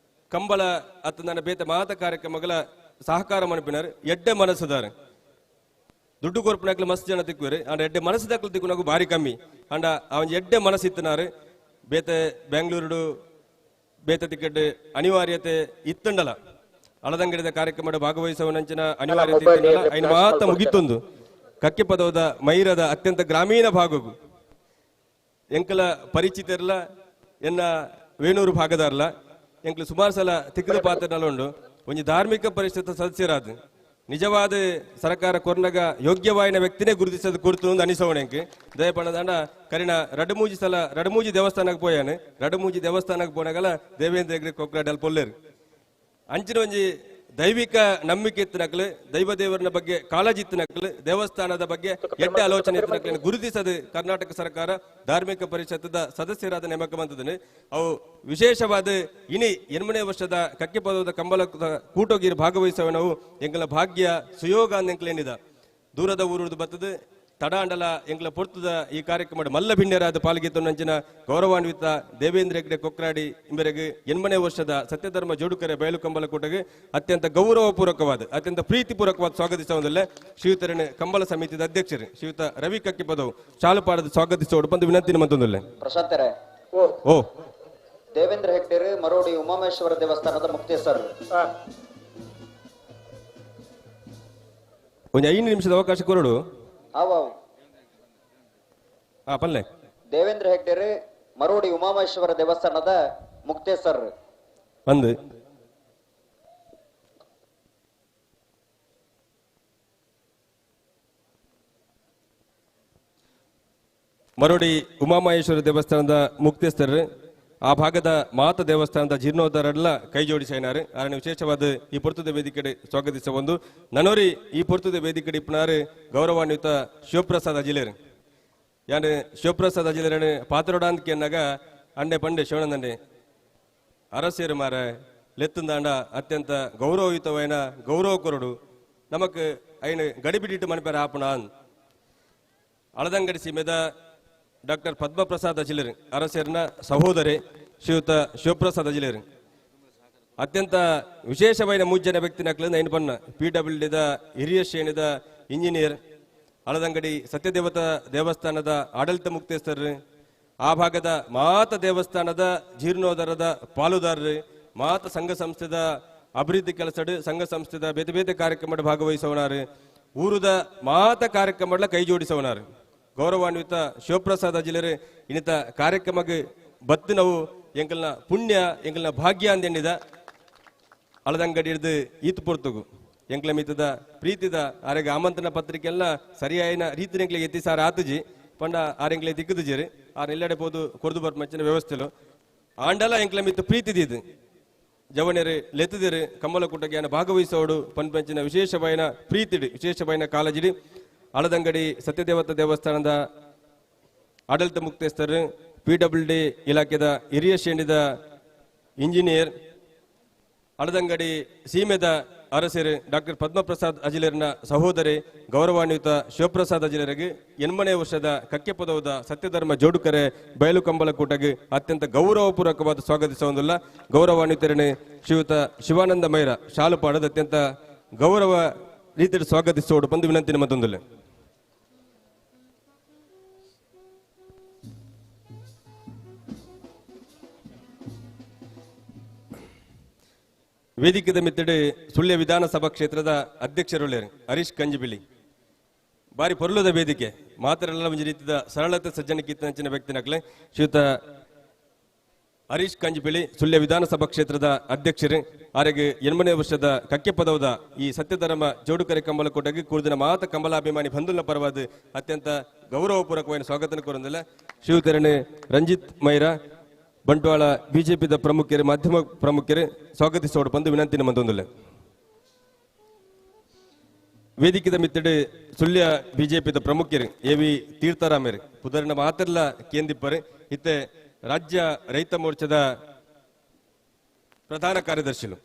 ಕಂಬಳ ಅತ್ತ ನನ್ನ ಬೇತ ಮಾತ ಕಾರ್ಯಕ್ರಮಗಳ ಸಹಕಾರ ಮನಪಿನಾರು ಎಡ್ಡೆ ಮನಸ್ಸುದಾರ ದುಡ್ಡು ಕೊರ್ಪನಾಗ್ಲು ಮಸ್ತ್ ಜನ ತಿಕ್ಕುವರು ಅಂಡ ಎಡ್ಡೆ ಮನಸ್ಸದಾಗ್ಲು ತಿಕ್ಕುನಾಗು ಭಾರಿ ಕಮ್ಮಿ ಅಂಡ ಅವನ್ ಎಡ್ಡೆ ಮನಸ್ಸಿತ್ತನಾರು ಬೇತೆ ಬೆಂಗಳೂರು ಬೇತೆ ತಿಕ್ಕಟ್ಟು ಅನಿವಾರ್ಯತೆ ಇತ್ತಂಡಲ ಅಳದಂಗಡಿದ ಕಾರ್ಯಕ್ರಮದ ಭಾಗವಹಿಸುವನಂಚಿನ ಅನಿವಾರ್ಯತೆ ಇತ್ತಂಡಲ ಐನ ಮಾತ ಮುಗಿತೊಂದು ಕಕ್ಕೆ ಪದವದ ಮೈರದ ಅತ್ಯಂತ ಗ್ರಾಮೀಣ ಭಾಗವು ಎಂಕಲ ಪರಿಚಿತ ಇರಲ ಎನ್ನ ವೇಣೂರು ಭಾಗದಾರಲ್ಲ ಎಂಕಲು ಸುಮಾರು ಸಲ ತಿಕ್ಕದ ಪಾತ್ರನಲ್ಲುಂಡು ಒಂಜಿ ಧಾರ್ಮಿಕ ಪರಿಷತ್ ಸದಸ್ಯರಾದ ನಿಜವಾದ ಸರ್ಕಾರ ಕೊರ್ನಗ ಯೋಗ್ಯವಾಯಿನ ವ್ಯಕ್ತಿನೇ ಗುರುತಿಸೋದು ಕುರಿತು ಅನಿಸೋಣೆಂಗೆ ದಯಪಣದಾಂಡ ಕರಿನ ರಡಮೂಜಿ ದೇವಸ್ಥಾನಕ್ಕೆ ಪೋಯಾನು ರಡಮೂಜಿ ದೇವಸ್ಥಾನಕ್ಕೆ ಪೋನಾಗಲ ದೇವೇಂದ್ರ ಹೆಗ್ಡೆ ಕೊಕ್ರಾಡಲ್ ಪೊಲ್ಲೇರು ಅಂಚಿನ ಒಂಜಿ ದೈವಿಕ ನಂಬಿಕೆ ಇತ್ತಿನಕ್ಲು ದೈವ ದೇವರನ ಬಗ್ಗೆ ಕಾಳಜಿ ಇತ್ತಿನಕ್ಲು ದೇವಸ್ಥಾನದ ಬಗ್ಗೆ ಎಡ್ಡೆ ಆಲೋಚನೆ ಇತ್ತಿನಕ್ಲು ಗುರುತಿಸದು ಕರ್ನಾಟಕ ಸರ್ಕಾರ ಧಾರ್ಮಿಕ ಪರಿಷತ್ತದ ಸದಸ್ಯರಾದ ನೇಮಕ ಬಂದದನು ಅವು ವಿಶೇಷವಾದ ಇನಿ 8ನೇ ವರ್ಷದ ಕಕ್ಕೆ ಪದವದ ಕಂಬಳ ಕೂಟೋಗಿರು ಭಾಗವಹಿಸುವನವು ಎಂಕಲ ಭಾಗ್ಯ ಸುಯೋಗ ಅಂದೆಂಕ್ಲೇನಿದ ದೂರದ ಊರುದು ಬರ್ತದೆ ತಡಾಂಡಲ ಎಂಕ್ಲ ಪೊರ್ತದ ಈ ಕಾರ್ಯಕ್ರಮ ಮಲ್ಲ ಭಿಂಡ್ಯರಾದ ಪಾಲ್ಗೆತ್ತು ನಂಚಿನ ಗೌರವಾನ್ವಿತ ದೇವೇಂದ್ರ ಹೆಗ್ಡೆ ಕೊಕ್ರಾಡಿ ಇಂಬರೆಗೆ 8ನೇ ವರ್ಷದ ಸತ್ಯಧರ್ಮ ಜೋಡುಕರೆ ಬಯಲು ಕಂಬಳ ಕೂಟಗೆ ಅತ್ಯಂತ ಗೌರವಪೂರ್ವಕವಾದ ಅತ್ಯಂತ ಪ್ರೀತಿಪೂರ್ವಕವಾದ ಸ್ವಾಗತಿಸುವುದಲ್ಲೇ ಶ್ರೀಯುತರನೆ ಕಂಬಳ ಸಮಿತಿಯ ಅಧ್ಯಕ್ಷರು ಶ್ರೀಯುತ ರವಿ ಕಕ್ಕೆ ಪದವು ಚಾಲುಪಾಡದ ಸ್ವಾಗತಿಸುವುದು ಬಂದು ವಿನಂತಿನ ಮತ್ತೊಂದಲ್ಲೇ ಪ್ರಶಾಂತರೇ ಓ ದೇವೇಂದ್ರ ಹೆಗ್ಡೆ ಮರೋಡಿ ಉಮಾಮೇಶ್ವರ ದೇವಸ್ಥಾನದ ಮುಕ್ತೇಶ್ವರ ಒಂದು 5 ನಿಮಿಷದ ಅವಕಾಶ ಕೊರಡು ಪಲ್ಲೆ ದೇವೇಂದ್ರ ಹೆಗ್ಡೆ ಮರೋಡಿ ಉಮಾಮೇಶ್ವರ ದೇವಸ್ಥಾನದ ಮುಕ್ತೇಶ್ವರ ಬಂದು ಮರೋಡಿ ಉಮಾಮಹೇಶ್ವರ ದೇವಸ್ಥಾನದ ಮುಕ್ತೇಶ್ವರ ಆ ಭಾಗದ ಮಾತ ದೇವಸ್ಥಾನದ ಜೀರ್ಣೋದ್ಧಾರರೆಲ್ಲ ಕೈ ಜೋಡಿಸಿನಾರು ಆರನೇ ವಿಶೇಷವಾದ ಈ ಪೊರ್ತುದ ವೇದಿಕೆ ಸ್ವಾಗತಿಸ ಒಂದು ನನೋರಿ ಈ ಪೊರ್ತುದ ವೇದಿಕೆ ಇಪ್ಪನಾರು ಗೌರವಾನ್ವಿತ ಶಿವಪ್ರಸಾದ್ ಅಜಿಲೇರು ಯಾರು ಶಿವಪ್ರಸಾದ್ ಅಜಿಲೇರನು ಪಾತ್ರೋಡಾಂತ ಎನ್ನಾಗ ಅಂಡೆ ಪಂಡೆ ಶಿವನಂದಂಡೆ ಅರಸೇರು ಮಾರ ಲೆತ್ತಂದಾಂಡ ಅತ್ಯಂತ ಗೌರವಯುತವೈನ ಗೌರವ ಕೊರಡು ನಮಕ್ ಐನು ಗಡಿಬಿಡಿಟ್ಟು ಮನಪೇರ ಆಪುಣಾನ್ ಅಳದಂಗಡಿ ಸೀಮೆದ ಡಾಕ್ಟರ್ ಪದ್ಮಪ್ರಸಾದ್ ಅಜಿಲೇರು ಅರಸೇರಿನ ಸಹೋದರಿ ಶ್ರೀಯುತ ಶಿವಪ್ರಸಾದ್ ಅಜಿಲೇರು ಅತ್ಯಂತ ವಿಶೇಷವೈನ ಮೂಜ್ಜನ ವ್ಯಕ್ತಿ ನಕ್ಲಿಂದ ಐನು ಪನ್ನ PWDದ ಹಿರಿಯ ಶ್ರೇಣಿದ ಇಂಜಿನಿಯರ್ ಅಳದಂಗಡಿ ಸತ್ಯದೇವತಾ ದೇವಸ್ಥಾನದ ಆಡಳಿತ ಮುಕ್ತೇಸ್ಥರು ಆ ಭಾಗದ ಮಾತ ದೇವಸ್ಥಾನದ ಜೀರ್ಣೋದ್ಧಾರದ ಪಾಲುದಾರರು ಮಾತ ಸಂಘ ಸಂಸ್ಥೆದ ಅಭಿವೃದ್ಧಿ ಕೆಲಸಡು ಸಂಘ ಸಂಸ್ಥೆದ ಬೇತೆ ಬೇತೆ ಕಾರ್ಯಕ್ರಮದ ಭಾಗವಹಿಸೋನಾರು ಊರುದ ಮಾತ ಕಾರ್ಯಕ್ರಮಗಳ ಕೈ ಜೋಡಿಸೋನಾರು ಗೌರವಾನ್ವಿತ ಶಿವಪ್ರಸಾದ್ ಅಜಿಲೇರು ಇನ್ನಿತ ಕಾರ್ಯಕ್ರಮಕ್ಕೆ ಬತ್ತು ನಾವು ಎಂಕಲ್ನ ಪುಣ್ಯ ಎಂಕಲ್ನ ಭಾಗ್ಯ ಅಂದೆಂಡಿದ ಅಳದಂಗಡಿ ಹಿಡಿದು ಈತ್ ಪೊರ್ತುಗು ಎಂಕ್ಲ ಮಿತದ ಪ್ರೀತಿದ ಆರೆಗೆ ಆಮಂತ್ರಣ ಪತ್ರಿಕೆ ಎಲ್ಲ ಸರಿಯಾಯಿನ ರೀತಿ ಎಂಕ್ಲೆ ಎತ್ತಿ ಸಾರ ಆತುಜಿ ಪಂಡ ಆರೆಂಗ್ಲೆ ದಿಕ್ಕುದುಜೇರಿ ಆರ್ ಎಲ್ಲೆಡೆ ಪೋದು ಕೊರ್ದು ಬರ್ ಮಚ್ಚಿನ ವ್ಯವಸ್ಥೆಲು ಆಂಡಲ ಎಂಕ್ಲ ಮಿತ್ತು ಪ್ರೀತಿದಿದ್ದು ಜವಣಿಯರು ಲೆತ್ತದಿರು ಕಮ್ಮಲಕೂಟಜ್ಞಾನ ಭಾಗವಹಿಸೋಡು ಪಂಪಂಚಿನ ವಿಶೇಷವೈನ ಪ್ರೀತಿಡಿ ವಿಶೇಷವೈನ ಕಾಳಜಿಡಿ ಅಳದಂಗಡಿ ಸತ್ಯದೇವತಾ ದೇವಸ್ಥಾನದ ಆಡಳಿತ ಮುಕ್ತೇಸ್ಥರು PWD ಇಲಾಖೆದ ಹಿರಿಯ ಶ್ರೇಣಿದ ಇಂಜಿನಿಯರ್ ಅಳದಂಗಡಿ ಸೀಮೆದ ಅರಸರು ಡಾಕ್ಟರ್ ಪದ್ಮಪ್ರಸಾದ್ ಅಜಿಲೇರ್ನ ಸಹೋದರಿ ಗೌರವಾನ್ವಿತ ಶಿವಪ್ರಸಾದ್ ಅಜಿಲೇರಿಗೆ 8ನೇ ವರ್ಷದ ಕಕ್ಕೆ ಪದವದ ಸತ್ಯಧರ್ಮ ಜೋಡುಕರೆ ಬಯಲು ಕಂಬಳಕೂಟಗೆ ಅತ್ಯಂತ ಗೌರವಪೂರ್ವಕವಾದ ಸ್ವಾಗತಿಸುವುದಿಲ್ಲ ಗೌರವಾನ್ವಿತರನೆ ಶ್ರೀಯುತ ಶಿವಾನಂದ ಮೈರ ಶಾಲು ಪಾಡದ ಅತ್ಯಂತ ಗೌರವ ರೀತಿಯಲ್ಲಿ ಸ್ವಾಗತಿಸೋಡು ಬಂದು ವಿನಂತಿನ ಮತ್ತೊಂದಿಲ್ಲ ವೇದಿಕೆದ ಮಿತ್ತಡೆ ಸುಳ್ಯ ವಿಧಾನಸಭಾ ಕ್ಷೇತ್ರದ ಅಧ್ಯಕ್ಷರುಳ್ಳೇರು ಹರೀಶ್ ಕಂಜಿಬಿಳಿ ಬಾರಿ ಪೊರ್ಲದ ವೇದಿಕೆ ಮಾತರೆಲ್ಲ ಒಂದು ರೀತಿಯ ಸರಳತೆ ಸಜ್ಜನಕ್ಕಿಂತ ವ್ಯಕ್ತಿ ನಕ್ಲೆ ಶ್ರೀಯುತ ಹರೀಶ್ ಕಂಜಿಬಿಳಿ ಸುಳ್ಯ ವಿಧಾನಸಭಾ ಕ್ಷೇತ್ರದ ಅಧ್ಯಕ್ಷರು ಆರೆಗೆ 8ನೇ ವರ್ಷದ ಕಕ್ಕೆ ಪದವದ ಈ ಸತ್ಯಧರ್ಮ ಜೋಡುಕರೆ ಕಂಬಳಕೋಟೆಗೆ ಕೂರ್ದಿನ ಮಾತ ಕಂಬಲಾಭಿಮಾನಿ ಬಂಧುಲ ಪರವಾದ ಅತ್ಯಂತ ಗೌರವಪೂರ್ವಕವಾದ ಸ್ವಾಗತ ಕೋರಂದಿಲ್ಲ ಶ್ರೀಯುತರನೆ ರಂಜಿತ್ ಮೈರಾ ಬಂಟ್ವಾಳ ಬಿಜೆಪಿದ ಪ್ರಮುಖರು ಮಾಧ್ಯಮ ಪ್ರಮುಖರು ಸ್ವಾಗತಿಸೋಡು ಬಂದು ವಿನಂತಿನ ಮಂದೊಂದಿಲ್ಲ ವೇದಿಕೆದ ಮಿತ್ತಡೆ ಸುಳ್ಯ ಬಿಜೆಪಿದ ಪ್ರಮುಖರು AV ತೀರ್ಥರಾಮೇರು ಪುದರ್ನ ಮಾತೆಲ್ಲ ಕೇಂದಿಪ್ಪರು ಇತ್ತೆ ರಾಜ್ಯ ರೈತ ಮೋರ್ಚಾದ ಪ್ರಧಾನ ಕಾರ್ಯದರ್ಶಿಗಳು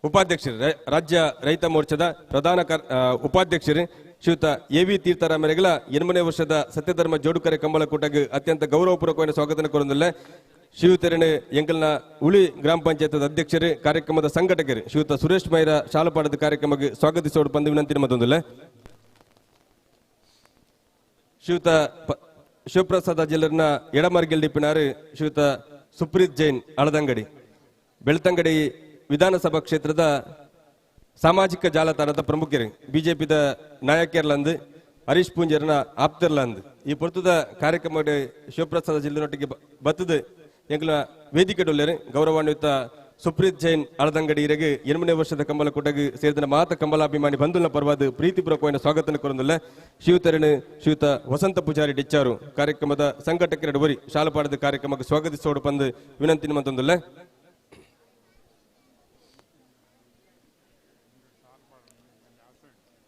ಉಪಾಧ್ಯಕ್ಷರು ರಾಜ್ಯ ರೈತ ಮೋರ್ಚಾದ ಪ್ರಧಾನ ಉಪಾಧ್ಯಕ್ಷರು ಶ್ರೀಯುತ AV ತೀರ್ಥರಾಮೇರಿಗಳ 8ನೇ ವರ್ಷದ ಸತ್ಯಧರ್ಮ ಜೋಡುಕರೆ ಕಂಬಳಕೂಟಗೆ ಅತ್ಯಂತ ಗೌರವಪೂರ್ವಕವಾದ ಸ್ವಾಗತ ಕೋರಂದಿಲ್ಲ ಶ್ರೀಯುತರನೆ ಎಂಕಲ್ನ ಉಳಿ ಗ್ರಾಮ ಪಂಚಾಯತ್ ಅಧ್ಯಕ್ಷರು ಕಾರ್ಯಕ್ರಮದ ಸಂಘಟಕರು ಶ್ರೀಯುತ ಸುರೇಶ್ ಮೈರ ಶಾಲಪಾಡದ ಕಾರ್ಯಕ್ರಮಕ್ಕೆ ಸ್ವಾಗತಿಸೋಡು ಬಂದು ವಿನಂತಿನ ಮತ್ತೊಂದಿಲ್ಲ ಶ್ರೀಯುತ ಶಿವಪ್ರಸಾದ್ ಅಜಿಲೇರ್ನ ಎಡಮರ್ಗೆಲ್ ಡಿಪ್ಪಿನಾರು ಶ್ರೀಯುತ ಸುಪ್ರೀತ್ ಜೈನ್ ಅಳದಂಗಡಿ ಬೆಳ್ತಂಗಡಿ ವಿಧಾನಸಭಾ ಕ್ಷೇತ್ರದ ಸಾಮಾಜಿಕ ಜಾಲತಾಣದ ಪ್ರಮುಖರು ಬಿಜೆಪಿದ ನಾಯಕರ್ಲಂದು ಹರೀಶ್ ಪೂಂಜರ್ನ ಆಪ್ತರ್ಲಂದು ಈ ಪೊರ್ತುದ ಕಾರ್ಯಕ್ರಮ ಶಿವಪ್ರಸಾದ್ ಅಜಿಲೇರ್ನೊಟ್ಟಿಗೆ ಬತ್ತದ ಎಂಕಲ ವೇದಿಕೆ ಡೊಲ್ಲೇರು ಗೌರವಾನ್ವಿತ ಸುಪ್ರೀತ್ ಜೈನ್ ಅಳದಂಗಡಿ ಇರೆಗೆ 8ನೇ ವರ್ಷದ ಕಂಬಳಕೂಟಗೆ ಸೇರಿದ ಮಾತ ಕಂಬಲಾಭಿಮಾನಿ ಬಂಧುಲ ಪರವಾದ ಪ್ರೀತಿಪೂರ್ವಕವಾದ ಸ್ವಾಗತ ಕೋರಂದಿಲ್ಲ ಶ್ರೀಯುತರನು ಶ್ರೀಯುತ ವಸಂತ ಪೂಜಾರಿ ಡಿಚ್ಚಾರು ಕಾರ್ಯಕ್ರಮದ ಸಂಘಟಕರ ವರಿ ಶಾಲಪಾಡದ ಕಾರ್ಯಕ್ರಮಕ್ಕೆ ಸ್ವಾಗತಿಸೋಡು ಬಂದು ವಿನಂತಿನ ಮತ್ತೊಂದಿಲ್ಲ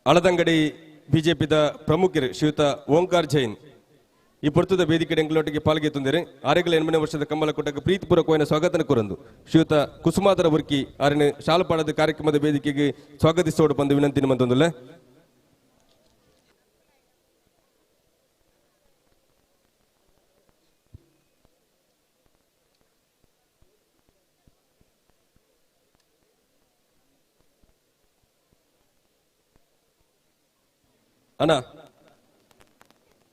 ಅಳದಂಗಡಿ ಬಿಜೆಪಿದ ಪ್ರಮುಖರು ಶ್ರೀಯುತ ಓಂಕಾರ್ ಜೈನ್ ಈ ಪೊರ್ತುದ ವೇದಿಕೆ ಎಂಗಳೊಟ್ಟಿಗೆ ಪಾಲ್ಗೊಳ್ಳುತ್ತಿದ್ದಾರೆ ಆರೆಗಳ 8ನೇ ವರ್ಷದ ಕಂಬಳಕೂಟಕ್ಕೆ ಪ್ರೀತಿಪೂರ್ವಕವಾದ ಸ್ವಾಗತ ಕೋರಂದು ಶ್ರೀಯುತ ಕುಸುಮಾದರ ವರ್ಕಿ ಆರನೇ ಶಾಲಪಾಡದ ಕಾರ್ಯಕ್ರಮದ ವೇದಿಕೆಗೆ ಸ್ವಾಗತಿಸೋಡು ಬಂದು ವಿನಂತಿನ ಮತ್ತೊಂದಿಲ್ಲ ಅಣ್ಣ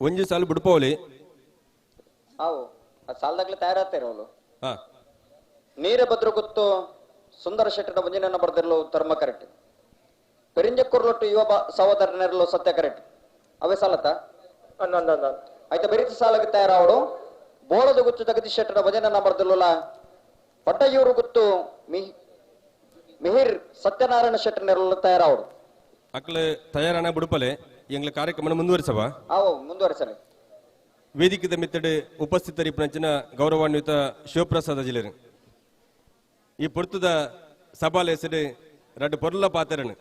ಒಂಜಿ ಸಾಲು ಬಿಡ್ಪೋಲಿ ಅವು ಅದು ಸಾಲದಾಗ್ಲೇ ತಯಾರಾಗ್ತಾರೆ ಅವಳು ಹಾ ನೀರ ಭದ್ರ ಗೊತ್ತು ಸುಂದರ ಶೆಟ್ಟನ ಮುಂಜಿನ ಬರ್ದಿರಲು ಧರ್ಮ ಕರೆಕ್ಟ್ ಪೆರಿಂಜಕ್ಕೂರ್ಲೊಟ್ಟು ಸಹೋದರನಿರಲು ಸತ್ಯ ಕರೆಕ್ಟ್ ಅವೇ ಸಾಲತ್ತ ಆಯ್ತಾ ಬೆರೀತ ಸಾಲಕ್ಕೆ ತಯಾರಾವಡು ಬೋಳದ ಗುತ್ತು ಜಗದೀಶ್ ಶೆಟ್ಟನ ಭಜನ ಬರ್ದಿರಲ್ಲ ಪಟ್ಟಯೂರು ಗುತ್ತು ಮಿಹಿರ್ ಸತ್ಯನಾರಾಯಣ ಶೆಟ್ಟನಿರಲು ತಯಾರಾವಡು ಅಕ್ಲೆ ತಯಾರಣ ಬಿಡುಪಲೆ ಎಂಗ್ಲ ಕಾರ್ಯಕ್ರಮ ಮುಂದುವರಿಸವಾ ಅವು ಮುಂದುವರಿಸಲಿ ವೇದಿಕೆ ಮಿತ್ತಡು ಉಪಸ್ಥಿತರಿಪ್ಪನಂಚಿನ ಗೌರವಾನ್ವಿತ ಶಿವಪ್ರಸಾದ ಜಿಲ್ಲೆರು ಈ ಪೊರ್ತುದ ಸಭಾಲ ಹೆಸರು ರಡ್ಡು ಪೊರ್ಲ ಪಾತ್ರನು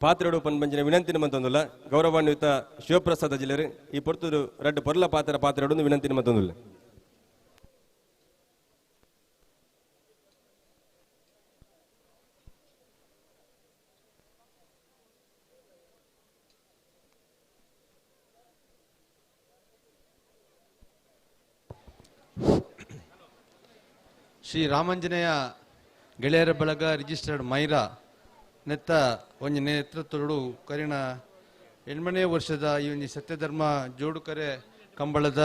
ಪಾತ್ರೆಡು ಪಂಚಿನ ವಿನಂತಿನ ಮಂತೊಂದುಲ್ಲ ಗೌರವಾನ್ವಿತ ಶಿವಪ್ರಸಾದ ಜಿಲ್ಲೆರು ಈ ಪೊರ್ತುಡು ರಡ್ಡು ಪೊರ್ಲ ಪಾತ್ರೆಡು ವಿನಂತಿನ ಮಂತೊಂದುಲ್ಲ ಶ್ರೀ ರಾಮಾಂಜನೇಯ ಗೆಳೆಯರ ಬಳಗ ರಿಜಿಸ್ಟರ್ಡ್ ಮೈರಾ ನೆತ್ತ ಒಂಜಿ ನೇತೃತ್ವಡು ಕರಿಣ 8ನೇ ವರ್ಷದ ಈ ಒಂಜಿ ಸತ್ಯಧರ್ಮ ಜೋಡುಕರೆ ಕಂಬಳದ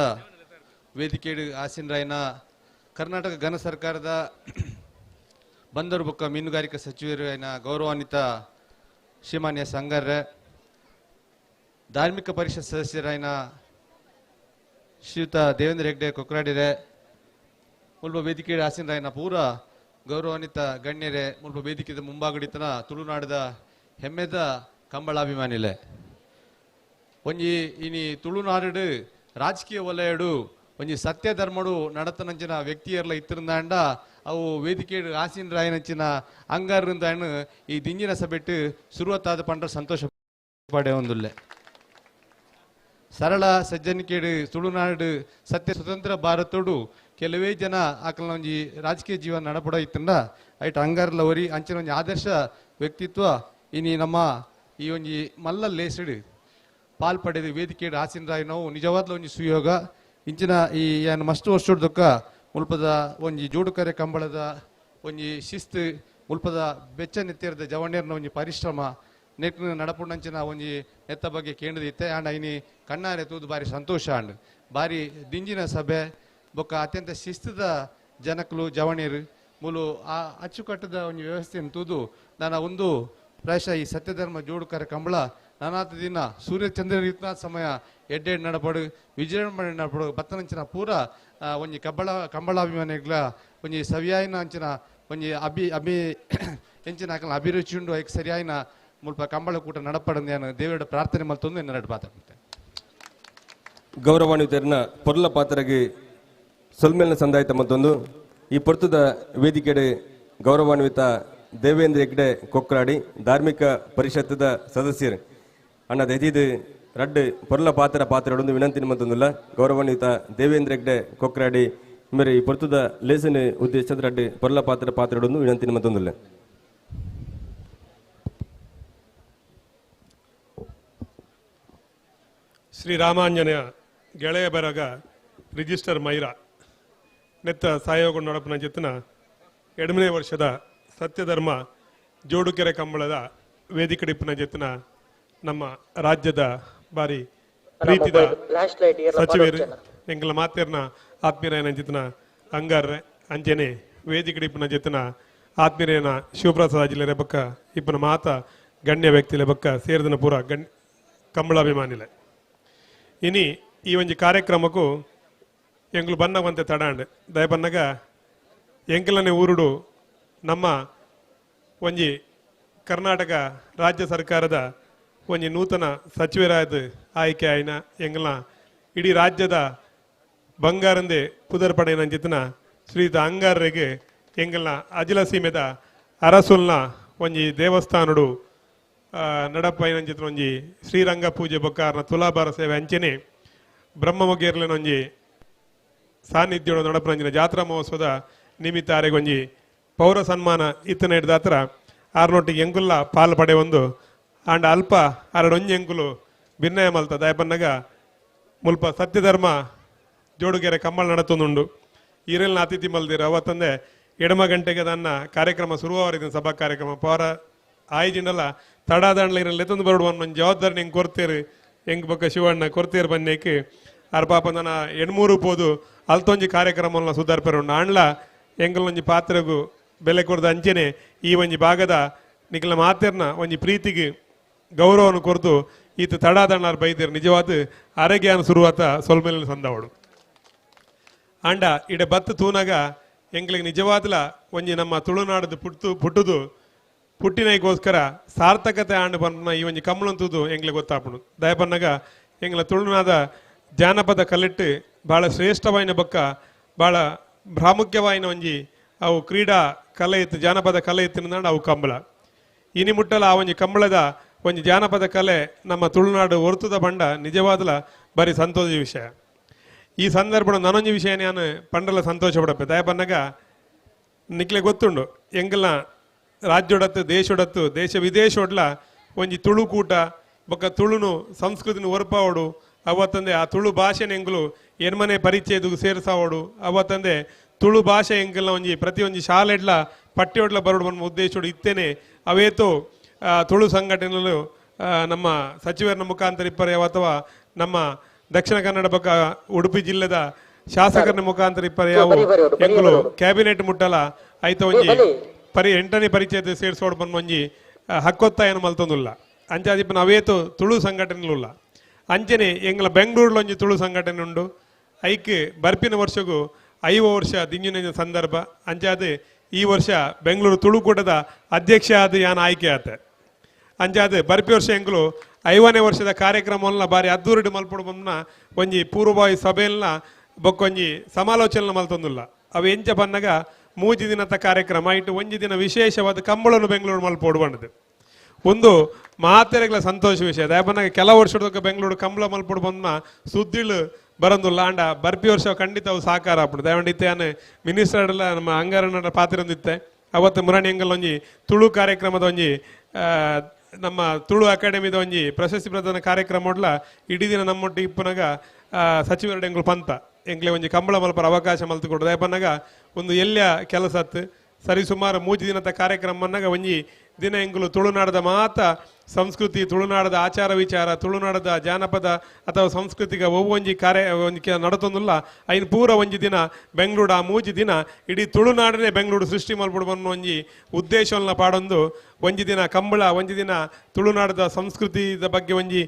ವೇದಿಕೆಡು ಆಸೀನರಾಯಿನ ಕರ್ನಾಟಕ ಘನ ಸರ್ಕಾರದ ಬಂದರು ಬೊಕ್ಕ ಮೀನುಗಾರಿಕಾ ಸಚಿವರು ಆಯ್ನ ಗೌರವಾನ್ವಿತ ಶ್ರೀಮಾನ್ಯ ಸಂಗರ್ರೆ ಧಾರ್ಮಿಕ ಪರಿಷತ್ ಸದಸ್ಯರಾಯಿನ ಶ್ರೀಯುತ ದೇವೇಂದ್ರ ಹೆಗ್ಡೆ ಕೊಕ್ರಾಡಿರೆ ಮುಲ್ಪ ವೇದಿಕೆ ಆಸೀನರಾಯಿನ ಪೂರ ಗೌರವಾನ್ವಿತ ಗಣ್ಯರೇ ಮುಲ್ಪ ವೇದಿಕೆದ ಮುಂಭಾಗಡಿತನ ತುಳುನಾಡದ ಹೆಮ್ಮೆದ ಕಂಬಳಾಭಿಮಾನಿಲೆ ಒಂಜಿ ಇನಿ ತುಳುನಾಡು ರಾಜಕೀಯ ವಲಯಡು ಒಂಜಿ ಸತ್ಯ ಧರ್ಮಡು ನಡತನಂಚಿನ ವ್ಯಕ್ತಿಯರ್ಲ ಇತ್ತಿರಂದಾಂಡ ಅವು ವೇದಿಕೆ ಆಸೀನರಾಯಿನಂಚಿನ ಅಂಗಾರಿಂದ ಈ ದಿಂಜಿನ ಸಭೆಟ್ಟು ಶುರುವತ್ತಾದ ಪಂಡ ಸಂತೋಷ ಪಡೆ ಒಂದುಲ್ಲೆ ಸರಳ ಸಜ್ಜನಿಕೆಡು ತುಳುನಾಡು ಸತ್ಯ ಸ್ವತಂತ್ರ ಭಾರತೋಡು ಕೆಲವೇ ಜನ ಆಕಲ್ನ ಒಂಜಿ ರಾಜಕೀಯ ಜೀವನ ನಡಪಡ ಇತ್ತಂಡ ಐಟ್ ಅಂಗಾರ್ಲ ಒರಿ ಅಂಚಿನ ಒಂಜಿ ಆದರ್ಶ ವ್ಯಕ್ತಿತ್ವ ಇನಿ ನಮ್ಮ ಈ ಒಂಜಿ ಮಲ್ಲ ಲೇಸಡು ಪಾಲ್ಪಡೆದು ವೇದಿಕೆಡು ಆಸೀನರಾಯಿ ನಾವು ನಿಜವಾದ್ಲ ಒಂಜಿ ಸುಯೋಗ ಇಂಚಿನ ಈ ಏನು ಮಸ್ತ್ ವರ್ಷದೊಕ್ಕ ಮುಲ್ಪದ ಒಂಜಿ ಜೋಡುಕರೆ ಕಂಬಳದ ಒಂಜಿ ಶಿಸ್ತು ಮುಲ್ಪದ ಬೆಚ್ಚ ನೆತ್ತಿರದ ಜವಣ್ಯರ್ನ ಒಂಜಿ ಪರಿಶ್ರಮ ನೆಟ್ಟಿನ ನಡಪುಂಡಂಚಿನ ಒಂಜಿ ನೆತ್ತ ಬಗ್ಗೆ ಕೇಂದ್ರದಿತ್ತೆ ಆಂಡ ಇನಿ ಕಣ್ಣಾರೆ ತೂದು ಬಾರಿ ಸಂತೋಷ ಅಂಡ್ ಬಾರಿ ದಿಂಜಿನ ಸಭೆ ಬೊಕ್ಕ ಅತ್ಯಂತ ಶಿಸ್ತದ ಜನಕಲು ಜವಣಿಯರು ಮೂಲು ಆ ಅಚ್ಚುಕಟ್ಟದ ಒಂದು ವ್ಯವಸ್ಥೆಯನ್ನು ತೂದು ನಾನು ಒಂದು ಪ್ರಾಯಶಃ ಈ ಸತ್ಯಧರ್ಮ ಜೋಡುಕರ ಕಂಬಳ ನಾನಾತ ದಿನ ಸೂರ್ಯಚಂದ್ರ ಯುಕ್ತ ಸಮಯ ಎಡ್ಡೆಡ್ ನಡಪಡು ವಿಜೃಂಭಣೆ ನಡಪಡು ಬತ್ತನಂಚಿನ ಪೂರ ಒಂಜಿ ಕಂಬಳಾಭಿಮಾನಿಗಳ ಒಂಜಿ ಸವಿಯಾಯಿನ ಅಂಚಿನ ಒಂಜಿ ಎಂಚಿನ ಆಕಲ ಅಭಿರುಚಿ ಉಂಡು ಐಕ್ ಸರಿಯಾಯಿನ ಮುಲ್ಪ ಕಂಬಳ ಕೂಟ ನಡಪಡಂದು ನಾನು ದೇವರ ಪ್ರಾರ್ಥನೆ ಮಲ್ತೊಂದು ಎನ್ನ ನಡಪಾತೆ ಗೌರವಾನ್ವಿತರನ್ನ ಪೊರ್ಲ ಪಾತ್ರಗೆ ಸೊಲ್ಮೇಲಿನ ಸಂದಾಯಿತ ಮತ್ತೊಂದು ಈ ಪೊರ್ತುದ ವೇದಿಕೆಡೆ ಗೌರವಾನ್ವಿತ ದೇವೇಂದ್ರ ಹೆಗ್ಡೆ ಕೊಕ್ರಾಡಿ ಧಾರ್ಮಿಕ ಪರಿಷತ್ತದ ಸದಸ್ಯರು ಅಣ್ಣ ದೆದಿದು ರಡ್ಡು ಪೊರ್ಲ ಪಾತ್ರಡೊಂದು ವಿನಂತಿನ ಮತ್ತೊಂದುಲ್ಲ ಗೌರವಾನ್ವಿತ ದೇವೇಂದ್ರ ಹೆಗ್ಡೆ ಕೊಕ್ರಾಡಿ ಮೇರೆ ಈ ಪೊರ್ತುದ ಲೇಸನ ಉದ್ದೇಶದ ರಡ್ಡು ಪೊರ್ಲ ಪಾತ್ರಡೊಂದು ವಿನಂತಿನ ಮತ್ತೊಂದುಲ್ಲ ಶ್ರೀ ರಾಮಾಂಜನೇಯ ಗೆಳೆಯ ಬರಗ ರಿಜಿಸ್ಟರ್ ಮೈರಾ ನೆತ್ತ ಸಹಯೋಗ ನಡಪನ ಜೊತೆನ 2ನೇ ವರ್ಷದ ಸತ್ಯಧರ್ಮ ಜೋಡುಕೆರೆ ಕಂಬಳದ ವೇದಿಕಡಿಪ್ಪನ ಜೊತೆನ ನಮ್ಮ ರಾಜ್ಯದ ಬಾರಿ ಪ್ರೀತಿದ ಸಚಿವರು ಎಂಗಳ ಮಾತೇರ್ನ ಆತ್ಮೀಯರಾಯನ ಜೊತೆನ ಅಂಗಾರ್ರೆ ಅಂಜನೆ ವೇದಿಕಡಿಪ್ಪನ ಜೊತೆನ ಆತ್ಮೀಯರಾಯನ ಶಿವಪ್ರಸಾದ ಜಿಲ್ಲೆ ಬಕ್ಕ ಇಪ್ಪನ ಮಾತ ಗಣ್ಯ ವ್ಯಕ್ತಿಲೆ ಬಕ್ಕ ಸೇರಿದನ ಪೂರ ಕಂಬಳಾಭಿಮಾನಿಲೆ ಇನಿ ಈ ಒಂಜಿ ಕಾರ್ಯಕ್ರಮಕ್ಕೂ ಎಂಗ್ಲು ಬನ್ನವಂತೆ ತಡಾಂಡ್ ದಯಬನ್ನಗ ಎಂಕಲನೆ ಊರುಡು ನಮ್ಮ ಒಂಜಿ ಕರ್ನಾಟಕ ರಾಜ್ಯ ಸರ್ಕಾರದ ಒಂಜಿ ನೂತನ ಸಚಿವರಾದ ಆಯ್ಕೆ ಆಯ್ನ ಎಂಗ್ಲ ಇಡೀ ರಾಜ್ಯದ ಬಂಗಾರಂದೆ ಪುದರ್ ಪಡೆಯನ ಜಿತನ ಶ್ರೀಯುತ ಅಂಗಾರ್ರೆಗೆ ಎಂಗಲ್ನ ಅಜಿಲ ಸೀಮೆದ ಅರಸುಲ್ನ ಒಂಜಿ ದೇವಸ್ಥಾನಡು ನಡಪೈನ ಜಿತನ ಒಂಜಿ ಶ್ರೀರಂಗ ಪೂಜೆ ಬೊಕ್ಕಾರ್ನ ತುಲಾಭಾರ ಸೇವೆ ಅಂಚನೆ ಬ್ರಹ್ಮಮೊಗೇರ್ಲೆನ ಒಂಜಿ ಸಾನ್ನಿಧ್ಯ ನಡಪನಂಜಿನ ಜಾತ್ರಾ ಮಹೋತ್ಸವದ ನಿಮಿತ್ತ ಆರೆಗೊಂಜಿ ಪೌರ ಸನ್ಮಾನ ಇತ್ತನ ಹಿಡ್ದಾತ್ರ ಆರ್ನೊಟ್ಟಿಗೆ ಎಂಕುಲ್ಲ ಪಾಲು ಪಡೆ ಒಂದು ಆಂಡ ಅಲ್ಪ ಅರಡೊಂಜಿ ಎಂಕುಲು ಭಿನ್ನಯ ಮಲ್ತ ದಯಪನ್ನಗ ಮುಲ್ಪ ಸತ್ಯಧರ್ಮ ಜೋಡುಗೆರೆ ಕಂಬಳ ನಡತೊಂದುಂಡು ಈರೆಲ್ನ ಅತಿಥಿ ಮಲ್ದಿರ ಅವತ್ತಂದೆ 1 ಗಂಟೆಗೆ ನನ್ನ ಕಾರ್ಯಕ್ರಮ ಶುರುವಾರಿದ ಸಭಾ ಕಾರ್ಯಕ್ರಮ ಪೌರ ಆಯ್ಜಿಂಡಲ್ಲ ತಡಾದಂಡ್ಲ ಇರಲ್ಲ ಎತ್ತೊಂದು ಬರಡು ಒಂದು ಜವಾಬ್ದಾರಿ ಹೆಂಗೆ ಕೊಡ್ತೇರು ಹೆಂಗ್ ಬೊಕ್ಕ ಶಿವಣ್ಣ ಕೊಡ್ತೇರು ಬನ್ನೇಕೆ ಅರ್ ಪಾಪ ನನ್ನ 2-3 ಪೋದು ಅಲ್ತೊಂಜಿ ಕಾರ್ಯಕ್ರಮ ಸುಧಾರ್ಪೆರು ಆಂಡ್ಲ ಎಂಗಲೊಂಜಿ ಪಾತ್ರಗೂ ಬೆಲೆ ಕೊಡ್ದ ಅಂಚೆನೆ ಈ ಒಂಜಿ ಭಾಗದ ನಿಖಲ ಮಾತೇರ್ನ ಒಂಜಿ ಪ್ರೀತಿಗೆ ಗೌರವವನ್ನು ಕೊರ್ದು ಈತ ತಡಾದಂಡ್ಲಾರ್ ಬೈದೇರು ನಿಜವಾದ ಆರೋಗ್ಯನ ಶುರುವಾತ ಸೊಲ್ಮೇಲಿನ ಸಂದವಡು ಆಂಡ ಇಡೆ ಬತ್ತು ತೂನಾಗ ಎಂಗ್ಲಿಗೆ ನಿಜವಾದ್ಲ ಒಂಜಿ ನಮ್ಮ ತುಳುನಾಡದು ಪುಟ್ಟುದು ಪುಟ್ಟಿನೈಗೋಸ್ಕರ ಸಾರ್ಥಕತೆ ಆಂಡು ಬಂದ ಈ ಒಂಜಿ ಕಮ್ಮಳಂತುದು ಎಂಗ್ಲಿಗೆ ಗೊತ್ತಾಪುಡು ದಯಪನ್ನಗ ಎಂಗ್ಲ ತುಳುನಾದ ಜಾನಪದ ಕಲೆಟ್ಟು ಭಾಳ ಶ್ರೇಷ್ಠವಾಯಿನ ಬೊಕ್ಕ ಭಾಳ ಪ್ರಾಮುಖ್ಯವಾಯಿನ ಒಂಜಿ ಅವು ಕ್ರೀಡಾ ಕಲೆ ಇತ್ತು, ಜಾನಪದ ಕಲೆ ಇತ್ತು ಅವು ಕಂಬಳ. ಇನಿ ಮುಟ್ಟಲ ಆ ಒಂಜಿ ಕಂಬಳದ ಒಂಜಿ ಜಾನಪದ ಕಲೆ ನಮ್ಮ ತುಳುನಾಡು ಹೊರ್ತುದ ಬಂಡ ನಿಜವಾದಲ ಬಾರಿ ಸಂತೋಷ ವಿಷಯ. ಈ ಸಂದರ್ಭ ನನೊಂಜಿ ವಿಷಯ ನಾನು ಪಂಡಲ ಸಂತೋಷ ಪಡಪ್ಪೆ ದಯಪನ್ನಗ ನಿಕ್ಲೆ ಗೊತ್ತುಂಡು ಎಂಗಲ ರಾಜ್ಯೊಡತ್ತು ದೇಶೊಡತ್ತು ದೇಶ ವಿದೇಶೊಡ್ಲ ಒಂಜಿ ತುಳು ಕೂಟ ಬೊಕ್ಕ ತುಳುನು ಸಂಸ್ಕೃತಿನ ಒರ್ಪಾವಡು ಅವತ್ತಂದೆ ಆ ತುಳು ಭಾಷೆನ ಎಂಗ್ಲು ಎನ್ಮನೆ ಪರಿಚಯದು ಸೇರಿಸಾವಡು ಅವತ್ತಂದೆ ತುಳು ಭಾಷೆ ಎಂಗೆಲ್ಲ ಒಂಜಿ ಪ್ರತಿಯೊಂದು ಶಾಲೆಡ್ಲ ಪಠ್ಯೋಡ್ಲ ಬರೋಡು ಬನ್ನ ಉದ್ದೇಶೋಡು ಇತ್ತೇನೆ ಅವೇತೋ ತುಳು ಸಂಘಟನೆಗಳು ನಮ್ಮ ಸಚಿವರ ಮುಖಾಂತರ ಇಪ್ಪರೆ ಅಥವಾ ನಮ್ಮ ದಕ್ಷಿಣ ಕನ್ನಡ ಬೊಕ್ಕ ಉಡುಪಿ ಜಿಲ್ಲೆದ ಶಾಸಕರ ಮುಖಾಂತರ ಇಪ್ಪರೆ ಯಾವ ಎಂಗುಲು ಕ್ಯಾಬಿನೆಟ್ ಮುಟ್ಟಲ ಆಯ್ತ ಒಂಜಿ 8ನೇ ಪರಿಚಯದ ಸೇರಿಸೋಡು ಬಂದು ಒಂಜಿ ಹಕ್ಕೊತ್ತಾಯನ ಮಲ್ತೊಂದುಲ್ಲ ಅಂಚಾದಿಪ್ಪನ ಅವೇತೋ ತುಳು ಸಂಘಟನೆಲ್ಲ ಅಂಚನೆ ಎಂಗ್ಲ ಬೆಂಗಳೂರಲ್ಲಿ ಒಂಜಿ ತುಳು ಸಂಘಟನೆ ಉಂಡು. ಐಕ್ ಬರ್ಪಿನ ವರ್ಷಗೂ 5 ವರ್ಷ ದಿಂಜಿನ ಸಂದರ್ಭ ಅಂಚಾದ ಈ ವರ್ಷ ಬೆಂಗಳೂರು ತುಳುಕೂಟದ ಅಧ್ಯಕ್ಷ ಆದ ಯಾನ ಆಯ್ಕೆ ಆತ ಅಂಚಾದ ಬರ್ಪಿ ವರ್ಷ ಎಂಗ್ಲು 5ನೇ ವರ್ಷದ ಕಾರ್ಯಕ್ರಮವನ್ನ ಬಾರಿ ಅದ್ದೂರಿಡು ಮಲ್ಪಡು ಬಂದ ಒಂಜಿ ಪೂರ್ವಭಾವಿ ಸಭೆಯನ್ನ ಬೊಕ್ಕೊಂಜಿ ಸಮಾಲೋಚನೆ ಮಲ್ತೊಂದುಲ್ಲ ಅವು ಎಂಚ ಬನ್ನಗ 3 ದಿನದ ಕಾರ್ಯಕ್ರಮ ಇಟ್ಟು ಒಂಜಿ ದಿನ ವಿಶೇಷವಾದ ಕಂಬಳನ್ನು ಬೆಂಗಳೂರು ಮಲ್ಪೋಡು ಬಂದದ್ದು ಒಂದು ಮಾತೆರೆಗಳ ಸಂತೋಷ ವಿಷಯ ದಯಪನ್ನಾಗ ಕೆಲ ವರ್ಷದ ಬೆಂಗಳೂರು ಕಂಬಳ ಮಲ್ಪಡು ಬಂದ ಸುದ್ದಿಳು ಬರಂದುಲ್ಲ ಅಂಡ ಬರ್ಪಿ ವರ್ಷ ಖಂಡಿತ ಅವು ಸಾಕಾರ ಆಗ್ಬಿಡು ದಯವಂಡಿತ್ತೆ ನಾನು ಮಿನಿಸ್ಟರ್ ಎಲ್ಲ ನಮ್ಮ ಅಂಗಾರಣ್ಣ ಪಾತ್ರೊಂದಿತ್ತೆ ಅವತ್ತು ಮುರಾಣಿ ಎಂಗಲ್ ಒಂಜಿ ತುಳು ಕಾರ್ಯಕ್ರಮದ ಒಂಜಿ ನಮ್ಮ ತುಳು ಅಕಾಡೆಮಿದ ಒಂಜಿ ಪ್ರಶಸ್ತಿ ಪ್ರದಾನ ಕಾರ್ಯಕ್ರಮ ಇಡೀ ದಿನ ನಮ್ಮೊಟ್ಟಿಗೆ ಇಪ್ಪನಾಗ ಸಚಿವರು ಎಂಗ್ಲು ಪಂತ ಎಂಗ್ಲೆ ಒಂಜಿ ಕಂಬಳ ಮಲ್ಪರ ಅವಕಾಶ ಮಲ್ತುಕೊಡು ದಯಪನ್ನಾಗ ಒಂದು ಎಲ್ಲ ಕೆಲಸ ಸರಿ ಸುಮಾರು 3 ದಿನದ ಕಾರ್ಯಕ್ರಮ ಅನ್ನಗ ಒಂಜಿ ದಿನ ಎಂಗ್ಲು ತುಳುನಾಡದ ಮಾತ ಸಂಸ್ಕೃತಿ ತುಳುನಾಡದ ಆಚಾರ ವಿಚಾರ ತುಳುನಾಡದ ಜಾನಪದ ಅಥವಾ ಸಾಂಸ್ಕೃತಿಕ ಒಂಜಿ ಕಾರ್ಯ ನಡತೊಂದುಲ್ಲ ಐನ್ ಪೂರ ಒಂಜಿ ದಿನ ಬೆಂಗಳೂರು ಆ 3 ದಿನ ಇಡೀ ತುಳುನಾಡನೇ ಬೆಂಗಳೂರು ಸೃಷ್ಟಿ ಮಲ್ಪಡು ಬನ್ನೋ ಒಂಜಿ ಉದ್ದೇಶವನ್ನ ಪಾಡೊಂದು ಒಂಜಿ ದಿನ ಕಂಬಳ ಒಂಜಿ ದಿನ ತುಳುನಾಡದ ಸಂಸ್ಕೃತಿದ ಬಗ್ಗೆ ಒಂಜಿ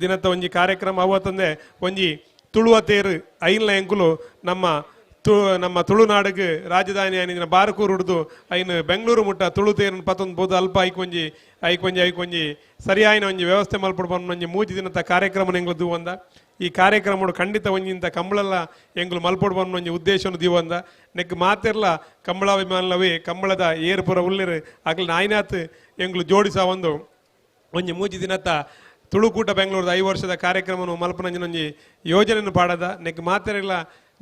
ದಿನದ ಒಂಜಿ ಕಾರ್ಯಕ್ರಮ ಅವತ್ತಂದೆ ಒಂಜಿ ತುಳುವ ತೇರು ಐನ್ಲ ಎಂಕುಲು ನಮ್ಮ ತುಳುನಾಡಿಗೆ ರಾಜಧಾನಿ ಆಯ್ನ ಬಾರಕೂರು ಹಿಡಿದು ಐನು ಬೆಂಗಳೂರು ಮುಟ್ಟ ತುಳು ತೇರನ್ನು ಪತ್ತೊಂದು ಬೋದು ಅಲ್ಪ ಐಕೊಂಜಿ ಸರಿಯಾಯಿನ ಒಂಜಿ ವ್ಯವಸ್ಥೆ ಮಲ್ಪಡು ಬಂದು ಒಂಜಿ 3 ದಿನದ ಕಾರ್ಯಕ್ರಮ ಎಂಗ್ಲು ದೂವಂದ ಈ ಕಾರ್ಯಕ್ರಮ ಖಂಡಿತ ಒಂಜಿಂತ ಕಂಬಳಲ್ಲ ಎಂಗ್ಲು ಮಲ್ಪಡು ಬಂದು ಒಂಜಿ ಉದ್ದೇಶವನ್ನು ದೀವಂದ ನೆಕ್ ಮಾತೆರ್ಲ ಕಂಬಳಾಭಿಮಾನವೇ ಕಂಬಳದ ಏರ್ಪುರ ಉಳ್ಳಿರು ಆಗ್ಲಿ ನಾಯ್ನಾತ್ ಎಂಗ್ಲು ಜೋಡಿಸ ಒಂಜಿ 3 ದಿನದ ತುಳುಕೂಟ ಬೆಂಗಳೂರದ 5 ವರ್ಷದ ಕಾರ್ಯಕ್ರಮ ಮಲ್ಪನಂಜಿನ ಒಂಜಿ ಯೋಜನೆಯನ್ನು ಪಾಡದ ನೆಕ್ ಮಾತೆರೆಲ್ಲ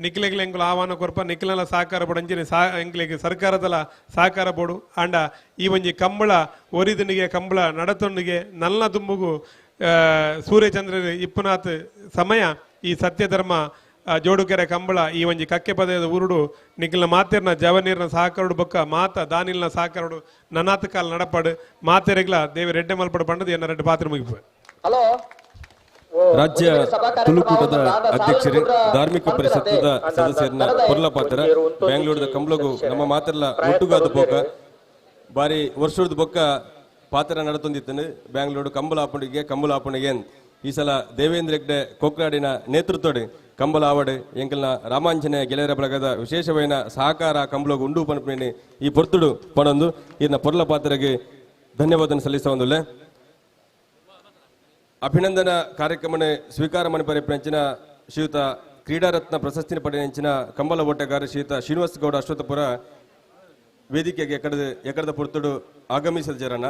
ನಿಕ್ಲೆಗ್ಲ ಎಂಗ್ಲು ಆಹ್ವಾನ ಕೊರ್ಪ ನಿಕ್ಲೆಲ್ಲ ಸಹಕಾರ ಬೋಡು ಅಂಜನೆ ಎಂಗ್ಲಿಗೆ ಸರ್ಕಾರದಲ್ಲ ಸಹಕಾರ ಬೋಡು ಆಂಡ ಈ ಒಂಜಿ ಕಂಬಳ ಒರಿದನಿಗೆ ಕಂಬಳ ನಡತೊಂಡಿಗೆ ನಲ್ಲ ತುಂಬುಗು ಸೂರ್ಯಚಂದ್ರ ಇಪ್ಪನಾಥ್ ಸಮಯ ಈ ಸತ್ಯಧರ್ಮ ಜೋಡುಕೆರೆ ಕಂಬಳ ಈ ಒಂಜಿ ಕಕ್ಕೆ ಪದದ ಉರುಡು ನಿಕ್ಲಿನ ಮಾತೆರ್ನ ಜವನೀರ್ನ ಸಹಕಾರಡು ಬೊಕ್ಕ ಮಾತ ದಾನಿಲ್ನ ಸಹಕಾರಡು ನನಾತ್ ಕಾಲ್ ನಡಪಾಡು ಮಾತೆರೆಗ್ಲ ದೇವಿ ರೆಡ್ಡೆ ಮಲ್ಪಡು ಬಂಡದು ಎನ್ನ ರೆಡ್ಡೆ ಪಾತ್ರ ಮುಗಿಪು. ಹಲೋ ರಾಜ್ಯ ತುಳುಕೂಟದ ಅಧ್ಯಕ್ಷರು ಧಾರ್ಮಿಕ ಪರಿಷತ್ತದ ಸದಸ್ಯರನ್ನ ಪೊರ್ಲ ಪಾತ್ರ ಬೆಂಗಳೂರದ ಕಂಬಳಗು ನಮ್ಮ ಮಾತೆರ್ಲ ಒಟ್ಟುಗಾದ ಬೋಕ ಬಾರಿ ವರ್ಷದ ಬೊಕ್ಕ ಪಾತ್ರ ನಡತೊಂದಿತ್ತನು ಬೆಂಗಳೂರು ಕಂಬಳ ಆಪಣಿಗೆ ಈ ಸಲ ದೇವೇಂದ್ರ ಹೆಗ್ಡೆ ಕೊಕ್ರಾಡಿನ ನೇತೃತ್ವಡು ಕಂಬಳ ಆವಡು ಎಂಕಲ್ನ ರಾಮಾಂಜನೇಯ ಗೆಳೆಯರ ಬಳಗದ ವಿಶೇಷವಾದ ಸಹಕಾರ ಕಂಬಳಗು ಉಂಡು ಪಣಪಣಿ ಈ ಪೊರ್ತುಡು ಪಣಂದು ಇದನ್ನ ಪೊರ್ಲ ಪಾತ್ರಗೆ ಧನ್ಯವಾದ ಸಲ್ಲಿಸುವಂದುಲ್ಲೆ. ಅಭಿನಂದನಾ ಕಾರ್ಯಕ್ರಮನ ಸ್ವೀಕಾರ ಮಣಿಪರಿಪಂಚಿನ ಶ್ರೀಯುತ ಕ್ರೀಡಾರತ್ನ ಪ್ರಶಸ್ತಿನ ಪಡೆಯಂಚಿನ ಕಂಬಳ ಓಟಗಾರ ಶ್ರೀಯುತ ಶ್ರೀನಿವಾಸ ಗೌಡ ಅಶ್ವತ್ಥಪುರ ವೇದಿಕೆಗೆ ಎಕಡದ ಪುರ್ತುಡು ಆಗಮಿಸಿದ ಜರಣ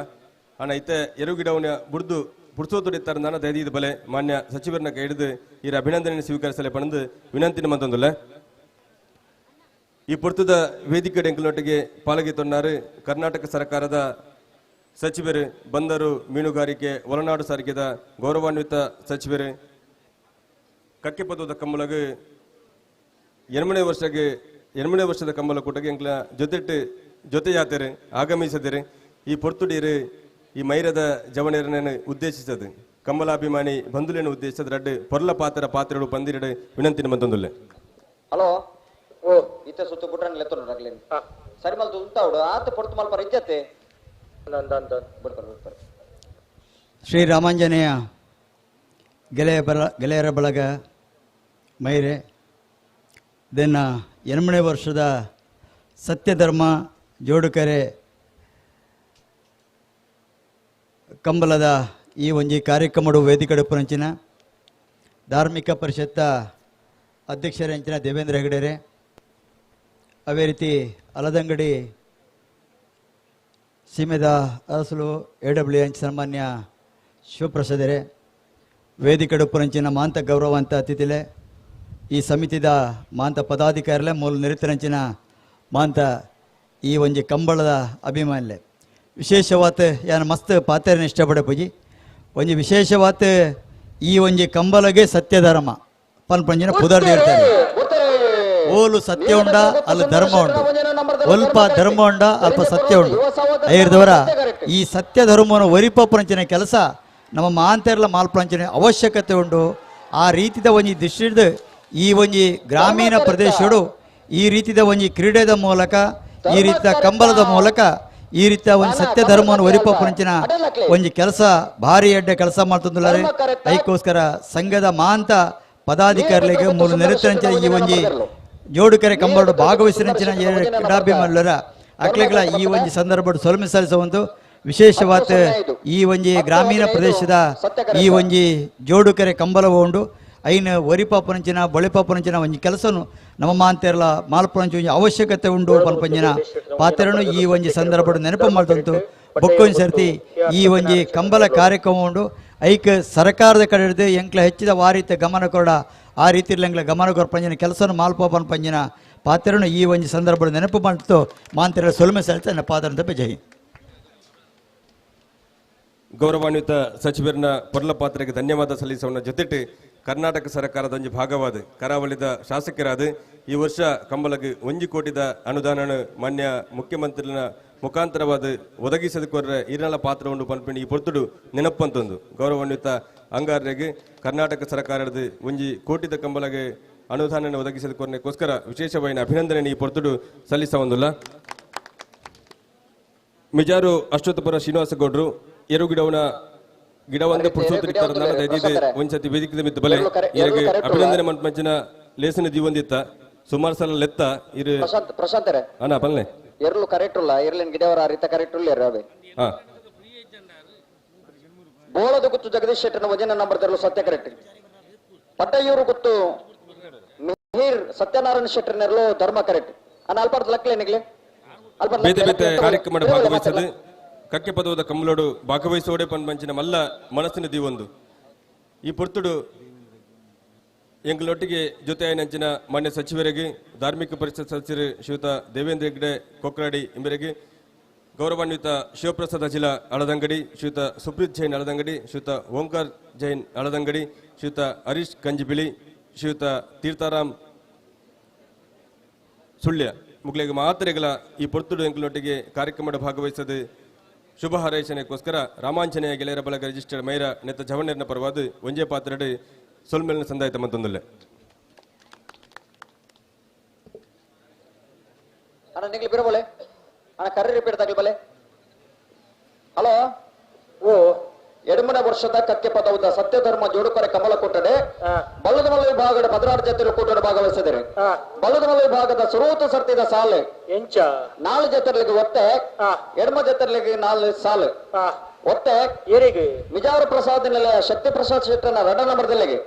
ಅಣ್ಣ ಇತ್ತೆ ಎರುಗಿಡವನ ಬುಡ್ದು ಪುಡ್ಸೋತುಡಿತ್ತಾರೆ ನಾನು ದಯದಿದ ಬಲೆ ಮಾನ್ಯ ಸಚಿವರನ್ನ ಕೈ ಹಿಡಿದು ಈ ಅಭಿನಂದನೆ ಸ್ವೀಕರಿಸಲೇ ಪಣದು ವಿನಂತಿನ ಮಂತೊಂದುಲ್ಲೆ. ಈ ಪುರ್ತದ ವೇದಿಕೆ ಎಂಕಲೊಟ್ಟಿಗೆ ಪಾಲ್ಗೊಳ್ಳುತ್ತಾರೆ ಕರ್ನಾಟಕ ಸರ್ಕಾರದ ಸಚಿವರು ಬಂದರು ಮೀನುಗಾರಿಕೆ ಒಳನಾಡು ಸಾರಿಗೆದ ಗೌರವಾನ್ವಿತ ಸಚಿವರು ಕಕ್ಕೆಪದದ ಕಂಬಳಗೆ 8ನೇ ವರ್ಷದ ಕಂಬಳ ಕೂಟಗೆ ಎಂಕ್ಲ ಜೊತೆಯಾತರು ಆಗಮಿಸಿದರೆ ಈ ಪೊರ್ತುಡೀರು ಈ ಮೈರದ ಜವಣಿಯರನ್ನು ಉದ್ದೇಶಿಸದು ಕಂಬಲಾಭಿಮಾನಿ ಬಂಧುಲೇನು ಉದ್ದೇಶಿಸದ ರಡ್ಡು ಪೊರ್ಲ ಪಾತ್ರಗಳು ಪಂದಿರಡು ವಿನಂತಿನ ಮಂತೊಂದುಲ್ಲೆ. ಹಲೋ ಓ ಇತ್ತೆ ಸುತ್ತು ಬಿಟ್ರೆ ಲೆತ್ತರು ರಗ್ಲೇನು ಸರಿ ಮಲ್ತು ಉಂಟಾವಡು ಆತ ಪೊರ್ತು ಮಲ್ಪರ ಇಜ್ಜತೆ ಶ್ರೀ ರಾಮಾಂಜನೇಯ ಗೆಳೆಯರ ಬಳಗ ಮೈರೆ ದೆನ್ನ 8ನೇ ವರ್ಷದ ಸತ್ಯಧರ್ಮ ಜೋಡುಕೆರೆ ಕಂಬಳದ ಈ ಒಂಜಿ ಕಾರ್ಯಕ್ರಮಡು ವೇದಿಕೆ ಪರಂಚಿನ ಧಾರ್ಮಿಕ ಪರಿಷತ್ತ ಅಧ್ಯಕ್ಷರಂಚಿನ ದೇವೇಂದ್ರ ಹೆಗಡೆರೆ, ಅವೇ ರೀತಿ ಅಲದಂಗಡಿ ಸೀಮೆದ ಅರಸಲು AW ಅಂಚ ಸನ್ಮಾನ್ಯ ಶಿವಪ್ರಸಾದರೇ, ವೇದಿಕೆ ಪುರಂಚಿನ ಮಾಂತ ಗೌರವಂತ ಅತಿಥಿಲೆ, ಈ ಸಮಿತಿದ ಮಾಂತ ಪದಾಧಿಕಾರಿಲೆ ಮೂಲ ನಿರತರಂಚಿನ ಮಾಂತ ಈ ಒಂಜಿ ಕಂಬಳದ ಅಭಿಮಾನಿಲೆ ವಿಶೇಷವಾತ್ ಯಾನು ಮಸ್ತ್ ಪಾತ್ರೆನ ಇಷ್ಟಪಡೆ ಪೂಜಿ ಒಂಜಿ ವಿಶೇಷವಾತ್ ಈ ಒಂಜಿ ಕಂಬಲಗೆ ಸತ್ಯಧರ್ಮ ಪನ್ಪಂಜಿನ ಪುದರ್ದು ಹೇಳ್ತಾರೆ. ಓಲು ಸತ್ಯ ಉಂಡ ಅಲ್ಲಿ ಧರ್ಮ ಉಂಡು, ಅಲ್ಪ ಧರ್ಮ ಉಂಡ ಅಲ್ಪ ಸತ್ಯ ಉಂಡು. ಐರ್ದವರ ಈ ಸತ್ಯ ಧರ್ಮವನ್ನು ಒರಿಪಂಚಿನ ಕೆಲಸ ನಮ್ಮ ಮಾಂತೆರ್ಲ ಮಾಲ್ಪಂಚಿನ ಅವಶ್ಯಕತೆ ಉಂಡು. ಆ ರೀತಿದ ಒಂಜಿ ದೃಷ್ಟಿಡ್ ಈ ಒಂಜಿ ಗ್ರಾಮೀಣ ಪ್ರದೇಶಡು ಈ ರೀತಿದ ಒಂಜಿ ಕ್ರೀಡೆದ ಮೂಲಕ, ಈ ರೀತಿಯ ಕಂಬಲದ ಮೂಲಕ ಈ ರೀತಿಯ ಒಂದು ಸತ್ಯ ಧರ್ಮವನ್ನು ಒರಿಪಂಚಿನ ಒಂಜಿ ಕೆಲಸ ಭಾರಿ ಎಡ್ಡೆ ಕೆಲಸ ಮಾಡ್ತಂದುಲ್ಲಾರೆ. ಅದಕ್ಕೋಸ್ಕರ ಸಂಘದ ಮಾಂತ ಪದಾಧಿಕಾರಿಗಳಿಗೆ ಮೂಲ ನಿರತರಂಚಿನ ಈ ಒಂಜಿ ಜೋಡುಕೆರೆ ಕಂಬಳಡು ಭಾಗವಹಿಸಿರಂಚಿನ ಕ್ರೀಡಾಭಿಮಾನುಲರ ಅಕ್ಲೆಗಳ ಈ ಒಂಜಿ ಸಂದರ್ಭ ಸೊಲಮೆ ಸಲ್ಲಿಸುವಂತು ವಿಶೇಷವಾದ ಈ ಒಂಜಿ ಗ್ರಾಮೀಣ ಪ್ರದೇಶದ ಈ ಒಂಜಿ ಜೋಡುಕೆರೆ ಕಂಬಲವು ಉಂಡು. ಐನ ಒರಿಪಾಪುನಂಚಿನ ಬಳಿಪಾಪುನಂಚಿನ ಒಂಜಿ ಕೆಲಸನು ನಮ್ಮ ಮಾಂತೆರ್ಲ ಮಾಲ್ಪುನಂಚಿ ಒಂಜಿ ಅವಶ್ಯಕತೆ ಉಂಡು ಪನ್ಪಂಜಿನ ಪಾತ್ರನು ಈ ಒಂಜಿ ಸಂದರ್ಭ ನೆನಪು ಮಾಡ್ತಂತು. ಬೊಕ್ಕೊಂದು ಸರ್ತಿ ಈ ಒಂಜಿ ಕಂಬಲ ಕಾರ್ಯಕ್ರಮ ಉಂಡು. ಐಕ್ ಸರ್ಕಾರದ ಕಡೆ ಹಿಡಿದು ಎಂಕ್ಲ ಹೆಚ್ಚಿದ ವಾರೀತ ಗಮನ ಕೊಡ ಆ ರೀತಿ ಎಂಕ್ಲ ಗಮನ ಕೊರಪಂಜಿನ ಕೆಲಸನು ಮಾಲ್ಪೋಪನ್ ಪಂಜಿನ ಪಾತ್ರನು ಈ ಒಂಜಿ ಸಂದರ್ಭ ನೆನಪು ಮಾಡ್ತು ಮಾಂತೆರ್ಲ ಸೊಲ್ಮೆ ಸಲ್ಲಿತ ಪಾತ್ರ ಜೈ. ಗೌರವಾನ್ವಿತ ಸಚಿವರನ್ನ ಪೊರ್ಲ ಪಾತ್ರೆಗೆ ಧನ್ಯವಾದ ಸಲ್ಲಿಸೋಣ. ಜೊತೆಗೆ ಕರ್ನಾಟಕ ಸರ್ಕಾರದ ಒಂಜಿ ಭಾಗವಾದ ಕರಾವಳಿದ ಶಾಸಕರಾದ ಈ ವರ್ಷ ಕಂಬಲಗೆ 1 ಕೋಟಿದ ಅನುದಾನ ಮಾನ್ಯ ಮುಖ್ಯಮಂತ್ರಿನ ಮುಖಾಂತರವಾದ ಒದಗಿಸದಕ್ಕೋರ್ರೆ ಇರಲ ಪಾತ್ರ ಉಂಡು ಪನ್ಪಿಂಡಿ ಈ ಪೊರ್ತುಡು ನೆನಪಂತೊಂದು ಗೌರವಾನ್ವಿತ ಅಂಗಾರ್ಯಗೆ ಕರ್ನಾಟಕ ಸರ್ಕಾರದ 1 ಕೋಟಿದ ಕಂಬಲಗೆ ಅನುದಾನ ಒದಗಿಸದಕ್ಕೋರ್ನೆಗೋಸ್ಕರ ವಿಶೇಷವಾದ ಅಭಿನಂದನೆ ಈ ಪೊರ್ತುಡು ಸಲ್ಲಿಸವಂದುಲ್ಲ. ಮಿಜಾರು ಅಶ್ವತ್ಥಪುರ ಶ್ರೀನಿವಾಸ ಗೌಡ್ರು ಎರುಗಿಡವನ ಗಿಡ ಒಂದೇ ಪುರುಷೋತ್ತರಿತಾರ ಒಂದ್ಸತಿ ವೇದಿಕೆ ಮಿತ್ತು ಬಲೆ ಇರಿಗೆ ಅಭಿನಂದನೆ ಮಂಚಿನ ಲೇಸನ ಜೀವಂದಿತ್ತ ಸುಮಾರು ಸಲ ಲೆತ್ತ ಇರು ಪ್ರಶಾಂತರೇ ಅಣ್ಣ ಪಲ್ಲೆ ಎರಲು ಕರೆಕ್ಟ್ ಉಲ್ಲ ಇರ್ಲಿನ ಗಿಡವರ ಅರಿತ ಕರೆಕ್ಟ್ ಉಲ್ಲ ರವೆ ಹಾ ಬೋಳದ ಗುತ್ತು ಜಗದೀಶ್ ಶೆಟ್ಟರ್ನ ವಜನ ನಂಬರ್ ತೆರಲು ಸತ್ಯ ಕರೆಕ್ಟ್ ಪಟ್ಟಯೂರು ಗುತ್ತು ಮಿಹಿರ್ ಸತ್ಯನಾರಾಯಣ ಶೆಟ್ಟರ್ನೆರಲು ಧರ್ಮ ಕರೆಕ್ಟ್ ಅನ್ನ ಅಲ್ಪಾರ್ಥ ಲಕ್ಲೆ ನಿಗ್ಲೆ ಬೇತೆ ಬೇತೆ ಕಾರ್ಯಕ್ರಮದ ಭಾಗವಹಿಸದು ಕಕ್ಕೆ ಪದವದ ಕಮ್ಮಲೋಡು ಭಾಗವಹಿಸೋಡೆ ಪಂಚಿನ ಮಲ್ಲ ಮನಸ್ಸಿನ ದೀವೊಂದು ಈ ಪೊರ್ತುಡು ಎಂಗಳೊಟ್ಟಿಗೆ ಜೊತೆ ನಂಚಿನ ಮಾನ್ಯ ಸಚಿವರಿಗೆ ಧಾರ್ಮಿಕ ಪರಿಷತ್ ಸದಸ್ಯರು ಶ್ರೀಯುತ ದೇವೇಂದ್ರ ಹೆಗ್ಡೆ ಕೊಕ್ರಾಡಿ ಇಂಬರಿಗೆ ಗೌರವಾನ್ವಿತ ಶಿವಪ್ರಸಾದ್ ಅಜಿಲ ಅಳದಂಗಡಿ ಶ್ರೀಯುತ ಸುಪ್ರೀತ್ ಜೈನ್ ಅಳದಂಗಡಿ ಶ್ರೀಯುತ ಓಂಕಾರ್ ಜೈನ್ ಅಳದಂಗಡಿ ಶ್ರೀಯುತ ಹರೀಶ್ ಕಂಜಿಬಿಳಿ ಶ್ರೀಯುತ ತೀರ್ಥಾರಾಮ್ ಸುಳ್ಯ ಮುಗ್ಲೆಗೆ ಮಾತ್ರೆಗಳ ಈ ಪೊರ್ತುಡು ಎಂಗಳೊಟ್ಟಿಗೆ ಕಾರ್ಯಕ್ರಮದ ಭಾಗವಹಿಸದು ಶುಭ ಹಾರೈಸನೆಗೋಸ್ಕರ ರಾಮಾಂಜನೇಯ ಗೆಳೆಯರ ಬಳಗ ರಿಜಿಸ್ಟರ್ ಮೈರ ನೆತ್ತ ಜವಣ್ಣರ್ನ ಪರವಾದ ಒಂಜೇ ಪಾತ್ರಡೆ ಸೊಲ್ಮೇಲಿನ ಸಂದಾಯಿತ ಮಂತೊಂದುಲ್ಲೆ ಅಣ್ಣ ನಿಗ್ಲಿ ಬಿರಬೋಲೆ ಅಣ್ಣ ಕರ್ರಿ ರಿಪೀಟ್ ತಗಲ್ಬಲೆ ಹಲೋ ಓ ಎಡಮನೆ ವರ್ಷದ ಕಕ್ಕೆ ಪದವದ ಸತ್ಯ ಧರ್ಮ ಜೋಡುಕರೆ ಕಮಲ ಕೊಟ್ಟಡೆ ಬಲ್ಲದಮಲ್ಲ ವಿಭಾಗದ ಭದ್ರಾಡ ಜತೆಯಲ್ಲಿ ಕೂಟದ ಭಾಗವಹಿಸಿದರೆ ಬಲ್ಲದಮಲ್ಲ ವಿಭಾಗದ ಸುರೂತ ಸರ್ತಿದ ಸಾಲು ಎಂಚ 4 ಜತೆಗಳಿಗೆ ಒತ್ತೆ ಎಡಮ ಜತೆಗಳಿಗೆ 4 ಸಾಲು ಒತ್ತೆ ಏರಿಗೆ ಮಿಜಾವರ ಪ್ರಸಾದ್ ನಿಲಯ ಶಕ್ತಿ ಪ್ರಸಾದ್ ಶೆಟ್ಟರ್ನ 2ನೇ ನಂಬರ್ದಲ್ಲಿಗೆ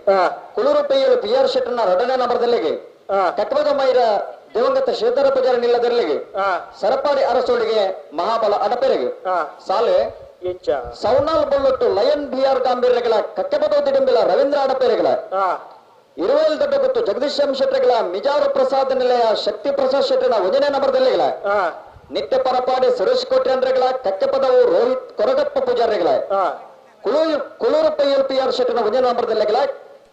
ಕುಳೂರು ಪೈಯಲು PR ಶೆಟ್ಟರ್ನ 2ನೇ ನಂಬರ್ದಲ್ಲಿಗೆ ಕಟ್ವದ ಮೈರ ದಿವಂಗತ ಶ್ರೀಧರ ಪೂಜಾರಿ ನಿಲ್ಲದಲ್ಲಿಗೆ ಸರಪಾಡಿ ಅರಸೋಳಿಗೆ ಮಹಾಬಲ ಅಡಪೆರೆಗೆ ಸಾಲೆ ಸೌನಾಲ್ ಬೊಲ್ಲೊಟ್ಟು ಲಯನ್ BR ಗಾಂಭೀರ್ಯಗಳ ಕಕ್ಕೆಪದೋ ದಿಡಂಬಿಲ ರವೀಂದ್ರ ಅಡಪೇರೆಗಳ ಇರುವೇಲ್ ದೊಡ್ಡ ಗೊತ್ತು ಜಗದೀಶ್ ಎಂ ಶೆಟ್ಟರ್ಗಳ ಮಿಜಾರು ಪ್ರಸಾದ್ ನಿಲಯ ಶಕ್ತಿ ಪ್ರಸಾದ್ ಶೆಟ್ಟರ್ನ 1ನೇ ನಂಬರ್ದಲ್ಲಿಗಳ ನಿತ್ಯ ಪರಪಾಡಿ ಸುರೇಶ್ ಕೋಟ್ಯಾಂದ್ರಗಳ ಕಕ್ಕೆಪದವು ರೋಹಿತ್ ಕೊರಗಪ್ಪ ಪೂಜಾರಿಗಳ ಕುಳೂರು ಪೈಯಲ್ PR ಶೆಟ್ಟರ್ನ 1ನೇ ನಂಬರ್ದಲ್ಲಿಗಳ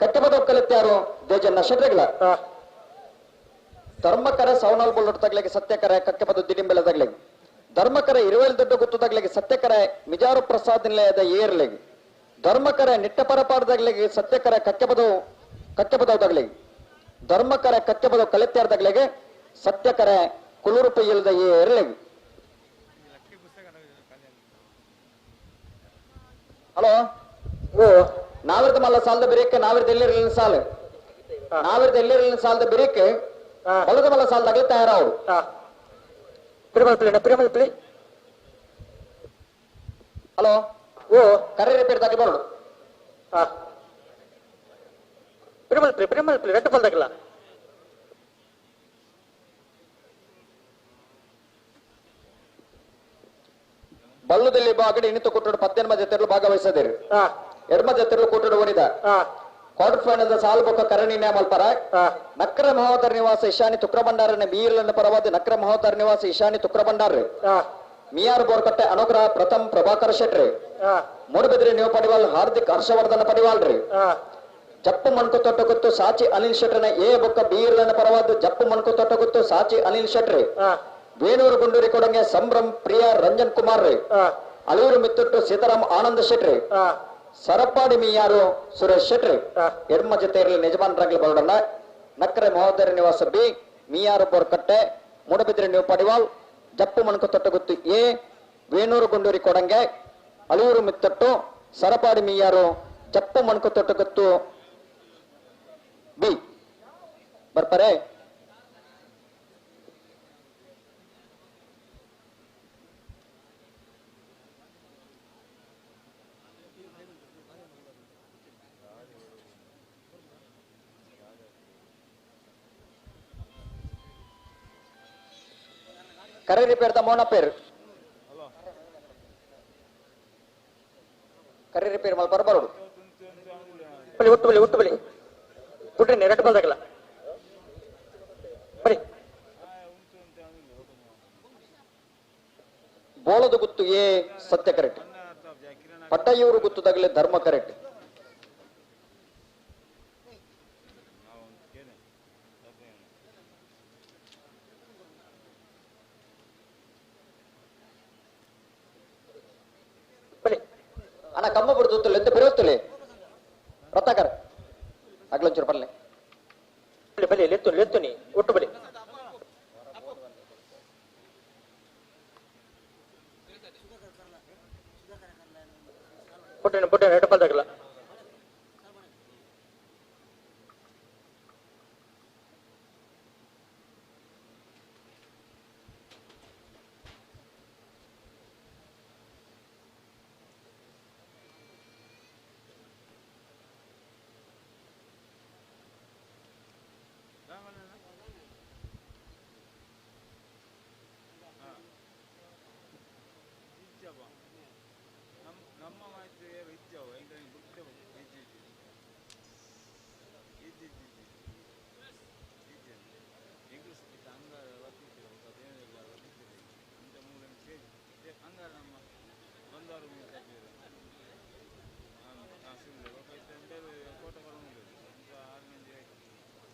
ಕಕ್ಕೆಪದವು ಕಲಿತ್ಯಾರು ದೇಜನ್ನ ಶೆಟ್ಟರ್ಗಳ ಧರ್ಮಕರ ಸೌನಾಲ್ ಬೊಲ್ಲೊಟ್ಟು ತಗ್ಲಿಗೆ ಸತ್ಯಕರ ಕಕ್ಕೆಪದ ದಿಡಿಂಬೆಲ ತಗ್ಲಿಗೆ ಧರ್ಮಕರ ಇರುವೇಲ್ ದೊಡ್ಡ ಗುತ್ತು ತಗ್ಲಿಗೆ ಸತ್ಯಕರ ಮಿಜಾರು ಪ್ರಸಾದ್ ನಿಲಯದ ಏರ್ಲೆಗೆ ಧರ್ಮಕರ ನಿಟ್ಟಪರಪಾಡದಾಗ್ಲಿಗೆ ಸತ್ಯಕರ ಕಕ್ಕೆಪದವು ತಗ್ಲಿಗೆ ಧರ್ಮಕರ ಕಕ್ಕೆಪದವು ಕಲಿತ್ಯಾರ್ದಾಗ್ಲಿಗೆ ಸತ್ಯಕರ ಕುಲೂರು ಪೈಯಲ್ದ ಏರ್ಲೆಗೆ ಹಲೋ ಓ ನಾವಿರ್ದ ಮಲ್ಲ ಸಾಲದ ಬಿರಿಕೆ ನಾವಿರ್ದ ಎಲ್ಲಿರಲಿನ ಸಾಲು ನಾವಿರ್ದ ಎಲ್ಲಿರಲಿನ ಸಾಲದ ಬಿರಿಕೆ ಬಲದ ಮಲ್ಲ ಸಾಲದಾಗ್ಲಿ ತಯಾರವರು ಹಲೋ ಓ ಕರೆ ರಿಪೇರ್ ತಗಲಿ ಬರೋಡು ಪ್ರಿಮಲ್ ರೆಡ್ ಬಾಲ್ ತಗಲ ಬಲ್ಲುದಲ್ಲಿ ಬಾಗಡೆ ಇನ್ನಿತು ಕೊಟ್ಟರು 18 ಜೊತೆಗಳು ಭಾಗವಹಿಸಿದರು ಎಡಮ ಜೊತೆಗಳು ಕೊಟ್ಟರು ಓಡಿದ ಕ್ವಾರ್ಟರ್ ಫೈನಲ್ ಸಾಲು ಬೊಕ್ಕ ಕರಣಿ ನ್ಯಾಮಲ್ಪರ ನಕ್ರ ಮಹೋದರ ನಿವಾಸ ಇಶಾನಿ ತುಕ್ರಬಂಡಾರನ ಮೀರ್ಲನ್ನ ಪರವಾದ ನಕ್ರ ಮಹೋದರ ನಿವಾಸ ಇಶಾನಿ ತುಕ್ರಬಂಡಾರ ಮಿಯಾರ್ ಬೋರ್ಕಟ್ಟೆ ಅನುಗ್ರಹ ಪ್ರಥಮ್ ಪ್ರಭಾಕರ್ ಶೆಟ್ರಿ ಮೂಡಬಿದ್ರಿ ನ್ಯೂ ಪಡಿವಾಲ್ ಹಾರ್ದಿಕ್ ಹರ್ಷವರ್ಧನ ಪಡಿವಾಲ್ ರೀ ಜಪ್ಪು ಮಣ್ಕು ತೊಟ್ಟಗುತ್ತು ಸಾಚಿ ಅನಿಲ್ ಶೆಟ್ರನ ಎ ಬೊಕ್ಕ ಬೀರ್ಲನ್ನ ಪರವಾದ ಜಪ್ಪು ಮಣ್ಕು ತೊಟ್ಟಗುತ್ತು ಸಾಚಿ ಅನಿಲ್ ಶೆಟ್ರಿ ವೇಣೂರು ಗುಂಡೂರಿ ಕೊಡಂಗೆ ಸಂಭ್ರಮ್ ಪ್ರಿಯ ರಂಜನ್ ಕುಮಾರ್ ರೀ ಅಲೂರು ಮಿತ್ತುಟ್ಟು ಸೀತಾರಾಮ್ ಆನಂದ್ ಶೆಟ್ರಿ ಸರಪಾಡಿ ಮೀಯಾರು ಸುರೇಶ್ ಶೆಟ್ರಿ ಎಡ್ಮ ಜೊತೆಯಲ್ಲಿ ಯಜಮಾನರಾಗಲಿ ಬರೋಣ ನಕ್ರೆ ಮಹೋದರ ನಿವಾಸ ಬಿ ಮೀಯಾರು ಬೋರ್ಕಟ್ಟೆ ಮೂಡಬಿದ್ರಿ ನ್ಯೂ ಪಡಿವಾಲ್ ಜಪ್ಪು ಮಣ್ಕು ತೊಟ್ಟಗುತ್ತು ಎ ವೇಣೂರು ಗುಂಡೂರಿ ಕೊಡಂಗೆ ಅಲೂರು ಮಿತ್ತಟ್ಟು ಸರಪಾಡಿ ಮೀಯಾರು ಜಪ್ಪು ಮಣ್ಕು ತೊಟ್ಟಗುತ್ತು ಬಿ ಬರ್ತಾರೆ ಕರೇರಿ ಪೇರ್ದ ಮೋನ ಪೇರ್ ಕರೇರಿ ಪೇರ್ ಮಲ್ ಬರಬಾರದು ಹುಟ್ಟು ಬಲಿ ಹುಟ್ರಿ ರೆಡ್ ಬಾಲ್ ತಗಲ ಬರಿ ಬೋಳದು ಗುತ್ತು ಏ ಸತ್ಯ ಕರೆಕ್ಟ್ ಪಟ್ಟಯ್ಯೂರು ಗುತ್ತು ತಗಲೆ ಧರ್ಮ ಕರೆಕ್ಟ್ ಅಣ್ಣ ಕಮ್ಮ ಬಿಡ್ತು ಎಂತ ಬೆರೆಯುತ್ತಲೇ ರತ್ನಾಕರ್ ಆಗ್ಲೊಂಚೂರು ಬರಲಿ ಬಲಿ ಲೆತ್ತು ನೀ ಹುಟ್ಟು ಬಲಿ ಪುಟ್ಟಿನ ರೆಡ್ ಬಾಲ್ ತಗಲ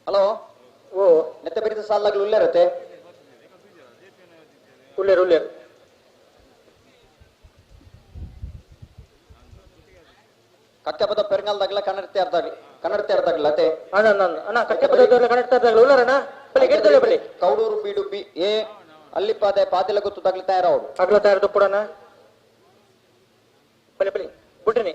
ಹಲೋ ಓ ನೆತ್ತ ಬಿರಿದ ಸಾಲಾಗ್ಲು ಉಳ್ಳೇರತ್ತೆ ಉಳ್ಳೇರು ಕಕ್ಕೆ ಪದ ಪೆರಂಗಾಲ್ದಾಗಲ ಕನ್ನಡತೆ ಅರ್ಧಾಗ್ಲತೆ ಅಣ್ಣ ಕಕ್ಕೆ ಪದ ಕನ್ನಡ ಉಳ್ಳಾರಣ್ಣ ಬಲಿ ಗೆಡ್ತಲೆ ಬಲಿ ಕೌಡೂರು ಬೀಡು ಬಿ ಎ ಅಲ್ಲಿಪಾದೆ ಪಾತಿಲ ಗುತ್ತು ತಗ್ಲ ತಯಾರವಡು ಆಗ್ಲ ತಯಾರದು ಕೊಡಣ ಬಲಿ ಬಿಡ್ರಿ ಬಲಿ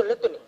ಲೆತ್ತು ನೀ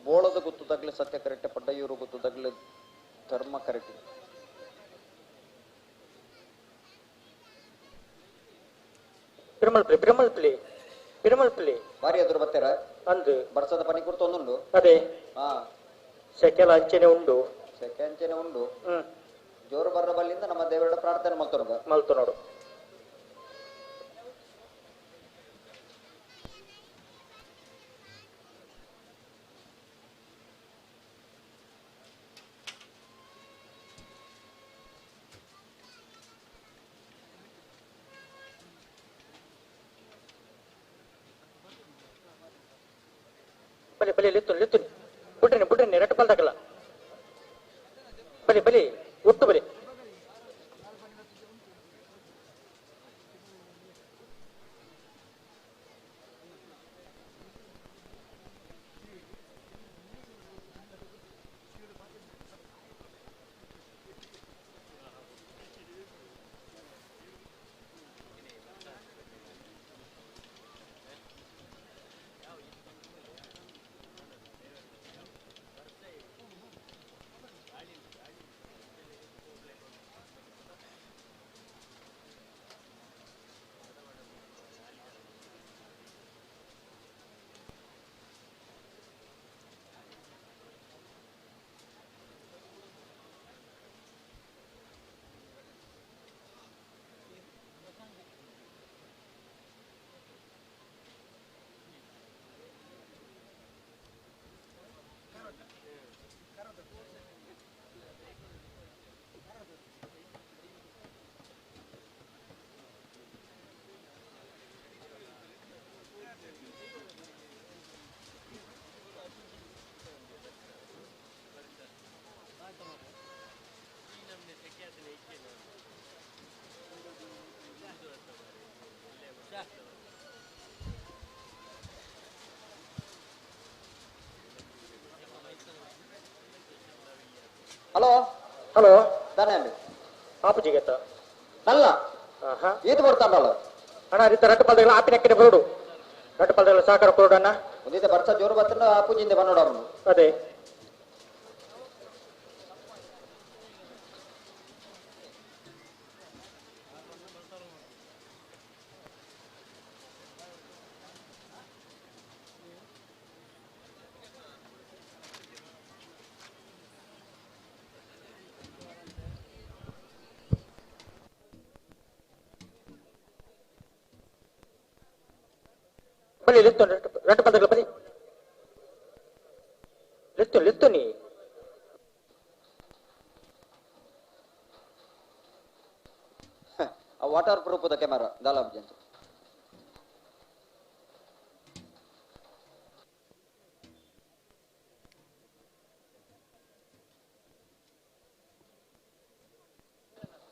ಬೋಳದ ಗುತ್ತು ತಗ್ಲೆ ಸತ್ಯ ಕರೆಕ್ಟ್, ಪಡ್ಡಯೂರು ಗುತ್ತು ತಗ್ಲೆ ಧರ್ಮ ಕರೆಕ್ಟ್. ಪಿರಮಲ್ಪಲ್ಲಿ ಬಾರಿ ಎದುರು ಬರ್ತೀರ ಅಂದು ಬರ್ಸದ ಪನಿ ಕುರ್ತು ಒಂದುಂಡು ಅದೇ ಹಾ ಸೆಕೆಲ ಅಂಚೆನೆ ಉಂಡು ಸೆಕೆ ಅಂಚೆನೆ ಉಂಡು. ಜೋರು ಬರ್ರ ಬಲ್ಲಿಂದ ನಮ್ಮ ದೇವರ ಪ್ರಾರ್ಥನೆ ಮಲ್ತು ನೋಡು. ಬಲಿ ಲಿತ್ತುನಿ ಬುಡ್ರಿನಿ ರೆಟ್ಟು ಪಲ್ದಾಕಲ್ಲ ಬಲಿ ಒಟ್ಟು ಬಲಿ హలో హలో దానే అండి ఆపు జిగత నల్ల ఈత పడతాడు అಣ್ಣ ರೀತಿ ರಟ್ಟು ಪಲ್ದಗಳ ಆಪಿನ ಎಕ್ಕಡೆ ಬರೋಡು ರಟ್ಟು ಪಲ್ದಗಳ ಸಾಕಾರ ಕೊರೋಡು ಅಣ್ಣ ಒಂದಿದೆ ಬರ್ಸ ಜೋರು ಬರ್ತಾನ ಆಪು ಜಿಂದೆ ಬನ್ನೋಡು ಅವನು ಅದೇ ಬಲಿ ರಟ್ಟು ಪಲ್ದಗಳ ಬಲಿ ಲಿತ್ತು ನೀ ವಾಟರ್ ಪ್ರೂಫ್ ದ ಕ್ಯಾಮೆರಾ ದಾಲಾಬ್ ಜಂತ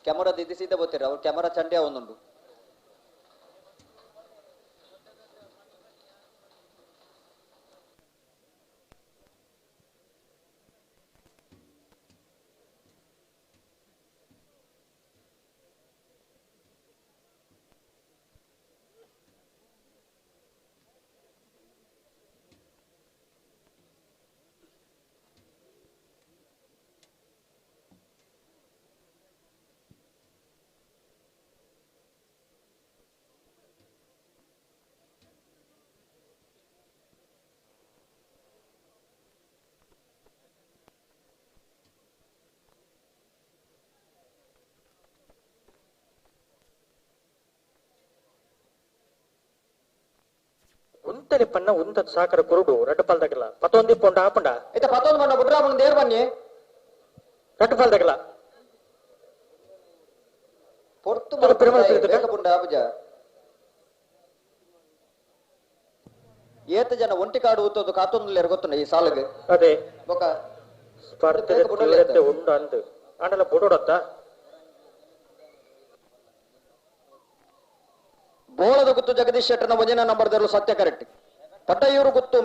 ಕ್ಯಾಮರಾ ದಿದ್ದಿ ಸೀದಾ ಬೋತೀರ ಅವ್ರು ಕ್ಯಾಮರಾ ಚಂಡೆ ಒಂದುಂಡು ఉంతని పన్న ఉంత సాకర కురుడు రెడ్డు పల్ దగ్గర 11 పొండ ఆపండ అయితే 11 పొండ బుడ్రామన్ దేర్ బన్ని రెడ్డు పల్ దగ్గర పొర్తు మన పిరమల పొండ ఆపజ ఏత జన ఒంటి కాడు ఊతోదు కాతొందులు ఎరగొత్తున్న ఈ సాలుగు అదే ఒక స్పర్ధ కుడలెత్తే ఉండు అందు ఆండల బుడోడత్త ಬೋಳದ ಗುತ್ತು ಜಗದೀಶ್ ಶೆಟ್ಟರ್ನ ವಜನ ನಂಬರ್ ದರ್ಲು ಸತ್ಯ ಕರೆಕ್ಟ್ ಪಟ್ಟಯೂರು ಗುತ್ತು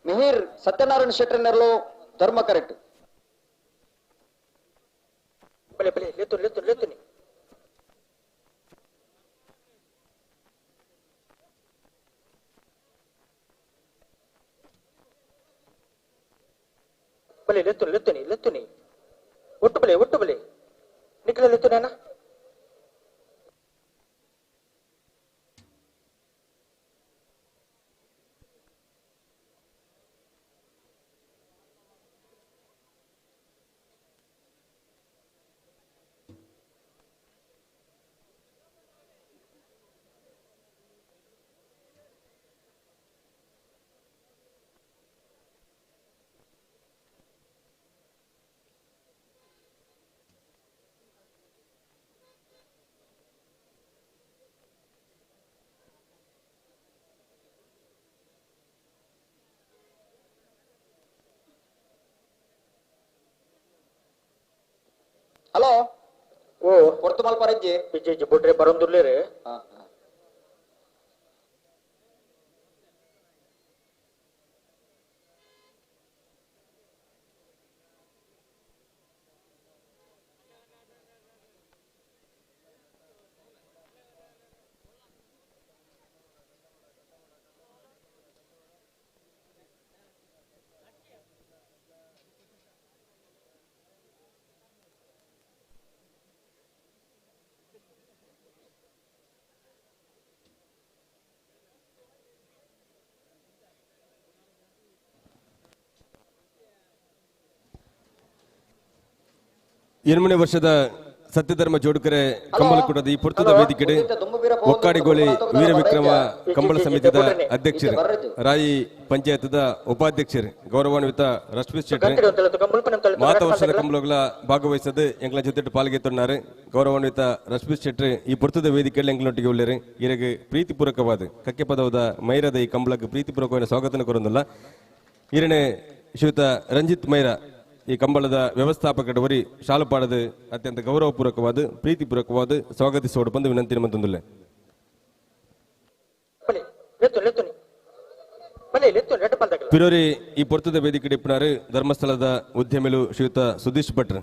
ಮಿಹಿರ್ ಸತ್ಯನಾರಾಯಣ ಶೆಟ್ಟರ್ ನೆರಲು ಧರ್ಮ ಕರೆಕ್ಟ್ ಬಲೆ ಬಲೆ ಲೆತ್ತುನಿ ಬಲೆ ಲೆತ್ತುನಿ ಒಟ್ಟು ಬಲೆ ನಿಖಿಲ ಲೆತ್ತುನಿ ಅಣ್ಣ ಹಲೋ ಓ ಹೊರ್ತು ಮಲ್ಪಾರಜ್ಜಿ ಬಿಜ್ಜಿ ಬಿಡ್ರಿ ಬರೋಂದುರ್ಲೇರಿ ಎರಡನೇ ವರ್ಷದ ಸತ್ಯಧರ್ಮ ಜೋಡುಕರೆ ಕಂಬಳಕೂಟದ ಈ ಪುರ್ತದ ವೇದಿಕೆಡೆ ಒಕ್ಕಾಡಿಗೋಳಿ ವೀರವಿಕ್ರಮ ಕಂಬಳ ಸಮಿತಿದ ಅಧ್ಯಕ್ಷರು ರಾಯಿ ಪಂಚಾಯತದ ಉಪಾಧ್ಯಕ್ಷರು ಗೌರವಾನ್ವಿತ ರಶ್ಮಿ ಶೆಟ್ಟಿ ಮಾತ ವರ್ಷದ ಕಂಬಳಗಳ ಭಾಗವಹಿಸದೆ ಎಂಗ್ಲ ಜೊತೆ ಪಾಲ್ಗೆತ್ತುన్నారు ಗೌರವಾನ್ವಿತ ರಶ್ಮಿ ಶೆಟ್ಟಿ ಈ ಪುರ್ತದ ವೇದಿಕೆಯಲ್ಲಿ ಎಂಗ್ಲೊಟ್ಟಿಗೆ ಉಳ್ಳರು ಇವರಿಗೆ ಪ್ರೀತಿಪೂರ್ವಕವಾದ ಕಕ್ಕೆ ಪದವದ ಮೈರದ ಈ ಕಂಬಳಕ್ಕೆ ಪ್ರೀತಿಪೂರ್ವಕವಾದ ಸ್ವಾಗತ ಕೊರೊಂದಲ್ಲ ಇರನೇ ಶ್ರೀಯುತ ರಂಜಿತ್ ಮೈರಾ ಈ ಕಂಬಳದ ವ್ಯವಸ್ಥಾಪಕರವರಿ ಶಾಲುಪಾಡದ ಅತ್ಯಂತ ಗೌರವಪೂರ್ವಕವಾದ ಪ್ರೀತಿಪೂರ್ವಕವಾದ ಸ್ವಾಗತಿಸೋಡು ಬಂದು ವಿನಂತಿ ಮಂತೊಂದುಲ್ಲೆ ಪಿರೋರಿ ಈ ಪೊರ್ತದ ವೇದಿಕೆ ಇಪ್ಪನಾರು ಧರ್ಮಸ್ಥಳದ ಉದ್ಯಮಿಲು ಶ್ರೀಯುತ ಸುದೀಶ್ ಭಟ್ರು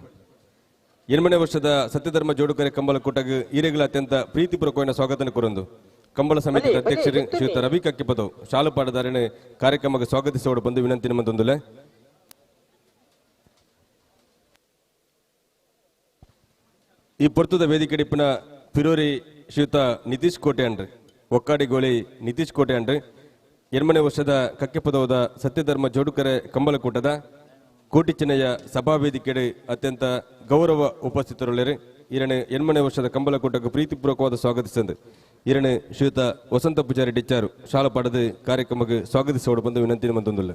ಎರಡನೇ ವರ್ಷದ ಸತ್ಯಧರ್ಮ ಜೋಡುಕರೆ ಕಂಬಳ ಕೂಟಗೆ ಈರೆಗಳ ಅತ್ಯಂತ ಪ್ರೀತಿಪೂರ್ವಕವಾದ ಸ್ವಾಗತ ಕೊರೊಂದು ಕಂಬಳ ಸಮಿತಿ ಅಧ್ಯಕ್ಷರು ಶ್ರೀಯುತ ರವಿ ಕಕ್ಕಿಪದವು ಶಾಲುಪಾಡದಾರನೆ ಕಾರ್ಯಕ್ರಮಕ್ಕೆ ಸ್ವಾಗತಿಸೋಡು ಬಂದು ವಿನಂತಿ ಮಂತೊಂದುಲ್ಲೆ ಈ ಪೊರ್ತದ ವೇದಿಕೆ ಇಪ್ಪನ ಪಿರೋರಿ ಶ್ರೀಯುತ ನಿತೀಶ್ ಕೋಟೆ ಅನ್ರಿ ಒಕ್ಕಾಡಿಗೋಳಿ ನಿತೀಶ್ ಕೋಟೆ ಅನ್ರಿ ಎರಡನೇ ವರ್ಷದ ಕಕ್ಕೆ ಪದವದ ಸತ್ಯಧರ್ಮ ಜೋಡುಕರೆ ಕಂಬಳಕೂಟದ ಕೋಟಿ ಚೆನ್ನಯ್ಯ ಸಭಾ ವೇದಿಕೆಡೆ ಅತ್ಯಂತ ಗೌರವ ಉಪಸ್ಥಿತರುಳ್ಳರು ಎರಡನೇ ವರ್ಷದ ಕಂಬಳಕೂಟಕ್ಕೆ ಪ್ರೀತಿಪೂರ್ವಕವಾದ ಸ್ವಾಗತಿಸಂದು ಈರನೇ ಶ್ರೀಯುತ ವಸಂತ ಪೂಜಾರಿ ಡಿಚ್ಚಾರು ಶಾಲಪಾಡದ ಕಾರ್ಯಕ್ರಮಕ್ಕೆ ಸ್ವಾಗತಿಸೋಡು ಬಂದು ವಿನಂತಿ ಮಂತೊಂದುಲ್ಲ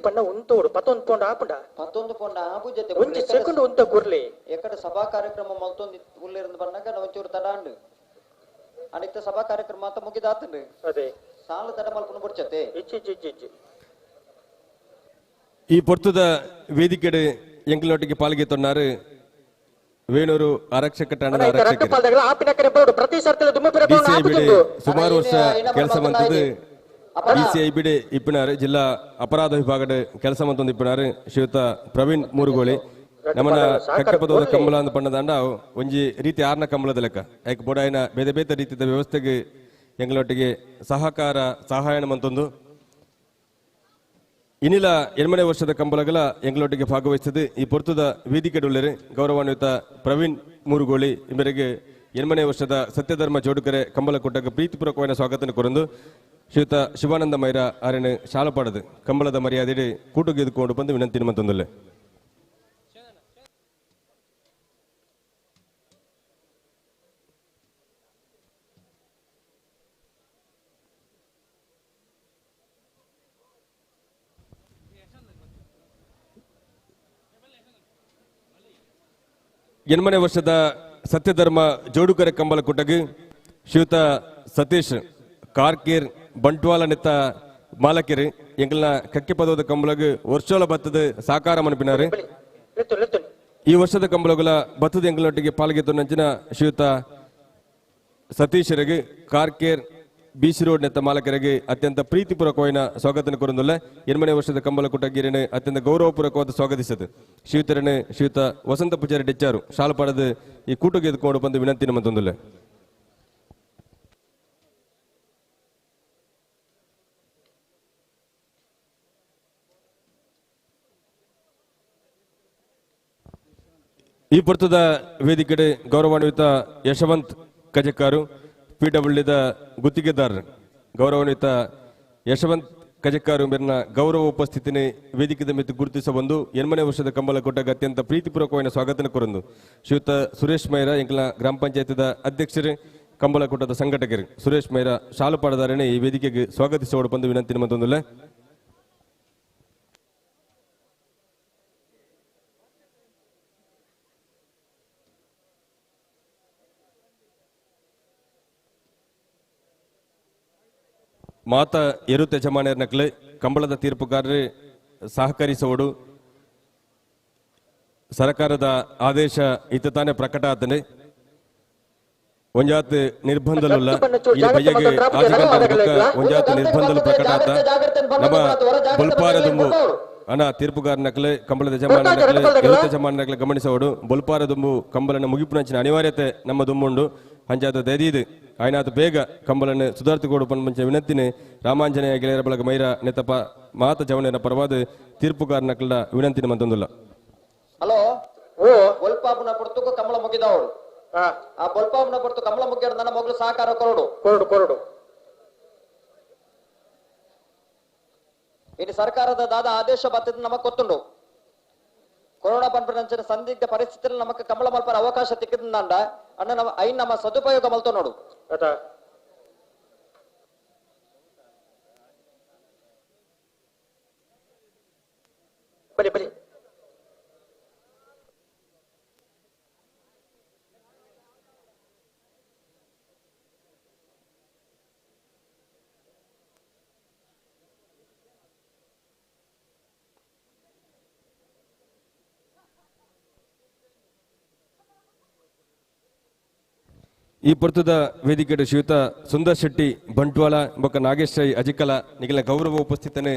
ಪಣ್ಣ ಉಂತೋಡು 11 ಪೌಂಡ್ ಆಪುಂಡ 11 ಪೌಂಡ್ ಆಪು ಜೊತೆ ಒಂಜಿ ಸೆಕೆಂಡ್ ಉಂತ ಕುರ್ಲಿ ಎಕಡೆ ಸಭಾ ಕಾರ್ಯಕ್ರಮ ಮಲ್ತೊಂದು ಉಳ್ಳಿರಂದು ಬಂದಾಗ ನಾವು ಒಂಚೂರು ತಡಾಂಡು ಅನಿತ ಸಭಾ ಕಾರ್ಯಕ್ರಮ ಅಂತ ಮುಗಿದಾತಂಡು ಅದೇ ಸಾಲ ತಡ ಮಲ್ಕೊಂಡು ಬಿಡ್ಚತೆ ಇಚ್ಚಿ ಈ ಪೊರ್ತದ ವೇದಿಕೆಡೆ ಎಂಕ್ಲೊಟ್ಟಿಗೆ ಪಾಲ್ಗೆತ್ತೊన్నారు ವೇಣೂರು ಆರಕ್ಷಕ ಠಾಣದ ಆರಕ್ಷಕರು ಪ್ರತಿ ಸರ್ತಿ ಸುಮಾರು ವರ್ಷ ಕೆಲಸ ಮಂತದ್ದು BCI ಬಿಡೆ ಇಪ್ಪಿನಾರು ಜಿಲ್ಲಾ ಅಪರಾಧ ವಿಭಾಗದ ಕೆಲಸ ಮಂತೊಂದು ಇಪ್ಪಿನಾರು ಶ್ರೀಯುತ ಪ್ರವೀಣ್ ಮೂರುಗೋಳಿ ನಮ್ಮನ್ನ ಕಕ್ಕಪದದ ಕಂಬಳ ಅಂತ ಪಣ್ಣದಂಡ ಒಂಜಿ ರೀತಿ ಆರ್ನ ಕಂಬಳದ ಲೆಕ್ಕ ಯಾಕೆ ಬೋಡಾಯಿನ ಬೇರೆ ಬೇರೆ ರೀತಿಯ ವ್ಯವಸ್ಥೆಗೆ ಎಂಗಳೊಟ್ಟಿಗೆ ಸಹಕಾರ ಸಹಾಯನ ಮಂತೊಂದು ಇನ್ನಿಲ 8ನೇ ವರ್ಷದ ಕಂಬಳಗಳ ಎಂಗಳೊಟ್ಟಿಗೆ ಭಾಗವಹಿಸಿದ್ದು ಈ ಪೊರ್ತದ ವೇದಿಕೆಡುಳ್ಳರು ಗೌರವಾನ್ವಿತ ಪ್ರವೀಣ್ ಮೂರುಗೋಳಿ ಇವರಿಗೆ 8ನೇ ವರ್ಷದ ಸತ್ಯಧರ್ಮ ಜೋಡುಕರೆ ಕಂಬಳ ಕೂಟಕ್ಕೆ ಪ್ರೀತಿಪೂರ್ವಕವಾದ ಸ್ವಾಗತ ಕೊರಂದು ಶ್ರೀಯುತ ಶಿವಾನಂದ ಮೈರ ಆರನ್ನು ಶಾಲಪಾಡದು ಕಂಬಳದ ಮರ್ಯಾದೆ ಕೂಟು ಗೆದ್ದುಕೊಂಡು ಬಂದು ವಿನಂತಿ ಮತ್ತೊಂದಲ್ಲ. ಎನ್ಮನೆ ವರ್ಷದ ಸತ್ಯಧರ್ಮ ಜೋಡುಕರೆ ಕಂಬಳ ಕುಟಗ್ ಶ್ರೀಯುತ ಸತೀಶ್ ಕಾರ್ಕೇರ್ ಬಂಟ್ವಾಳ ನೆತ್ತ ಮಾಲಕಿರು ಎಂಗಲ್ನ ಕಕ್ಕಿ ಪದದ ಕಂಬಳಗ್ ವರ್ಷೋಳ ಬತ್ತದ ಸಾಕಾರ ಮನಪಿನಾರು. ಈ ವರ್ಷದ ಕಂಬಳಗಳ ಬತ್ತದ ಎಂಗಲೊಟ್ಟಿಗೆ ಪಾಲ್ಗೆತ್ತು ನಂಚಿನ ಶ್ರೀಯುತ ಸತೀಶರಿಗೆ ಕಾರ್ಕೇರ್ ಬಿಸಿ ರೋಡ್ ನೆತ್ತ ಮಾಲಕರಿಗೆ ಅತ್ಯಂತ ಪ್ರೀತಿಪೂರ್ವಕವಾದ ಸ್ವಾಗತ ಕೊರಂದುಲ್ಲ. ಎನ್ಮನೆ ವರ್ಷದ ಕಂಬಳ ಕುಟಗಿರನ್ನು ಅತ್ಯಂತ ಗೌರವಪೂರ್ವಕವಾದ ಸ್ವಾಗತಿಸದು ಶ್ರೀಯುತರನ್ನು ಶ್ರೀಯುತ ವಸಂತ ಪೂಜಾರಿ ಡೆಚ್ಚಾರು ಶಾಲಪಾಡದ ಈ ಕೂಟು ಗೆದ್ದುಕೊಂಡು ಬಂದು ವಿನಂತಿ ಮತ್ತೊಂದುಲ್ಲ. ಈ ಪುರ್ತದ ವೇದಿಕೆ ಗೌರವಾನ್ವಿತ ಯಶವಂತ್ ಕಜಕ್ಕಾರು ಪಿಡಬ್ಲ್ಯೂದ ಗುತ್ತಿಗೆದಾರರು ಗೌರವಾನ್ವಿತ ಯಶವಂತ್ ಕಜಕ್ಕಾರು ಮೇರಿನ ಗೌರವ ಉಪಸ್ಥಿತಿನಿ ವೇದಿಕೆದ ಮಿತ್ತು ಗುರುತಿಸ ಬಂದು ಎನ್ಮನೆ ವರ್ಷದ ಕಂಬಳ ಕೊಟ್ಟಾಗ ಅತ್ಯಂತ ಪ್ರೀತಿಪೂರ್ವಕವಾದ ಸ್ವಾಗತ ಕೊರಂದು ಶ್ರೀಯುತ ಸುರೇಶ್ ಮೈರ ಎಂಕಲ ಗ್ರಾಮ ಪಂಚಾಯತಿದ ಅಧ್ಯಕ್ಷರು ಕಂಬಳ ಕೂಟದ ಸಂಘಟಕರು ಸುರೇಶ್ ಮೈರ ಶಾಲುಪಾಡದಾರನೇ ಈ ವೇದಿಕೆಗೆ ಸ್ವಾಗತಿಸೋಡು ಬಂದು ವಿನಂತಿ ಮತ್ತೊಂದಿಲ್ಲ. ಮಾತ ಎರುತ್ತ ಯಜಮಾನ್ಯರ ನಕಲೆ ಕಂಬಳದ ತೀರ್ಪುಗಾರರೇ ಸಹಕರಿಸುವುದು ಸರ್ಕಾರದ ಆದೇಶ ಇತ್ತ ತಾನೇ ಪ್ರಕಟ ಆತನೆ ಒಂಜಾತ್ ನಿರ್ಬಂಧಲುಲ್ಲ ಈ ಬಯ್ಯಗೆ ಒಂಜಾತ್ ನಿರ್ಬಂಧಲು ಪ್ರಕಟ ಆತ ನಮ್ಮ ಬೊಲ್ಪಾರ ದುಂಬು ಅನ ತೀರ್ಪುಗಾರ ನಕಲೆ ಕಂಬಳದ ಯಜಮಾನ ನಕಲೆ ಎರುತ್ತ ಯಜಮಾನ ನಕಲೆ ಗಮನಿಸುವುದು ಬೊಲ್ಪಾರ ದುಂಬು ಕಂಬಳನ ಮುಗಿಪುನಂಚಿನ ಅನಿವಾರ್ಯತೆ ನಮ್ಮ ದುಂಬುಂಡು ಹಂಜಾದ ದೈದೀದು ಆಯ್ನಾತು ಬೇಗ ಕಂಬಳನ್ನು ಸುಧಾರಿಸಿಕೊಡು ಮುಂಚೆ ವಿನಂತಿನಿ ರಾಮಾಂಜನೇಯ ಗೆಳೆಯರ ಬಳಗ ಮೈರ ನೆತ್ತಪ್ಪ ಮಾತ ಜವನೇನ ಪರವಾದ ತೀರ್ಪುಗಾರ ನಕಲ ವಿನಂತಿನ ಮತ್ತೊಂದಿಲ್ಲ. ಹಲೋ ಬೊಲ್ಪಾಪುನ ಪುರ್ತುಕು ಕಂಬಳ ಮುಗಿದವಳು ಆ ಬೊಲ್ಪಾಪುನ ಪುರ್ತು ಕಂಬಳ ಮುಗಿಯೋಡು ನನ್ನ ಮಗಳು ಸಹಕಾರ ಕೊರಡು ಕೊರಡು ಕೊರಡು ಇನ್ನು ಸರ್ಕಾರದ ದಾದ ಆದೇಶ ಬರ್ತದೆ ನಮಗ್ ಗೊತ್ತುಂಡು. ಕೊರೋನಾ ಪಂಪಿನ ಸಂದಿಗ್ಧ ಪರಿಸ್ಥಿತಿಯಲ್ಲಿ ನಮಕ್ ಕಂಬಳ ಮಲ್ಪರ ಅವಕಾಶ ತಿಕ್ಕಿದಂಡ ಅಣ್ಣ ನಮ್ಮ ಐನ್ ನಮ್ಮ ಸದುಪಯೋಗ ಮಲ್ತೋ ನೋಡು ಬಲಿ ಬಲಿ ಈ ಪರ್ತದ ವೇದಿಕೆ ಶ್ರೀಯುತ ಸುಂದರ್ ಶೆಟ್ಟಿ ಬಂಟ್ವಾಳ ಬೊಕ್ಕ ನಾಗೇಶ್ ರೈ ಅಜಿಕಲ ನಿಖಿಲ ಗೌರವ ಉಪಸ್ಥಿತನೆ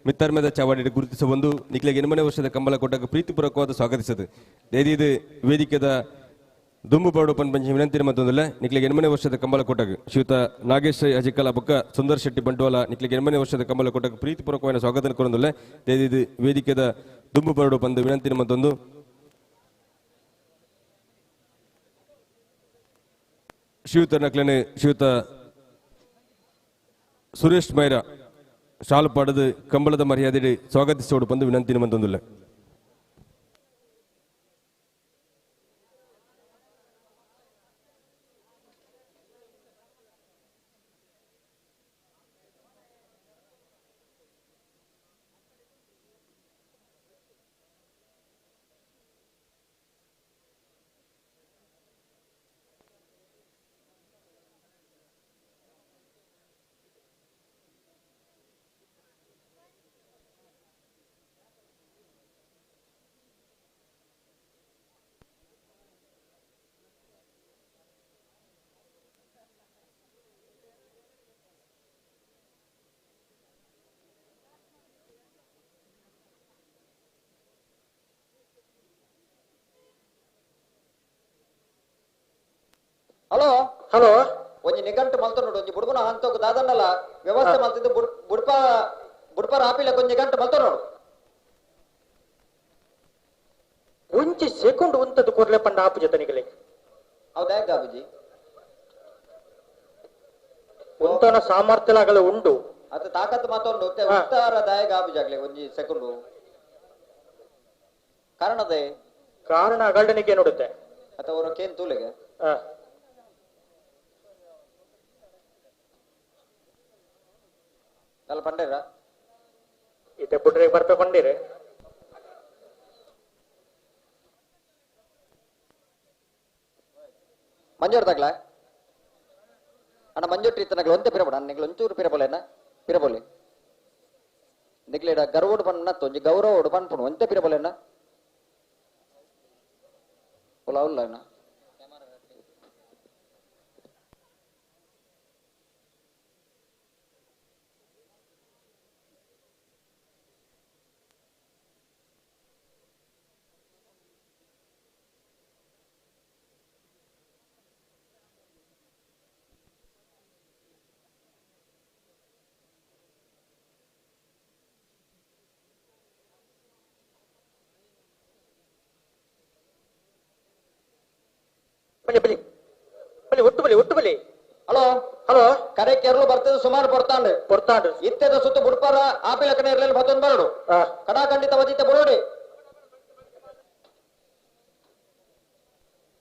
ಮಿತ್ತರ್ಮದ ಚಾವಾಡಿ ಗುರುತಿಸ ಒಂದು ನಿಖಿಲ ಎನ್ಮನೆ ವರ್ಷದ ಕಂಬಳ ಕೊಟ್ಟಾಗ ಪ್ರೀತಿಪೂರ್ವಕವಾದ ಸ್ವಾಗತಿಸದು ದೇದಿದು ವೇದಿಕೆದ ದುಂಬು ಪರಡು ಪಂಚ ವಿನಂತಿನ ಮತ್ತೊಂದಿಲ್ಲ ನಿಖಿಲ ಎನ್ಮನೆ ವರ್ಷದ ಕಂಬಳ ಕೊಟ್ಟಾಗ ಶ್ರೀಯುತ ನಾಗೇಶ್ ರೈ ಅಜಿಕಲ ಬೊಕ್ಕ ಸುಂದರ್ ಶೆಟ್ಟಿ ಬಂಟ್ವಾಳ ನಿಖಿಲ ಎನ್ಮನೆ ವರ್ಷದ ಕಂಬಳ ಕೊಟ್ಟಾಗ ಪ್ರೀತಿಪೂರ್ವಕವಾದ ಸ್ವಾಗತ ಕೊರೊಂದಿಲ್ಲ ದೇದಿದು ವೇದಿಕೆದ ದುಂಬು ಪರಡು ಪಂದು ವಿನಂತಿನ ಮತ್ತೊಂದು ಶ್ರೀಯುತ ನಕ್ಲನೆ ಶ್ರೀಯುತ ಸುರೇಶ್ ಮೈರಾ ಶಾಲು ಪಾಡದು ಕಂಬಳದ ಮರ್ಯಾದೆ ಸ್ವಾಗತಿಸೋಡು ಬಂದು ವಿನಂತಿನ ಮತ್ತೊಂದಿಲ್ಲ. ಹಲೋ ಹಲೋ ಒಂಜಿ ನಿಘಂಟು ಮಲ್ತ ನೋಡು ಒಂಜಿ ಬುಡ್ಬುನ ಹಂತೋಗ ದಾದನ್ನಲ್ಲ ವ್ಯವಸ್ಥೆ ಮಲ್ತಿದ್ದು ಬುಡ್ಪಾರ ಆಪಿಲಕ್ಕೆ ಒಂಜಿ ನಿಘಂಟು ಮಲ್ತ ನೋಡು ಒಂಚಿ ಸೆಕೆಂಡ್ ಉಂತದ್ದು ಕೊರ್ಲೆ ಪಂಡ ಆಪು ಜೊತೆ ನಿಗಲಿ ಹೌದಾ ಗಾಬುಜಿ ಉಂಟನ ಸಾಮರ್ಥ್ಯಗಳು ಉಂಟು ಅದು ತಾಕತ್ತು ಮತ್ತೊಂದು ಉತ್ತಾರದಾಯಕ ಆಬಿಜಾಗ್ಲಿ ಒಂಜಿ ಸೆಕೆಂಡು ಕಾರಣದೇ ಕಾರಣ ಅಗಲ್ಡನಿಗೆ ನೋಡುತ್ತೆ ಅಥವಾ ಅವರ ಕೇನ್ ತೂಲೆಗೆ ಅಲ್ಲ ಪಂಡೇರ ಇತ್ತೆ ಪುಟ್ರಿಗೆ ಬರ್ಬೇಕಂಡಿರಿ ಮಂಜೂರ್ದಾಗ್ಲ ಅಣ್ಣ ಮಂಜೂಟ್ರಿ ಇತ್ತನಾಗ್ಲ ಒಂದೇ ಪಿರಬೋಡ ನಿಗ್ಲು ಒಂಚೂರು ಪಿರಬೋಲೇನ ಪಿರಬೋಲಿ ನಿಗ್ಲೇಡ ಗರ್ವೋಡು ಬಣ್ಣ ಒಂಜಿ ಗೌರವೋಡು ಬಣ್ಪುಣು ಒಂದೇ ಪಿರಬೋಲೇನ ಉಲ್ಲ ಉಲ್ಲ ಅಣ್ಣ ಒಟ್ಟುಬಲಿ ಹಲೋ ಹಲೋ ಕರೆ ಕೆರಳು ಬರ್ತದೆ ಸುಮಾರು ಪೊರ್ತಾಂಡು ಇತ್ತೆದ ಸುತ್ತು ಬುಡ್ಪಾರ ಆಪಿಲ ಕಡೆ ಇರಲಿಲ್ಲ ಮತ್ತೊಂದು ಬರಡು ಕಡಾ ಖಂಡಿತ ವಜಿತ ಬುಡೋಡಿ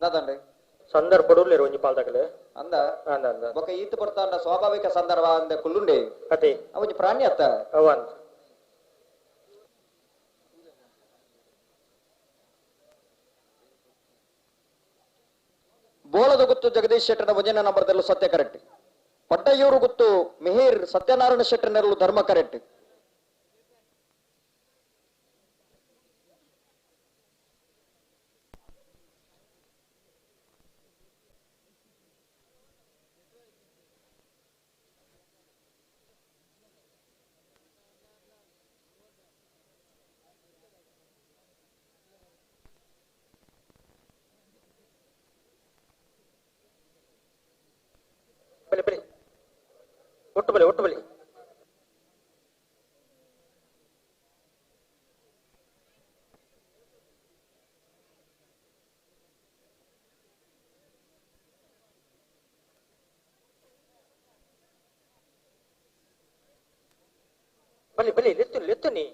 ದಾದಂಡ್ರಿ ಸಂದರ್ಭ ಪಡುರ್ಲೇರು ಒಂಜಿ ಪಾಲ್ದಾಗಲೆ ಅಂದ ಬೊಕ್ಕ ಈತ್ ಬರ್ತಾಂಡ ಸ್ವಾಭಾವಿಕ ಸಂದರ್ಭ ಅಂದೆ ಕುಲ್ಲುಂಡೆ ಅದೇ ಅವಜಿ ಪ್ರಾಣಿ ಅತ್ತ ಅವಂತ ಬೋಳದ ಗುತ್ತು ಜಗದೀಶ್ ಶೆಟ್ಟರ ವಜನ ನಂಬರ್ದಲ್ಲೂ ಸತ್ಯ ಕರೆಕ್ಟ್ ಪಡ್ಡಯ್ಯೂರು ಗುತ್ತು ಮಿಹಿರ್ ಸತ್ಯನಾರಾಯಣ ಶೆಟ್ಟರ್ನಲ್ಲೂ ಧರ್ಮ ಕರೆಕ್ಟ್ ಒಟ್ಟುಬಲಿ ಬಲಿ ಲೆತ್ತು ನೀ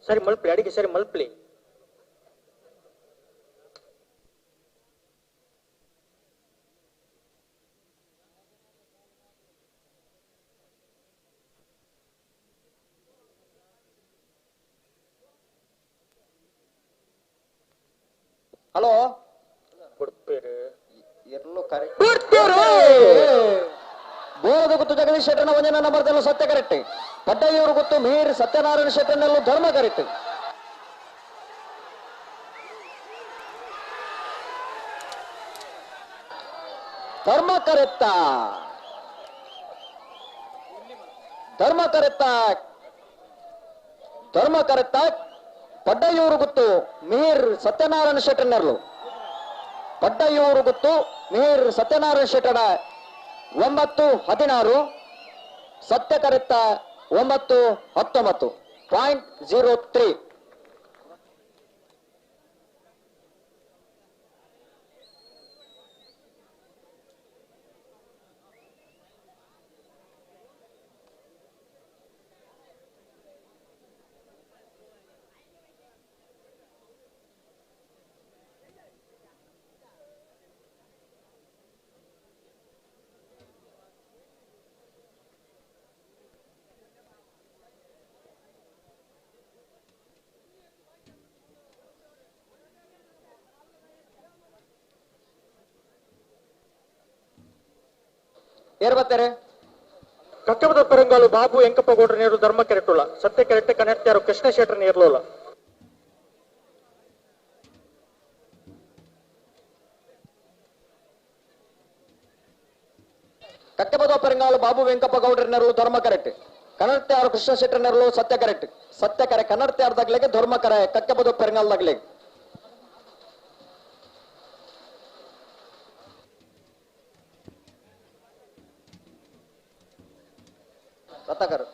ಸರಿ ಮಲ್ಪಲಿ ಅಡಿಗೆ ಸರಿ ಮಲ್ಪಲಿ ಹಲೋ ಕೊಡ್ಪೇರು ಎಲ್ಲೂ ಕರೆ ಬೋಳದ ಗುತ್ತು ಜಗದೀಶ್ ಶೆಟ್ಟರ್ನ ವಂಜನ ನಂಬರ್ದಲ್ಲೂ ಸತ್ಯ ಕರೆಕ್ಟ್ ಪಡ್ಡಯ್ಯೂರು ಗುತ್ತು ಮೀರ್ ಸತ್ಯನಾರಾಯಣ ಶೆಟ್ಟರ್ನಲ್ಲೂ ಧರ್ಮ ಕರೆಕ್ಟ್ ಧರ್ಮ ಕರೆತ್ತ ಪಡ್ಡಯ್ಯೂರು ಗುತ್ತು ಮೀರ್ ಸತ್ಯನಾರಾಯಣ ಶೆಟ್ಟರ್ನಲ್ಲೂ ಪಡ್ಡಯ್ಯೂರು ಗುತ್ತು ಮೀರ್ ಸತ್ಯನಾರಾಯಣ ಶೆಟ್ಟರ 9-16 ಸತ್ಯ ಕರೆತ್ತ 9-19.03 ಸರಿ ಏರ್ ಬರ್ತಾರೆ ಕಕ್ಕಬದ ಪೆರಂಗಾಲು ಬಾಬು ಎಂಕಪ್ಪ ಗೌಡ್ರ ನೀರು ಧರ್ಮ ಕೆರೆಟುಳ ಸತ್ಯ ಕೆರೆಟ್ಟೆ ಕನೆಕ್ಟ್ಯಾರು ಕೃಷ್ಣ ಶೆಟ್ಟರ್ ನೀರ್ಲೋಲ ಕಕ್ಕೆಬದ ಪೆರಂಗಾಲು ಬಾಬು ವೆಂಕಪ್ಪ ಗೌಡ್ರ ನೆರಳು ಧರ್ಮ ಕರೆಕ್ಟ್ ಕನ್ನಡ ಕೃಷ್ಣ ಶೆಟ್ಟರ್ ನೆರಳು ಸತ್ಯ ಕರೆಕ್ಟ್ ಸತ್ಯ ಕರೆ ಕನ್ನಡ ದಾಗ್ಲೆಗೆ ಧರ್ಮ ಕರೆ ಕಕ್ಕೆಬದ ಪೆರಂಗಾಲ್ದಾಗ್ಲೆಗೆ ಸತ್ತಕರು